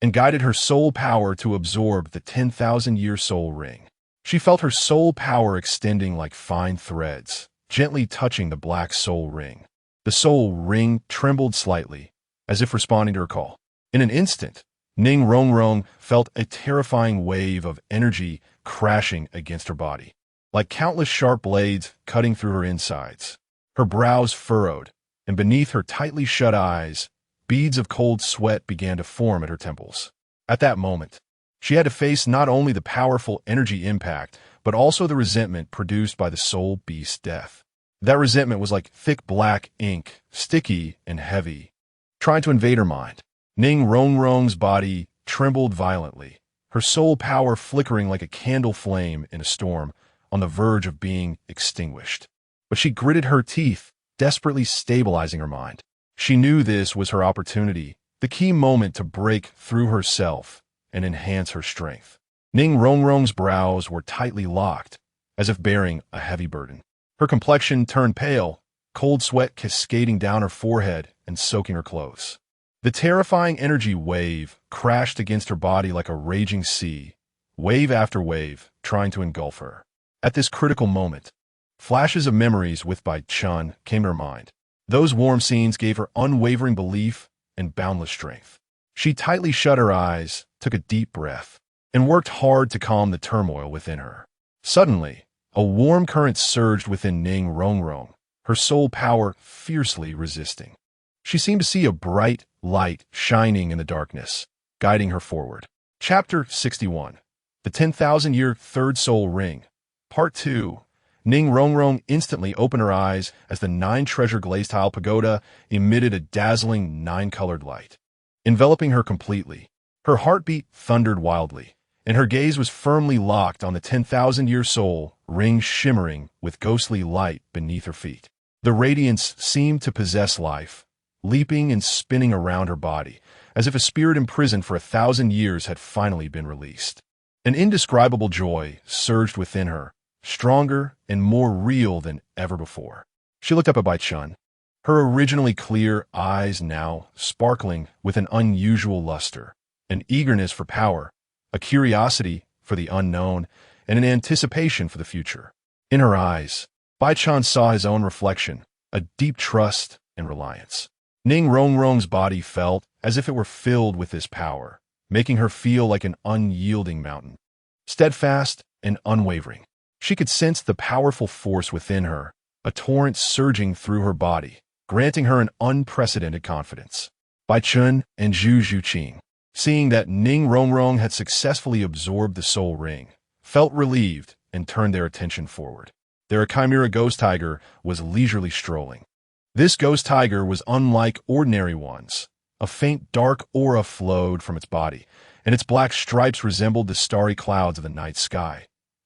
and guided her soul power to absorb the 10,000-year soul ring. She felt her soul power extending like fine threads, gently touching the black soul ring. The soul ring trembled slightly, as if responding to her call. In an instant, Ning Rongrong felt a terrifying wave of energy crashing against her body, like countless sharp blades cutting through her insides. Her brows furrowed, and beneath her tightly shut eyes, beads of cold sweat began to form at her temples. At that moment, she had to face not only the powerful energy impact, but also the resentment produced by the soul beast's death. That resentment was like thick black ink, sticky and heavy, trying to invade her mind. Ning Rongrong's body trembled violently, her soul power flickering like a candle flame in a storm, on the verge of being extinguished. But she gritted her teeth, desperately stabilizing her mind. She knew this was her opportunity, the key moment to break through herself and enhance her strength. Ning Rongrong's brows were tightly locked, as if bearing a heavy burden. Her complexion turned pale, cold sweat cascading down her forehead and soaking her clothes. The terrifying energy wave crashed against her body like a raging sea, wave after wave, trying to engulf her. At this critical moment, flashes of memories with Bai Chen came to her mind. Those warm scenes gave her unwavering belief and boundless strength. She tightly shut her eyes, took a deep breath, and worked hard to calm the turmoil within her. Suddenly, a warm current surged within Ning Rongrong, her soul power fiercely resisting. She seemed to see a bright light shining in the darkness, guiding her forward. Chapter 61. The 10,000-Year Third Soul Ring. Part 2. Ning Rongrong instantly opened her eyes as the 9-treasure glazed tile pagoda emitted a dazzling 9-colored light, enveloping her completely. Her heartbeat thundered wildly, and her gaze was firmly locked on the 10,000-year soul ring shimmering with ghostly light beneath her feet. The radiance seemed to possess life, leaping and spinning around her body, as if a spirit imprisoned for 1,000 years had finally been released. An indescribable joy surged within her, stronger and more real than ever before. She looked up at Bai Chen, her originally clear eyes now sparkling with an unusual luster, an eagerness for power, a curiosity for the unknown, and an anticipation for the future. In her eyes, Bai Chen saw his own reflection, a deep trust and reliance. Ning Rongrong's body felt as if it were filled with this power, making her feel like an unyielding mountain, steadfast and unwavering. She could sense the powerful force within her, a torrent surging through her body, granting her an unprecedented confidence. Bai Chen and Zhu Zhuqing, seeing that Ning Rongrong had successfully absorbed the soul ring, felt relieved and turned their attention forward. Their chimera ghost tiger was leisurely strolling. This ghost tiger was unlike ordinary ones. A faint dark aura flowed from its body, and its black stripes resembled the starry clouds of the night sky,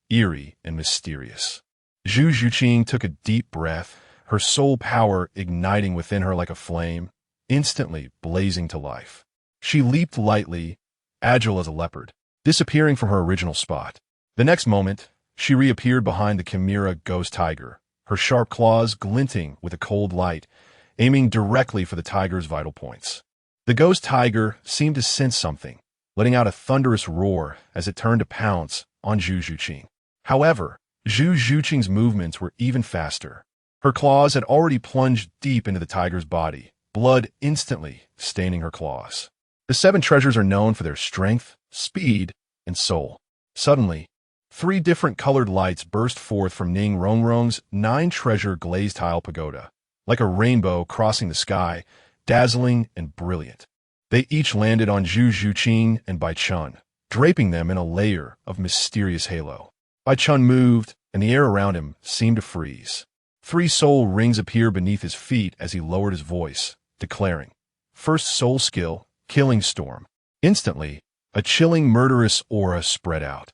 eerie and mysterious. Zhu Zhuqing took a deep breath, her soul power igniting within her like a flame, instantly blazing to life. She leaped lightly, agile as a leopard, disappearing from her original spot. The next moment, she reappeared behind the chimera ghost tiger, her sharp claws glinting with a cold light, aiming directly for the tiger's vital points. The ghost tiger seemed to sense something, letting out a thunderous roar as it turned to pounce on Zhu Zhuqing. However, Zhu Zhuqing's movements were even faster. Her claws had already plunged deep into the tiger's body, blood instantly staining her claws. The 7 treasures are known for their strength, speed, and soul. Suddenly, 3 different colored lights burst forth from Ning Rongrong's 9-treasure glazed tile pagoda, like a rainbow crossing the sky, dazzling and brilliant. They each landed on Zhu Zhuqing and Bai Chen, draping them in a layer of mysterious halo. Bai Chen moved, and the air around him seemed to freeze. 3 soul rings appeared beneath his feet as he lowered his voice, declaring, "First soul skill, Killing Storm." Instantly, a chilling murderous aura spread out,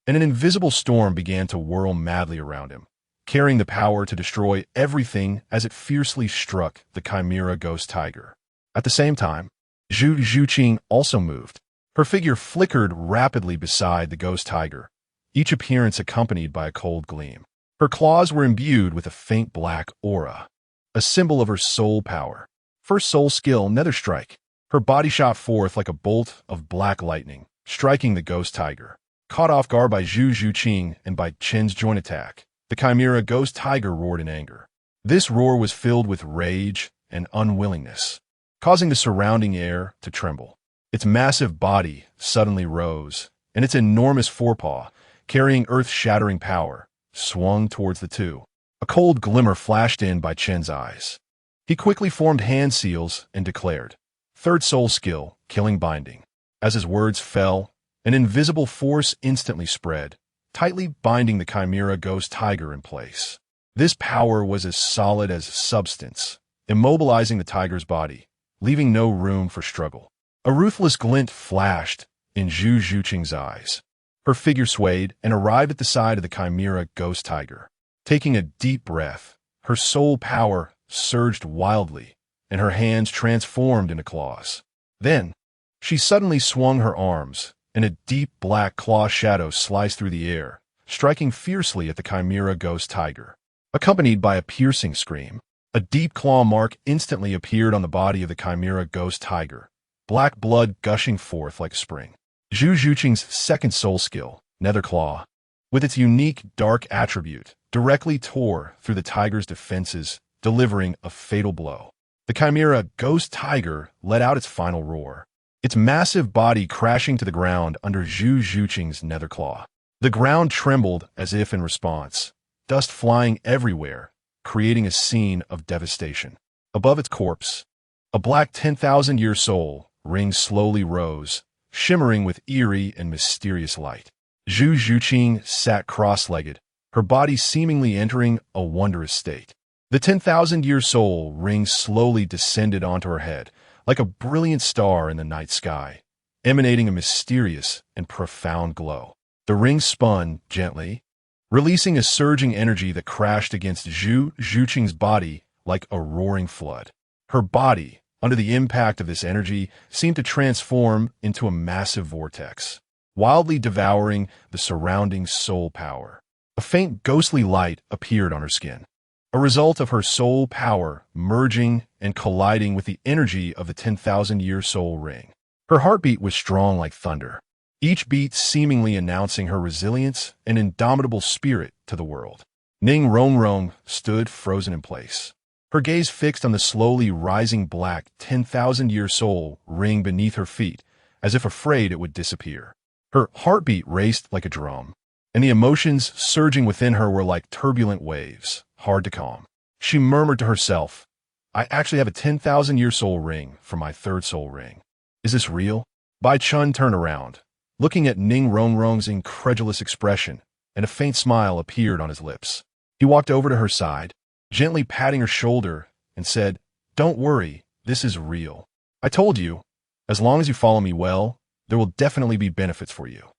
and an invisible storm began to whirl madly around him, carrying the power to destroy everything as it fiercely struck the chimera ghost tiger. At the same time, Zhu Zhuqing also moved. Her figure flickered rapidly beside the ghost tiger, each appearance accompanied by a cold gleam. Her claws were imbued with a faint black aura, a symbol of her soul power. First soul skill, Nether Strike. Her body shot forth like a bolt of black lightning, striking the ghost tiger. Caught off guard by Zhu Zhuqing and by Chen's joint attack, the chimera ghost tiger roared in anger. This roar was filled with rage and unwillingness, causing the surrounding air to tremble. Its massive body suddenly rose, and its enormous forepaw, carrying earth-shattering power, swung towards the two. A cold glimmer flashed in Bai Chen's eyes. He quickly formed hand seals and declared, "Third soul skill, Killing Binding." As his words fell, an invisible force instantly spread, tightly binding the chimera ghost tiger in place. This power was as solid as substance, immobilizing the tiger's body, leaving no room for struggle. A ruthless glint flashed in Zhu Zhuqing's eyes. Her figure swayed and arrived at the side of the chimera ghost tiger. Taking a deep breath, her soul power surged wildly, and her hands transformed into claws. Then, she suddenly swung her arms, and a deep black claw shadow sliced through the air, striking fiercely at the chimera ghost tiger. Accompanied by a piercing scream, a deep claw mark instantly appeared on the body of the chimera ghost tiger, black blood gushing forth like a spring. Zhu Zhuqing's second soul skill, Nether Claw, with its unique dark attribute, directly tore through the tiger's defenses, delivering a fatal blow. The chimera Ghost Tiger let out its final roar, its massive body crashing to the ground under Zhu Zhuqing's Nether Claw. The ground trembled as if in response, dust flying everywhere, creating a scene of devastation. Above its corpse, a black 10,000-year soul ring slowly rose, shimmering with eerie and mysterious light. Zhu Zhuqing sat cross-legged, her body seemingly entering a wondrous state. The 10,000-year soul ring slowly descended onto her head, like a brilliant star in the night sky, emanating a mysterious and profound glow. The ring spun gently, releasing a surging energy that crashed against Zhu Zhuqing's body like a roaring flood. Her body, under the impact of this energy, seemed to transform into a massive vortex, wildly devouring the surrounding soul power. A faint ghostly light appeared on her skin, a result of her soul power merging and colliding with the energy of the 10,000-year soul ring. Her heartbeat was strong like thunder, each beat seemingly announcing her resilience and indomitable spirit to the world. Ning Rongrong stood frozen in place, her gaze fixed on the slowly rising black 10,000-year soul ring beneath her feet, as if afraid it would disappear. Her heartbeat raced like a drum, and the emotions surging within her were like turbulent waves, hard to calm. She murmured to herself, "I actually have a 10,000-year soul ring for my third soul ring. Is this real?" Bai Chen turned around, looking at Ning Rongrong's incredulous expression, and a faint smile appeared on his lips. He walked over to her side, gently patting her shoulder, and said, "Don't worry, this is real. I told you, as long as you follow me well, there will definitely be benefits for you."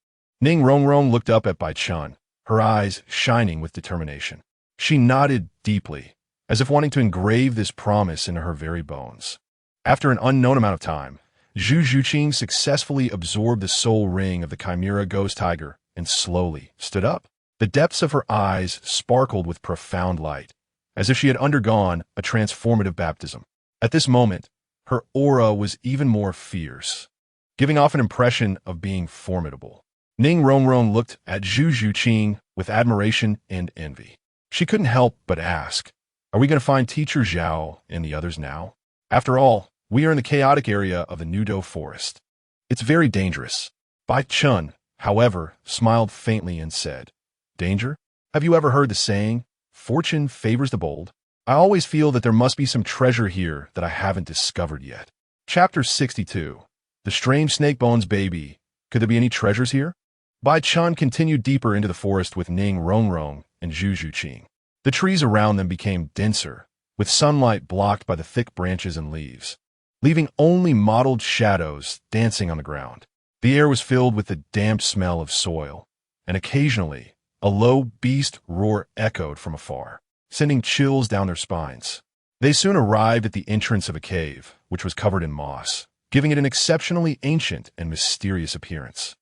Ning Rongrong looked up at Bai Chen, her eyes shining with determination. She nodded deeply, as if wanting to engrave this promise into her very bones. After an unknown amount of time, Zhu Zhuqing successfully absorbed the soul ring of the chimera Ghost Tiger and slowly stood up. The depths of her eyes sparkled with profound light, as if she had undergone a transformative baptism. At this moment, her aura was even more fierce, giving off an impression of being formidable. Ning Rongrong looked at Zhu Zhuqing with admiration and envy. She couldn't help but ask, "Are we going to find Teacher Zhao and the others now? After all, we are in the chaotic area of the Douluo forest. It's very dangerous." Bai Chen, however, smiled faintly and said, "Danger? Have you ever heard the saying, 'Fortune favors the bold'? I always feel that there must be some treasure here that I haven't discovered yet." Chapter 62. The Strange Snake Bones Baby. Could there be any treasures here? Bai Chen continued deeper into the forest with Ning Rongrong and Zhu Zhuqing. The trees around them became denser, with sunlight blocked by the thick branches and leaves, leaving only mottled shadows dancing on the ground. The air was filled with the damp smell of soil, and occasionally, a low beast roar echoed from afar, sending chills down their spines. They soon arrived at the entrance of a cave, which was covered in moss, giving it an exceptionally ancient and mysterious appearance.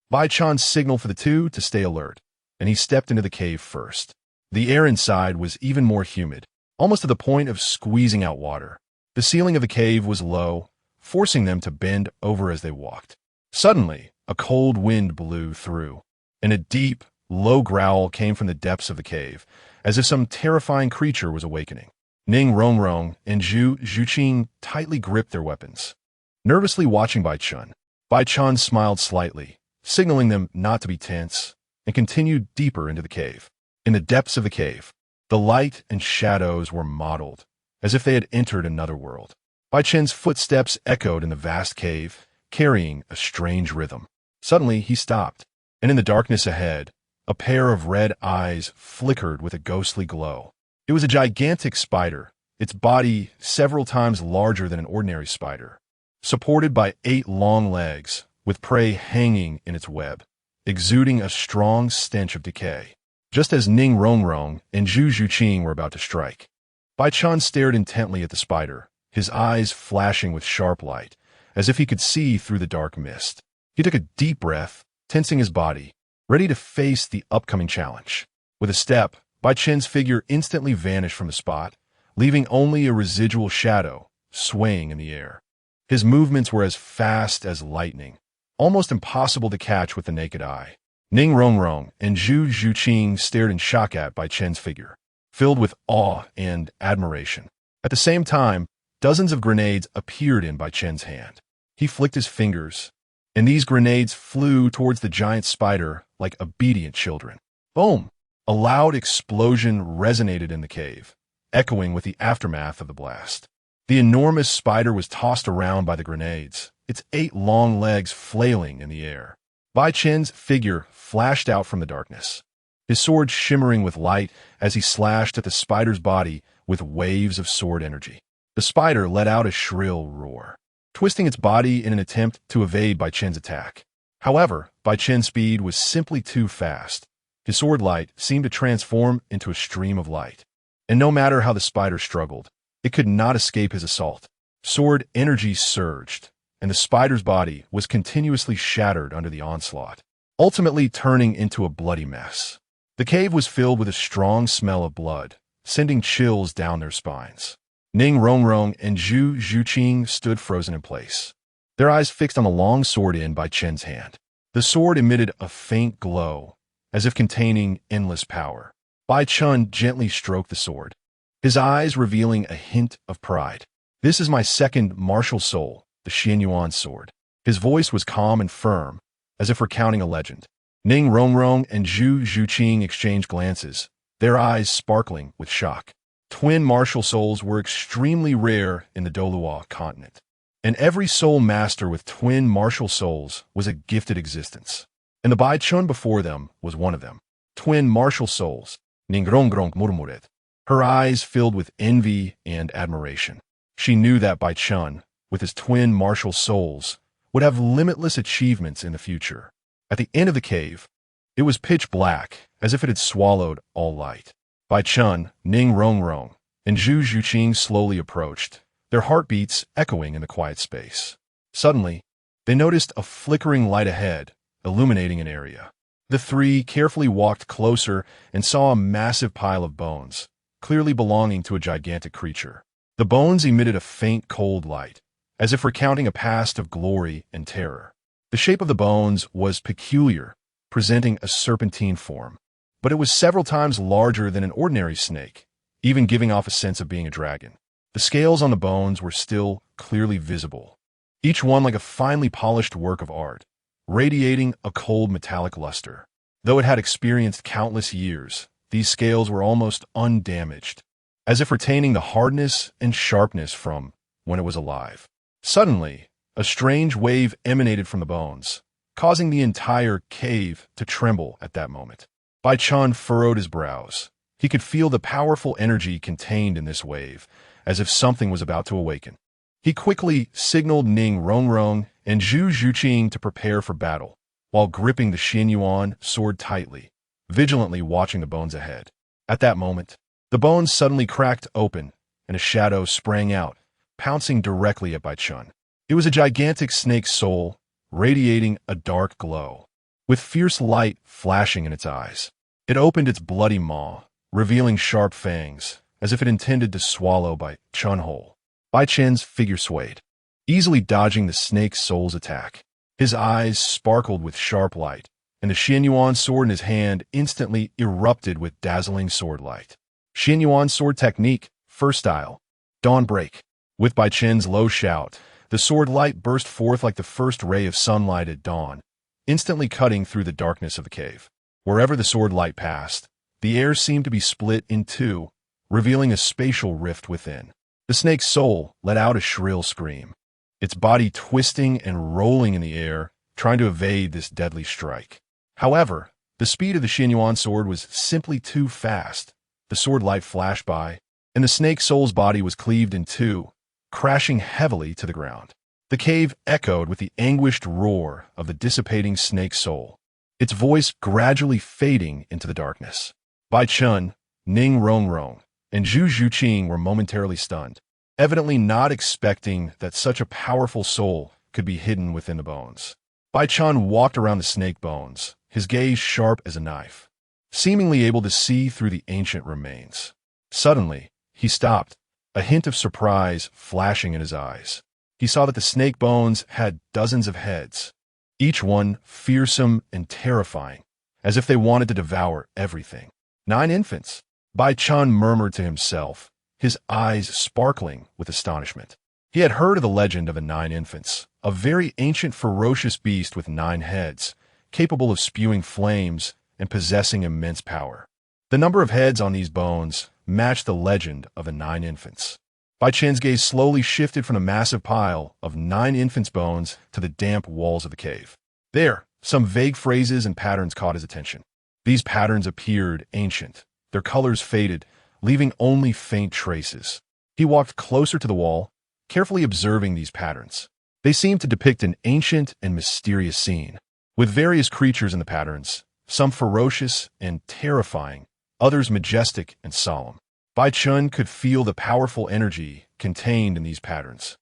Bai Chen signaled for the two to stay alert, and he stepped into the cave first. The air inside was even more humid, almost to the point of squeezing out water. The ceiling of the cave was low, forcing them to bend over as they walked. Suddenly, a cold wind blew through, and a deep, low growl came from the depths of the cave, as if some terrifying creature was awakening. Ning Rongrong and Zhu Zhuqing tightly gripped their weapons, nervously watching Bai Chen. Bai Chen smiled slightly, signaling them not to be tense, and continued deeper into the cave. In the depths of the cave, the light and shadows were mottled, as if they had entered another world. Bai Chen's footsteps echoed in the vast cave, carrying a strange rhythm. Suddenly, he stopped, and in the darkness ahead, a pair of red eyes flickered with a ghostly glow. It was a gigantic spider, its body several times larger than an ordinary spider, supported by 8 long legs, with prey hanging in its web, exuding a strong stench of decay. Just as Ning Rongrong and Zhu Zhuqing were about to strike, Bai Chen stared intently at the spider, his eyes flashing with sharp light, as if he could see through the dark mist. He took a deep breath, tensing his body, ready to face the upcoming challenge. With a step, Bai Chen's figure instantly vanished from the spot, leaving only a residual shadow swaying in the air. His movements were as fast as lightning, almost impossible to catch with the naked eye. Ning Rongrong and Zhu Zhuqing stared in shock at Bai Chen's figure, filled with awe and admiration. At the same time, dozens of grenades appeared in Bai Chen's hand. He flicked his fingers, and these grenades flew towards the giant spider like obedient children. Boom! A loud explosion resonated in the cave, echoing with the aftermath of the blast. The enormous spider was tossed around by the grenades, its 8 long legs flailing in the air. Bai Chen's figure flashed out from the darkness, his sword shimmering with light as he slashed at the spider's body with waves of sword energy. The spider let out a shrill roar, twisting its body in an attempt to evade Bai Chen's attack. However, Bai Chen's speed was simply too fast. His sword light seemed to transform into a stream of light, and no matter how the spider struggled, it could not escape his assault. Sword energy surged, and the spider's body was continuously shattered under the onslaught, ultimately turning into a bloody mess. The cave was filled with a strong smell of blood, sending chills down their spines. Ning Rongrong and Zhu Zhuqing stood frozen in place, their eyes fixed on the long sword in Bai Chen's hand. The sword emitted a faint glow, as if containing endless power. Bai Chen gently stroked the sword, his eyes revealing a hint of pride. "This is my second martial soul, the Xianyuan sword." His voice was calm and firm, as if recounting a legend. Ning Rongrong and Zhu Zhuqing exchanged glances, their eyes sparkling with shock. Twin martial souls were extremely rare in the Douluo continent, and every soul master with twin martial souls was a gifted existence. And the Bai Chen before them was one of them. Twin martial souls, Ning Rongrong murmured, her eyes filled with envy and admiration. She knew that Bai Chen, with his twin martial souls, would have limitless achievements in the future. At the end of the cave, it was pitch black, as if it had swallowed all light. Bai Chen, Ning Rongrong, and Zhu Zhuqing slowly approached, their heartbeats echoing in the quiet space. Suddenly, they noticed a flickering light ahead, illuminating an area. The three carefully walked closer and saw a massive pile of bones, clearly belonging to a gigantic creature. The bones emitted a faint cold light, as if recounting a past of glory and terror. The shape of the bones was peculiar, presenting a serpentine form, but it was several times larger than an ordinary snake, even giving off a sense of being a dragon. The scales on the bones were still clearly visible, each one like a finely polished work of art, radiating a cold metallic luster. Though it had experienced countless years, these scales were almost undamaged, as if retaining the hardness and sharpness from when it was alive. Suddenly, a strange wave emanated from the bones, causing the entire cave to tremble at that moment. Bai Chen furrowed his brows. He could feel the powerful energy contained in this wave, as if something was about to awaken. He quickly signaled Ning Rongrong and Zhu Zhuqing to prepare for battle, while gripping the Xianyuan sword tightly, vigilantly watching the bones ahead. At that moment, the bones suddenly cracked open, and a shadow sprang out, pouncing directly at Bai Chen. It was a gigantic snake soul, radiating a dark glow, with fierce light flashing in its eyes. It opened its bloody maw, revealing sharp fangs, as if it intended to swallow Bai Chen whole. Bai Chen's figure swayed, easily dodging the snake soul's attack. His eyes sparkled with sharp light, and the Xianyuan sword in his hand instantly erupted with dazzling sword light. Xianyuan sword technique, first style, dawn break. With Bai Chen's low shout, the sword light burst forth like the first ray of sunlight at dawn, instantly cutting through the darkness of the cave. Wherever the sword light passed, the air seemed to be split in two, revealing a spatial rift within. The snake's soul let out a shrill scream, its body twisting and rolling in the air, trying to evade this deadly strike. However, the speed of the Xianyuan sword was simply too fast. The sword light flashed by, and the snake soul's body was cleaved in two, crashing heavily to the ground. The cave echoed with the anguished roar of the dissipating snake soul, its voice gradually fading into the darkness. Bai Chen, Ning Rongrong, and Zhu Zhuqing were momentarily stunned, evidently not expecting that such a powerful soul could be hidden within the bones. Bai Chen walked around the snake bones, his gaze sharp as a knife, seemingly able to see through the ancient remains. Suddenly, he stopped, a hint of surprise flashing in his eyes. he saw that the snake bones had dozens of heads, each one fearsome and terrifying, as if they wanted to devour everything. 9 infants, Bai Chen murmured to himself, his eyes sparkling with astonishment. He had heard of the legend of the 9 infants, a very ancient ferocious beast with 9 heads, capable of spewing flames and possessing immense power. The number of heads on these bones matched the legend of the 9 infants. Bai Chen's gaze slowly shifted from the massive pile of 9 infants' bones to the damp walls of the cave. There, some vague phrases and patterns caught his attention. These patterns appeared ancient, their colors faded, leaving only faint traces. He walked closer to the wall, carefully observing these patterns. They seemed to depict an ancient and mysterious scene, with various creatures in the patterns, some ferocious and terrifying, others majestic and solemn. Bai Chen could feel the powerful energy contained in these patterns,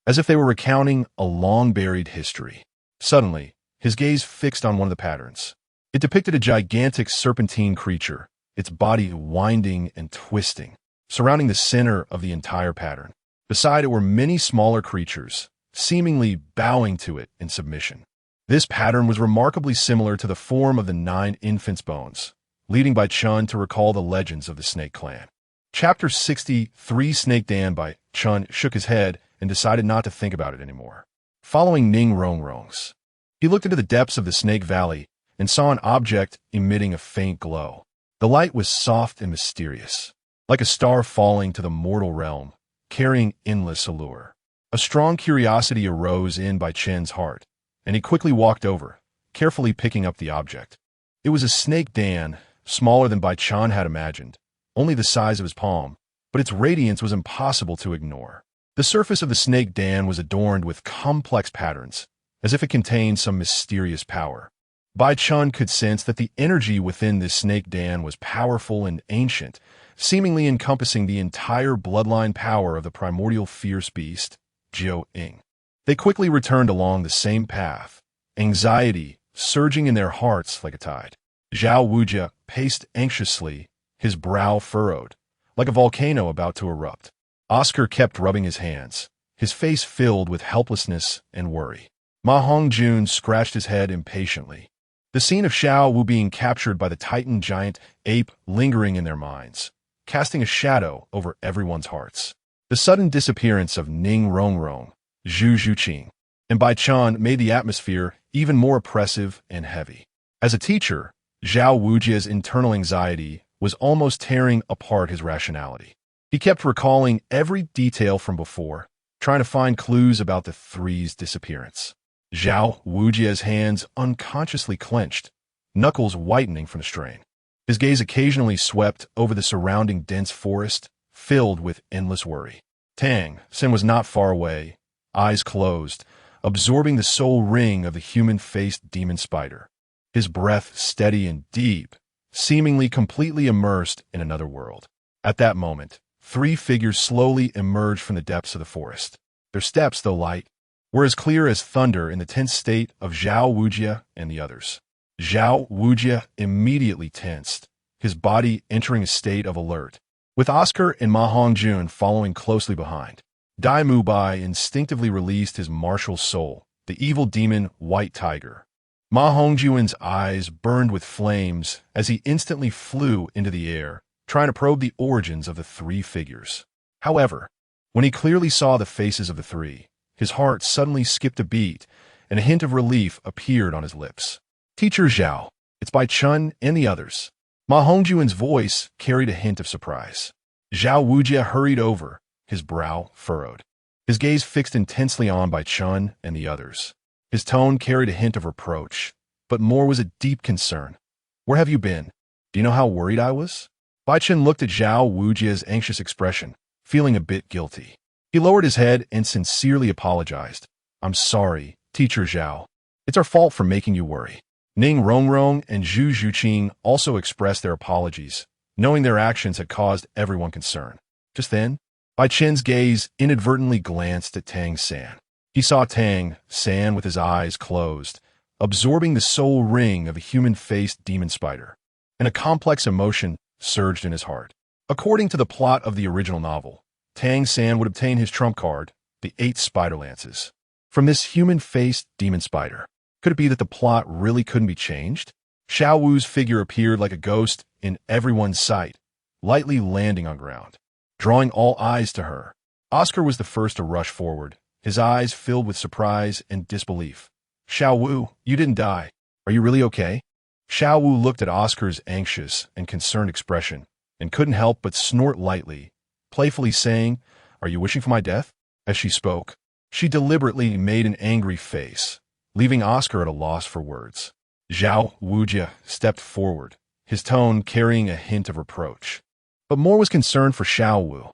as if they were recounting a long-buried history. Suddenly, his gaze fixed on one of the patterns. It depicted a gigantic serpentine creature, its body winding and twisting, surrounding the center of the entire pattern. Beside it were many smaller creatures, seemingly bowing to it in submission. This pattern was remarkably similar to the form of the 9 infants' bones, leading Bai Chen to recall the legends of the Snake Clan. Chapter 63 Snake Dan. Bai Chen shook his head and decided not to think about it anymore. Following Ning Rongrong's, he looked into the depths of the Snake Valley and saw an object emitting a faint glow. The light was soft and mysterious, like a star falling to the mortal realm, carrying endless allure. A strong curiosity arose in Bai Chen's heart, and he quickly walked over, carefully picking up the object. It was a Snake Dan, smaller than Bai Chen had imagined, only the size of his palm, but its radiance was impossible to ignore. The surface of the Snake Dan was adorned with complex patterns, as if it contained some mysterious power. Bai Chen could sense that the energy within this Snake Dan was powerful and ancient, seemingly encompassing the entire bloodline power of the primordial fierce beast, Jiu Ying. They quickly returned along the same path, anxiety surging in their hearts like a tide. Zhao Wujia paced anxiously, his brow furrowed, like a volcano about to erupt. Oscar kept rubbing his hands, his face filled with helplessness and worry. Ma Hongjun scratched his head impatiently. The scene of Xiao Wu being captured by the Titan giant ape lingering in their minds, casting a shadow over everyone's hearts. The sudden disappearance of Ning Rongrong, Zhu Zhuqing, and Bai Chen made the atmosphere even more oppressive and heavy. As a teacher, Zhao Wujia's internal anxiety was almost tearing apart his rationality. He kept recalling every detail from before, trying to find clues about the three's disappearance. Zhao Wujia's hands unconsciously clenched, knuckles whitening from the strain. His gaze occasionally swept over the surrounding dense forest, filled with endless worry. Tang San was not far away, eyes closed, absorbing the soul ring of the human-faced demon spider, his breath steady and deep, seemingly completely immersed in another world. At that moment, 3 figures slowly emerged from the depths of the forest. Their steps, though light, were as clear as thunder in the tense state of Zhao Wujia and the others. Zhao Wujia immediately tensed, his body entering a state of alert, with Oscar and Ma Hongjun following closely behind. Dai Mubai instinctively released his martial soul, the evil demon White Tiger. Ma Hongjun's eyes burned with flames as he instantly flew into the air, trying to probe the origins of the 3 figures. However, when he clearly saw the faces of the 3, his heart suddenly skipped a beat, and a hint of relief appeared on his lips. "Teacher Zhao, it's Bai Chen and the others." Ma Hongjun's voice carried a hint of surprise. Zhao Wujia hurried over, his brow furrowed. His gaze fixed intensely on Bai Chen and the others. His tone carried a hint of reproach, but more was a deep concern. "Where have you been? Do you know how worried I was?" Bai Chen looked at Zhao Wujia's anxious expression, feeling a bit guilty. He lowered his head and sincerely apologized. "I'm sorry, Teacher Zhao. It's our fault for making you worry." Ning Rongrong and Zhu Zhuqing also expressed their apologies, knowing their actions had caused everyone concern. Just then, Bai Chen's gaze inadvertently glanced at Tang San. He saw Tang San with his eyes closed, absorbing the soul ring of a human-faced demon spider, and a complex emotion surged in his heart. According to the plot of the original novel, Tang San would obtain his trump card, the 8 spider lances. From this human-faced demon spider, could it be that the plot really couldn't be changed? Xiao Wu's figure appeared like a ghost in everyone's sight, lightly landing on ground, drawing all eyes to her. Oscar was the first to rush forward, his eyes filled with surprise and disbelief. Xiao Wu, you didn't die. Are you really okay? Xiao Wu looked at Oscar's anxious and concerned expression and couldn't help but snort lightly, playfully saying, "Are you wishing for my death?" As she spoke, she deliberately made an angry face, leaving Oscar at a loss for words. Xiao Wujia stepped forward, his tone carrying a hint of reproach. But more was concern for Xiao Wu.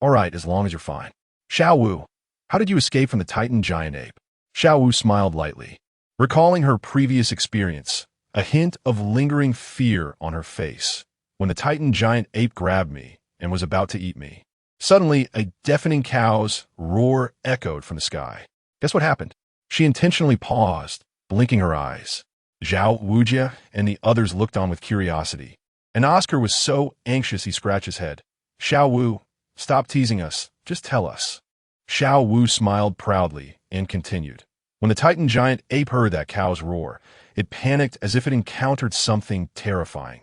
"All right, as long as you're fine." "Xiao Wu, how did you escape from the Titan giant ape?" Xiao Wu smiled lightly, recalling her previous experience, a hint of lingering fear on her face, when the Titan giant ape grabbed me and was about to eat me. Suddenly, a deafening cow's roar echoed from the sky. Guess what happened? She intentionally paused, blinking her eyes. Xiao Wujia and the others looked on with curiosity, and Oscar was so anxious he scratched his head. "Xiao Wu, stop teasing us. Just tell us." Xiao Wu smiled proudly and continued. "When the Titan giant ape heard that cow's roar, it panicked as if it encountered something terrifying,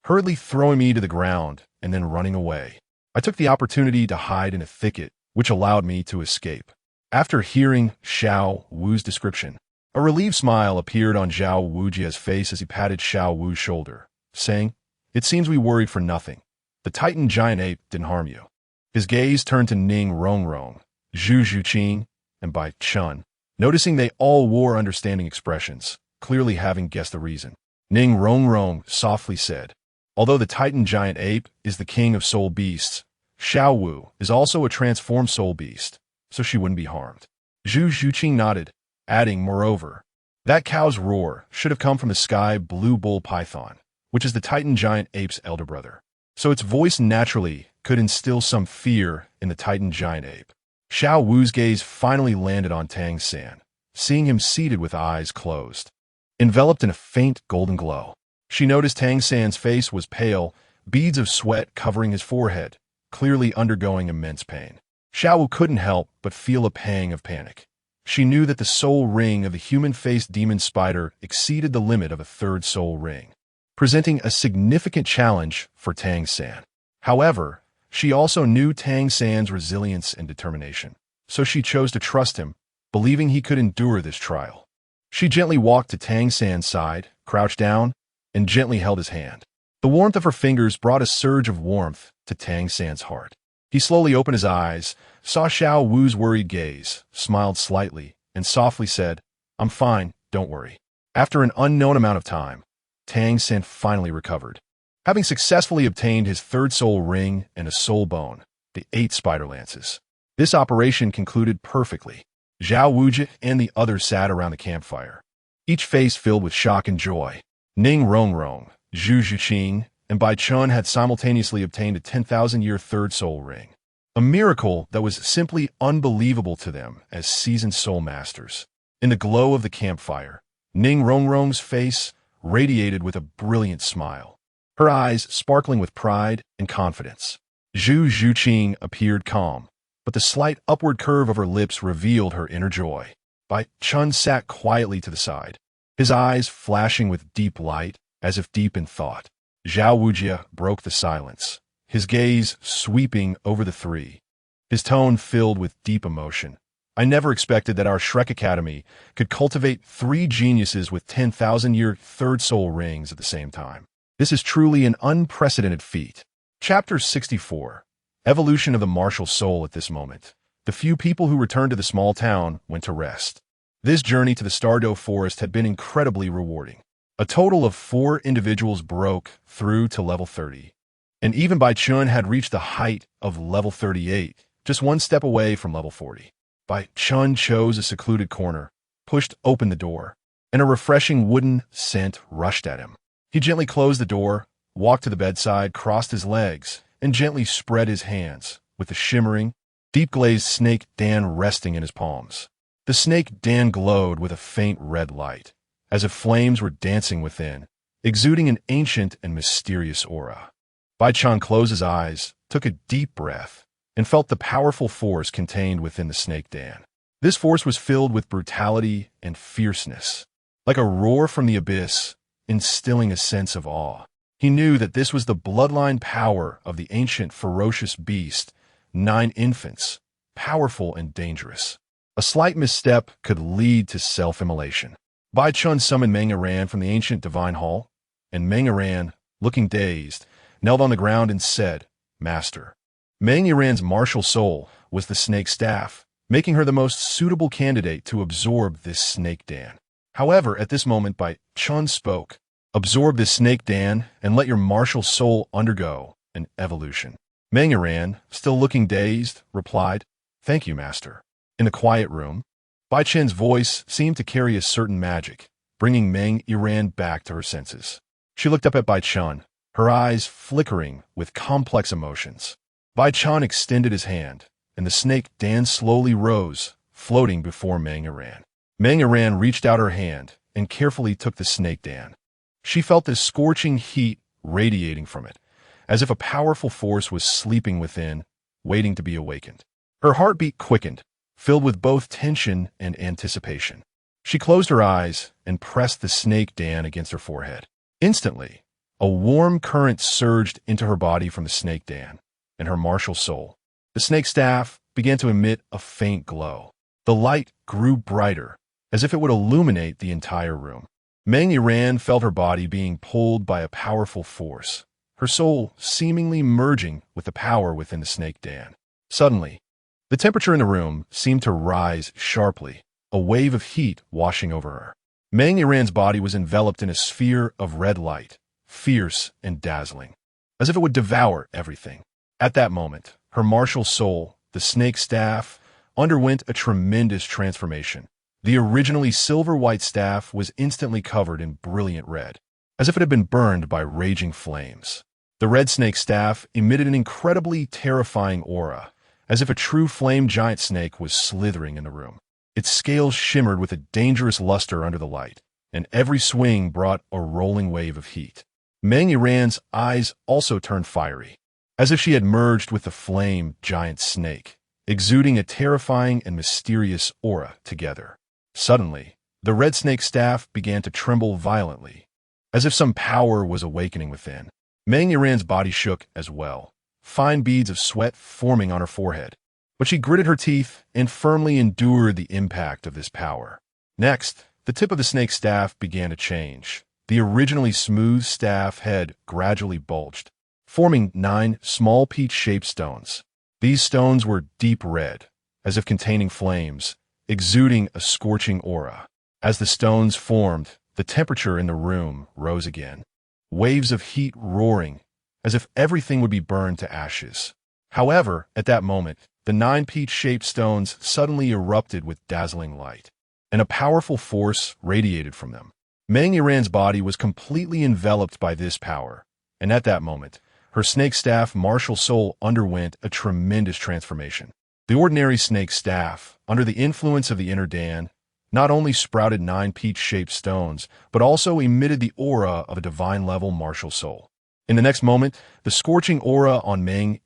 hurriedly throwing me to the ground and then running away. I took the opportunity to hide in a thicket, which allowed me to escape." After hearing Xiao Wu's description, a relieved smile appeared on Xiao Wujia's face as he patted Xiao Wu's shoulder, saying, "It seems we worried for nothing. The Titan giant ape didn't harm you." His gaze turned to Ning Rongrong, Zhu Zhuqing, and Bai Chen, noticing they all wore understanding expressions, clearly having guessed the reason. Ning Rongrong softly said, "Although the Titan giant ape is the king of soul beasts, Xiao Wu is also a transformed soul beast, so she wouldn't be harmed." Zhu Zhuqing nodded, adding, "Moreover, that cow's roar should have come from the sky blue bull python, which is the Titan giant ape's elder brother. So its voice naturally could instill some fear in the Titan giant ape." Xiao Wu's gaze finally landed on Tang San, seeing him seated with eyes closed, enveloped in a faint golden glow. She noticed Tang San's face was pale, beads of sweat covering his forehead, clearly undergoing immense pain. Xiao Wu couldn't help but feel a pang of panic. She knew that the soul ring of the human-faced demon spider exceeded the limit of a third soul ring, presenting a significant challenge for Tang San. However, she also knew Tang San's resilience and determination, so she chose to trust him, believing he could endure this trial. She gently walked to Tang San's side, crouched down, and gently held his hand. The warmth of her fingers brought a surge of warmth to Tang San's heart. He slowly opened his eyes, saw Xiao Wu's worried gaze, smiled slightly, and softly said, "I'm fine, don't worry." After an unknown amount of time, Tang San finally recovered, having successfully obtained his third soul ring and a soul bone, the 8 spider lances. This operation concluded perfectly. Xiao Wujia and the others sat around the campfire, each face filled with shock and joy. Ning Rongrong, Zhu Zhuqing, and Bai Chen had simultaneously obtained a 10,000-year third soul ring, a miracle that was simply unbelievable to them as seasoned soul masters. In the glow of the campfire, Ning Rongrong's face radiated with a brilliant smile, her eyes sparkling with pride and confidence. Zhu Zhuqing appeared calm, but the slight upward curve of her lips revealed her inner joy. Bai Chen sat quietly to the side, his eyes flashing with deep light, as if deep in thought. Xiao Wujia broke the silence, his gaze sweeping over the three, his tone filled with deep emotion. "I never expected that our Shrek Academy could cultivate 3 geniuses with 10,000-year third soul rings at the same time. This is truly an unprecedented feat." Chapter 64. Evolution of the martial soul. At this moment, the few people who returned to the small town went to rest. This journey to the Stardow Forest had been incredibly rewarding. A total of 4 individuals broke through to level 30, and even Bai Chen had reached the height of level 38, just 1 step away from level 40. Bai Chen chose a secluded corner, pushed open the door, and a refreshing wooden scent rushed at him. He gently closed the door, walked to the bedside, crossed his legs, and gently spread his hands, with the shimmering, deep-glazed snake Dan resting in his palms. The snake Dan glowed with a faint red light, as if flames were dancing within, exuding an ancient and mysterious aura. Bai Chen closed his eyes, took a deep breath, and felt the powerful force contained within the snake Dan. This force was filled with brutality and fierceness, like a roar from the abyss, instilling a sense of awe. He knew that this was the bloodline power of the ancient ferocious beast, 9 infants, powerful and dangerous. A slight misstep could lead to self-immolation. Bai Chen summoned Meng from the ancient divine hall, and Meng, looking dazed, knelt on the ground and said, "Master." Meng martial soul was the snake staff, making her the most suitable candidate to absorb this snake Dan. However, at this moment Bai Chen spoke, "Absorb this snake Dan and let your martial soul undergo an evolution." Meng, still looking dazed, replied, "Thank you, Master." In the quiet room, Bai Chen's voice seemed to carry a certain magic, bringing Meng back to her senses. She looked up at Bai Chen, her eyes flickering with complex emotions. Bai Chen extended his hand, and the snake Dan slowly rose, floating before Meng. Meng reached out her hand and carefully took the snake Dan. She felt the scorching heat radiating from it, as if a powerful force was sleeping within, waiting to be awakened. Her heartbeat quickened, filled with both tension and anticipation. She closed her eyes and pressed the snake Dan against her forehead. Instantly, a warm current surged into her body from the snake Dan and her martial soul. The snake staff began to emit a faint glow. The light grew brighter, as if it would illuminate the entire room. Meng felt her body being pulled by a powerful force, her soul seemingly merging with the power within the snake Dan. Suddenly, the temperature in the room seemed to rise sharply, a wave of heat washing over her. Meng body was enveloped in a sphere of red light, fierce and dazzling, as if it would devour everything. At that moment, her martial soul, the snake staff, underwent a tremendous transformation. The originally silver-white staff was instantly covered in brilliant red, as if it had been burned by raging flames. The red snake staff emitted an incredibly terrifying aura, as if a true flame giant snake was slithering in the room. Its scales shimmered with a dangerous luster under the light, and every swing brought a rolling wave of heat. Meng eyes also turned fiery, as if she had merged with the flame giant snake, exuding a terrifying and mysterious aura together. Suddenly, the red snake staff began to tremble violently, as if some power was awakening within. Meng body shook as well, fine beads of sweat forming on her forehead, but she gritted her teeth and firmly endured the impact of this power. Next, the tip of the snake staff began to change. The originally smooth staff head gradually bulged, forming 9 small peach-shaped stones. These stones were deep red, as if containing flames, exuding a scorching aura. As the stones formed, the temperature in the room rose again, waves of heat roaring, as if everything would be burned to ashes. However, at that moment, the 9 peach-shaped stones suddenly erupted with dazzling light, and a powerful force radiated from them. Meng body was completely enveloped by this power, and at that moment, her snake staff martial soul underwent a tremendous transformation. The ordinary snake staff, under the influence of the inner Dan, not only sprouted 9 peach-shaped stones, but also emitted the aura of a divine-level martial soul. In the next moment, the scorching aura on Meng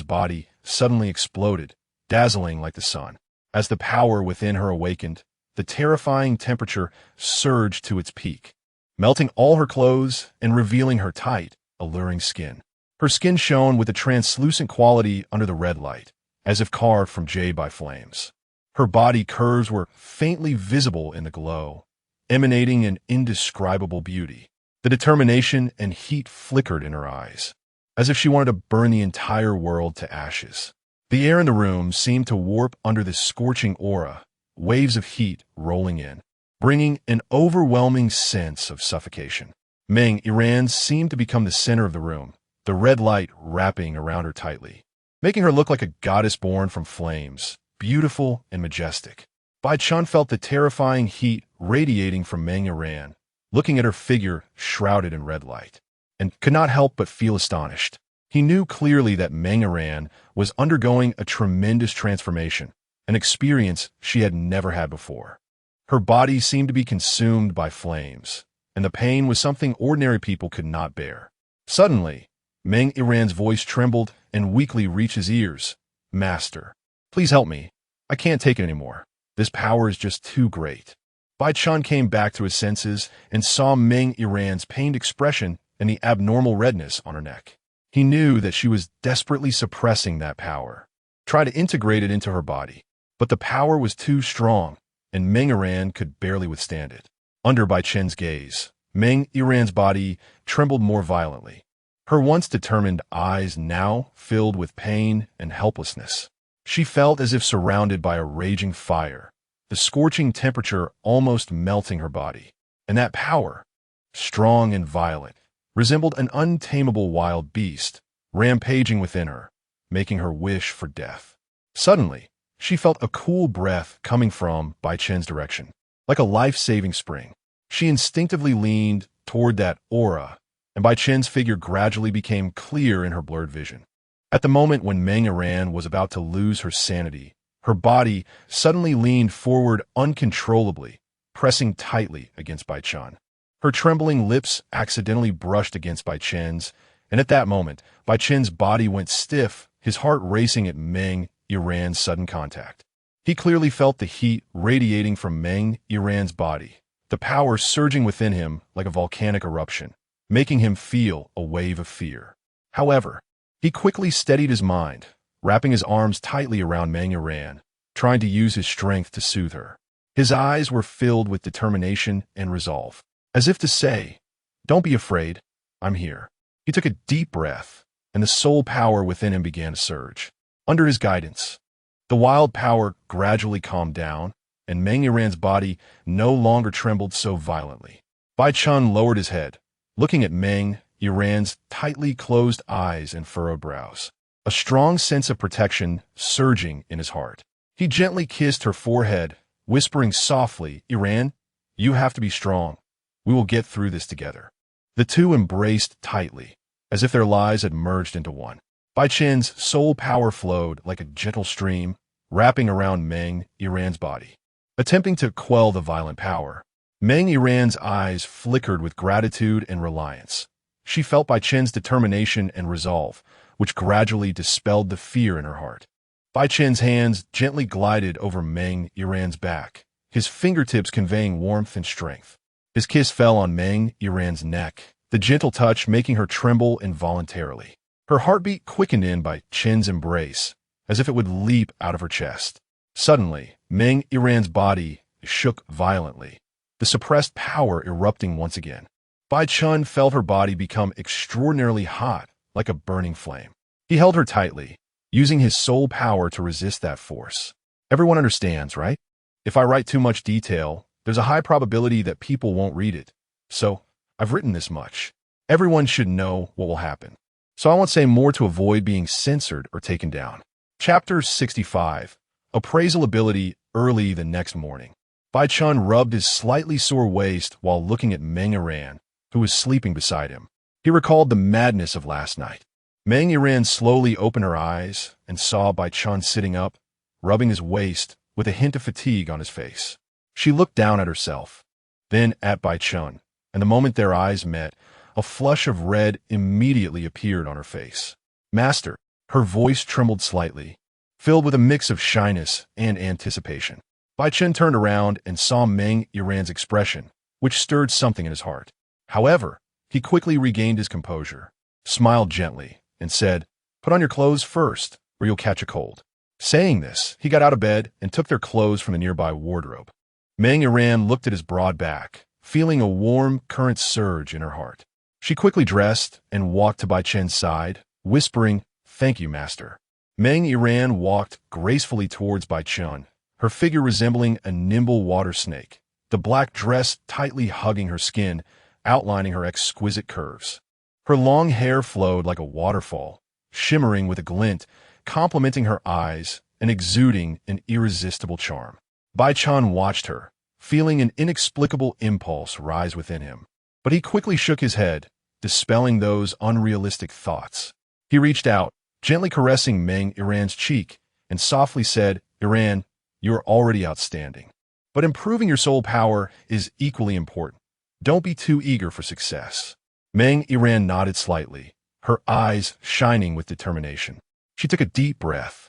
body suddenly exploded, dazzling like the sun. As the power within her awakened, the terrifying temperature surged to its peak, melting all her clothes and revealing her tight, alluring skin. Her skin shone with a translucent quality under the red light, as if carved from jade by flames. Her body curves were faintly visible in the glow, emanating an indescribable beauty. The determination and heat flickered in her eyes, as if she wanted to burn the entire world to ashes. The air in the room seemed to warp under this scorching aura, waves of heat rolling in, bringing an overwhelming sense of suffocation. Meng seemed to become the center of the room, the red light wrapping around her tightly, making her look like a goddess born from flames, beautiful and majestic. Bai Chen felt the terrifying heat radiating from Meng, looking at her figure shrouded in red light, and could not help but feel astonished. He knew clearly that Meng was undergoing a tremendous transformation, an experience she had never had before. Her body seemed to be consumed by flames, and the pain was something ordinary people could not bear. Suddenly, Meng voice trembled and weakly reached his ears, Master, please help me. I can't take it anymore. This power is just too great. Bai Chen came back to his senses and saw Meng Yiran's pained expression and the abnormal redness on her neck. He knew that she was desperately suppressing that power, trying to integrate it into her body. But the power was too strong, and Meng Yiran could barely withstand it. Under Bai Chen's gaze, Meng Yiran's body trembled more violently. Her once determined eyes now filled with pain and helplessness. She felt as if surrounded by a raging fire, the scorching temperature almost melting her body. And that power, strong and violent, resembled an untamable wild beast, rampaging within her, making her wish for death. Suddenly, she felt a cool breath coming from Bai Chen's direction, like a life-saving spring. She instinctively leaned toward that aura, and Bai Chen's figure gradually became clear in her blurred vision. At the moment when Meng Yiran was about to lose her sanity, her body suddenly leaned forward uncontrollably, pressing tightly against Bai Chen. Her trembling lips accidentally brushed against Bai Chen's, and at that moment, Bai Chen's body went stiff, his heart racing at Meng Yiran's sudden contact. He clearly felt the heat radiating from Meng Yiran's body, the power surging within him like a volcanic eruption, making him feel a wave of fear. However, he quickly steadied his mind, wrapping his arms tightly around Meng Yiran, trying to use his strength to soothe her. His eyes were filled with determination and resolve, as if to say, "Don't be afraid, I'm here." He took a deep breath, and the soul power within him began to surge. Under his guidance, the wild power gradually calmed down, and Meng Yiran's body no longer trembled so violently. Bai Chen lowered his head, looking at Meng Yiran's tightly closed eyes and furrowed brows, a strong sense of protection surging in his heart. He gently kissed her forehead, whispering softly, "Yiran, you have to be strong. We will get through this together." The two embraced tightly, as if their lives had merged into one. Bai Chen's soul power flowed like a gentle stream, wrapping around Meng Yiran's body, attempting to quell the violent power. Meng Yiran's eyes flickered with gratitude and reliance. She felt Bai Chen's determination and resolve, which gradually dispelled the fear in her heart. Bai Chen's hands gently glided over Meng Yiran's back, his fingertips conveying warmth and strength. His kiss fell on Meng Yiran's neck, the gentle touch making her tremble involuntarily. Her heartbeat quickened in Bai Chen's embrace, as if it would leap out of her chest. Suddenly, Meng Yiran's body shook violently, the suppressed power erupting once again. Bai Chen felt her body become extraordinarily hot, like a burning flame. He held her tightly, using his soul power to resist that force. Everyone understands, right? If I write too much detail, there's a high probability that people won't read it. So, I've written this much. Everyone should know what will happen. So I won't say more to avoid being censored or taken down. Chapter 65. Appraisal ability early the next morning. Bai Chen rubbed his slightly sore waist while looking at Meng Yiran, who was sleeping beside him. He recalled the madness of last night. Meng Yiran slowly opened her eyes and saw Bai Chen sitting up, rubbing his waist with a hint of fatigue on his face. She looked down at herself, then at Bai Chen, and the moment their eyes met, a flush of red immediately appeared on her face. "Master," her voice trembled slightly, filled with a mix of shyness and anticipation. Bai Chen turned around and saw Meng Yiran's expression, which stirred something in his heart. However, he quickly regained his composure, smiled gently, and said, "Put on your clothes first, or you'll catch a cold." Saying this, he got out of bed and took their clothes from the nearby wardrobe. Meng Yiran looked at his broad back, feeling a warm current surge in her heart. She quickly dressed and walked to Bai Chen's side, whispering, "Thank you, master." Meng Yiran walked gracefully towards Bai Chen, her figure resembling a nimble water snake, the black dress tightly hugging her skin, outlining her exquisite curves. Her long hair flowed like a waterfall, shimmering with a glint, complementing her eyes and exuding an irresistible charm. Bai Chen watched her, feeling an inexplicable impulse rise within him. But he quickly shook his head, dispelling those unrealistic thoughts. He reached out, gently caressing Meng Yiran's cheek, and softly said, "Yiran, you are already outstanding. But improving your soul power is equally important. Don't be too eager for success." Meng Yiran nodded slightly, her eyes shining with determination. She took a deep breath,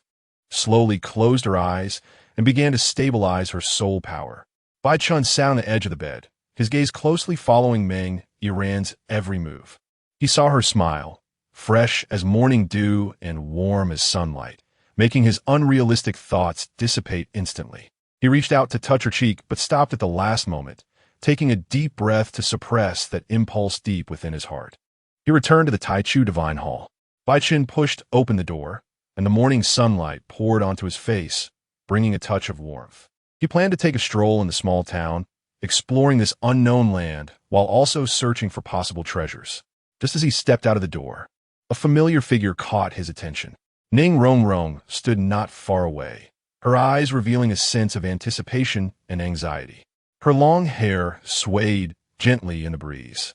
slowly closed her eyes and began to stabilize her soul power. Bai Chen sat on the edge of the bed, his gaze closely following Meng Yiran's every move. He saw her smile, fresh as morning dew and warm as sunlight, making his unrealistic thoughts dissipate instantly. He reached out to touch her cheek but stopped at the last moment, taking a deep breath to suppress that impulse deep within his heart. He returned to the Taichu Divine Hall. Bai Chen pushed open the door, and the morning sunlight poured onto his face, bringing a touch of warmth. He planned to take a stroll in the small town, exploring this unknown land while also searching for possible treasures. Just as he stepped out of the door, a familiar figure caught his attention. Ning Rongrong stood not far away, her eyes revealing a sense of anticipation and anxiety. Her long hair swayed gently in the breeze,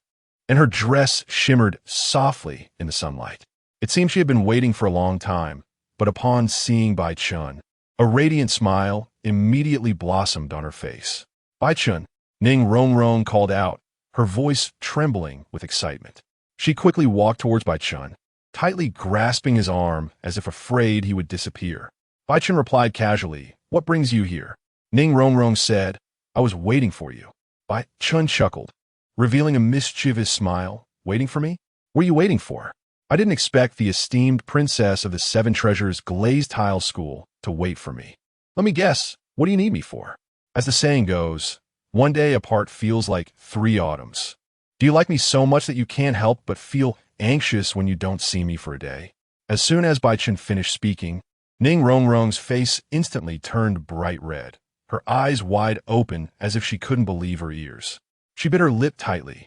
and her dress shimmered softly in the sunlight. It seemed she had been waiting for a long time, but upon seeing Bai Chen, a radiant smile immediately blossomed on her face. Bai Chen, Ning Rongrong called out, her voice trembling with excitement. She quickly walked towards Bai Chen, tightly grasping his arm as if afraid he would disappear. Bai Chen replied casually, "What brings you here?" Ning Rongrong said, "I was waiting for you." Bai Chen chuckled, revealing a mischievous smile. "Waiting for me? What are you waiting for?" "I didn't expect the esteemed princess of the Seven Treasures Glazed Tile School to wait for me." "Let me guess, what do you need me for?" As the saying goes, one day apart feels like 3 autumns. Do you like me so much that you can't help but feel anxious when you don't see me for a day? As soon as Bai Chen finished speaking, Ning Rongrong's face instantly turned bright red, her eyes wide open as if she couldn't believe her ears. She bit her lip tightly,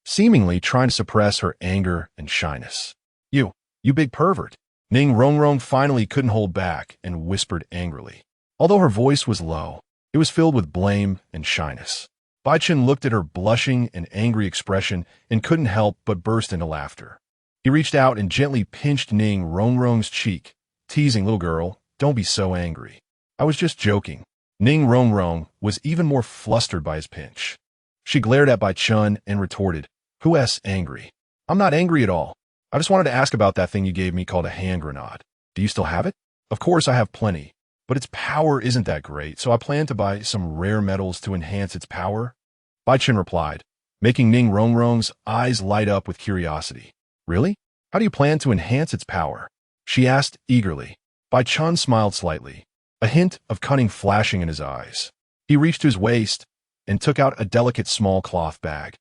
seemingly trying to suppress her anger and shyness. You big pervert." Ning Rongrong finally couldn't hold back and whispered angrily. Although her voice was low, it was filled with blame and shyness. Bai Chen looked at her blushing and angry expression and couldn't help but burst into laughter. He reached out and gently pinched Ning Rongrong's cheek, teasing, "Little girl, don't be so angry. I was just joking." Ning Rongrong was even more flustered by his pinch. She glared at Bai Chen and retorted, "Who's angry? I'm not angry at all. I just wanted to ask about that thing you gave me called a hand grenade. Do you still have it?" "Of course I have plenty, but its power isn't that great, so I plan to buy some rare metals to enhance its power," Bai Chen replied, making Ning Rongrong's eyes light up with curiosity. "Really? How do you plan to enhance its power?" she asked eagerly. Bai Chen smiled slightly, a hint of cunning flashing in his eyes. He reached to his waist and took out a delicate small cloth bag,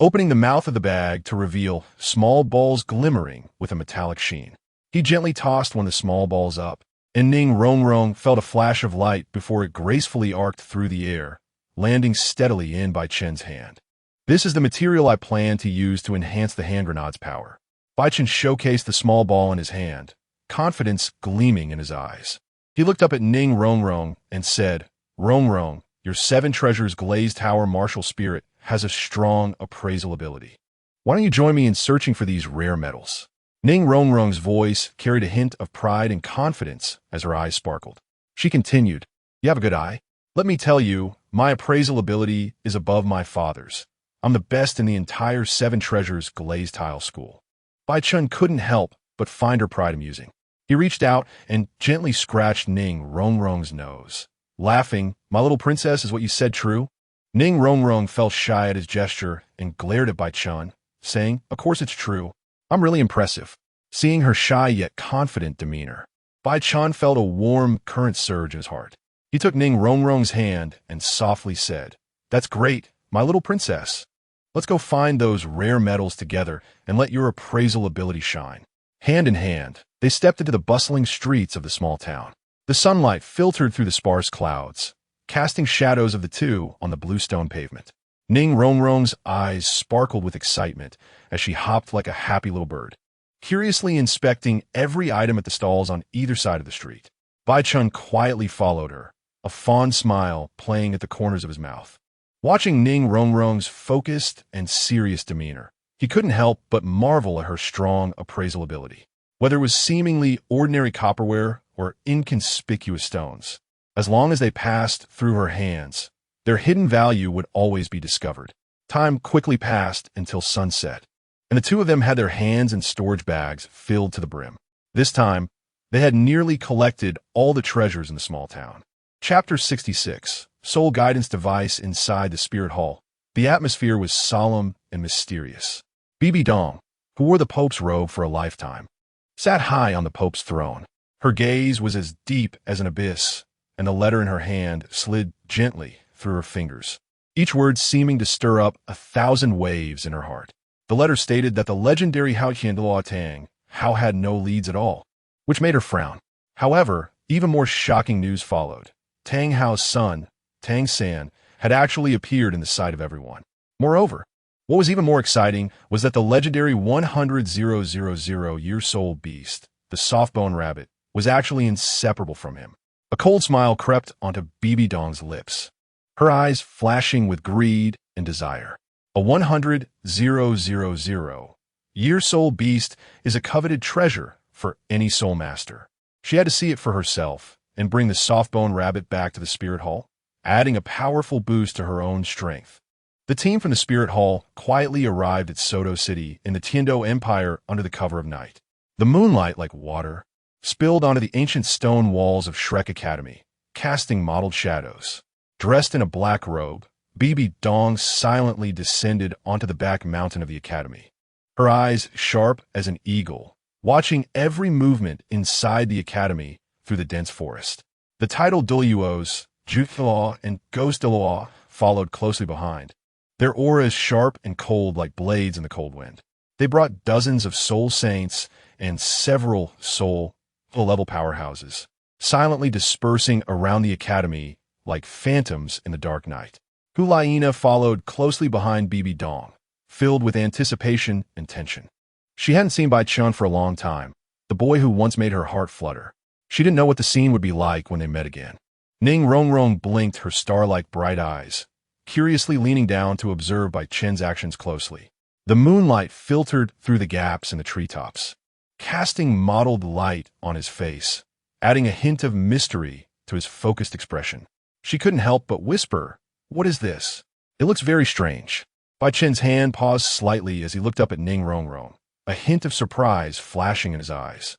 opening the mouth of the bag to reveal small balls glimmering with a metallic sheen. He gently tossed one of the small balls up, and Ning Rongrong felt a flash of light before it gracefully arced through the air, landing steadily in Bai Chen's hand. "This is the material I plan to use to enhance the hand grenade's power." Bai Chen showcased the small ball in his hand, confidence gleaming in his eyes. He looked up at Ning Rongrong and said, "Rongrong, your 7 Treasures Glazed Tower martial spirit has a strong appraisal ability. Why don't you join me in searching for these rare metals?" Ning Rongrong's voice carried a hint of pride and confidence as her eyes sparkled. She continued, "You have a good eye. Let me tell you, my appraisal ability is above my father's. I'm the best in the entire 7 Treasures Glazed Tile School." Bai Chen couldn't help but find her pride amusing. He reached out and gently scratched Ning Rongrong's nose, laughing, "My little princess, is what you said true?" Ning Rongrong felt shy at his gesture and glared at Bai Chen, saying, "Of course it's true. I'm really impressive." Seeing her shy yet confident demeanor, Bai Chen felt a warm current surge in his heart. He took Ning Rongrong's hand and softly said, "That's great, my little princess. Let's go find those rare metals together and let your appraisal ability shine." Hand in hand, they stepped into the bustling streets of the small town. The sunlight filtered through the sparse clouds, casting shadows of the two on the bluestone pavement. Ning Rongrong's eyes sparkled with excitement as she hopped like a happy little bird, curiously inspecting every item at the stalls on either side of the street. Bai Chen quietly followed her, a fond smile playing at the corners of his mouth. Watching Ning Rongrong's focused and serious demeanor, he couldn't help but marvel at her strong appraisal ability. Whether it was seemingly ordinary copperware or inconspicuous stones, as long as they passed through her hands, their hidden value would always be discovered. Time quickly passed until sunset, and the two of them had their hands and storage bags filled to the brim. This time, They had nearly collected all the treasures in the small town. Chapter 66, Soul Guidance Device inside the Spirit Hall. The atmosphere was solemn and mysterious. Bibi Dong, who wore the Pope's robe for a lifetime, sat high on the Pope's throne. Her gaze was as deep as an abyss, and the letter in her hand slid gently through her fingers, each word seeming to stir up 1,000 waves in her heart. The letter stated that the legendary Douluo Tang Hao had no leads at all, which made her frown. However, even more shocking news followed. Tang Hao's son, Tang San, had actually appeared in the sight of everyone. Moreover, what was even more exciting was that the legendary 100,000-year-soul beast, the soft-bone rabbit, was actually inseparable from him. A cold smile crept onto Bibi Dong's lips, her eyes flashing with greed and desire. A 100,000-year-soul beast is a coveted treasure for any soul master. She had to see it for herself and bring the soft-bone rabbit back to the Spirit Hall, adding a powerful boost to her own strength. The team from the Spirit Hall quietly arrived at Soto City in the Tiando Empire under the cover of night. The moonlight, like water, spilled onto the ancient stone walls of Shrek Academy, casting mottled shadows. Dressed in a black robe, Bibi Dong silently descended onto the back mountain of the academy, her eyes sharp as an eagle, watching every movement inside the academy through the dense forest. The titled Douluos, Douluo, and Ghost Douluo followed closely behind, their auras sharp and cold like blades in the cold wind. They brought dozens of soul saints and several soul-level powerhouses, silently dispersing around the academy like phantoms in the dark night. Hulaina followed closely behind Bibi Dong, filled with anticipation and tension. She hadn't seen Bai Chen for a long time, the boy who once made her heart flutter. She didn't know what the scene would be like when they met again. Ning Rongrong blinked her star-like bright eyes, curiously leaning down to observe Bai Chen's actions closely. The moonlight filtered through the gaps in the treetops, casting mottled light on his face, adding a hint of mystery to his focused expression. She couldn't help but whisper, "What is this? It looks very strange." Bai Chen's hand paused slightly as he looked up at Ning Rongrong, a hint of surprise flashing in his eyes.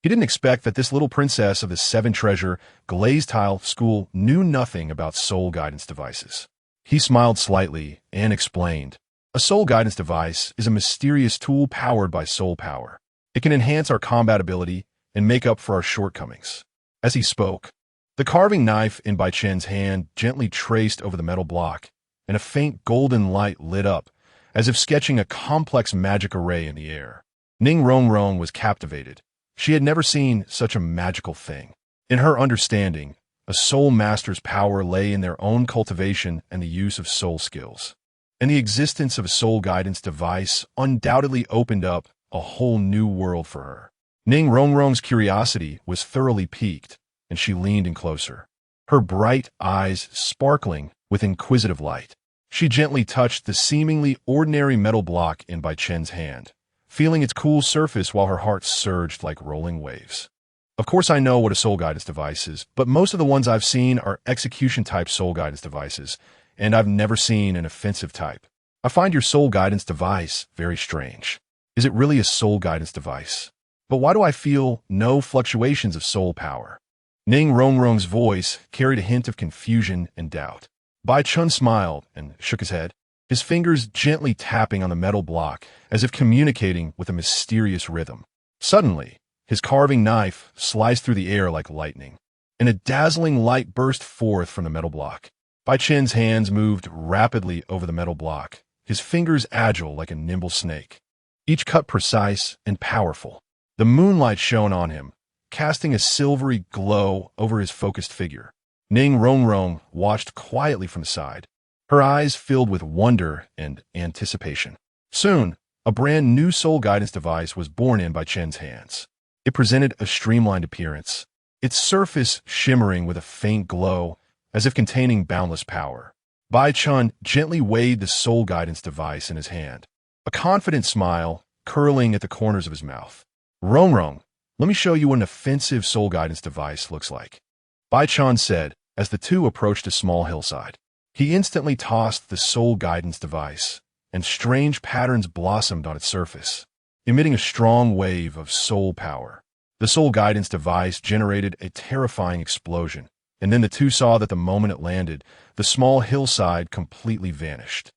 He didn't expect that this little princess of the seven-treasure glazed tile school knew nothing about soul guidance devices. He smiled slightly and explained, "A soul guidance device is a mysterious tool powered by soul power. It can enhance our combat ability and make up for our shortcomings." As he spoke, the carving knife in Bai Chen's hand gently traced over the metal block, and a faint golden light lit up, as if sketching a complex magic array in the air. Ning Rongrong was captivated. She had never seen such a magical thing. In her understanding, a soul master's power lay in their own cultivation and the use of soul skills. And the existence of a soul guidance device undoubtedly opened up a whole new world for her. Ning Rongrong's curiosity was thoroughly piqued, and she leaned in closer, her bright eyes sparkling with inquisitive light. She gently touched the seemingly ordinary metal block in Bai Chen's hand, feeling its cool surface while her heart surged like rolling waves. Of course I know what a soul guidance device is, but most of the ones I've seen are execution-type soul guidance devices, and I've never seen an offensive type. I find your soul guidance device very strange. Is it really a soul guidance device? But why do I feel no fluctuations of soul power? Ning Rongrong's voice carried a hint of confusion and doubt. Bai Chen smiled and shook his head, his fingers gently tapping on the metal block as if communicating with a mysterious rhythm. Suddenly, his carving knife sliced through the air like lightning, and a dazzling light burst forth from the metal block. Bai Chen's hands moved rapidly over the metal block, his fingers agile like a nimble snake, each cut precise and powerful. The moonlight shone on him, casting a silvery glow over his focused figure. Ning Rongrong watched quietly from the side, her eyes filled with wonder and anticipation. Soon, a brand new soul guidance device was born in Bai Chen's hands. It presented a streamlined appearance, its surface shimmering with a faint glow, as if containing boundless power. Bai Chen gently weighed the soul guidance device in his hand, a confident smile curling at the corners of his mouth. "Rongrong, let me show you what an offensive soul guidance device looks like," Bai Chen said as the two approached a small hillside. He instantly tossed the soul guidance device, and strange patterns blossomed on its surface, emitting a strong wave of soul power. The soul guidance device generated a terrifying explosion, and then the two saw that the moment it landed, the small hillside completely vanished.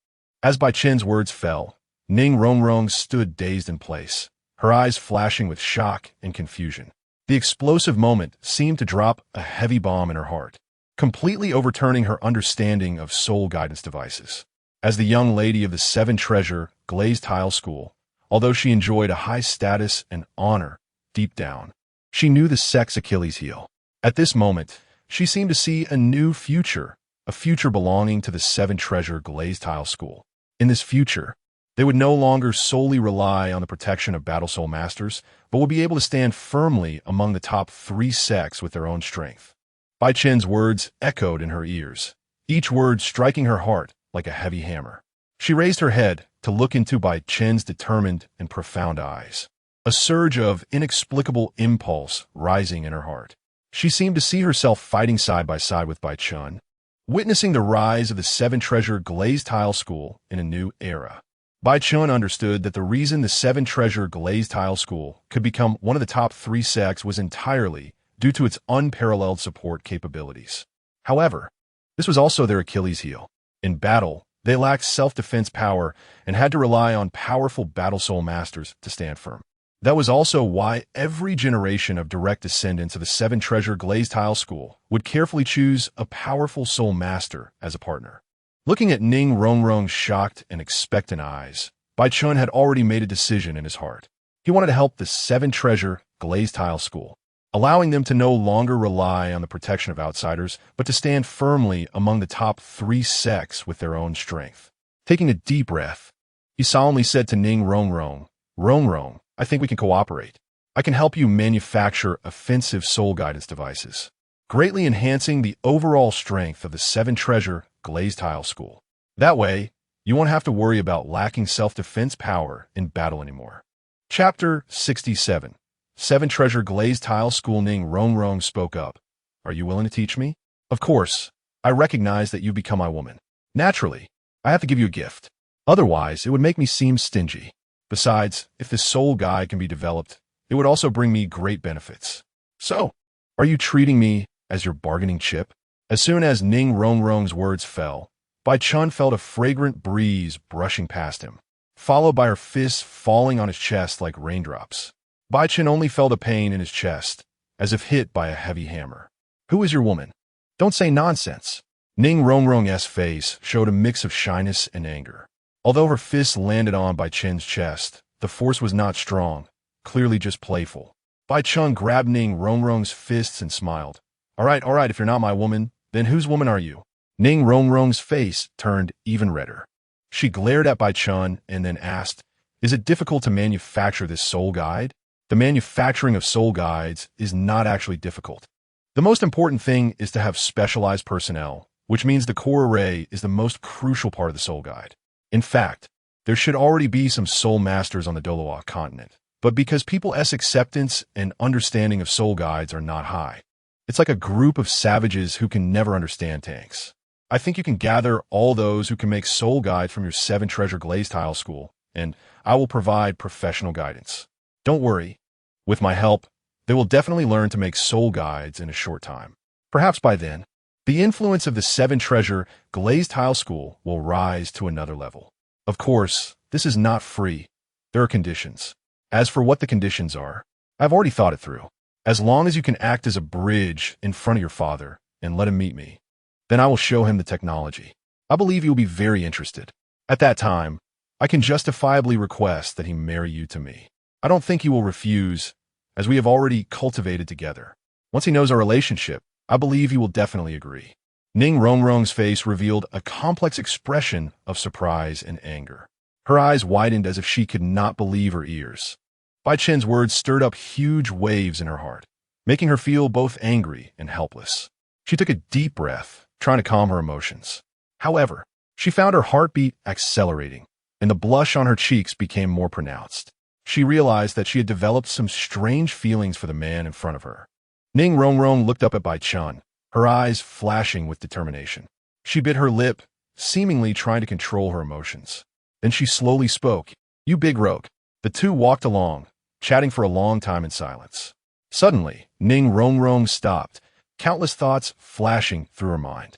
As Bai Chen's words fell, Ning Rongrong stood dazed in place, her eyes flashing with shock and confusion. The explosive moment seemed to drop a heavy bomb in her heart, completely overturning her understanding of soul guidance devices. As the young lady of the seven-treasure glazed tile school, although she enjoyed a high status and honor deep down, she knew the sex Achilles heel. At this moment, she seemed to see a new future, a future belonging to the seven-treasure glazed tile school. In this future, they would no longer solely rely on the protection of Battle Soul Masters, but would be able to stand firmly among the top 3 sects with their own strength. Bai Chen's words echoed in her ears, each word striking her heart like a heavy hammer. She raised her head to look into Bai Chen's determined and profound eyes, a surge of inexplicable impulse rising in her heart. She seemed to see herself fighting side by side with Bai Chen, witnessing the rise of the seven-treasure glazed tile school in a new era. Bai Chen understood that the reason the seven-treasure glazed tile school could become one of the top 3 sects was entirely due to its unparalleled support capabilities. However, this was also their Achilles heel. In battle, they lacked self-defense power and had to rely on powerful Battle Soul Masters to stand firm. That was also why every generation of direct descendants of the seven-treasure glazed tile school would carefully choose a powerful soul master as a partner. Looking at Ning Rongrong's shocked and expectant eyes, Bai Chen had already made a decision in his heart. He wanted to help the seven-treasure glazed tile school, allowing them to no longer rely on the protection of outsiders, but to stand firmly among the top 3 sects with their own strength. Taking a deep breath, he solemnly said to Ning Rongrong, "Rongrong, I think we can cooperate. I can help you manufacture offensive soul guidance devices, greatly enhancing the overall strength of the seven-treasure glazed tile school. That way, you won't have to worry about lacking self-defense power in battle anymore." Chapter 67. Seven-treasure glazed tile school. Ning Rongrong spoke up. "Are you willing to teach me?" "Of course. I recognize that you've become my woman. Naturally, I have to give you a gift. Otherwise, it would make me seem stingy. Besides, if this soul guide can be developed, it would also bring me great benefits. So, are you treating me as your bargaining chip?" As soon as Ning Rongrong's words fell, Bai Chen felt a fragrant breeze brushing past him, followed by her fists falling on his chest like raindrops. Bai Chen only felt a pain in his chest, as if hit by a heavy hammer. "Who is your woman? Don't say nonsense." Ning Rongrong's face showed a mix of shyness and anger. Although her fists landed on Bai Chen's chest, the force was not strong, clearly just playful. Bai Chen grabbed Ning Rongrong's fists and smiled. All right, if you're not my woman, then whose woman are you?" Ning Rongrong's face turned even redder. She glared at Bai Chen and then asked, "Is it difficult to manufacture this soul guide?" "The manufacturing of soul guides is not actually difficult. The most important thing is to have specialized personnel, which means the core array is the most crucial part of the soul guide. In fact, there should already be some soul masters on the Douluo continent, but because people's acceptance and understanding of soul guides are not high, it's like a group of savages who can never understand tanks. I think you can gather all those who can make soul guide from your seven-treasure glazed tile school, and I will provide professional guidance. Don't worry. With my help, they will definitely learn to make soul guides in a short time. Perhaps by then, the influence of the seven-treasure glazed tile school will rise to another level. Of course, this is not free. There are conditions. As for what the conditions are, I've already thought it through. As long as you can act as a bridge in front of your father and let him meet me, then I will show him the technology. I believe you will be very interested. At that time, I can justifiably request that he marry you to me. I don't think he will refuse, as we have already cultivated together. Once he knows our relationship, I believe he will definitely agree." Ning Rongrong's face revealed a complex expression of surprise and anger. Her eyes widened as if she could not believe her ears. Bai Chen's words stirred up huge waves in her heart, making her feel both angry and helpless. She took a deep breath, trying to calm her emotions. However, she found her heartbeat accelerating, and the blush on her cheeks became more pronounced. She realized that she had developed some strange feelings for the man in front of her. Ning Rongrong looked up at Bai Chen, her eyes flashing with determination. She bit her lip, seemingly trying to control her emotions. Then she slowly spoke, "You big rogue." The two walked along, chatting for a long time in silence. Suddenly, Ning Rongrong stopped, countless thoughts flashing through her mind.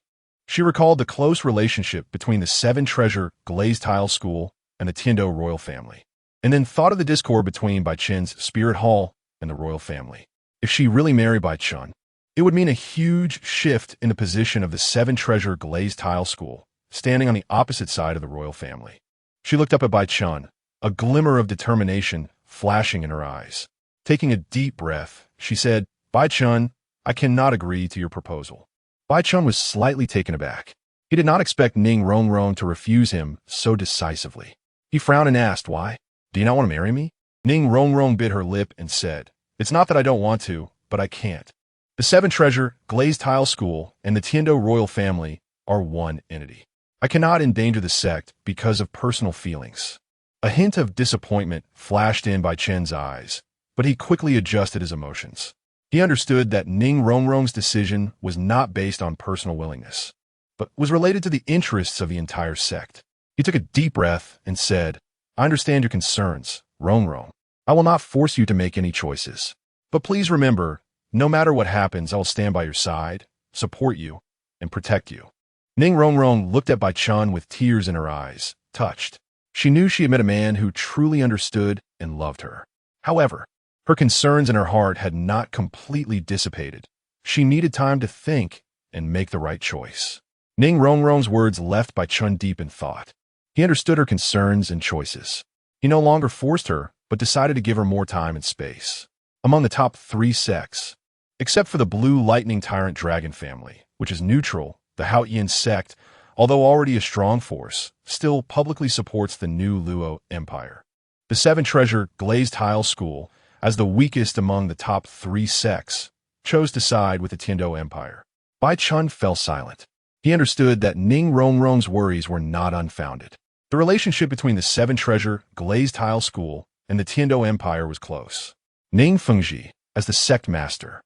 She recalled the close relationship between the Seven Treasure Glazed Tile School and the Tiando royal family, and then thought of the discord between Bai Chen's Spirit Hall and the royal family. If she really married Bai Chen, it would mean a huge shift in the position of the Seven Treasure Glazed Tile School, standing on the opposite side of the royal family. She looked up at Bai Chen, a glimmer of determination flashing in her eyes. Taking a deep breath, she said, "Bai Chen, I cannot agree to your proposal." Bai Chen was slightly taken aback. He did not expect Ning Rongrong to refuse him so decisively. He frowned and asked, "Why? Do you not want to marry me?" Ning Rongrong bit her lip and said, "It's not that I don't want to, but I can't. The Seven Treasure Glazed Tile School and the Tiando royal family are one entity. I cannot endanger the sect because of personal feelings." A hint of disappointment flashed in Bai Chen's eyes, but he quickly adjusted his emotions. He understood that Ning Rongrong's decision was not based on personal willingness, but was related to the interests of the entire sect. He took a deep breath and said, "I understand your concerns, Rongrong. I will not force you to make any choices. But please remember, no matter what happens, I will stand by your side, support you, and protect you." Ning Rongrong looked at Bai Chen with tears in her eyes, touched. She knew she had met a man who truly understood and loved her. However, her concerns in her heart had not completely dissipated. She needed time to think and make the right choice. Ning Rongrong's words left Bai Chen deep in thought. He understood her concerns and choices. He no longer forced her, but decided to give her more time and space. Among the top 3 sects, except for the Blue Lightning Tyrant Dragon family, which is neutral, the Haoyan sect, although already a strong force, still publicly supports the new Luo Empire. The Seven Treasure Glazed Tile School, as the weakest among the top 3 sects, chose to side with the Tiando Empire. Bai Chen fell silent. He understood that Ning Rongrong's worries were not unfounded. The relationship between the Seven Treasure Glazed Tile School and the Tiando Empire was close. Ning Fengji, as the sect master,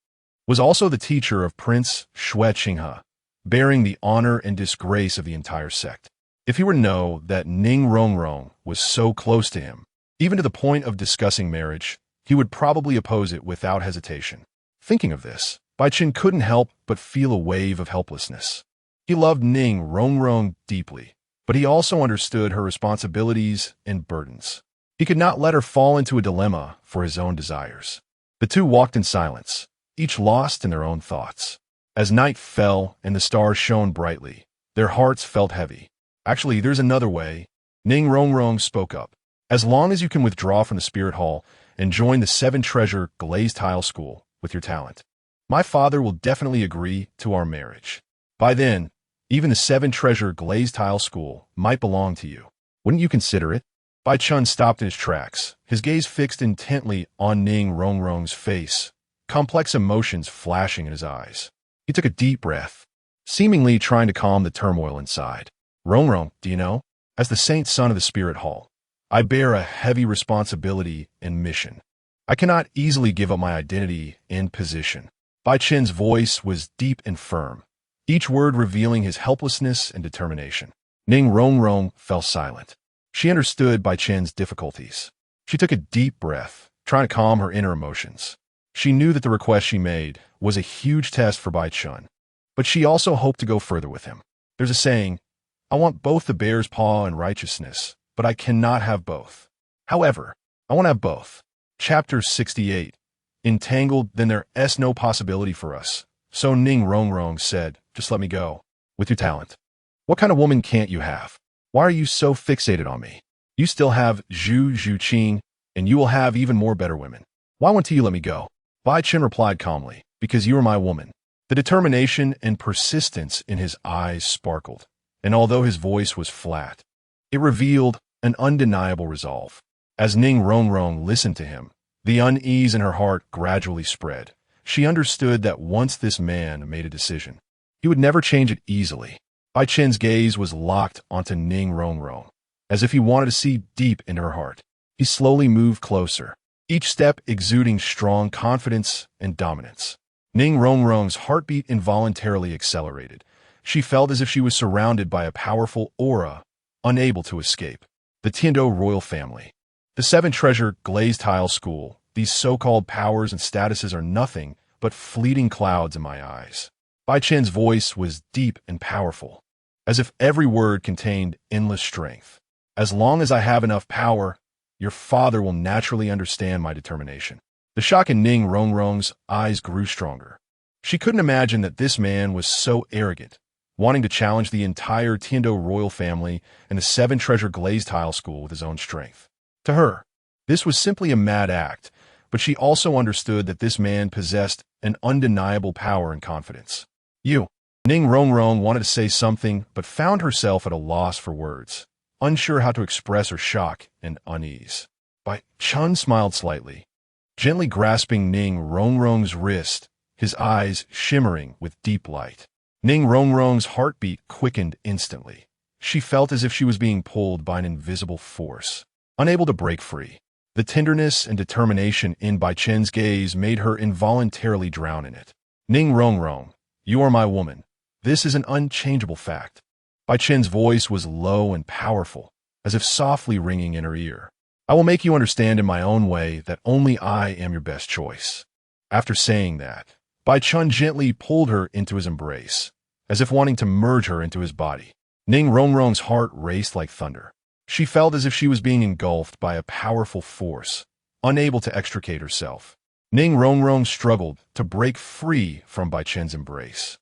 was also the teacher of Prince Xue Qinghe, bearing the honor and disgrace of the entire sect. If he were to know that Ning Rongrong was so close to him, even to the point of discussing marriage, he would probably oppose it without hesitation. Thinking of this, Bai Chen couldn't help but feel a wave of helplessness. He loved Ning Rongrong deeply, but he also understood her responsibilities and burdens. He could not let her fall into a dilemma for his own desires. The two walked in silence, each lost in their own thoughts. As night fell and the stars shone brightly, their hearts felt heavy. "Actually, there's another way." Ning Rongrong spoke up. "As long as you can withdraw from the Spirit Hall and join the Seven Treasure Glazed Tile School with your talent, my father will definitely agree to our marriage. By then, even the Seven Treasure Glazed Tile School might belong to you. Wouldn't you consider it?" Bai Chen stopped in his tracks, his gaze fixed intently on Ning Rongrong's face, complex emotions flashing in his eyes. He took a deep breath, seemingly trying to calm the turmoil inside. "Rongrong, do you know, as the saint son of the Spirit Hall, I bear a heavy responsibility and mission. I cannot easily give up my identity and position." Bai Chen's voice was deep and firm, each word revealing his helplessness and determination. Ning Rongrong fell silent. She understood Bai Chen's difficulties. She took a deep breath, trying to calm her inner emotions. She knew that the request she made was a huge test for Bai Chen, but she also hoped to go further with him. There's a saying, "I want both the bear's paw and righteousness, but I cannot have both. However, I want to have both." Chapter 68. Entangled, then there's no possibility for us. So Ning Rongrong said, "Just let me go. With your talent. What kind of woman can't you have? Why are you so fixated on me? You still have Zhu Zhuqing, and you will have even more better women. Why won't you let me go?" Bai Chen replied calmly, "Because you are my woman." The determination and persistence in his eyes sparkled, and although his voice was flat, it revealed an undeniable resolve. As Ning Rongrong listened to him, the unease in her heart gradually spread. She understood that once this man made a decision, he would never change it easily. Bai Chen's gaze was locked onto Ning Rongrong, as if he wanted to see deep into her heart. He slowly moved closer, each step exuding strong confidence and dominance. Ning Rongrong's heartbeat involuntarily accelerated. She felt as if she was surrounded by a powerful aura, unable to escape. The Tiando royal family. The Seven Treasure Glazed Tile School, These so-called powers and statuses are nothing but fleeting clouds in my eyes. Bai Chen's voice was deep and powerful, as if every word contained endless strength. As long as I have enough power, your father will naturally understand my determination. The shock in Ning Rongrong's eyes grew stronger. She couldn't imagine that this man was so arrogant, wanting to challenge the entire Tiando royal family and the Seven Treasure Glazed Tile School with his own strength. To her, this was simply a mad act, but she also understood that this man possessed an undeniable power and confidence. Ning Rongrong wanted to say something, but found herself at a loss for words, unsure how to express her shock and unease. Bai Chen smiled slightly, gently grasping Ning Rongrong's wrist, his eyes shimmering with deep light. Ning Rongrong's heartbeat quickened instantly. She felt as if she was being pulled by an invisible force, unable to break free. The tenderness and determination in Bai Chen's gaze made her involuntarily drown in it. Ning Rongrong, you are my woman. This is an unchangeable fact. Bai Chen's voice was low and powerful, as if softly ringing in her ear. I will make you understand in my own way that only I am your best choice. After saying that, Bai Chen gently pulled her into his embrace, as if wanting to merge her into his body. Ning Rongrong's heart raced like thunder. She felt as if she was being engulfed by a powerful force, unable to extricate herself. Ning Rongrong struggled to break free from Bai Chen's embrace.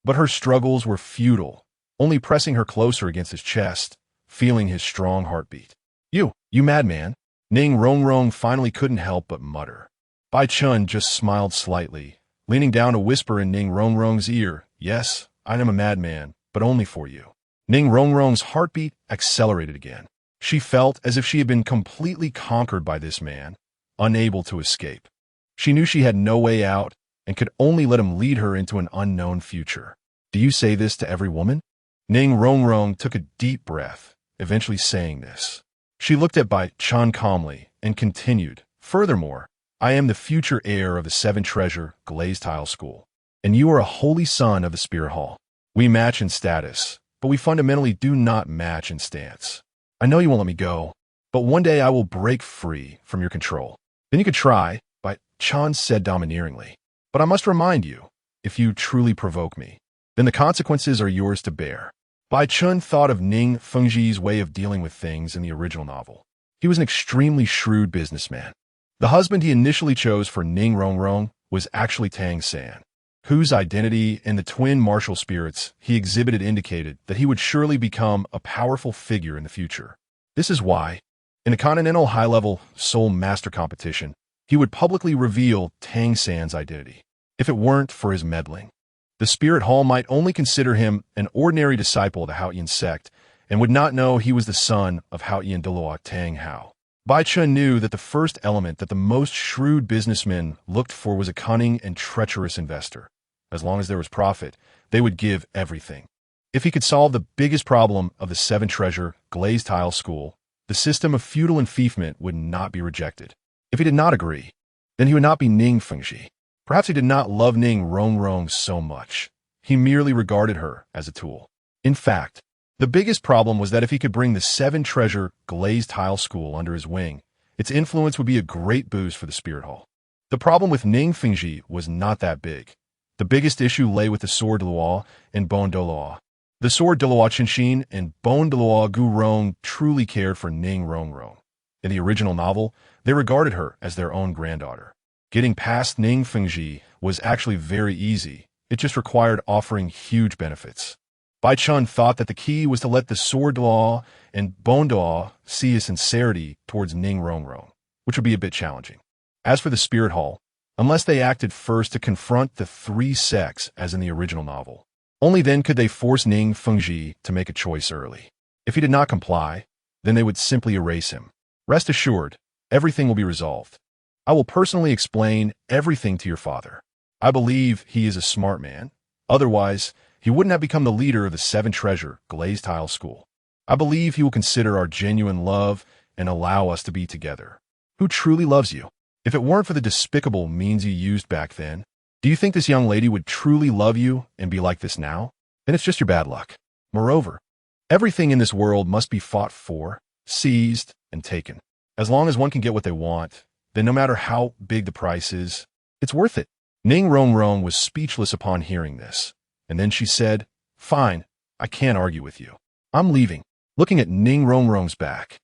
But her struggles were futile, only pressing her closer against his chest, feeling his strong heartbeat. You madman! Ning Rongrong finally couldn't help but mutter. Bai Chen just smiled slightly, leaning down to whisper in Ning Rongrong's ear, yes, I am a madman, but only for you. Ning Rongrong's heartbeat accelerated again. She felt as if she had been completely conquered by this man, unable to escape. She knew she had no way out and could only let him lead her into an unknown future. Do you say this to every woman? Ning Rongrong took a deep breath, eventually saying this. She looked at Bai Chen calmly and continued, furthermore, I am the future heir of the Seven Treasure Glazed Tile School, and you are a holy son of the Spirit Hall. We match in status, but we fundamentally do not match in stance. I know you won't let me go, but one day I will break free from your control. Then you could try, Bai Chen said domineeringly. But I must remind you, if you truly provoke me, then the consequences are yours to bear. Bai Chen thought of Ning Fengji's way of dealing with things in the original novel. He was an extremely shrewd businessman. The husband he initially chose for Ning Rongrong was actually Tang San, whose identity and the twin martial spirits he exhibited indicated that he would surely become a powerful figure in the future. This is why, in the Continental High-Level Soul Master Competition, he would publicly reveal Tang San's identity. If it weren't for his meddling, the Spirit Hall might only consider him an ordinary disciple of the Haotian sect and would not know he was the son of Haotian Douluo Tang Hao. Bai Chen knew that the first element that the most shrewd businessmen looked for was a cunning and treacherous investor. As long as there was profit, they would give everything. If he could solve the biggest problem of the Seven Treasure Glazed Tile School, the system of feudal enfeoffment would not be rejected. If he did not agree, then he would not be Ning Fengji. Perhaps he did not love Ning Rongrong so much. He merely regarded her as a tool. In fact, the biggest problem was that if he could bring the Seven Treasure Glazed Tile School under his wing, its influence would be a great boost for the Spirit Hall. The problem with Ning Fengji was not that big. The biggest issue lay with the sword Douluo and bone Douluo. The sword Douluo Qinshin and bone Douluo Gu Rong truly cared for Ning Rongrong. In the original novel, they regarded her as their own granddaughter. Getting past Ning Fengji was actually very easy. It just required offering huge benefits. Bai Chen thought that the key was to let the sword Douluo and bone Douluo see his sincerity towards Ning Rongrong, which would be a bit challenging. As for the Spirit Hall, unless they acted first to confront the three sects as in the original novel, only then could they force Ning Fengji to make a choice early. If he did not comply, then they would simply erase him. Rest assured, everything will be resolved. I will personally explain everything to your father. I believe he is a smart man. Otherwise, he wouldn't have become the leader of the Seven Treasure Glazed Tile School. I believe he will consider our genuine love and allow us to be together. Who truly loves you? If it weren't for the despicable means you used back then, do you think this young lady would truly love you and be like this now? Then it's just your bad luck. Moreover, everything in this world must be fought for, seized, and taken. As long as one can get what they want, then no matter how big the price is, it's worth it. Ning Rongrong was speechless upon hearing this, and then she said, "Fine, I can't argue with you. I'm leaving." Looking at Ning Rongrong's back,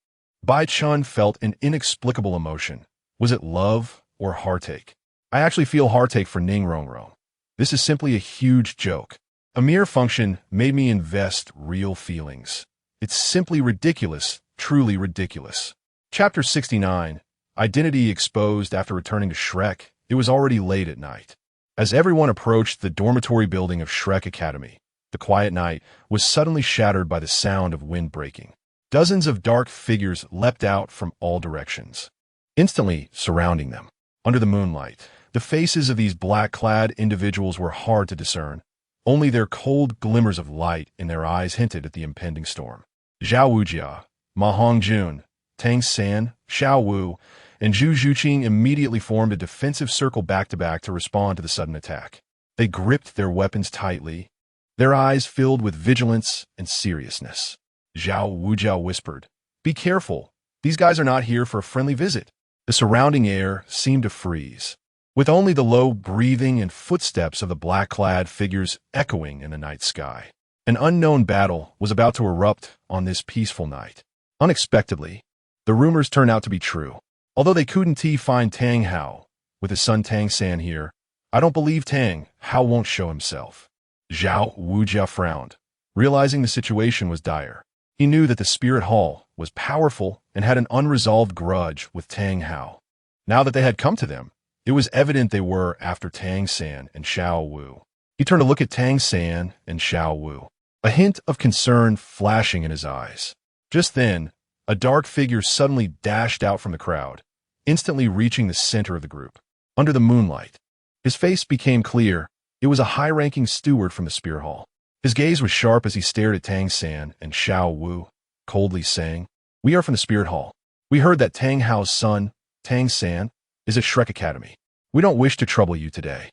Bai Chen felt an inexplicable emotion. Was it love or heartache? I actually feel heartache for Ning Rongrong. This is simply a huge joke. A mere function made me invest real feelings. It's simply ridiculous, truly ridiculous. Chapter 69, Identity Exposed. After returning to Shrek, it was already late at night. As everyone approached the dormitory building of Shrek Academy, the quiet night was suddenly shattered by the sound of wind breaking. Dozens of dark figures leapt out from all directions, instantly surrounding them. Under the moonlight, the faces of these black-clad individuals were hard to discern. Only their cold glimmers of light in their eyes hinted at the impending storm. Zhao Wujia, Ma Hongjun, Tang San, Xiao Wu, and Zhu Zhuqing immediately formed a defensive circle back-to-back to respond to the sudden attack. They gripped their weapons tightly, their eyes filled with vigilance and seriousness. Zhao Wujia whispered, "Be careful. These guys are not here for a friendly visit." The surrounding air seemed to freeze, with only the low breathing and footsteps of the black-clad figures echoing in the night sky. An unknown battle was about to erupt on this peaceful night. Unexpectedly, the rumors turned out to be true. Although they couldn't find Tang Hao, with his son Tang San here, I don't believe Tang Hao won't show himself. Zhao Wujia frowned, realizing the situation was dire. He knew that the Spirit Hall was powerful and had an unresolved grudge with Tang Hao. Now that they had come to them, it was evident they were after Tang San and Xiao Wu. He turned to look at Tang San and Xiao Wu, a hint of concern flashing in his eyes. Just then, a dark figure suddenly dashed out from the crowd, instantly reaching the center of the group. Under the moonlight, his face became clear. It was a high-ranking steward from the Spirit Hall. His gaze was sharp as he stared at Tang San and Xiao Wu, coldly saying, "We are from the Spirit Hall. We heard that Tang Hao's son, Tang San, is at Shrek Academy. We don't wish to trouble you today.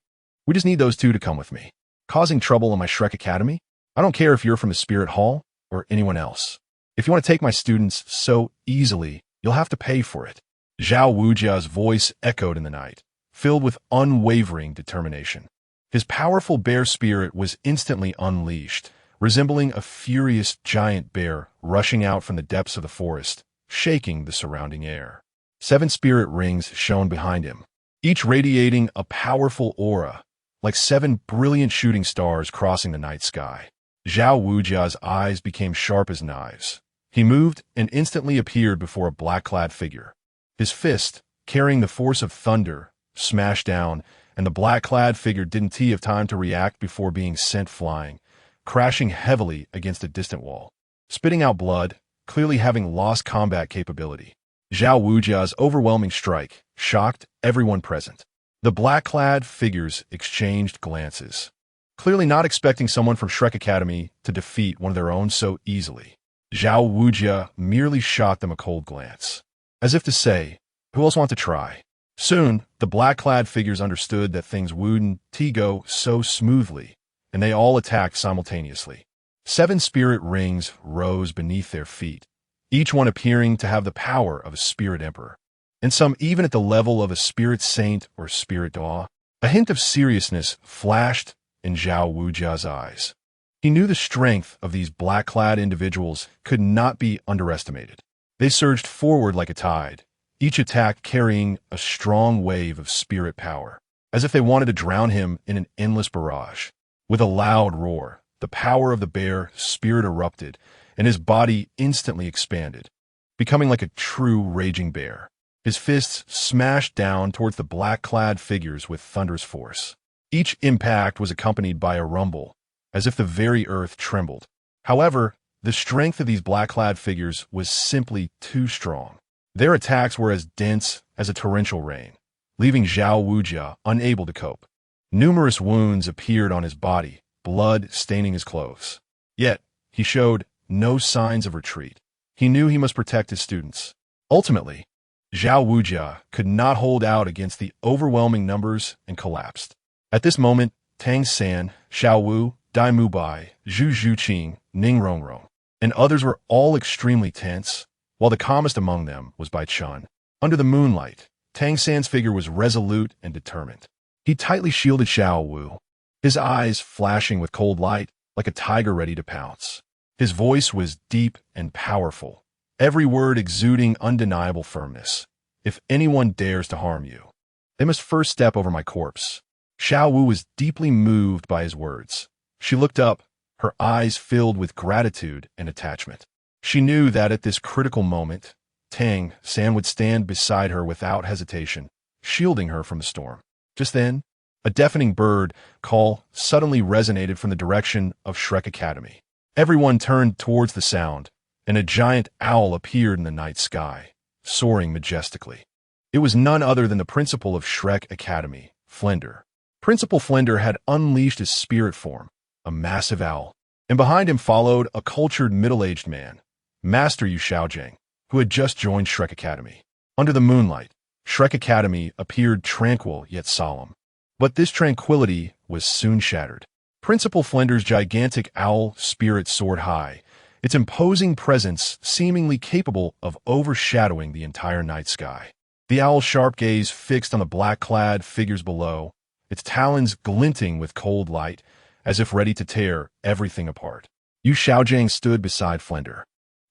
We just need those two to come with me. Causing trouble in my Shrek Academy? I don't care if you're from the Spirit Hall or anyone else. If you want to take my students so easily, you'll have to pay for it." Zhao Wujia's voice echoed in the night, filled with unwavering determination. His powerful bear spirit was instantly unleashed, resembling a furious giant bear rushing out from the depths of the forest, shaking the surrounding air. 7 spirit rings shone behind him, each radiating a powerful aura, like 7 brilliant shooting stars crossing the night sky. Zhao Wujia's eyes became sharp as knives. He moved and instantly appeared before a black-clad figure. His fist, carrying the force of thunder, smashed down, and the black-clad figure didn't have time to react before being sent flying, crashing heavily against a distant wall. Spitting out blood, clearly having lost combat capability, Zhao Wujia's overwhelming strike shocked everyone present. The black-clad figures exchanged glances, clearly not expecting someone from Shrek Academy to defeat one of their own so easily. Zhao Wujia merely shot them a cold glance, as if to say, "Who else wants to try?" Soon, the black-clad figures understood that things wouldn't go so smoothly, and they all attacked simultaneously. 7 spirit rings rose beneath their feet, each one appearing to have the power of a spirit emperor, and some even at the level of a spirit saint or spirit-Da. A hint of seriousness flashed in Zhao Wujia's eyes. He knew the strength of these black-clad individuals could not be underestimated. They surged forward like a tide, each attack carrying a strong wave of spirit power, as if they wanted to drown him in an endless barrage. With a loud roar, the power of the bear spirit erupted, and his body instantly expanded, becoming like a true raging bear. His fists smashed down towards the black-clad figures with thunderous force. Each impact was accompanied by a rumble, as if the very earth trembled. However, the strength of these black-clad figures was simply too strong. Their attacks were as dense as a torrential rain, leaving Zhao Wujia unable to cope. Numerous wounds appeared on his body, blood staining his clothes. Yet, he showed no signs of retreat. He knew he must protect his students. Ultimately, Zhao Wujia could not hold out against the overwhelming numbers and collapsed. At this moment, Tang San, Xiao Wu, Dai Mubai, Zhu Zhuqing, Ning Rongrong, and others were all extremely tense, while the calmest among them was Bai Chen. Under the moonlight, Tang San's figure was resolute and determined. He tightly shielded Xiao Wu, his eyes flashing with cold light like a tiger ready to pounce. His voice was deep and powerful, every word exuding undeniable firmness. If anyone dares to harm you, they must first step over my corpse. Xiao Wu was deeply moved by his words. She looked up, her eyes filled with gratitude and attachment. She knew that at this critical moment, Tang San would stand beside her without hesitation, shielding her from the storm. Just then, a deafening bird call suddenly resonated from the direction of Shrek Academy. Everyone turned towards the sound, and a giant owl appeared in the night sky, soaring majestically. It was none other than the principal of Shrek Academy, Flender. Principal Flender had unleashed his spirit form, a massive owl, and behind him followed a cultured middle-aged man, Master Yu Xiaojiang, who had just joined Shrek Academy. Under the moonlight, Shrek Academy appeared tranquil yet solemn. But this tranquility was soon shattered. Principal Flender's gigantic owl spirit soared high, its imposing presence seemingly capable of overshadowing the entire night sky. The owl's sharp gaze fixed on the black-clad figures below, its talons glinting with cold light, as if ready to tear everything apart. Yu Xiaojiang stood beside Flender,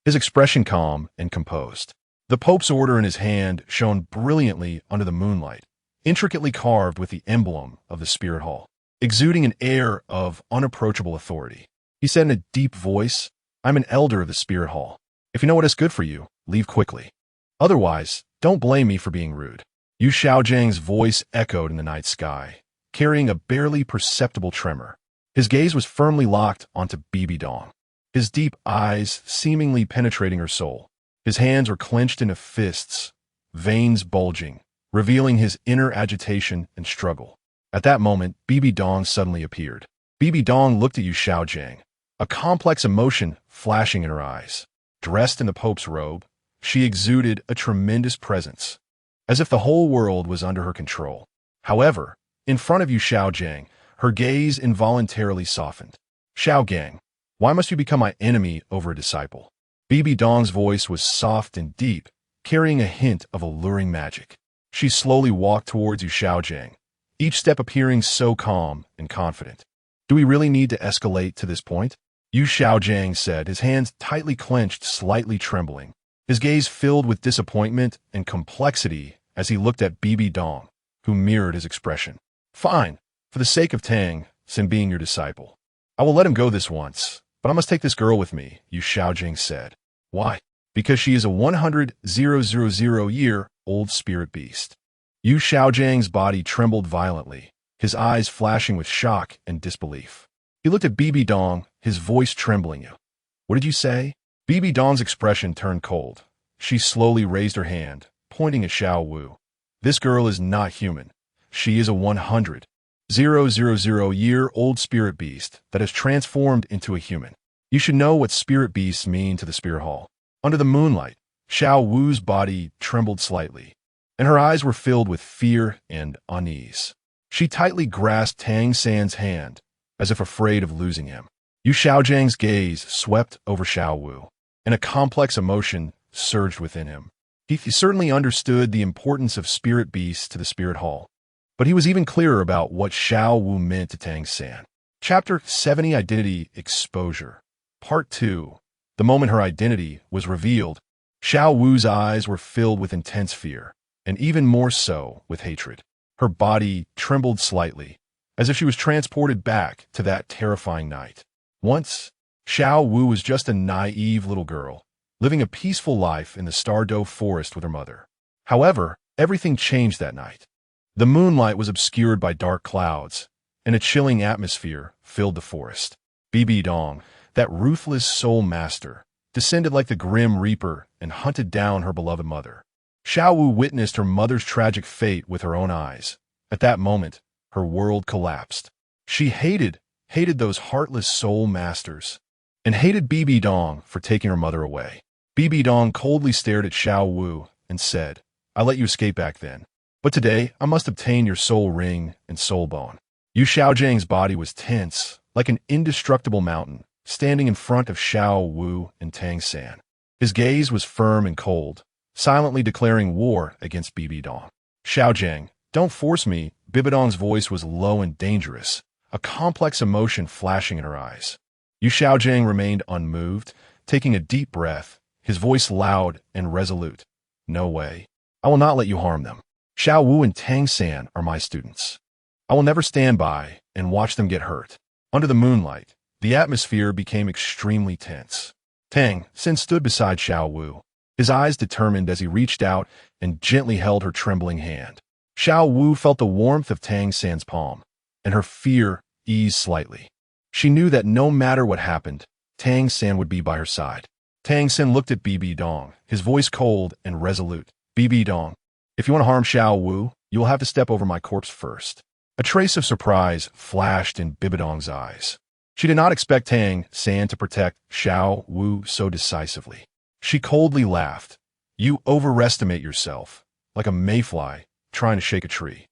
his expression calm and composed. The Pope's order in his hand shone brilliantly under the moonlight, intricately carved with the emblem of the Spirit Hall, exuding an air of unapproachable authority. He said in a deep voice, "I'm an elder of the Spirit Hall. If you know what is good for you, leave quickly. Otherwise, don't blame me for being rude." Yu Xiaojiang's voice echoed in the night sky, carrying a barely perceptible tremor. His gaze was firmly locked onto Bibi Dong, his deep eyes seemingly penetrating her soul. His hands were clenched into fists, veins bulging, revealing his inner agitation and struggle. At that moment, Bibi Dong suddenly appeared. Bibi Dong looked at Yu Xiaojiang, a complex emotion flashing in her eyes. Dressed in the Pope's robe, she exuded a tremendous presence, as if the whole world was under her control. However, in front of Yu Xiaojiang, her gaze involuntarily softened. "Xiaojiang, why must you become my enemy over a disciple?" Bibi Dong's voice was soft and deep, carrying a hint of alluring magic. She slowly walked towards Yu Xiaojiang, each step appearing so calm and confident. "Do we really need to escalate to this point?" Yu Xiaojiang said, his hands tightly clenched, slightly trembling. His gaze filled with disappointment and complexity as he looked at Bibi Dong, who mirrored his expression. "Fine, for the sake of Tang San being your disciple. I will let him go this once, but I must take this girl with me," Yu Xiaojiang said. "Why?" "Because she is a 100,000-year-old spirit beast." Yu Xiaojiang's body trembled violently, his eyes flashing with shock and disbelief. He looked at Bibi Dong, his voice trembling. "What did you say?" Bibi Dong's expression turned cold. She slowly raised her hand, pointing at Xiao Wu. "This girl is not human. She is a 100,000-year-old spirit beast that has transformed into a human. You should know what spirit beasts mean to the Spirit Hall." Under the moonlight, Xiao Wu's body trembled slightly, and her eyes were filled with fear and unease. She tightly grasped Tang San's hand, as if afraid of losing him. Yu Xiaojiang's gaze swept over Xiao Wu, and a complex emotion surged within him. He certainly understood the importance of spirit beasts to the Spirit Hall, but he was even clearer about what Xiao Wu meant to Tang San. Chapter 70 Identity Exposure Part 2. The moment her identity was revealed, Xiao Wu's eyes were filled with intense fear, and even more so with hatred. Her body trembled slightly, as if she was transported back to that terrifying night. Once, Xiao Wu was just a naive little girl, living a peaceful life in the Stardow Forest with her mother. However, everything changed that night. The moonlight was obscured by dark clouds, and a chilling atmosphere filled the forest. Bibi Dong, that ruthless soul master, descended like the grim reaper and hunted down her beloved mother. Xiao Wu witnessed her mother's tragic fate with her own eyes. At that moment, her world collapsed. She hated those heartless soul masters, and hated Bibi Dong for taking her mother away. Bibi Dong coldly stared at Xiao Wu and said, "I let you escape back then, but today I must obtain your soul ring and soul bone." Yu Xiaojiang's body was tense, like an indestructible mountain, standing in front of Xiao Wu and Tang San. His gaze was firm and cold, silently declaring war against Bibi Dong. Xiaojiang, don't force me. Bibidong's voice was low and dangerous, a complex emotion flashing in her eyes. Yu Xiaojiang remained unmoved, taking a deep breath, his voice loud and resolute. No way. I will not let you harm them. Xiao Wu and Tang San are my students. I will never stand by and watch them get hurt. Under the moonlight, the atmosphere became extremely tense. Tang San stood beside Xiao Wu, his eyes determined as he reached out and gently held her trembling hand. Xiao Wu felt the warmth of Tang San's palm, and her fear eased slightly. She knew that no matter what happened, Tang San would be by her side. Tang San looked at Bibidong, his voice cold and resolute. Bibidong, if you want to harm Xiao Wu, you will have to step over my corpse first. A trace of surprise flashed in Bibidong's eyes. She did not expect Tang San to protect Xiao Wu so decisively. She coldly laughed. You overestimate yourself, like a mayfly trying to shake a tree.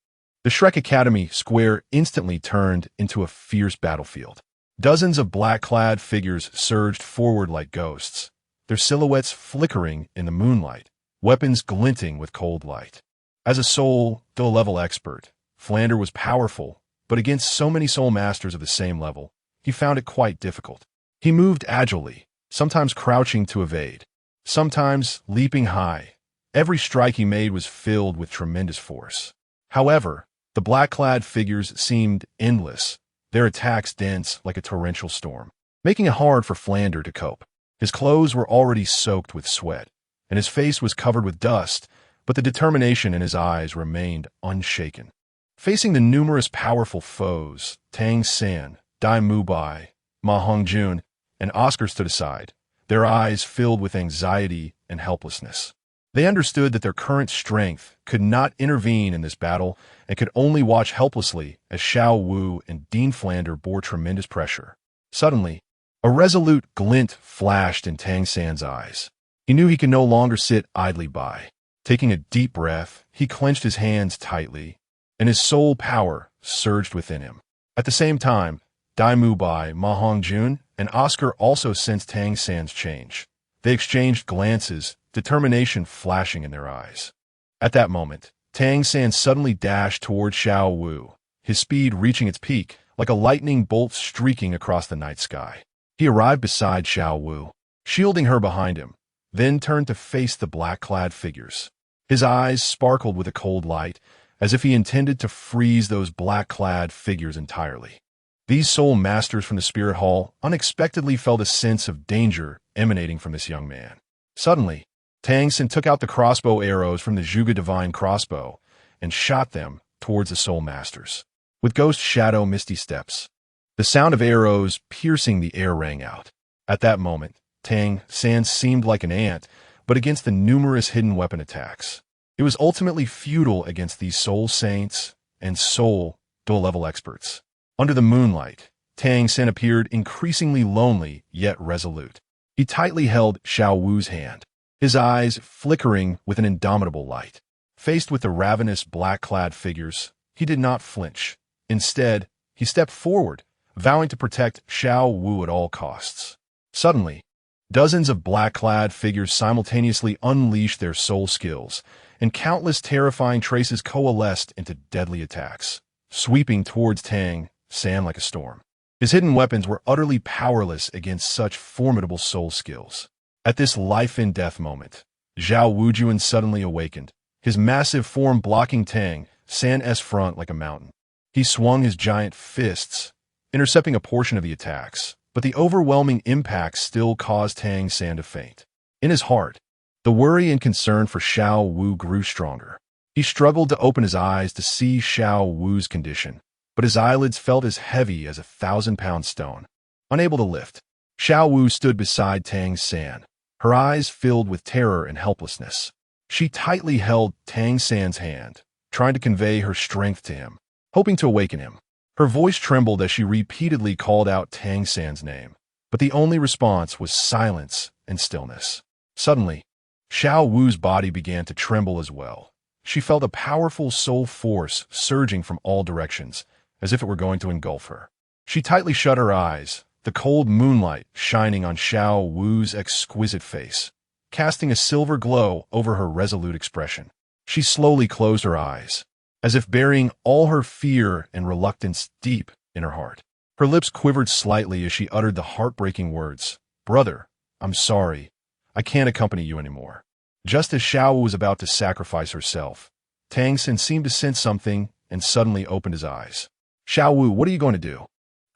The Shrek Academy square instantly turned into a fierce battlefield. Dozens of black-clad figures surged forward like ghosts, their silhouettes flickering in the moonlight, weapons glinting with cold light. As a soul-level expert, Flander was powerful, but against so many soul masters of the same level, he found it quite difficult. He moved agilely, sometimes crouching to evade, sometimes leaping high. Every strike he made was filled with tremendous force. However, the black-clad figures seemed endless, their attacks dense like a torrential storm, making it hard for Flander to cope. His clothes were already soaked with sweat, and his face was covered with dust, but the determination in his eyes remained unshaken. Facing the numerous powerful foes, Tang San, Dai Mubai, Ma Hongjun, and Oscar stood aside, their eyes filled with anxiety and helplessness. They understood that their current strength could not intervene in this battle and could only watch helplessly as Xiao Wu and Dean Flander bore tremendous pressure. Suddenly, a resolute glint flashed in Tang San's eyes. He knew he could no longer sit idly by. Taking a deep breath, he clenched his hands tightly, and his soul power surged within him. At the same time, Dai Mubai, Ma Hongjun, and Oscar also sensed Tang San's change. They exchanged glances, determination flashing in their eyes. At that moment, Tang San suddenly dashed toward Xiao Wu, his speed reaching its peak, like a lightning bolt streaking across the night sky. He arrived beside Xiao Wu, shielding her behind him, then turned to face the black-clad figures. His eyes sparkled with a cold light, as if he intended to freeze those black-clad figures entirely. These soul masters from the Spirit Hall unexpectedly felt a sense of danger emanating from this young man. Suddenly, Tang San took out the crossbow arrows from the Zhuge Divine crossbow and shot them towards the soul masters. With ghost shadow misty steps, the sound of arrows piercing the air rang out. At that moment, Tang San seemed like an ant, but against the numerous hidden weapon attacks. It was ultimately futile against these soul saints and soul-level experts. Under the moonlight, Tang San appeared increasingly lonely yet resolute. He tightly held Xiao Wu's hand, his eyes flickering with an indomitable light. Faced with the ravenous black-clad figures, he did not flinch. Instead, he stepped forward, vowing to protect Xiao Wu at all costs. Suddenly, dozens of black-clad figures simultaneously unleashed their soul skills, and countless terrifying traces coalesced into deadly attacks, sweeping towards Tang San like a storm. His hidden weapons were utterly powerless against such formidable soul skills. At this life-and-death moment, Zhao Wujuan suddenly awakened, his massive form blocking Tang San's front like a mountain. He swung his giant fists, intercepting a portion of the attacks, but the overwhelming impact still caused Tang San to faint. In his heart, the worry and concern for Xiao Wu grew stronger. He struggled to open his eyes to see Xiao Wu's condition, but his eyelids felt as heavy as a 1,000-pound stone. Unable to lift, Xiao Wu stood beside Tang San, her eyes filled with terror and helplessness. She tightly held Tang San's hand, trying to convey her strength to him, hoping to awaken him. Her voice trembled as she repeatedly called out Tang San's name, but the only response was silence and stillness. Suddenly, Xiao Wu's body began to tremble as well. She felt a powerful soul force surging from all directions, as if it were going to engulf her. She tightly shut her eyes, the cold moonlight shining on Xiao Wu's exquisite face, casting a silver glow over her resolute expression. She slowly closed her eyes, as if burying all her fear and reluctance deep in her heart. Her lips quivered slightly as she uttered the heartbreaking words, "Brother, I'm sorry. I can't accompany you anymore." Just as Xiao was about to sacrifice herself, Tang San seemed to sense something and suddenly opened his eyes. "Xiao, what are you going to do?"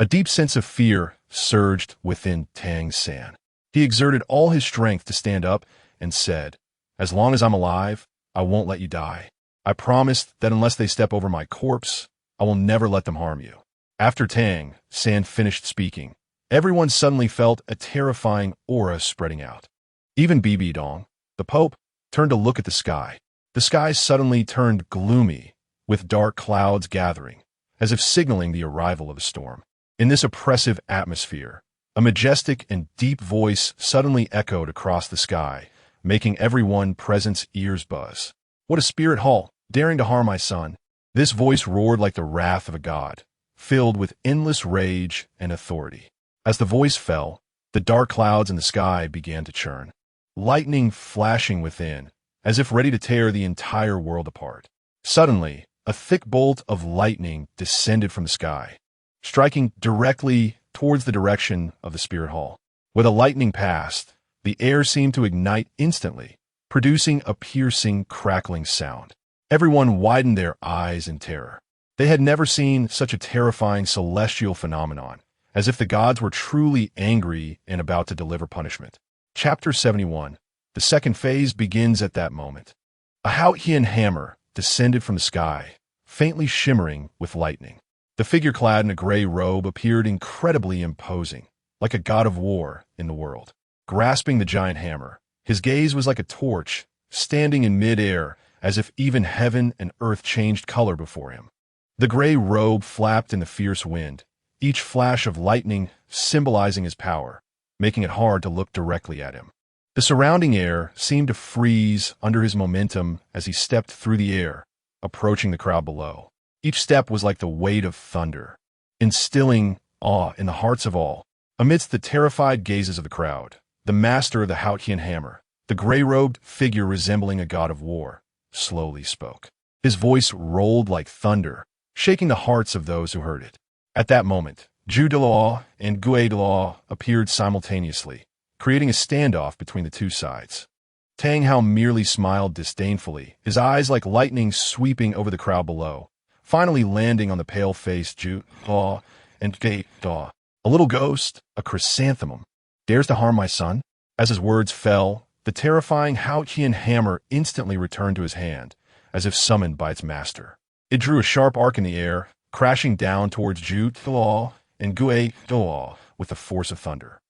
A deep sense of fear surged within Tang San. He exerted all his strength to stand up and said, "As long as I'm alive, I won't let you die. I promised that unless they step over my corpse, I will never let them harm you." After Tang San finished speaking, everyone suddenly felt a terrifying aura spreading out. Even Bibi Dong, the Pope, turned to look at the sky. The sky suddenly turned gloomy, with dark clouds gathering, as if signaling the arrival of a storm. In this oppressive atmosphere, a majestic and deep voice suddenly echoed across the sky, making everyone present's ears buzz. "What a spirit hall, daring to harm my son!" This voice roared like the wrath of a god, filled with endless rage and authority. As the voice fell, the dark clouds in the sky began to churn, lightning flashing within, as if ready to tear the entire world apart. Suddenly, a thick bolt of lightning descended from the sky, striking directly towards the direction of the spirit hall. Where the lightning passed, the air seemed to ignite instantly, producing a piercing, crackling sound. Everyone widened their eyes in terror. They had never seen such a terrifying celestial phenomenon, as if the gods were truly angry and about to deliver punishment. Chapter 71. The second phase begins at that moment. A Haotian hammer descended from the sky, faintly shimmering with lightning. The figure clad in a gray robe appeared incredibly imposing, like a god of war in the world. Grasping the giant hammer, his gaze was like a torch, standing in mid-air, as if even heaven and earth changed color before him. The gray robe flapped in the fierce wind, each flash of lightning symbolizing his power, making it hard to look directly at him. The surrounding air seemed to freeze under his momentum as he stepped through the air, approaching the crowd below. Each step was like the weight of thunder, instilling awe in the hearts of all. Amidst the terrified gazes of the crowd, the master of the Haotian hammer, the gray-robed figure resembling a god of war, slowly spoke. His voice rolled like thunder, shaking the hearts of those who heard it. At that moment, Douluo and Douluo appeared simultaneously, creating a standoff between the two sides. Tang Hao merely smiled disdainfully, his eyes like lightning sweeping over the crowd below, finally landing on the pale-faced Douluo and Douluo. "A little ghost, a chrysanthemum, dares to harm my son?" As his words fell, the terrifying Haotian hammer instantly returned to his hand, as if summoned by its master. It drew a sharp arc in the air, crashing down towards Douluo and Douluo with the force of thunder.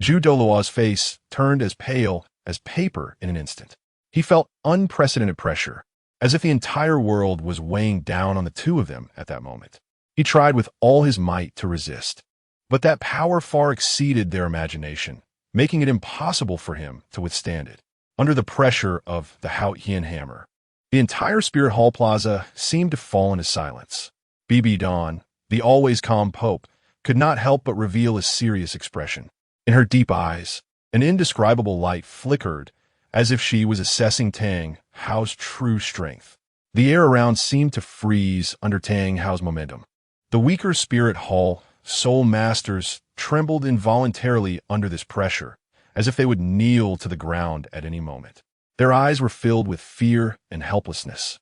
Douluo's face turned as pale as paper in an instant. He felt unprecedented pressure, as if the entire world was weighing down on the two of them at that moment. He tried with all his might to resist, but that power far exceeded their imagination, making it impossible for him to withstand it. Under the pressure of the Haotian hammer, the entire Spirit Hall Plaza seemed to fall into silence. Bibi Dawn, the always calm Pope, could not help but reveal a serious expression. In her deep eyes, an indescribable light flickered, as if she was assessing Tang Hao's true strength. The air around seemed to freeze under Tang Hao's momentum. The weaker Spirit Hall Soul Masters trembled involuntarily under this pressure, as if they would kneel to the ground at any moment. Their eyes were filled with fear and helplessness,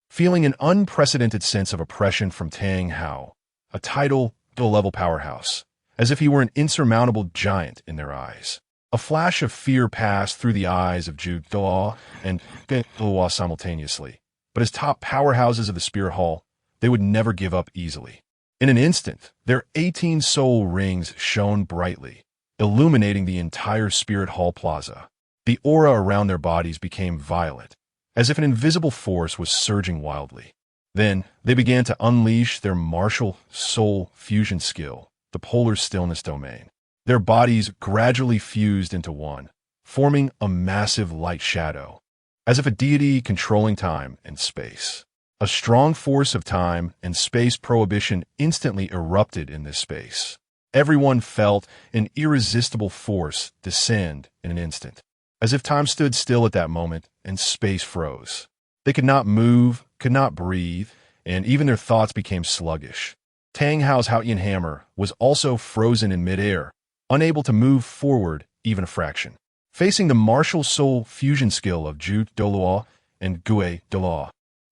feeling an unprecedented sense of oppression from Tang Hao, a title-level powerhouse, as if he were an insurmountable giant in their eyes. A flash of fear passed through the eyes of Douluo and Douluo simultaneously, but as top powerhouses of the Spirit Hall, they would never give up easily. In an instant, their 18 soul rings shone brightly, illuminating the entire Spirit Hall Plaza. The aura around their bodies became violet, as if an invisible force was surging wildly. Then, they began to unleash their martial soul fusion skill, the polar stillness domain. Their bodies gradually fused into one, forming a massive light shadow, as if a deity controlling time and space. A strong force of time and space prohibition instantly erupted in this space. Everyone felt an irresistible force descend in an instant, as if time stood still at that moment and space froze. They could not move, could not breathe, and even their thoughts became sluggish. Tang Hao's Haotian hammer was also frozen in midair, unable to move forward even a fraction. Facing the martial soul fusion skill of Zhu Douluo and Gue Douluo,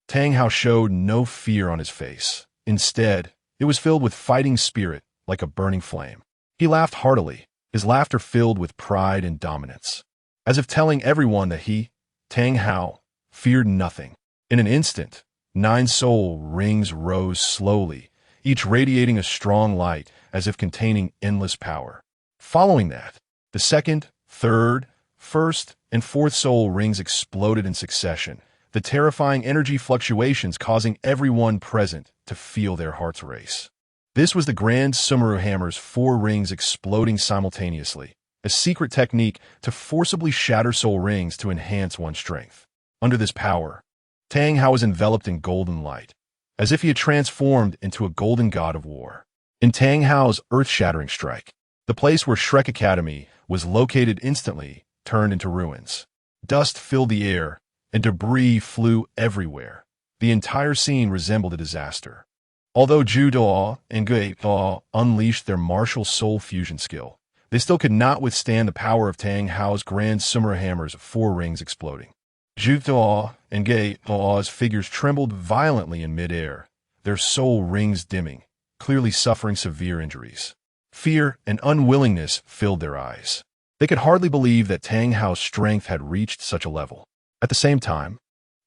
Tang Hao showed no fear on his face. Instead, it was filled with fighting spirit like a burning flame. He laughed heartily, his laughter filled with pride and dominance, as if telling everyone that he, Tang Hao, feared nothing. In an instant, 9 soul rings rose slowly, each radiating a strong light as if containing endless power. Following that, the second, third, first, and fourth soul rings exploded in succession, the terrifying energy fluctuations causing everyone present to feel their hearts race. This was the Grand Sumeru Hammer's 4 rings exploding simultaneously, a secret technique to forcibly shatter soul rings to enhance one's strength. Under this power, Tang Hao was enveloped in golden light, as if he had transformed into a golden god of war. In Tang Hao's earth-shattering strike, the place where Shrek Academy was located instantly turned into ruins. Dust filled the air, and debris flew everywhere. The entire scene resembled a disaster. Although Zhu Douluo and Gue Douluo unleashed their martial soul fusion skill, they still could not withstand the power of Tang Hao's Grand Sumeru Hammer's 4 rings exploding. Zhu Douluo and Gue Douluo's figures trembled violently in midair, their soul rings dimming, clearly suffering severe injuries. Fear and unwillingness filled their eyes. They could hardly believe that Tang Hao's strength had reached such a level. At the same time,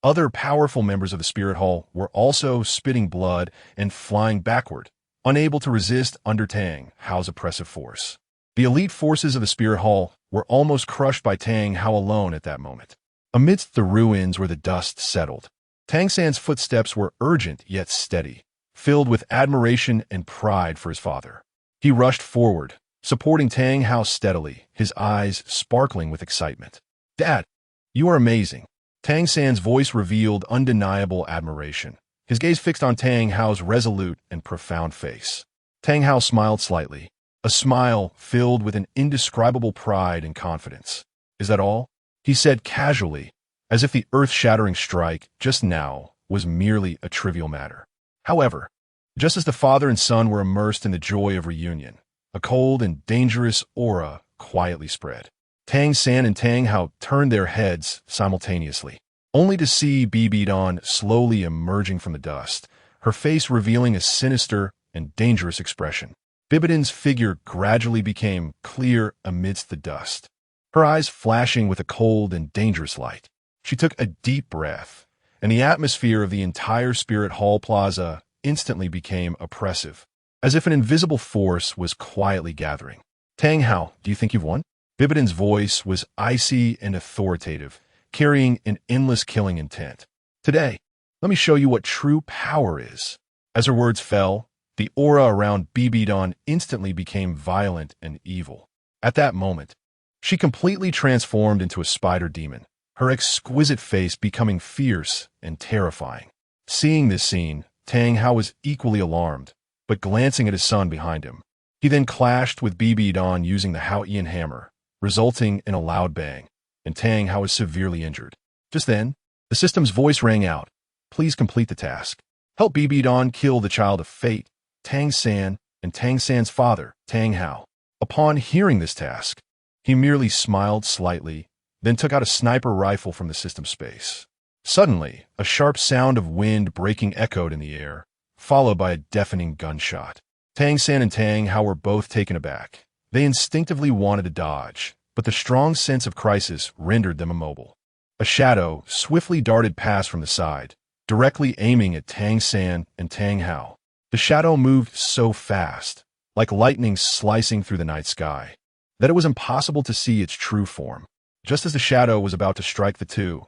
other powerful members of the Spirit Hall were also spitting blood and flying backward, unable to resist under Tang Hao's oppressive force. The elite forces of the Spirit Hall were almost crushed by Tang Hao alone at that moment. Amidst the ruins where the dust settled, Tang San's footsteps were urgent yet steady, filled with admiration and pride for his father. He rushed forward, supporting Tang Hao steadily, his eyes sparkling with excitement. "Dad, you are amazing." Tang San's voice revealed undeniable admiration, his gaze fixed on Tang Hao's resolute and profound face. Tang Hao smiled slightly, a smile filled with an indescribable pride and confidence. "Is that all?" he said casually, as if the earth-shattering strike just now was merely a trivial matter. However, just as the father and son were immersed in the joy of reunion, a cold and dangerous aura quietly spread. Tang San and Tang Hao turned their heads simultaneously, only to see Bibidon slowly emerging from the dust, her face revealing a sinister and dangerous expression. Bibidon's figure gradually became clear amidst the dust, her eyes flashing with a cold and dangerous light. She took a deep breath, and the atmosphere of the entire Spirit Hall Plaza instantly became oppressive, as if an invisible force was quietly gathering. "Tang Hao, do you think you've won?" Bibidon's voice was icy and authoritative, carrying an endless killing intent. "Today, let me show you what true power is." As her words fell, the aura around Bibidon instantly became violent and evil. At that moment, she completely transformed into a spider demon, her exquisite face becoming fierce and terrifying. Seeing this scene, Tang Hao was equally alarmed, but glancing at his son behind him. He then clashed with Bibidon using the Haotian hammer, resulting in a loud bang, and Tang Hao was severely injured. Just then, the system's voice rang out. "Please complete the task. Help Bibidon kill the child of fate, Tang San, and Tang San's father, Tang Hao." Upon hearing this task, he merely smiled slightly, then took out a sniper rifle from the system space. Suddenly, a sharp sound of wind breaking echoed in the air, followed by a deafening gunshot. Tang San and Tang Hao were both taken aback. They instinctively wanted to dodge, but the strong sense of crisis rendered them immobile. A shadow swiftly darted past from the side, directly aiming at Tang San and Tang Hao. The shadow moved so fast, like lightning slicing through the night sky, that it was impossible to see its true form. Just as the shadow was about to strike the two,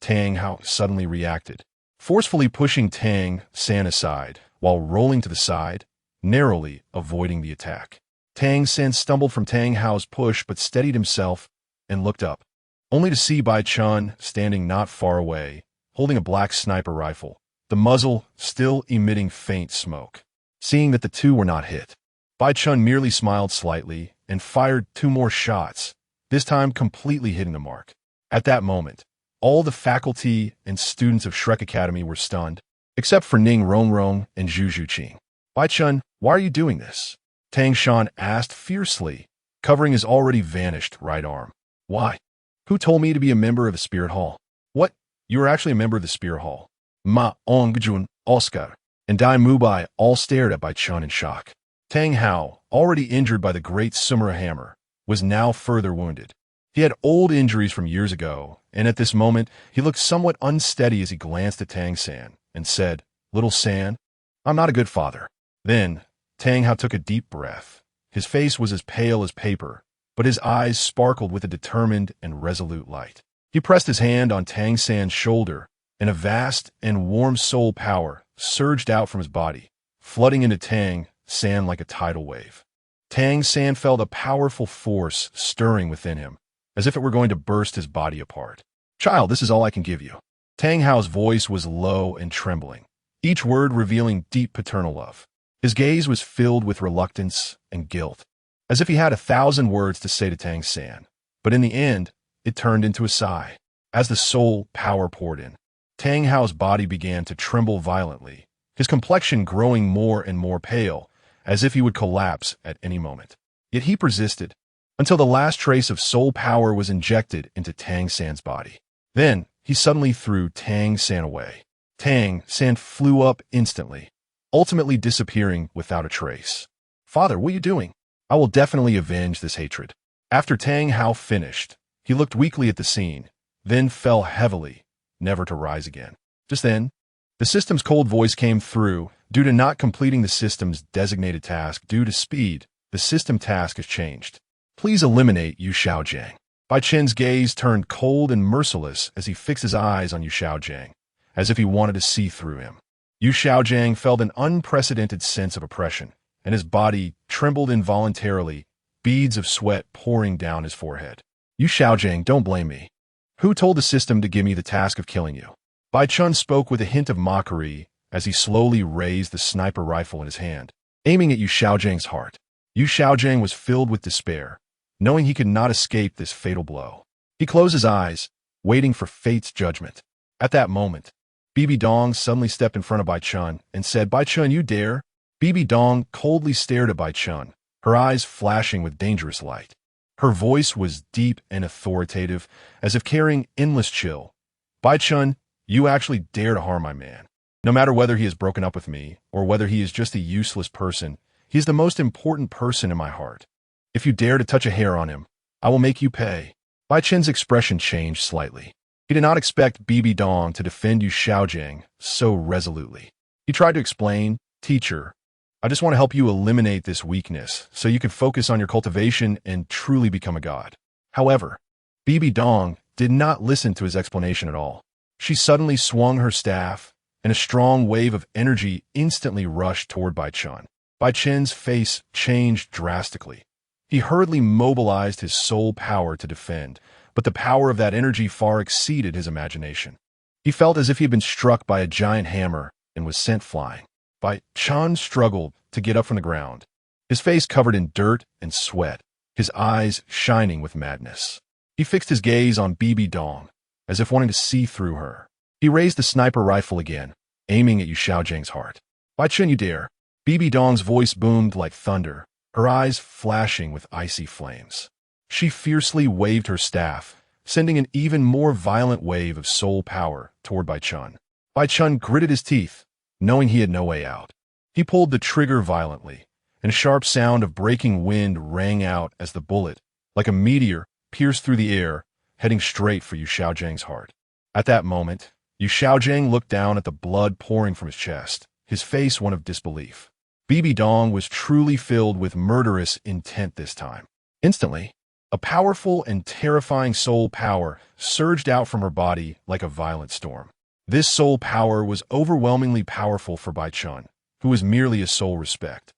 Tang Hao suddenly reacted, forcefully pushing Tang San aside while rolling to the side, narrowly avoiding the attack. Tang San stumbled from Tang Hao's push but steadied himself and looked up, only to see Bai Chen standing not far away, holding a black sniper rifle, the muzzle still emitting faint smoke. Seeing that the two were not hit, Bai Chen merely smiled slightly and fired 2 more shots, this time completely hitting the mark. At that moment, All the faculty and students of Shrek Academy were stunned, except for Ning Rongrong and Zhu Zhuqing. Bai Chen, why are you doing this? Tang San asked fiercely, covering his already vanished right arm. Why? Who told me to be a member of the Spirit Hall? What? You are actually a member of the Spirit Hall. Ma Ongjun, Oscar, and Dai Mubai all stared at Bai Chen in shock. Tang Hao, already injured by the great Sumera hammer, was now further wounded. He had old injuries from years ago, and at this moment, he looked somewhat unsteady as he glanced at Tang San and said, Little San, I'm not a good father. Then, Tang Hao took a deep breath. His face was as pale as paper, but his eyes sparkled with a determined and resolute light. He pressed his hand on Tang San's shoulder, and a vast and warm soul power surged out from his body, flooding into Tang San like a tidal wave. Tang San felt a powerful force stirring within him, as if it were going to burst his body apart. Child, this is all I can give you. Tang Hao's voice was low and trembling, each word revealing deep paternal love. His gaze was filled with reluctance and guilt, as if he had 1,000 words to say to Tang San. But in the end, it turned into a sigh. As the soul power poured in, Tang Hao's body began to tremble violently, his complexion growing more and more pale, as if he would collapse at any moment. Yet he persisted, until the last trace of soul power was injected into Tang San's body. Then, he suddenly threw Tang San away. Tang San flew up instantly, ultimately disappearing without a trace. Father, what are you doing? I will definitely avenge this hatred. After Tang Hao finished, he looked weakly at the scene, then fell heavily, never to rise again. Just then, the system's cold voice came through. Due to not completing the system's designated task due to speed, the system task has changed. Please eliminate Yu Xiaojiang. Bai Chen's gaze turned cold and merciless as he fixed his eyes on Yu Xiaojiang, as if he wanted to see through him. Yu Xiaojiang felt an unprecedented sense of oppression, and his body trembled involuntarily, beads of sweat pouring down his forehead. Yu Xiaojiang, don't blame me. Who told the system to give me the task of killing you? Bai Chen spoke with a hint of mockery as he slowly raised the sniper rifle in his hand, aiming at Yu Xiaojiang's heart. Yu Xiaojiang was filled with despair, knowing he could not escape this fatal blow. He closed his eyes, waiting for fate's judgment. At that moment, Bibi Dong suddenly stepped in front of Bai Chen and said, Bai Chen, you dare? Bibi Dong coldly stared at Bai Chen, her eyes flashing with dangerous light. Her voice was deep and authoritative, as if carrying endless chill. Bai Chen, you actually dare to harm my man. No matter whether he has broken up with me, or whether he is just a useless person, he is the most important person in my heart. If you dare to touch a hair on him, I will make you pay. Bai Chen's expression changed slightly. He did not expect Bibi Dong to defend Yu Xiaojiang so resolutely. He tried to explain, Teacher, I just want to help you eliminate this weakness, so you can focus on your cultivation and truly become a god. However, Bibi Dong did not listen to his explanation at all. She suddenly swung her staff, and a strong wave of energy instantly rushed toward Bai Chen. Bai Chen's face changed drastically. He hurriedly mobilized his soul power to defend, but the power of that energy far exceeded his imagination. He felt as if he had been struck by a giant hammer and was sent flying. Bai Chen struggled to get up from the ground, his face covered in dirt and sweat, his eyes shining with madness. He fixed his gaze on Bibi Dong, as if wanting to see through her. He raised the sniper rifle again, aiming at Yu Xiaojiang's heart. Bai Chen, you dare? Bibi Dong's voice boomed like thunder, her eyes flashing with icy flames. She fiercely waved her staff, sending an even more violent wave of soul power toward Bai Chen. Bai Chen gritted his teeth, knowing he had no way out. He pulled the trigger violently, and a sharp sound of breaking wind rang out as the bullet, like a meteor, pierced through the air, heading straight for Yu Xiaojiang's heart. At that moment, Yu Xiaojiang looked down at the blood pouring from his chest, his face one of disbelief. Bibi Dong was truly filled with murderous intent this time. Instantly, a powerful and terrifying soul power surged out from her body like a violent storm. This soul power was overwhelmingly powerful for Bai Chen, who was merely a soul respect.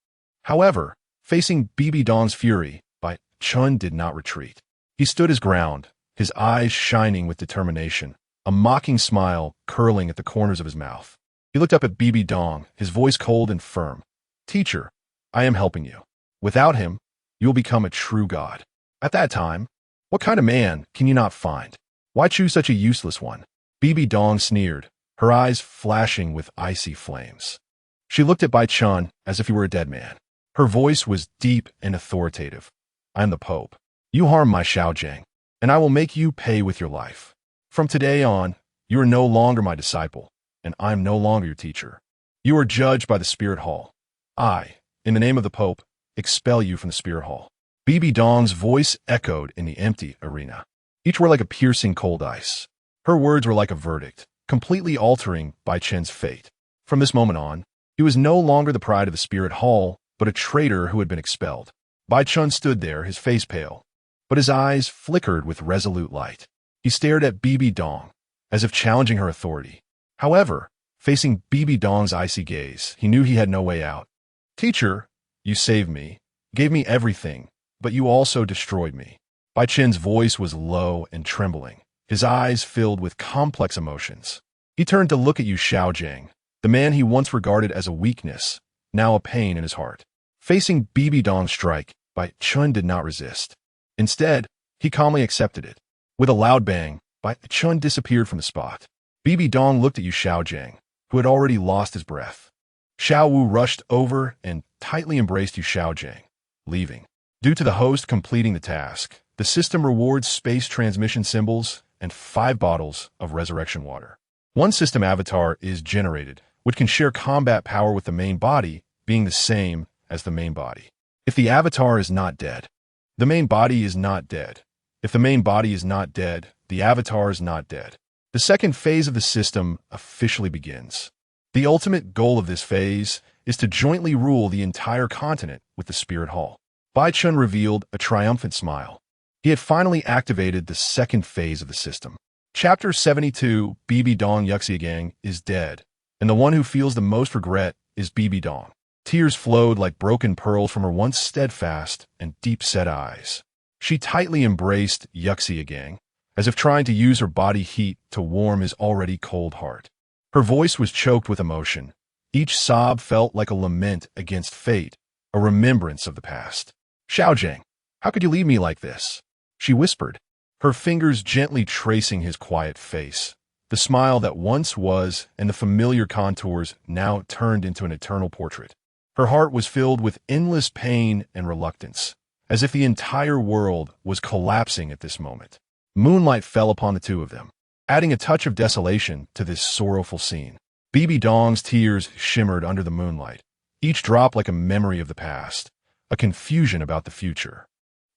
However, facing Bibi Dong's fury, Bai Chen did not retreat. He stood his ground, his eyes shining with determination, a mocking smile curling at the corners of his mouth. He looked up at Bibi Dong, his voice cold and firm. Teacher, I am helping you. Without him, you will become a true god. At that time, what kind of man can you not find? Why choose such a useless one? Bibi Dong sneered, her eyes flashing with icy flames. She looked at Bai Chen as if he were a dead man. Her voice was deep and authoritative. I am the Pope. You harm my Xiaojiang, and I will make you pay with your life. From today on, you are no longer my disciple, and I am no longer your teacher. You are judged by the Spirit Hall. I, in the name of the Pope, expel you from the Spirit Hall. Bibi Dong's voice echoed in the empty arena. Each were like a piercing cold ice. Her words were like a verdict, completely altering Bai Chen's fate. From this moment on, he was no longer the pride of the Spirit Hall, but a traitor who had been expelled. Bai Chen stood there, his face pale, but his eyes flickered with resolute light. He stared at Bibi Dong, as if challenging her authority. However, facing Bibi Dong's icy gaze, he knew he had no way out. Teacher, you saved me, gave me everything, but you also destroyed me. Bai Chen's voice was low and trembling, his eyes filled with complex emotions. He turned to look at Yu Xiaojiang, the man he once regarded as a weakness, now a pain in his heart. Facing Bibi Dong's strike, Bai Chen did not resist. Instead, he calmly accepted it. With a loud bang, Bai Chen disappeared from the spot. Bibi Dong looked at Yu Xiaojiang, who had already lost his breath. Xiao Wu rushed over and tightly embraced Yu Xiaojiang, leaving. Due to the host completing the task, the system rewards space transmission symbols and 5 bottles of resurrection water. One system avatar is generated, which can share combat power with the main body, being the same as the main body. If the avatar is not dead, the main body is not dead. If the main body is not dead, the avatar is not dead. The second phase of the system officially begins. The ultimate goal of this phase is to jointly rule the entire continent with the Spirit Hall. Bai Chen revealed a triumphant smile. He had finally activated the second phase of the system. Chapter 72, Bibi Dong Yuxiagang is dead, and the one who feels the most regret is Bibi Dong. Tears flowed like broken pearls from her once steadfast and deep-set eyes. She tightly embraced Yuxiagang, as if trying to use her body heat to warm his already cold heart. Her voice was choked with emotion. Each sob felt like a lament against fate, a remembrance of the past. Xiaojiang, how could you leave me like this? She whispered, her fingers gently tracing his quiet face. The smile that once was and the familiar contours now turned into an eternal portrait. Her heart was filled with endless pain and reluctance, as if the entire world was collapsing at this moment. Moonlight fell upon the two of them, adding a touch of desolation to this sorrowful scene. Bibi Dong's tears shimmered under the moonlight, each drop like a memory of the past, a confusion about the future.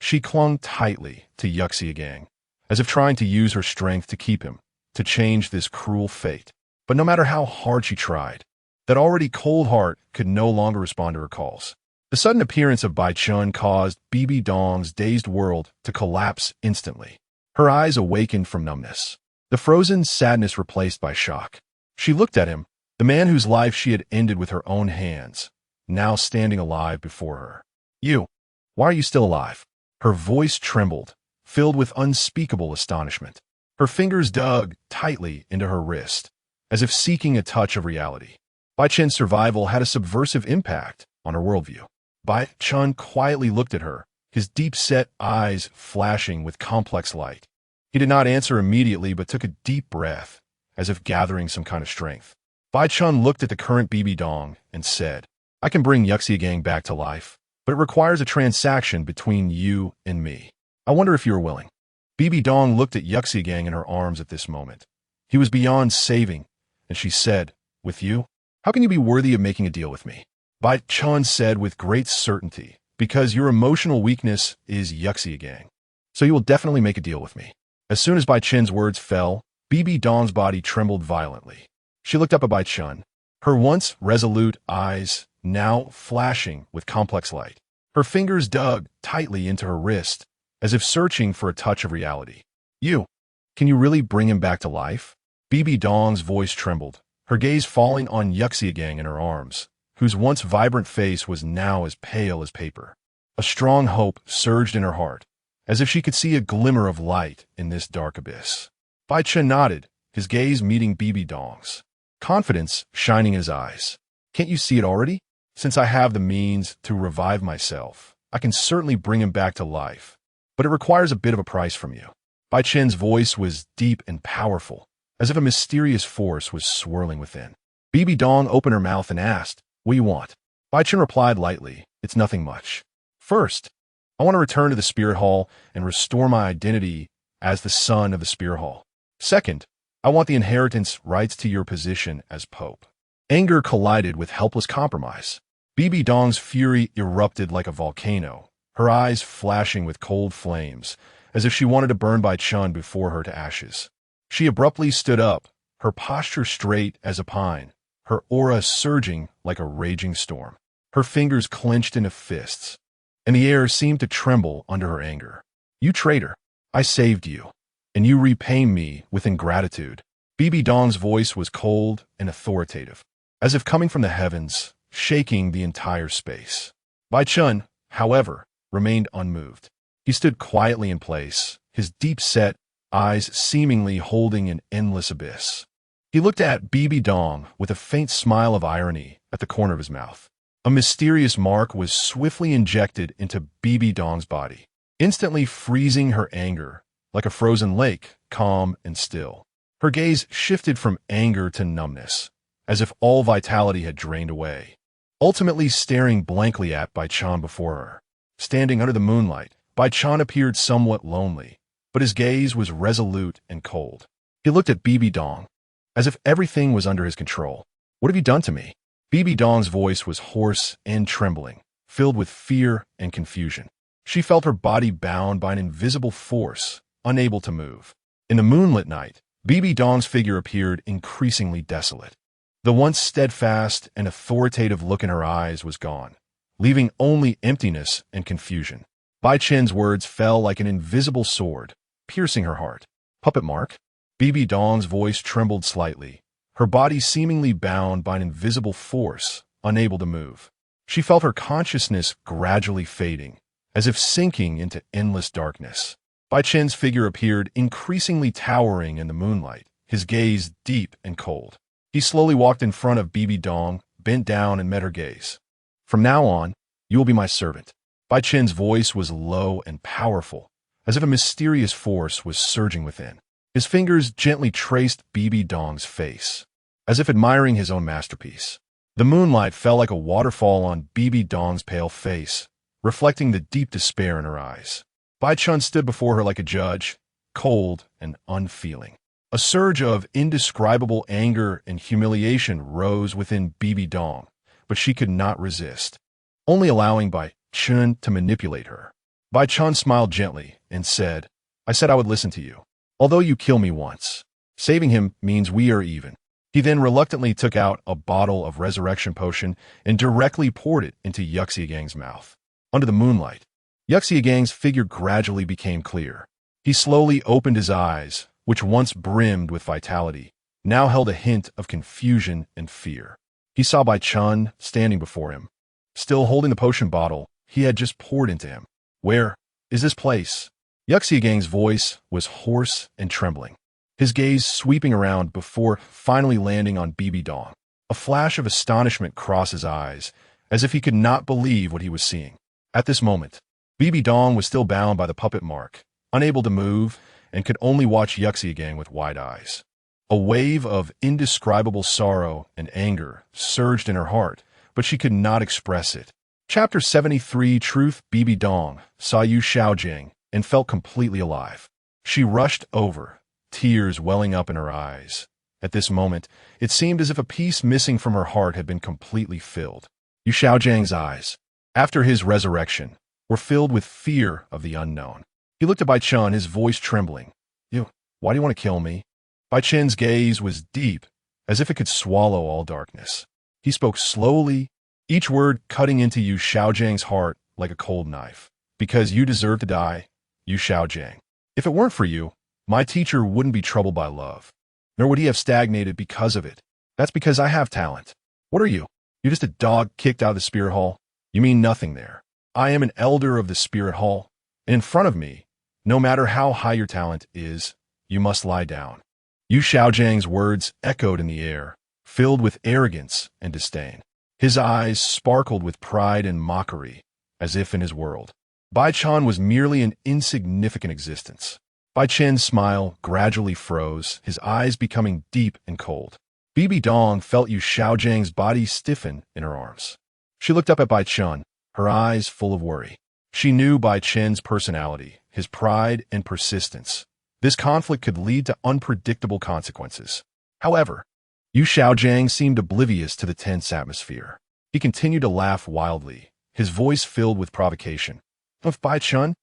She clung tightly to Yuxiagang, as if trying to use her strength to keep him, to change this cruel fate. But no matter how hard she tried, that already cold heart could no longer respond to her calls. The sudden appearance of Bai Chen caused Bibi Dong's dazed world to collapse instantly. Her eyes awakened from numbness, the frozen sadness replaced by shock. She looked at him, the man whose life she had ended with her own hands, now standing alive before her. You, why are you still alive? Her voice trembled, filled with unspeakable astonishment. Her fingers dug tightly into her wrist, as if seeking a touch of reality. Bai Chen's survival had a subversive impact on her worldview. Bai Chen quietly looked at her, his deep-set eyes flashing with complex light. He did not answer immediately but took a deep breath, as if gathering some kind of strength. Bai Chen looked at the current Bibi Dong and said, I can bring Yuxiagang back to life, but it requires a transaction between you and me. I wonder if you are willing. Bibi Dong looked at Yuxiagang in her arms at this moment. He was beyond saving, and she said, with you? How can you be worthy of making a deal with me? Bai Chen said with great certainty, because your emotional weakness is Yuxiagang. So you will definitely make a deal with me. As soon as Bai Chen's words fell, Bibi Dong's body trembled violently. She looked up at Bai Chen, her once resolute eyes now flashing with complex light. Her fingers dug tightly into her wrist, as if searching for a touch of reality. Can you really bring him back to life? Bibi Dong's voice trembled, her gaze falling on Yuxiagang in her arms, whose once vibrant face was now as pale as paper. A strong hope surged in her heart, as if she could see a glimmer of light in this dark abyss. Bai Chen nodded, his gaze meeting Bibi Dong's, confidence shining in his eyes. Can't you see it already? Since I have the means to revive myself, I can certainly bring him back to life, but it requires a bit of a price from you. Bai Chen's voice was deep and powerful, as if a mysterious force was swirling within. Bibi Dong opened her mouth and asked, "What do you want?" Bai Chen replied lightly, "It's nothing much. First, I want to return to the Spirit Hall and restore my identity as the son of the Spirit Hall. Second, I want the inheritance rights to your position as Pope." Anger collided with helpless compromise. Bibi Dong's fury erupted like a volcano, her eyes flashing with cold flames, as if she wanted to burn Bai Chen before her to ashes. She abruptly stood up, her posture straight as a pine, her aura surging like a raging storm. Her fingers clenched into fists, and the air seemed to tremble under her anger. "You traitor! I saved you, and you repay me with ingratitude." Bibi Dong's voice was cold and authoritative, as if coming from the heavens, shaking the entire space. Bai Chen, however, remained unmoved. He stood quietly in place, his deep-set eyes seemingly holding an endless abyss. He looked at Bibi Dong with a faint smile of irony at the corner of his mouth. A mysterious mark was swiftly injected into Bibi Dong's body, instantly freezing her anger like a frozen lake, calm and still. Her gaze shifted from anger to numbness, as if all vitality had drained away, ultimately staring blankly at Bai Chen before her. Standing under the moonlight, Bai Chen appeared somewhat lonely, but his gaze was resolute and cold. He looked at Bibi Dong, as if everything was under his control. "What have you done to me?" Bibi Dong's voice was hoarse and trembling, filled with fear and confusion. She felt her body bound by an invisible force, unable to move. In the moonlit night, Bibi Dong's figure appeared increasingly desolate. The once steadfast and authoritative look in her eyes was gone, leaving only emptiness and confusion. Bai Chen's words fell like an invisible sword, piercing her heart. "Puppet mark?" Bibi Dong's voice trembled slightly, her body seemingly bound by an invisible force, unable to move. She felt her consciousness gradually fading, as if sinking into endless darkness. Bai Chen's figure appeared increasingly towering in the moonlight, his gaze deep and cold. He slowly walked in front of Bibi Dong, bent down and met her gaze. "From now on, you will be my servant." Bai Chen's voice was low and powerful, as if a mysterious force was surging within. His fingers gently traced Bibi Dong's face, as if admiring his own masterpiece. The moonlight fell like a waterfall on Bibi Dong's pale face, reflecting the deep despair in her eyes. Bai Chen stood before her like a judge, cold and unfeeling. A surge of indescribable anger and humiliation rose within Bibi Dong, but she could not resist, only allowing Bai Chen to manipulate her. Bai Chen smiled gently and said, "I said I would listen to you. Although you kill me once, saving him means we are even." He then reluctantly took out a bottle of resurrection potion and directly poured it into Yuxiagang's mouth. Under the moonlight, Yuxiagang's figure gradually became clear. He slowly opened his eyes, which once brimmed with vitality, now held a hint of confusion and fear. He saw Bai Chen standing before him, still holding the potion bottle he had just poured into him. "Where is this place?" Yuxiagang's voice was hoarse and trembling, his gaze sweeping around before finally landing on Bibi Dong. A flash of astonishment crossed his eyes, as if he could not believe what he was seeing. At this moment, Bibi Dong was still bound by the puppet mark, unable to move, and could only watch Yuxiagang with wide eyes. A wave of indescribable sorrow and anger surged in her heart, but she could not express it. Chapter 73 Truth. Bibi Dong saw Yu Xiaojiang and felt completely alive. She rushed over, tears welling up in her eyes. At this moment, it seemed as if a piece missing from her heart had been completely filled. Yu Xiaojiang's eyes, after his resurrection, were filled with fear of the unknown. He looked at Bai Chen, his voice trembling. Why do you want to kill me?" Bai Chen's gaze was deep, as if it could swallow all darkness. He spoke slowly, each word cutting into Yu Xiaojiang's heart like a cold knife. "Because you deserve to die, Yu Xiaojiang. If it weren't for you, my teacher wouldn't be troubled by love, nor would he have stagnated because of it. That's because I have talent. What are you? You're just a dog kicked out of the Spirit Hall? You mean nothing there. I am an elder of the Spirit Hall, and in front of me, no matter how high your talent is, you must lie down." Yu Xiaojiang's words echoed in the air, filled with arrogance and disdain. His eyes sparkled with pride and mockery, as if in his world, Bai Chen was merely an insignificant existence. Bai Chen's smile gradually froze, his eyes becoming deep and cold. Bibi Dong felt Yu Xiaojiang's body stiffen in her arms. She looked up at Bai Chen, her eyes full of worry. She knew Bai Chen's personality, his pride and persistence. This conflict could lead to unpredictable consequences. However, Yu Xiaojiang seemed oblivious to the tense atmosphere. He continued to laugh wildly, his voice filled with provocation. Of Bai Chen,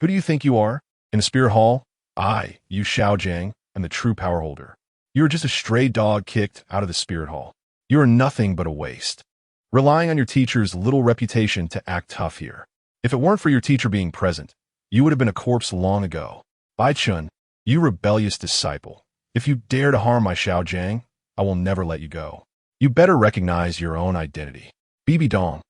who do you think you are? In the spirit hall, I, Yu Xiaojiang, am the true power holder. You are just a stray dog kicked out of the spirit hall. You are nothing but a waste. Relying on your teacher's little reputation to act tough here. If it weren't for your teacher being present, you would have been a corpse long ago. Bai Chen, you rebellious disciple. If you dare to harm my Xiaojiang, I will never let you go. You better recognize your own identity. Bibi Dong,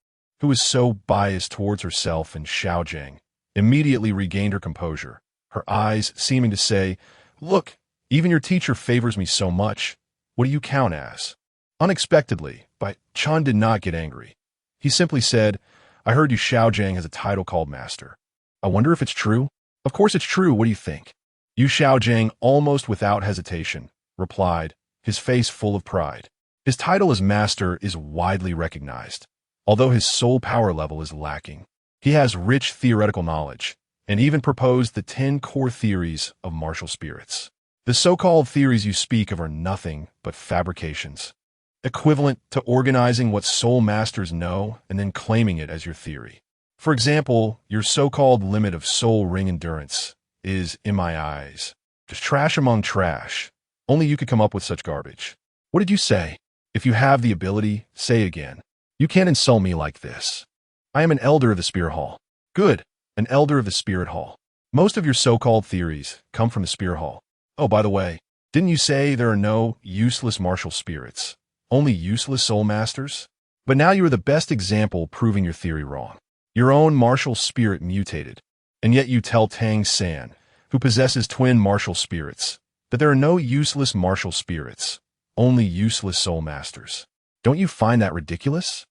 who was so biased towards herself and Xiaojiang, immediately regained her composure, her eyes seeming to say, "Look, even your teacher favors me so much. What do you count as?" Unexpectedly, Bai Chen did not get angry. He simply said, "I heard Yu Xiaojiang has a title called Master. I wonder if it's true." "Of course it's true, what do you think?" Yu Xiaojiang, almost without hesitation, replied, his face full of pride. His title as Master is widely recognized, although his soul power level is lacking. He has rich theoretical knowledge, and even proposed the 10 core theories of martial spirits. The so-called theories you speak of are nothing but fabrications, equivalent to organizing what soul masters know and then claiming it as your theory. For example, your so-called limit of soul ring endurance is, in my eyes, just trash among trash. Only you could come up with such garbage. What did you say? If you have the ability, say again. You can't insult me like this. I am an elder of the Spirit Hall. Good, an elder of the Spirit Hall. Most of your so-called theories come from the Spirit Hall. Oh, by the way, didn't you say there are no useless martial spirits, only useless soul masters? But now you are the best example proving your theory wrong. Your own martial spirit mutated, and yet you tell Tang San, who possesses twin martial spirits, that there are no useless martial spirits, only useless soul masters. Don't you find that ridiculous?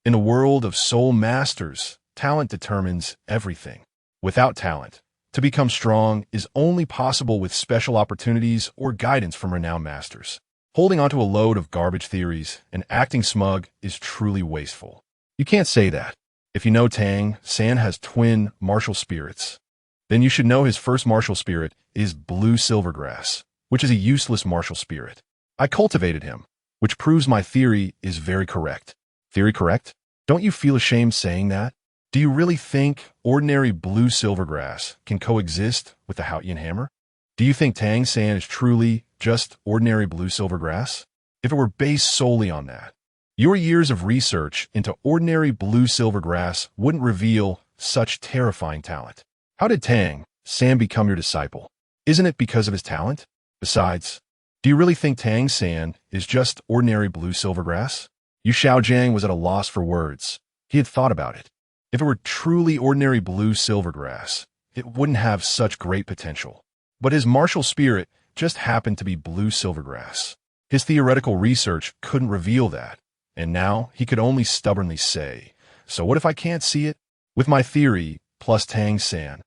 In a world of soul masters, talent determines everything. Without talent, to become strong is only possible with special opportunities or guidance from renowned masters. Holding onto a load of garbage theories and acting smug is truly wasteful. You can't say that. If you know Tang San has twin martial spirits, then you should know his first martial spirit is blue silvergrass, which is a useless martial spirit. I cultivated him, which proves my theory is very correct. Theory correct? Don't you feel ashamed saying that? Do you really think ordinary blue silvergrass can coexist with the Haotian hammer? Do you think Tang San is truly just ordinary blue silvergrass? If it were based solely on that, your years of research into ordinary blue silvergrass wouldn't reveal such terrifying talent. How did Tang San become your disciple? Isn't it because of his talent? Besides, do you really think Tang San is just ordinary blue silvergrass? Yu Xiaojiang was at a loss for words. He had thought about it. If it were truly ordinary blue silvergrass, it wouldn't have such great potential. But his martial spirit just happened to be blue silvergrass. His theoretical research couldn't reveal that, and now he could only stubbornly say, "So what if I can't see it?" With my theory, plus Tang San,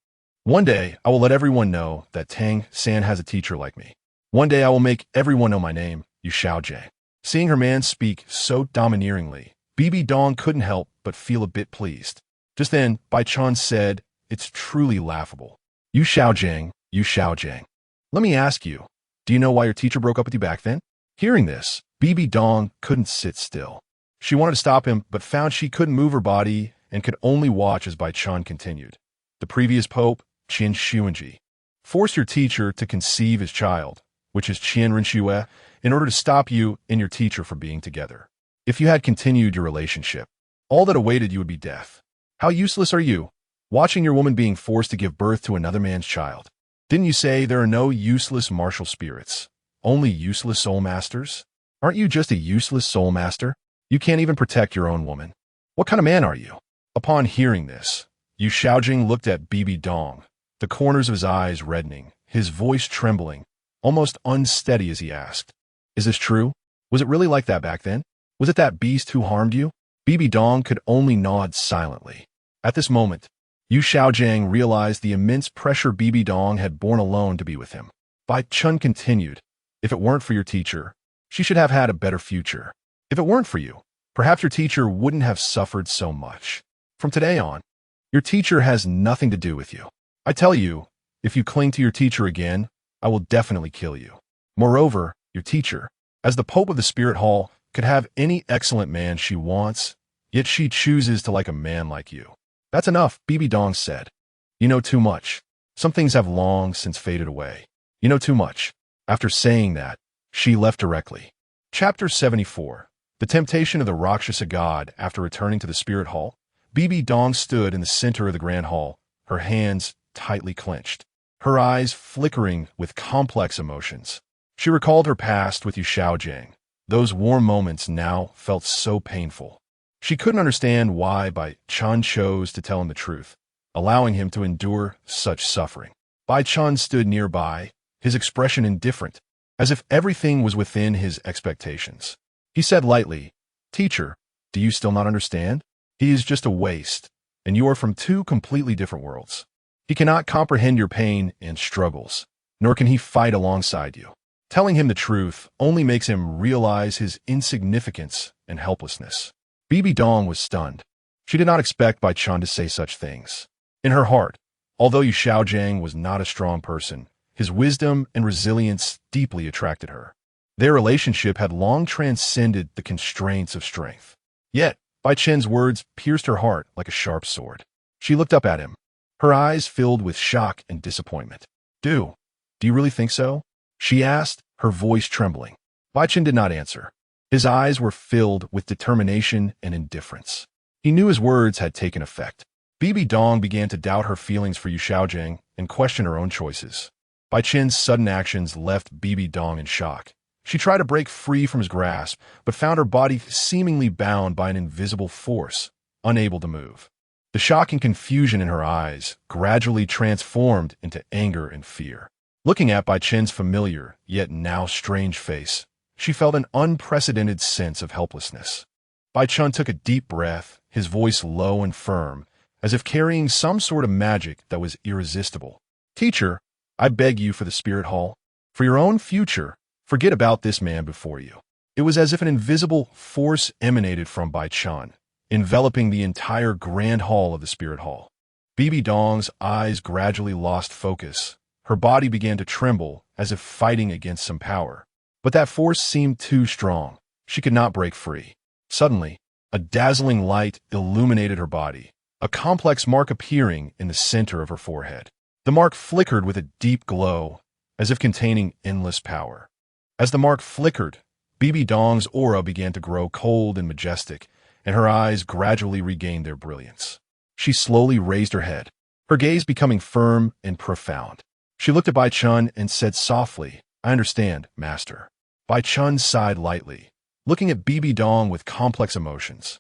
one day I will let everyone know that Tang San has a teacher like me. One day I will make everyone know my name, Yu Xiaojiang. Seeing her man speak so domineeringly, Bibi Dong couldn't help but feel a bit pleased. Just then, Bai Chen said, "It's truly laughable. Yu Xiaojiang, Yu Xiaojiang. Let me ask you, do you know why your teacher broke up with you back then?" Hearing this, Bibi Dong couldn't sit still. She wanted to stop him, but found she couldn't move her body and could only watch as Bai Chen continued. The previous pope, Qin Xuanji, forced your teacher to conceive his child, which is Qian Rinxue, in order to stop you and your teacher from being together. If you had continued your relationship, all that awaited you would be death. How useless are you, watching your woman being forced to give birth to another man's child? Didn't you say there are no useless martial spirits, only useless soul masters? Aren't you just a useless soul master? You can't even protect your own woman. What kind of man are you? Upon hearing this, Yu Xiaojing looked at Bibi Dong, the corners of his eyes reddening, his voice trembling, almost unsteady as he asked, "Is this true? Was it really like that back then? Was it that beast who harmed you?" Bibi Dong could only nod silently. At this moment, Yu Xiaojiang realized the immense pressure Bibi Dong had borne alone to be with him. Bai Chen continued, "If it weren't for your teacher, she should have had a better future. If it weren't for you, perhaps your teacher wouldn't have suffered so much. From today on, your teacher has nothing to do with you. I tell you, if you cling to your teacher again, I will definitely kill you. Moreover, your teacher, as the Pope of the Spirit Hall, could have any excellent man she wants, yet she chooses to like a man like you. That's enough," Bibi Dong said. "You know too much. Some things have long since faded away. You know too much." After saying that, she left directly. Chapter 74. The Temptation of the Rakshasa God. After returning to the Spirit Hall, Bibi Dong stood in the center of the Grand Hall, her hands tightly clenched, her eyes flickering with complex emotions. She recalled her past with Yu Xiaojiang. Those warm moments now felt so painful. She couldn't understand why Bai Chen chose to tell him the truth, allowing him to endure such suffering. Bai Chen stood nearby, his expression indifferent, as if everything was within his expectations. He said lightly, "Teacher, do you still not understand? He is just a waste, and you are from two completely different worlds. He cannot comprehend your pain and struggles, nor can he fight alongside you. Telling him the truth only makes him realize his insignificance and helplessness." Bibi Dong was stunned. She did not expect Bai Chen to say such things. In her heart, although Yu Xiaojiang was not a strong person, his wisdom and resilience deeply attracted her. Their relationship had long transcended the constraints of strength. Yet, Bai Chen's words pierced her heart like a sharp sword. She looked up at him, her eyes filled with shock and disappointment. Do you really think so?" she asked, her voice trembling. Bai Chen did not answer. His eyes were filled with determination and indifference. He knew his words had taken effect. Bibi Dong began to doubt her feelings for Yu Xiaojiang and question her own choices. Bai Chen's sudden actions left Bibi Dong in shock. She tried to break free from his grasp, but found her body seemingly bound by an invisible force, unable to move. The shock and confusion in her eyes gradually transformed into anger and fear. Looking at Bai Chen's familiar, yet now strange face, she felt an unprecedented sense of helplessness. Bai Chen took a deep breath, his voice low and firm, as if carrying some sort of magic that was irresistible. "Teacher, I beg you for the Spirit Hall. For your own future, forget about this man before you." It was as if an invisible force emanated from Bai Chen, enveloping the entire Grand Hall of the Spirit Hall. Bibi Dong's eyes gradually lost focus. Her body began to tremble as if fighting against some power. But that force seemed too strong. She could not break free. Suddenly, a dazzling light illuminated her body, a complex mark appearing in the center of her forehead. The mark flickered with a deep glow, as if containing endless power. As the mark flickered, Bibi Dong's aura began to grow cold and majestic, and her eyes gradually regained their brilliance. She slowly raised her head, her gaze becoming firm and profound. She looked at Bai Chen and said softly, "I understand, Master." Bai Chen sighed lightly, looking at Bibi Dong with complex emotions.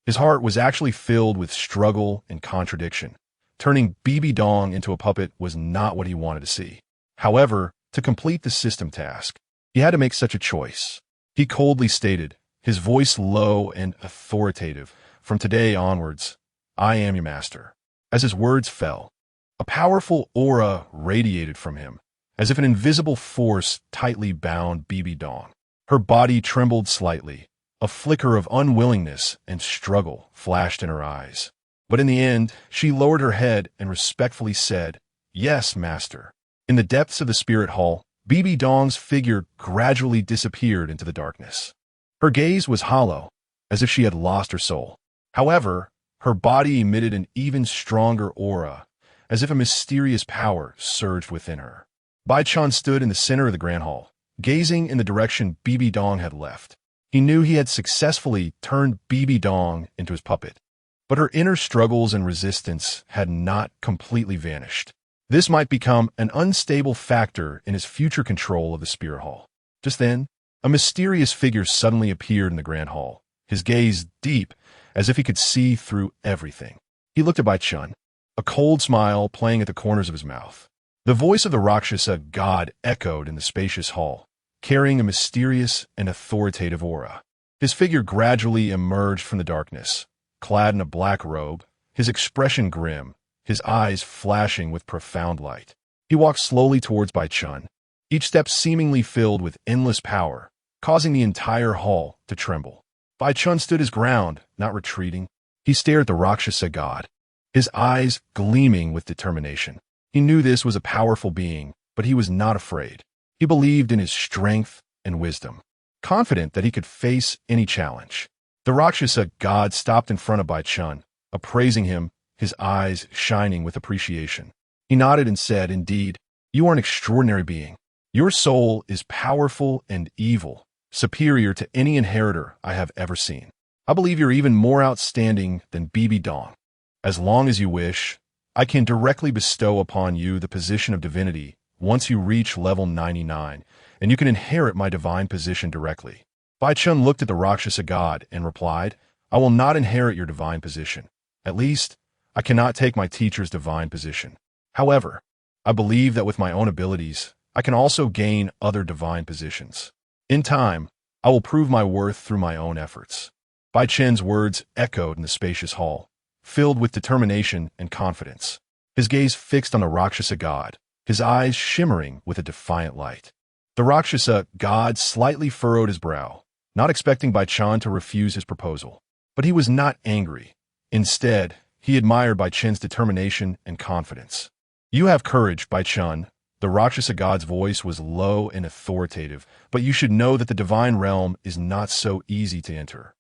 His heart was actually filled with struggle and contradiction. Turning Bibi Dong into a puppet was not what he wanted to see. However, to complete the system task, he had to make such a choice. He coldly stated, his voice low and authoritative, "From today onwards, I am your master." As his words fell, a powerful aura radiated from him, as if an invisible force tightly bound Bibi Dong. Her body trembled slightly. A flicker of unwillingness and struggle flashed in her eyes. But in the end, she lowered her head and respectfully said, "Yes, Master." In the depths of the Spirit Hall, Bibi Dong's figure gradually disappeared into the darkness. Her gaze was hollow, as if she had lost her soul. However, her body emitted an even stronger aura, as if a mysterious power surged within her. Bai Chen stood in the center of the Grand Hall, gazing in the direction Bibi Dong had left. He knew he had successfully turned Bibi Dong into his puppet, but her inner struggles and resistance had not completely vanished. This might become an unstable factor in his future control of the Spirit Hall. Just then, a mysterious figure suddenly appeared in the Grand Hall, his gaze deep, as if he could see through everything. He looked at Bai Chen, a cold smile playing at the corners of his mouth. The voice of the Rakshasa god echoed in the spacious hall, carrying a mysterious and authoritative aura. His figure gradually emerged from the darkness, clad in a black robe, his expression grim, his eyes flashing with profound light. He walked slowly towards Bai Chen, each step seemingly filled with endless power, causing the entire hall to tremble. Bai Chen stood his ground, not retreating. He stared at the Rakshasa god, his eyes gleaming with determination. He knew this was a powerful being, but he was not afraid. He believed in his strength and wisdom, confident that he could face any challenge. The Rakshasa god stopped in front of Bai Chen, appraising him, his eyes shining with appreciation. He nodded and said, "Indeed, you are an extraordinary being. Your soul is powerful and evil, superior to any inheritor I have ever seen. I believe you're even more outstanding than Bibi Dong. As long as you wish, I can directly bestow upon you the position of divinity once you reach level 99, and you can inherit my divine position directly." Bai Chen looked at the Rakshasa god and replied, "I will not inherit your divine position. At least, I cannot take my teacher's divine position. However, I believe that with my own abilities, I can also gain other divine positions. In time, I will prove my worth through my own efforts." Bai Chen's words echoed in the spacious hall, filled with determination and confidence. His gaze fixed on the Rakshasa god, his eyes shimmering with a defiant light. The Rakshasa god slightly furrowed his brow, not expecting Bai Chen to refuse his proposal. But he was not angry. Instead, he admired Bai Chen's determination and confidence. "You have courage, Bai Chen." The Rakshasa god's voice was low and authoritative, "but you should know that the divine realm is not so easy to enter.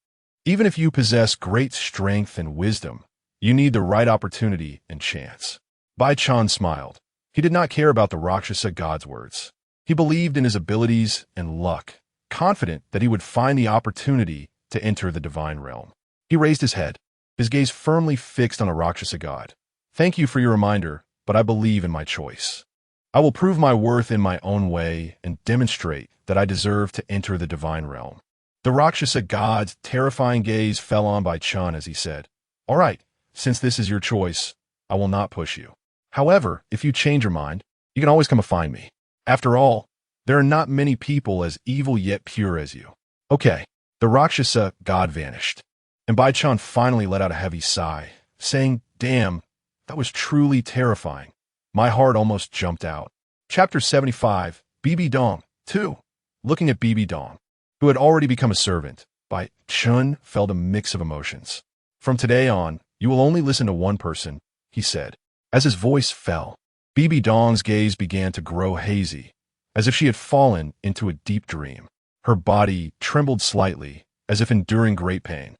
Even if you possess great strength and wisdom, you need the right opportunity and chance." Bai Chen smiled. He did not care about the Rakshasa god's words. He believed in his abilities and luck, confident that he would find the opportunity to enter the divine realm. He raised his head, his gaze firmly fixed on the Rakshasa god. "Thank you for your reminder, but I believe in my choice. I will prove my worth in my own way and demonstrate that I deserve to enter the divine realm." The Rakshasa god's terrifying gaze fell on Bai Chen as he said, "All right, since this is your choice, I will not push you. However, if you change your mind, you can always come and find me. After all, there are not many people as evil yet pure as you." Okay, the Rakshasa god vanished, and Bai Chen finally let out a heavy sigh, saying, "Damn, that was truly terrifying. My heart almost jumped out." Chapter 75, Bibi Dong 2. Looking at Bibi Dong, who had already become a servant, Bai Chen felt a mix of emotions. "From today on, you will only listen to one person," he said. As his voice fell, Bibi Dong's gaze began to grow hazy, as if she had fallen into a deep dream. Her body trembled slightly, as if enduring great pain.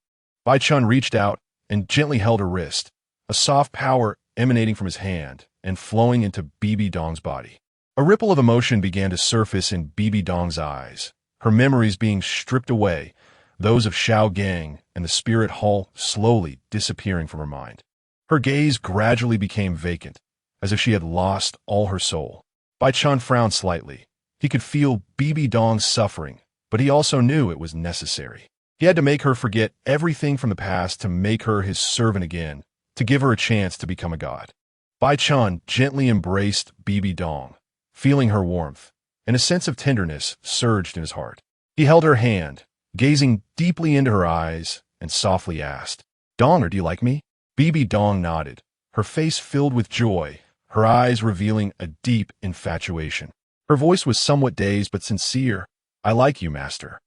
Bai Chen reached out and gently held her wrist, a soft power emanating from his hand and flowing into Bibi Dong's body. A ripple of emotion began to surface in Bibi Dong's eyes, her memories being stripped away, those of Shao Gang and the spirit hall slowly disappearing from her mind. Her gaze gradually became vacant, as if she had lost all her soul. Bai Chen frowned slightly. He could feel Bibi Dong's suffering, but he also knew it was necessary. He had to make her forget everything from the past to make her his servant again, to give her a chance to become a god. Bai Chen gently embraced Bibi Dong, feeling her warmth, and a sense of tenderness surged in his heart. He held her hand, gazing deeply into her eyes, and softly asked, "Dong, or do you like me?" Bibi Dong nodded, her face filled with joy, her eyes revealing a deep infatuation. Her voice was somewhat dazed but sincere. "I like you, master."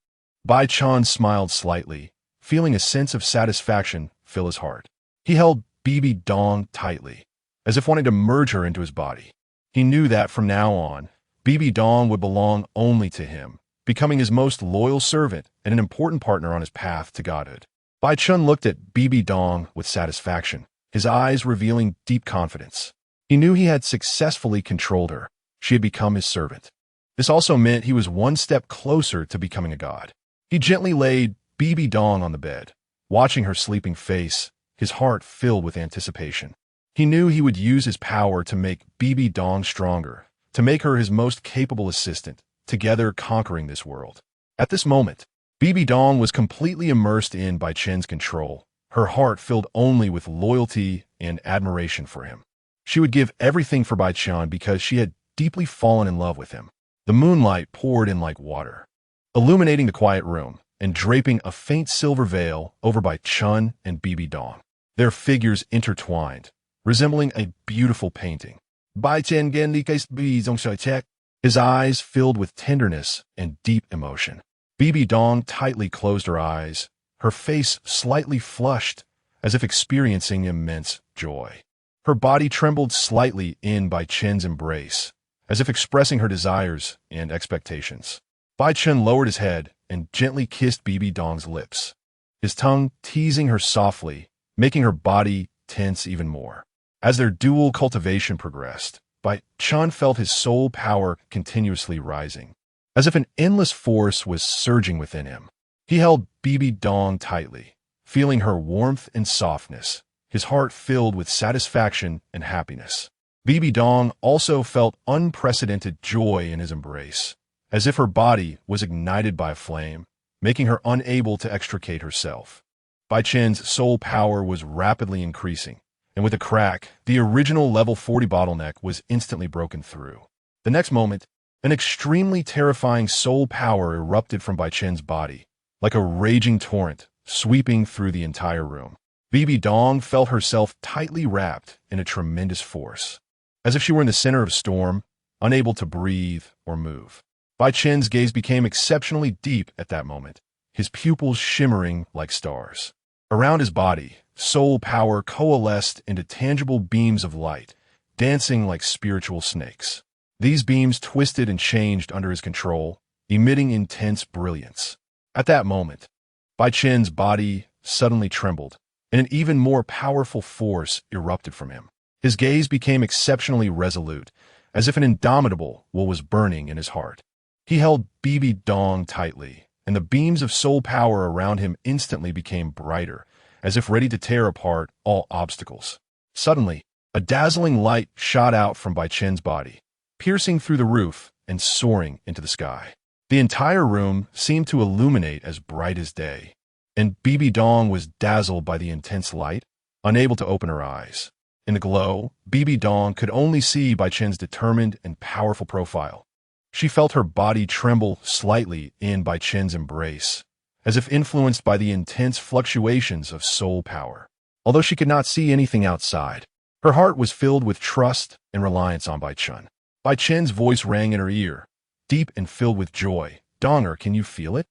Bai Chen smiled slightly, feeling a sense of satisfaction fill his heart. He held Bibi Dong tightly, as if wanting to merge her into his body. He knew that from now on, Bibi Dong would belong only to him, becoming his most loyal servant and an important partner on his path to godhood. Bai Chen looked at Bibi Dong with satisfaction, his eyes revealing deep confidence. He knew he had successfully controlled her. She had become his servant. This also meant he was one step closer to becoming a god. He gently laid Bibi Dong on the bed, watching her sleeping face, his heart filled with anticipation. He knew he would use his power to make Bibi Dong stronger, to make her his most capable assistant, together conquering this world. At this moment, Bibi Dong was completely immersed in Bai Chen's control, her heart filled only with loyalty and admiration for him. She would give everything for Bai Chen because she had deeply fallen in love with him. The moonlight poured in like water, illuminating the quiet room and draping a faint silver veil over Bai Chen and Bibi Dong. Their figures intertwined, resembling a beautiful painting. Bai Chen his eyes filled with tenderness and deep emotion. Bibi Dong tightly closed her eyes, her face slightly flushed, as if experiencing immense joy. Her body trembled slightly in Bai Chen's embrace, as if expressing her desires and expectations. Bai Chen lowered his head and gently kissed Bibi Dong's lips, his tongue teasing her softly, making her body tense even more. As their dual cultivation progressed, Bai Chen felt his soul power continuously rising, as if an endless force was surging within him. He held Bibi Dong tightly, feeling her warmth and softness, his heart filled with satisfaction and happiness. Bibi Dong also felt unprecedented joy in his embrace, as if her body was ignited by a flame, making her unable to extricate herself. Bai Chen's soul power was rapidly increasing, and with a crack, the original level 40 bottleneck was instantly broken through. The next moment, an extremely terrifying soul power erupted from Bai Chen's body, like a raging torrent, sweeping through the entire room. Bibi Dong felt herself tightly wrapped in a tremendous force, as if she were in the center of a storm, unable to breathe or move. Bai Chen's gaze became exceptionally deep at that moment, his pupils shimmering like stars. Around his body, soul power coalesced into tangible beams of light, dancing like spiritual snakes. These beams twisted and changed under his control, emitting intense brilliance. At that moment, Bai Chen's body suddenly trembled, and an even more powerful force erupted from him. His gaze became exceptionally resolute, as if an indomitable will was burning in his heart. He held Bibi Dong tightly, and the beams of soul power around him instantly became brighter, as if ready to tear apart all obstacles. Suddenly, a dazzling light shot out from Bai Chen's body, piercing through the roof and soaring into the sky. The entire room seemed to illuminate as bright as day, and Bibi Dong was dazzled by the intense light, unable to open her eyes. In the glow, Bibi Dong could only see Bai Chen's determined and powerful profile. She felt her body tremble slightly in Bai Chen's embrace, as if influenced by the intense fluctuations of soul power. Although she could not see anything outside, her heart was filled with trust and reliance on Bai Chen. Bai Chen's voice rang in her ear, deep and filled with joy. "Donger, can you feel it?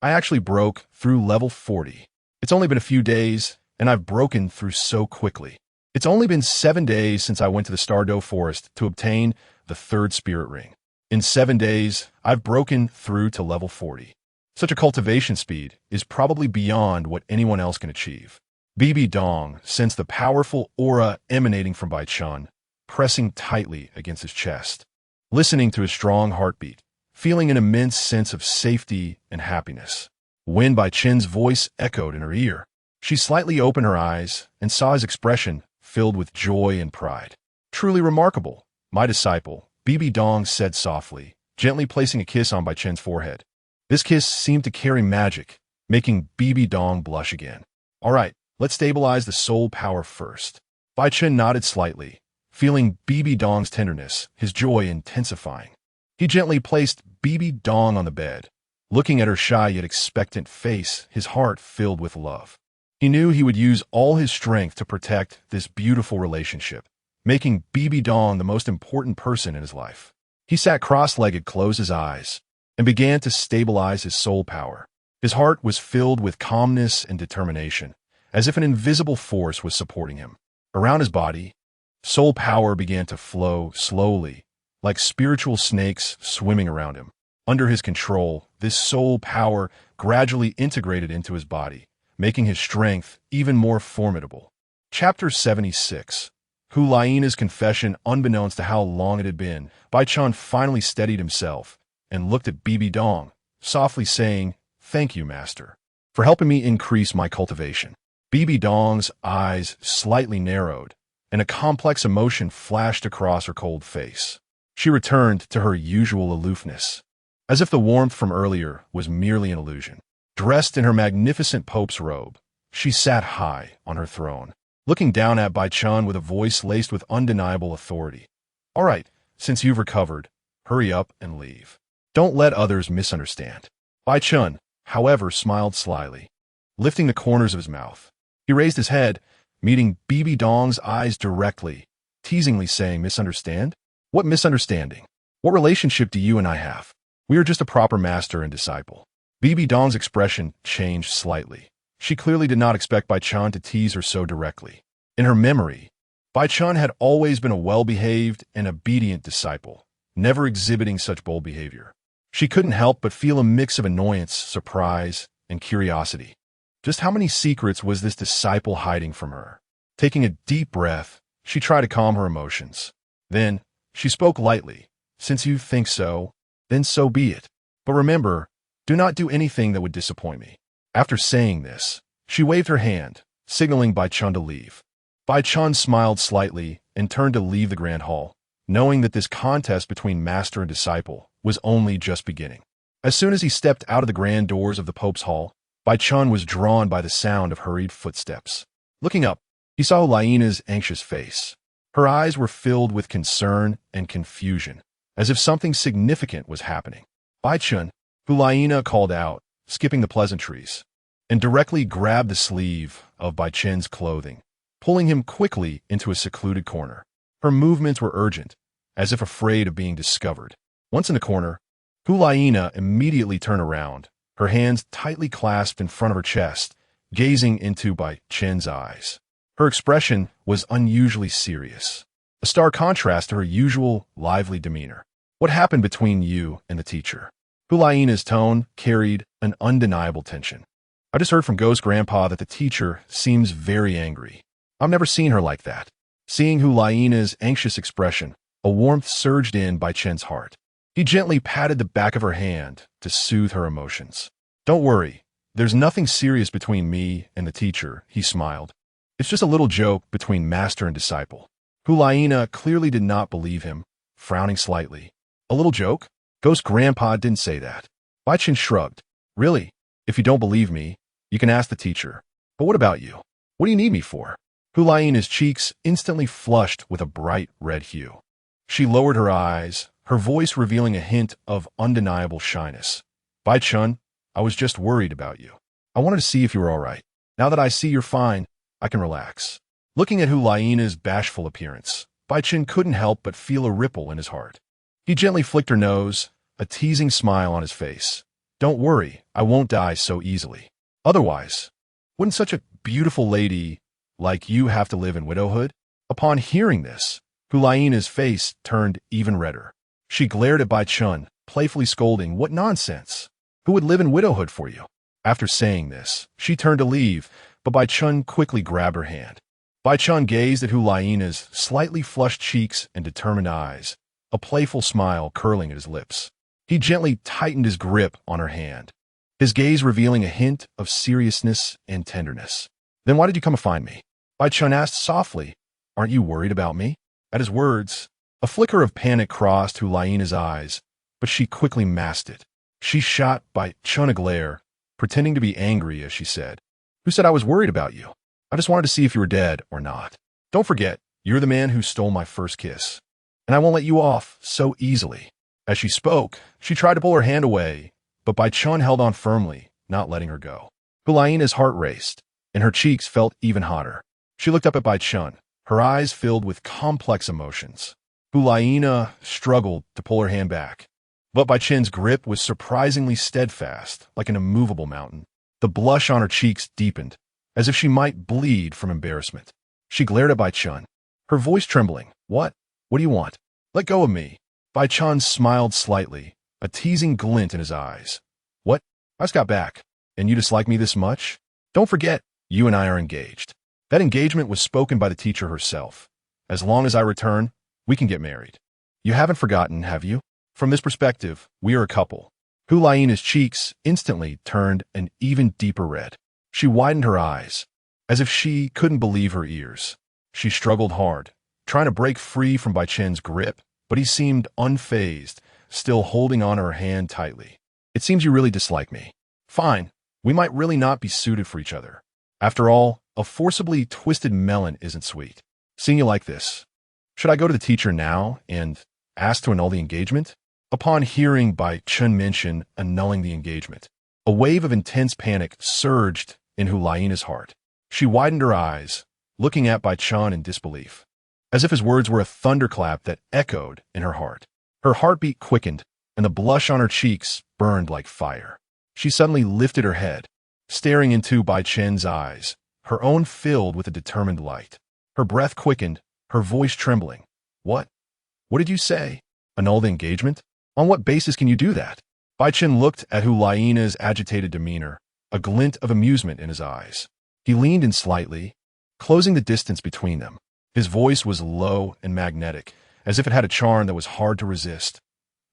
I actually broke through level 40. It's only been a few days, and I've broken through so quickly. It's only been 7 days since I went to the Stardow Forest to obtain the 3rd spirit ring. In 7 days, I've broken through to level 40. Such a cultivation speed is probably beyond what anyone else can achieve." Bibi Dong sensed the powerful aura emanating from Bai Chen, pressing tightly against his chest, listening to his strong heartbeat, feeling an immense sense of safety and happiness. When Bai Chen's voice echoed in her ear, she slightly opened her eyes and saw his expression filled with joy and pride. "Truly remarkable, my disciple," Bibi Dong said softly, gently placing a kiss on Bai Chen's forehead. This kiss seemed to carry magic, making Bibi Dong blush again. "All right, let's stabilize the soul power first." Bai Chen nodded slightly, feeling Bibi Dong's tenderness, his joy intensifying. He gently placed Bibi Dong on the bed, looking at her shy yet expectant face, his heart filled with love. He knew he would use all his strength to protect this beautiful relationship, making Bibi Dong the most important person in his life. He sat cross-legged, closed his eyes, and began to stabilize his soul power. His heart was filled with calmness and determination, as if an invisible force was supporting him. Around his body, soul power began to flow slowly, like spiritual snakes swimming around him. Under his control, this soul power gradually integrated into his body, making his strength even more formidable. Chapter 76. Hulaiina's confession. Unbeknownst to how long it had been, Bai Chen finally steadied himself and looked at Bibi Dong, softly saying, "Thank you, Master, for helping me increase my cultivation." Bibi Dong's eyes slightly narrowed, and a complex emotion flashed across her cold face. She returned to her usual aloofness, as if the warmth from earlier was merely an illusion. Dressed in her magnificent Pope's robe, she sat high on her throne, looking down at Bai Chen with a voice laced with undeniable authority. "All right, since you've recovered, hurry up and leave. Don't let others misunderstand." Bai Chen, however, smiled slyly, lifting the corners of his mouth. He raised his head, meeting Bibi Dong's eyes directly, teasingly saying, "Misunderstand? What misunderstanding? What relationship do you and I have? We are just a proper master and disciple." Bibi Dong's expression changed slightly. She clearly did not expect Bai Chen to tease her so directly. In her memory, Bai Chen had always been a well-behaved and obedient disciple, never exhibiting such bold behavior. She couldn't help but feel a mix of annoyance, surprise, and curiosity. Just how many secrets was this disciple hiding from her? Taking a deep breath, she tried to calm her emotions. Then, she spoke lightly. "Since you think so, then so be it. But remember, do not do anything that would disappoint me." After saying this, she waved her hand, signaling Bai Chen to leave. Bai Chen smiled slightly and turned to leave the grand hall, knowing that this contest between master and disciple was only just beginning. As soon as he stepped out of the grand doors of the Pope's hall, Bai Chen was drawn by the sound of hurried footsteps. Looking up, he saw Laina's anxious face. Her eyes were filled with concern and confusion, as if something significant was happening. Bai Chen, who Laina called out, skipping the pleasantries, and directly grabbed the sleeve of Bai Chen's clothing, pulling him quickly into a secluded corner. Her movements were urgent, as if afraid of being discovered. Once in the corner, Laina immediately turned around, her hands tightly clasped in front of her chest, gazing into Bai Chen's eyes. Her expression was unusually serious, a stark contrast to her usual lively demeanor. "What happened between you and the teacher?" Laina's tone carried an undeniable tension. "I just heard from Ghost Grandpa that the teacher seems very angry. I've never seen her like that." Seeing Laina's anxious expression, a warmth surged in Bai Chen's heart. He gently patted the back of her hand to soothe her emotions. "Don't worry, there's nothing serious between me and the teacher," he smiled. "It's just a little joke between master and disciple." Laina clearly did not believe him, frowning slightly. "A little joke? Ghost Grandpa didn't say that." Bai Chen shrugged. "Really? If you don't believe me, you can ask the teacher. But what about you? What do you need me for?" Laina's cheeks instantly flushed with a bright red hue. She lowered her eyes, her voice revealing a hint of undeniable shyness. "Bai Chen, I was just worried about you. I wanted to see if you were all right. Now that I see you're fine, I can relax." Looking at Laina's bashful appearance, Bai Chen couldn't help but feel a ripple in his heart. He gently flicked her nose, a teasing smile on his face. "Don't worry, I won't die so easily. Otherwise, wouldn't such a beautiful lady like you have to live in widowhood?" Upon hearing this, Laina's face turned even redder. She glared at Bai Chen, playfully scolding, "What nonsense! Who would live in widowhood for you?" After saying this, she turned to leave, but Bai Chen quickly grabbed her hand. Bai Chen gazed at Laina's slightly flushed cheeks and determined eyes, a playful smile curling at his lips. He gently tightened his grip on her hand, his gaze revealing a hint of seriousness and tenderness. "Then why did you come to find me?" Bai Chen asked softly. "Aren't you worried about me?" At his words, a flicker of panic crossed Laina's eyes, but she quickly masked it. She shot Bai Chen a glare, pretending to be angry as she said, "Who said I was worried about you? I just wanted to see if you were dead or not. Don't forget, you're the man who stole my first kiss, and I won't let you off so easily." As she spoke, she tried to pull her hand away, but Bai Chen held on firmly, not letting her go. Laina's heart raced, and her cheeks felt even hotter. She looked up at Bai Chen, her eyes filled with complex emotions. Laina struggled to pull her hand back, but Bai Chen's grip was surprisingly steadfast, like an immovable mountain. The blush on her cheeks deepened, as if she might bleed from embarrassment. She glared at Bai Chen, her voice trembling. What do you want? Let go of me." Bai Chen smiled slightly, a teasing glint in his eyes. "What? I just got back, and you dislike me this much? Don't forget, you and I are engaged." That engagement was spoken by the teacher herself. "As long as I return, we can get married. You haven't forgotten, have you? From this perspective, we are a couple." Laina's cheeks instantly turned an even deeper red. She widened her eyes, as if she couldn't believe her ears. She struggled hard, trying to break free from Bai Chen's grip, but he seemed unfazed, still holding on her hand tightly. "It seems you really dislike me. Fine, we might really not be suited for each other. After all, a forcibly twisted melon isn't sweet. Seeing you like this, should I go to the teacher now and ask to annul the engagement?" Upon hearing Bai Chen mention annulling the engagement, a wave of intense panic surged in Laina's heart. She widened her eyes, looking at Bai Chen in disbelief, as if his words were a thunderclap that echoed in her heart. Her heartbeat quickened, and the blush on her cheeks burned like fire. She suddenly lifted her head, staring into Bai Chen's eyes, her own filled with a determined light. Her breath quickened, her voice trembling. What? What did you say? Annul the engagement? On what basis can you do that? Bai Chen looked at Hulaiina's agitated demeanor, a glint of amusement in his eyes. He leaned in slightly, closing the distance between them. His voice was low and magnetic, as if it had a charm that was hard to resist.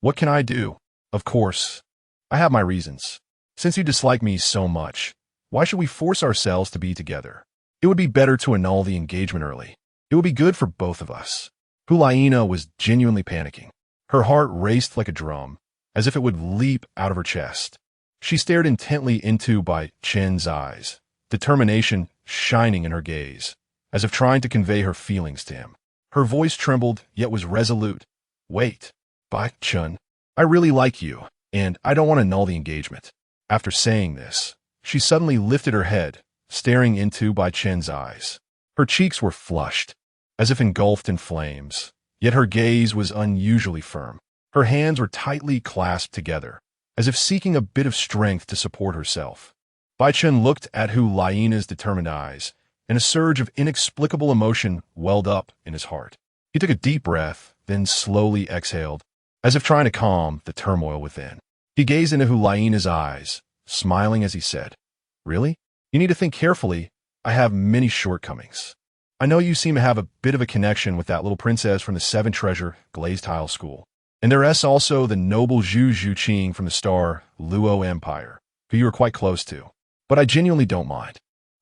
What can I do? Of course, I have my reasons. Since you dislike me so much, why should we force ourselves to be together? It would be better to annul the engagement early. It would be good for both of us. Hulaiina was genuinely panicking. Her heart raced like a drum, as if it would leap out of her chest. She stared intently into Bai Chen's eyes, determination shining in her gaze, as if trying to convey her feelings to him. Her voice trembled, yet was resolute. Wait, Bai Chen, I really like you, and I don't want to annul the engagement. After saying this, she suddenly lifted her head, staring into Bai Chen's eyes. Her cheeks were flushed, as if engulfed in flames, yet her gaze was unusually firm. Her hands were tightly clasped together, as if seeking a bit of strength to support herself. Bai Chen looked at Hulaiina's determined eyes, and a surge of inexplicable emotion welled up in his heart. He took a deep breath, then slowly exhaled, as if trying to calm the turmoil within. He gazed into Hulaiina's eyes, smiling as he said, Really? You need to think carefully. I have many shortcomings. I know you seem to have a bit of a connection with that little princess from the Seven Treasure Glazed Tile School. And there's also the noble Zhu Zhuqing from the star Luo Empire, who you are quite close to. But I genuinely don't mind.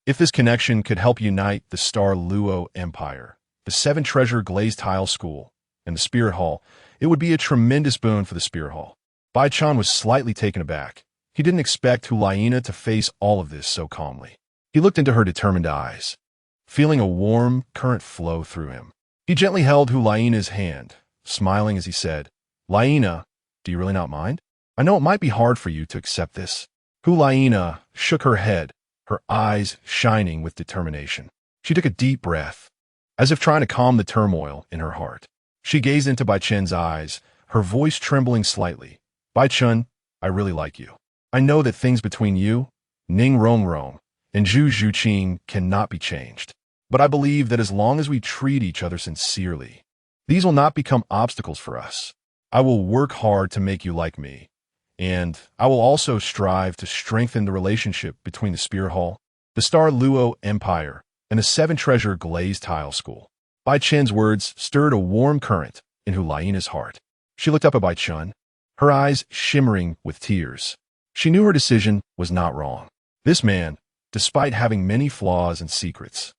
If this connection could help unite the star Luo Empire, the Seven Treasure Glazed Tile School, and the Spirit Hall, it would be a tremendous boon for the Spirit Hall. Bai Chen was slightly taken aback. He didn't expect Hulaiina to face all of this so calmly. He looked into her determined eyes, feeling a warm current flow through him. He gently held Hulaiina's hand, smiling as he said, Laina, do you really not mind? I know it might be hard for you to accept this. Hulaiina shook her head, her eyes shining with determination. She took a deep breath, as if trying to calm the turmoil in her heart. She gazed into Bai Chen's eyes, her voice trembling slightly. Bai Chen, I really like you. I know that things between you, Ning Rongrong, and Zhu Zhuqing cannot be changed. But I believe that as long as we treat each other sincerely, these will not become obstacles for us. I will work hard to make you like me, and I will also strive to strengthen the relationship between the Spirit Hall, the Star Luo Empire, and the Seven Treasure Glazed Tile School. Bai Chen's words stirred a warm current in Hulaiina's heart. She looked up at Bai Chen, her eyes shimmering with tears. She knew her decision was not wrong. This man, despite having many flaws and secrets,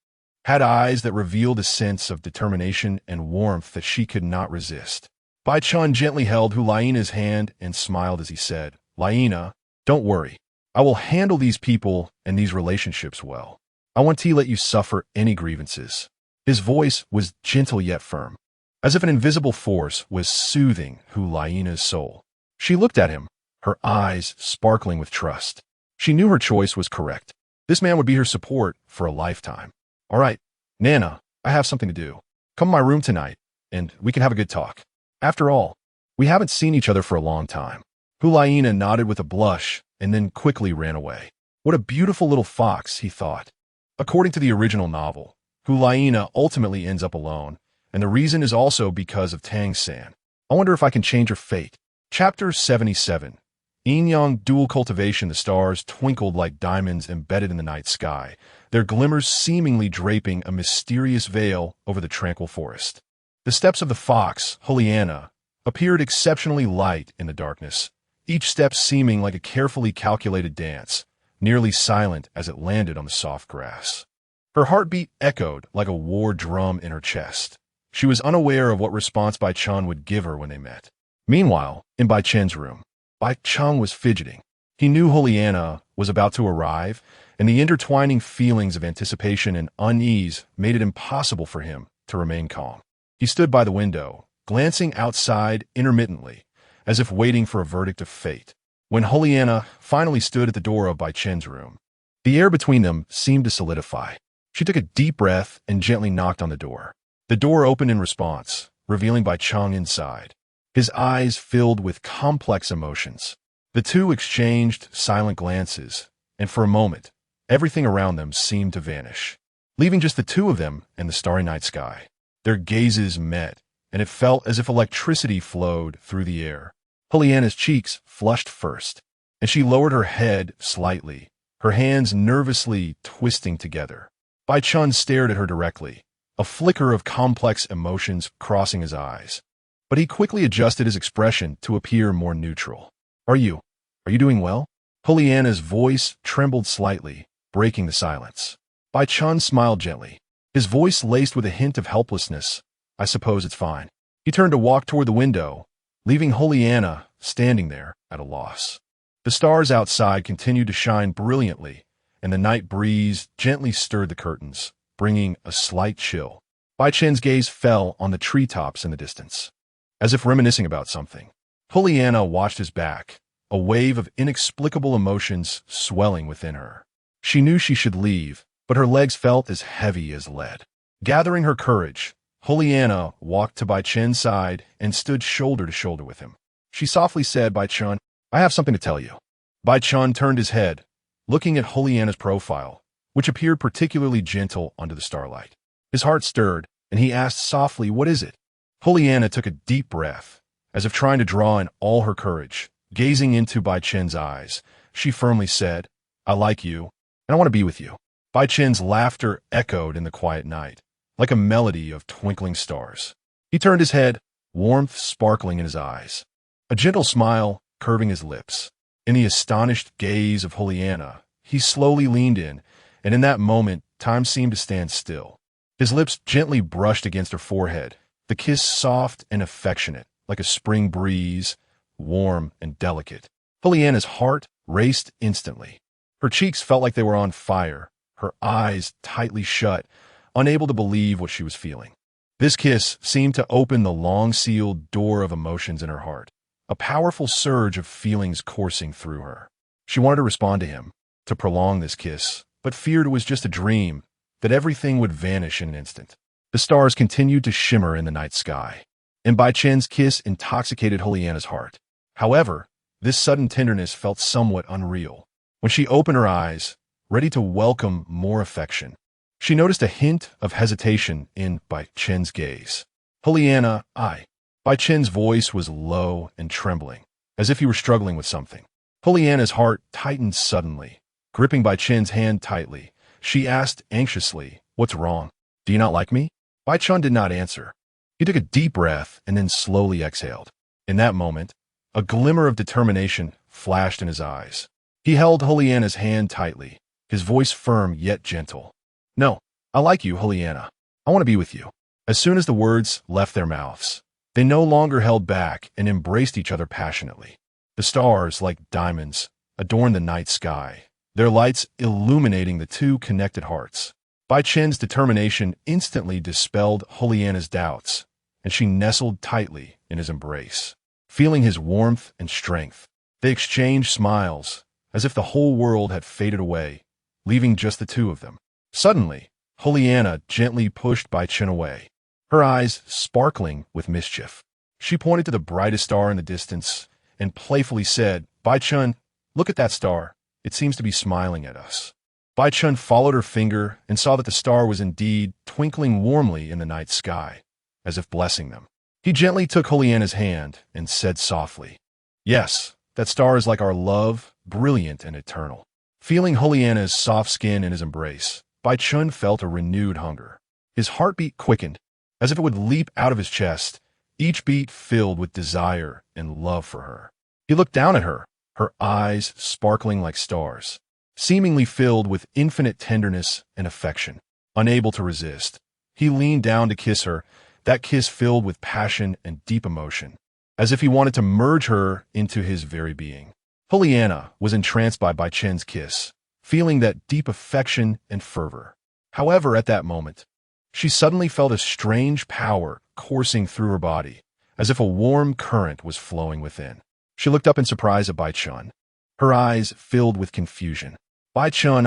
had eyes that revealed a sense of determination and warmth that she could not resist. Bai Chen gently held Hulaiina's hand and smiled as he said, Laina, don't worry. I will handle these people and these relationships well. I won't let you suffer any grievances. His voice was gentle yet firm, as if an invisible force was soothing Hulaiina's soul. She looked at him, her eyes sparkling with trust. She knew her choice was correct. This man would be her support for a lifetime. All right, Nana, I have something to do. Come to my room tonight, and we can have a good talk. After all, we haven't seen each other for a long time. Hulaiina nodded with a blush and then quickly ran away. What a beautiful little fox, he thought. According to the original novel, Hulaiina ultimately ends up alone, and the reason is also because of Tang San. I wonder if I can change her fate. Chapter 77. Yin-yang dual cultivation. The stars twinkled like diamonds embedded in the night sky, their glimmers seemingly draping a mysterious veil over the tranquil forest. The steps of the fox, Hulaiina, appeared exceptionally light in the darkness, each step seeming like a carefully calculated dance, nearly silent as it landed on the soft grass. Her heartbeat echoed like a war drum in her chest. She was unaware of what response Bai Chen would give her when they met. Meanwhile, in Bai Chen's room, Bai Chen was fidgeting. He knew Hulaiina was about to arrive, and the intertwining feelings of anticipation and unease made it impossible for him to remain calm. He stood by the window, glancing outside intermittently, as if waiting for a verdict of fate. When Hulaiina finally stood at the door of Bai Chen's room, the air between them seemed to solidify. She took a deep breath and gently knocked on the door. The door opened in response, revealing Bai Chen inside. His eyes filled with complex emotions. The two exchanged silent glances, and for a moment, everything around them seemed to vanish, leaving just the two of them and the starry night sky. Their gazes met, and it felt as if electricity flowed through the air. Juliana's cheeks flushed first, and she lowered her head slightly, her hands nervously twisting together. Bai Chen stared at her directly, a flicker of complex emotions crossing his eyes. But he quickly adjusted his expression to appear more neutral. Are you doing well? Juliana's voice trembled slightly, breaking the silence. Bai Chen smiled gently, his voice laced with a hint of helplessness. I suppose it's fine. He turned to walk toward the window, leaving Juliana standing there at a loss. The stars outside continued to shine brilliantly, and the night breeze gently stirred the curtains, bringing a slight chill. Bai Chen's gaze fell on the treetops in the distance. As if reminiscing about something, Juliana watched his back, a wave of inexplicable emotions swelling within her. She knew she should leave, but her legs felt as heavy as lead. Gathering her courage, Juliana walked to Bai Chen's side and stood shoulder to shoulder with him. She softly said, Bai Chen, I have something to tell you. Bai Chen turned his head, looking at Juliana's profile, which appeared particularly gentle under the starlight. His heart stirred, and he asked softly, what is it? Juliana took a deep breath, as if trying to draw in all her courage. Gazing into Bai Chen's eyes, she firmly said, I like you, and I want to be with you. Bai Chen's laughter echoed in the quiet night, like a melody of twinkling stars. He turned his head, warmth sparkling in his eyes, a gentle smile curving his lips. In the astonished gaze of Juliana, he slowly leaned in, and in that moment, time seemed to stand still. His lips gently brushed against her forehead, the kiss soft and affectionate, like a spring breeze, warm and delicate. Juliana's heart raced instantly. Her cheeks felt like they were on fire, her eyes tightly shut, unable to believe what she was feeling. This kiss seemed to open the long-sealed door of emotions in her heart, a powerful surge of feelings coursing through her. She wanted to respond to him, to prolong this kiss, but feared it was just a dream, that everything would vanish in an instant. The stars continued to shimmer in the night sky, and Bai Chen's kiss intoxicated Juliana's heart. However, this sudden tenderness felt somewhat unreal. When she opened her eyes, ready to welcome more affection, she noticed a hint of hesitation in Bai Chen's gaze. Juliana, Bai Chen's voice was low and trembling, as if he were struggling with something. Juliana's heart tightened suddenly. Gripping Bai Chen's hand tightly, she asked anxiously, what's wrong? Do you not like me? Bai Chen did not answer. He took a deep breath and then slowly exhaled. In that moment, a glimmer of determination flashed in his eyes. He held Juliana's hand tightly, his voice firm yet gentle. No, I like you, Juliana. I want to be with you. As soon as the words left their mouths, they no longer held back and embraced each other passionately. The stars, like diamonds, adorned the night sky, their lights illuminating the two connected hearts. Bai Chen's determination instantly dispelled Juliana's doubts, and she nestled tightly in his embrace. Feeling his warmth and strength, they exchanged smiles, as if the whole world had faded away, leaving just the two of them. Suddenly, Juliana gently pushed Bai Chen away, her eyes sparkling with mischief. She pointed to the brightest star in the distance and playfully said, Bai Chen, look at that star. It seems to be smiling at us. Bai Chen followed her finger and saw that the star was indeed twinkling warmly in the night sky, as if blessing them. He gently took Juliana's hand and said softly, yes, that star is like our love, brilliant and eternal. Feeling Juliana's soft skin in his embrace, Bai Chen felt a renewed hunger. His heartbeat quickened, as if it would leap out of his chest, each beat filled with desire and love for her. He looked down at her, her eyes sparkling like stars, seemingly filled with infinite tenderness and affection. Unable to resist, he leaned down to kiss her, that kiss filled with passion and deep emotion, as if he wanted to merge her into his very being. Juliana was entranced by Bai Chen's kiss, feeling that deep affection and fervor. However, at that moment, she suddenly felt a strange power coursing through her body, as if a warm current was flowing within. She looked up in surprise at Bai Chen, her eyes filled with confusion. Bai Chen,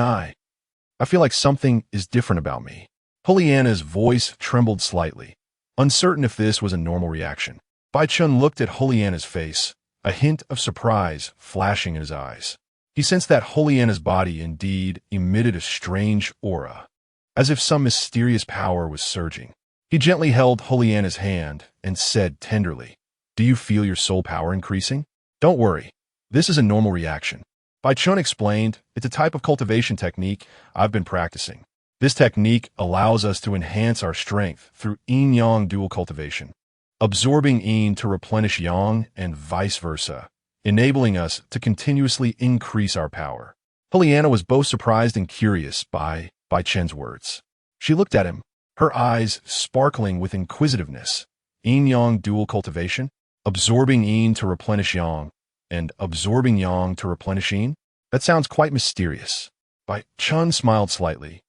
I feel like something is different about me. Pollyanna's voice trembled slightly, uncertain if this was a normal reaction. Bai Chen looked at Pollyanna's face, a hint of surprise flashing in his eyes. He sensed that Pollyanna's body indeed emitted a strange aura, as if some mysterious power was surging. He gently held Pollyanna's hand and said tenderly, "Do you feel your soul power increasing? Don't worry, this is a normal reaction." Bai Chen explained, "It's a type of cultivation technique I've been practicing. This technique allows us to enhance our strength through yin-yang dual cultivation, absorbing yin to replenish yang and vice versa, enabling us to continuously increase our power." Pollyanna was both surprised and curious by Bai Chen's words. She looked at him, her eyes sparkling with inquisitiveness. Yin-yang dual cultivation, absorbing yin to replenish yang, and absorbing yang to replenish yin? That sounds quite mysterious. Bai Chen smiled slightly,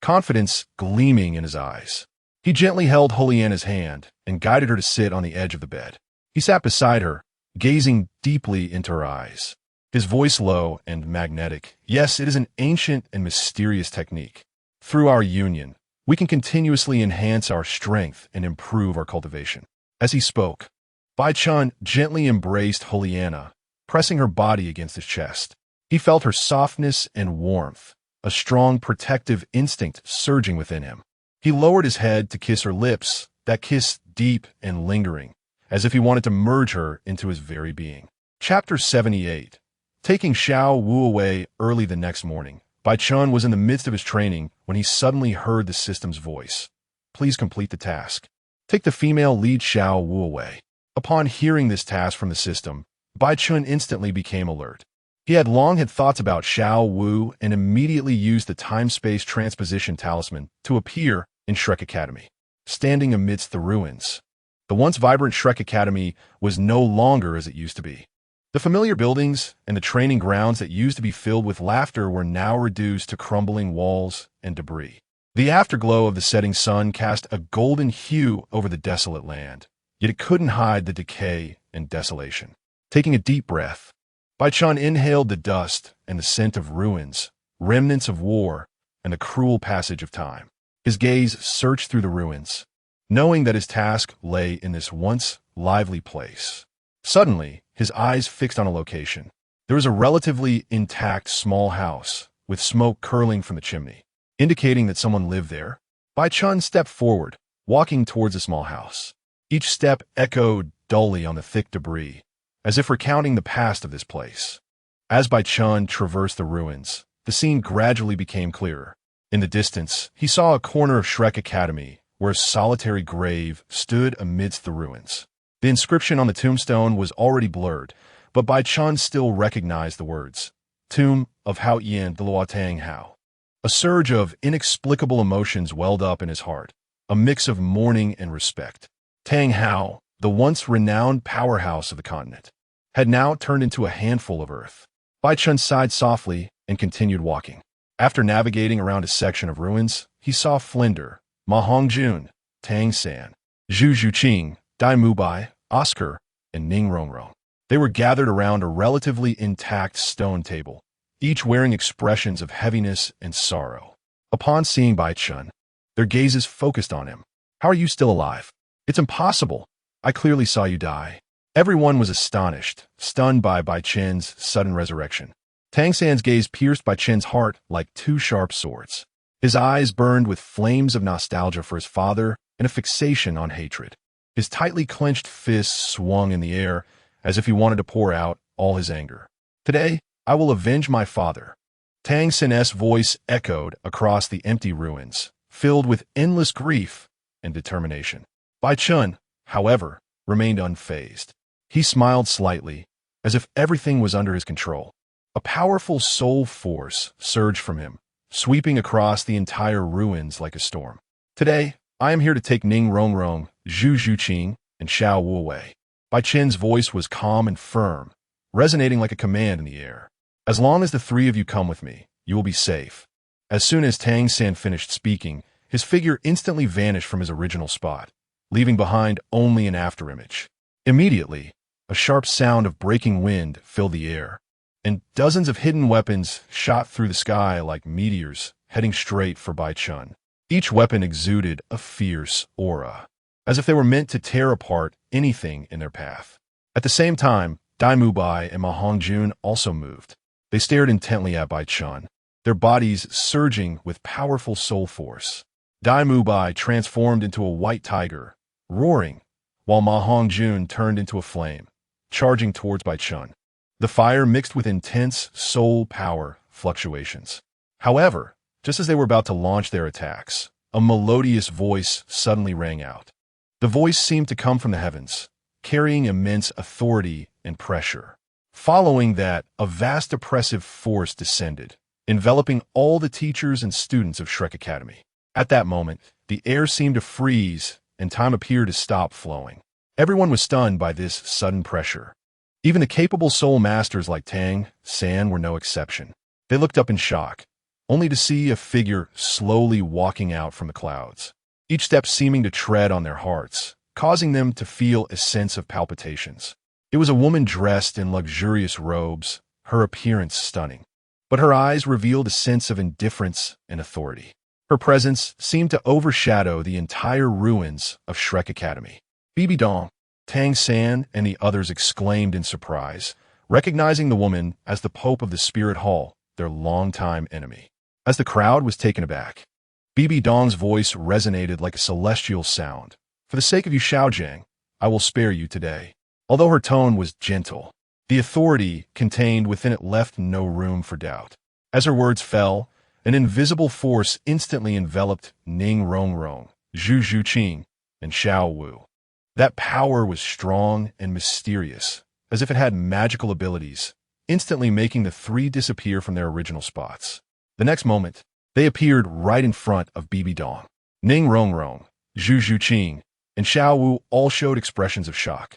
confidence gleaming in his eyes. He gently held Pollyanna's hand and guided her to sit on the edge of the bed. He sat beside her, gazing deeply into her eyes. His voice low and magnetic. "Yes, it is an ancient and mysterious technique. Through our union, we can continuously enhance our strength and improve our cultivation." As he spoke, Bai Chen gently embraced Pollyanna, pressing her body against his chest. He felt her softness and warmth, a strong protective instinct surging within him. He lowered his head to kiss her lips, that kiss deep and lingering, as if he wanted to merge her into his very being. Chapter 78. Taking Xiao Wu away early the next morning, Bai Chen was in the midst of his training when he suddenly heard the system's voice. "Please complete the task. Take the female lead Xiao Wu away." Upon hearing this task from the system, Bai Chen instantly became alert. He had long had thoughts about Xiao Wu and immediately used the time-space transposition talisman to appear in Shrek Academy, standing amidst the ruins. The once vibrant Shrek Academy was no longer as it used to be. The familiar buildings and the training grounds that used to be filled with laughter were now reduced to crumbling walls and debris. The afterglow of the setting sun cast a golden hue over the desolate land, yet it couldn't hide the decay and desolation. Taking a deep breath, Bai Chen inhaled the dust and the scent of ruins, remnants of war, and the cruel passage of time. His gaze searched through the ruins, knowing that his task lay in this once lively place. Suddenly, his eyes fixed on a location. There was a relatively intact small house, with smoke curling from the chimney, indicating that someone lived there. Bai Chen stepped forward, walking towards the small house. Each step echoed dully on the thick debris, as if recounting the past of this place. As Bai Chen traversed the ruins, the scene gradually became clearer. In the distance, he saw a corner of Shrek Academy, where a solitary grave stood amidst the ruins. The inscription on the tombstone was already blurred, but Bai Chen still recognized the words, "Tomb of Hao Yin Douluo Tang Hao." A surge of inexplicable emotions welled up in his heart, a mix of mourning and respect. Tang Hao, the once renowned powerhouse of the continent, had now turned into a handful of earth. Bai Chen sighed softly and continued walking. After navigating around a section of ruins, he saw Flinder, Ma Hongjun, Tang San, Zhu Zhuqing, Dai Mubai, Oscar, and Ning Rongrong. They were gathered around a relatively intact stone table, each wearing expressions of heaviness and sorrow. Upon seeing Bai Chen, their gazes focused on him. "How are you still alive? It's impossible. I clearly saw you die." Everyone was astonished, stunned by Bai Chen's sudden resurrection. Tang San's gaze pierced Bai Chen's heart like two sharp swords. His eyes burned with flames of nostalgia for his father and a fixation on hatred. His tightly clenched fists swung in the air as if he wanted to pour out all his anger. "Today, I will avenge my father." Tang San's voice echoed across the empty ruins, filled with endless grief and determination. Bai Chen, however, remained unfazed. He smiled slightly, as if everything was under his control. A powerful soul force surged from him, sweeping across the entire ruins like a storm. "Today, I am here to take Ning Rongrong, Zhu Zhuqing, and Xiao Wu away." Bai Chen's voice was calm and firm, resonating like a command in the air. "As long as the three of you come with me, you will be safe." As soon as Tang San finished speaking, his figure instantly vanished from his original spot, leaving behind only an afterimage. Immediately, a sharp sound of breaking wind filled the air, and dozens of hidden weapons shot through the sky like meteors heading straight for Bai Chen. Each weapon exuded a fierce aura, as if they were meant to tear apart anything in their path. At the same time, Dai Mubai and Ma Hongjun also moved. They stared intently at Bai Chen, their bodies surging with powerful soul force. Dai Mubai transformed into a white tiger, roaring, while Ma Hongjun turned into a flame, charging towards Bai Chen. The fire mixed with intense soul power fluctuations. However, just as they were about to launch their attacks, a melodious voice suddenly rang out. The voice seemed to come from the heavens, carrying immense authority and pressure. Following that, a vast oppressive force descended, enveloping all the teachers and students of Shrek Academy. At that moment, the air seemed to freeze and time appeared to stop flowing. Everyone was stunned by this sudden pressure. Even the capable soul masters like Tang San were no exception. They looked up in shock, only to see a figure slowly walking out from the clouds, each step seeming to tread on their hearts, causing them to feel a sense of palpitations. It was a woman dressed in luxurious robes, her appearance stunning, but her eyes revealed a sense of indifference and authority. Her presence seemed to overshadow the entire ruins of Shrek Academy. Bibi Dong, Tang San, and the others exclaimed in surprise, recognizing the woman as the Pope of the Spirit Hall, their longtime enemy. As the crowd was taken aback, Bibi Dong's voice resonated like a celestial sound. For the sake of you, Xiaojing, I will spare you today. Although her tone was gentle, the authority contained within it left no room for doubt. As her words fell, an invisible force instantly enveloped Ning Rongrong, Zhu Zhuqing, and Xiao Wu. That power was strong and mysterious, as if it had magical abilities, instantly making the three disappear from their original spots. The next moment, they appeared right in front of Bibi Dong. Ning Rongrong, Zhu Zhuqing, and Xiao Wu all showed expressions of shock.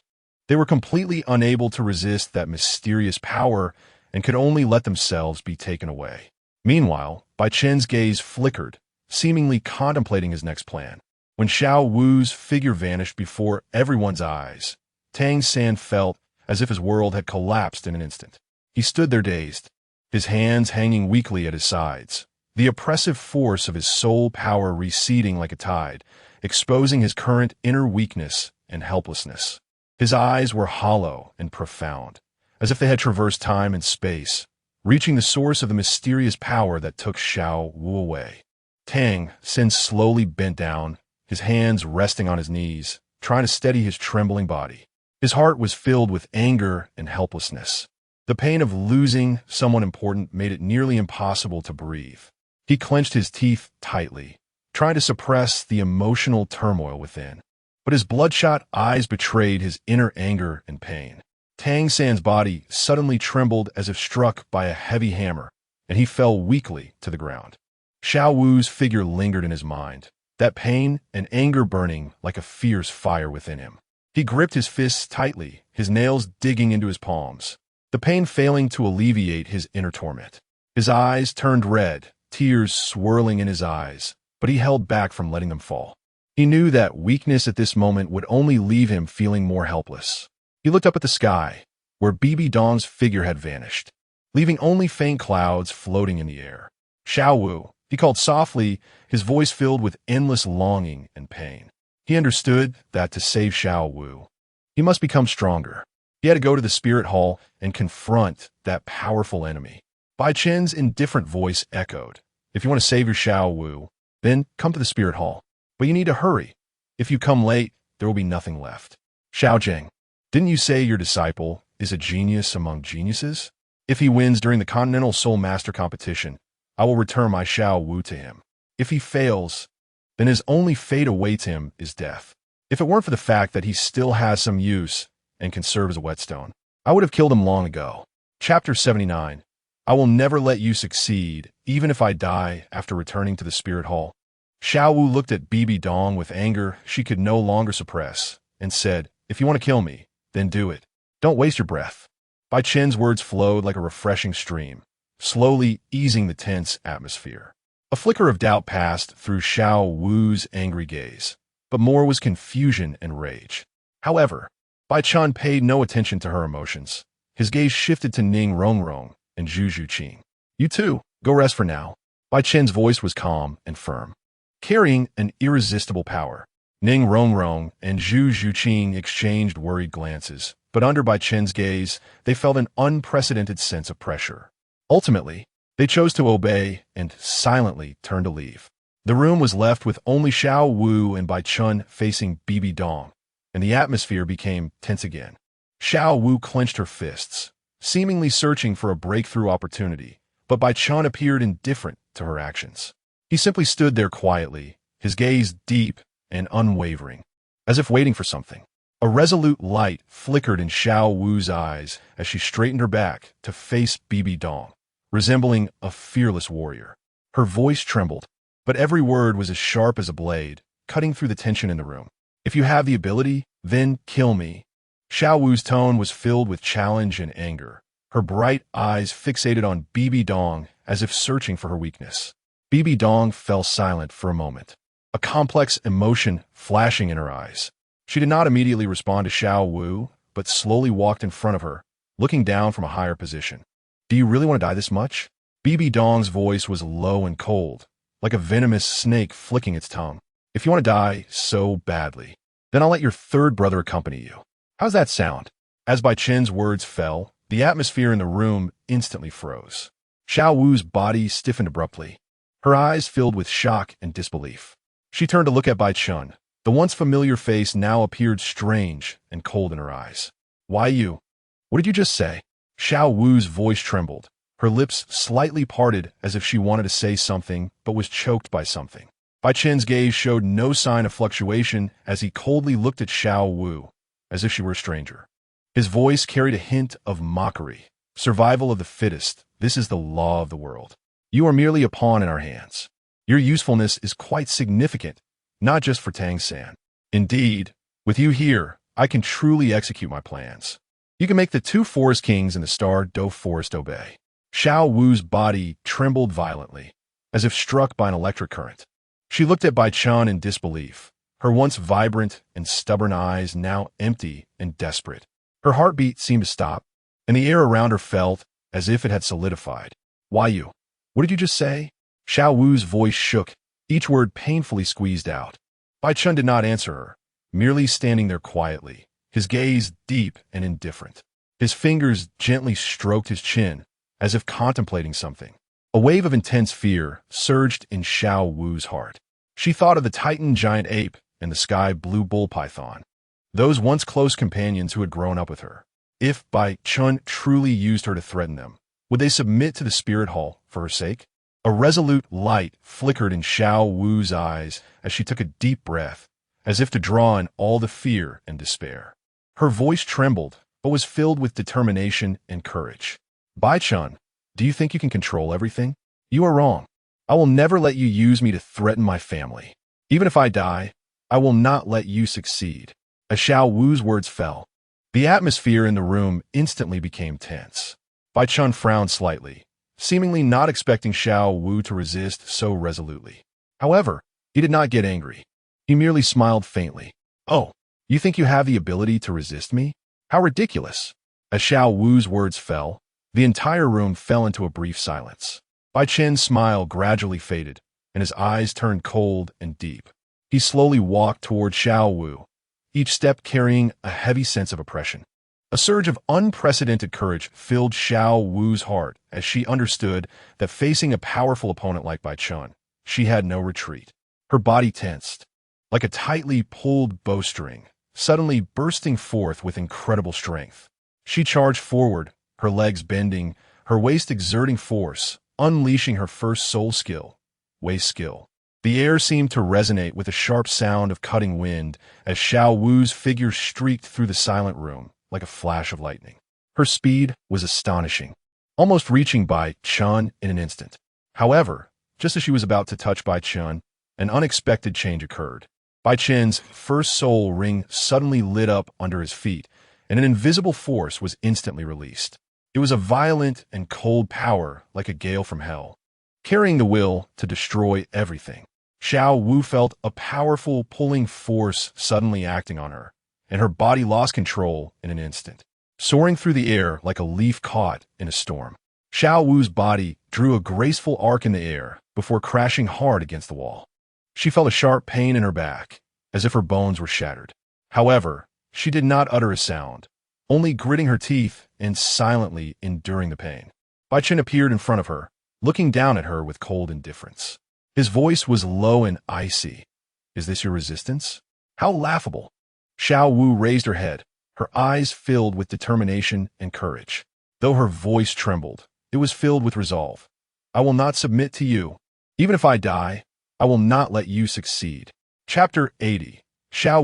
They were completely unable to resist that mysterious power and could only let themselves be taken away. Meanwhile, Bai Chen's gaze flickered, seemingly contemplating his next plan. When Xiao Wu's figure vanished before everyone's eyes, Tang San felt as if his world had collapsed in an instant. He stood there dazed, his hands hanging weakly at his sides, the oppressive force of his soul power receding like a tide, exposing his current inner weakness and helplessness. His eyes were hollow and profound, as if they had traversed time and space, reaching the source of the mysterious power that took Xiao Wu away. Tang San slowly bent down, his hands resting on his knees, trying to steady his trembling body. His heart was filled with anger and helplessness. The pain of losing someone important made it nearly impossible to breathe. He clenched his teeth tightly, trying to suppress the emotional turmoil within. But his bloodshot eyes betrayed his inner anger and pain. Tang San's body suddenly trembled as if struck by a heavy hammer, and he fell weakly to the ground. Xiao Wu's figure lingered in his mind, that pain and anger burning like a fierce fire within him. He gripped his fists tightly, his nails digging into his palms, the pain failing to alleviate his inner torment. His eyes turned red, tears swirling in his eyes, but he held back from letting them fall. He knew that weakness at this moment would only leave him feeling more helpless. He looked up at the sky, where Bibi Dong's figure had vanished, leaving only faint clouds floating in the air. Xiao Wu, he called softly, his voice filled with endless longing and pain. He understood that to save Xiao Wu, he must become stronger. He had to go to the Spirit Hall and confront that powerful enemy. Bai Chen's indifferent voice echoed, "If you want to save your Xiao Wu, then come to the Spirit Hall. But you need to hurry. If you come late, there will be nothing left." "Xiaojing, didn't you say your disciple is a genius among geniuses? If he wins during the Continental Soul Master competition, I will return my Xiao Wu to him. If he fails, then his only fate awaits him is death. If it weren't for the fact that he still has some use and can serve as a whetstone, I would have killed him long ago." Chapter 79. I will never let you succeed, even if I die after returning to the Spirit Hall. Xiao Wu looked at Bibi Dong with anger she could no longer suppress, and said, "If you want to kill me, then do it. Don't waste your breath." Bai Chen's words flowed like a refreshing stream, slowly easing the tense atmosphere. A flicker of doubt passed through Xiao Wu's angry gaze, but more was confusion and rage. However, Bai Chen paid no attention to her emotions. His gaze shifted to Ning Rongrong and Zhu Zhuqing. "You two, go rest for now. Bai Chen's voice was calm and firm, carrying an irresistible power. Ning Rongrong and Zhu Zhuqing exchanged worried glances, but under Bai Chen's gaze, they felt an unprecedented sense of pressure. Ultimately, they chose to obey and silently turned to leave. The room was left with only Xiao Wu and Bai Chen facing Bibi Dong, and the atmosphere became tense again. Xiao Wu clenched her fists, seemingly searching for a breakthrough opportunity, but Bai Chen appeared indifferent to her actions. He simply stood there quietly, his gaze deep and unwavering, as if waiting for something. A resolute light flickered in Xiao Wu's eyes as she straightened her back to face Bibi Dong, resembling a fearless warrior. Her voice trembled, but every word was as sharp as a blade, cutting through the tension in the room. If you have the ability, then kill me. Xiao Wu's tone was filled with challenge and anger, her bright eyes fixated on Bibi Dong as if searching for her weakness. Bibi Dong fell silent for a moment, a complex emotion flashing in her eyes. She did not immediately respond to Xiao Wu, but slowly walked in front of her, looking down from a higher position. Do you really want to die this much? Bibi Dong's voice was low and cold, like a venomous snake flicking its tongue. If you want to die so badly, then I'll let your third brother accompany you. How's that sound? As Bai Chen's words fell, the atmosphere in the room instantly froze. Xiao Wu's body stiffened abruptly, her eyes filled with shock and disbelief. She turned to look at Bai Chen. The once familiar face now appeared strange and cold in her eyes. Why you? What did you just say? Xiao Wu's voice trembled. Her lips slightly parted as if she wanted to say something, but was choked by something. Bai Chen's gaze showed no sign of fluctuation as he coldly looked at Xiao Wu, as if she were a stranger. His voice carried a hint of mockery. Survival of the fittest, this is the law of the world. You are merely a pawn in our hands. Your usefulness is quite significant, not just for Tang San. Indeed, with you here, I can truly execute my plans. You can make the two forest kings in the Star-Do forest obey. Xiao Wu's body trembled violently, as if struck by an electric current. She looked at Bai Chen in disbelief, her once vibrant and stubborn eyes now empty and desperate. Her heartbeat seemed to stop, and the air around her felt as if it had solidified. Why you? What did you just say? Xiao Wu's voice shook, each word painfully squeezed out. Bai Chen did not answer her, merely standing there quietly, his gaze deep and indifferent. His fingers gently stroked his chin, as if contemplating something. A wave of intense fear surged in Xiao Wu's heart. She thought of the Titan giant ape and the sky blue bull python, those once close companions who had grown up with her. If Bai Chen truly used her to threaten them, would they submit to the spirit hall for her sake? A resolute light flickered in Xiao Wu's eyes as she took a deep breath, as if to draw in all the fear and despair. Her voice trembled, but was filled with determination and courage. Bai Chen, do you think you can control everything? You are wrong. I will never let you use me to threaten my family. Even if I die, I will not let you succeed. As Xiao Wu's words fell, the atmosphere in the room instantly became tense. Bai Chen frowned slightly, seemingly not expecting Xiao Wu to resist so resolutely. However, he did not get angry. He merely smiled faintly. Oh, you think you have the ability to resist me? How ridiculous. As Xiao Wu's words fell, the entire room fell into a brief silence. Bai Chen's smile gradually faded, and his eyes turned cold and deep. He slowly walked toward Xiao Wu, each step carrying a heavy sense of oppression. A surge of unprecedented courage filled Xiao Wu's heart as she understood that facing a powerful opponent like Bai Chen, she had no retreat. Her body tensed, like a tightly pulled bowstring, suddenly bursting forth with incredible strength. She charged forward, her legs bending, her waist exerting force, unleashing her first soul skill, waist skill. The air seemed to resonate with a sharp sound of cutting wind as Xiao Wu's figure streaked through the silent room like a flash of lightning. Her speed was astonishing, almost reaching Bai Chen in an instant. However, just as she was about to touch Bai Chen, an unexpected change occurred. Bai Chen's first soul ring suddenly lit up under his feet, and an invisible force was instantly released. It was a violent and cold power like a gale from hell, carrying the will to destroy everything. Xiao Wu felt a powerful pulling force suddenly acting on her, and her body lost control in an instant, soaring through the air like a leaf caught in a storm. Xiao Wu's body drew a graceful arc in the air before crashing hard against the wall. She felt a sharp pain in her back, as if her bones were shattered. However, she did not utter a sound, only gritting her teeth and silently enduring the pain. Bai Chen appeared in front of her, looking down at her with cold indifference. His voice was low and icy. "Is this your resistance? How laughable." Xiao Wu raised her head, her eyes filled with determination and courage. Though her voice trembled, it was filled with resolve. "I will not submit to you. Even if I die, I will not let you succeed." Chapter 80. Xiao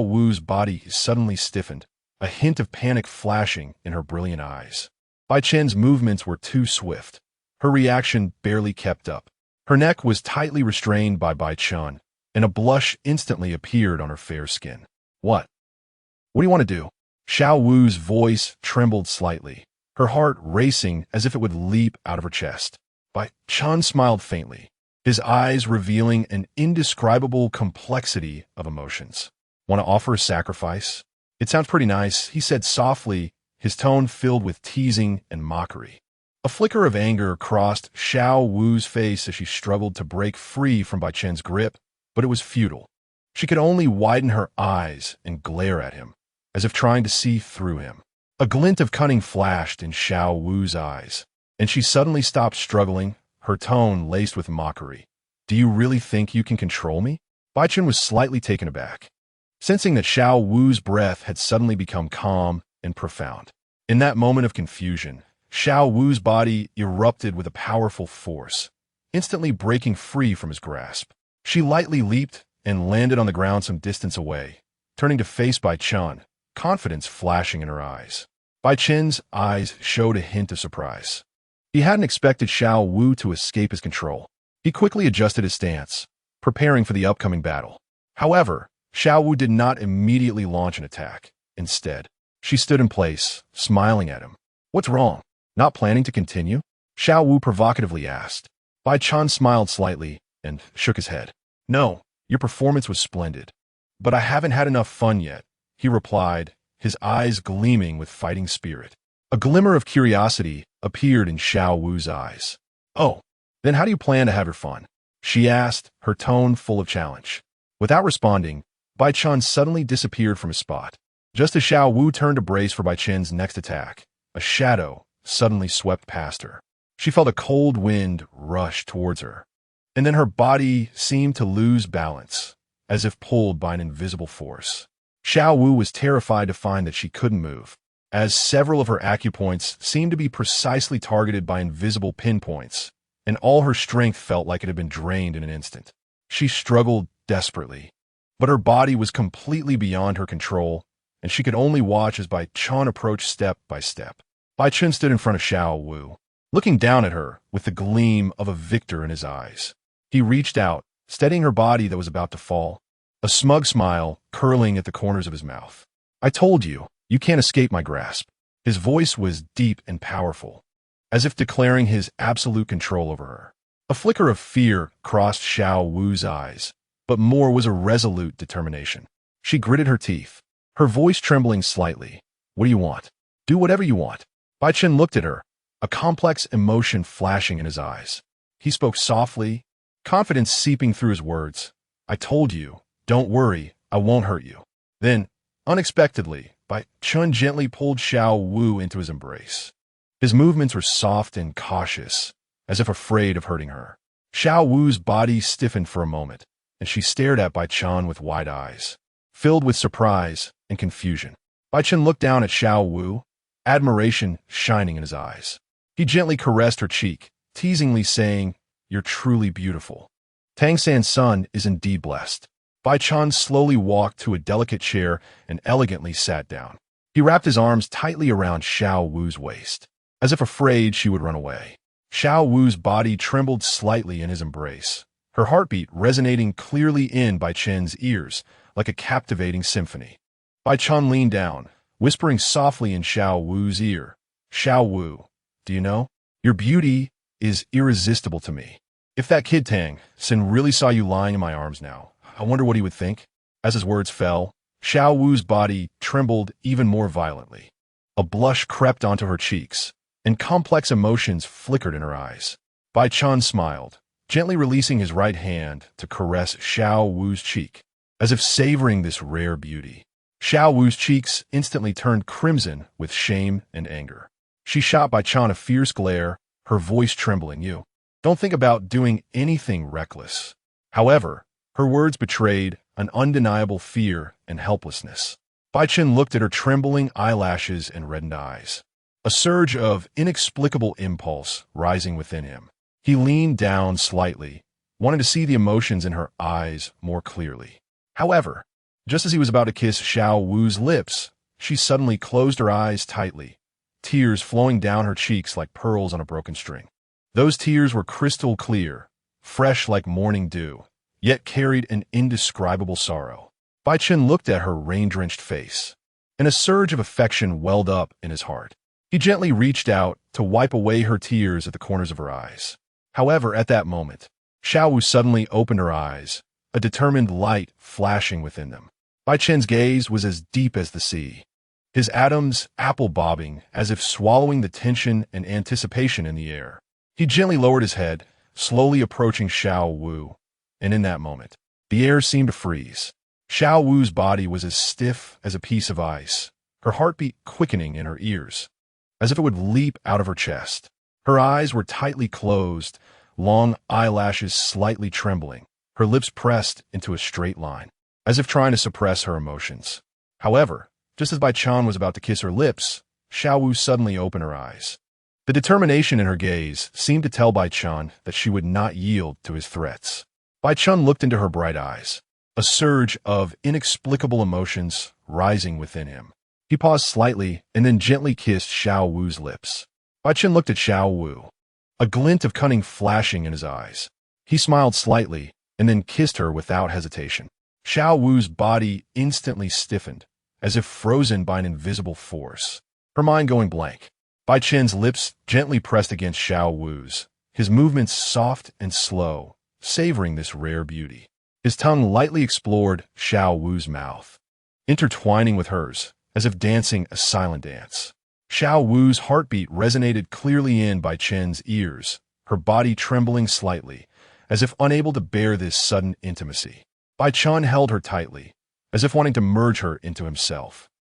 Wu's body suddenly stiffened, a hint of panic flashing in her brilliant eyes. Bai Chen's movements were too swift. Her reaction barely kept up. Her neck was tightly restrained by Bai Chen, and a blush instantly appeared on her fair skin. What do you want to do?" Xiao Wu's voice trembled slightly, her heart racing as if it would leap out of her chest. Bai Chen smiled faintly, his eyes revealing an indescribable complexity of emotions. "Want to offer a sacrifice? It sounds pretty nice," he said softly, his tone filled with teasing and mockery. A flicker of anger crossed Xiao Wu's face as she struggled to break free from Bai Chen's grip, but it was futile. She could only widen her eyes and glare at him, as if trying to see through him. A glint of cunning flashed in Xiao Wu's eyes, and she suddenly stopped struggling, her tone laced with mockery. "Do you really think you can control me?" Bai Chen was slightly taken aback, sensing that Xiao Wu's breath had suddenly become calm and profound. In that moment of confusion, Xiao Wu's body erupted with a powerful force, instantly breaking free from his grasp. She lightly leaped and landed on the ground some distance away, turning to face Bai Chen, confidence flashing in her eyes. Bai Chen's eyes showed a hint of surprise. He hadn't expected Xiao Wu to escape his control. He quickly adjusted his stance, preparing for the upcoming battle. However, Xiao Wu did not immediately launch an attack. Instead, she stood in place, smiling at him. "What's wrong? Not planning to continue?" Xiao Wu provocatively asked. Bai Chen smiled slightly and shook his head. "No, your performance was splendid. But I haven't had enough fun yet," he replied, his eyes gleaming with fighting spirit. A glimmer of curiosity appeared in Xiao Wu's eyes. "Oh, then how do you plan to have your fun?" she asked, her tone full of challenge. Without responding, Bai Chen suddenly disappeared from his spot. Just as Xiao Wu turned to brace for Bai Chen's next attack, a shadow suddenly swept past her. She felt a cold wind rush towards her, and then her body seemed to lose balance, as if pulled by an invisible force. Xiao Wu was terrified to find that she couldn't move, as several of her acupoints seemed to be precisely targeted by invisible pinpoints, and all her strength felt like it had been drained in an instant. She struggled desperately, but her body was completely beyond her control, and she could only watch as Bai Chen approached step by step. Bai Chen stood in front of Xiao Wu, looking down at her with the gleam of a victor in his eyes. He reached out, steadying her body that was about to fall, a smug smile curling at the corners of his mouth. "I told you, you can't escape my grasp." His voice was deep and powerful, as if declaring his absolute control over her. A flicker of fear crossed Xiao Wu's eyes, but more was a resolute determination. She gritted her teeth, her voice trembling slightly. "What do you want? Do whatever you want." Bai Chen looked at her, a complex emotion flashing in his eyes. He spoke softly, confidence seeping through his words. "I told you, don't worry, I won't hurt you." Then, unexpectedly, Bai Chen gently pulled Xiao Wu into his embrace. His movements were soft and cautious, as if afraid of hurting her. Xiao Wu's body stiffened for a moment, and she stared at Bai Chen with wide eyes, filled with surprise and confusion. Bai Chen looked down at Xiao Wu, admiration shining in his eyes. He gently caressed her cheek, teasingly saying, "You're truly beautiful. Tang San's son is indeed blessed." Bai Chen slowly walked to a delicate chair and elegantly sat down. He wrapped his arms tightly around Xiao Wu's waist, as if afraid she would run away. Xiao Wu's body trembled slightly in his embrace, her heartbeat resonating clearly in Bai Chen's ears like a captivating symphony. Bai Chen leaned down, whispering softly in Xiao Wu's ear, "Xiao Wu, do you know, your beauty is irresistible to me. If that kid Tang San really saw you lying in my arms now, I wonder what he would think." As his words fell, Xiao Wu's body trembled even more violently. A blush crept onto her cheeks, and complex emotions flickered in her eyes. Bai Chen smiled, gently releasing his right hand to caress Xiao Wu's cheek, as if savoring this rare beauty. Xiao Wu's cheeks instantly turned crimson with shame and anger. She shot Bai Chen a fierce glare, her voice trembling. "You don't think about doing anything reckless." However, her words betrayed an undeniable fear and helplessness. Bai Chen looked at her trembling eyelashes and reddened eyes, a surge of inexplicable impulse rising within him. He leaned down slightly, wanting to see the emotions in her eyes more clearly. However, just as he was about to kiss Xiao Wu's lips, she suddenly closed her eyes tightly, tears flowing down her cheeks like pearls on a broken string. Those tears were crystal clear, fresh like morning dew, yet carried an indescribable sorrow. Bai Chen looked at her rain-drenched face, and a surge of affection welled up in his heart. He gently reached out to wipe away her tears at the corners of her eyes. However, at that moment, Xiao Wu suddenly opened her eyes, a determined light flashing within them. Bai Chen's gaze was as deep as the sea, his atoms apple-bobbing as if swallowing the tension and anticipation in the air. He gently lowered his head, slowly approaching Xiao Wu, and in that moment, the air seemed to freeze. Xiao Wu's body was as stiff as a piece of ice, her heartbeat quickening in her ears, as if it would leap out of her chest. Her eyes were tightly closed, long eyelashes slightly trembling, her lips pressed into a straight line, as if trying to suppress her emotions. However, just as Bai Chen was about to kiss her lips, Xiao Wu suddenly opened her eyes. The determination in her gaze seemed to tell Bai Chen that she would not yield to his threats. Bai Chen looked into her bright eyes, a surge of inexplicable emotions rising within him. He paused slightly and then gently kissed Xiao Wu's lips. Bai Chen looked at Xiao Wu, a glint of cunning flashing in his eyes. He smiled slightly and then kissed her without hesitation. Xiao Wu's body instantly stiffened, as if frozen by an invisible force, her mind going blank. Bai Chen's lips gently pressed against Xiao Wu's, his movements soft and slow, savoring this rare beauty. His tongue lightly explored Xiao Wu's mouth, intertwining with hers, as if dancing a silent dance. Xiao Wu's heartbeat resonated clearly in Bai Chen's ears, her body trembling slightly, as if unable to bear this sudden intimacy. Bai Chen held her tightly, as if wanting to merge her into himself.